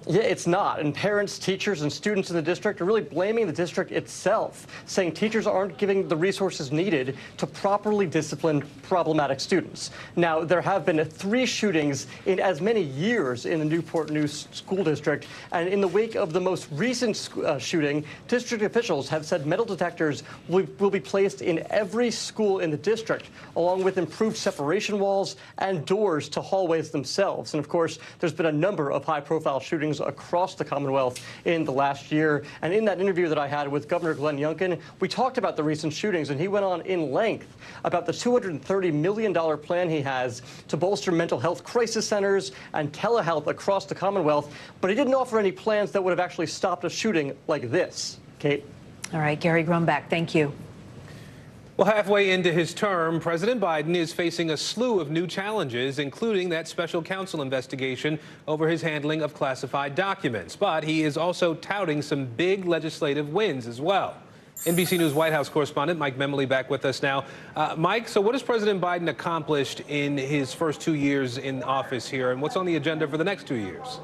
Yeah, it's not. And parents, teachers, and students in the district are really blaming the district itself, saying teachers aren't giving the resources needed to properly discipline problematic students. Now, there have been 3 shootings in as many years in the Newport News School District. And in the wake of the most recent shooting, district officials have said metal detectors will be placed in every school in the district, along with improved separation walls and doors to hallways themselves. And of course, there's been a number of high-profile shootings across the Commonwealth in the last year. And in that interview that I had with Governor Glenn Youngkin, we talked about the recent shootings, and he went on in length about the $230 million plan he has to bolster mental health crisis centers and telehealth across the Commonwealth. But he didn't offer any plans that would have actually stopped a shooting like this. Kate? All right, Gary Grumbach, thank you. Well, halfway into his term, President Biden is facing a slew of new challenges, including that special counsel investigation over his handling of classified documents. But he is also touting some big legislative wins as well. NBC News White House correspondent Mike Memoli back with us now. Mike, so what has President Biden accomplished in his first 2 years in office here, and what's on the agenda for the next 2 years?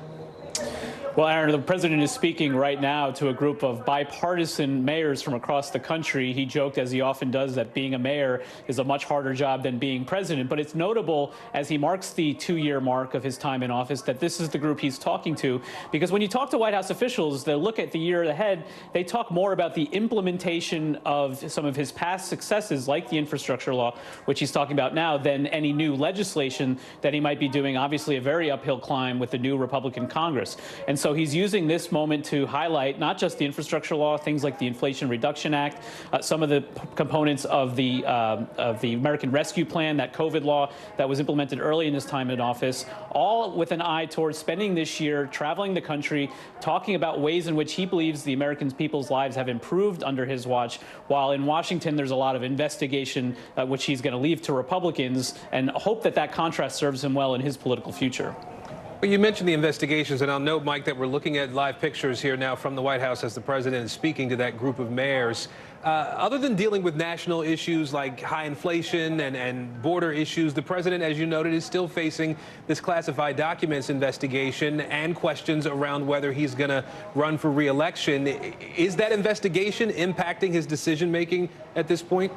Well, Aaron, the president is speaking right now to a group of bipartisan mayors from across the country. He joked, as he often does, that being a mayor is a much harder job than being president. But it's notable, as he marks the 2-year mark of his time in office, that this is the group he's talking to. Because when you talk to White House officials, they look at the year ahead, they talk more about the implementation of some of his past successes, like the infrastructure law, which he's talking about now, than any new legislation that he might be doing. Obviously, a very uphill climb with the new Republican Congress. And so he's using this moment to highlight not just the infrastructure law, things like the Inflation Reduction Act, some of the components of the American Rescue Plan, that COVID law that was implemented early in his time in office, all with an eye towards spending this year traveling the country, talking about ways in which he believes the American people's lives have improved under his watch, while in Washington there's a lot of investigation which he's going to leave to Republicans, and hope that that contrast serves him well in his political future. Well, you mentioned the investigations, and I'll note, Mike, that we're looking at live pictures here now from the White House as the president is speaking to that group of mayors. Other than dealing with national issues like high inflation and border issues, the president, as you noted, is still facing this classified documents investigation and questions around whether he's going to run for re-election. Is that investigation impacting his decision-making at this point?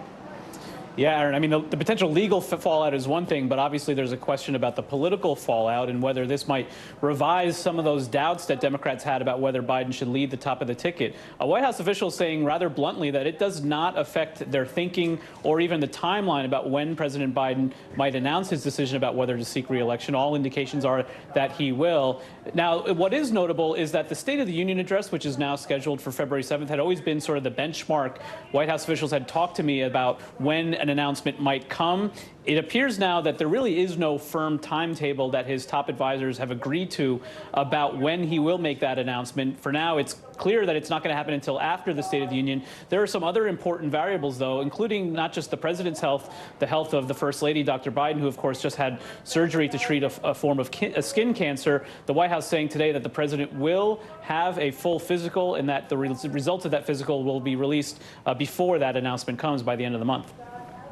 Yeah, Aaron, I mean, the potential legal fallout is one thing, but obviously there's a question about the political fallout and whether this might revise some of those doubts that Democrats had about whether Biden should lead the top of the ticket. A White House official saying rather bluntly that it does not affect their thinking or even the timeline about when President Biden might announce his decision about whether to seek re-election. All indications are that he will. Now, what is notable is that the State of the Union address, which is now scheduled for February 7th, had always been sort of the benchmark. White House officials had talked to me about when an announcement might come. It appears now that there really is no firm timetable that his top advisors have agreed to about when he will make that announcement. For now, it's clear that it's not going to happen until after the State of the Union. There are some other important variables, though, including not just the president's health, the health of the First Lady, Dr. Biden, who, of course, just had surgery to treat a form of skin cancer. The White House saying today that the president will have a full physical and that the results of that physical will be released before that announcement comes by the end of the month.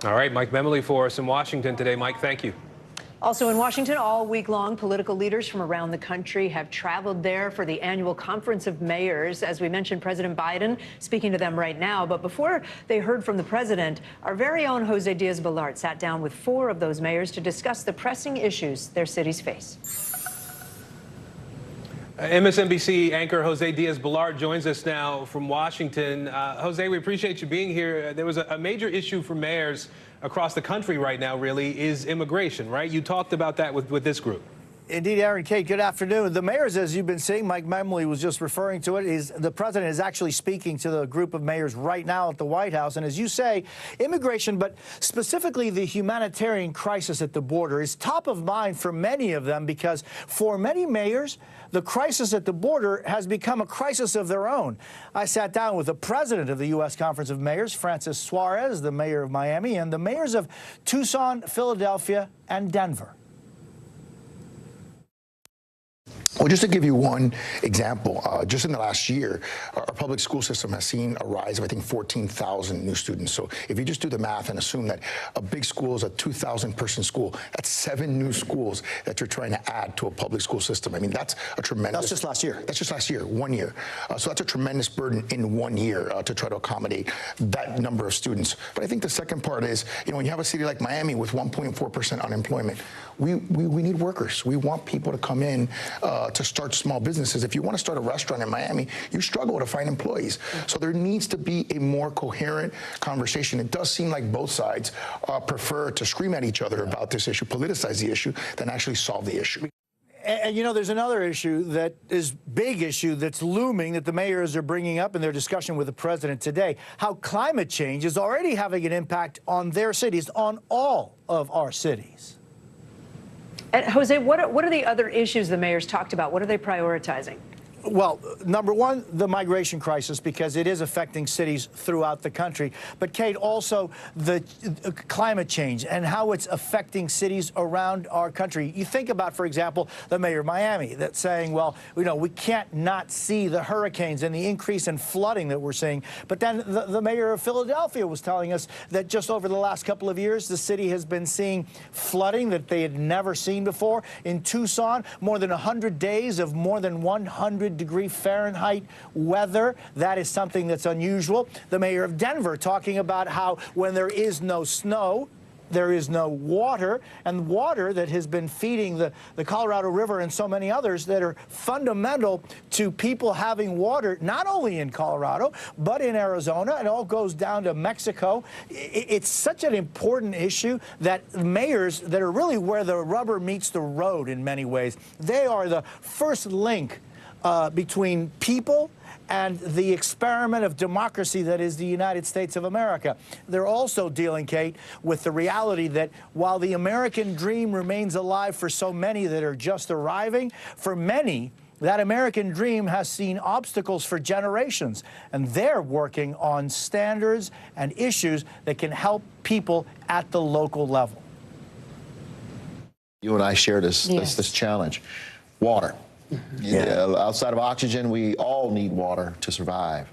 All right, Mike Memoli for us in Washington today. Mike, thank you. Also in Washington, all week long, political leaders from around the country have traveled there for the annual Conference of Mayors. As we mentioned, President Biden speaking to them right now. But before they heard from the president, our very own Jose Diaz-Balart sat down with 4 of those mayors to discuss the pressing issues their cities face. MSNBC anchor Jose Diaz-Balart joins us now from Washington. Jose, we appreciate you being here. There was a major issue for mayors across the country right now, really, is immigration, right? You talked about that with this group. Indeed, Aaron, Kate, good afternoon. The mayors, as you've been seeing, Mike Memoli was just referring to it, is the president is actually speaking to the group of mayors right now at the White House. And as you say, immigration, but specifically the humanitarian crisis at the border is top of mind for many of them, because for many mayors, the crisis at the border has become a crisis of their own. I sat down with the president of the U.S. Conference of Mayors, Francis Suarez, the mayor of Miami, and the mayors of Tucson, Philadelphia, and Denver. Well, just to give you one example, just in the last year, our public school system has seen a rise of, I think, 14,000 new students. So if you just do the math and assume that a big school is a 2,000-person school, that's 7 new schools that you're trying to add to a public school system. I mean, that's a tremendous... That's just last year. That's just last year, 1 year. So that's a tremendous burden in 1 year to try to accommodate that number of students. But I think the second part is, you know, when you have a city like Miami with 1.4% unemployment, we need workers. We want people to come in to start small businesses. If you want to start a restaurant in Miami, you struggle to find employees. So there needs to be a more coherent conversation. It does seem like both sides prefer to scream at each other about this issue, politicize the issue, than actually solve the issue. And, you know, there's another issue that is big issue that's looming that the mayors are bringing up in their discussion with the president today, how climate change is already having an impact on their cities, on all of our cities. And Jose, what are the other issues the mayors talked about? What are they prioritizing? Well, number one, the migration crisis, because it is affecting cities throughout the country. But, Kate, also the climate change and how it's affecting cities around our country. You think about, for example, the mayor of Miami that's saying, well, you know, we can't not see the hurricanes and the increase in flooding that we're seeing. But then the mayor of Philadelphia was telling us that just over the last couple of years, the city has been seeing flooding that they had never seen before. In Tucson, more than 100 days of more than 100 100-degree Fahrenheit weather. That is something that's unusual. The mayor of Denver talking about how when there is no snow, there is no water, and water that has been feeding the Colorado River and so many others that are fundamental to people having water, not only in Colorado, but in Arizona. It all goes down to Mexico. It's such an important issue that mayors that are really where the rubber meets the road in many ways, they are the first link between people and the experiment of democracy that is the United States of America. They're also dealing, Kate, with the reality that while the American dream remains alive for so many that are just arriving, for many, that American dream has seen obstacles for generations, and they're working on standards and issues that can help people at the local level. You and I share this challenge. Water. Outside of oxygen, we all need water to survive.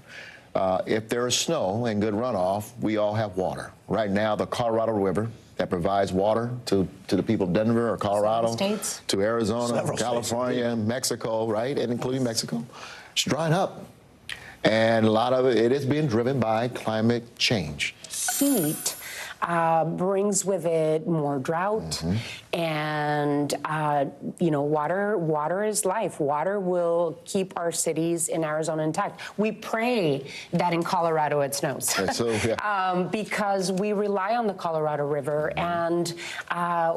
If there is snow and good runoff, we all have water. Right now, the Colorado River that provides water to the people of Denver or Colorado, to Arizona, California, Mexico, right, and including Mexico, it's drying up. And a lot of it is being driven by climate change. Heat brings with it more drought, and you know, water is life. Water will keep our cities in Arizona intact. We pray that in Colorado it snows, because we rely on the Colorado River, and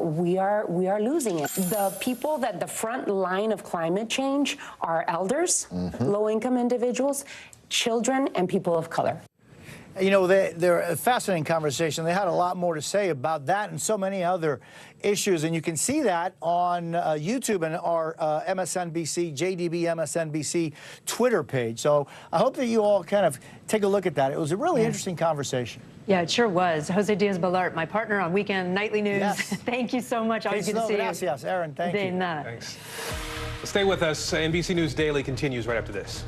we are losing it. The people that the front line of climate change are elders, low-income individuals, children, and people of color. You know, they're a fascinating conversation. They had a lot more to say about that and so many other issues, and you can see that on YouTube and our MSNBC, JDB MSNBC Twitter page. So I hope that you all kind of take a look at that. It was a really interesting conversation. Yeah, it sure was. Jose Diaz-Balart, my partner on Weekend Nightly News. Thank you so much. Always good to see you. Gracias, Aaron. Thank you. Thanks. Stay with us. NBC News Daily continues right after this.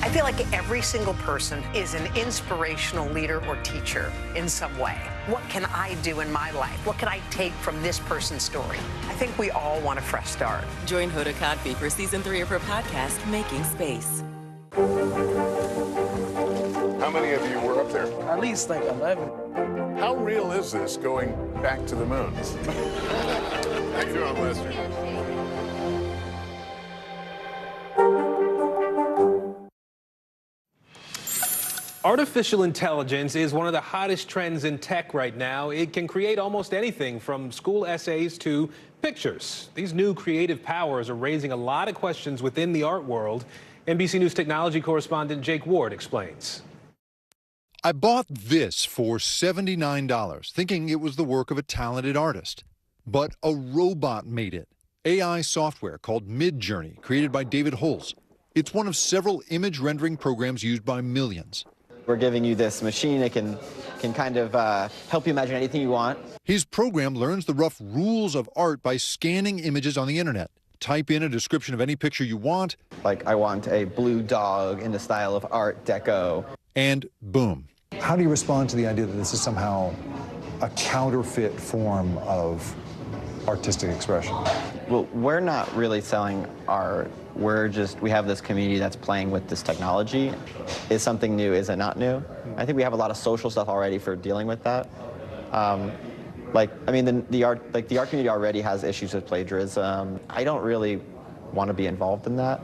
I feel like every single person is an inspirational leader or teacher in some way. What can I do in my life? What can I take from this person's story? I think we all want a fresh start. Join Hoda Kotb for Season 3 of her podcast, Making Space. How many of you were up there? At least like 11. How real is this going back to the moon? How you doing, Lester? Artificial intelligence is one of the hottest trends in tech right now. It can create almost anything from school essays to pictures. These new creative powers are raising a lot of questions within the art world. NBC News technology correspondent Jake Ward explains. I bought this for $79, thinking it was the work of a talented artist. But a robot made it. AI software called Midjourney, created by David Holz. It's one of several image rendering programs used by millions. We're giving you this machine. It can kind of help you imagine anything you want. His program learns the rough rules of art by scanning images on the internet. Type in a description of any picture you want. Like, I want a blue dog in the style of Art Deco. And boom. How do you respond to the idea that this is somehow a counterfeit form of artistic expression? Well, we're not really selling art. We have this community that's playing with this technology. Is something new? Is it not new? I think we have a lot of social stuff already for dealing with that. The art community already has issues with plagiarism. I don't really want to be involved in that.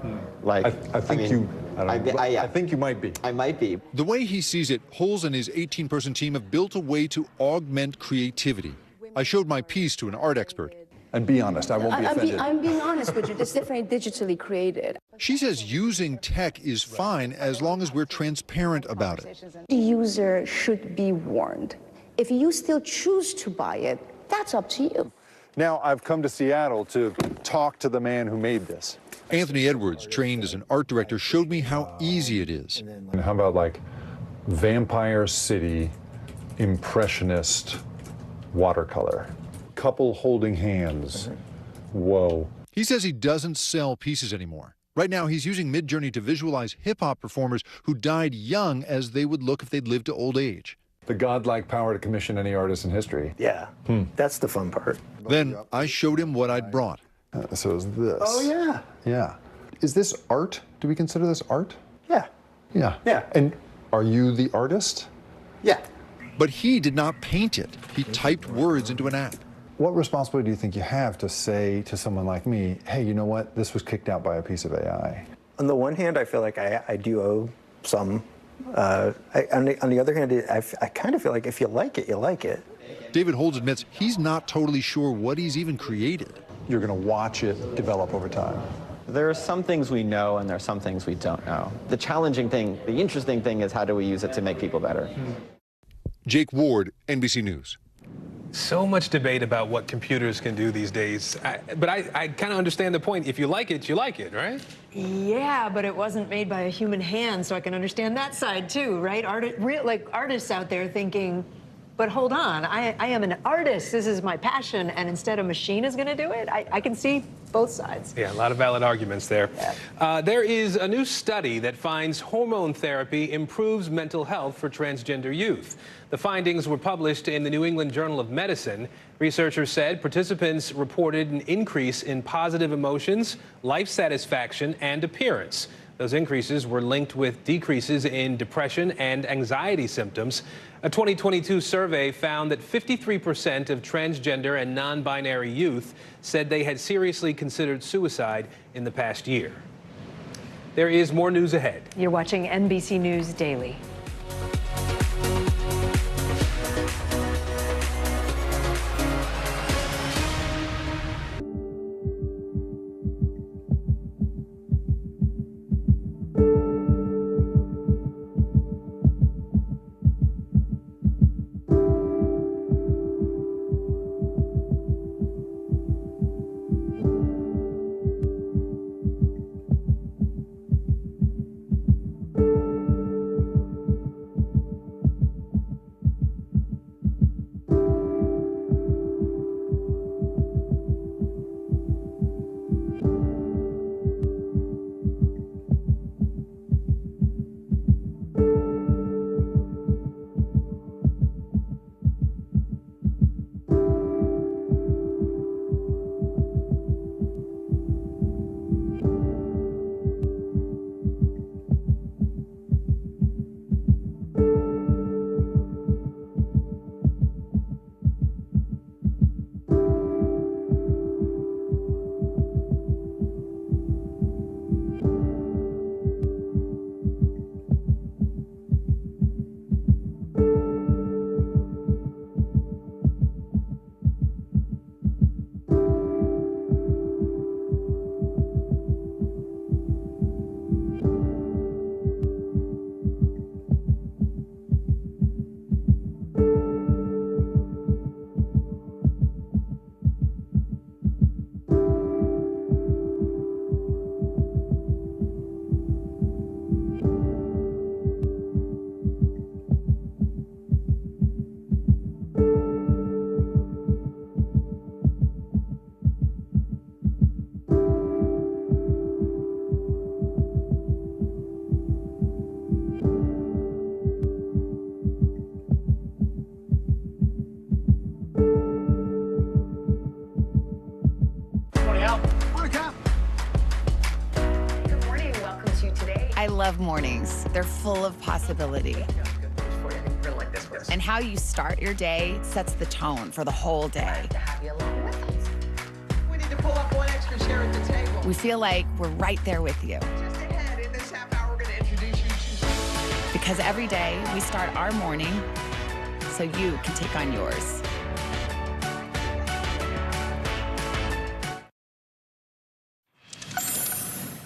I think you might be. I might be. The way he sees it, Holz and his 18-person team have built a way to augment creativity. I showed my piece to an art expert. And be honest, I won't be offended. I'm being honest with you. It's definitely digitally created. She says using tech is fine as long as we're transparent about it. The user should be warned. If you still choose to buy it, that's up to you. Now, I've come to Seattle to talk to the man who made this. Anthony Edwards, trained as an art director, showed me how easy it is. And how about like Vampire City, Impressionist watercolor? Couple holding hands. Whoa. He says he doesn't sell pieces anymore. Right now, he's using Midjourney to visualize hip-hop performers who died young as they would look if they'd lived to old age. The godlike power to commission any artist in history. Yeah, that's the fun part. Then I showed him what I'd brought. So is this. Oh, yeah. Yeah. Is this art? Do we consider this art? Yeah. Yeah. Yeah. And are you the artist? Yeah. But he did not paint it. He typed words into an app. What responsibility do you think you have to say to someone like me, hey, you know what? This was kicked out by a piece of AI. On the one hand, I feel like I do owe some. On the other hand, I kind of feel like if you like it, you like it. David Holz admits he's not totally sure what he's even created. You're going to watch it develop over time. There are some things we know and there are some things we don't know. The challenging thing, the interesting thing is how do we use it to make people better? Jake Ward, NBC News. So much debate about what computers can do these days. But I kind of understand the point. If you like it, right? Yeah, but it wasn't made by a human hand, so I can understand that side too, right? Artists out there thinking, but hold on, I am an artist. This is my passion, and instead a machine is going to do it? I can see both sides. Yeah, a lot of valid arguments there. Yeah. There is a new study that finds hormone therapy improves mental health for transgender youth. The findings were published in the New England Journal of Medicine. Researchers said participants reported an increase in positive emotions, life satisfaction, and appearance. Those increases were linked with decreases in depression and anxiety symptoms. A 2022 survey found that 53% of transgender and non-binary youth said they had seriously considered suicide in the past year. There is more news ahead. You're watching NBC News Daily. I love mornings. They're full of possibility. And how you start your day sets the tone for the whole day. We need to pull up one extra chair at the table. We feel like we're right there with you. Just ahead, in this half hour, we're going to introduce you to... Because every day we start our morning so you can take on yours.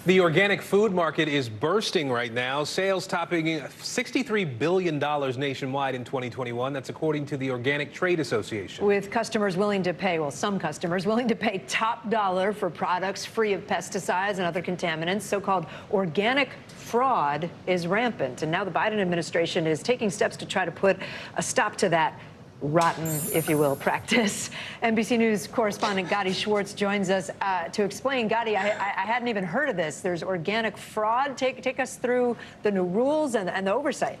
The organic food market is bursting right now. Sales topping $63 billion nationwide in 2021. That's according to the Organic Trade Association. With customers willing to pay, well, some customers willing to pay top dollar for products free of pesticides and other contaminants. So-called organic fraud is rampant. And now the Biden administration is taking steps to try to put a stop to that rotten, if you will, practice. NBC News correspondent Gadi Schwartz joins us to explain. Gadi, I hadn't even heard of this. There's organic fraud. Take us through the new rules and the oversight.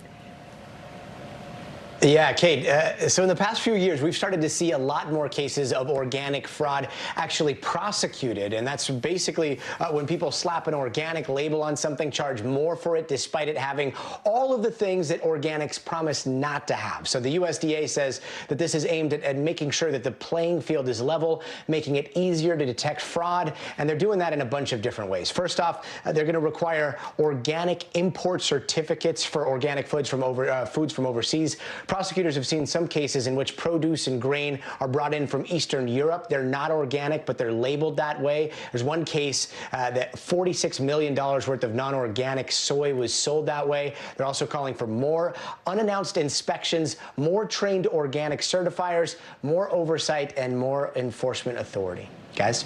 Yeah, Kate, so in the past few years, we've started to see a lot more cases of organic fraud actually prosecuted. And that's basically when people slap an organic label on something, charge more for it, despite it having all of the things that organics promise not to have. So the USDA says that this is aimed at making sure that the playing field is level, making it easier to detect fraud. And they're doing that in a bunch of different ways. First off, they're going to require organic import certificates for organic foods from overseas. Prosecutors have seen some cases in which produce and grain are brought in from Eastern Europe. They're not organic, but they're labeled that way. There's one case that $46 million worth of non-organic soy was sold that way. They're also calling for more unannounced inspections, more trained organic certifiers, more oversight, and more enforcement authority. Guys?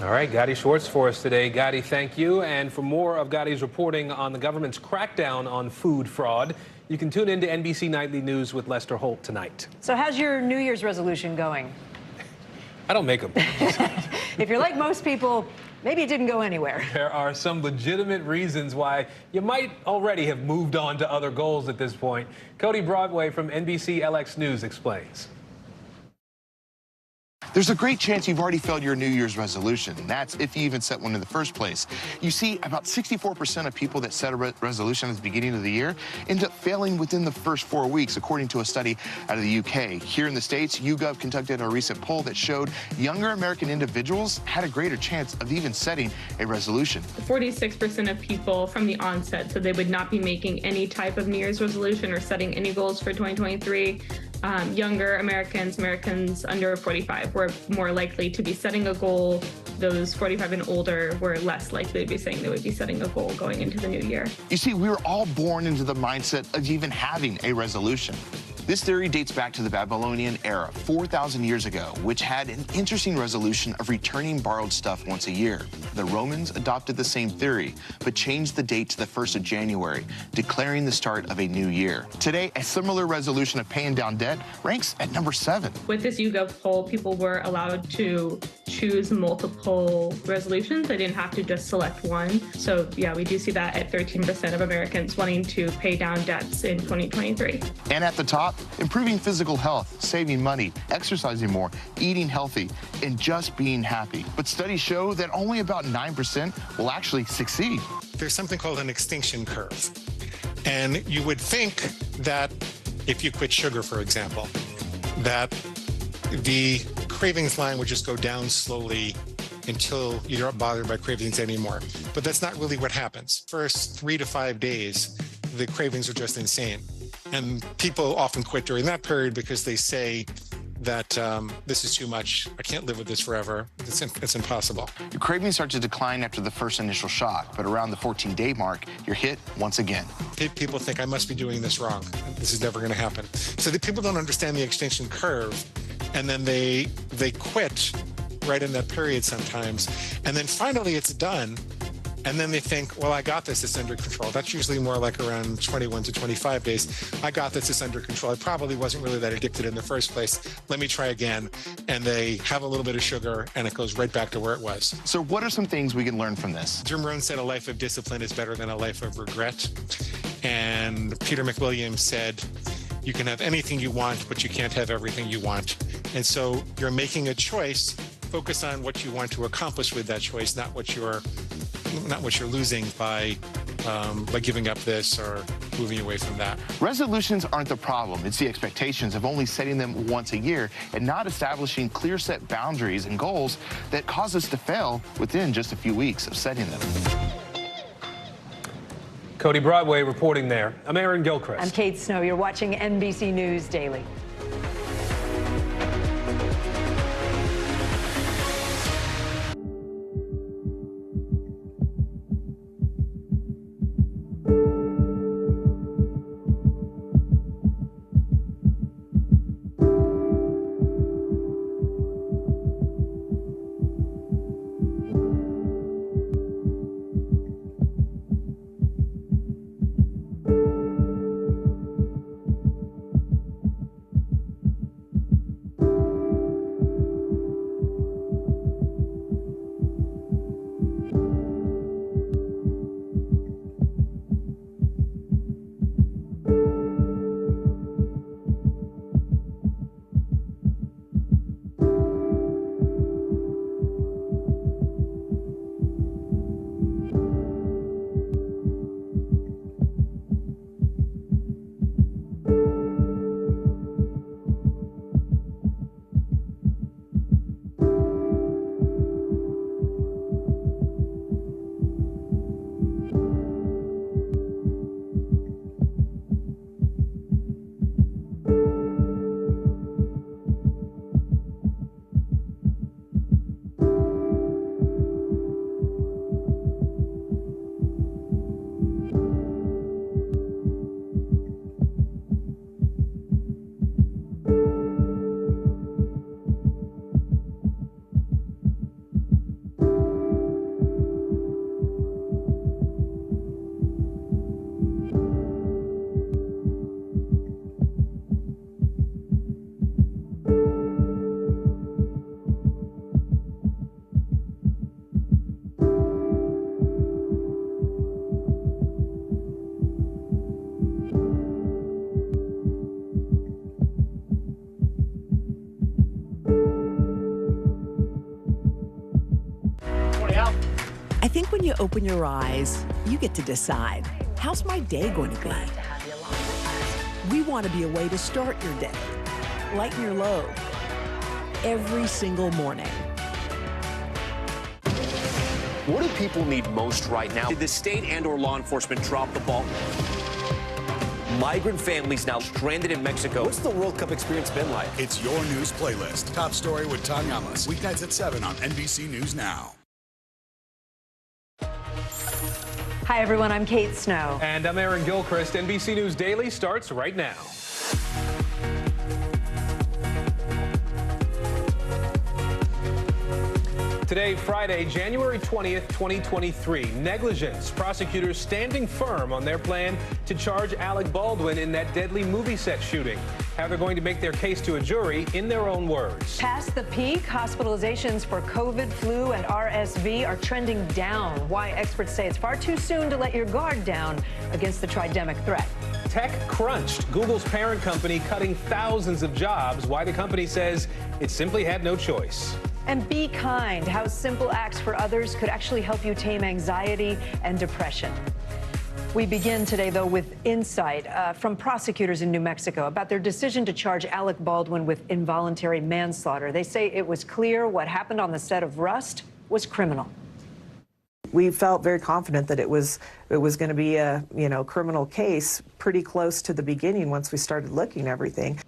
All right, Gadi Schwartz for us today. Gadi, thank you. And for more of Gadi's reporting on the government's crackdown on food fraud, you can tune into NBC Nightly News with Lester Holt tonight. So how's your New Year's resolution going? I don't make them. If you're like most people, maybe it didn't go anywhere. There are some legitimate reasons why you might already have moved on to other goals at this point. Cody Broadway from NBC LX News explains. There's a great chance you've already failed your New Year's resolution. That's if you even set one in the first place. You see, about 64% of people that set a resolution at the beginning of the year end up failing within the first 4 weeks, according to a study out of the UK. Here in the States, YouGov conducted a recent poll that showed younger American individuals had a greater chance of even setting a resolution. 46% of people from the onset said they would not be making any type of New Year's resolution or setting any goals for 2023. Younger Americans under 45 were more likely to be setting a goal. Those 45 and older were less likely to be saying they would be setting a goal going into the new year. You see, we were all born into the mindset of even having a resolution. This theory dates back to the Babylonian era, 4,000 years ago, which had an interesting resolution of returning borrowed stuff once a year. The Romans adopted the same theory, but changed the date to the 1st of January, declaring the start of a new year. Today, a similar resolution of paying down debt ranks at number 7. With this YouGov poll, people were allowed to choose multiple resolutions. They didn't have to just select one. So yeah, we do see that at 13% of Americans wanting to pay down debts in 2023. And at the top, improving physical health, saving money, exercising more, eating healthy, and just being happy. But studies show that only about 9% will actually succeed. There's something called an extinction curve. And you would think that if you quit sugar, for example, that the cravings line would just go down slowly until you're not bothered by cravings anymore. But that's not really what happens. First 3 to 5 days, the cravings are just insane. And people often quit during that period because they say that this is too much. I can't live with this forever. It's impossible. Your cravings start to decline after the first initial shock, but around the 14-day mark, you're hit once again. People think I must be doing this wrong. This is never going to happen. So the people don't understand the extinction curve, and then they quit right in that period sometimes. And then finally it's done. And then they think, well, I got this, it's under control. That's usually more like around 21 to 25 days. I got this, it's under control. I probably wasn't really that addicted in the first place. Let me try again. And they have a little bit of sugar and it goes right back to where it was. So what are some things we can learn from this? Jim Rohn said a life of discipline is better than a life of regret. And Peter McWilliams said, you can have anything you want, but you can't have everything you want. And so you're making a choice. Focus on what you want to accomplish with that choice, not what you're losing by by giving up this or moving away from that. Resolutions aren't the problem. It's the expectations of only setting them once a year and not establishing clear set boundaries and goals that cause us to fail within just a few weeks of setting them. Cody Broadway reporting there. I'm Aaron Gilchrist. I'm Kate Snow. You're watching NBC News Daily. I think when you open your eyes, you get to decide, how's my day going to be? We want to be a way to start your day, lighten your load, every single morning. What do people need most right now? Did the state and/or law enforcement drop the ball? Migrant families now stranded in Mexico. What's the World Cup experience been like? It's your news playlist. Top story with Tanya Amos. Weeknights at 7 on NBC News Now. Hi, everyone. I'm Kate Snow. And I'm Aaron Gilchrist. NBC News Daily starts right now. Today, Friday, January 20th, 2023. Negligence. Prosecutors standing firm on their plan to charge Alec Baldwin in that deadly movie set shooting. How they're going to make their case to a jury in their own words. Past the peak, hospitalizations for COVID, flu, and RSV are trending down. Why experts say it's far too soon to let your guard down against the tridemic threat. Tech crunched. Google's parent company cutting thousands of jobs. Why the company says it simply had no choice. And be kind. How simple acts for others could actually help you tame anxiety and depression. We begin today, though, with insight from prosecutors in New Mexico about their decision to charge Alec Baldwin with involuntary manslaughter. They say it was clear what happened on the set of Rust was criminal. We felt very confident that it was going to be a criminal case pretty close to the beginning once we started looking at everything.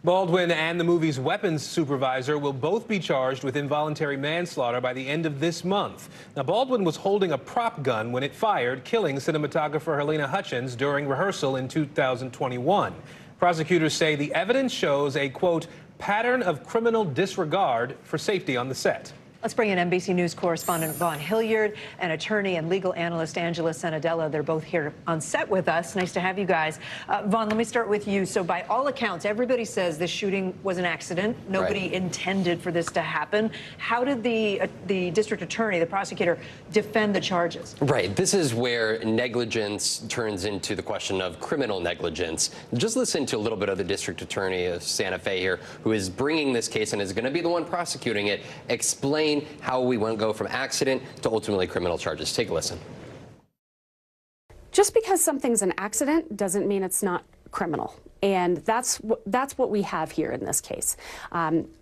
Baldwin and the movie's weapons supervisor will both be charged with involuntary manslaughter by the end of this month. Now, Baldwin was holding a prop gun when it fired, killing cinematographer Helena Hutchins during rehearsal in 2021. Prosecutors say the evidence shows a, quote, pattern of criminal disregard for safety on the set. Let's bring in NBC News correspondent Vaughn Hilliard and attorney and legal analyst Angela Sanadella. They're both here on set with us. Nice to have you guys. Vaughn, let me start with you. So by all accounts, everybody says this shooting was an accident. Nobody intended for this to happen. How did the district attorney, the prosecutor, defend the charges? Right. This is where negligence turns into the question of criminal negligence. Just listen to a little bit of the district attorney of Santa Fe here, who is bringing this case and is going to be the one prosecuting it, explain how we want to go from accident to ultimately criminal charges. Take a listen. Just because something's an accident doesn't mean it's not criminal. And that's what we have here in this case.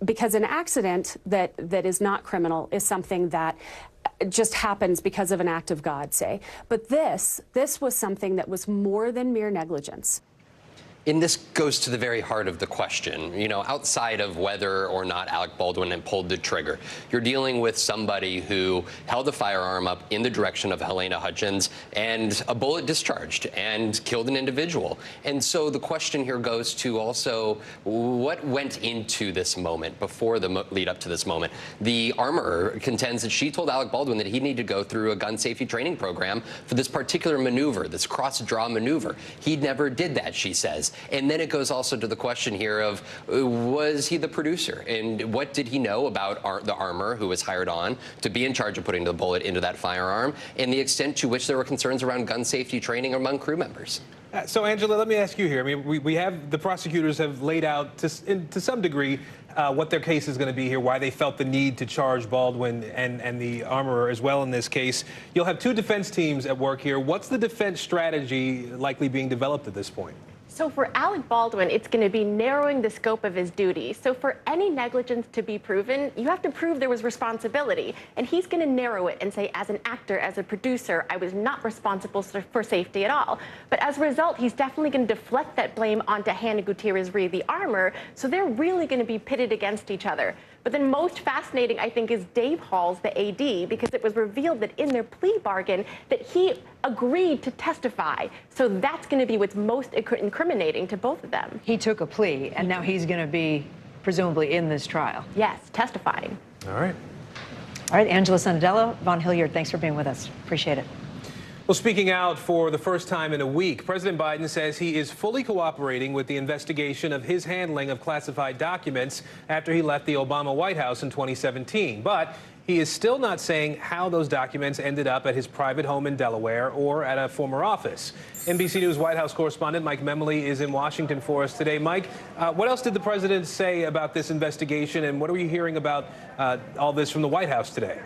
Because an accident that is not criminal is something that just happens because of an act of God, say. But this was something that was more than mere negligence. And this goes to the very heart of the question, you know, outside of whether or not Alec Baldwin had pulled the trigger. You're dealing with somebody who held a firearm up in the direction of Helena Hutchins and a bullet discharged and killed an individual. And so the question here goes to also what went into this moment before the lead up to this moment. The armorer contends that she told Alec Baldwin that he needed to go through a gun safety training program for this particular maneuver, this cross-draw maneuver. He never did that, she says. And then it goes also to the question here of, was he the producer? And what did he know about the armorer who was hired on to be in charge of putting the bullet into that firearm, and the extent to which there were concerns around gun safety training among crew members? So, Angela, let me ask you here. I mean, we have, the prosecutors have laid out to some degree what their case is going to be here, why they felt the need to charge Baldwin and the armorer as well in this case. You'll have two defense teams at work here. What's the defense strategy likely being developed at this point? So for Alec Baldwin, it's going to be narrowing the scope of his duty. So for any negligence to be proven, you have to prove there was responsibility. And he's going to narrow it and say, as an actor, as a producer, I was not responsible for safety at all. But as a result, he's definitely going to deflect that blame onto Hannah Gutierrez-Reed, the armorer. So they're really going to be pitted against each other. But then most fascinating, I think, is Dave Halls, the AD, because it was revealed that in their plea bargain that he agreed to testify. So that's going to be what's most incriminating to both of them. He took a plea, and now he's going to be presumably in this trial. Yes, testifying. All right. All right, Angela Sandello, Von Hilliard, thanks for being with us. Appreciate it. Well, speaking out for the first time in a week, President Biden says he is fully cooperating with the investigation of his handling of classified documents after he left the Obama White House in 2017. But he is still not saying how those documents ended up at his private home in Delaware or at a former office. NBC News White House correspondent Mike Memley is in Washington for us today. Mike, what else did the president say about this investigation, and what are we hearing about all this from the White House today?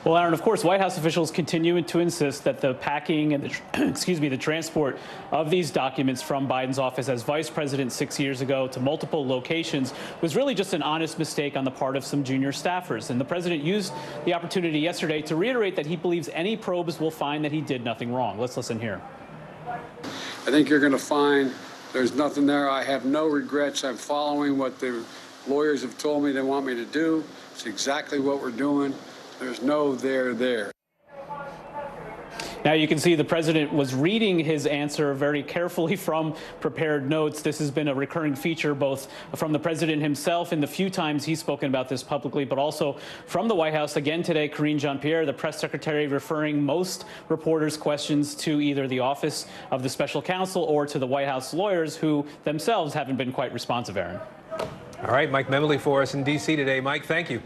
Well, Aaron, of course, White House officials continue to insist that the packing and the transport of these documents from Biden's office as vice president 6 years ago to multiple locations was really just an honest mistake on the part of some junior staffers. And the president used the opportunity yesterday to reiterate that he believes any probes will find that he did nothing wrong. Let's listen here. I think you're going to find there's nothing there. I have no regrets. I'm following what the lawyers have told me they want me to do. It's exactly what we're doing. There's no there. Now you can see the president was reading his answer very carefully from prepared notes. This has been a recurring feature both from the president himself in the few times he's spoken about this publicly, but also from the White House. Again today, Karine Jean-Pierre, the press secretary, referring most reporters' questions to either the office of the special counsel or to the White House lawyers, who themselves haven't been quite responsive, Aaron. All right, Mike Memley for us in D.C. today. Mike, thank you.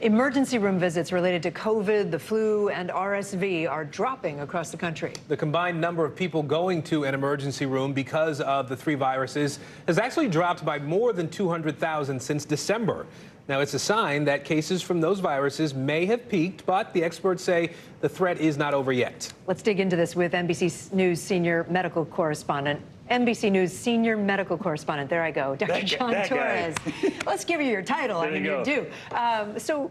Emergency room visits related to COVID, the flu, and RSV are dropping across the country. The combined number of people going to an emergency room because of the three viruses has actually dropped by more than 200,000 since December. Now, it's a sign that cases from those viruses may have peaked, but the experts say the threat is not over yet. Let's dig into this with NBC News senior medical correspondent. NBC News senior medical correspondent. There I go, Dr. John Torres. Let's give you your title. I mean, you do. So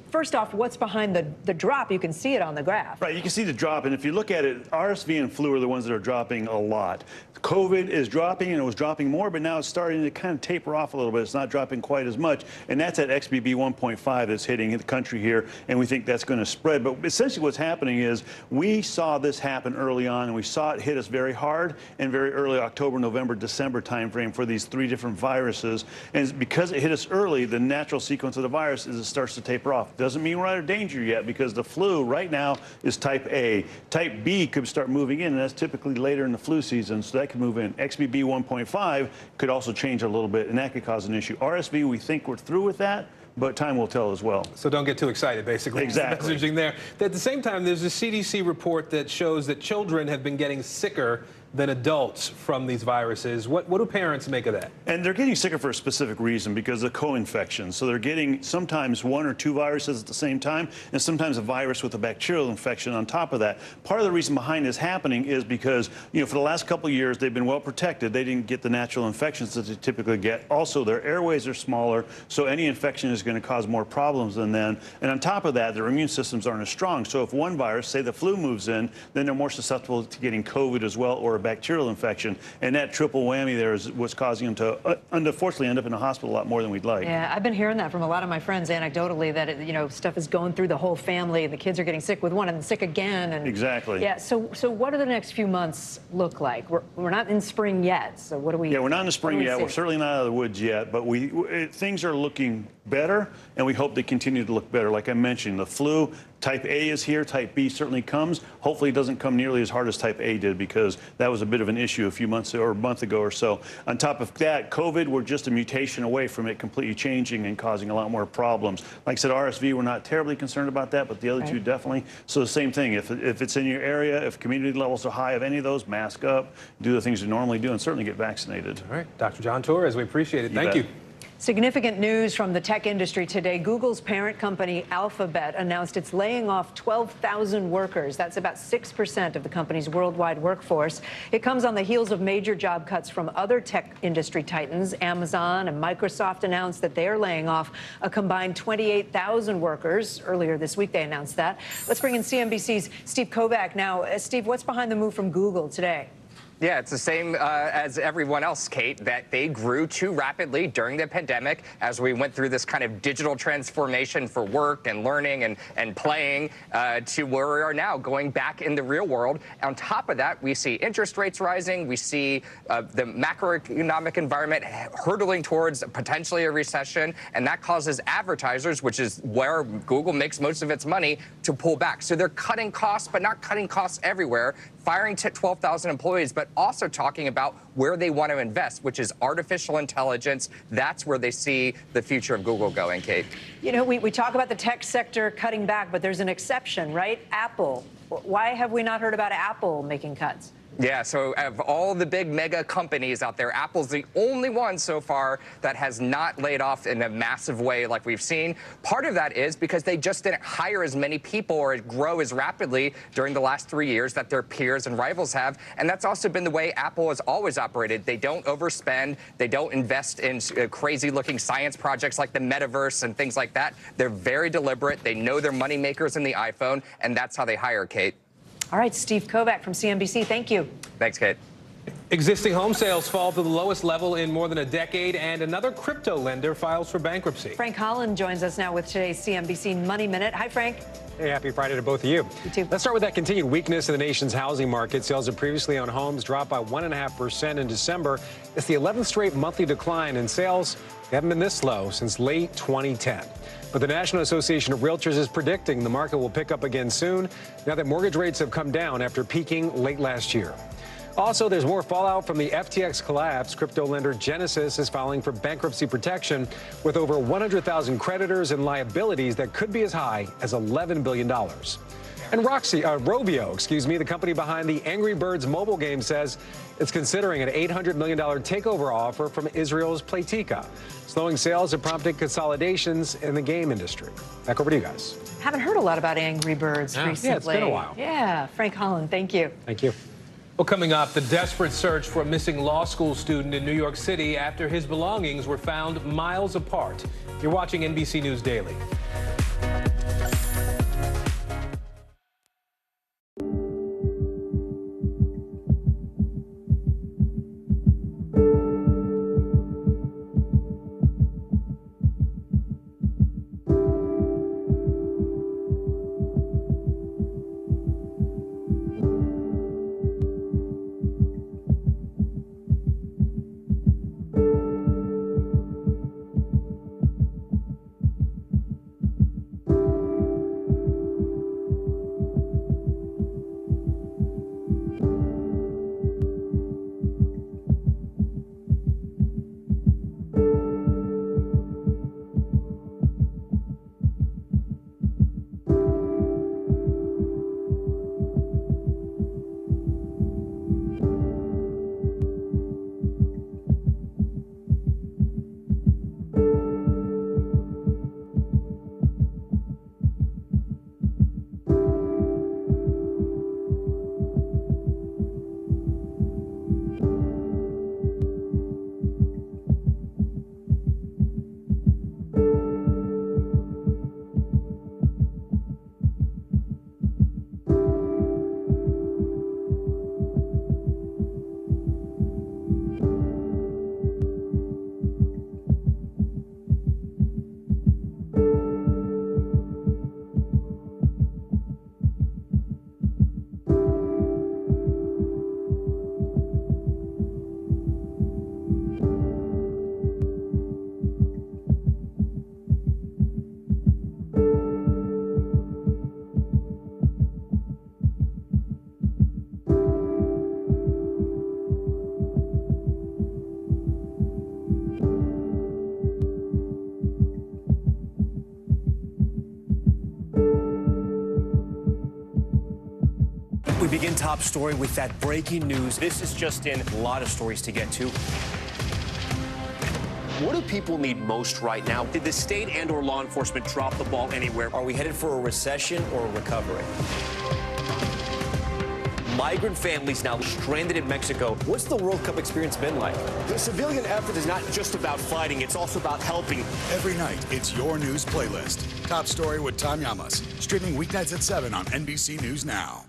first off, what's behind the drop? You can see it on the graph. Right, you can see the drop, and if you look at it, RSV and flu are the ones that are dropping a lot. COVID is dropping, and it was dropping more, but now it's starting to kind of taper off a little bit. It's not dropping quite as much, and that's at XBB 1.5 that's hitting the country here, and we think that's going to spread. But essentially what's happening is we saw this happen early on, and we saw it hit us very hard and very early October, November, December timeframe for these three different viruses. And because it hit us early, the natural sequence of the virus is it starts to taper off. Doesn't mean we're out of danger yet, because the flu right now is type A. Type B could start moving in, and that's typically later in the flu season, so that could move in. XBB 1.5 could also change a little bit, and that could cause an issue. RSV, we think we're through with that, but time will tell as well. So don't get too excited, basically. Exactly. Messaging there. At the same time, there's a CDC report that shows that children have been getting sicker than adults from these viruses. What do parents make of that? And they're getting sicker for a specific reason, because of co-infection. So they're getting sometimes one or two viruses at the same time, and sometimes a virus with a bacterial infection on top of that. Part of the reason behind this happening is because, for the last couple of years, they've been well protected. They didn't get the natural infections that they typically get. Also, their airways are smaller, so any infection is going to cause more problems than them. And on top of that, their immune systems aren't as strong. So if one virus, say the flu, moves in, then they're more susceptible to getting COVID as well, or a bacterial infection. And that triple whammy there is what's causing them to, unfortunately, end up in the hospital a lot more than we'd like. Yeah, I've been hearing that from a lot of my friends anecdotally, that stuff is going through the whole family. The kids are getting sick with one and then sick again. And exactly. Yeah. So what do the next few months look like? We're not in spring yet. So what do we? Yeah, we're not in the spring yet. We're certainly not out of the woods yet. But things are looking better, and we hope they continue to look better. Like I mentioned, the flu. Type A is here. Type B certainly comes. Hopefully it doesn't come nearly as hard as Type A did, because that was a bit of an issue a few months or a month ago or so. On top of that, COVID, we're just a mutation away from it completely changing and causing a lot more problems. Like I said, RSV, we're not terribly concerned about that, but the other two definitely. So the same thing. If it's in your area, if community levels are high of any of those, mask up, do the things you normally do, and certainly get vaccinated. All right, Dr. John Torres, we appreciate it. Thank you. Significant news from the tech industry today. Google's parent company Alphabet announced it's laying off 12,000 workers. That's about 6% of the company's worldwide workforce. It comes on the heels of major job cuts from other tech industry titans. Amazon and Microsoft announced that they're laying off a combined 28,000 workers. Earlier this week, they announced that. Let's bring in CNBC's Steve Kovac now. Steve, what's behind the move from Google today? Yeah, it's the same as everyone else, Kate, that they grew too rapidly during the pandemic as we went through this kind of digital transformation for work and learning and playing to where we are now, going back in the real world. On top of that, we see interest rates rising. We see the macroeconomic environment hurtling towards potentially a recession, and that causes advertisers, which is where Google makes most of its money, to pull back. So they're cutting costs, but not cutting costs everywhere, firing 12,000 employees, but also talking about where they want to invest, which is artificial intelligence. That's where they see the future of Google going, Kate. We talk about the tech sector cutting back, but there's an exception, right? Apple. Why have we not heard about Apple making cuts? Yeah, so of all the big mega companies out there, Apple's the only one so far that has not laid off in a massive way like we've seen. Part of that is because they just didn't hire as many people or grow as rapidly during the last 3 years that their peers and rivals have. And that's also been the way Apple has always operated. They don't overspend. They don't invest in crazy-looking science projects like the metaverse and things like that. They're very deliberate. They know their money makers in the iPhone, and that's how they hire, Kate. All right, Steve Kovac from CNBC. Thank you. Thanks, Kate. Existing home sales fall to the lowest level in more than a decade, and another crypto lender files for bankruptcy. Frank Holland joins us now with today's CNBC Money Minute. Hi, Frank. Hey, happy Friday to both of you. You too. Let's start with that continued weakness in the nation's housing market. Sales of previously owned homes dropped by 1.5% in December. It's the 11th straight monthly decline in sales. They haven't been this low since late 2010. But the National Association of Realtors is predicting the market will pick up again soon, now that mortgage rates have come down after peaking late last year. Also, there's more fallout from the FTX collapse. Crypto lender Genesis is filing for bankruptcy protection with over 100,000 creditors and liabilities that could be as high as $11 billion. And Rovio, the company behind the Angry Birds mobile game, says it's considering an $800 million takeover offer from Israel's Playtika. Slowing sales have prompted consolidations in the game industry. Back over to you guys. Haven't heard a lot about Angry Birds recently. Yeah, it's been a while. Yeah, Frank Holland, thank you. Thank you. Well, coming up, the desperate search for a missing law school student in New York City after his belongings were found miles apart. You're watching NBC News Daily. We begin Top Story with that breaking news. This is just in, a lot of stories to get to. What do people need most right now? Did the state and/or law enforcement drop the ball anywhere? Are we headed for a recession or a recovery? Migrant families now stranded in Mexico. What's the World Cup experience been like? The civilian effort is not just about fighting, it's also about helping. Every night, it's your news playlist. Top Story with Tom Llamas. Streaming weeknights at 7 on NBC News Now.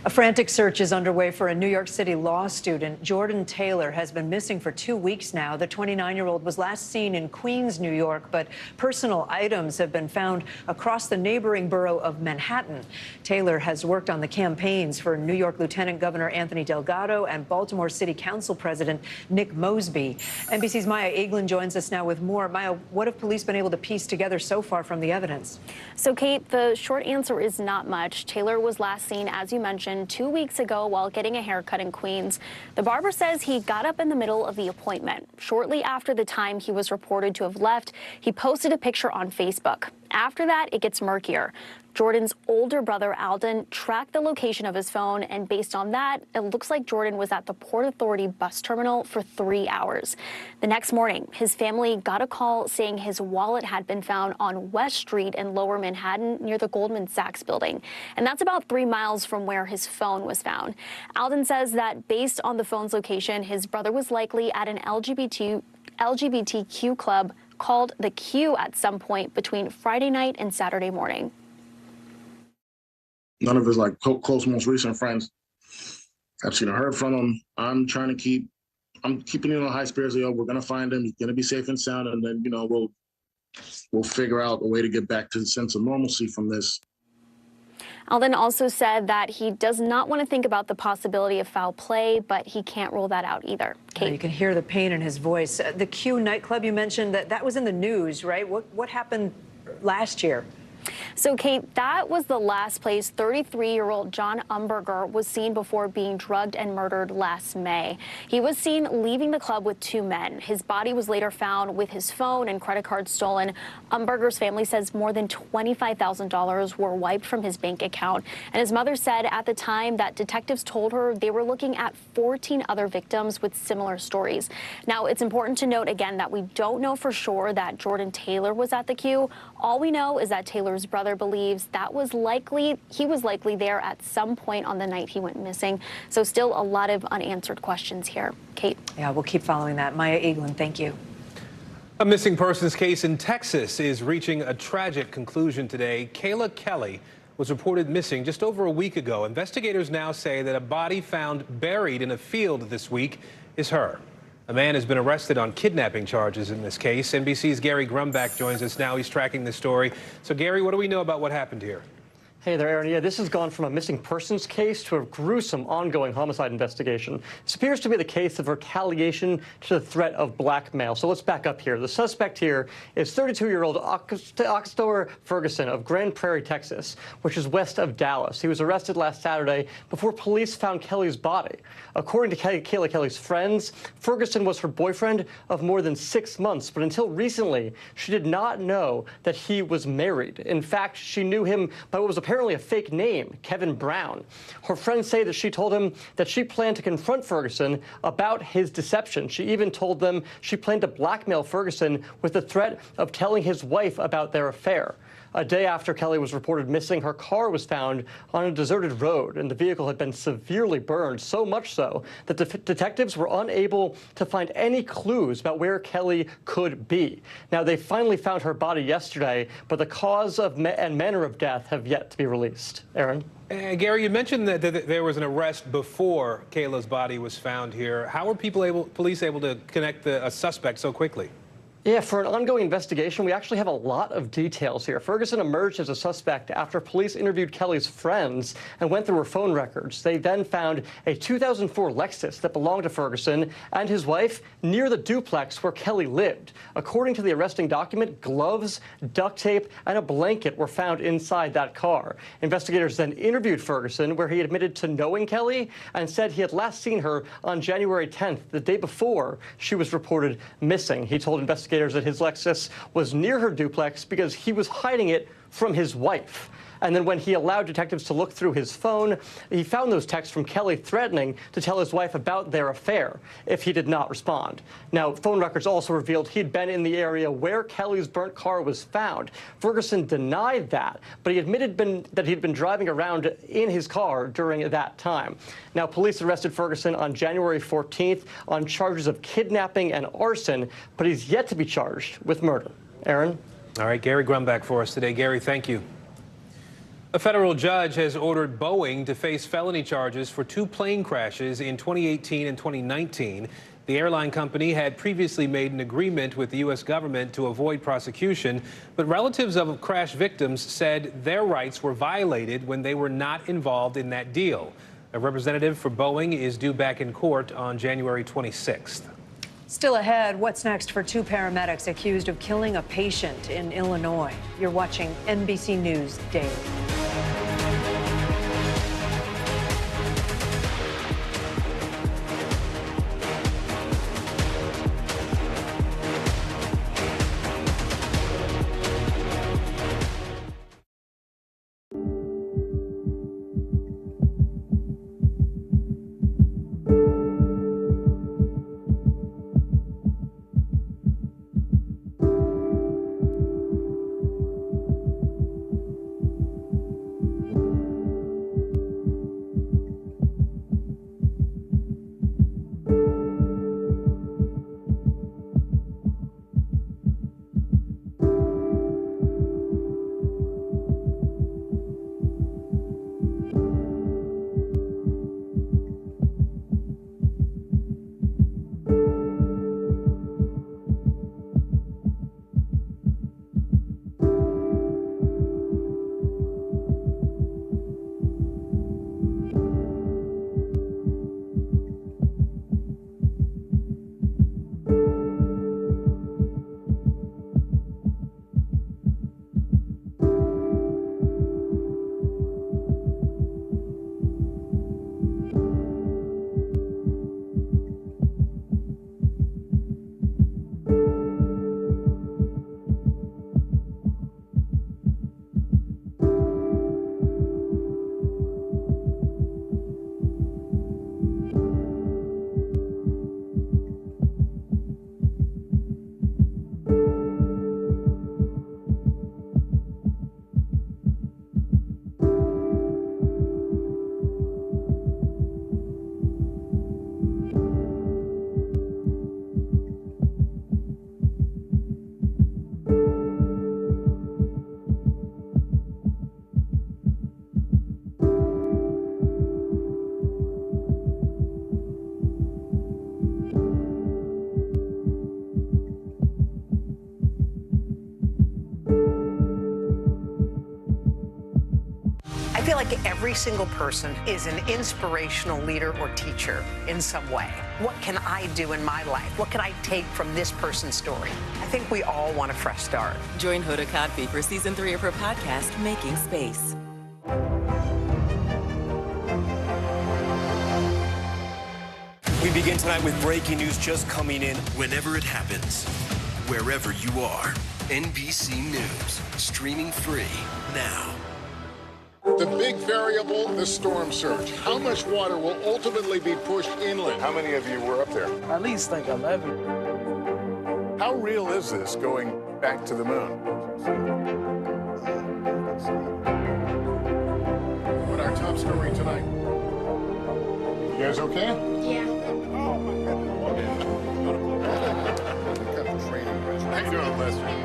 A frantic search is underway for a New York City law student. Jordan Taylor has been missing for 2 weeks now. The 29-year-old was last seen in Queens, New York, but personal items have been found across the neighboring borough of Manhattan. Taylor has worked on the campaigns for New York Lieutenant Governor Anthony Delgado and Baltimore City Council President Nick Mosby. NBC's Maya Eaglin joins us now with more. Maya, what have police been able to piece together so far from the evidence? So, Kate, the short answer is not much. Taylor was last seen, as you mentioned, 2 weeks ago while getting a haircut in Queens. The barber says he got up in the middle of the appointment. Shortly after the time he was reported to have left, he posted a picture on Facebook. After that, it gets murkier. Jordan's older brother, Alden, tracked the location of his phone, and based on that, it looks like Jordan was at the Port Authority bus terminal for 3 hours. The next morning, his family got a call saying his wallet had been found on West Street in Lower Manhattan near the Goldman Sachs building, and that's about 3 miles from where his phone was found. Alden says that based on the phone's location, his brother was likely at an LGBTQ club called The Q at some point between Friday night and Saturday morning. None of his close, most recent friends have seen or heard from him. I'm keeping him on high spirits. We're gonna find him. He's gonna be safe and sound, and then we'll figure out a way to get back to the sense of normalcy from this. Alden also said that he does not want to think about the possibility of foul play, but he can't rule that out either. Kate. You can hear the pain in his voice. The Q nightclub, you mentioned that was in the news, right? What happened last year? So, Kate, that was the last place 33-year-old John Umberger was seen before being drugged and murdered last May. He was seen leaving the club with 2 men. His body was later found with his phone and credit card stolen. Umberger's family says more than $25,000 were wiped from his bank account. And his mother said at the time that detectives told her they were looking at 14 other victims with similar stories. Now, it's important to note again that we don't know for sure that Jordan Taylor was at the Q. All we know is that Taylor's brother believes he was likely there at some point on the night he went missing. So still a lot of unanswered questions here. Kate. Yeah, we'll keep following that. Maya Eaglin, thank you. A missing persons case in Texas is reaching a tragic conclusion today. Kayla Kelly was reported missing just over a week ago. Investigators now say that a body found buried in a field this week is her. A man has been arrested on kidnapping charges in this case. NBC's Gary Grumbach joins us now. He's tracking this story. So, Gary, what do we know about what happened here? Hey there, Aaron. Yeah, this has gone from a missing persons case to a gruesome ongoing homicide investigation. This appears to be the case of retaliation to the threat of blackmail. So let's back up here. The suspect here is 32-year-old Oxtor Ferguson of Grand Prairie, Texas, which is west of Dallas. He was arrested last Saturday before police found Kelly's body. According to Kayla Kelly's friends, Ferguson was her boyfriend of more than 6 months, but until recently, she did not know that he was married. In fact, she knew him by what was apparently a fake name, Kevin Brown. Her friends say that she told him that she planned to confront Ferguson about his deception. She even told them she planned to blackmail Ferguson with the threat of telling his wife about their affair. A day after Kelly was reported missing, her car was found on a deserted road, and the vehicle had been severely burned, so much so that detectives were unable to find any clues about where Kelly could be. Now, they finally found her body yesterday, but the cause of and manner of death have yet to be released. Aaron? Gary, you mentioned that there was an arrest before Kayla's body was found here. How were police able to connect a suspect so quickly? Yeah, for an ongoing investigation, we actually have a lot of details here. Ferguson emerged as a suspect after police interviewed Kelly's friends and went through her phone records. They then found a 2004 Lexus that belonged to Ferguson and his wife near the duplex where Kelly lived. According to the arresting document, gloves, duct tape, and a blanket were found inside that car. Investigators then interviewed Ferguson, where he admitted to knowing Kelly and said he had last seen her on January 10th, the day before she was reported missing. He told investigators that his Lexus was near her duplex because he was hiding it from his wife. And then when he allowed detectives to look through his phone, he found those texts from Kelly threatening to tell his wife about their affair if he did not respond. Now, phone records also revealed he'd been in the area where Kelly's burnt car was found. Ferguson denied that, but he admitted that he'd been driving around in his car during that time. Now, police arrested Ferguson on January 14th on charges of kidnapping and arson, but he's yet to be charged with murder. Aaron? All right, Gary Grumback for us today. Gary, thank you. A federal judge has ordered Boeing to face felony charges for 2 plane crashes in 2018 and 2019. The airline company had previously made an agreement with the U.S. government to avoid prosecution, but relatives of crash victims said their rights were violated when they were not involved in that deal. A representative for Boeing is due back in court on January 26th. Still ahead, what's next for 2 paramedics accused of killing a patient in Illinois? You're watching NBC News Daily. I feel like every single person is an inspirational leader or teacher in some way. What can I do in my life? What can I take from this person's story? I think we all want a fresh start. Join Hoda Kotb for season 3 of her podcast, Making Space. We begin tonight with breaking news just coming in. Whenever it happens, wherever you are, NBC News, streaming free now. The big variable, the storm surge. How much water will ultimately be pushed inland? How many of you were up there? At least like 11. How real is this going back to the moon? What our top story tonight? You guys okay? Yeah. How you doing, Lester?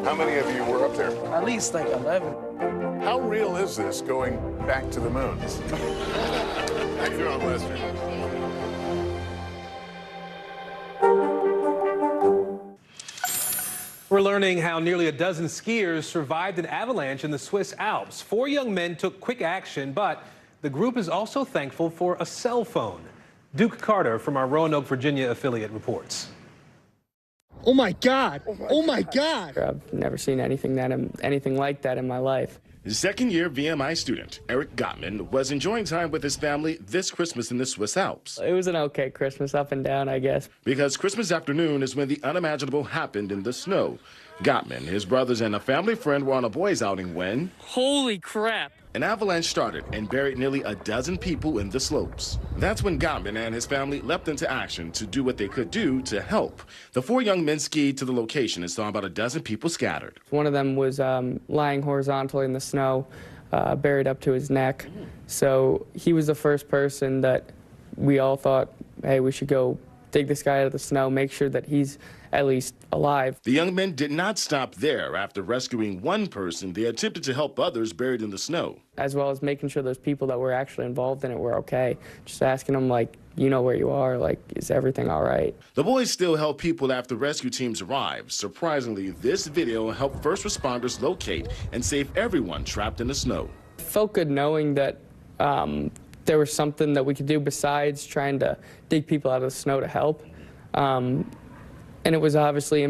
How many of you were up there? At least like 11. How real is this going back to the moon? How you doing, Lester? We're learning how nearly a dozen skiers survived an avalanche in the Swiss Alps. 4 young men took quick action, but the group is also thankful for a cell phone. Duke Carter from our Roanoke, Virginia affiliate reports. Oh my God! Oh my God! I've never seen anything like that in my life. Second-year VMI student Eric Gottman was enjoying time with his family this Christmas in the Swiss Alps. It was an okay Christmas, up and down, I guess. Because Christmas afternoon is when the unimaginable happened in the snow. Gottman, his brothers, and a family friend were on a boys' outing when... Holy crap! An avalanche started and buried nearly a dozen people in the slopes. That's when Gottman and his family leapt into action to do what they could do to help. The 4 young men skied to the location and saw about a dozen people scattered. One of them was lying horizontally in the snow, buried up to his neck. So he was the first person that we all thought, hey, we should go dig this guy out of the snow, make sure that he's at least alive. The young men did not stop there. After rescuing one person, they attempted to help others buried in the snow. As well as making sure those people that were actually involved in it were okay. Just asking them, like, you know where you are, like, is everything all right? The boys still help people after rescue teams arrived. Surprisingly, this video helped first responders locate and save everyone trapped in the snow. It felt good knowing that there was something that we could do besides trying to dig people out of the snow to help. And it was obviously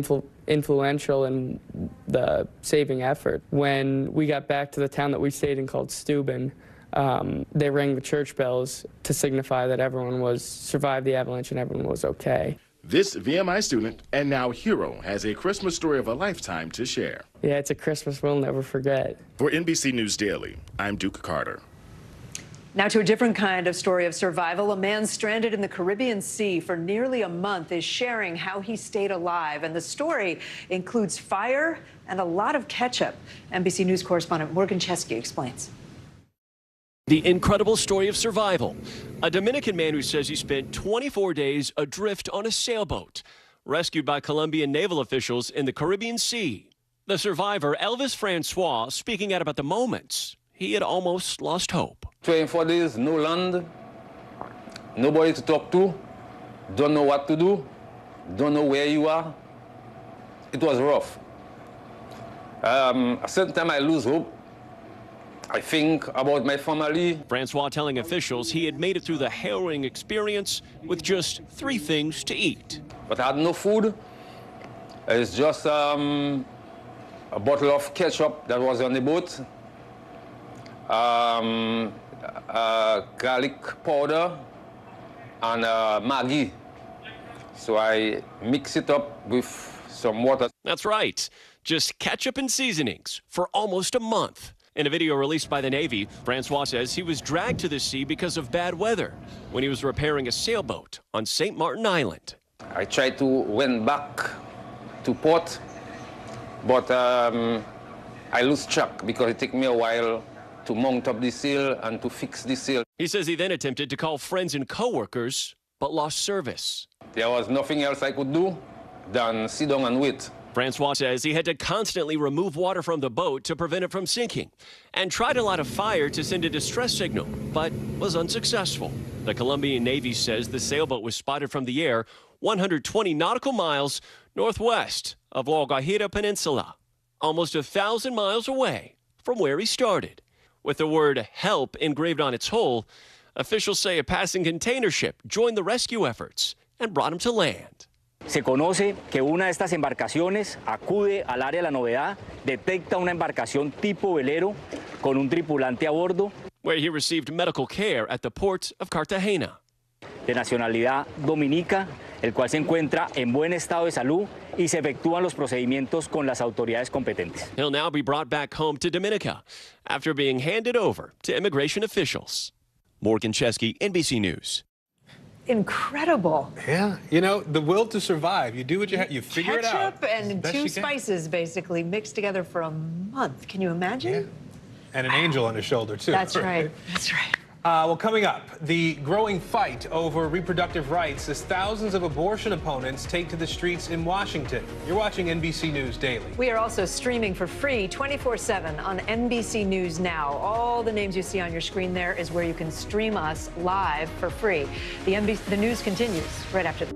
influential in the saving effort. When we got back to the town that we stayed in called Steuben, they rang the church bells to signify that everyone survived the avalanche and everyone was okay. This VMI student and now hero has a Christmas story of a lifetime to share. Yeah, it's a Christmas we'll never forget. For NBC News Daily, I'm Duke Carter. Now to a different kind of story of survival. A man stranded in the Caribbean Sea for nearly a month is sharing how he stayed alive. And the story includes fire and a lot of ketchup. NBC News correspondent Morgan Chesky explains. The incredible story of survival. A Dominican man who says he spent 24 days adrift on a sailboat, rescued by Colombian naval officials in the Caribbean Sea. The survivor, Elvis Francois, speaking out about the moments he had almost lost hope. 24 days, no land, nobody to talk to, don't know what to do, don't know where you are. It was rough. A certain time I lose hope. I think about my family. Francois telling officials he had made it through the harrowing experience with just 3 things to eat. But I had no food. It's just a bottle of ketchup that was on the boat. Garlic powder and Maggi. So I mix it up with some water. That's right, just ketchup and seasonings for almost a month. In a video released by the Navy, Francois says he was dragged to the sea because of bad weather when he was repairing a sailboat on St. Martin Island. I tried to went back to port, but I lose track because it took me a while to mount up the sail and to fix the sail. He says he then attempted to call friends and co-workers, but lost service. There was nothing else I could do than sit down and wait. Francois says he had to constantly remove water from the boat to prevent it from sinking and tried to light a fire to send a distress signal, but was unsuccessful. The Colombian Navy says the sailboat was spotted from the air 120 nautical miles northwest of La Guajira Peninsula, almost 1,000 miles away from where he started. With the word help engraved on its hull, officials say a passing container ship joined the rescue efforts and brought him to land. Se conoce que una de estas embarcaciones acude al área de la novedad, detecta una embarcación tipo velero con un tripulante a bordo. Where he received medical care at the port of Cartagena. De nacionalidad dominica, el cual se encuentra en buen estado de salud y se efectúan los procedimientos con las autoridades competentes. He'll now be brought back home to Dominica after being handed over to immigration officials. Morgan Chesky, NBC News. Incredible. Yeah, you know, the will to survive. You do what you have, you figure it out. Ketchup and 2 spices basically mixed together for a month. Can you imagine? Yeah. And an angel on his shoulder, too. That's right. That's right. Well, coming up, the growing fight over reproductive rights as thousands of abortion opponents take to the streets in Washington. You're watching NBC News Daily. We are also streaming for free 24/7 on NBC News Now. All the names you see on your screen there is where you can stream us live for free. The news continues right after this.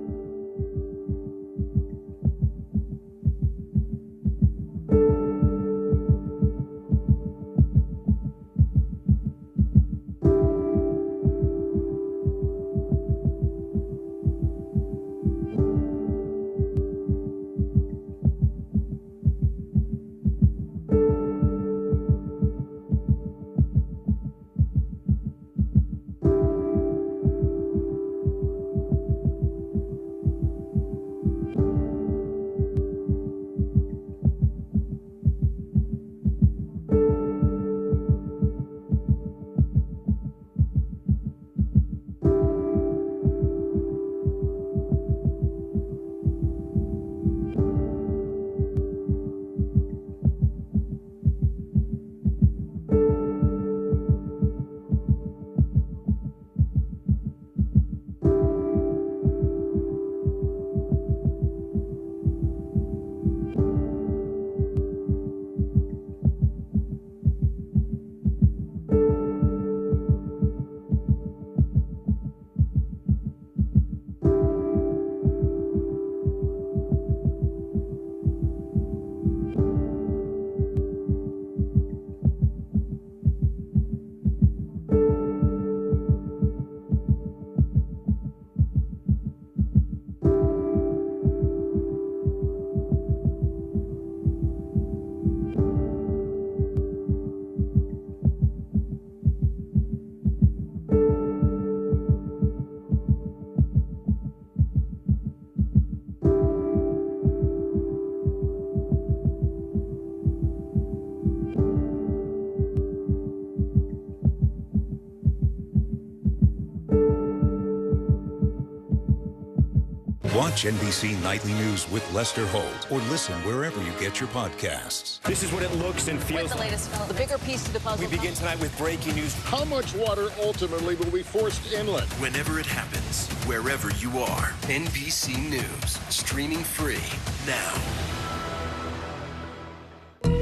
Watch NBC Nightly News with Lester Holt or listen wherever you get your podcasts. This is what it looks and feels What's the latest, the bigger piece to the puzzle? We begin tonight with breaking news. How much water ultimately will be forced inland? Whenever it happens, wherever you are, NBC News, streaming free now.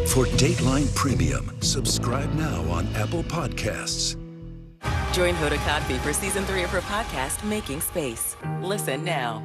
For Dateline Premium, subscribe now on Apple Podcasts. Join Hoda Kotb for season 3 of her podcast, Making Space. Listen now.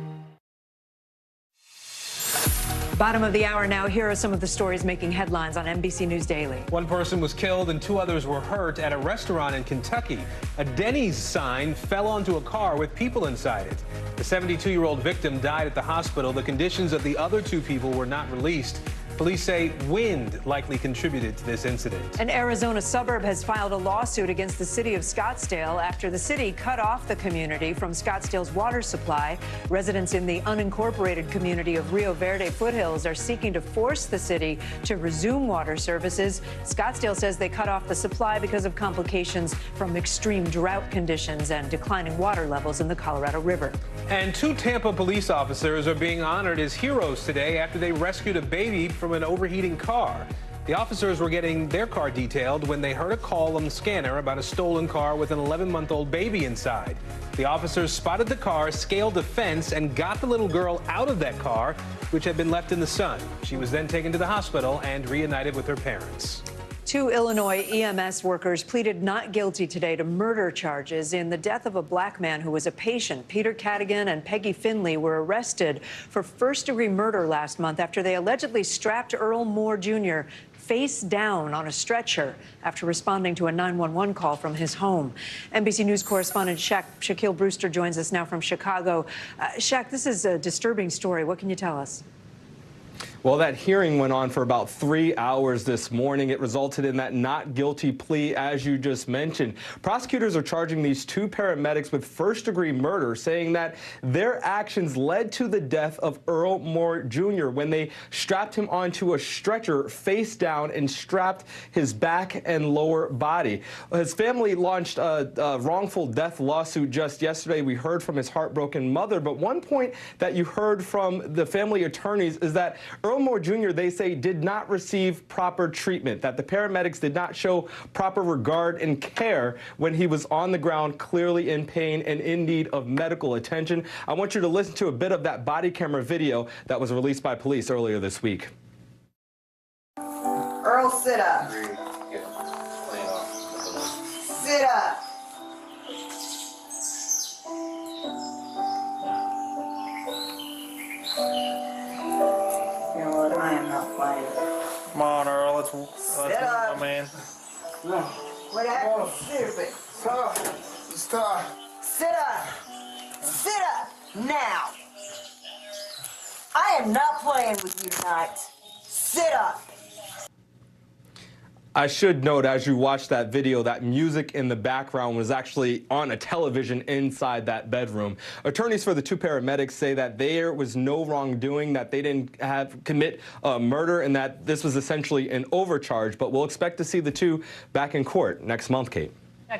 Bottom of the hour now. Here are some of the stories making headlines on NBC News Daily. One person was killed and 2 others were hurt at a restaurant in Kentucky. A Denny's sign fell onto a car with people inside it. The 72-year-old victim died at the hospital. The conditions of the other 2 people were not released. Police say wind likely contributed to this incident. An Arizona suburb has filed a lawsuit against the city of Scottsdale after the city cut off the community from Scottsdale's water supply. Residents in the unincorporated community of Rio Verde Foothills are seeking to force the city to resume water services. Scottsdale says they cut off the supply because of complications from extreme drought conditions and declining water levels in the Colorado River. And 2 Tampa police officers are being honored as heroes today after they rescued a baby from an overheating car. The officers were getting their car detailed when they heard a call on the scanner about a stolen car with an 11-month-old baby inside. The officers spotted the car, scaled a fence, and got the little girl out of that car, which had been left in the sun. She was then taken to the hospital and reunited with her parents. 2 Illinois EMS workers pleaded not guilty today to murder charges in the death of a black man who was a patient. Peter Cadigan and Peggy Finley were arrested for first-degree murder last month after they allegedly strapped Earl Moore Jr. face down on a stretcher after responding to a 911 call from his home. NBC News correspondent Shaquille Brewster joins us now from Chicago. Shaq, this is a disturbing story. What can you tell us? Well, that hearing went on for about 3 hours this morning. It resulted in that not guilty plea, as you just mentioned. Prosecutors are charging these 2 paramedics with first-degree murder, saying that their actions led to the death of Earl Moore Jr. when they strapped him onto a stretcher face down and strapped his back and lower body. His family launched a wrongful death lawsuit just yesterday. We heard from his heartbroken mother, but one point that you heard from the family attorneys is that Earl Moore Jr., they say, did not receive proper treatment, that the paramedics did not show proper regard and care when he was on the ground, clearly in pain and in need of medical attention. I want you to listen to a bit of that body camera video that was released by police earlier this week. Earl, sit up. Sit up. I am not playing. Come on, Earl. Let's move, my man. No. What happened? Stupid. Stop. Sit up. Sit up now. I am not playing with you tonight. Sit up. I should note, as you watch that video, that music in the background was actually on a television inside that bedroom. Attorneys for the 2 paramedics say that there was no wrongdoing, that they didn't commit murder, and that this was essentially an overcharge. But we'll expect to see the 2 back in court next month, Kate.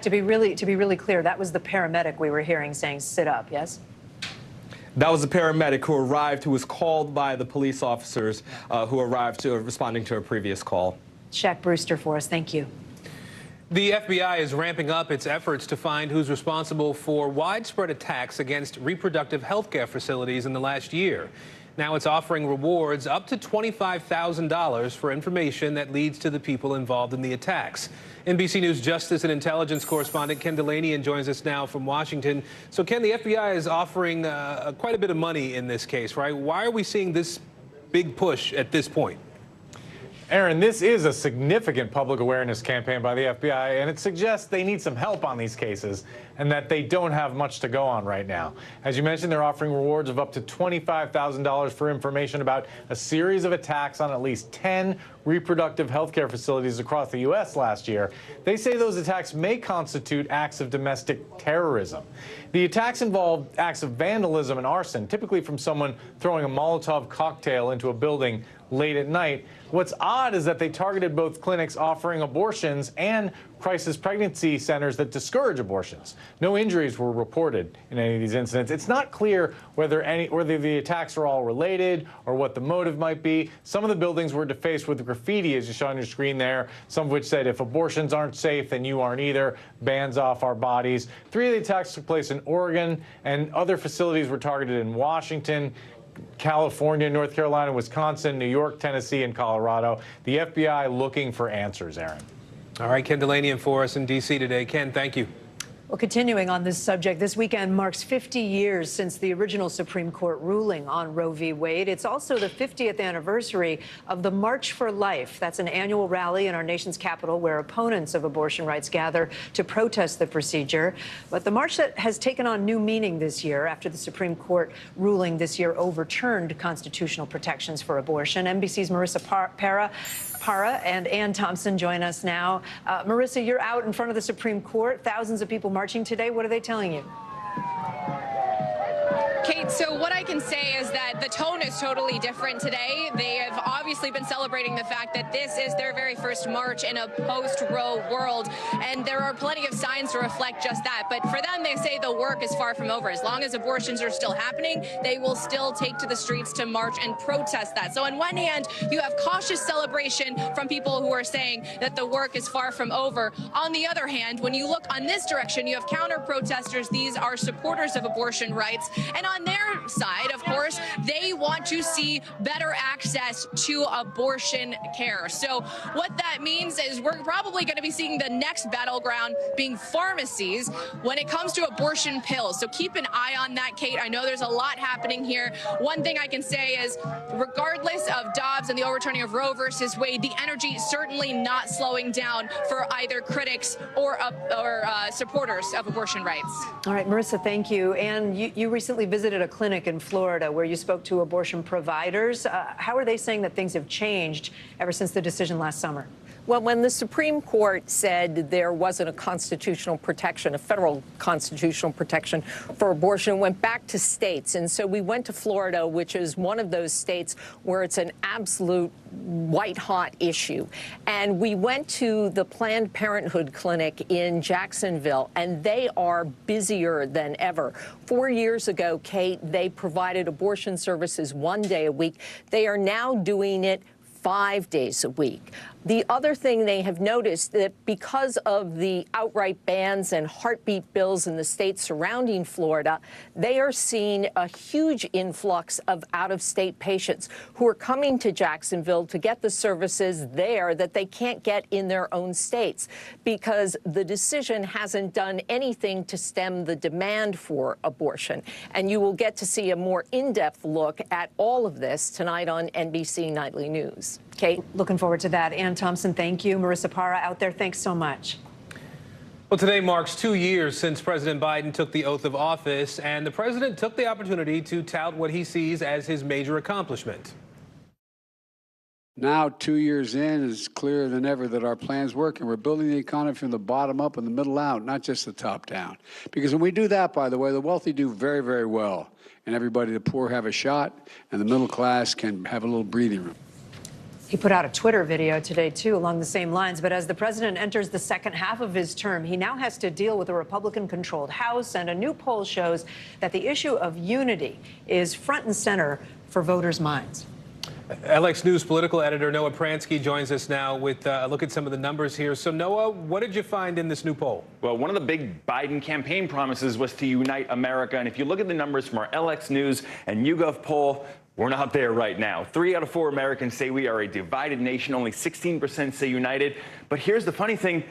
To be really clear, that was the paramedic we were hearing saying sit up, yes? That was the paramedic who arrived, who was called by the police officers who arrived to responding to a previous call. Shaq Brewster for us. Thank you. The FBI is ramping up its efforts to find who's responsible for widespread attacks against reproductive health care facilities in the last year. Now it's offering rewards up to $25,000 for information that leads to the people involved in the attacks. NBC News Justice and Intelligence correspondent Ken Delaney joins us now from Washington. So, Ken, the FBI is offering quite a bit of money in this case, right? Why are we seeing this big push at this point? Aaron, this is a significant public awareness campaign by the FBI, and it suggests they need some help on these cases and that they don't have much to go on right now. As you mentioned, they're offering rewards of up to $25,000 for information about a series of attacks on at least 10 reproductive health care facilities across the U.S. last year. They say those attacks may constitute acts of domestic terrorism. The attacks involved acts of vandalism and arson, typically from someone throwing a Molotov cocktail into a building late at night. What's odd is that they targeted both clinics offering abortions and crisis pregnancy centers that discourage abortions. No injuries were reported in any of these incidents. It's not clear whether the attacks are all related or what the motive might be. Some of the buildings were defaced with graffiti, as you saw on your screen there, some of which said, if abortions aren't safe, then you aren't either. Bans off our bodies. 3 of the attacks took place in Oregon, and other facilities were targeted in Washington, California, North Carolina, Wisconsin, New York, Tennessee, and Colorado. The FBI looking for answers, Aaron. All right, Ken Delaney for us in D.C. today. Ken, thank you. Well, continuing on this subject, this weekend marks 50 years since the original Supreme Court ruling on Roe v. Wade. It's also the 50th anniversary of the March for Life. That's an annual rally in our nation's capital where opponents of abortion rights gather to protest the procedure. But the march that has taken on new meaning this year after the Supreme Court ruling this year overturned constitutional protections for abortion. NBC's Marissa Parra and Ann Thompson join us now. Marissa, you're out in front of the Supreme Court. Thousands of people marching today. What are they telling you? Kate, so what I can say is that the tone is totally different today. They have obviously been celebrating the fact that this is their very first march in a post-Roe world, and there are plenty of signs to reflect just that. But for them, they say the work is far from over. As long as abortions are still happening, they will still take to the streets to march and protest that. So on one hand, you have cautious celebration from people who are saying that the work is far from over. On the other hand, when you look on this direction, you have counter-protesters. These are supporters of abortion rights. And on their side, of course, they want to see better access to abortion care. So what that means is we're probably going to be seeing the next battleground being pharmacies when it comes to abortion pills. So keep an eye on that, Kate. I know there's a lot happening here. One thing I can say is, regardless of Dobbs and the overturning of Roe versus Wade, the energy certainly not slowing down for either critics or supporters of abortion rights. All right, Marissa, thank you. And you recently visited a clinic in Florida where you spoke to abortion providers. How are they saying that things have changed ever since the decision last summer? Well, when the Supreme Court said there wasn't a constitutional protection, a federal constitutional protection for abortion, it went back to states. And so we went to Florida, which is one of those states where it's an absolute white-hot issue. And we went to the Planned Parenthood clinic in Jacksonville, and they are busier than ever. 4 years ago, Kate, they provided abortion services 1 day a week. They are now doing it 5 days a week. The other thing they have noticed that because of the outright bans and heartbeat bills in the states surrounding Florida, they are seeing a huge influx of out-of-state patients who are coming to Jacksonville to get the services there that they can't get in their own states because the decision hasn't done anything to stem the demand for abortion. And you will get to see a more in-depth look at all of this tonight on NBC Nightly News. Kate? Looking forward to that. Ann Thompson, thank you. Marissa Parra out there, thanks so much. Well, today marks 2 years since President Biden took the oath of office, and the president took the opportunity to tout what he sees as his major accomplishment. Now, 2 years in, it's clearer than ever that our plans work, and we're building the economy from the bottom up and the middle out, not just the top down. Because when we do that, by the way, the wealthy do very, very well, and everybody, the poor, have a shot, and the middle class can have a little breathing room. He put out a Twitter video today, too, along the same lines. But as the president enters the second half of his term, he now has to deal with a Republican-controlled House, and a new poll shows that the issue of unity is front and center for voters' minds. LX News political editor Noah Pransky joins us now with a look at some of the numbers here. So, Noah, what did you find in this new poll? Well, one of the big Biden campaign promises was to unite America. And if you look at the numbers from our LX News and YouGov poll, we're not there right now. 3 out of 4 Americans say we are a divided nation. Only 16% say united. But here's the funny thing.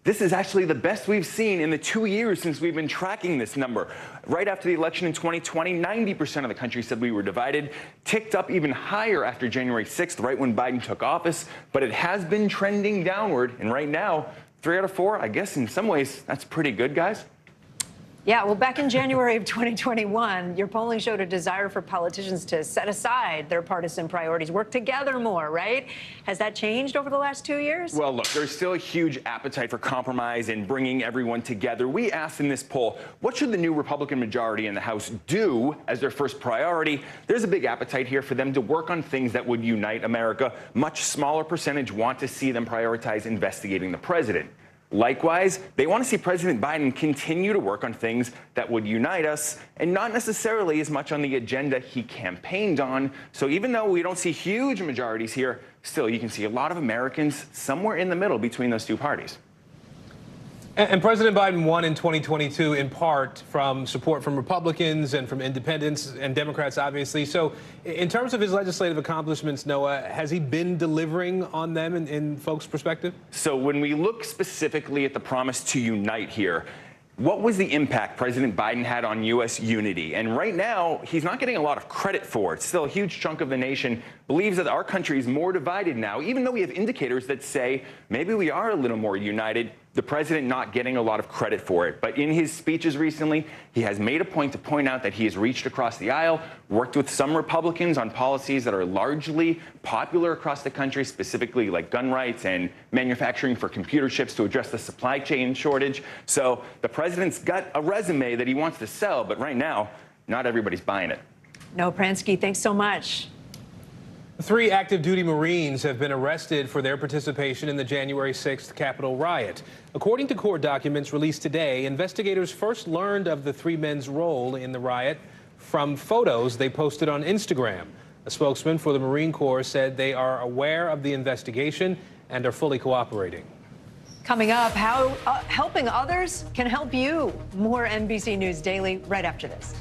This is actually the best we've seen in the 2 years since we've been tracking this number. Right after the election in 2020, 90% of the country said we were divided. Ticked up even higher after January 6th, right when Biden took office. But it has been trending downward. And right now, 3 out of 4, I guess in some ways, that's pretty good, guys. Yeah, well, back in January of 2021, your polling showed a desire for politicians to set aside their partisan priorities, work together more, right? Has that changed over the last 2 years? Well, look, there's still a huge appetite for compromise and bringing everyone together. We asked in this poll, what should the new Republican majority in the House do as their first priority? There's a big appetite here for them to work on things that would unite America. Much smaller percentage want to see them prioritize investigating the president. Likewise, they want to see President Biden continue to work on things that would unite us and not necessarily as much on the agenda he campaigned on. So even though we don't see huge majorities here, still you can see a lot of Americans somewhere in the middle between those two parties. And President Biden won in 2022 in part from support from Republicans and from independents and Democrats, obviously. So in terms of his legislative accomplishments, Noah, has he been delivering on them in folks' perspective? So when we look specifically at the promise to unite here, what was the impact President Biden had on U.S. unity? And right now, he's not getting a lot of credit for it. Still, a huge chunk of the nation believes that our country is more divided now, even though we have indicators that say maybe we are a little more united. The president not getting a lot of credit for it. But in his speeches recently, he has made a point to point out that he has reached across the aisle, worked with some Republicans on policies that are largely popular across the country, specifically like gun rights and manufacturing for computer chips to address the supply chain shortage. So the president's got a resume that he wants to sell, but right now, not everybody's buying it. Noah Pransky, thanks so much. 3 active duty Marines have been arrested for their participation in the January 6th Capitol riot. According to court documents released today, investigators first learned of the 3 men's role in the riot from photos they posted on Instagram. A spokesman for the Marine Corps said they are aware of the investigation and are fully cooperating. Coming up, how helping others can help you. More NBC News Daily right after this.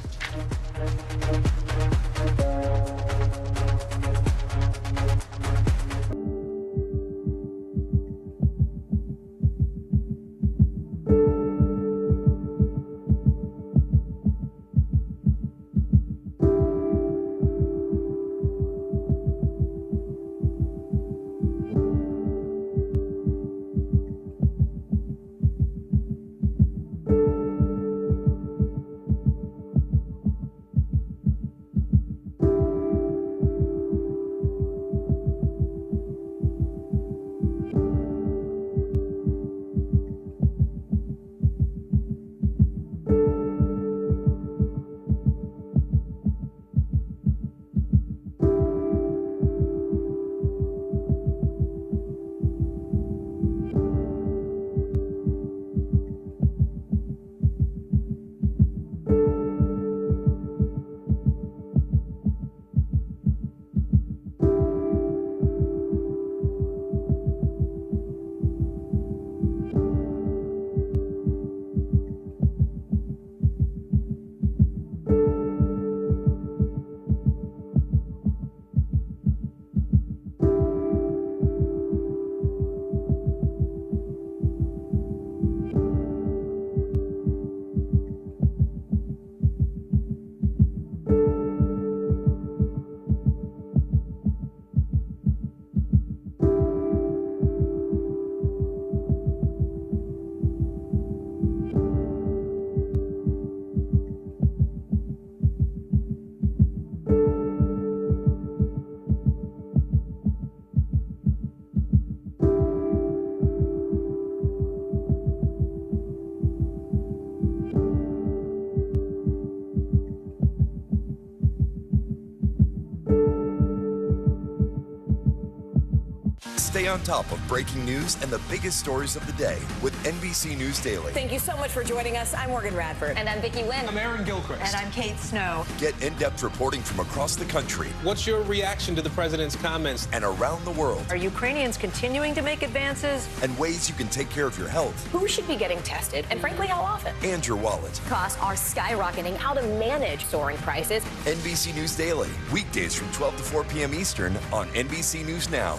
Stay on top of breaking news and the biggest stories of the day with NBC News Daily. Thank you so much for joining us. I'm Morgan Radford. And I'm Vicki Wynn. I'm Aaron Gilchrist. And I'm Kate Snow. Get in-depth reporting from across the country. What's your reaction to the president's comments? And around the world. Are Ukrainians continuing to make advances? And ways you can take care of your health. Who should be getting tested? And frankly, how often? And your wallet. Costs are skyrocketing. How to manage soaring prices. NBC News Daily. Weekdays from 12 to 4 p.m. Eastern on NBC News Now.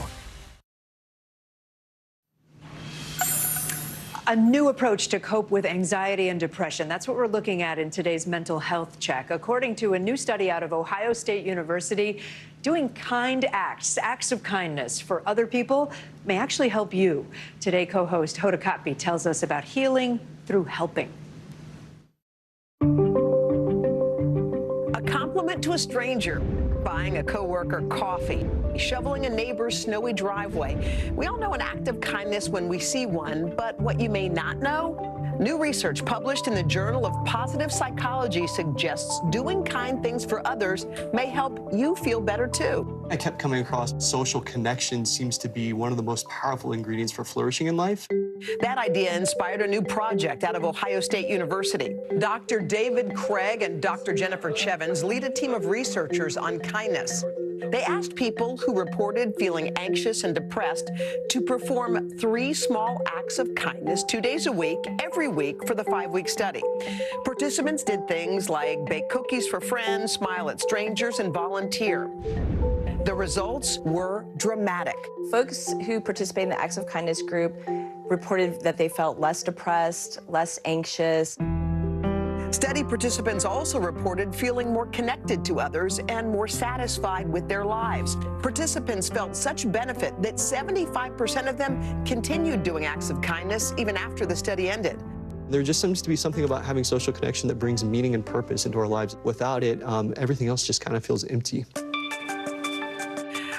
A new approach to cope with anxiety and depression. That's what we're looking at in today's mental health check. According to a new study out of Ohio State University, doing kind acts of kindness for other people may actually help you. Today, co-host Hoda Kotb tells us about healing through helping. A compliment to a stranger, buying a coworker coffee, shoveling a neighbor's snowy driveway. We all know an act of kindness when we see one, but what you may not know? New research published in the Journal of Positive Psychology suggests doing kind things for others may help you feel better too. I kept coming across social connection seems to be one of the most powerful ingredients for flourishing in life. That idea inspired a new project out of Ohio State University. Dr. David Craig and Dr. Jennifer Chevins lead a team of researchers on kindness. They asked people who reported feeling anxious and depressed to perform 3 small acts of kindness 2 days a week, every week for the 5-week study. Participants did things like bake cookies for friends, smile at strangers, and volunteer. The results were dramatic. Folks who participate in the Acts of Kindness group reported that they felt less depressed, less anxious. Study participants also reported feeling more connected to others and more satisfied with their lives. Participants felt such benefit that 75% of them continued doing acts of kindness even after the study ended. There just seems to be something about having social connection that brings meaning and purpose into our lives. Without it, everything else just kind of feels empty.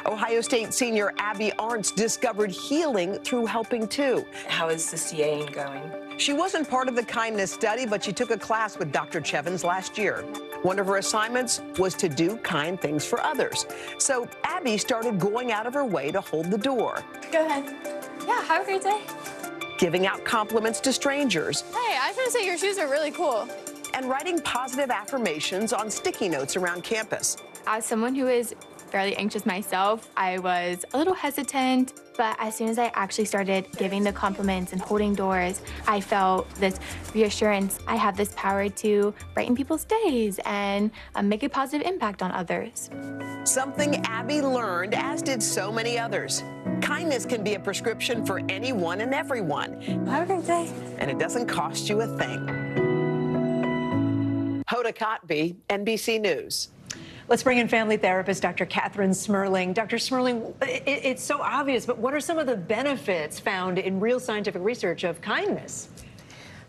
Ohio State senior Abby Arntz discovered healing through helping too. How is the CAing going? She wasn't part of the kindness study, but she took a class with Dr. Chevins last year. One of her assignments was to do kind things for others. So Abby started going out of her way to hold the door. Go ahead. Yeah, have a great day. Giving out compliments to strangers. Hey, I just want to say your shoes are really cool. And writing positive affirmations on sticky notes around campus. As someone who is fairly anxious myself, I was a little hesitant, but as soon as I actually started giving the compliments and holding doors, I felt this reassurance. I have this power to brighten people's days and make a positive impact on others. Something Abby learned, as did so many others. Kindness can be a prescription for anyone and everyone. Have a great day. And it doesn't cost you a thing. Hoda Kotb, NBC News. Let's bring in family therapist Dr. Catherine Smerling. Dr. Smerling, it's so obvious, but what are some of the benefits found in real scientific research of kindness?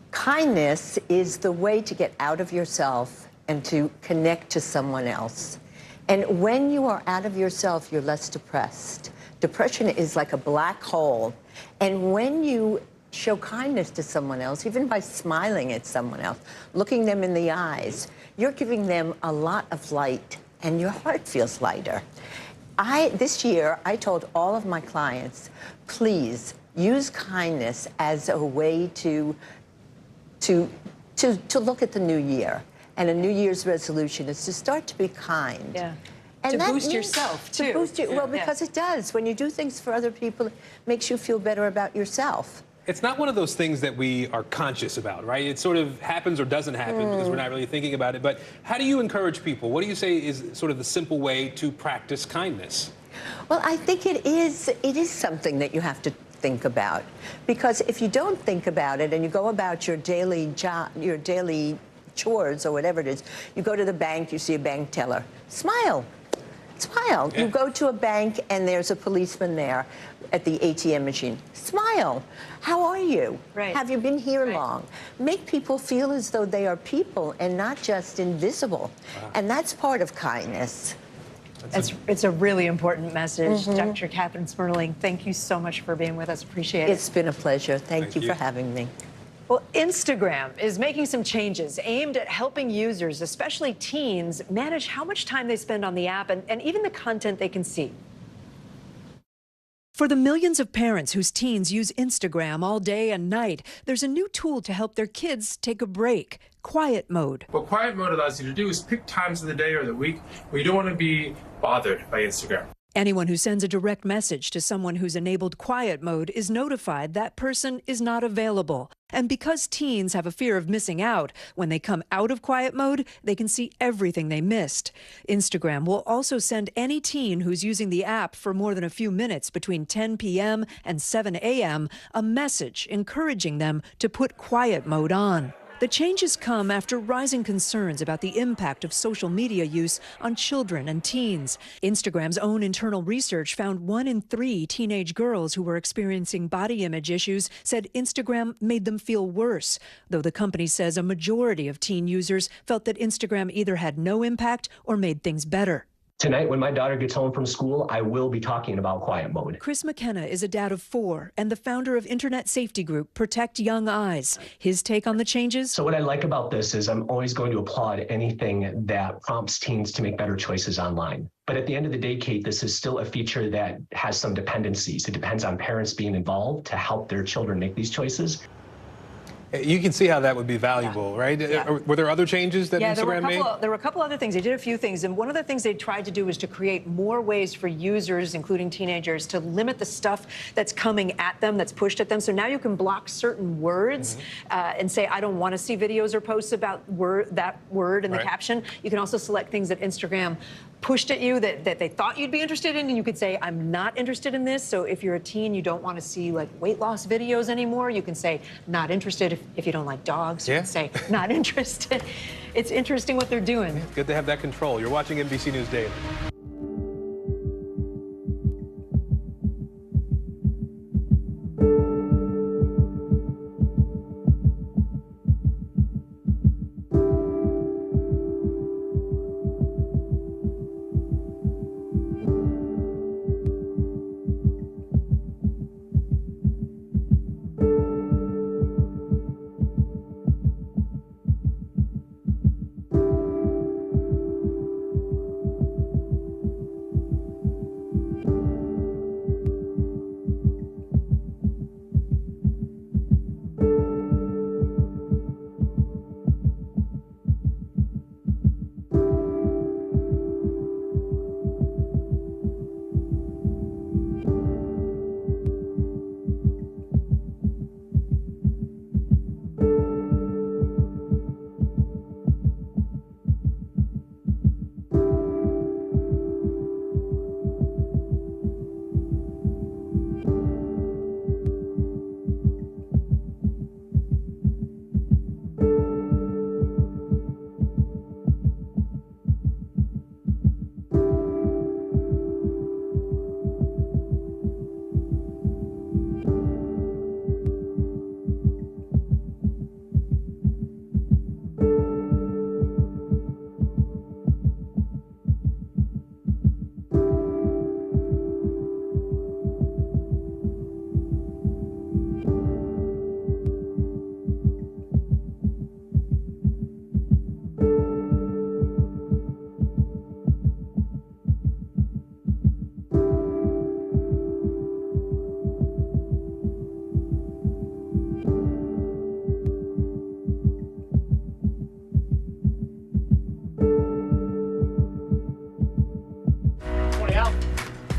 Kindness is the way to get out of yourself and to connect to someone else. And when you are out of yourself, you're less depressed. Depression is like a black hole. And when you show kindness to someone else, even by smiling at someone else, looking them in the eyes, you're giving them a lot of light. And your heart feels lighter. This year, I told all of my clients, please use kindness as a way to look at the new year. And a New Year's resolution is to start to be kind. Yeah. And to boost yourself, too. To boost you, well, because it does. When you do things for other people, it makes you feel better about yourself. It's not one of those things that we are conscious about, right? It sort of happens or doesn't happen because we're not really thinking about it. But how do you encourage people? What do you say is sort of the simple way to practice kindness? Well, I think it is something that you have to think about. Because if you don't think about it and you go about your daily job, your daily chores or whatever it is, you go to the bank, you see a bank teller, smile. Smile. Yeah. You go to a bank and there's a policeman there at the ATM machine. Smile. How are you? Right. Have you been here long? Make people feel as though they are people and not just invisible. Wow. And that's part of kindness. It's a really important message. Dr. Catherine Smerling, thank you so much for being with us. Appreciate it. It's been a pleasure. Thank you for having me. Well, Instagram is making some changes aimed at helping users, especially teens, manage how much time they spend on the app and even the content they can see. For the millions of parents whose teens use Instagram all day and night, there's a new tool to help their kids take a break. Quiet mode. What quiet mode allows you to do is pick times of the day or the week where you don't want to be bothered by Instagram. Anyone who sends a direct message to someone who's enabled quiet mode is notified that person is not available. And because teens have a fear of missing out, when they come out of quiet mode, they can see everything they missed. Instagram will also send any teen who's using the app for more than a few minutes between 10 p.m. and 7 a.m. a message encouraging them to put quiet mode on. The changes come after rising concerns about the impact of social media use on children and teens. Instagram's own internal research found 1 in 3 teenage girls who were experiencing body image issues said Instagram made them feel worse, though the company says a majority of teen users felt that Instagram either had no impact or made things better. Tonight, when my daughter gets home from school, I will be talking about quiet mode. Chris McKenna is a dad of 4 and the founder of internet safety group Protect Young Eyes. His take on the changes? So what I like about this is I'm always going to applaud anything that prompts teens to make better choices online. But at the end of the day, Kate, this is still a feature that has some dependencies. It depends on parents being involved to help their children make these choices. You can see how that would be valuable, right? Yeah. Were there other changes that Instagram made? There were a couple other things. They did a few things, and one of the things they tried to do was to create more ways for users, including teenagers, to limit the stuff that's coming at them, that's pushed at them. So now you can block certain words and say, I don't want to see videos or posts about that word in the caption. You can also select things that Instagram pushed at you that they thought you'd be interested in, and you could say, I'm not interested in this. So if you're a teen, you don't want to see like weight loss videos anymore, you can say not interested. If you don't like dogs, you can say not interested. It's interesting what they're doing. It's good to have that control. You're watching NBC News Daily.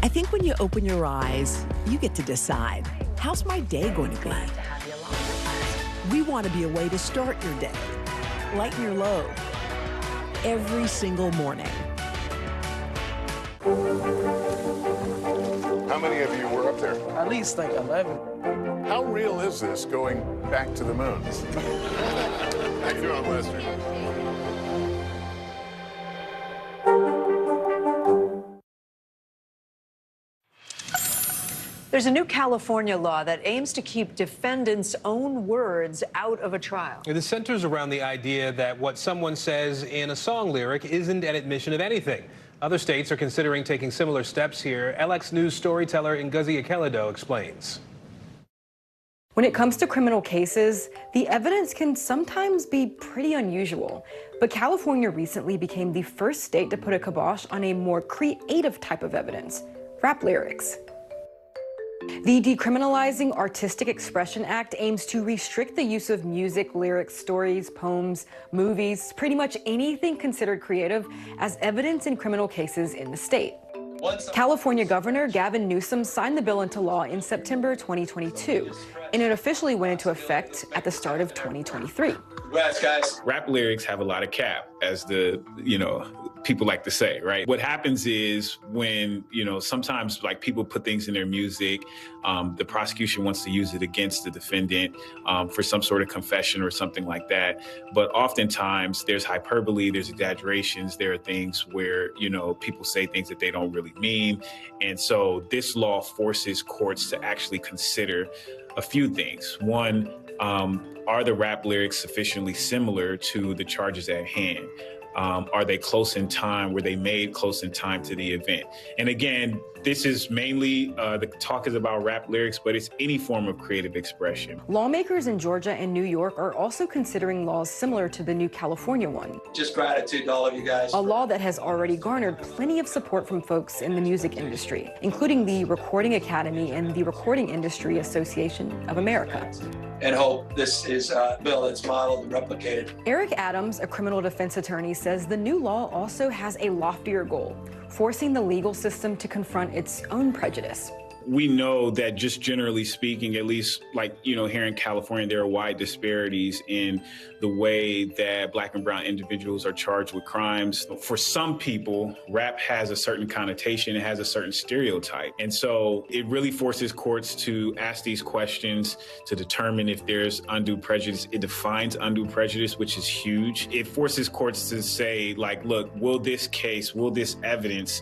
I think when you open your eyes, you get to decide, how's my day going to be? We want to be a way to start your day, lighten your load, every single morning. How many of you were up there? At least like 11. How real is this going back to the moon? How you doing, Lester? There's a new California law that aims to keep defendants' own words out of a trial. It centers around the idea that what someone says in a song lyric isn't an admission of anything. Other states are considering taking similar steps here. LX News storyteller Ngozi Ekeledo explains. When it comes to criminal cases, the evidence can sometimes be pretty unusual. But California recently became the first state to put a kibosh on a more creative type of evidence, rap lyrics. The Decriminalizing Artistic Expression Act aims to restrict the use of music, lyrics, stories, poems, movies, pretty much anything considered creative as evidence in criminal cases in the state. California Governor Gavin Newsom signed the bill into law in September 2022, and it officially went into effect at the start of 2023. Congrats, guys. Rap lyrics have a lot of cap, as the, people like to say, right? What happens is when, sometimes like people put things in their music, the prosecution wants to use it against the defendant for some sort of confession or something like that. But oftentimes there's hyperbole, there's exaggerations, there are things where, people say things that they don't really mean. And so this law forces courts to actually consider a few things. One, are the rap lyrics sufficiently similar to the charges at hand? Are they close in time? Were they made close in time to the event? And again, this is mainly, the talk is about rap lyrics, but it's any form of creative expression. Lawmakers in Georgia and New York are also considering laws similar to the new California one. Just gratitude to all of you guys. A law that has already garnered plenty of support from folks in the music industry, including the Recording Academy and the Recording Industry Association of America. And hope this is a bill that's modeled and replicated. Eric Adams, a criminal defense attorney, says the new law also has a loftier goal, forcing the legal system to confront its own prejudice. We know that just generally speaking, at least here in California, there are wide disparities in the way that Black and brown individuals are charged with crimes. For some people, rap has a certain connotation, it has a certain stereotype. And so it really forces courts to ask these questions to determine if there's undue prejudice. It defines undue prejudice, which is huge. It forces courts to say, look, will this evidence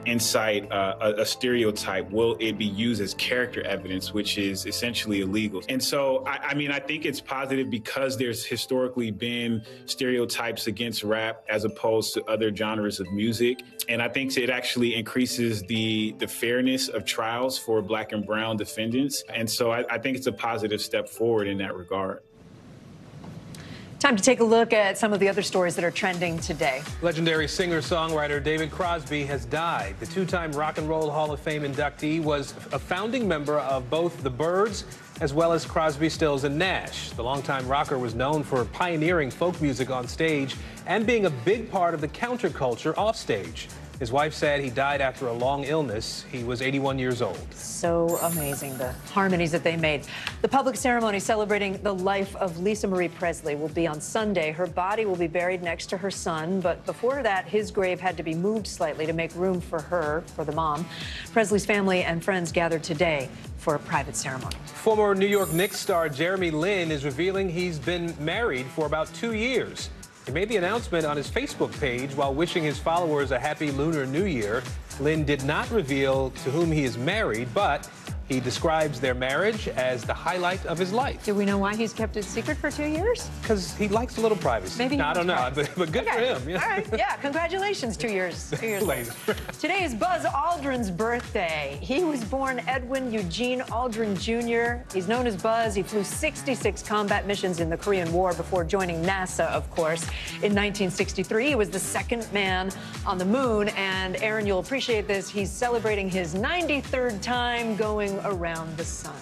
incite a stereotype? Will it be used as character evidence, which is essentially illegal? And so, I think it's positive because there's historically been stereotypes against rap as opposed to other genres of music. And I think it actually increases the fairness of trials for Black and brown defendants. And so I think it's a positive step forward in that regard. Time to take a look at some of the other stories that are trending today. Legendary singer-songwriter David Crosby has died. The two-time Rock and Roll Hall of Fame inductee was a founding member of both the Byrds as well as Crosby, Stills, and Nash. The longtime rocker was known for pioneering folk music on stage and being a big part of the counterculture offstage. His wife said he died after a long illness. He was 81 years old. So amazing, the harmonies that they made. The public ceremony celebrating the life of Lisa Marie Presley will be on Sunday. Her body will be buried next to her son, but before that, his grave had to be moved slightly to make room for her, for the mom. Presley's family and friends gathered today for a private ceremony. Former New York Knicks star Jeremy Lin is revealing he's been married for about 2 years. He made the announcement on his Facebook page while wishing his followers a happy Lunar New Year. Lin did not reveal to whom he is married, but he describes their marriage as the highlight of his life. Do we know why he's kept it secret for 2 years? Because he likes a little privacy. Maybe I don't know, but good for him. Yeah. All right, yeah, congratulations, 2 years. 2 years later. Today is Buzz Aldrin's birthday. He was born Edwin Eugene Aldrin Jr. He's known as Buzz. He flew 66 combat missions in the Korean War before joining NASA, of course. In 1963, he was the second man on the moon. And Aaron, you'll appreciate this. He's celebrating his 93rd time going around the sun.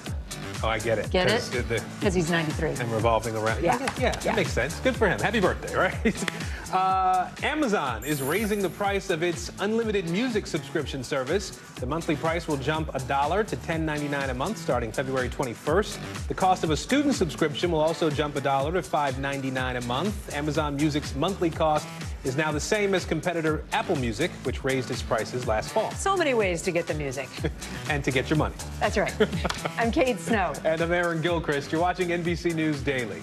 Oh, I get it. Get it? Because he's 93. And revolving around. Yeah, that makes sense. Good for him. Happy birthday, right? Amazon is raising the price of its unlimited music subscription service. The monthly price will jump $1 to $10.99 a month starting February 21st. The cost of a student subscription will also jump $1 to $5.99 a month. Amazon Music's monthly cost is now the same as competitor Apple Music, which raised its prices last fall. So many ways to get the music. And to get your money. That's right. I'm Kate Snow. And I'm Aaron Gilchrist. You're watching NBC News Daily.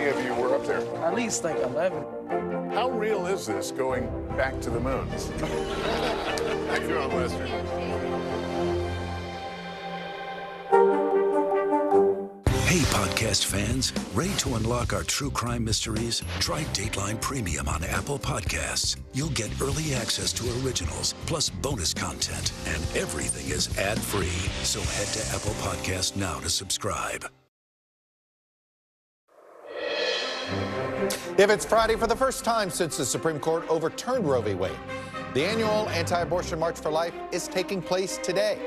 many of you were up there? At least like 11. How real is this going back to the moon? How you doing, Lester? Hey, podcast fans, ready to unlock our true crime mysteries? Try Dateline Premium on Apple Podcasts. You'll get early access to originals, plus bonus content, and everything is ad-free. So head to Apple Podcasts now to subscribe. If it's Friday for the first time since the Supreme Court overturned Roe v. Wade, the annual anti-abortion March for Life is taking place today,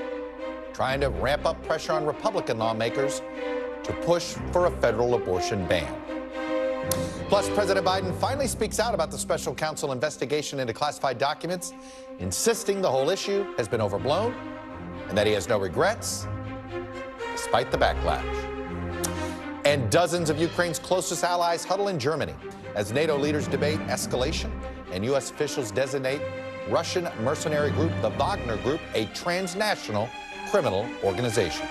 trying to ramp up pressure on Republican lawmakers to push for a federal abortion ban. Plus, President Biden finally speaks out about the special counsel investigation into classified documents, insisting the whole issue has been overblown and that he has no regrets, despite the backlash. And dozens of Ukraine's closest allies huddle in Germany as NATO leaders debate escalation and U.S. officials designate Russian mercenary group, the Wagner Group, a transnational criminal organization.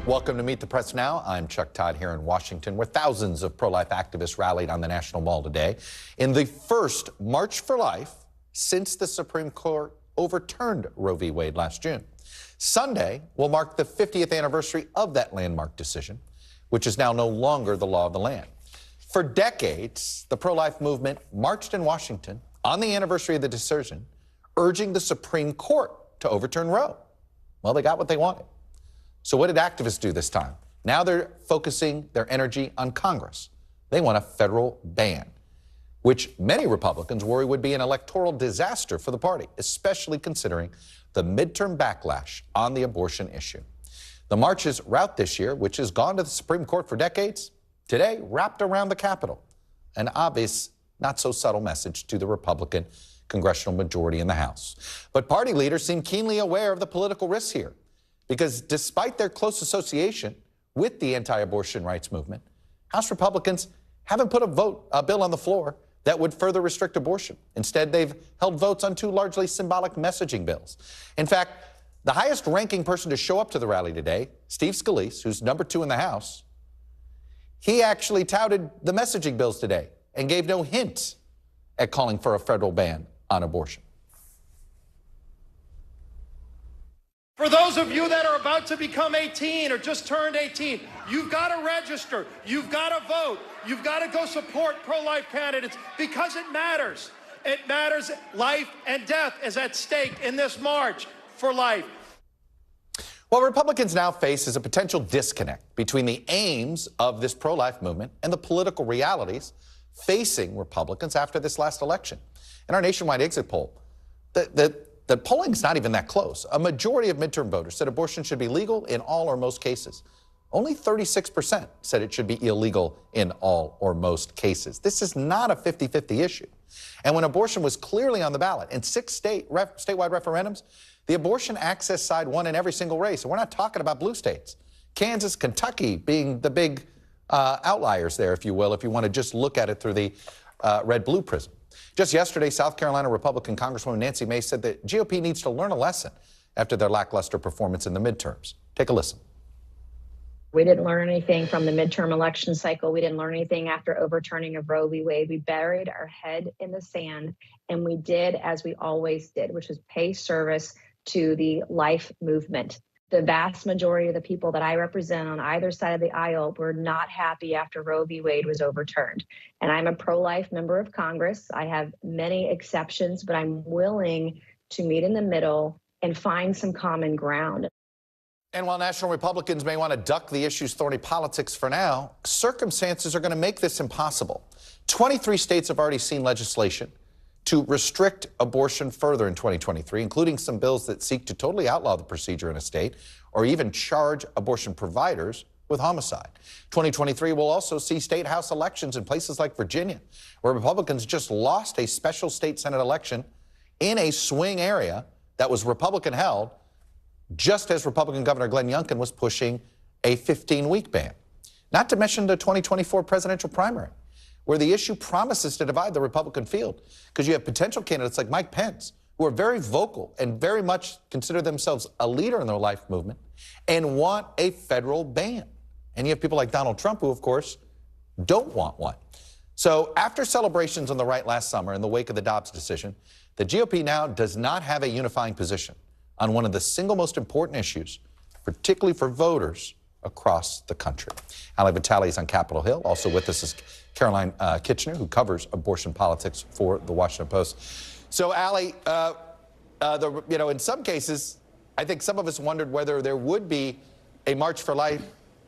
Welcome to Meet the Press Now. I'm Chuck Todd here in Washington, where thousands of pro-life activists rallied on the National Mall today in the first March for Life since the Supreme Court overturned Roe v. Wade last June. Sunday will mark the 50th anniversary of that landmark decision, which is now no longer the law of the land. For decades, the pro-life movement marched in Washington on the anniversary of the decision, urging the Supreme Court to overturn Roe. Well, they got what they wanted. So what did activists do this time? Now they're focusing their energy on Congress. They want a federal ban, which many Republicans worry would be an electoral disaster for the party, especially considering the midterm backlash on the abortion issue. The march's route this year, which has gone to the Supreme Court for decades, today wrapped around the Capitol, an obvious, not so subtle message to the Republican congressional majority in the House. But party leaders seem keenly aware of the political risks here, because despite their close association with the anti-abortion rights movement, House Republicans haven't put a bill on the floor that would further restrict abortion. Instead, they've held votes on two largely symbolic messaging bills. In fact, the highest-ranking person to show up to the rally today, Steve Scalise, who's number 2 in the House, he actually touted the messaging bills today and gave no hint at calling for a federal ban on abortion. For those of you that are about to become 18 or just turned 18, you've got to register, you've got to vote, you've got to go support pro-life candidates because it matters. It matters. Life and death is at stake in this march for life. What Republicans now face is a potential disconnect between the aims of this pro-life movement and the political realities facing Republicans after this last election. In our nationwide exit poll, the polling is not even that close. A majority of midterm voters said abortion should be legal in all or most cases. Only 36% said it should be illegal in all or most cases. This is not a 50-50 issue. And when abortion was clearly on the ballot in 6 statewide referendums, the abortion access side won in every single race. And we're not talking about blue states. Kansas, Kentucky being the big outliers there, if you will, if you want to just look at it through the red-blue prism. Just yesterday, South Carolina Republican Congresswoman Nancy Mace said that GOP needs to learn a lesson after their lackluster performance in the midterms. Take a listen. We didn't learn anything from the midterm election cycle. We didn't learn anything after overturning of Roe v. Wade. We buried our head in the sand, and we did as we always did, which was pay service to the life movement. The vast majority of the people that I represent on either side of the aisle were not happy after Roe v. Wade was overturned. And I'm a pro-life member of Congress. I have many exceptions, but I'm willing to meet in the middle and find some common ground. And while national Republicans may want to duck the issue's thorny politics for now, circumstances are going to make this impossible. 23 states have already seen legislation to restrict abortion further in 2023, including some bills that seek to totally outlaw the procedure in a state or even charge abortion providers with homicide. 2023 will also see state house elections in places like Virginia, where Republicans just lost a special state Senate election in a swing area that was Republican held, just as Republican Governor Glenn Youngkin was pushing a 15-week ban. Not to mention the 2024 presidential primary, where the issue promises to divide the Republican field, because you have potential candidates like Mike Pence, who are very vocal and very much consider themselves a leader in the life movement and want a federal ban. And you have people like Donald Trump, who, of course, don't want one. So after celebrations on the right last summer in the wake of the Dobbs decision, the GOP now does not have a unifying position on one of the single most important issues, particularly for voters across the country. Ali Vitale is on Capitol Hill. Also with us is Caroline Kitchener, who covers abortion politics for the Washington Post. So, Ali, in some cases, I think some of us wondered whether there would be a March for Life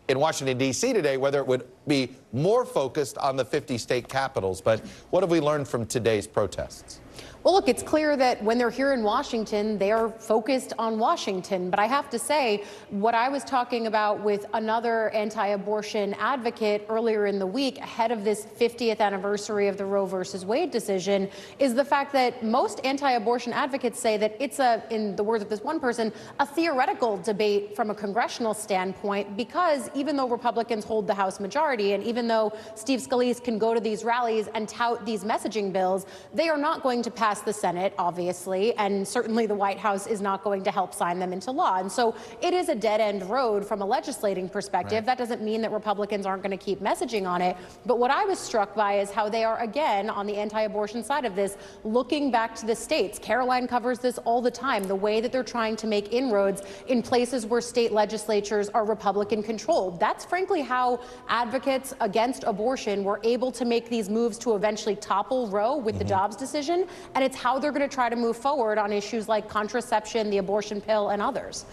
in Washington, D.C. today, whether it would be more focused on the 50 state capitals. But what have we learned from today's protests? Well, look, it's clear that when they're here in Washington, they are focused on Washington. But I have to say, what I was talking about with another anti-abortion advocate earlier in the week, ahead of this 50th anniversary of the Roe versus Wade decision, is the fact that most anti-abortion advocates say that it's in the words of this one person, a theoretical debate from a congressional standpoint, because even though Republicans hold the House majority, and even though Steve Scalise can go to these rallies and tout these messaging bills, they are not going to pass the Senate, obviously, and certainly the White House is not going to help sign them into law. And so it is a dead-end road from a legislating perspective. Right. That doesn't mean that Republicans aren't going to keep messaging on it. But what I was struck by is how they are, again, on the anti-abortion side of this, looking back to the states. Caroline covers this all the time, the way that they're trying to make inroads in places where state legislatures are Republican-controlled. That's frankly how advocates against abortion were able to make these moves to eventually topple Roe with the Dobbs decision. And it's how they're going to try to move forward on issues like contraception, the abortion pill, and others.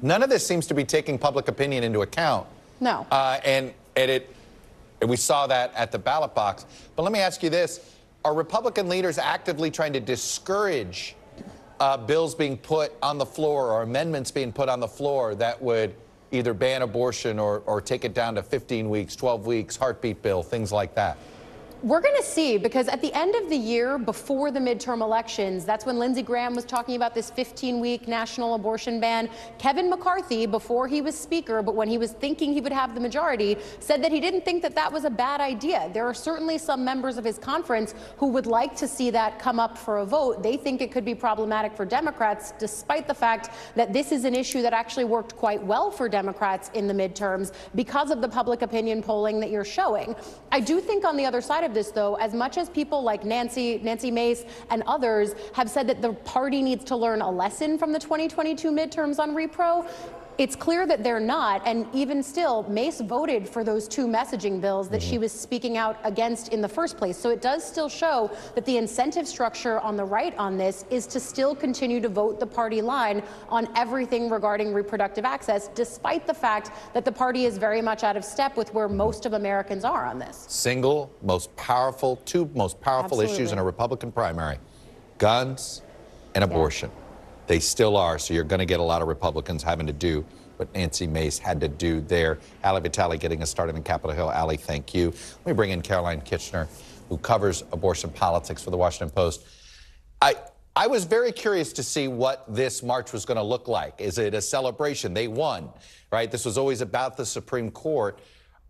None of this seems to be taking public opinion into account. No. And we saw that at the ballot box. But let me ask you this. Are Republican leaders actively trying to discourage bills being put on the floor or amendments being put on the floor that would either ban abortion or take it down to 15 weeks, 12 weeks, heartbeat bill, things like that? We're going to see, because at the end of the year, before the midterm elections, that's when Lindsey Graham was talking about this 15-week national abortion ban. Kevin McCarthy, before he was speaker, but when he was thinking he would have the majority, said that he didn't think that that was a bad idea. There are certainly some members of his conference who would like to see that come up for a vote. They think it could be problematic for Democrats, despite the fact that this is an issue that actually worked quite well for Democrats in the midterms because of the public opinion polling that you're showing. I do think on the other side of this, though, as much as people like Nancy Mace and others have said that the party needs to learn a lesson from the 2022 midterms on repro, it's clear that they're not. And even still, Mace voted for those two messaging bills that she was speaking out against in the first place. So it does still show that the incentive structure on the right on this is to still continue to vote the party line on everything regarding reproductive access, despite the fact that the party is very much out of step with where most of Americans are on this. Two most powerful Absolutely. issues in a Republican primary, guns and abortion. They still are, so you're going to get a lot of Republicans having to do what Nancy Mace had to do there. Ali Vitale getting us started in Capitol Hill. Ali, thank you. Let me bring in Caroline Kitchener, who covers abortion politics for the Washington Post. I was very curious to see what this march was going to look like. Is it a celebration? They won, right? This was always about the Supreme Court.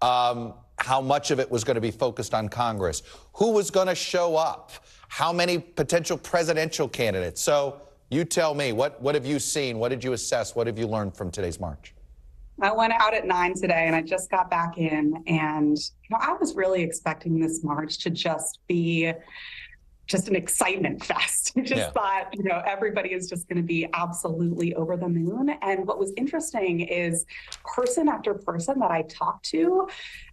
How much of it was going to be focused on Congress? Who was going to show up? How many potential presidential candidates? So you tell me, what have you seen? What did you assess? What have you learned from today's march? I went out at 9 today and I just got back in, and I was really expecting this march to just be just an excitement fest. I just thought, everybody is just going to be absolutely over the moon. And what was interesting is person after person that I talked to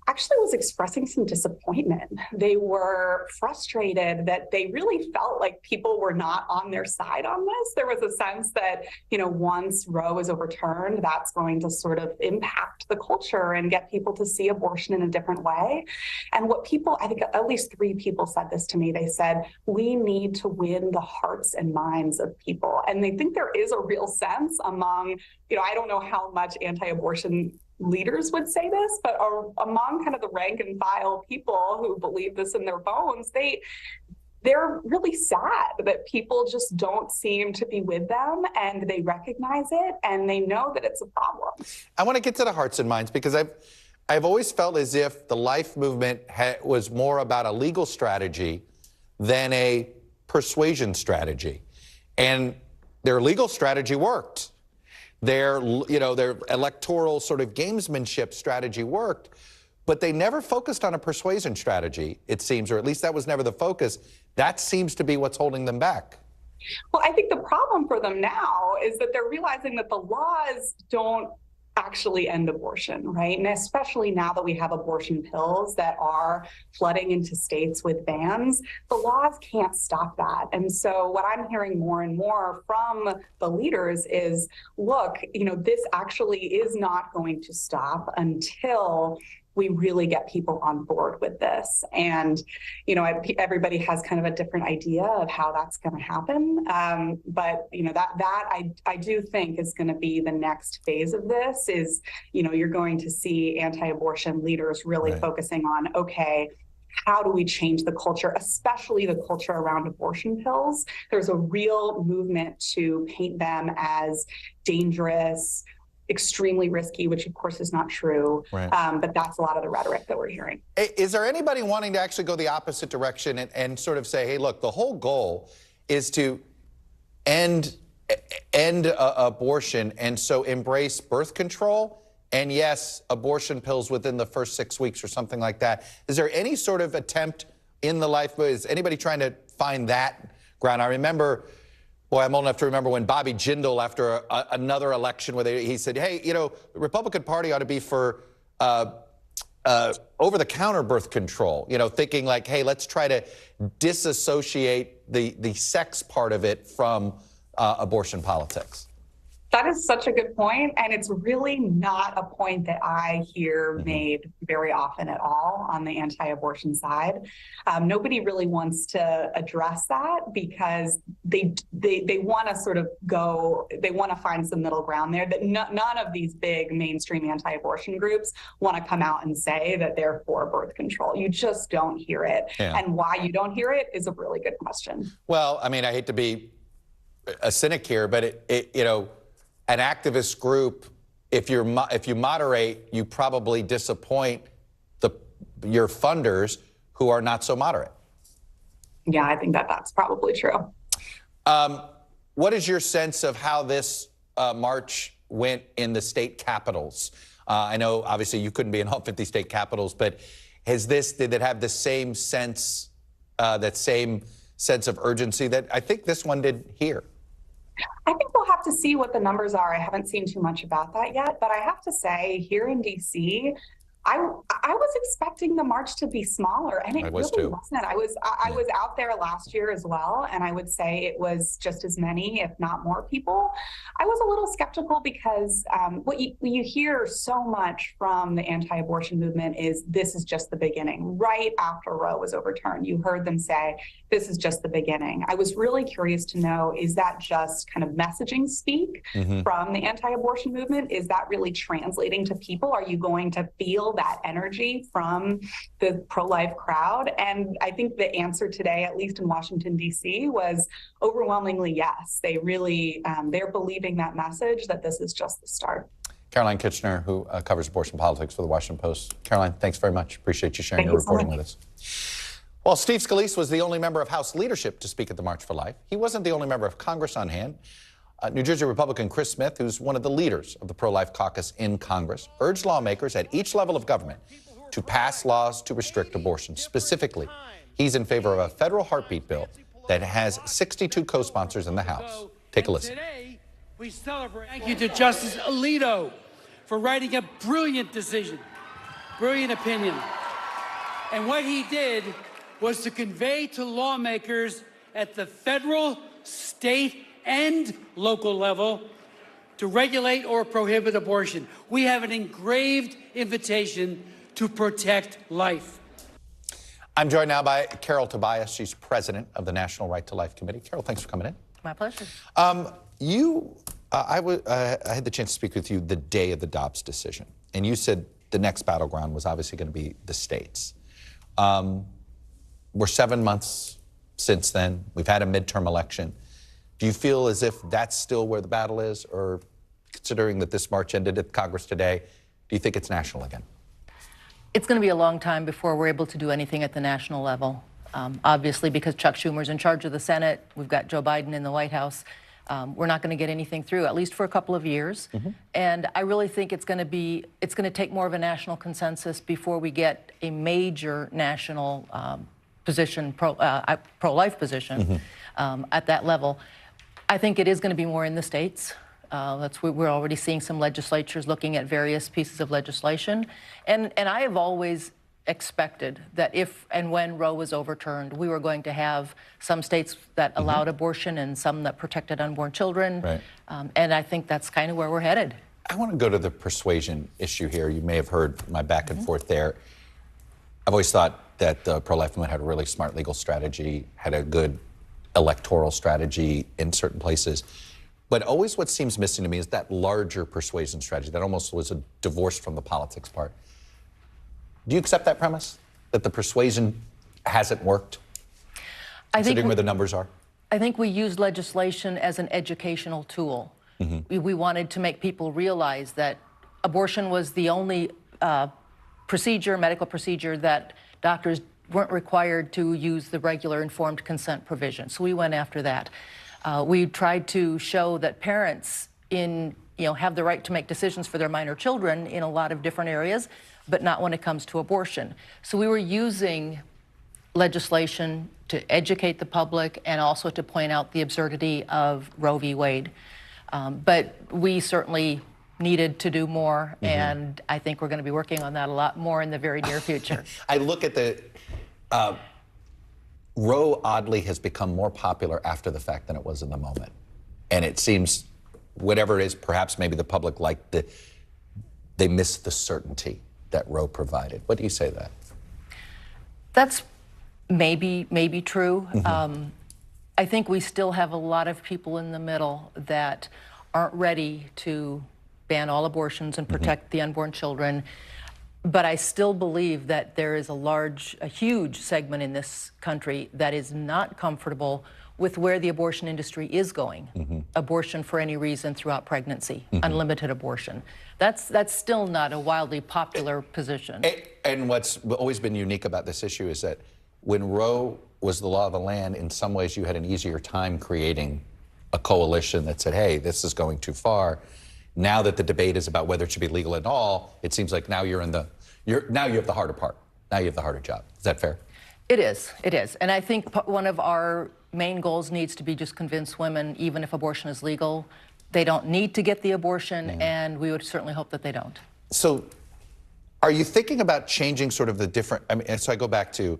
actually was expressing some disappointment. They were frustrated that they really felt like people were not on their side on this. There was a sense that, once Roe is overturned, that's going to sort of impact the culture and get people to see abortion in a different way. And what people, I think at least 3 people said this to me. They said, we need to win the hearts and minds of people. And they think there is a real sense among, I don't know how much anti-abortion leaders would say this, but among kind of the rank and file people who believe this in their bones, they're really sad that people just don't seem to be with them, and they recognize it and they know that it's a problem. I want to get to the hearts and minds, because I've always felt as if the life movement was more about a legal strategy than a persuasion strategy. And their legal strategy worked. Their electoral sort of gamesmanship strategy worked, but they never focused on a persuasion strategy, it seems, or at least that was never the focus. That seems to be what's holding them back. Well, I think the problem for them now is that they're realizing that the laws don't actually end abortion, right? And especially now that we have abortion pills that are flooding into states with bans, the laws can't stop that. And so what I'm hearing more and more from the leaders is, look, this actually is not going to stop until we really get people on board with this. And, everybody has kind of a different idea of how that's going to happen. But, I do think is going to be the next phase of this is, you're going to see anti-abortion leaders really focusing on, okay, how do we change the culture, especially the culture around abortion pills? There's a real movement to paint them as dangerous, extremely risky, which of course is not true. But that's a lot of the rhetoric that we're hearing. Is there anybody wanting to actually go the opposite direction and sort of say, hey, look, the whole goal is to end abortion and so embrace birth control and yes, abortion pills within the first 6 weeks or something like that? Is there any sort of attempt in the life, is anybody trying to find that ground? I remember, boy, I'm old enough to remember when Bobby Jindal, after another election, where he said, hey, the Republican Party ought to be for over-the-counter birth control, thinking like, hey, let's try to disassociate the sex part of it from abortion politics. That is such a good point, and it's really not a point that I hear made very often at all on the anti-abortion side. Nobody really wants to address that because they want to sort of they want to find some middle ground there. That none of these big mainstream anti-abortion groups want to come out and say that they're for birth control. You just don't hear it, and why you don't hear it is a really good question. Well, I mean, I hate to be a cynic here, but an activist group, if you moderate, you probably disappoint your funders who are not so moderate. Yeah, I think that's probably true. What is your sense of how this march went in the state capitals? I know, obviously, you couldn't be in all 50 state capitals, but did it have the same sense, that same sense of urgency that I think this one did here? I think we'll have to see what the numbers are. I haven't seen too much about that yet, but I have to say here in DC, I was expecting the march to be smaller, and it really wasn't. I was out there last year as well, and I would say it was just as many, if not more people. I was a little skeptical because what you hear so much from the anti-abortion movement is this is just the beginning. Right after Roe was overturned, you heard them say, this is just the beginning. I was really curious to know, is that just kind of messaging speak from the anti-abortion movement? Is that really translating to people? Are you going to feel that energy from the pro-life crowd? And I think the answer today, at least in Washington, D.C., was overwhelmingly yes. They really, they're believing that message that this is just the start. Caroline Kitchener, who covers abortion politics for the Washington Post. Caroline, thanks very much. Appreciate you sharing your reporting with us. Well, Steve Scalise was the only member of House leadership to speak at the March for Life. He wasn't the only member of Congress on hand. New Jersey Republican Chris Smith, who's one of the leaders of the pro-life caucus in Congress, urged lawmakers at each level of government to pass laws to restrict abortion. Specifically, he's in favor of a federal heartbeat bill that has 62 co-sponsors in the House. Take a listen. Today, we celebrate. Thank you to Justice Alito for writing a brilliant decision, brilliant opinion. And what he did was to convey to lawmakers at the federal, state, and local level to regulate or prohibit abortion. We have an engraved invitation to protect life. I'm joined now by Carol Tobias. She's president of the National Right to Life Committee. Carol, thanks for coming in. My pleasure. I had the chance to speak with you the day of the Dobbs decision, and you said the next battleground was obviously going to be the states. We're 7 months since then. We've had a midterm election. Do you feel as if that's still where the battle is, or considering that this march ended at Congress today, do you think it's national again? It's going to be a long time before we're able to do anything at the national level. Obviously, because Chuck Schumer's in charge of the Senate, we've got Joe Biden in the White House. We're not going to get anything through, at least for a couple of years. And I really think it's going to take more of a national consensus before we get a major national position, pro-life position at that level. I think it is going to be more in the states. We're already seeing some legislatures looking at various pieces of legislation. And I have always expected that if and when Roe was overturned, we were going to have some states that allowed abortion and some that protected unborn children. Right. And I think that's kind of where we're headed. I want to go to the persuasion issue here. You may have heard my back and forth there. I've always thought that the pro-life movement had a really smart legal strategy, had a good electoral strategy in certain places. But always what seems missing to me is that larger persuasion strategy that almost was a divorce from the politics part. Do you accept that premise, that the persuasion hasn't worked, considering where the numbers are? I think we used legislation as an educational tool. We wanted to make people realize that abortion was the only medical procedure that doctors weren't required to use the regular informed consent provision. So we went after that. We tried to show that parents have the right to make decisions for their minor children in a lot of different areas, but not when it comes to abortion. So we were using legislation to educate the public and also to point out the absurdity of Roe v. Wade. But we certainly needed to do more, and I think we're going to be working on that a lot more in the very near future. I look at the Roe oddly has become more popular after the fact than it was in the moment. And it seems, whatever it is, perhaps maybe the public they missed the certainty that Roe provided. What do you say to that? That's maybe true. I think we still have a lot of people in the middle that aren't ready to ban all abortions and protect the unborn children. But I still believe that there is a huge segment in this country that is not comfortable with where the abortion industry is going. Abortion for any reason throughout pregnancy, unlimited abortion. That's still not a wildly popular position. And what's always been unique about this issue is that when Roe was the law of the land, in some ways you had an easier time creating a coalition that said, hey, this is going too far. Now that the debate is about whether it should be legal at all, it seems like now now you have the harder part. Now you have the harder job. Is that fair? It is. And I think one of our main goals needs to be just convince women, even if abortion is legal, they don't need to get the abortion, and we would certainly hope that they don't. So are you thinking about changing sort of the different, so I go back to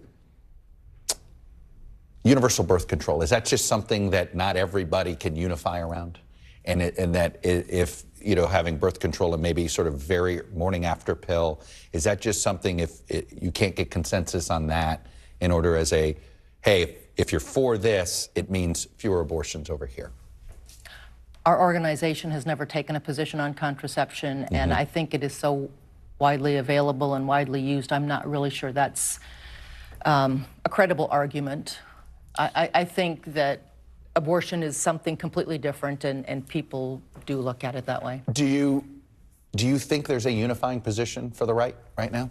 universal birth control. Is that just something that not everybody can unify around? And that if, having birth control and maybe sort of very morning after pill, is that just something if you can't get consensus on that in order as hey, if you're for this, it means fewer abortions over here? Our organization has never taken a position on contraception, and I think it is so widely available and widely used. I'm not really sure that's a credible argument. I think that abortion is something completely different, and people do look at it that way. Do you think there's a unifying position for the right now?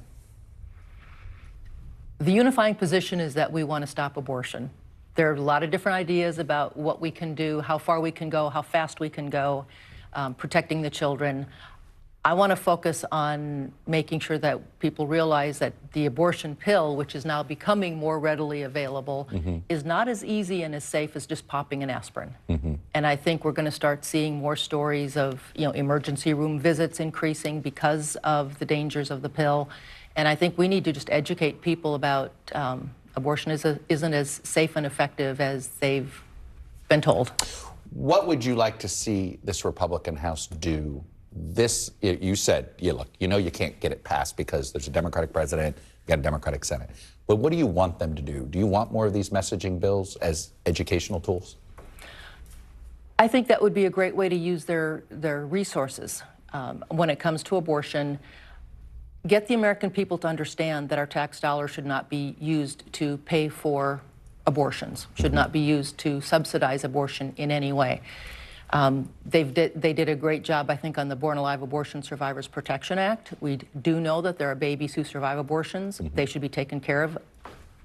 The unifying position is that we want to stop abortion. There are a lot of different ideas about what we can do, how far we can go, how fast we can go, protecting the children. I want to focus on making sure that people realize that the abortion pill, which is now becoming more readily available, is not as easy and as safe as just popping an aspirin. And I think we're going to start seeing more stories of emergency room visits increasing because of the dangers of the pill. And I think we need to just educate people about abortion isn't as safe and effective as they've been told. What would you like to see this Republican House do? You said, look, you can't get it passed because there's a Democratic president, you got a Democratic Senate. But what do you want them to do? Do you want more of these messaging bills as educational tools? I think that would be a great way to use their resources when it comes to abortion. Get the American people to understand that our tax dollars should not be used to pay for abortions, should not be used to subsidize abortion in any way. They did a great job, I think, on the Born Alive Abortion Survivors Protection Act. We do know that there are babies who survive abortions. They should be taken care of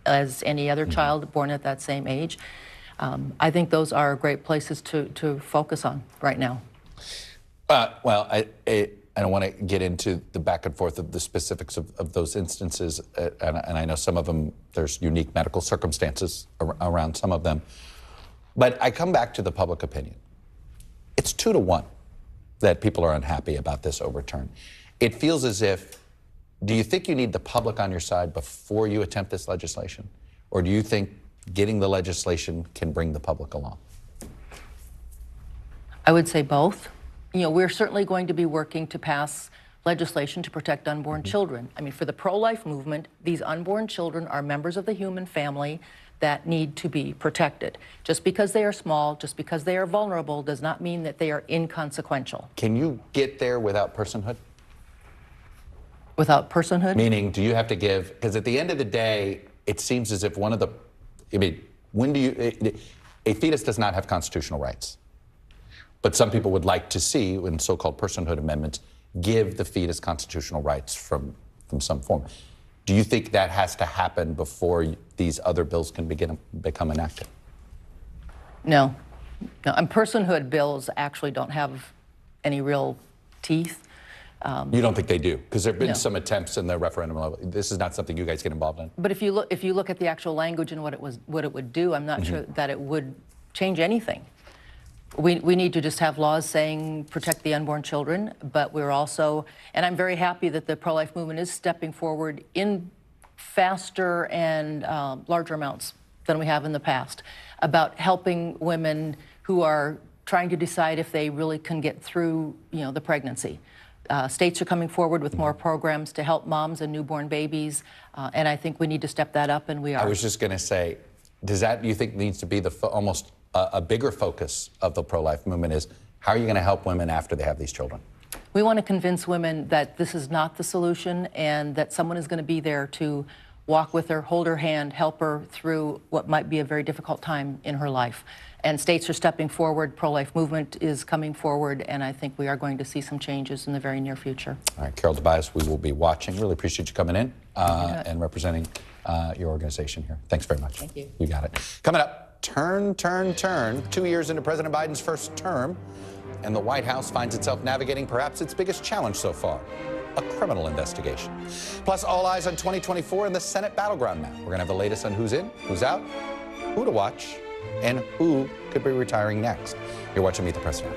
as any other child born at that same age. I think those are great places to focus on right now. Well, I don't want to get into the back and forth of the specifics of those instances, and I know some of them, there's unique medical circumstances around some of them. But I come back to the public opinion. It's 2-1 that people are unhappy about this overturn. It feels as if, do you think you need the public on your side before you attempt this legislation? Or do you think getting the legislation can bring the public along? I would say both. You know, we're certainly going to be working to pass legislation to protect unborn children. I mean, for the pro-life movement, these unborn children are members of the human family that need to be protected. Just because they are small, just because they are vulnerable, does not mean that they are inconsequential. Can you get there without personhood? Without personhood? Meaning, do you have to give, because at the end of the day, it seems as if one of the, I mean, when do you, a fetus does not have constitutional rights. But some people would like to see, in so-called personhood amendments, give the fetus constitutional rights from some form. Do you think that has to happen before these other bills can become enacted? No. No, and personhood bills actually don't have any real teeth. You don't think they do? Because there have been some attempts in the referendum level. This is not something you guys get involved in? But if you look at the actual language and what it would do, I'm not sure that it would change anything. We need to just have laws saying protect the unborn children, but we're also, and I'm very happy that the pro-life movement is stepping forward in faster and larger amounts than we have in the past about helping women who are trying to decide if they really can get through, the pregnancy. States are coming forward with more programs to help moms and newborn babies, and I think we need to step that up, and we are. I was just going to say, do you think needs to be almost a bigger focus of the pro-life movement is how are you going to help women after they have these children? We want to convince women that this is not the solution and that someone is going to be there to walk with her, hold her hand, help her through what might be a very difficult time in her life. And states are stepping forward, pro-life movement is coming forward, and I think we are going to see some changes in the very near future. All right, Carol Tobias, we will be watching. Really appreciate you coming in and representing your organization here. Thanks very much. Thank you. You got it. Coming up, turn. 2 years into President Biden's first term, and the White House finds itself navigating perhaps its biggest challenge so far, a criminal investigation. Plus, all eyes on 2024 and the Senate battleground map. We're going to have the latest on who's in, who's out, who to watch, and who could be retiring next. You're watching Meet the Press Now.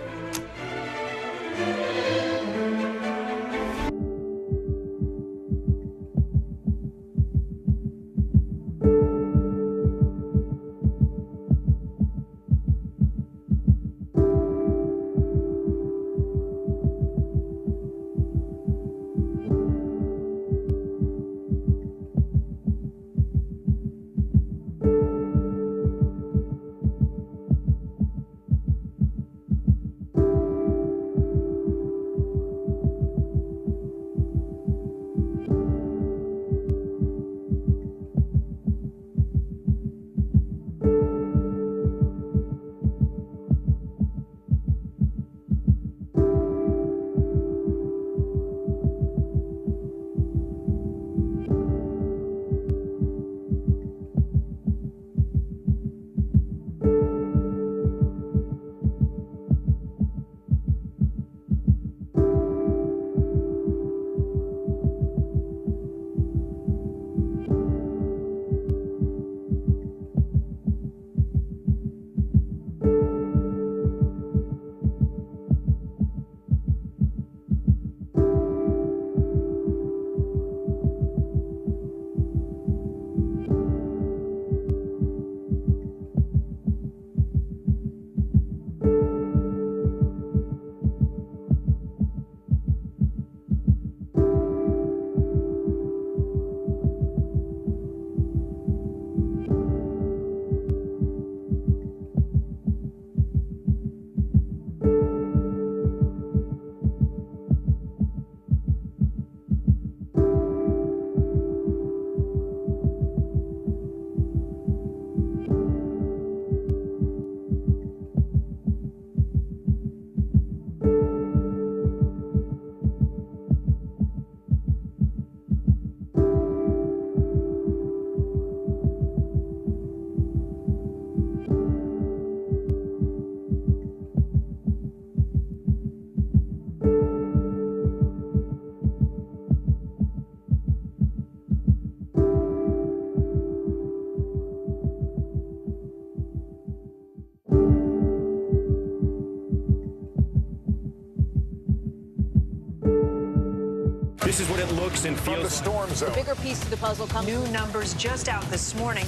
Jackson feels the storm zone. The bigger piece of the puzzle comes. New numbers just out this morning.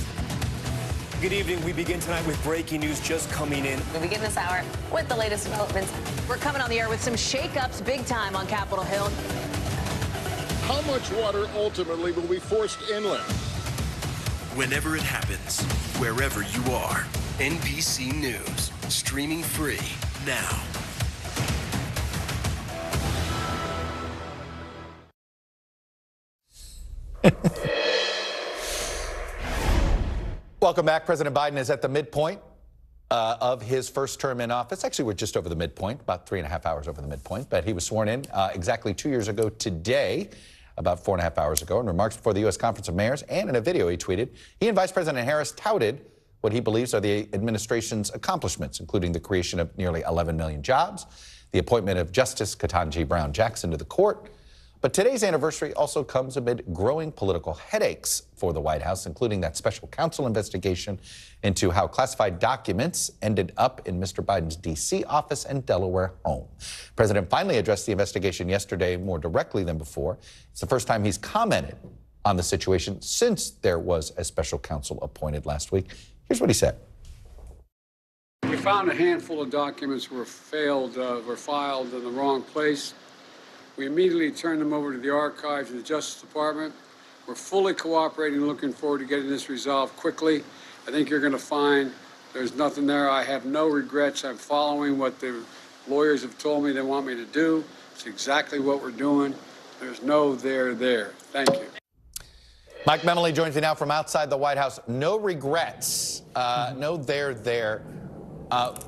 Good evening. We begin tonight with breaking news just coming in. We begin this hour with the latest developments. We're coming on the air with some shakeups big time on Capitol Hill. How much water ultimately will be forced inland? Whenever it happens, wherever you are, NBC News, streaming free now. Welcome back. President Biden is at the midpoint of his first term in office. Actually, we're just over the midpoint, about 3.5 hours over the midpoint. But he was sworn in exactly 2 years ago today, about 4.5 hours ago, in remarks before the U.S. Conference of Mayors and in a video he tweeted. He and Vice President Harris touted what he believes are the administration's accomplishments, including the creation of nearly 11 million jobs, the appointment of Justice Ketanji Brown Jackson to the court. But today's anniversary also comes amid growing political headaches for the White House, including that special counsel investigation into how classified documents ended up in Mr. Biden's D.C. office and Delaware home. The president finally addressed the investigation yesterday more directly than before. It's the first time he's commented on the situation since there was a special counsel appointed last week. Here's what he said. We found a handful of documents were filed in the wrong place. We immediately turned them over to the archives and the Justice Department. We're fully cooperating, looking forward to getting this resolved quickly. I think you're going to find there's nothing there. I have no regrets. I'm following what the lawyers have told me they want me to do. It's exactly what we're doing. There's no there there. Thank you. Mike Memoli joins me now from outside the White House. No regrets. No there there.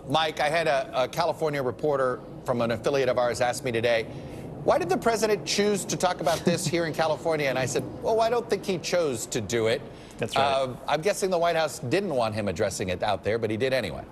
Mike, I had a California reporter from an affiliate of ours ask me today, why did the president choose to talk about this here in California? And I said, well, I don't think he chose to do it. That's right. I'm guessing the White House didn't want him addressing it out there, but he did anyway.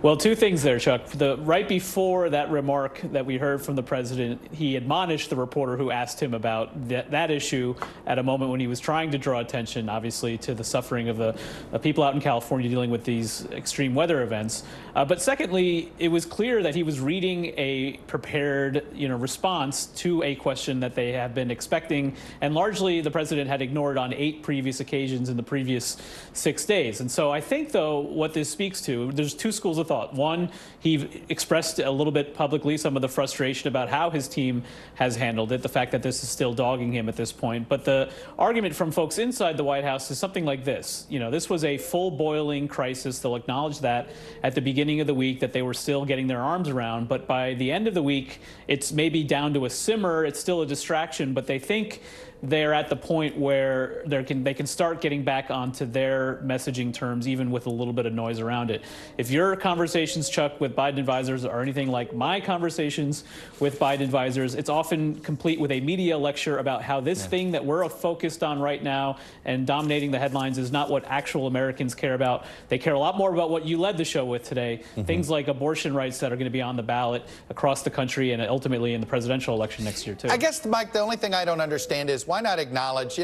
Well, two things there, Chuck. Right before that remark that we heard from the president, he admonished the reporter who asked him about that issue at a moment when he was trying to draw attention, obviously, to the suffering of the people out in California dealing with these extreme weather events. But secondly, it was clear that he was reading a prepared, response to a question that they have been expecting, and largely the president had ignored on 8 previous occasions in the previous 6 days. And so I think, though, what this speaks to, there's 2 schools of thought. One, he expressed a little bit publicly some of the frustration about how his team has handled it, the fact that this is still dogging him at this point. But the argument from folks inside the White House is something like this. This was a full boiling crisis. They'll acknowledge that at the beginning of the week that they were still getting their arms around. But by the end of the week, it's maybe down to a simmer. It's still a distraction, but they think they're at the point where they can start getting back onto their messaging terms, even with a little bit of noise around it. If your conversations, Chuck, with Biden advisors are anything like my conversations with Biden advisors, it's often complete with a media lecture about how this thing that we're focused on right now and dominating the headlines is not what actual Americans care about. They care a lot more about what you led the show with today, things like abortion rights that are going to be on the ballot across the country and ultimately in the presidential election next year, too. I guess, Mike, the only thing I don't understand is why not acknowledge,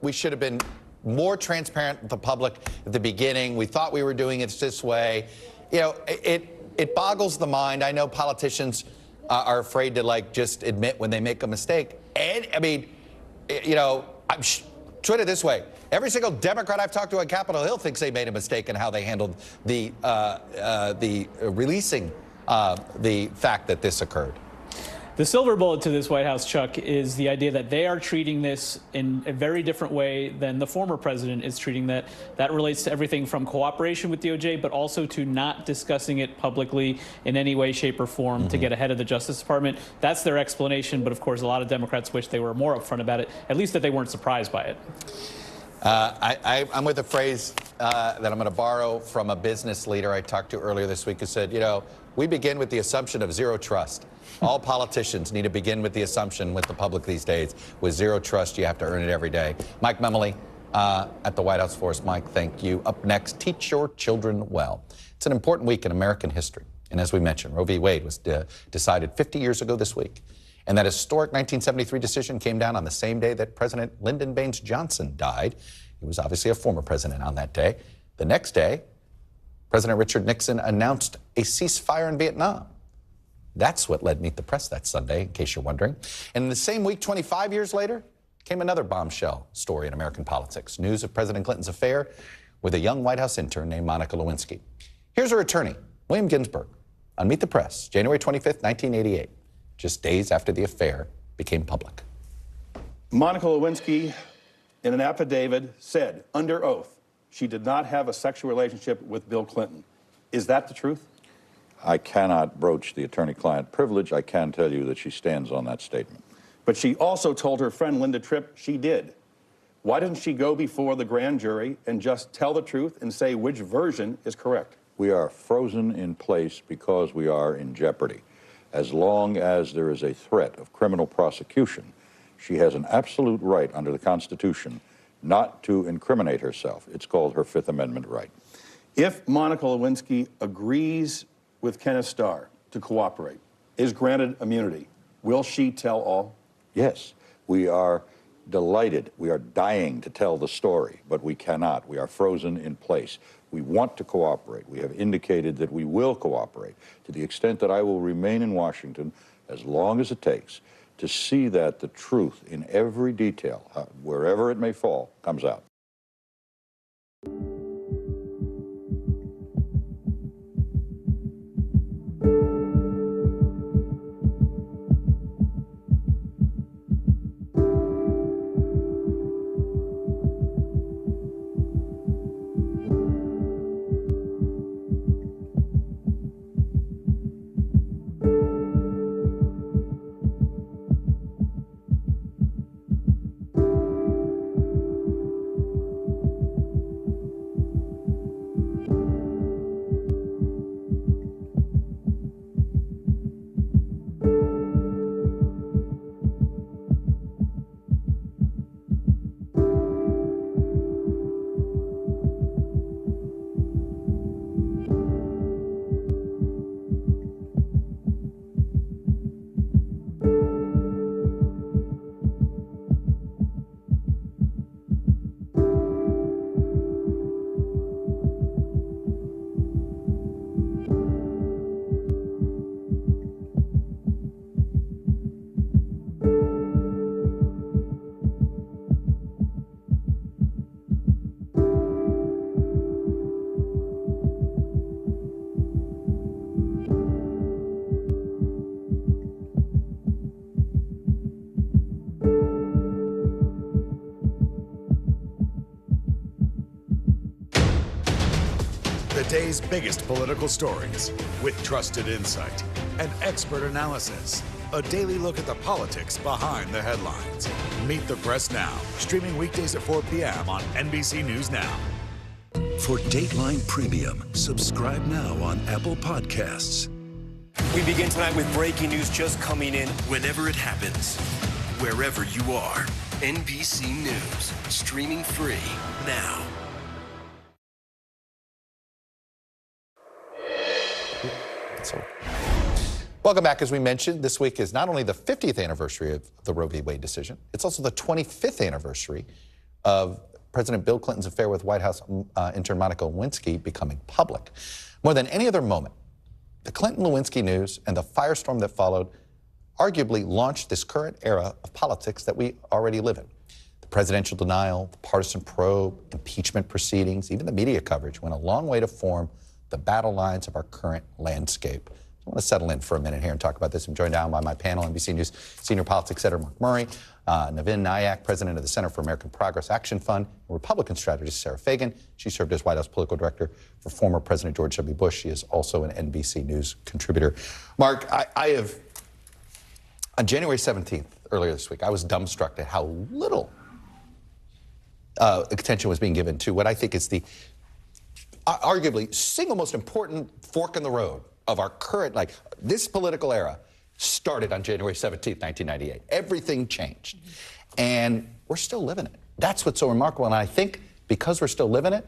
we should have been more transparent with the public at the beginning. We thought we were doing it this way. It boggles the mind. I know politicians are afraid to just admit when they make a mistake. And I mean, put it this way. Every single Democrat I've talked to on Capitol Hill thinks they made a mistake in how they handled the releasing the fact that this occurred. The silver bullet to this White House, Chuck, is the idea that they are treating this in a very different way than the former president is treating that. That relates to everything from cooperation with DOJ, but also to not discussing it publicly in any way, shape, or form to get ahead of the Justice Department. That's their explanation, but of course, a lot of Democrats wish they were more upfront about it, at least that they weren't surprised by it. I'm with a phrase that I'm going to borrow from a business leader I talked to earlier this week who said, we begin with the assumption of zero trust. All politicians need to begin with the assumption with the public these days. With zero trust, you have to earn it every day. Mike Memoli at the White House for us. Mike, thank you. Up next, teach your children well. It's an important week in American history. And as we mentioned, Roe v. Wade was decided 50 years ago this week. And that historic 1973 decision came down on the same day that President Lyndon Baines Johnson died. He was obviously a former president on that day. The next day, President Richard Nixon announced a ceasefire in Vietnam. That's what led Meet the Press that Sunday, in case you're wondering. And in the same week, 25 years later, came another bombshell story in American politics. News of President Clinton's affair with a young White House intern named Monica Lewinsky. Here's her attorney, William Ginsburg, on Meet the Press, January 25th, 1988, just days after the affair became public. Monica Lewinsky, in an affidavit, said, under oath, she did not have a sexual relationship with Bill Clinton. Is that the truth? I cannot broach the attorney-client privilege. I can tell you that she stands on that statement. But she also told her friend Linda Tripp she did. Why didn't she go before the grand jury and just tell the truth and say which version is correct? We are frozen in place because we are in jeopardy. As long as there is a threat of criminal prosecution, she has an absolute right under the Constitution not to incriminate herself. It's called her Fifth Amendment right. If Monica Lewinsky agrees with Kenneth Starr to cooperate, is granted immunity, will she tell all? Yes, we are delighted. We are dying to tell the story, but we cannot. We are frozen in place. We want to cooperate. We have indicated that we will cooperate to the extent that I will remain in Washington as long as it takes to see that the truth in every detail, wherever it may fall, comes out. The day's biggest political stories with trusted insight and expert analysis. A daily look at the politics behind the headlines. Meet the Press Now, streaming weekdays at 4 p.m. on NBC News Now. For Dateline Premium, subscribe now on Apple Podcasts. We begin tonight with breaking news just coming in. Whenever it happens, wherever you are, NBC News, streaming free now. Welcome back. As we mentioned, this week is not only the 50th anniversary of the Roe v. Wade decision, it's also the 25th anniversary of President Bill Clinton's affair with White House intern Monica Lewinsky becoming public. More than any other moment, the Clinton-Lewinsky news and the firestorm that followed arguably launched this current era of politics that we already live in. The presidential denial, the partisan probe, impeachment proceedings, even the media coverage went a long way to form the battle lines of our current landscape. I want to settle in for a minute here and talk about this. I'm joined now by my panel, NBC News senior politics editor Mark Murray, Navin Nayak, president of the Center for American Progress Action Fund, and Republican strategist Sarah Fagan. She served as White House political director for former President George W. Bush. She is also an NBC News contributor. Mark, I have, on January 17th, earlier this week, I was dumbstruck at how little attention was being given to what I think is the arguably single most important fork in the road of our current, this political era started on January 17th, 1998. Everything changed. And we're still living it. That's what's so remarkable. And I think because we're still living it,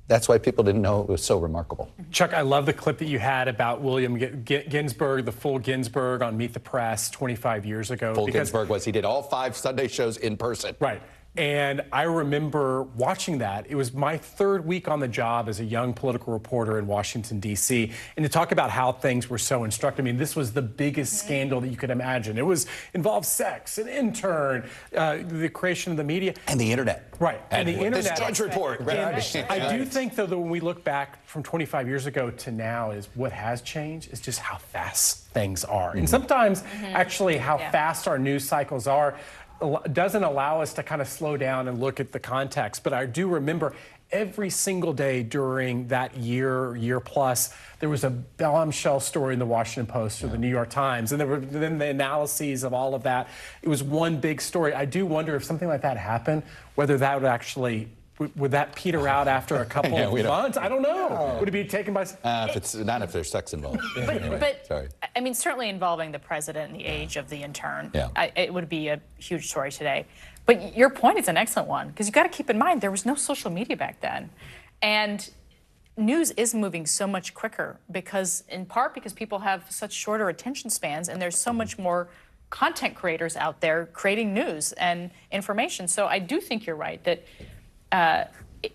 that's why people didn't know it was so remarkable. Chuck, I love the clip that you had about William Ginsburg, the full Ginsburg on Meet the Press 25 years ago. Full Ginsburg was, he did all 5 Sunday shows in person. Right. And I remember watching that. It was my third week on the job as a young political reporter in Washington, D.C. And to talk about how things were so instructive. I mean, this was the biggest scandal that you could imagine. It involved sex, an intern, the creation of the media. And the internet. Right. And the internet. This Drudge Report. I do think, though, that when we look back from 25 years ago to now, is what has changed is just how fast things are. And sometimes, actually, how fast our news cycles are doesn't allow us to kind of slow down and look at the context. But I do remember every single day during that year plus, there was a bombshell story in the Washington Post or the New York Times, and there were then the analyses of all of that. It was one big story. I do wonder if something like that happened, whether that would actually, would that peter out after a couple of months? I don't know. Would it be taken by... if it's not if there's sex involved. But Sorry. I mean, certainly involving the president and the age of the intern, it would be a huge story today. But your point is an excellent one, because you got to keep in mind there was no social media back then. And news is moving so much quicker in part because people have such shorter attention spans, and there's so much more content creators out there creating news and information. So I do think you're right that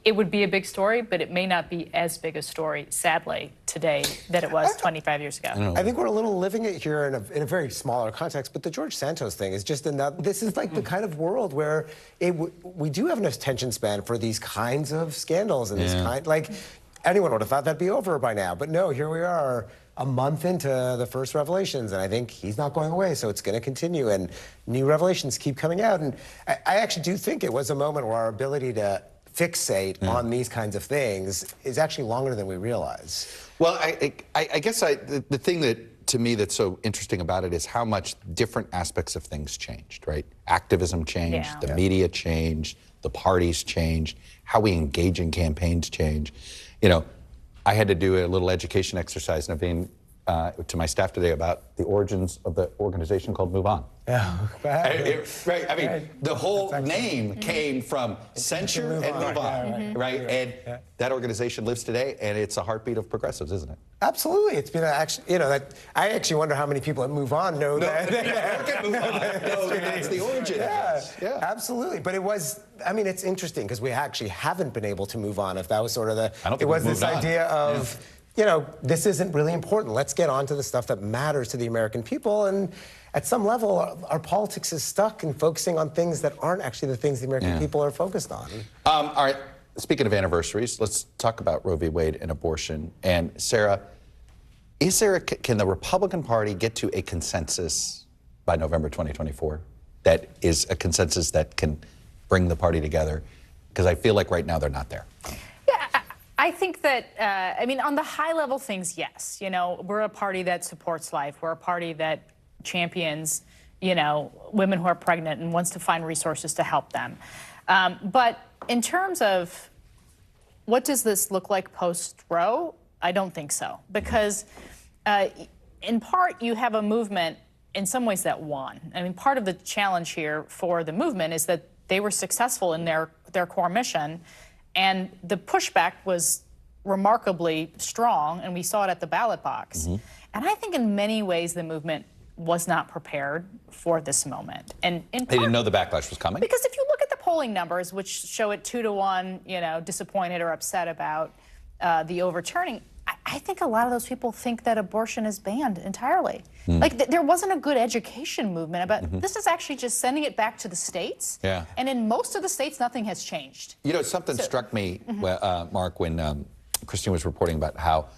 it would be a big story, but it may not be as big a story, sadly, today that it was 25 years ago. I think we're a little living it here in a very smaller context, but the George Santos thing is just another. This is like the kind of world where we do have an attention span for these kinds of scandals and this kind. Like, anyone would have thought that'd be over by now, but no, here we are. A month into the first revelations, and I think he's not going away, so it's going to continue, and new revelations keep coming out. And I actually do think it was a moment where our ability to fixate on these kinds of things is actually longer than we realize. Well, I guess the thing that, to me, that's so interesting about it is how much different aspects of things changed, right? Activism changed, the media changed, the parties changed, how we engage in campaigns changed. You know, I had to do a little education exercise, Naveen, to my staff today about the origins of the organization called Move On. Yeah, right. I mean, the whole name came from censure and move on, right? And that organization lives today, and it's a heartbeat of progressives, isn't it? Absolutely. It's been actually, you know, that I actually wonder how many people at Move On know that. Move On. No, that's the origin. Yeah, absolutely. But it was, I mean, it's interesting because we actually haven't been able to move on. If that was sort of it was this idea of, you know, this isn't really important. Let's get on to the stuff that matters to the American people. And at some level, our politics is stuck in focusing on things that aren't actually the things the American people are focused on. All right. Speaking of anniversaries, let's talk about Roe v. Wade and abortion. And Sarah, can the Republican Party get to a consensus by November 2024 that is a consensus that can bring the party together? Because I feel like right now they're not there. Yeah, I think that, I mean, on the high level things, yes. You know, we're a party that supports life. We're a party that champions, you know, women who are pregnant and wants to find resources to help them. But in terms of what does this look like post-Roe, I don't think so. Because in part, you have a movement in some ways that won. I mean, part of the challenge here for the movement is that they were successful in their core mission, and the pushback was remarkably strong, and we saw it at the ballot box. And I think in many ways the movement was not prepared for this moment. And in part, they didn't know the backlash was coming? Because if you look at the polling numbers, which show it 2-1, you know, disappointed or upset about the overturning, I think a lot of those people think that abortion is banned entirely. Like, there wasn't a good education movement about this is actually just sending it back to the states. And in most of the states, nothing has changed. You know, something struck me, Mark, when Christine was reporting about how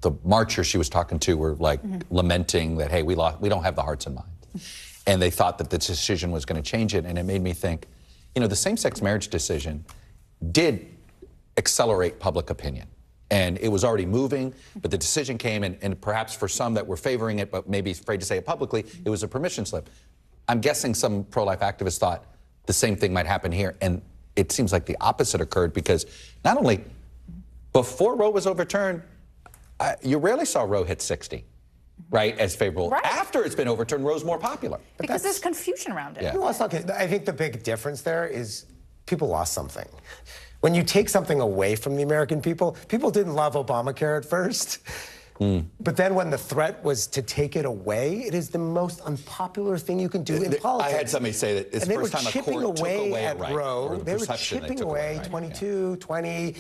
the marchers she was talking to were like lamenting that, hey, we don't have the hearts and minds. And they thought that the decision was going to change it. And it made me think, you know, the same-sex marriage decision did accelerate public opinion. And it was already moving, but the decision came, and perhaps for some that were favoring it, but maybe afraid to say it publicly, it was a permission slip. I'm guessing some pro-life activists thought the same thing might happen here, and it seems like the opposite occurred, because not only before Roe was overturned, you rarely saw Roe hit 60, right, as favorable. After it's been overturned, Roe's more popular. Because there's confusion around it. No, it's not, I think the big difference there is people lost something. When you take something away from the American people, people didn't love Obamacare at first. But then when the threat was to take it away, it is the most unpopular thing you can do in politics. I had somebody say that it's the first time a court took away a right. Roe. They were chipping away 22, 20.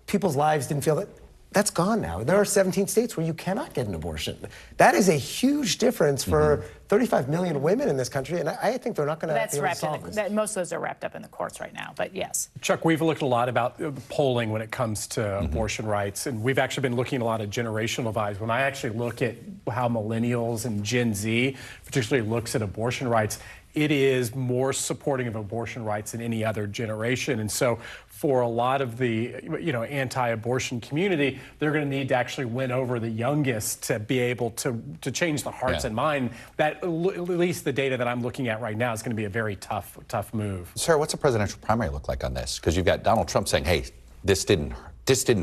People's lives didn't feel that. That's gone now. There are 17 states where you cannot get an abortion. That is a huge difference for 35 million women in this country, and I think they're not going to be able to solve this. Most of those are wrapped up in the courts right now, but yes. Chuck, we've looked a lot about polling when it comes to abortion rights, and we've actually been looking at a lot of generational divides. When I actually look at how millennials and Gen Z particularly looks at abortion rights, it is more supporting of abortion rights than any other generation. And so for a lot of the anti-abortion community, they're going to need to actually win over the youngest to be able to change the hearts and mind. That, at least the data that I'm looking at right now, is going to be a very tough move. Sarah, what's a presidential primary look like on this? Because you've got Donald Trump saying, hey, this didn't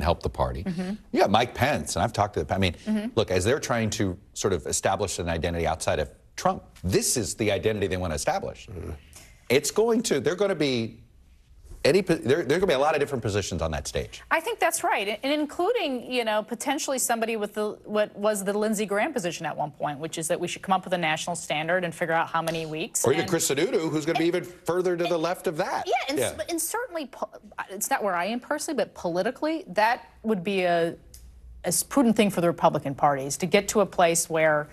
help the party. You got Mike Pence, and I've talked to look, as they're trying to sort of establish an identity outside of Trump, this is the identity they want to establish. It's going to, there are going to be a lot of different positions on that stage. I think that's right, and including, potentially somebody with what was the Lindsey Graham position at one point, which is that we should come up with a national standard and figure out how many weeks. Or even Chris Sununu, who's going to be even further to the left of that. And certainly, it's not where I am personally, but politically, that would be a prudent thing for the Republican parties to get to a place where,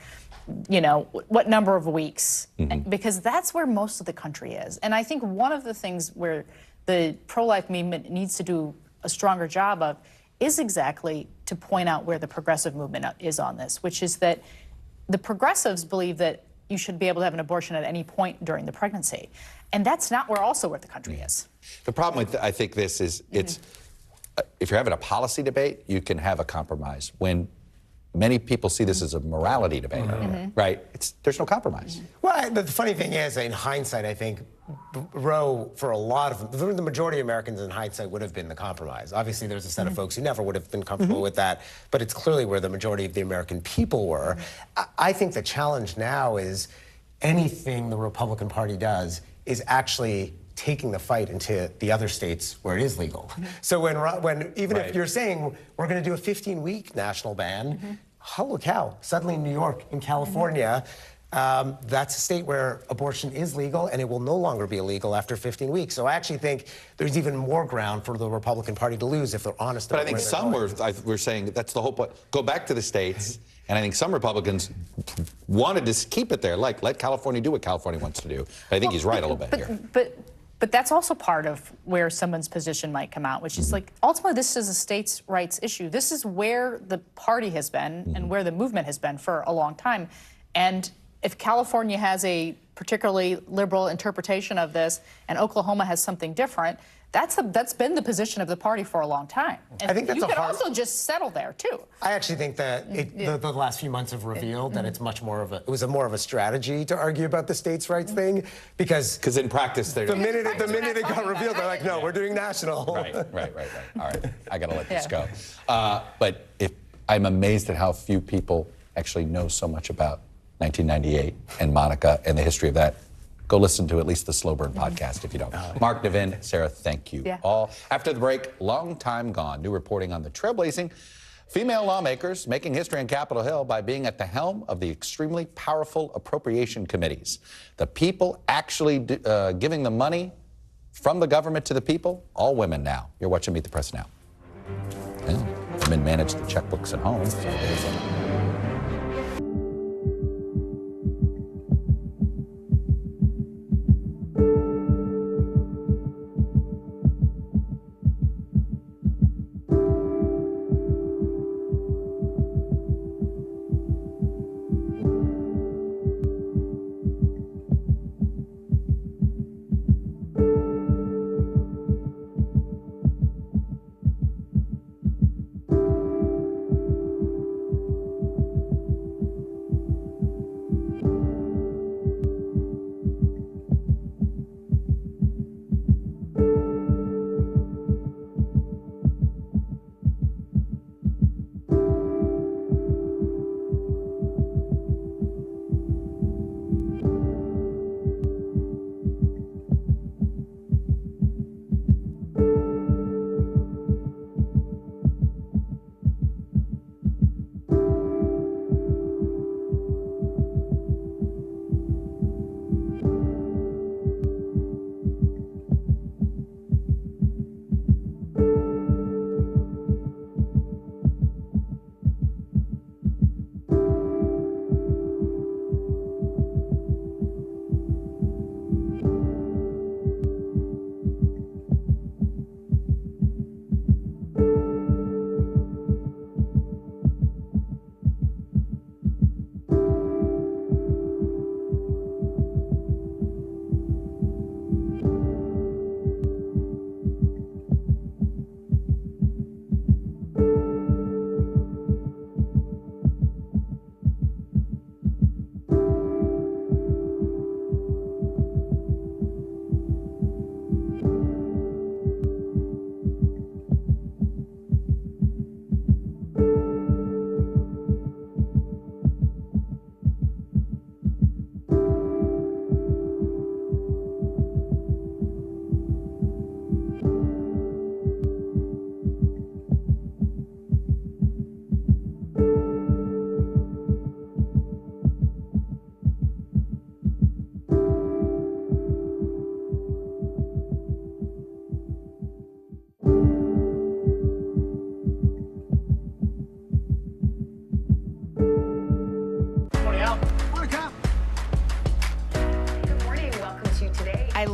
what number of weeks, because that's where most of the country is. And I think one of the things where the pro-life movement needs to do a stronger job of is exactly to point out where the progressive movement is on this, which is that the progressives believe that you should be able to have an abortion at any point during the pregnancy. And that's not where the country is. The problem with, I think, this is if you're having a policy debate, you can have a compromise. When many people see this as a morality debate, right? There's no compromise. Well, the funny thing is, in hindsight, I think Roe, for a lot of the majority of Americans in hindsight, would have been the compromise. Obviously, there's a set of folks who never would have been comfortable with that, but it's clearly where the majority of the American people were. I think the challenge now is anything the Republican Party does is actually taking the fight into the other states where it is legal. So when even if you're saying we're going to do a 15-week national ban, holy cow, suddenly New York and California, that's a state where abortion is legal, and it will no longer be illegal after 15 weeks. So I actually think there's even more ground for the Republican Party to lose if they're honest about But I think some were saying that's the whole point. Go back to the states. And I think some Republicans wanted to keep it there, like let California do what California wants to do. I think he's right a little bit here. But that's also part of where someone's position might come out, which is like, ultimately, this is a states' rights issue. This is where the party has been and where the movement has been for a long time. And if California has a particularly liberal interpretation of this and Oklahoma has something different, that's been the position of the party for a long time. And I think that's you could also just settle there too. I actually think that the last few months have revealed that it's much more of a more of a strategy to argue about the states' rights thing, because in practice the minute it got revealed, they're like, no, we're doing national. Right. All right, I got to let this go. But I'm amazed at how few people actually know so much about 1998 and Monica and the history of that. Go listen to at least the Slow Burn podcast if you don't. Mark, Nevin, Sarah, thank you all. After the break, long time gone. New reporting on the trailblazing female lawmakers making history on Capitol Hill by being at the helm of the extremely powerful appropriation committees. The people actually giving the money from the government to the people, all women now. You're watching Meet the Press Now. Yeah, women manage the checkbooks at home. So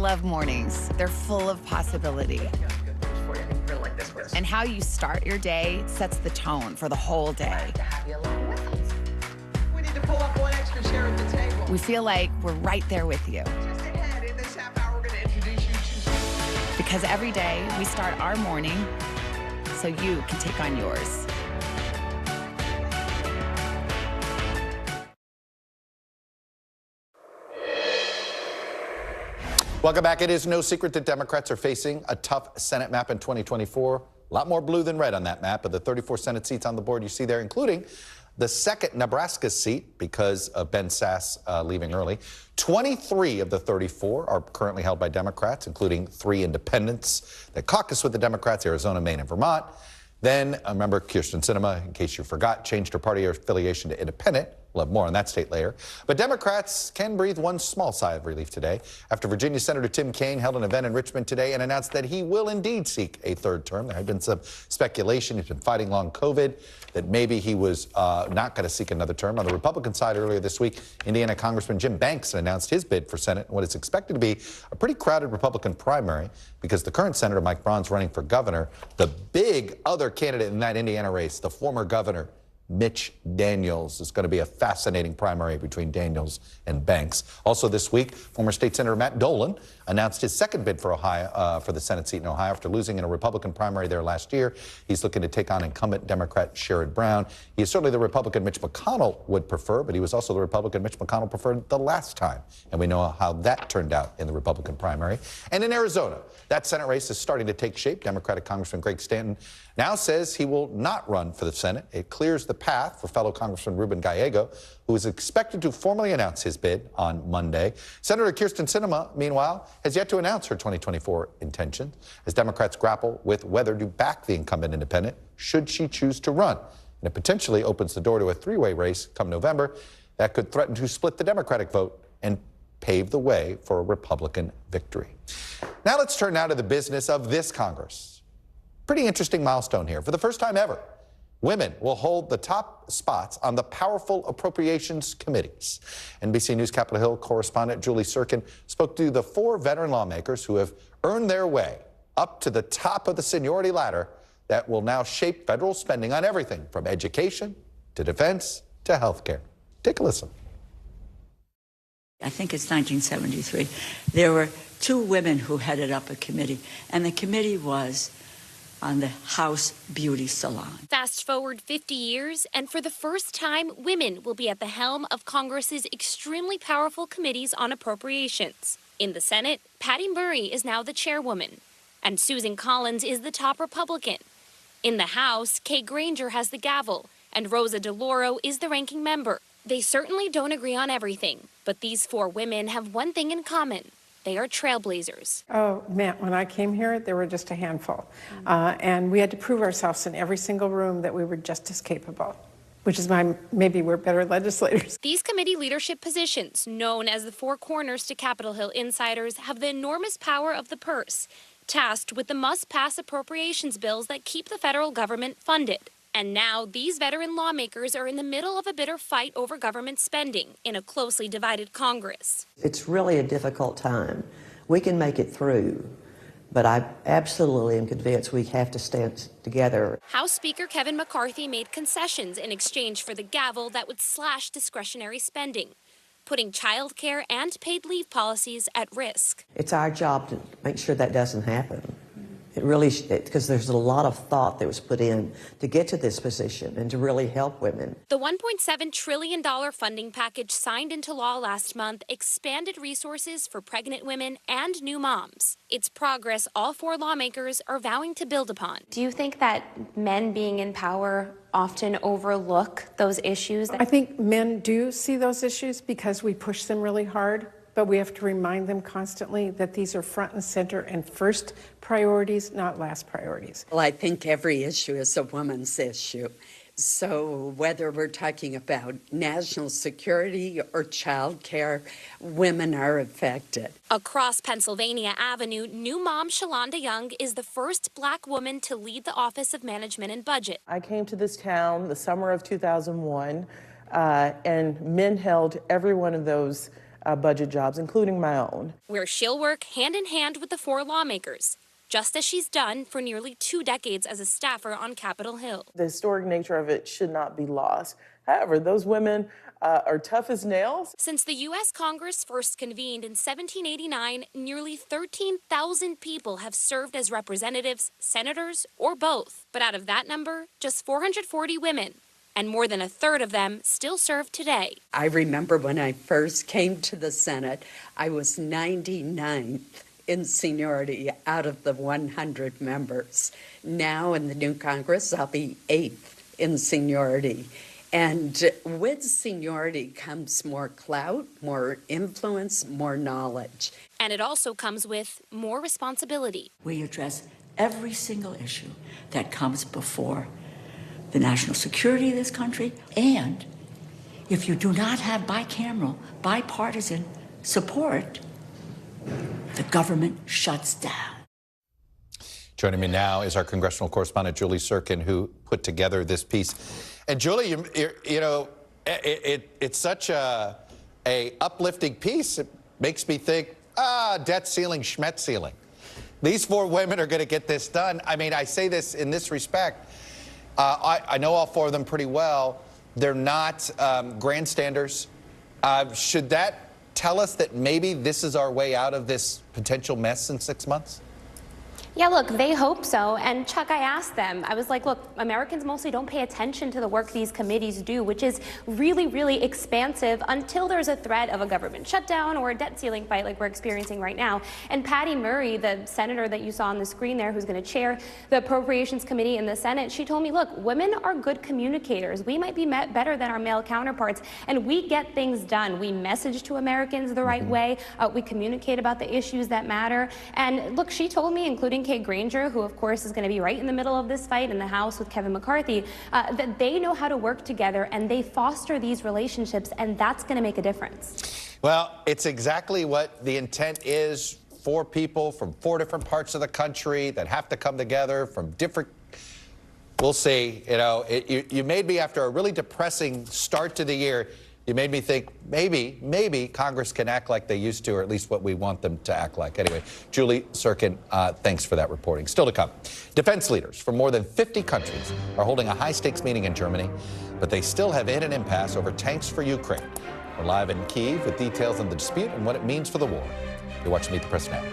love mornings. They're full of possibility. And how you start your day sets the tone for the whole day. We need to pull up one extra chair at the table. We feel like we're right there with you. Just ahead, in this half hour, we're going to introduce you to... Because every day we start our morning so you can take on yours. Welcome back. It is no secret that Democrats are facing a tough Senate map in 2024. A lot more blue than red on that map. Of the 34 Senate seats on the board you see there, including the second Nebraska seat because of Ben Sass leaving early. 23 of the 34 are currently held by Democrats, including 3 independents that caucus with the Democrats, Arizona, Maine, and Vermont. Then, remember, Kyrsten Sinema, in case you forgot, changed her party affiliation to independent. We'll have more on that state later. But Democrats can breathe one small sigh of relief today after Virginia Senator Tim Kaine held an event in Richmond today and announced that he will indeed seek a third term. There had been some speculation. He's been fighting long COVID, that maybe he was not going to seek another term. On the Republican side earlier this week, Indiana Congressman Jim Banks announced his bid for Senate in what is expected to be a pretty crowded Republican primary because the current Senator Mike Braun's running for governor. The big other candidate in that Indiana race, the former governor, Mitch Daniels. It's going to be a fascinating primary between Daniels and Banks. Also this week, former State Senator Matt Dolan announced his second bid for Ohio, for the Senate seat in Ohio after losing in a Republican primary there last year. He's looking to take on incumbent Democrat Sherrod Brown. He is certainly the Republican Mitch McConnell would prefer, but he was also the Republican Mitch McConnell preferred the last time. And we know how that turned out in the Republican primary. And in Arizona, that Senate race is starting to take shape. Democratic Congressman Greg Stanton now says he will not run for the Senate. It clears the path for fellow Congressman Ruben Gallego, who is expected to formally announce his bid on Monday. Senator Kyrsten Sinema, meanwhile, has yet to announce her 2024 intentions as Democrats grapple with whether to back the incumbent independent should she choose to run. And it potentially opens the door to a three-way race come November that could threaten to split the Democratic vote and pave the way for a Republican victory. Now let's turn now to the business of this Congress. Pretty interesting milestone here. For the first time ever, women will hold the top spots on the powerful appropriations committees. NBC News Capitol Hill correspondent Julie Sirkin spoke to the 4 veteran lawmakers who have earned their way up to the top of the seniority ladder that will now shape federal spending on everything from education to defense to health care. Take a listen. I think it's 1973. There were 2 women who headed up a committee, and the committee was on the House Beauty Salon. Fast forward 50 years, and for the first time, women will be at the helm of Congress's extremely powerful committees on appropriations. In the Senate, Patty Murray is now the chairwoman, and Susan Collins is the top Republican. In the House, Kay Granger has the gavel, and Rosa DeLauro is the ranking member. They certainly don't agree on everything, but these 4 women have one thing in common. They are trailblazers. Oh, man, when I came here, there were just a handful. And we had to prove ourselves in every single room that we were just as capable, which is why maybe we're better legislators. These committee leadership positions, known as the 4 corners to Capitol Hill insiders, have the enormous power of the purse, tasked with the must-pass appropriations bills that keep the federal government funded. And now these veteran lawmakers are in the middle of a bitter fight over government spending in a closely divided Congress. It's really a difficult time. We can make it through, but I absolutely am convinced we have to stand together. House Speaker Kevin McCarthy made concessions in exchange for the gavel that would slash discretionary spending, putting child care and paid leave policies at risk. It's our job to make sure that doesn't happen. It really, because there's a lot of thought that was put in to get to this position and to really help women. The $1.7 trillion funding package signed into law last month expanded resources for pregnant women and new moms. It's progress all 4 lawmakers are vowing to build upon. Do you think that men being in power often overlook those issues? I think men do see those issues because we push them really hard. But we have to remind them constantly that these are front and center and first priorities, not last priorities. Well, I think every issue is a woman's issue. So whether we're talking about national security or child care, women are affected. Across Pennsylvania Avenue, new mom Shalonda Young is the first Black woman to lead the Office of Management and Budget. I came to this town the summer of 2001, and men held every one of those budget jobs, including my own. Where she'll work hand in hand with the 4 lawmakers, just as she's done for nearly 2 decades as a staffer on Capitol Hill. The historic nature of it should not be lost. However, those women are tough as nails. Since the U.S. Congress first convened in 1789, nearly 13,000 people have served as representatives, senators, or both. But out of that number, just 440 women, and more than a third of them still serve today. I remember when I first came to the Senate, I was 99th in seniority out of the 100 members. Now in the new Congress, I'll be 8th in seniority. And with seniority comes more clout, more influence, more knowledge. And it also comes with more responsibility. We address every single issue that comes before the national security of this country. And if you do not have bicameral, bipartisan support, the government shuts down. Joining me now is our congressional correspondent, Julie Sirkin, who put together this piece. And Julie, you know, it's such a uplifting piece. It makes me think, debt ceiling, schmet ceiling. These 4 women are going to get this done. I mean, I say this in this respect. I know all 4 of them pretty well. They're not grandstanders. Should that tell us that maybe this is our way out of this potential mess in 6 months? Yeah, look, they hope so. And Chuck, I asked them, I was like, look, Americans mostly don't pay attention to the work these committees do, which is really, really expansive until there's a threat of a government shutdown or a debt ceiling fight like we're experiencing right now. And Patty Murray, the senator that you saw on the screen there, who's going to chair the Appropriations Committee in the Senate, she told me, look, women are good communicators. We might be better than our male counterparts, and we get things done. We message to Americans the right way. We communicate about the issues that matter. And look, she told me, including Kate Granger, who of course is going to be right in the middle of this fight in the House with Kevin McCarthy, that they know how to work together and they foster these relationships, and that's going to make a difference. Well, it's exactly what the intent is. 4 people from 4 different parts of the country that have to come together from different. We'll see. You know, you made me, after a really depressing start to the year, you made me think maybe Congress can act like they used to, or at least what we want them to act like. Anyway, Julie Sirkin, thanks for that reporting. Still to come, defense leaders from more than 50 countries are holding a high-stakes meeting in Germany, but they still have hit an impasse over tanks for Ukraine. We're live in Kyiv with details on the dispute and what it means for the war. You're watching Meet the Press Now.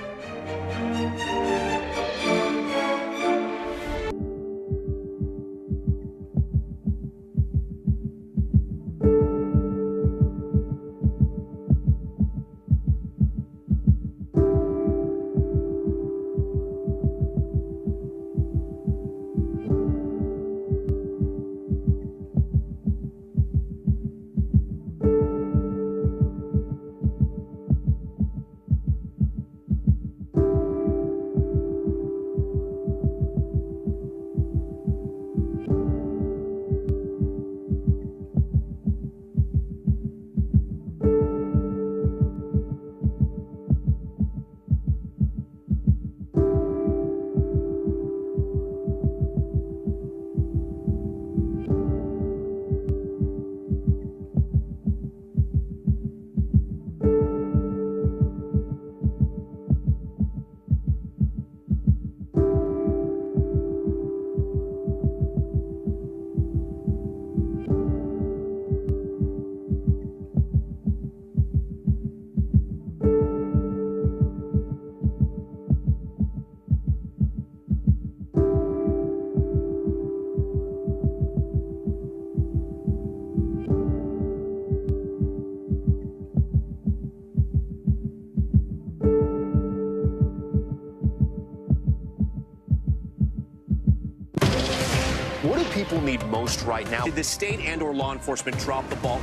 What do people need most right now? Did the state and/or law enforcement drop the ball?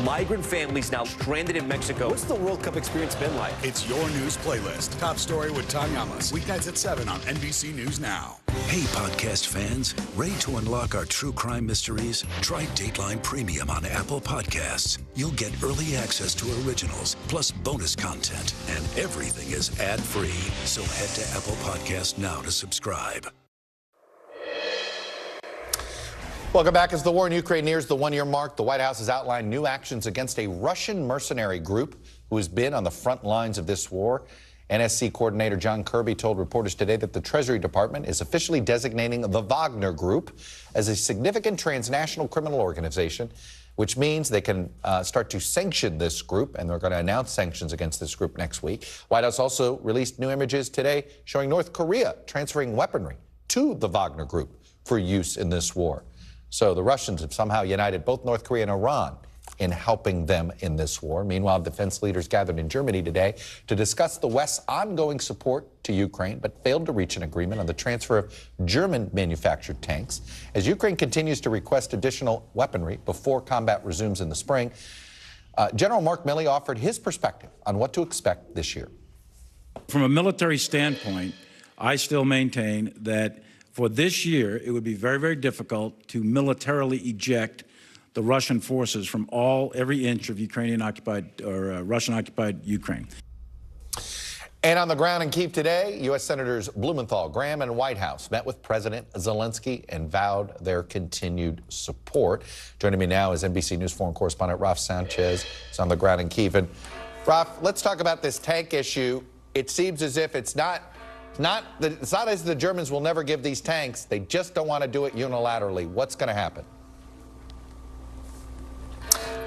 Migrant families now stranded in Mexico. What's the World Cup experience been like? It's your news playlist. Top story with Tom Yamas. Weeknights at 7 on NBC News Now. Hey, podcast fans, ready to unlock our true crime mysteries? Try Dateline Premium on Apple Podcasts. You'll get early access to originals, plus bonus content, and everything is ad-free. So head to Apple Podcasts now to subscribe. Welcome back. As the war in Ukraine nears the one-year mark, the White House has outlined new actions against a Russian mercenary group who has been on the front lines of this war. NSC coordinator John Kirby told reporters today that the Treasury Department is officially designating the Wagner Group as a significant transnational criminal organization, which means they can start to sanction this group, and they're going to announce sanctions against this group next week. White House also released new images today showing North Korea transferring weaponry to the Wagner Group for use in this war. So the Russians have somehow united both North Korea and Iran in helping them in this war. Meanwhile, defense leaders gathered in Germany today to discuss the West's ongoing support to Ukraine, but failed to reach an agreement on the transfer of German-manufactured tanks. As Ukraine continues to request additional weaponry before combat resumes in the spring, General Mark Milley offered his perspective on what to expect this year. From a military standpoint, I still maintain that for this year, it would be very, very difficult to militarily eject the Russian forces from every inch of Ukrainian-occupied or Russian-occupied Ukraine. And on the ground in Kyiv today, U.S. Senators Blumenthal, Graham, and Whitehouse met with President Zelensky and vowed their continued support. Joining me now is NBC News foreign correspondent Ralph Sanchez. He's on the ground in Kyiv. And Ralph, let's talk about this tank issue. It seems as if it's not as the Germans will never give these tanks. They just don't want to do it unilaterally. What's going to happen?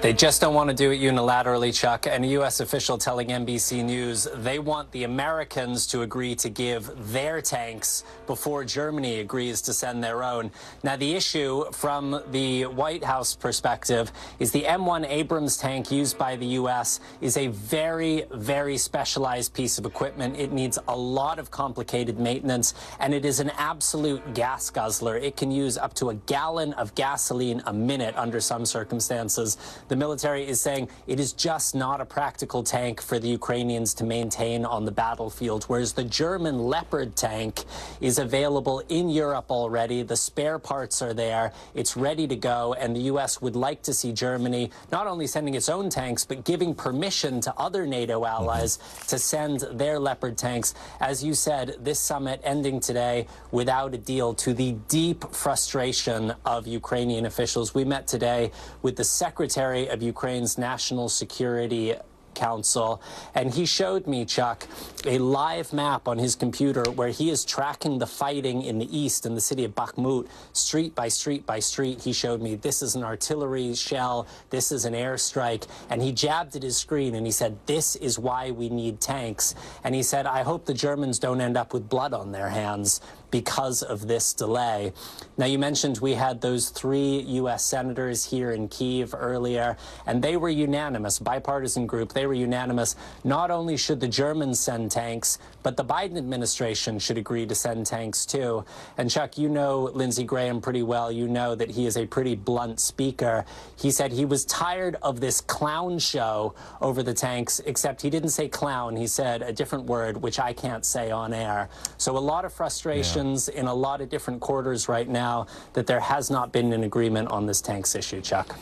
They just don't want to do it unilaterally, Chuck. And a U.S. official telling NBC News they want the Americans to agree to give their tanks before Germany agrees to send their own. Now, the issue from the White House perspective is the M1 Abrams tank used by the U.S. is a very, very specialized piece of equipment. It needs a lot of complicated maintenance, and it is an absolute gas guzzler. It can use up to a gallon of gasoline a minute under some circumstances. The military is saying it is just not a practical tank for the Ukrainians to maintain on the battlefield, whereas the German Leopard tank is available in Europe already. The spare parts are there. It's ready to go, and the U.S. would like to see Germany not only sending its own tanks, but giving permission to other NATO allies to send their Leopard tanks. As you said, this summit ending today without a deal, to the deep frustration of Ukrainian officials. We met today with the Secretary of Ukraine's National Security Council, and he showed me, Chuck, a live map on his computer where he is tracking the fighting in the east in the city of Bakhmut, street by street by street. He showed me this is an artillery shell, this is an airstrike, and he jabbed at his screen and he said, this is why we need tanks. And he said, I hope the Germans don't end up with blood on their hands because of this delay. Now, you mentioned we had those 3 U.S. senators here in Kyiv earlier, and they were unanimous, bipartisan group. They were unanimous. Not only should the Germans send tanks, but the Biden administration should agree to send tanks too. And Chuck, you know Lindsey Graham pretty well. You know that he is a pretty blunt speaker. He said he was tired of this clown show over the tanks, except he didn't say clown. He said a different word, which I can't say on air. So a lot of frustration in a lot of different quarters right now that there has not been an agreement on this tanks issue, Chuck.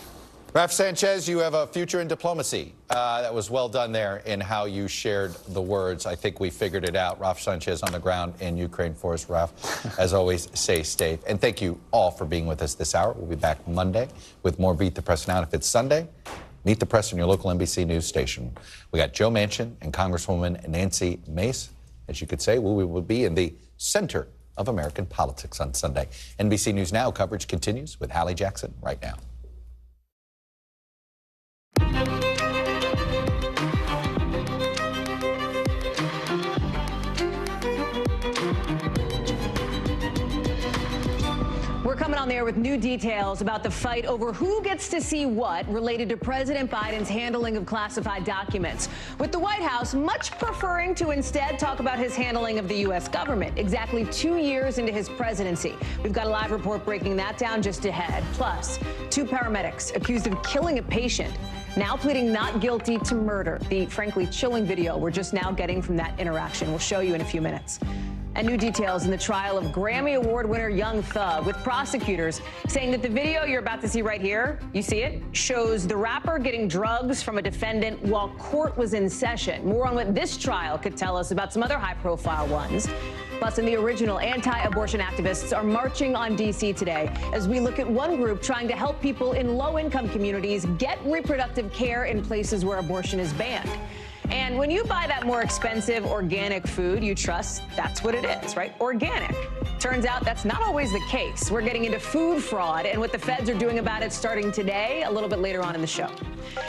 Ralph Sanchez, you have a future in diplomacy. That was well done there in how you shared the words. I think we figured it out. Ralph Sanchez on the ground in Ukraine for us. Ralph, as always, stay safe. And thank you all for being with us this hour. We'll be back Monday with more Beat the Press Now. And if it's Sunday, meet the press on your local NBC News station. We got Joe Manchin and Congresswoman Nancy Mace. As you could say, we will be in the center of American politics on Sunday. NBC News Now coverage continues with Hallie Jackson right now. We're coming on there with new details about the fight over who gets to see what related to President Biden's handling of classified documents, with the White House much preferring to instead talk about his handling of the U.S. government exactly 2 years into his presidency. We've got a live report breaking that down just ahead. Plus, 2 paramedics accused of killing a patient now pleading not guilty to murder. The frankly chilling video we're just now getting from that interaction. We'll show you in a few minutes. And new details in the trial of Grammy Award winner Young Thug, with prosecutors saying that the video you're about to see right here, you see it, shows the rapper getting drugs from a defendant while court was in session. More on what this trial could tell us about some other high-profile ones. Plus, and the original anti-abortion activists are marching on D.C. today as we look at one group trying to help people in low-income communities get reproductive care in places where abortion is banned. And when you buy that more expensive organic food you trust, that's what it is, right? Organic. Turns out that's not always the case. We're getting into food fraud and what the feds are doing about it starting today, a little bit later on in the show.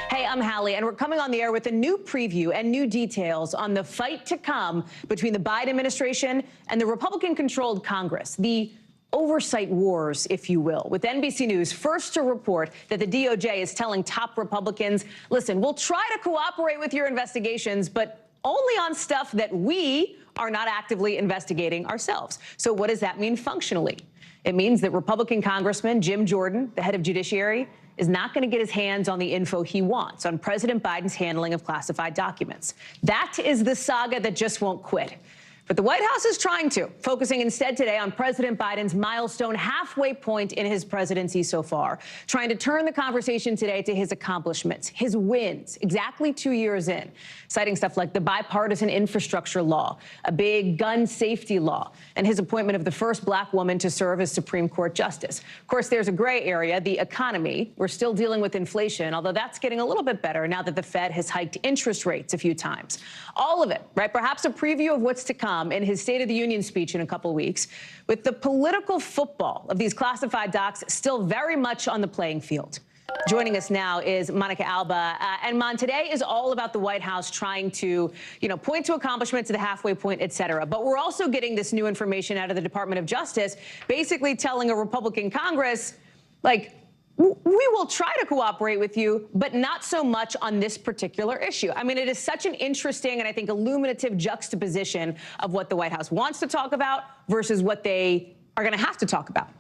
Hey, I'm Hallie, and we're coming on the air with a new preview and new details on the fight to come between the Biden administration and the Republican-controlled Congress. The oversight wars, if you will, with NBC News first to report that the DOJ is telling top Republicans, listen, we'll try to cooperate with your investigations, but only on stuff that we are not actively investigating ourselves. So what does that mean functionally? It means that Republican Congressman Jim Jordan, the head of Judiciary, is not going to get his hands on the info he wants on President Biden's handling of classified documents. That is the saga that just won't quit. But the White House is trying to, focusing instead today on President Biden's milestone halfway point in his presidency so far, trying to turn the conversation today to his accomplishments, his wins, exactly 2 years in, citing stuff like the bipartisan infrastructure law, a big gun safety law, and his appointment of the first black woman to serve as Supreme Court justice. Of course, there's a gray area, the economy. We're still dealing with inflation, although that's getting a little bit better now that the Fed has hiked interest rates a few times. All of it, right? Perhaps a preview of what's to come in his State of the Union speech in a couple weeks, with the political football of these classified docs still very much on the playing field. Joining us now is Monica Alba. And Mon, today is all about the White House trying to, point to accomplishments at the halfway point, et cetera. But we're also getting this new information out of the Department of Justice, basically telling a Republican Congress, like, we will try to cooperate with you, but not so much on this particular issue. I mean, it is such an interesting and I think illuminative juxtaposition of what the White House wants to talk about versus what they are going to have to talk about.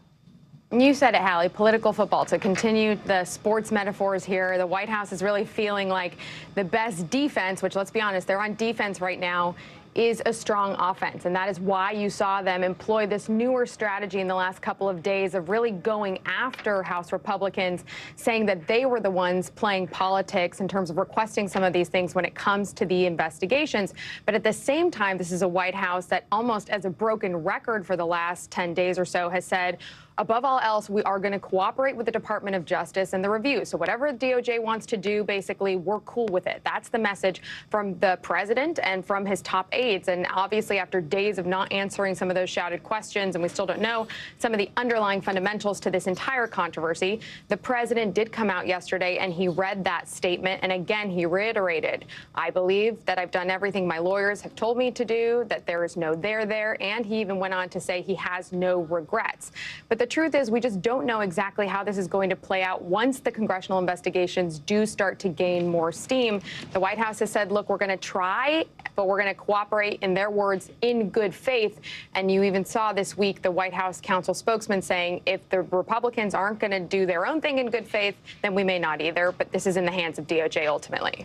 You said it, Hallie, political football. To continue the sports metaphors here, the White House is really feeling like the best defense, which, let's be honest, they're on defense right now, is a strong offense. And that is why you saw them employ this newer strategy in the last couple of days of really going after House Republicans, saying that they were the ones playing politics in terms of requesting some of these things when it comes to the investigations. But at the same time, this is a White House that almost as a broken record for the last 10 days or so has said, above all else, we are going to cooperate with the Department of Justice and the review. So whatever DOJ wants to do, basically, we're cool with it. That's the message from the president and from his top aides. And obviously, after days of not answering some of those shouted questions, and we still don't know some of the underlying fundamentals to this entire controversy, the president did come out yesterday and he read that statement. And again, he reiterated, I believe that I've done everything my lawyers have told me to do, that there is no there. And he even went on to say he has no regrets. But the truth is, we just don't know exactly how this is going to play out once the congressional investigations do start to gain more steam. The White House has said, look, we're going to try, but we're going to cooperate, in their words, in good faith. And you even saw this week the White House counsel spokesman saying, if the Republicans aren't going to do their own thing in good faith, then we may not either. But this is in the hands of DOJ ultimately.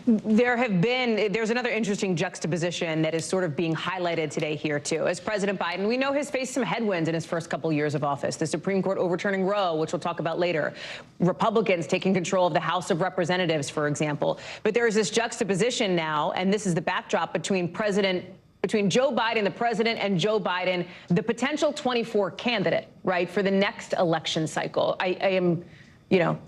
There's another interesting juxtaposition that is sort of being highlighted today here, too. As President Biden, we know has faced some headwinds in his first couple years of office. The Supreme Court overturning Roe, which we'll talk about later. Republicans taking control of the House of Representatives, for example. But there is this juxtaposition now, and this is the backdrop between Joe Biden, the president, and Joe Biden, the potential 24 candidate, right, for the next election cycle. I am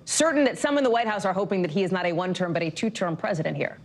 certain that some in the White House are hoping that he is not a one-term but a two-term president here.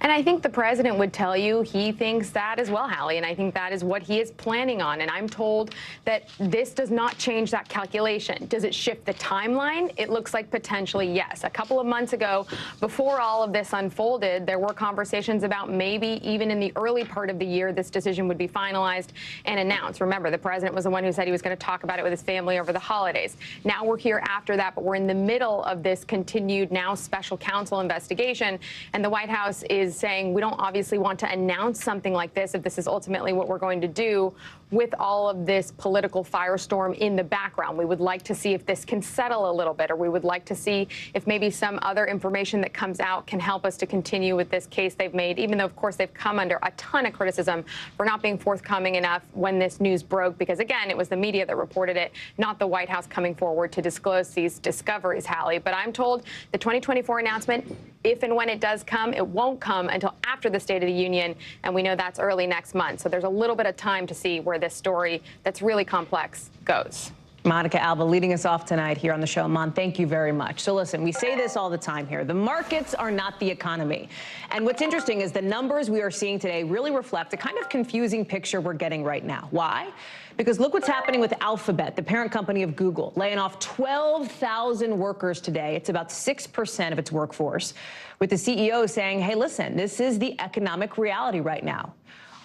And I think the president would tell you he thinks that as well, Hallie, and I think that is what he is planning on. And I'm told that this does not change that calculation. Does it shift the timeline? It looks like potentially yes. A couple of months ago, before all of this unfolded, there were conversations about maybe even in the early part of the year this decision would be finalized and announced. Remember, the president was the one who said he was going to talk about it with his family over the holidays. Now we're here after that, but we're in the middle of this continued now special counsel investigation, and the White House is saying we don't obviously want to announce something like this if this is ultimately what we're going to do with all of this political firestorm in the background. We would like to see if this can settle a little bit, or we would like to see if maybe some other information that comes out can help us to continue with this case they've made, even though, of course, they've come under a ton of criticism for not being forthcoming enough when this news broke, because, again, it was the media that reported it, not the White House coming forward to disclose these discoveries, Hallie. But I'm told the 2024 announcement, if and when it does come, it won't come until after the State of the Union, and we know that's early next month. So there's a little bit of time to see where this story that's really complex goes. Monica Alba leading us off tonight here on the show. Mon, thank you very much. So listen, we say this all the time here. The markets are not the economy. And what's interesting is the numbers we are seeing today really reflect a kind of confusing picture we're getting right now. Why? Because look what's happening with Alphabet, the parent company of Google, laying off 12,000 workers today. It's about 6% of its workforce, with the CEO saying, hey, listen, this is the economic reality right now.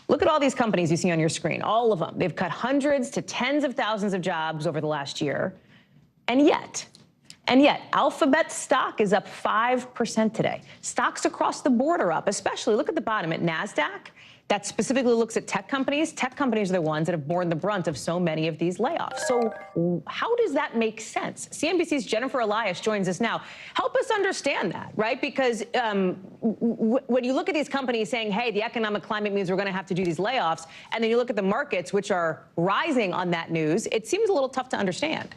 Look at all these companies you see on your screen, all of them. They've cut hundreds to tens of thousands of jobs over the last year. And yet, Alphabet stock is up 5% today. Stocks across the board are up, especially, look at the bottom at NASDAQ. That specifically looks at tech companies. Tech companies are the ones that have borne the brunt of so many of these layoffs. So how does that make sense? CNBC's Jennifer Elias joins us now. Help us understand that, right? Because when you look at these companies saying, hey, the economic climate means we're going to have to do these layoffs, and then you look at the markets, which are rising on that news, it seems a little tough to understand.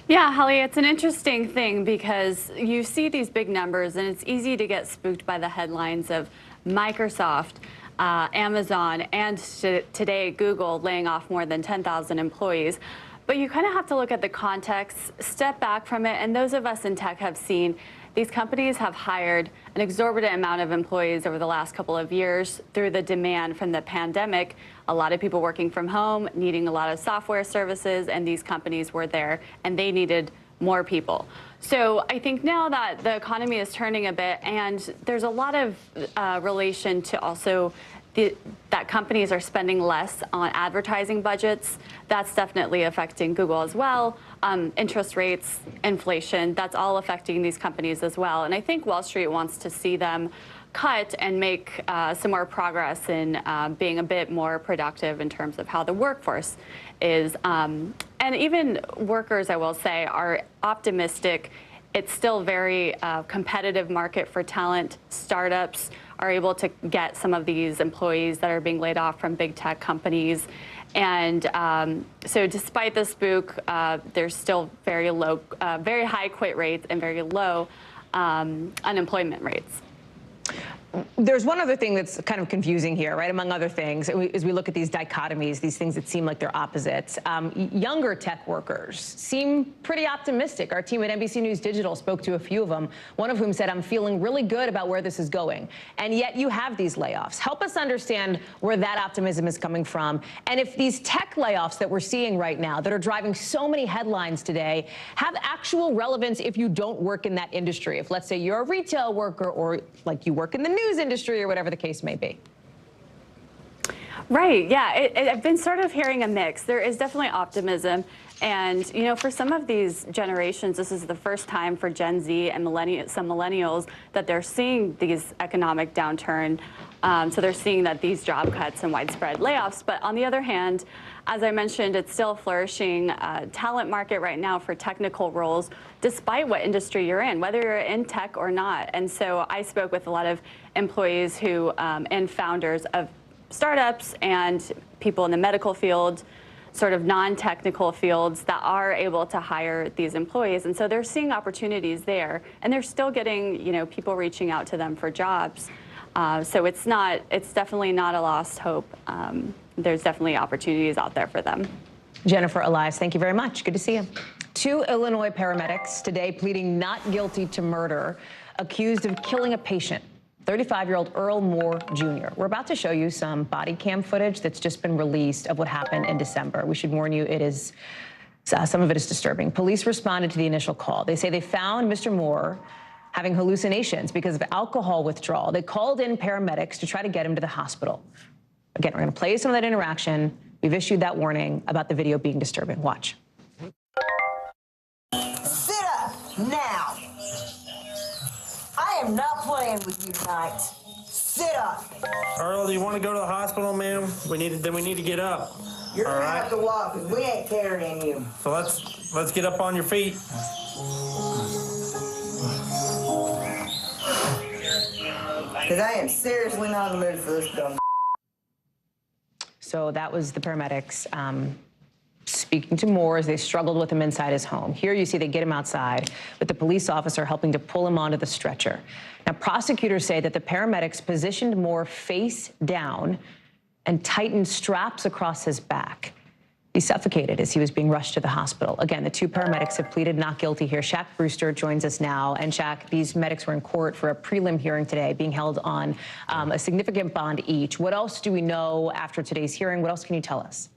Yeah, Holly, it's an interesting thing because you see these big numbers and it's easy to get spooked by the headlines of Microsoft, Amazon, and today Google laying off more than 10,000 employees. But you kind of have to look at the context, step back from it, and those of us in tech have seen these companies have hired an exorbitant amount of employees over the last couple of years through the demand from the pandemic. A lot of people working from home, needing a lot of software services, and these companies were there, and they needed more people. So I think now that the economy is turning a bit, and there's a lot of relation to also that companies are spending less on advertising budgets. That's definitely affecting Google as well. Interest rates, inflation, that's all affecting these companies as well. And I think Wall Street wants to see them cut and make some more progress in being a bit more productive in terms of how the workforce is. And even workers, I will say, are optimistic. It's still very competitive market for talent. Startups are able to get some of these employees that are being laid off from big tech companies. And so despite the spook, there's still very low, very high quit rates and very low unemployment rates. There's one other thing that's kind of confusing here, right, among other things, as we look at these dichotomies, these things that seem like they're opposites. Younger tech workers seem pretty optimistic. Our team at NBC News Digital spoke to a few of them, one of whom said, I'm feeling really good about where this is going. And yet you have these layoffs. Help us understand where that optimism is coming from. And if these tech layoffs that we're seeing right now that are driving so many headlines today have actual relevance if you don't work in that industry. If, let's say, you're a retail worker or like you work in the news industry or whatever the case may be. Right, yeah, I've been sort of hearing a mix. There is definitely optimism. And, you know, for some of these generations, this is the first time for Gen Z and some millennials that they're seeing these economic downturn. So they're seeing that these job cuts and widespread layoffs. But on the other hand, as I mentioned, it's still a flourishing talent market right now for technical roles, despite what industry you're in, whether you're in tech or not. And so I spoke with a lot of employees who and founders of startups and people in the medical field, sort of non-technical fields that are able to hire these employees. And so they're seeing opportunities there, and they're still getting, you know, people reaching out to them for jobs. So it's definitely not a lost hope. There's definitely opportunities out there for them. Jennifer Elias, thank you very much. Good to see you. 2 Illinois paramedics today pleading not guilty to murder, accused of killing a patient. 35-year-old Earl Moore Jr. We're about to show you some body cam footage that's just been released of what happened in December. We should warn you, it is some of it is disturbing. Police responded to the initial call. They say they found Mr. Moore having hallucinations because of alcohol withdrawal. They called in paramedics to try to get him to the hospital. Again, we're going to play some of that interaction. We've issued that warning about the video being disturbing. Watch. Sit up now. I am not playing with you tonight. Sit up. Earl, do you want to go to the hospital, ma'am? We need to get up. You're All gonna right. have to walk because we ain't carrying you. So let's get up on your feet. Because I am seriously not in the mood for this dumb. So that was the paramedics speaking to Moore as they struggled with him inside his home. Here you see they get him outside, with the police officer helping to pull him onto the stretcher. Now, prosecutors say that the paramedics positioned Moore face down and tightened straps across his back. He suffocated as he was being rushed to the hospital. Again, the two paramedics have pleaded not guilty here. Shaq Brewster joins us now. And Shaq, these medics were in court for a prelim hearing today, being held on a significant bond each. What else do we know after today's hearing? What else can you tell us?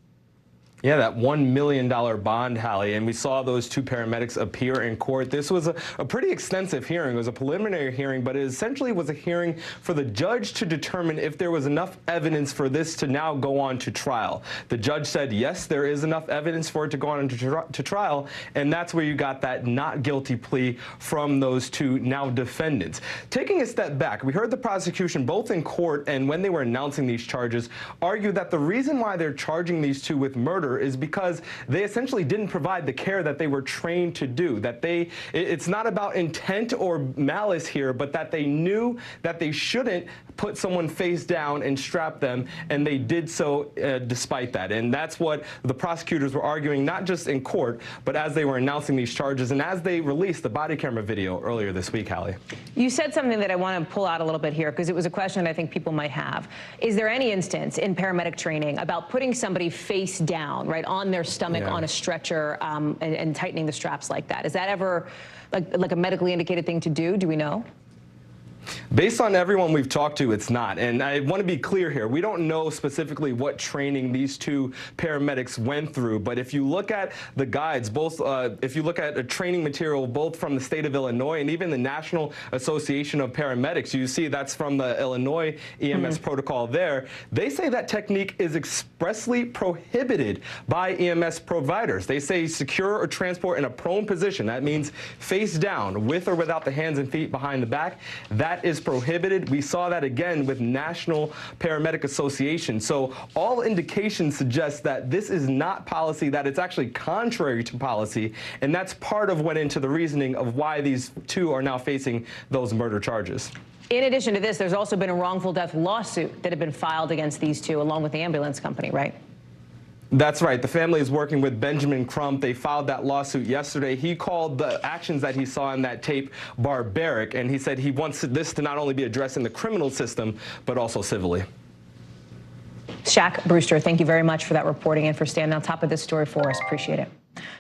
Yeah, that $1 million bond, Hallie, and we saw those two paramedics appear in court. This was a pretty extensive hearing. It was a preliminary hearing, but it essentially was a hearing for the judge to determine if there was enough evidence for this to now go on to trial. The judge said, yes, there is enough evidence for it to go on to trial, and that's where you got that not guilty plea from those two now defendants. Taking a step back, we heard the prosecution both in court and when they were announcing these charges argue that the reason why they're charging these two with murder is because they essentially didn't provide the care that they were trained to do, that it's not about intent or malice here, but that they knew that they shouldn't put someone face down and strap them, and they did so despite that. And that's what the prosecutors were arguing, not just in court, but as they were announcing these charges and as they released the body camera video earlier this week, Hallie. You said something that I want to pull out a little bit here because it was a question that I think people might have. Is there any instance in paramedic training about putting somebody face down, right, on their stomach on a stretcher and tightening the straps like that? Is that ever like a medically indicated thing to do? Do we know? Based on everyone we've talked to, it's not. And I want to be clear here. We don't know specifically what training these two paramedics went through. But if you look at the guides, both if you look at a training material both from the state of Illinois and even the National Association of Paramedics, you see that's from the Illinois EMS protocol there. They say that technique is expressly prohibited by EMS providers. They say secure or transport in a prone position. That means face down, with or without the hands and feet behind the back. That is prohibited. We saw that again with National Paramedic Association. So all indications suggest that this is not policy, that it's actually contrary to policy, and that's part of what went into the reasoning of why these two are now facing those murder charges. In addition to this, there's also been a wrongful death lawsuit that had been filed against these two, along with the ambulance company, right? That's right. The family is working with Benjamin Crump. They filed that lawsuit yesterday. He called the actions that he saw in that tape barbaric, and he said he wants this to not only be addressed in the criminal system, but also civilly. Shaq Brewster, thank you very much for that reporting and for standing on top of this story for us. Appreciate it.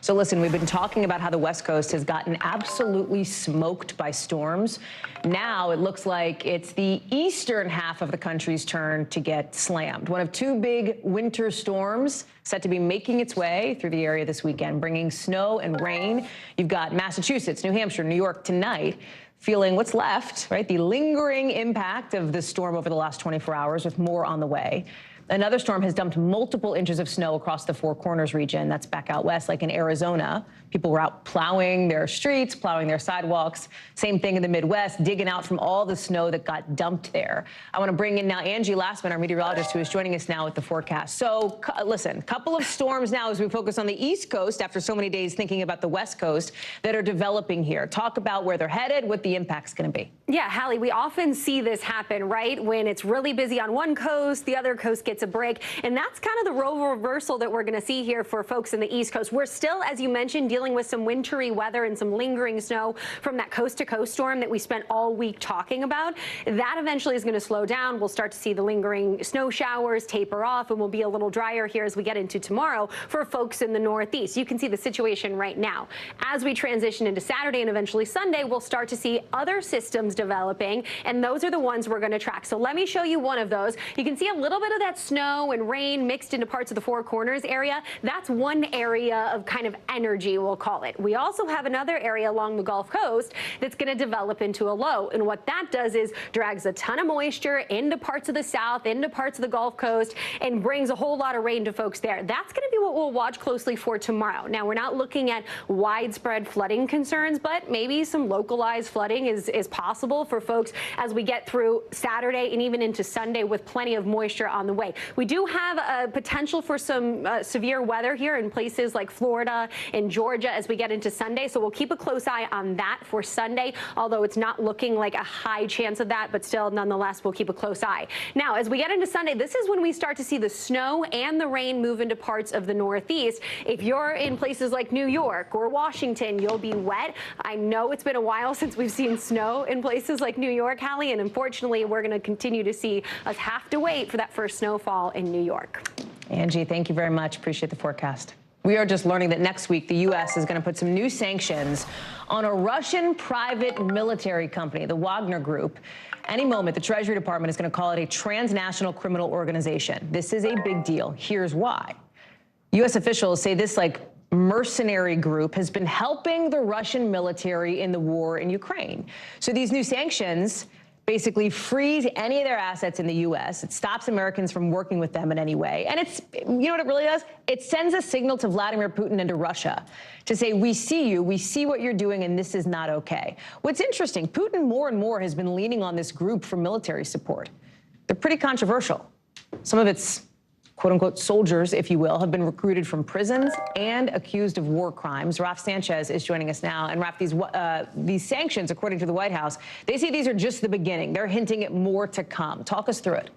So listen, we've been talking about how the West Coast has gotten absolutely smoked by storms. Now it looks like it's the eastern half of the country's turn to get slammed. One of two big winter storms set to be making its way through the area this weekend, bringing snow and rain. You've got Massachusetts, New Hampshire, New York tonight, feeling what's left, right? The lingering impact of the storm over the last 24 hours, with more on the way. Another storm has dumped multiple inches of snow across the Four Corners region. That's back out west, like in Arizona. People were out plowing their streets, plowing their sidewalks. Same thing in the Midwest, digging out from all the snow that got dumped there. I want to bring in now Angie Lastman, our meteorologist, who is joining us now with the forecast. So listen, couple of storms now as we focus on the East Coast after so many days thinking about the West Coast that are developing here. Talk about where they're headed, what the impact's going to be. Yeah, Hallie, we often see this happen, right? When it's really busy on one coast, the other coast gets a break. And that's kind of the role reversal that we're going to see here for folks in the East Coast. We're still, as you mentioned, dealing with some wintry weather and some lingering snow from that coast-to-coast storm that we spent all week talking about. That eventually is going to slow down. We'll start to see the lingering snow showers taper off, and we'll be a little drier here as we get into tomorrow for folks in the Northeast. You can see the situation right now. As we transition into Saturday and eventually Sunday, we'll start to see other systems developing, and those are the ones we're going to track. So let me show you one of those. You can see a little bit of that snow snow and rain mixed into parts of the Four Corners area. That's one area of kind of energy, we'll call it. We also have another area along the Gulf Coast that's going to develop into a low. And what that does is drags a ton of moisture into parts of the south, into parts of the Gulf Coast, and brings a whole lot of rain to folks there. That's going to be what we'll watch closely for tomorrow. Now, we're not looking at widespread flooding concerns, but maybe some localized flooding is possible for folks as we get through Saturday and even into Sunday with plenty of moisture on the way. We do have a potential for some severe weather here in places like Florida and Georgia as we get into Sunday, so we'll keep a close eye on that for Sunday, although it's not looking like a high chance of that, but still, nonetheless, we'll keep a close eye. Now, as we get into Sunday, this is when we start to see the snow and the rain move into parts of the Northeast. If you're in places like New York or Washington, you'll be wet. I know it's been a while since we've seen snow in places like New York, Hallie, and unfortunately, we're going to continue to see us have to wait for that first snowfall in New York. Angie, thank you very much. Appreciate the forecast. We are just learning that next week the U.S. is going to put some new sanctions on a Russian private military company, the Wagner Group. Any moment, the Treasury Department is going to call it a transnational criminal organization. This is a big deal. Here's why. U.S. officials say this, mercenary group has been helping the Russian military in the war in Ukraine. So these new sanctions basically freeze any of their assets in the U.S. It stops Americans from working with them in any way. And it's, you know what it really does? It sends a signal to Vladimir Putin and to Russia to say, we see you, we see what you're doing, and this is not okay. What's interesting, Putin more and more has been leaning on this group for military support. They're pretty controversial. Some of its quote-unquote soldiers, if you will, have been recruited from prisons and accused of war crimes. Raf Sanchez is joining us now. And Raf, these sanctions, according to the White House, they say these are just the beginning. They're hinting at more to come. Talk us through it.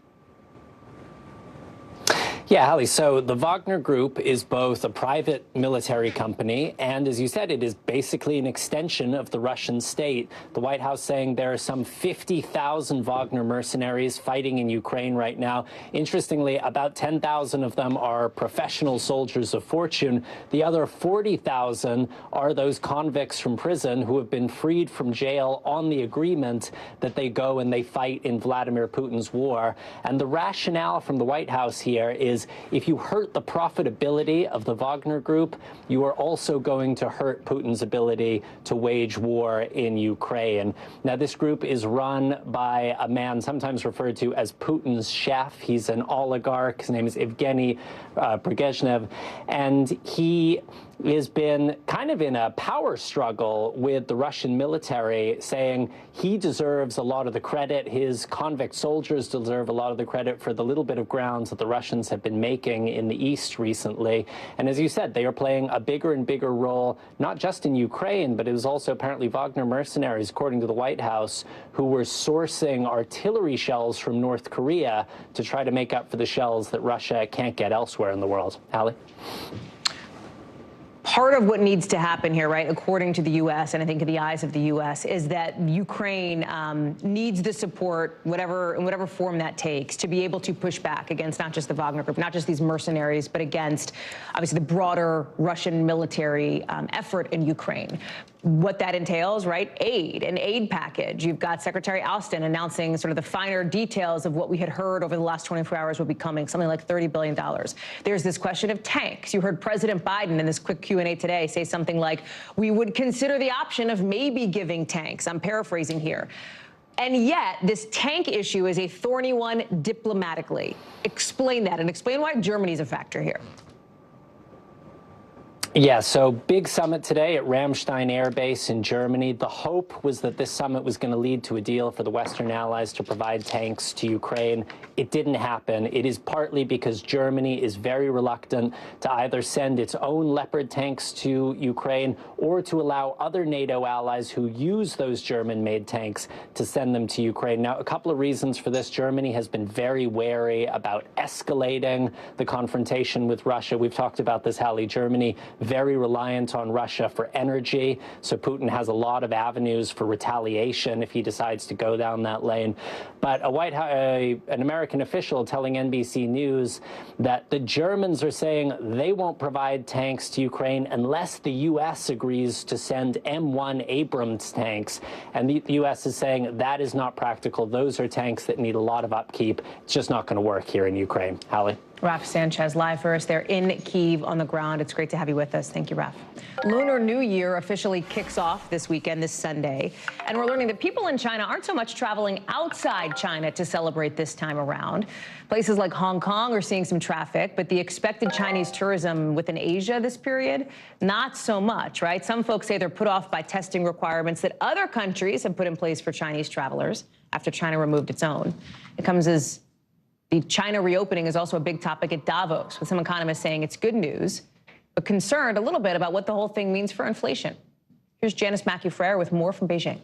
Yeah, Hallie, so the Wagner Group is both a private military company and, as you said, it is basically an extension of the Russian state. The White House saying there are some 50,000 Wagner mercenaries fighting in Ukraine right now. Interestingly, about 10,000 of them are professional soldiers of fortune. The other 40,000 are those convicts from prison who have been freed from jail on the agreement that they go and they fight in Vladimir Putin's war. And the rationale from the White House here is if you hurt the profitability of the Wagner Group, you are also going to hurt Putin's ability to wage war in Ukraine. Now, this group is run by a man sometimes referred to as Putin's chef. He's an oligarch. His name is Evgeny Brezhnev, and he has been kind of in a power struggle with the Russian military, saying he deserves a lot of the credit. His convict soldiers deserve a lot of the credit for the little bit of grounds that the Russians have been making in the East recently. And as you said, they are playing a bigger and bigger role, not just in Ukraine, but it was also apparently Wagner mercenaries, according to the White House, who were sourcing artillery shells from North Korea to try to make up for the shells that Russia can't get elsewhere in the world. Hallie? Part of what needs to happen here, right, according to the U.S., and I think in the eyes of the U.S., is that Ukraine needs the support, in whatever form that takes, to be able to push back against not just the Wagner Group, not just these mercenaries, but against, obviously, the broader Russian military effort in Ukraine. What that entails, right? An aid package. You've got Secretary Austin announcing sort of the finer details of what we had heard over the last 24 hours would be coming, something like $30 billion. There's this question of tanks. You heard President Biden in this quick Q&A today say something like, we would consider the option of maybe giving tanks. I'm paraphrasing here. And yet, this tank issue is a thorny one diplomatically. Explain that and explain why Germany's a factor here. Yeah, so big summit today at Ramstein Air Base in Germany. The hope was that this summit was going to lead to a deal for the Western allies to provide tanks to Ukraine. It didn't happen. It is partly because Germany is very reluctant to either send its own Leopard tanks to Ukraine or to allow other NATO allies who use those German-made tanks to send them to Ukraine. Now, a couple of reasons for this. Germany has been very wary about escalating the confrontation with Russia. We've talked about this, Hallie. Germany very reliant on Russia for energy. So Putin has a lot of avenues for retaliation if he decides to go down that lane. But an American official telling NBC News that the Germans are saying they won't provide tanks to Ukraine unless the U.S. agrees to send M1 Abrams tanks. And the U.S. is saying that is not practical. Those are tanks that need a lot of upkeep. It's just not going to work here in Ukraine. Hallie? Raf Sanchez live for us there in Kyiv on the ground. It's great to have you with us. Thank you, Raf. Lunar New Year officially kicks off this weekend, this Sunday. And we're learning that people in China aren't so much traveling outside China to celebrate this time around. Places like Hong Kong are seeing some traffic, but the expected Chinese tourism within Asia this period, not so much, right? Some folks say they're put off by testing requirements that other countries have put in place for Chinese travelers after China removed its own. It comes as the China reopening is also a big topic at Davos, with some economists saying it's good news, but concerned a little bit about what the whole thing means for inflation. Here's Janice Mackey-Frere with more from Beijing.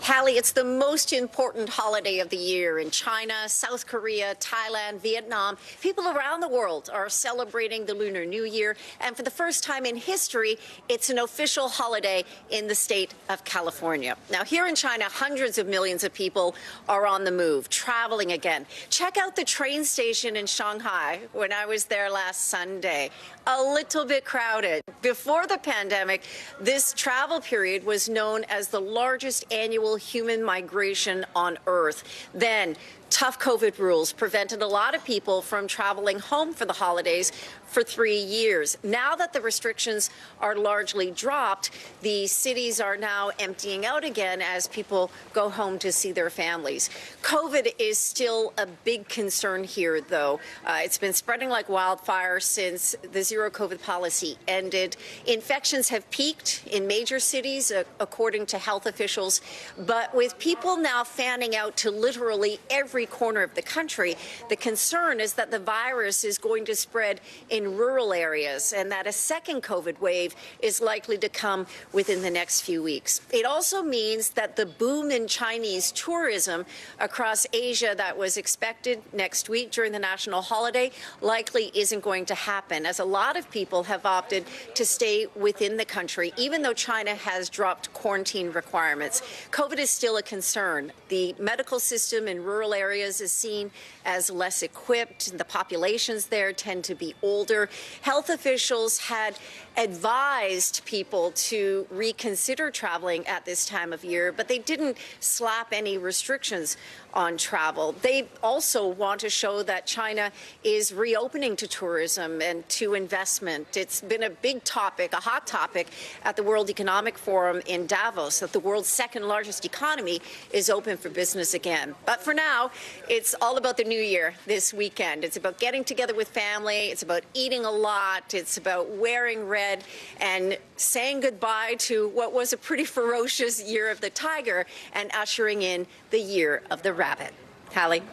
Hallie, it's the most important holiday of the year in China, South Korea, Thailand, Vietnam. People around the world are celebrating the Lunar New Year. And for the first time in history, it's an official holiday in the state of California. Now, here in China, hundreds of millions of people are on the move, traveling again. Check out the train station in Shanghai when I was there last Sunday. A little bit crowded. Before the pandemic, this travel period was known as the largest annual human migration on Earth. Then, tough COVID rules prevented a lot of people from traveling home for the holidays for 3 years. Now that the restrictions are largely dropped, the cities are now emptying out again as people go home to see their families. COVID is still a big concern here, though. It's been spreading like wildfire since the zero COVID policy ended. Infections have peaked in major cities, according to health officials. But with people now fanning out to literally every corner of the country, the concern is that the virus is going to spread in rural areas and that a second COVID wave is likely to come within the next few weeks. It also means that the boom in Chinese tourism across Asia that was expected next week during the national holiday likely isn't going to happen, as a lot of people have opted to stay within the country, even though China has dropped quarantine requirements. COVID is still a concern. The medical system in rural areas is seen as less equipped. The populations there tend to be older. Health officials had advised people to reconsider traveling at this time of year, but they didn't slap any restrictions on travel. They also want to show that China is reopening to tourism and to investment. It's been a big topic, a hot topic at the World Economic Forum in Davos, that the world's second largest economy is open for business again. But for now, it's all about the new year this weekend. It's about getting together with family. It's about eating a lot. It's about wearing red and saying goodbye to what was a pretty ferocious year of the tiger and ushering in the year of the rabbit. Hallie?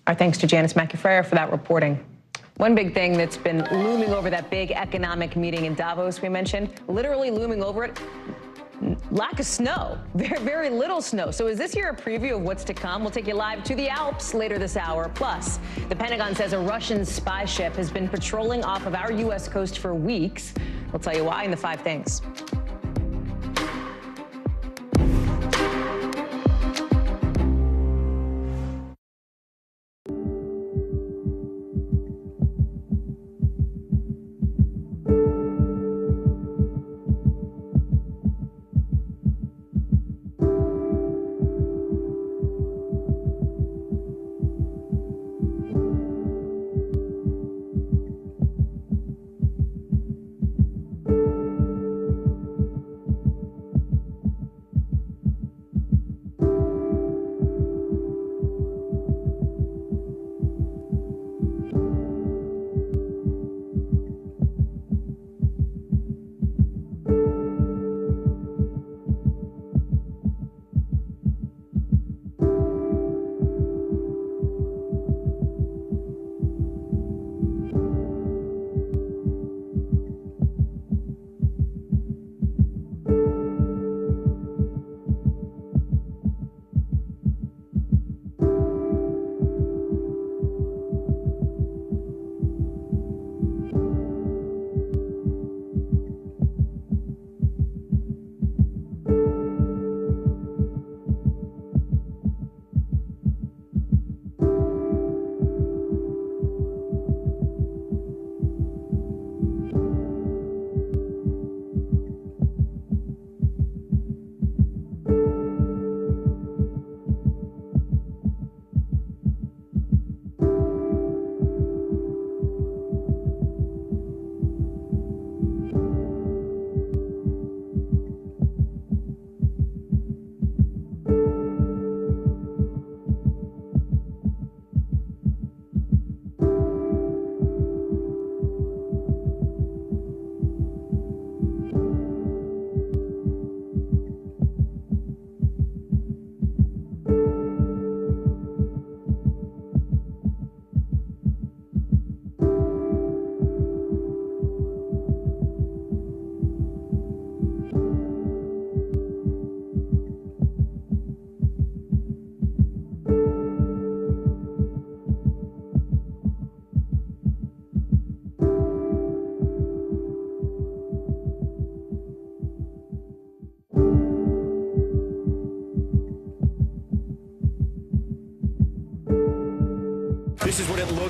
Our thanks to Janice Mackey-Frere for that reporting. One big thing that's been looming over that big economic meeting in Davos we mentioned, literally looming over it, lack of snow, very little snow. So is this year a preview of what's to come? We'll take you live to the Alps later this hour. Plus, the Pentagon says a Russian spy ship has been patrolling off of our U.S. coast for weeks. We'll tell you why in the 5 things.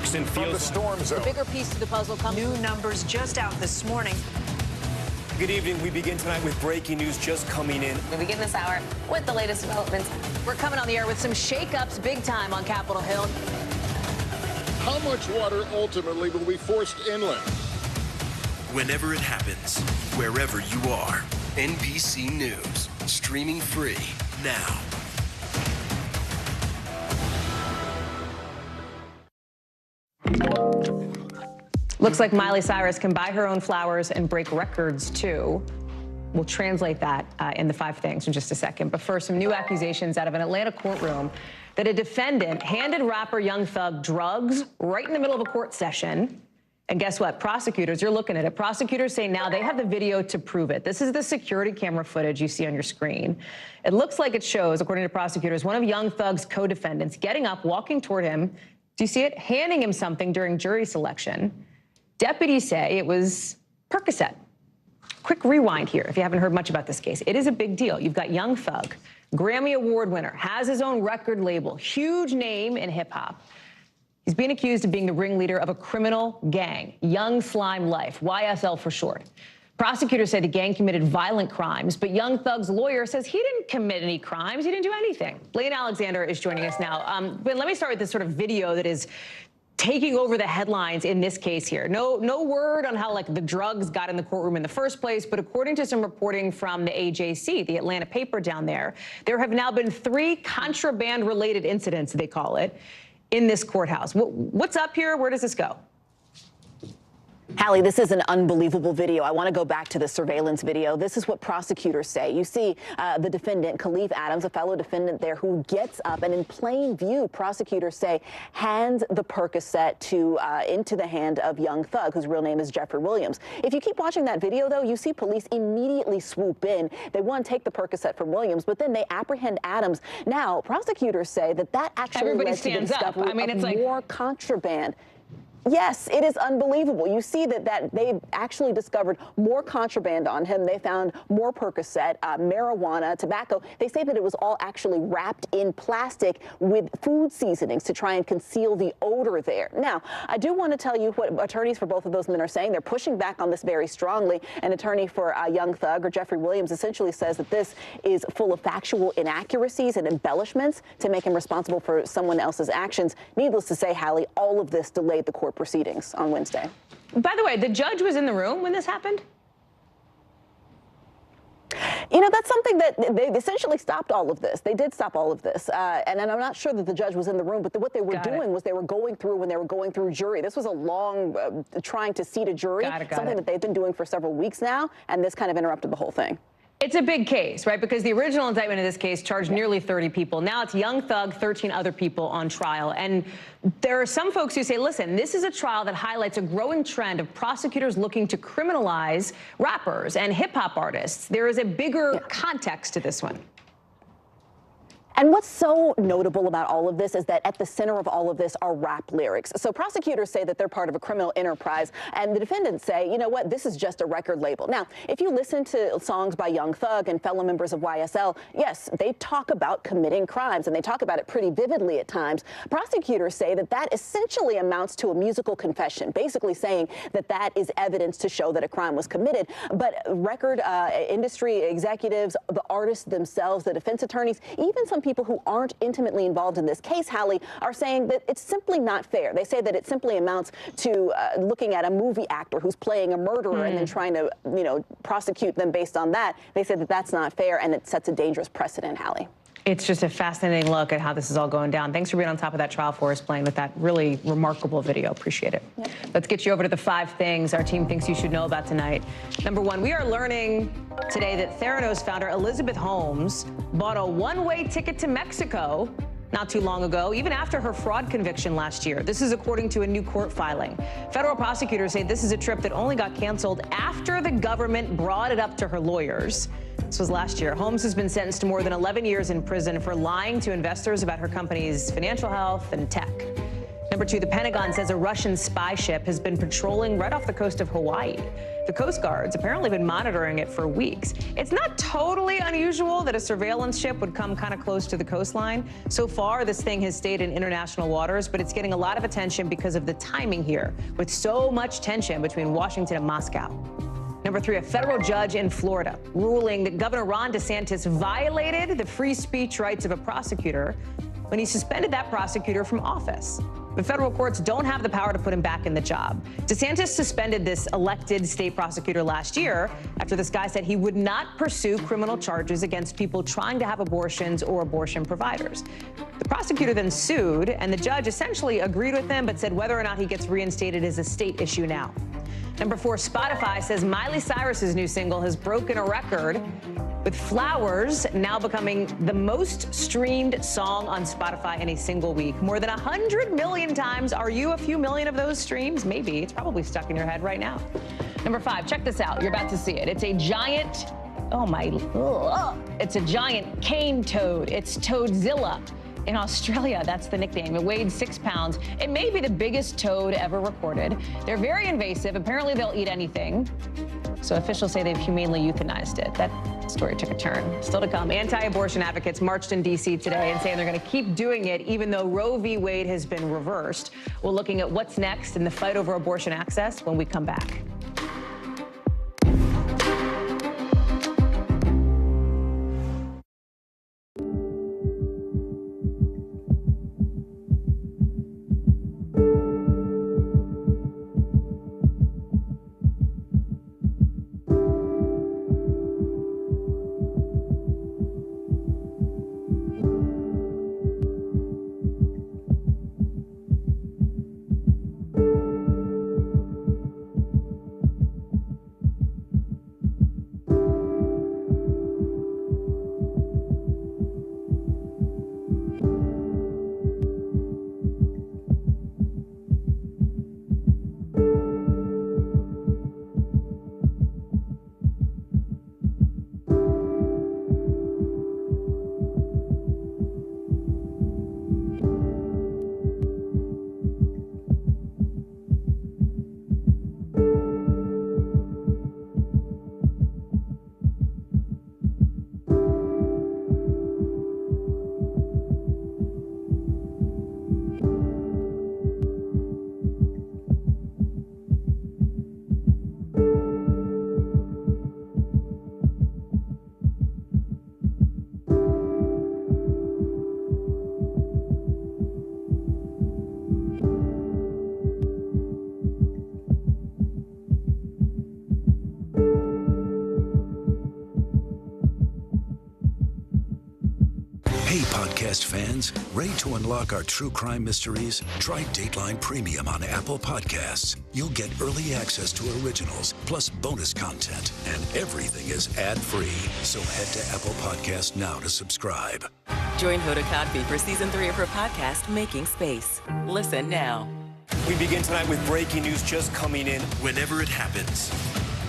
works and feels. From the storm zone. The bigger piece to the puzzle comes. New numbers just out this morning. Good evening. We begin tonight with breaking news just coming in. We begin this hour with the latest developments. We're coming on the air with some shakeups big time on Capitol Hill. How much water ultimately will be forced inland? Whenever it happens, wherever you are, NBC News, streaming free now. Looks like Miley Cyrus can buy her own flowers and break records, too. We'll translate that in the 5 things in just a second. But first, some new accusations out of an Atlanta courtroom that a defendant handed rapper Young Thug drugs right in the middle of a court session. And guess what? Prosecutors, you're looking at it. Prosecutors say now they have the video to prove it. This is the security camera footage you see on your screen. It looks like it shows, according to prosecutors, one of Young Thug's co-defendants getting up, walking toward him. Do you see it? Handing him something during jury selection. Deputies say it was Percocet. Quick rewind here if you haven't heard much about this case. It is a big deal. You've got Young Thug, Grammy Award winner, has his own record label, huge name in hip hop. He's being accused of being the ringleader of a criminal gang, Young Slime Life, YSL for short. Prosecutors say the gang committed violent crimes, but Young Thug's lawyer says he didn't commit any crimes. He didn't do anything. Blaine Alexander is joining us now. But let me start with this sort of video that is taking over the headlines in this case here. No word on how like the drugs got in the courtroom in the first place, but according to some reporting from the AJC, the Atlanta paper down there have now been 3 contraband-related incidents, they call it, in this courthouse. What's up here? Where does this go? Hallie, this is an unbelievable video. I want to go back to the surveillance video. This is what prosecutors say. You see the defendant, Khalif Adams, a fellow defendant there, who gets up and in plain view, prosecutors say, hands the Percocet into the hand of Young Thug, whose real name is Jeffrey Williams. If you keep watching that video, though, you see police immediately swoop in. They want to take the Percocet from Williams, but then they apprehend Adams. Now, prosecutors say that actually led to the discovery of more contraband. Yes, it is unbelievable. You see that they actually discovered more contraband on him. They found more Percocet, marijuana, tobacco. They say that it was all actually wrapped in plastic with food seasonings to try and conceal the odor there. Now, I do want to tell you what attorneys for both of those men are saying. They're pushing back on this very strongly. An attorney for Young Thug, or Jeffrey Williams, essentially says that this is full of factual inaccuracies and embellishments to make him responsible for someone else's actions. Needless to say, Hallie, all of this delayed the court proceedings on Wednesday. By the way, the judge was in the room when this happened? You know, that's something that they essentially stopped all of this. They did stop all of this. And I'm not sure that the judge was in the room, but what they were doing was they were going through jury. This was a long trying to seat a jury, something that they've been doing for several weeks now, and this kind of interrupted the whole thing. It's a big case, right? Because the original indictment in this case charged nearly 30 people. Now it's Young Thug, 13 other people on trial. And there are some folks who say, listen, this is a trial that highlights a growing trend of prosecutors looking to criminalize rappers and hip-hop artists. There is a bigger context to this one. And what's so notable about all of this is that at the center of all of this are rap lyrics. So prosecutors say that they're part of a criminal enterprise, and the defendants say, you know what, this is just a record label. Now, if you listen to songs by Young Thug and fellow members of YSL, yes, they talk about committing crimes, and they talk about it pretty vividly at times. Prosecutors say that essentially amounts to a musical confession, basically saying that is evidence to show that a crime was committed. But record industry executives, the artists themselves, the defense attorneys, even some people who aren't intimately involved in this case, Hallie, are saying that it's simply not fair. They say that it simply amounts to looking at a movie actor who's playing a murderer and then trying to, prosecute them based on that. They say that that's not fair, and it sets a dangerous precedent, Hallie. It's just a fascinating look at how this is all going down. Thanks for being on top of that trial for us, Blaine, with that really remarkable video. Appreciate it. Yep. Let's get you over to the 5 things our team thinks you should know about tonight. Number 1, we are learning today that Theranos founder Elizabeth Holmes bought a one-way ticket to Mexico not too long ago, even after her fraud conviction last year. This is according to a new court filing. Federal prosecutors say this is a trip that only got canceled after the government brought it up to her lawyers. This was last year. Holmes has been sentenced to more than 11 years in prison for lying to investors about her company's financial health and tech. Number Number 2, the Pentagon says a Russian spy ship has been patrolling right off the coast of Hawaii. The Coast Guard's apparently been monitoring it for weeks. It's not totally unusual that a surveillance ship would come kind of close to the coastline. So far, this thing has stayed in international waters, but it's getting a lot of attention because of the timing here, with so much tension between Washington and Moscow. Number 3, a federal judge in Florida ruling that Governor Ron DeSantis violated the free speech rights of a prosecutor when he suspended that prosecutor from office. But federal courts don't have the power to put him back in the job. DeSantis suspended this elected state prosecutor last year after this guy said he would not pursue criminal charges against people trying to have abortions or abortion providers. The prosecutor then sued, and the judge essentially agreed with him, but said whether or not he gets reinstated is a state issue now. Number 4, Spotify says Miley Cyrus's new single has broken a record, with Flowers now becoming the most streamed song on Spotify in a single week. More than 100 million times. Are you a few million of those streams? Maybe. It's probably stuck in your head right now. Number 5, check this out. You're about to see it. It's a giant, it's a giant cane toad. It's Toadzilla. In Australia, that's the nickname. It weighed 6 pounds. It may be the biggest toad ever recorded. They're very invasive. Apparently, they'll eat anything. So officials say they've humanely euthanized it. That story took a turn. Still to come, anti-abortion advocates marched in D.C. today and saying they're going to keep doing it even though Roe v. Wade has been reversed. We're looking at what's next in the fight over abortion access when we come back. Hey, podcast fans, ready to unlock our true crime mysteries? Try Dateline Premium on Apple Podcasts. You'll get early access to originals, plus bonus content, and everything is ad-free. So head to Apple Podcasts now to subscribe. Join Hoda Kotb for season 3 of her podcast, Making Space. Listen now. We begin tonight with breaking news just coming in. Whenever it happens,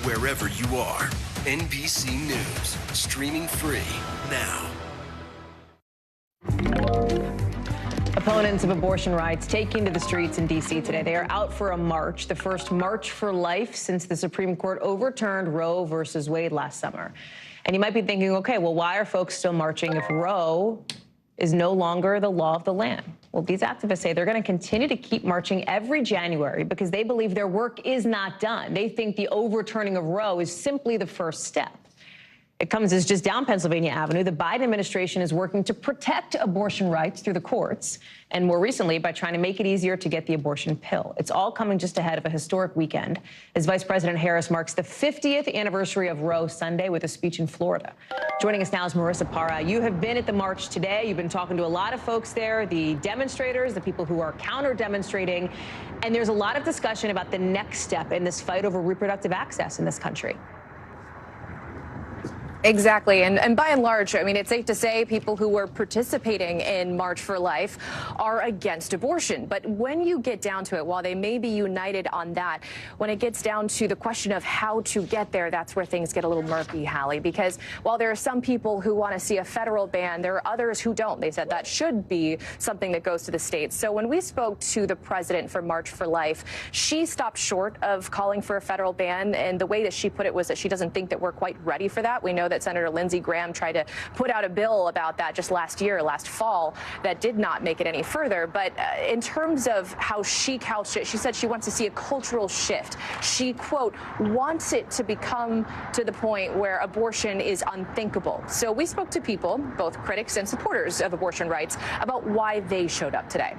wherever you are, NBC News, streaming free now. Opponents of abortion rights taking to the streets in D.C. today. They are out for a march, the first March for Life since the Supreme Court overturned Roe versus Wade last summer. And you might be thinking, okay, well, why are folks still marching if Roe is no longer the law of the land? Well, these activists say they're going to continue to keep marching every January because they believe their work is not done. They think the overturning of Roe is simply the first step. It comes as just down Pennsylvania Avenue. The Biden administration is working to protect abortion rights through the courts, and more recently by trying to make it easier to get the abortion pill. It's all coming just ahead of a historic weekend as Vice President Harris marks the 50th anniversary of Roe Sunday with a speech in Florida. Joining us now is Marissa Parra. You have been at the march today. You've been talking to a lot of folks there, the demonstrators, the people who are counter-demonstrating, and there's a lot of discussion about the next step in this fight over reproductive access in this country. Exactly. And by and large, I mean, it's safe to say people who were participating in March for Life are against abortion. But when you get down to it, while they may be united on that, when it gets down to the question of how to get there, that's where things get a little murky, Hallie, because while there are some people who want to see a federal ban, there are others who don't. They said that should be something that goes to the states. So when we spoke to the president for March for Life, she stopped short of calling for a federal ban. And the way that she put it was that she doesn't think that we're quite ready for that. We know that Senator Lindsey Graham tried to put out a bill about that just last fall, that did not make it any further. But in terms of how she couched it, she said she wants to see a cultural shift. She, quote, wants it to become to the point where abortion is unthinkable. So we spoke to people, both critics and supporters of abortion rights, about why they showed up today.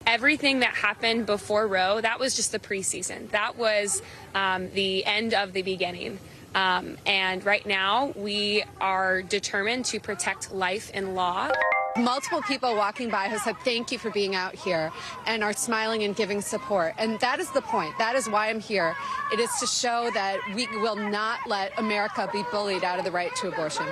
Everything that happened before Roe, that was just the preseason. That was the end of the beginning. And right now, we are determined to protect life and law. Multiple people walking by have said thank you for being out here and are smiling and giving support. And that is the point. That is why I'm here. It is to show that we will not let America be bullied out of the right to abortion.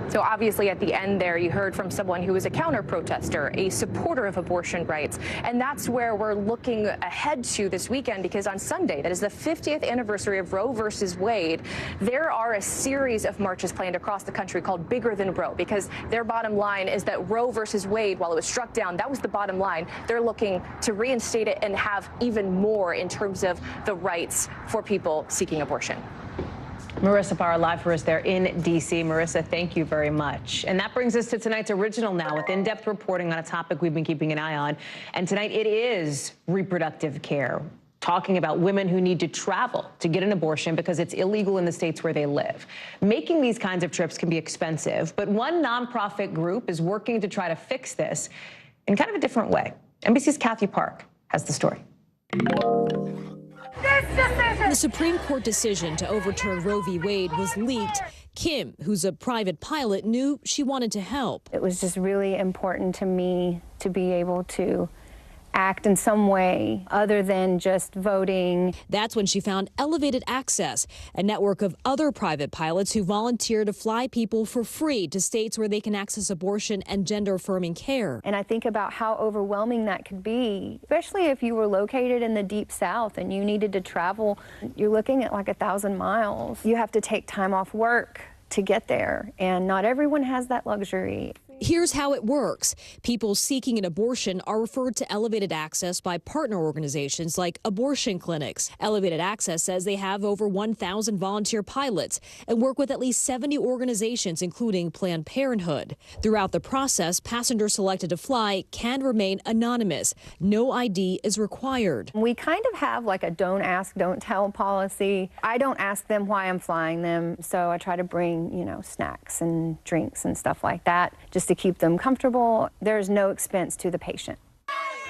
So obviously at the end there, you heard from someone who is a counter-protester, a supporter of abortion rights. And that's where we're looking ahead to this weekend, because on Sunday, that is the 50th anniversary of Roe versus Wade, there are a series of marches planned across the country called Bigger Than Roe, because their bottom line is that Roe versus Wade, while it was struck down, that was the bottom line. They're looking to reinstate it and have even more in terms of the rights for people seeking abortion. Marissa Farah live for us there in D.C. Marissa, thank you very much. And that brings us to tonight's Original Now with in-depth reporting on a topic we've been keeping an eye on. And tonight it is reproductive care, talking about women who need to travel to get an abortion because it's illegal in the states where they live. Making these kinds of trips can be expensive, but one nonprofit group is working to try to fix this in kind of a different way. NBC's Kathy Park has the story. The Supreme Court decision to overturn Roe v. Wade was leaked. Kim, who's a private pilot, knew she wanted to help. It was just really important to me to be able to act in some way other than just voting. That's when she found Elevated Access, a network of other private pilots who volunteer to fly people for free to states where they can access abortion and gender-affirming care. And I think about how overwhelming that could be, especially if you were located in the Deep South and you needed to travel. You're looking at like 1,000 miles. You have to take time off work to get there, and not everyone has that luxury. Here's how it works. People seeking an abortion are referred to Elevated Access by partner organizations like abortion clinics. Elevated Access says they have over 1,000 volunteer pilots and work with at least 70 organizations, including Planned Parenthood. Throughout the process, passengers selected to fly can remain anonymous. No ID is required. We kind of have like a don't ask, don't tell policy. I don't ask them why I'm flying them, so I try to bring, snacks and drinks and stuff like that, just to keep them comfortable. There's no expense to the patient.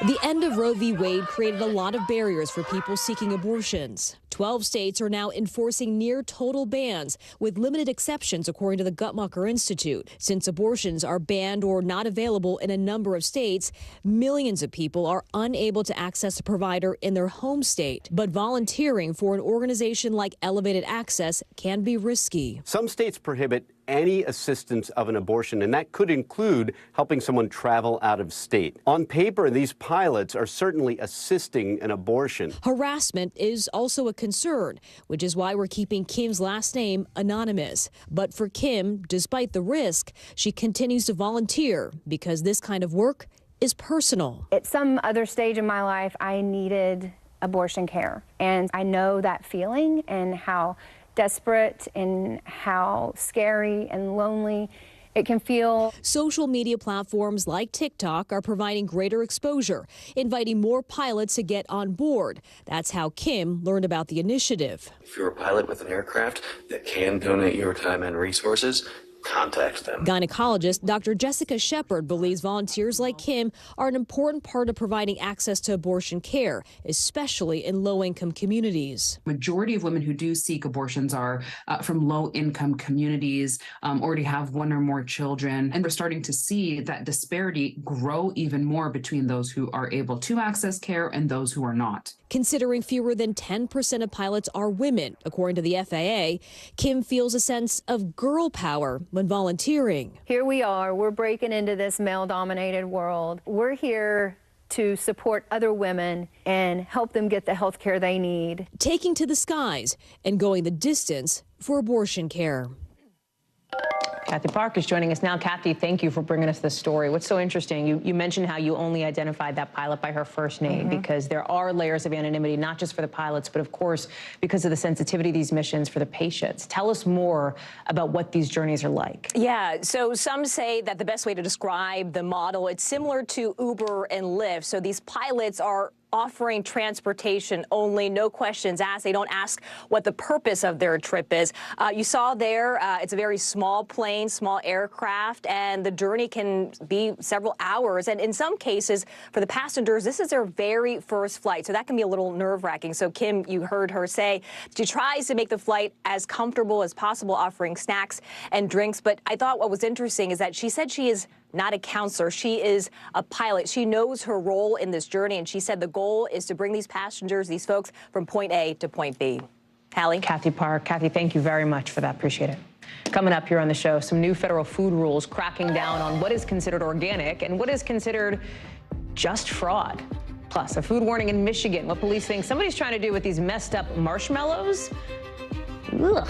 The end of Roe v. Wade created a lot of barriers for people seeking abortions. 12 states are now enforcing near total bans, with limited exceptions, according to the Guttmacher Institute. Since abortions are banned or not available in a number of states, millions of people are unable to access a provider in their home state. But volunteering for an organization like Elevated Access can be risky. Some states prohibit any assistance of an abortion, and that could include helping someone travel out of state. On paper, these pilots are certainly assisting an abortion. Harassment is also a concern, which is why we're keeping Kim's last name anonymous. But for Kim, despite the risk, she continues to volunteer because this kind of work is personal. At some other stage in my life, I needed abortion care, and I know that feeling and how desperate and how scary and lonely it can feel. Social media platforms like TikTok are providing greater exposure, inviting more pilots to get on board. That's how Kim learned about the initiative. If you're a pilot with an aircraft that can donate your time and resources, context them. Gynecologist Dr. Jessica Shepard believes volunteers like Kim are an important part of providing access to abortion care, especially in low-income communities. Majority of women who do seek abortions are from low-income communities, already have one or more children, and we're starting to see that disparity grow even more between those who are able to access care and those who are not. Considering fewer than 10% of pilots are women, according to the FAA, Kim feels a sense of girl power when volunteering. Here we are, we're breaking into this male-dominated world. We're here to support other women and help them get the health care they need. Taking to the skies and going the distance for abortion care. Kathy Park is joining us now. Kathy, thank you for bringing us this story. What's so interesting, you mentioned how you only identified that pilot by her first name because there are layers of anonymity, not just for the pilots, but of course, because of the sensitivity of these missions for the patients. Tell us more about what these journeys are like. Yeah, so some say that the best way to describe the model, it's similar to Uber and Lyft. So these pilots are offering transportation only, no questions asked. They don't ask what the purpose of their trip is. You saw there, it's a very small plane, small aircraft, and the journey can be several hours. And in some cases, for the passengers, this is their very first flight. So that can be a little nerve-wracking. So Kim, you heard her say she tries to make the flight as comfortable as possible, offering snacks and drinks. But I thought what was interesting is that she said she is not a counselor. She is a pilot. She knows her role in this journey, and she said the goal is to bring these passengers, these folks, from point A to point B. Hallie? Kathy Park. Kathy, thank you very much for that. Appreciate it. Coming up here on the show, some new federal food rules cracking down on what is considered organic and what is considered just fraud. Plus, a food warning in Michigan, what police think somebody's trying to do with these messed up marshmallows. Ugh.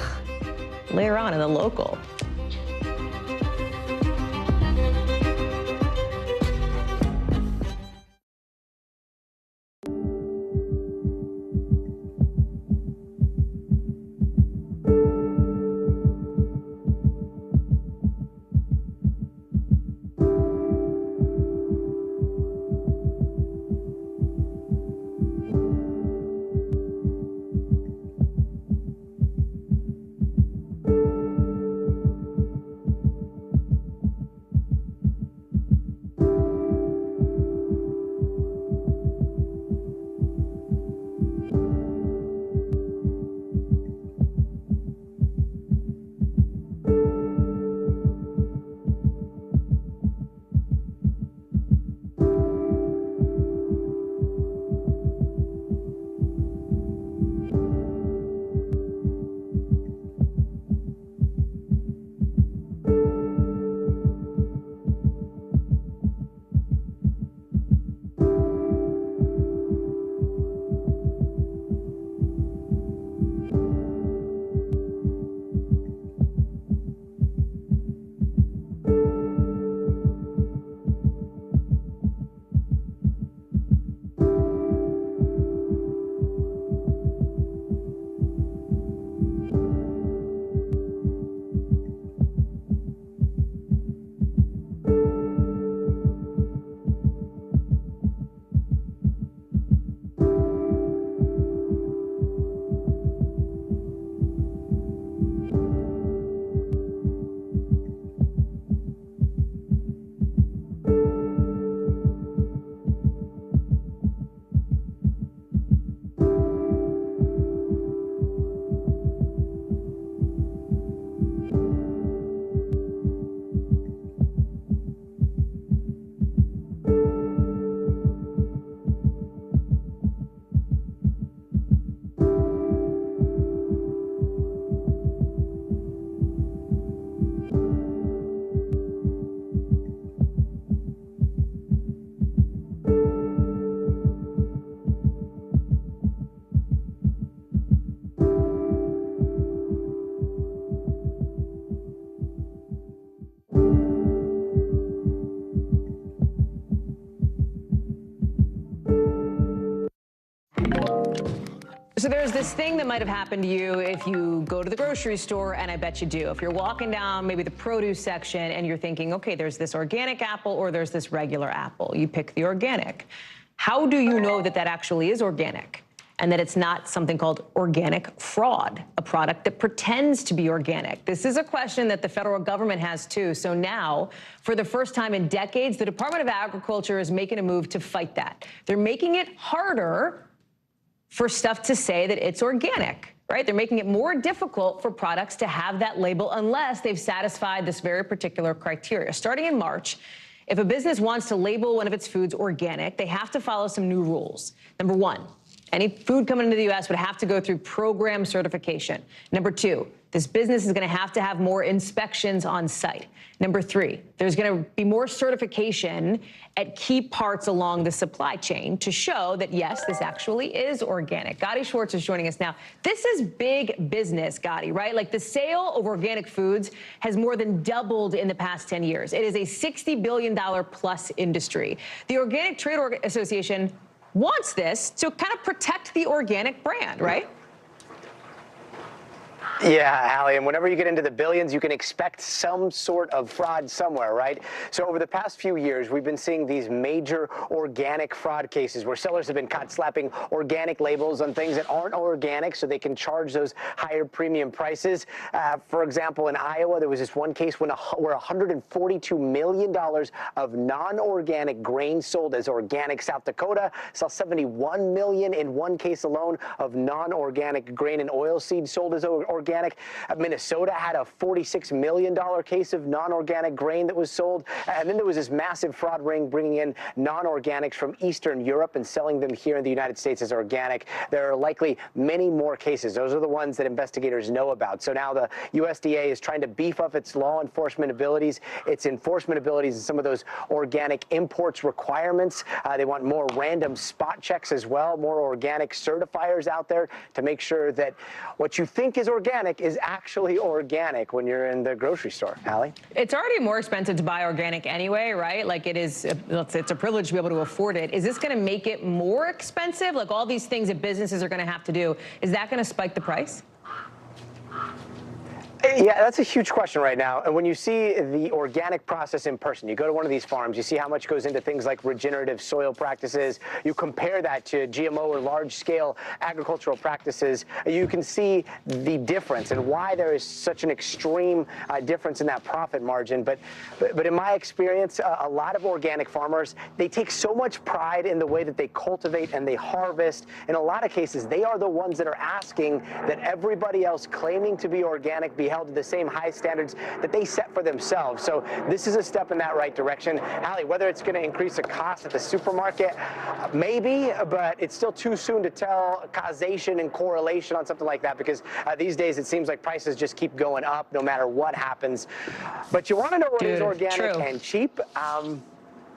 Later on in the local. So there's this thing that might have happened to you if you go to the grocery store, and I bet you do. If you're walking down maybe the produce section and you're thinking, okay, there's this organic apple or there's this regular apple. You pick the organic. How do you know that that actually is organic? and that it's not something called organic fraud, a product that pretends to be organic. This is a question that the federal government has too. So now, for the first time in decades, the Department of Agriculture is making a move to fight that. They're making it harder for stuff to say that it's organic, right? They're making it more difficult for products to have that label unless they've satisfied this very particular criteria. Starting in March, if a business wants to label one of its foods organic, they have to follow some new rules. Number one, any food coming into the U.S. would have to go through program certification. Number two, this business is going to have more inspections on site. Number three, there's going to be more certification at key parts along the supply chain to show that, yes, this actually is organic. Gotti Schwartz is joining us now. This is big business, Gotti, right? Like the sale of organic foods has more than doubled in the past 10 years. It is a $60 billion plus industry. The Organic Trade Association wants this to kind of protect the organic brand, right? Yeah, Hallie, and whenever you get into the billions, you can expect some sort of fraud somewhere, right? So over the past few years, we've been seeing these major organic fraud cases where sellers have been caught slapping organic labels on things that aren't organic so they can charge those higher premium prices. For example, in Iowa, there was this one case where $142 million of non-organic grain sold as organic. South Dakota saw $71 million in one case alone of non-organic grain and oilseed sold as organic. Minnesota had a $46 million case of non-organic grain that was sold. And then there was this massive fraud ring bringing in non-organics from Eastern Europe and selling them here in the United States as organic. There are likely many more cases. Those are the ones that investigators know about. So now the USDA is trying to beef up its law enforcement abilities, its enforcement abilities, and some of those organic imports requirements. They want more random spot checks as well, more organic certifiers out there to make sure that what you think is organic is actually organic when you're in the grocery store. Hallie? It's already more expensive to buy organic anyway, right? Like it's a privilege to be able to afford it. Is this going to make it more expensive? Like all these things that businesses are going to have to do, is that going to spike the price? Yeah, that's a huge question right now. And when you see the organic process in person, you go to one of these farms, you see how much goes into things like regenerative soil practices. You compare that to GMO or large-scale agricultural practices, you can see the difference and why there is such an extreme difference in that profit margin. But in my experience, a lot of organic farmers, they take so much pride in the way that they cultivate and they harvest. In a lot of cases, they are the ones that are asking that everybody else claiming to be organic be held to the same high standards that they set for themselves. So this is a step in that right direction. Hallie, whether it's going to increase the cost at the supermarket, maybe, but it's still too soon to tell causation and correlation on something like that because these days it seems like prices just keep going up no matter what happens. But you want to know what is organic and cheap?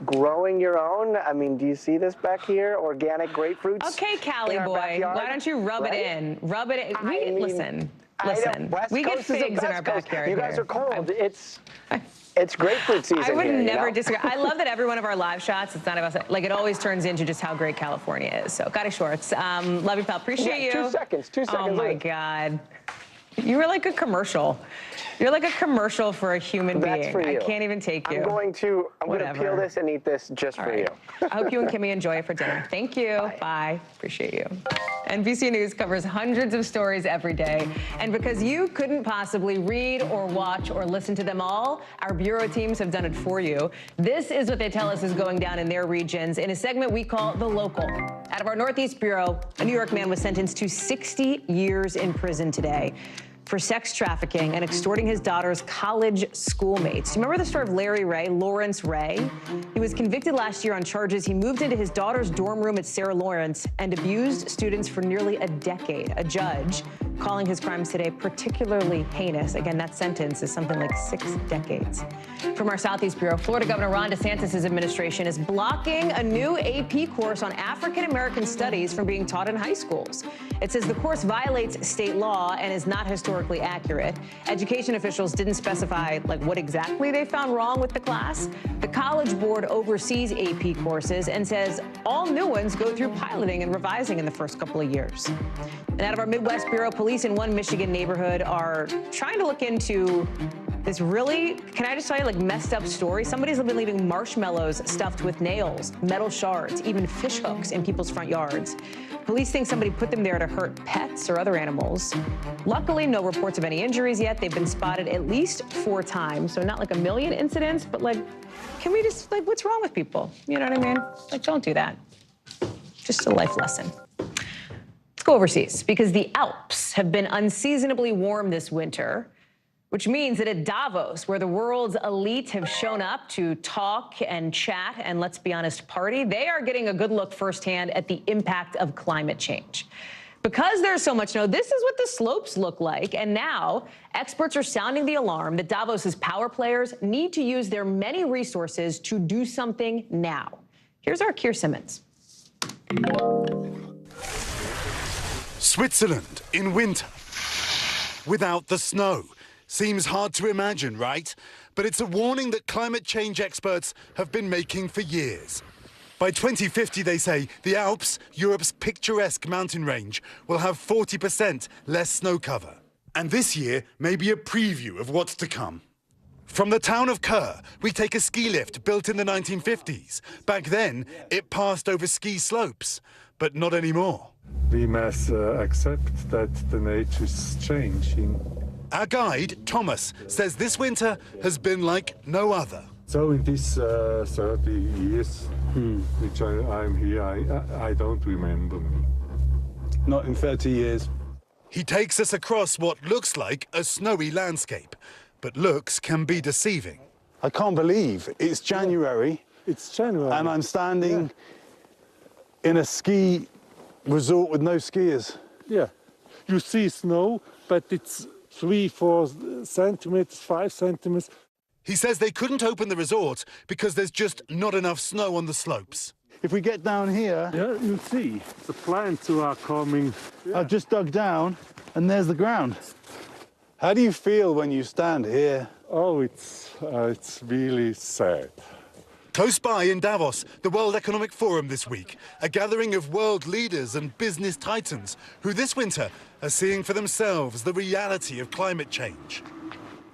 Growing your own. I mean, do you see this back here? Organic grapefruits. Okay, Cali boy, backyard, why don't you rub it in? Rub it in. Listen, we get figs in our backyard. You guys are cold. It's grapefruit season. I would here, never you know? disagree. I love that every one of our live shots, it's not about, like, it always turns into just how great California is. So, Gotti Schwartz, love you, pal. Appreciate you. 2 seconds. 2 seconds. Oh, my God. You were like a commercial. You're like a commercial for a human being. For you. I can't even take you. I'm going to peel this and eat this just for you. I hope you and Kimmy enjoy it for dinner. Thank you. Bye. Appreciate you. NBC News covers hundreds of stories every day. And because you couldn't possibly read or watch or listen to them all, our bureau teams have done it for you. This is what they tell us is going down in their regions in a segment we call The Local. Out of our Northeast Bureau, a New York man was sentenced to 60 years in prison today for sex trafficking and extorting his daughter's college schoolmates. Do you remember the story of Larry Ray, Lawrence Ray? He was convicted last year on charges. He moved into his daughter's dorm room at Sarah Lawrence and abused students for nearly a decade. A judge calling his crimes today particularly heinous. Again, that sentence is something like 6 decades. From our Southeast Bureau, Florida Governor Ron DeSantis' administration is blocking a new AP course on African-American studies from being taught in high schools. It says the course violates state law and is not historically accurate. Education officials didn't specify what exactly they found wrong with the class. The College Board oversees AP courses and says all new ones go through piloting and revising in the first couple of years. And out of our Midwest Bureau, police in one Michigan neighborhood are trying to look into This really, can I just tell you, like, messed up story? Somebody's been leaving marshmallows stuffed with nails, metal shards, even fish hooks in people's front yards. Police think somebody put them there to hurt pets or other animals. Luckily, no reports of any injuries yet. They've been spotted at least 4 times, so not like a million incidents, but like, can we just, like, what's wrong with people? You know what I mean? Like, don't do that. Just a life lesson. Let's go overseas, because the Alps have been unseasonably warm this winter, which means that at Davos, where the world's elite have shown up to talk and chat and, let's be honest, party, they are getting a good look firsthand at the impact of climate change. Because there's so much snow, this is what the slopes look like. And now experts are sounding the alarm that Davos's power players need to use their many resources to do something now. Here's our Keir Simmons. Switzerland in winter, without the snow. Seems hard to imagine, right? But it's a warning that climate change experts have been making for years. By 2050, they say, the Alps, Europe's picturesque mountain range, will have 40% less snow cover. And this year may be a preview of what's to come. From the town of Kerr, we take a ski lift built in the 1950s. Back then, it passed over ski slopes, but not anymore. We must accept that the nature is changing. Our guide, Thomas, says this winter has been like no other. So in these 30 years which I'm here, I don't remember. Not in 30 years. He takes us across what looks like a snowy landscape, but looks can be deceiving. I can't believe it's January. It's January. And I'm standing in a ski resort with no skiers. Yeah. You see snow, but it's 3-4 centimeters, 5 centimeters. He says they couldn't open the resort because there's just not enough snow on the slopes. If we get down here... Yeah, you see, the plants are coming. Yeah. I've just dug down, and there's the ground. How do you feel when you stand here? Oh, it's really sad. Close by in Davos, the World Economic Forum this week, a gathering of world leaders and business titans who this winter are seeing for themselves the reality of climate change.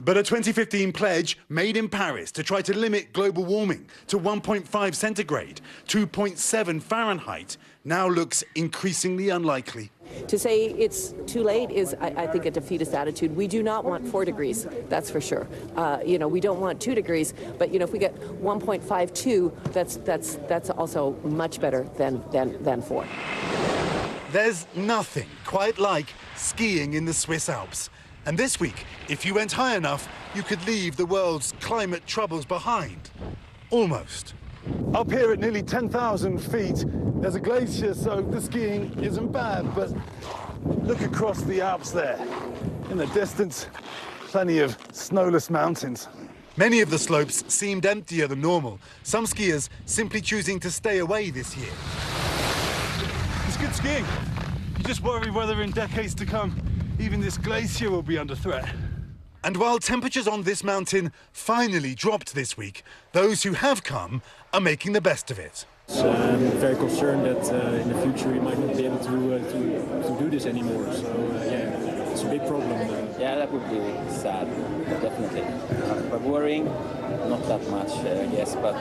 But a 2015 pledge made in Paris to try to limit global warming to 1.5 centigrade, 2.7 Fahrenheit, now looks increasingly unlikely. To say it's too late is, I think, a defeatist attitude. We do not want 4 degrees, that's for sure. We don't want 2 degrees, but if we get 1.52, that's also much better than 4. There's nothing quite like skiing in the Swiss Alps. And this week, if you went high enough, you could leave the world's climate troubles behind. Almost. Up here at nearly 10,000 feet, there's a glacier, so the skiing isn't bad, but look across the Alps there. In the distance, plenty of snowless mountains. Many of the slopes seemed emptier than normal, some skiers simply choosing to stay away this year. It's good skiing. You just worry whether in decades to come, even this glacier will be under threat. And while temperatures on this mountain finally dropped this week, those who have come are making the best of it. I'm very concerned that in the future we might not be able to do this anymore. So yeah, it's a big problem. Yeah, that would be sad, definitely. But worrying, not that much, I guess, but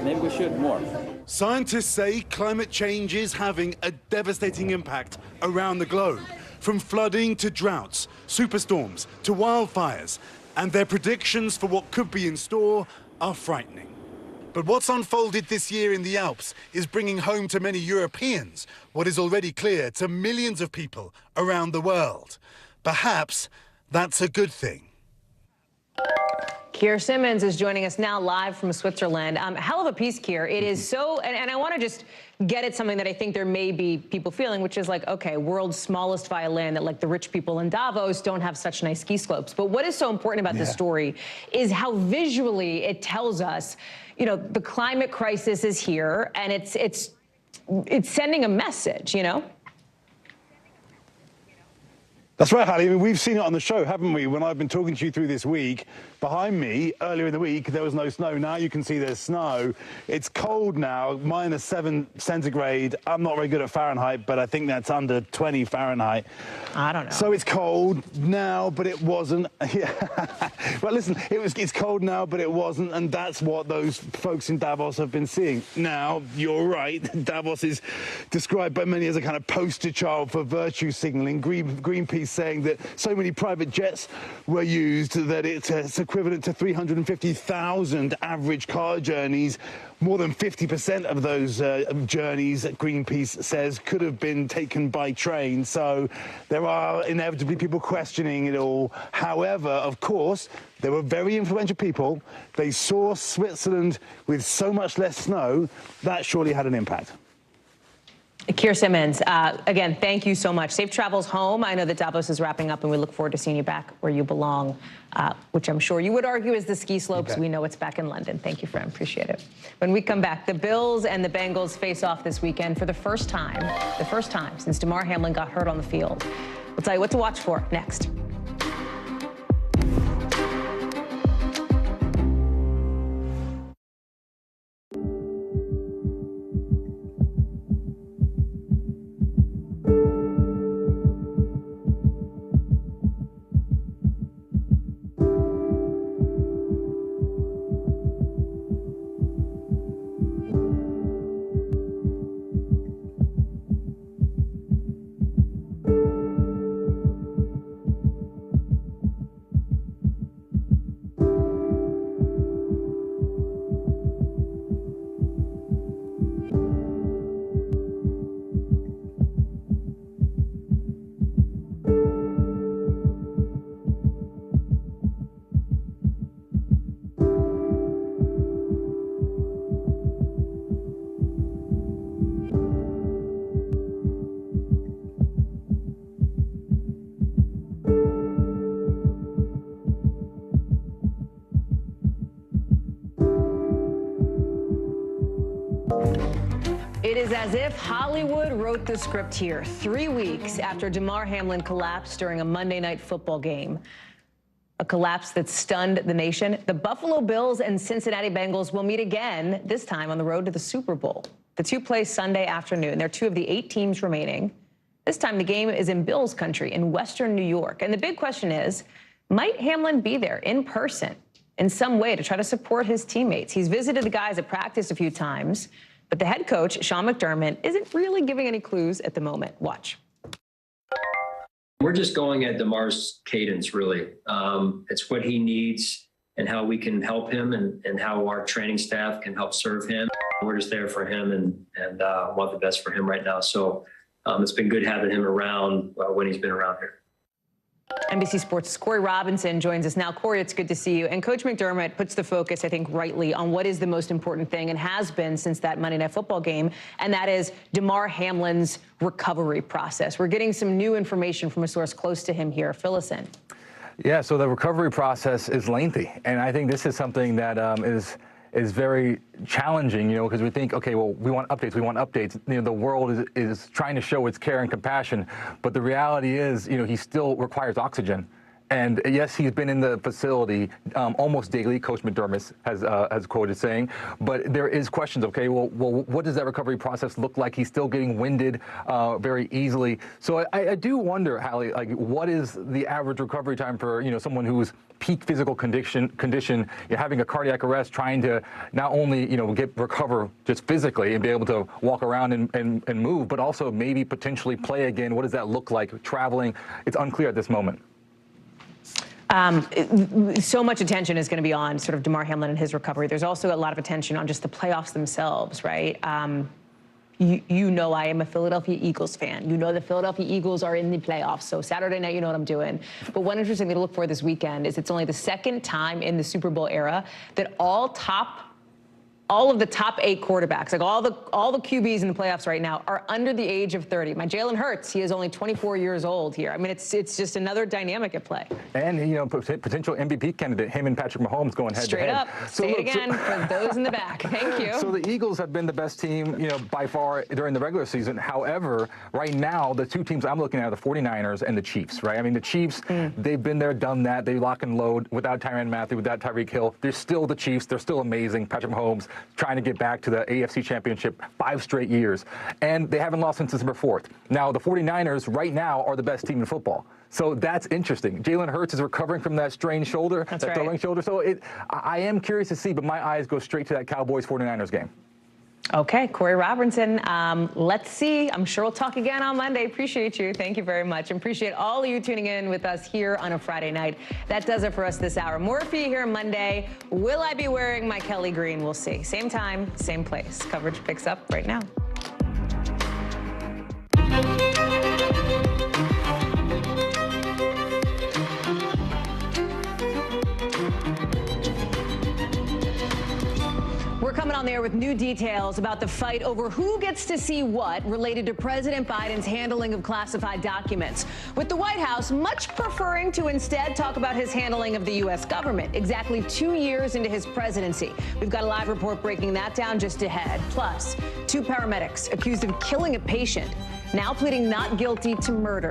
maybe we should more. Scientists say climate change is having a devastating impact around the globe. From flooding to droughts, superstorms to wildfires, and their predictions for what could be in store are frightening. But what's unfolded this year in the Alps is bringing home to many Europeans what is already clear to millions of people around the world. Perhaps that's a good thing. Keir Simmons is joining us now live from Switzerland. Hell of a piece, Keir. It is so, and I want to just get at something that I think there may be people feeling, which is like, okay, world's smallest violin, that like the rich people in Davos don't have such nice ski slopes. But what is so important about this story is how visually it tells us, the climate crisis is here, and it's sending a message, That's right, Hallie. I mean, we've seen it on the show, haven't we? When I've been talking to you through this week, behind me, earlier in the week, there was no snow. Now you can see there's snow. It's cold now, -7 centigrade. I'm not very good at Fahrenheit, but I think that's under 20 Fahrenheit. I don't know. So it's cold now, but it wasn't. Well, listen, it's cold now, but it wasn't, and that's what those folks in Davos have been seeing. Now, you're right. Davos is described by many as a kind of poster child for virtue signaling. Greenpeace saying that so many private jets were used that it's equivalent to 350,000 average car journeys. More than 50% of those journeys, Greenpeace says, could have been taken by train. So there are inevitably people questioning it all. However, of course, there were very influential people. They saw Switzerland with so much less snow. That surely had an impact. Keir Simmons, again, thank you so much. Safe travels home. I know that Davos is wrapping up, and we look forward to seeing you back where you belong, which I'm sure you would argue is the ski slopes. We know it's back in London. Thank you, friend. Appreciate it. When we come back, the Bills and the Bengals face off this weekend for the first time since Damar Hamlin got hurt on the field. We'll tell you what to watch for next. It is as if Hollywood wrote the script here. 3 weeks after Damar Hamlin collapsed during a Monday Night Football game, a collapse that stunned the nation, the Buffalo Bills and Cincinnati Bengals will meet again, this time on the road to the Super Bowl. The two play Sunday afternoon. They're two of the 8 teams remaining. This time the game is in Bills country in Western New York. And the big question is, might Hamlin be there in person in some way to try to support his teammates? He's visited the guys at practice a few times, but the head coach, Sean McDermott, isn't really giving any clues at the moment. Watch. We're just going at Damar's cadence, really. It's what he needs and how we can help him and how our training staff can help serve him. We're just there for him and want the best for him right now. So it's been good having him around when he's been around here. NBC Sports' Corey Robinson joins us now. Corey, it's good to see you. And Coach McDermott puts the focus, I think, rightly on what is the most important thing and has been since that Monday Night Football game, and that is Damar Hamlin's recovery process. We're getting some new information from a source close to him here. Fill us in. Yeah, so the recovery process is lengthy, and I think this is something that is very challenging, because we think, okay, well, we want updates. The world is trying to show its care and compassion, but the reality is, he still requires oxygen. And yes, he's been in the facility almost daily, Coach McDermott has quoted saying, but there is questions, okay, well, what does that recovery process look like? He's still getting winded very easily. So I do wonder, Hallie, like, what is the average recovery time for, someone who's peak physical condition, having a cardiac arrest, trying to not only, recover just physically and be able to walk around and move, but also maybe potentially play again. What does that look like? Traveling, it's unclear at this moment. So much attention is going to be on sort of Damar Hamlin and his recovery. There's also a lot of attention on just the playoffs themselves, right? You know I am a Philadelphia Eagles fan. You know the Philadelphia Eagles are in the playoffs, so Saturday night, you know what I'm doing. But one interesting thing to look for this weekend is it's only the second time in the Super Bowl era that all top all of the top 8 quarterbacks, like all the QBs in the playoffs right now, are under the age of 30. My Jalen Hurts, he is only 24 years old here. I mean, it's just another dynamic at play. And, you know, potential MVP candidate, him and Patrick Mahomes going head Straight to head. up. Say it again for those in the back. Thank you. So the Eagles have been the best team, you know, by far during the regular season. However, right now, the two teams I'm looking at are the 49ers and the Chiefs, right? I mean, the Chiefs, they've been there, done that. They lock and load without Tyrann Mathieu, without Tyreek Hill. They're still the Chiefs. They're still amazing. Patrick Mahomes trying to get back to the AFC Championship 5 straight years. And they haven't lost since December 4th. Now, the 49ers right now are the best team in football. So that's interesting. Jalen Hurts is recovering from that strained shoulder, throwing shoulder. So I am curious to see, but my eyes go straight to that Cowboys-49ers game. Okay, Corey Robertson, let's see. I'm sure we'll talk again on Monday. Appreciate you. Thank you very much. Appreciate all of you tuning in with us here on a Friday night. That does it for us this hour. More for you here Monday. Will I be wearing my Kelly green? We'll see. Same time, same place. Coverage picks up right now. We're coming on there with new details about the fight over who gets to see what related to President Biden's handling of classified documents, with the White House much preferring to instead talk about his handling of the U.S. government exactly 2 years into his presidency. We've got a live report breaking that down just ahead. Plus, 2 paramedics accused of killing a patient now pleading not guilty to murder.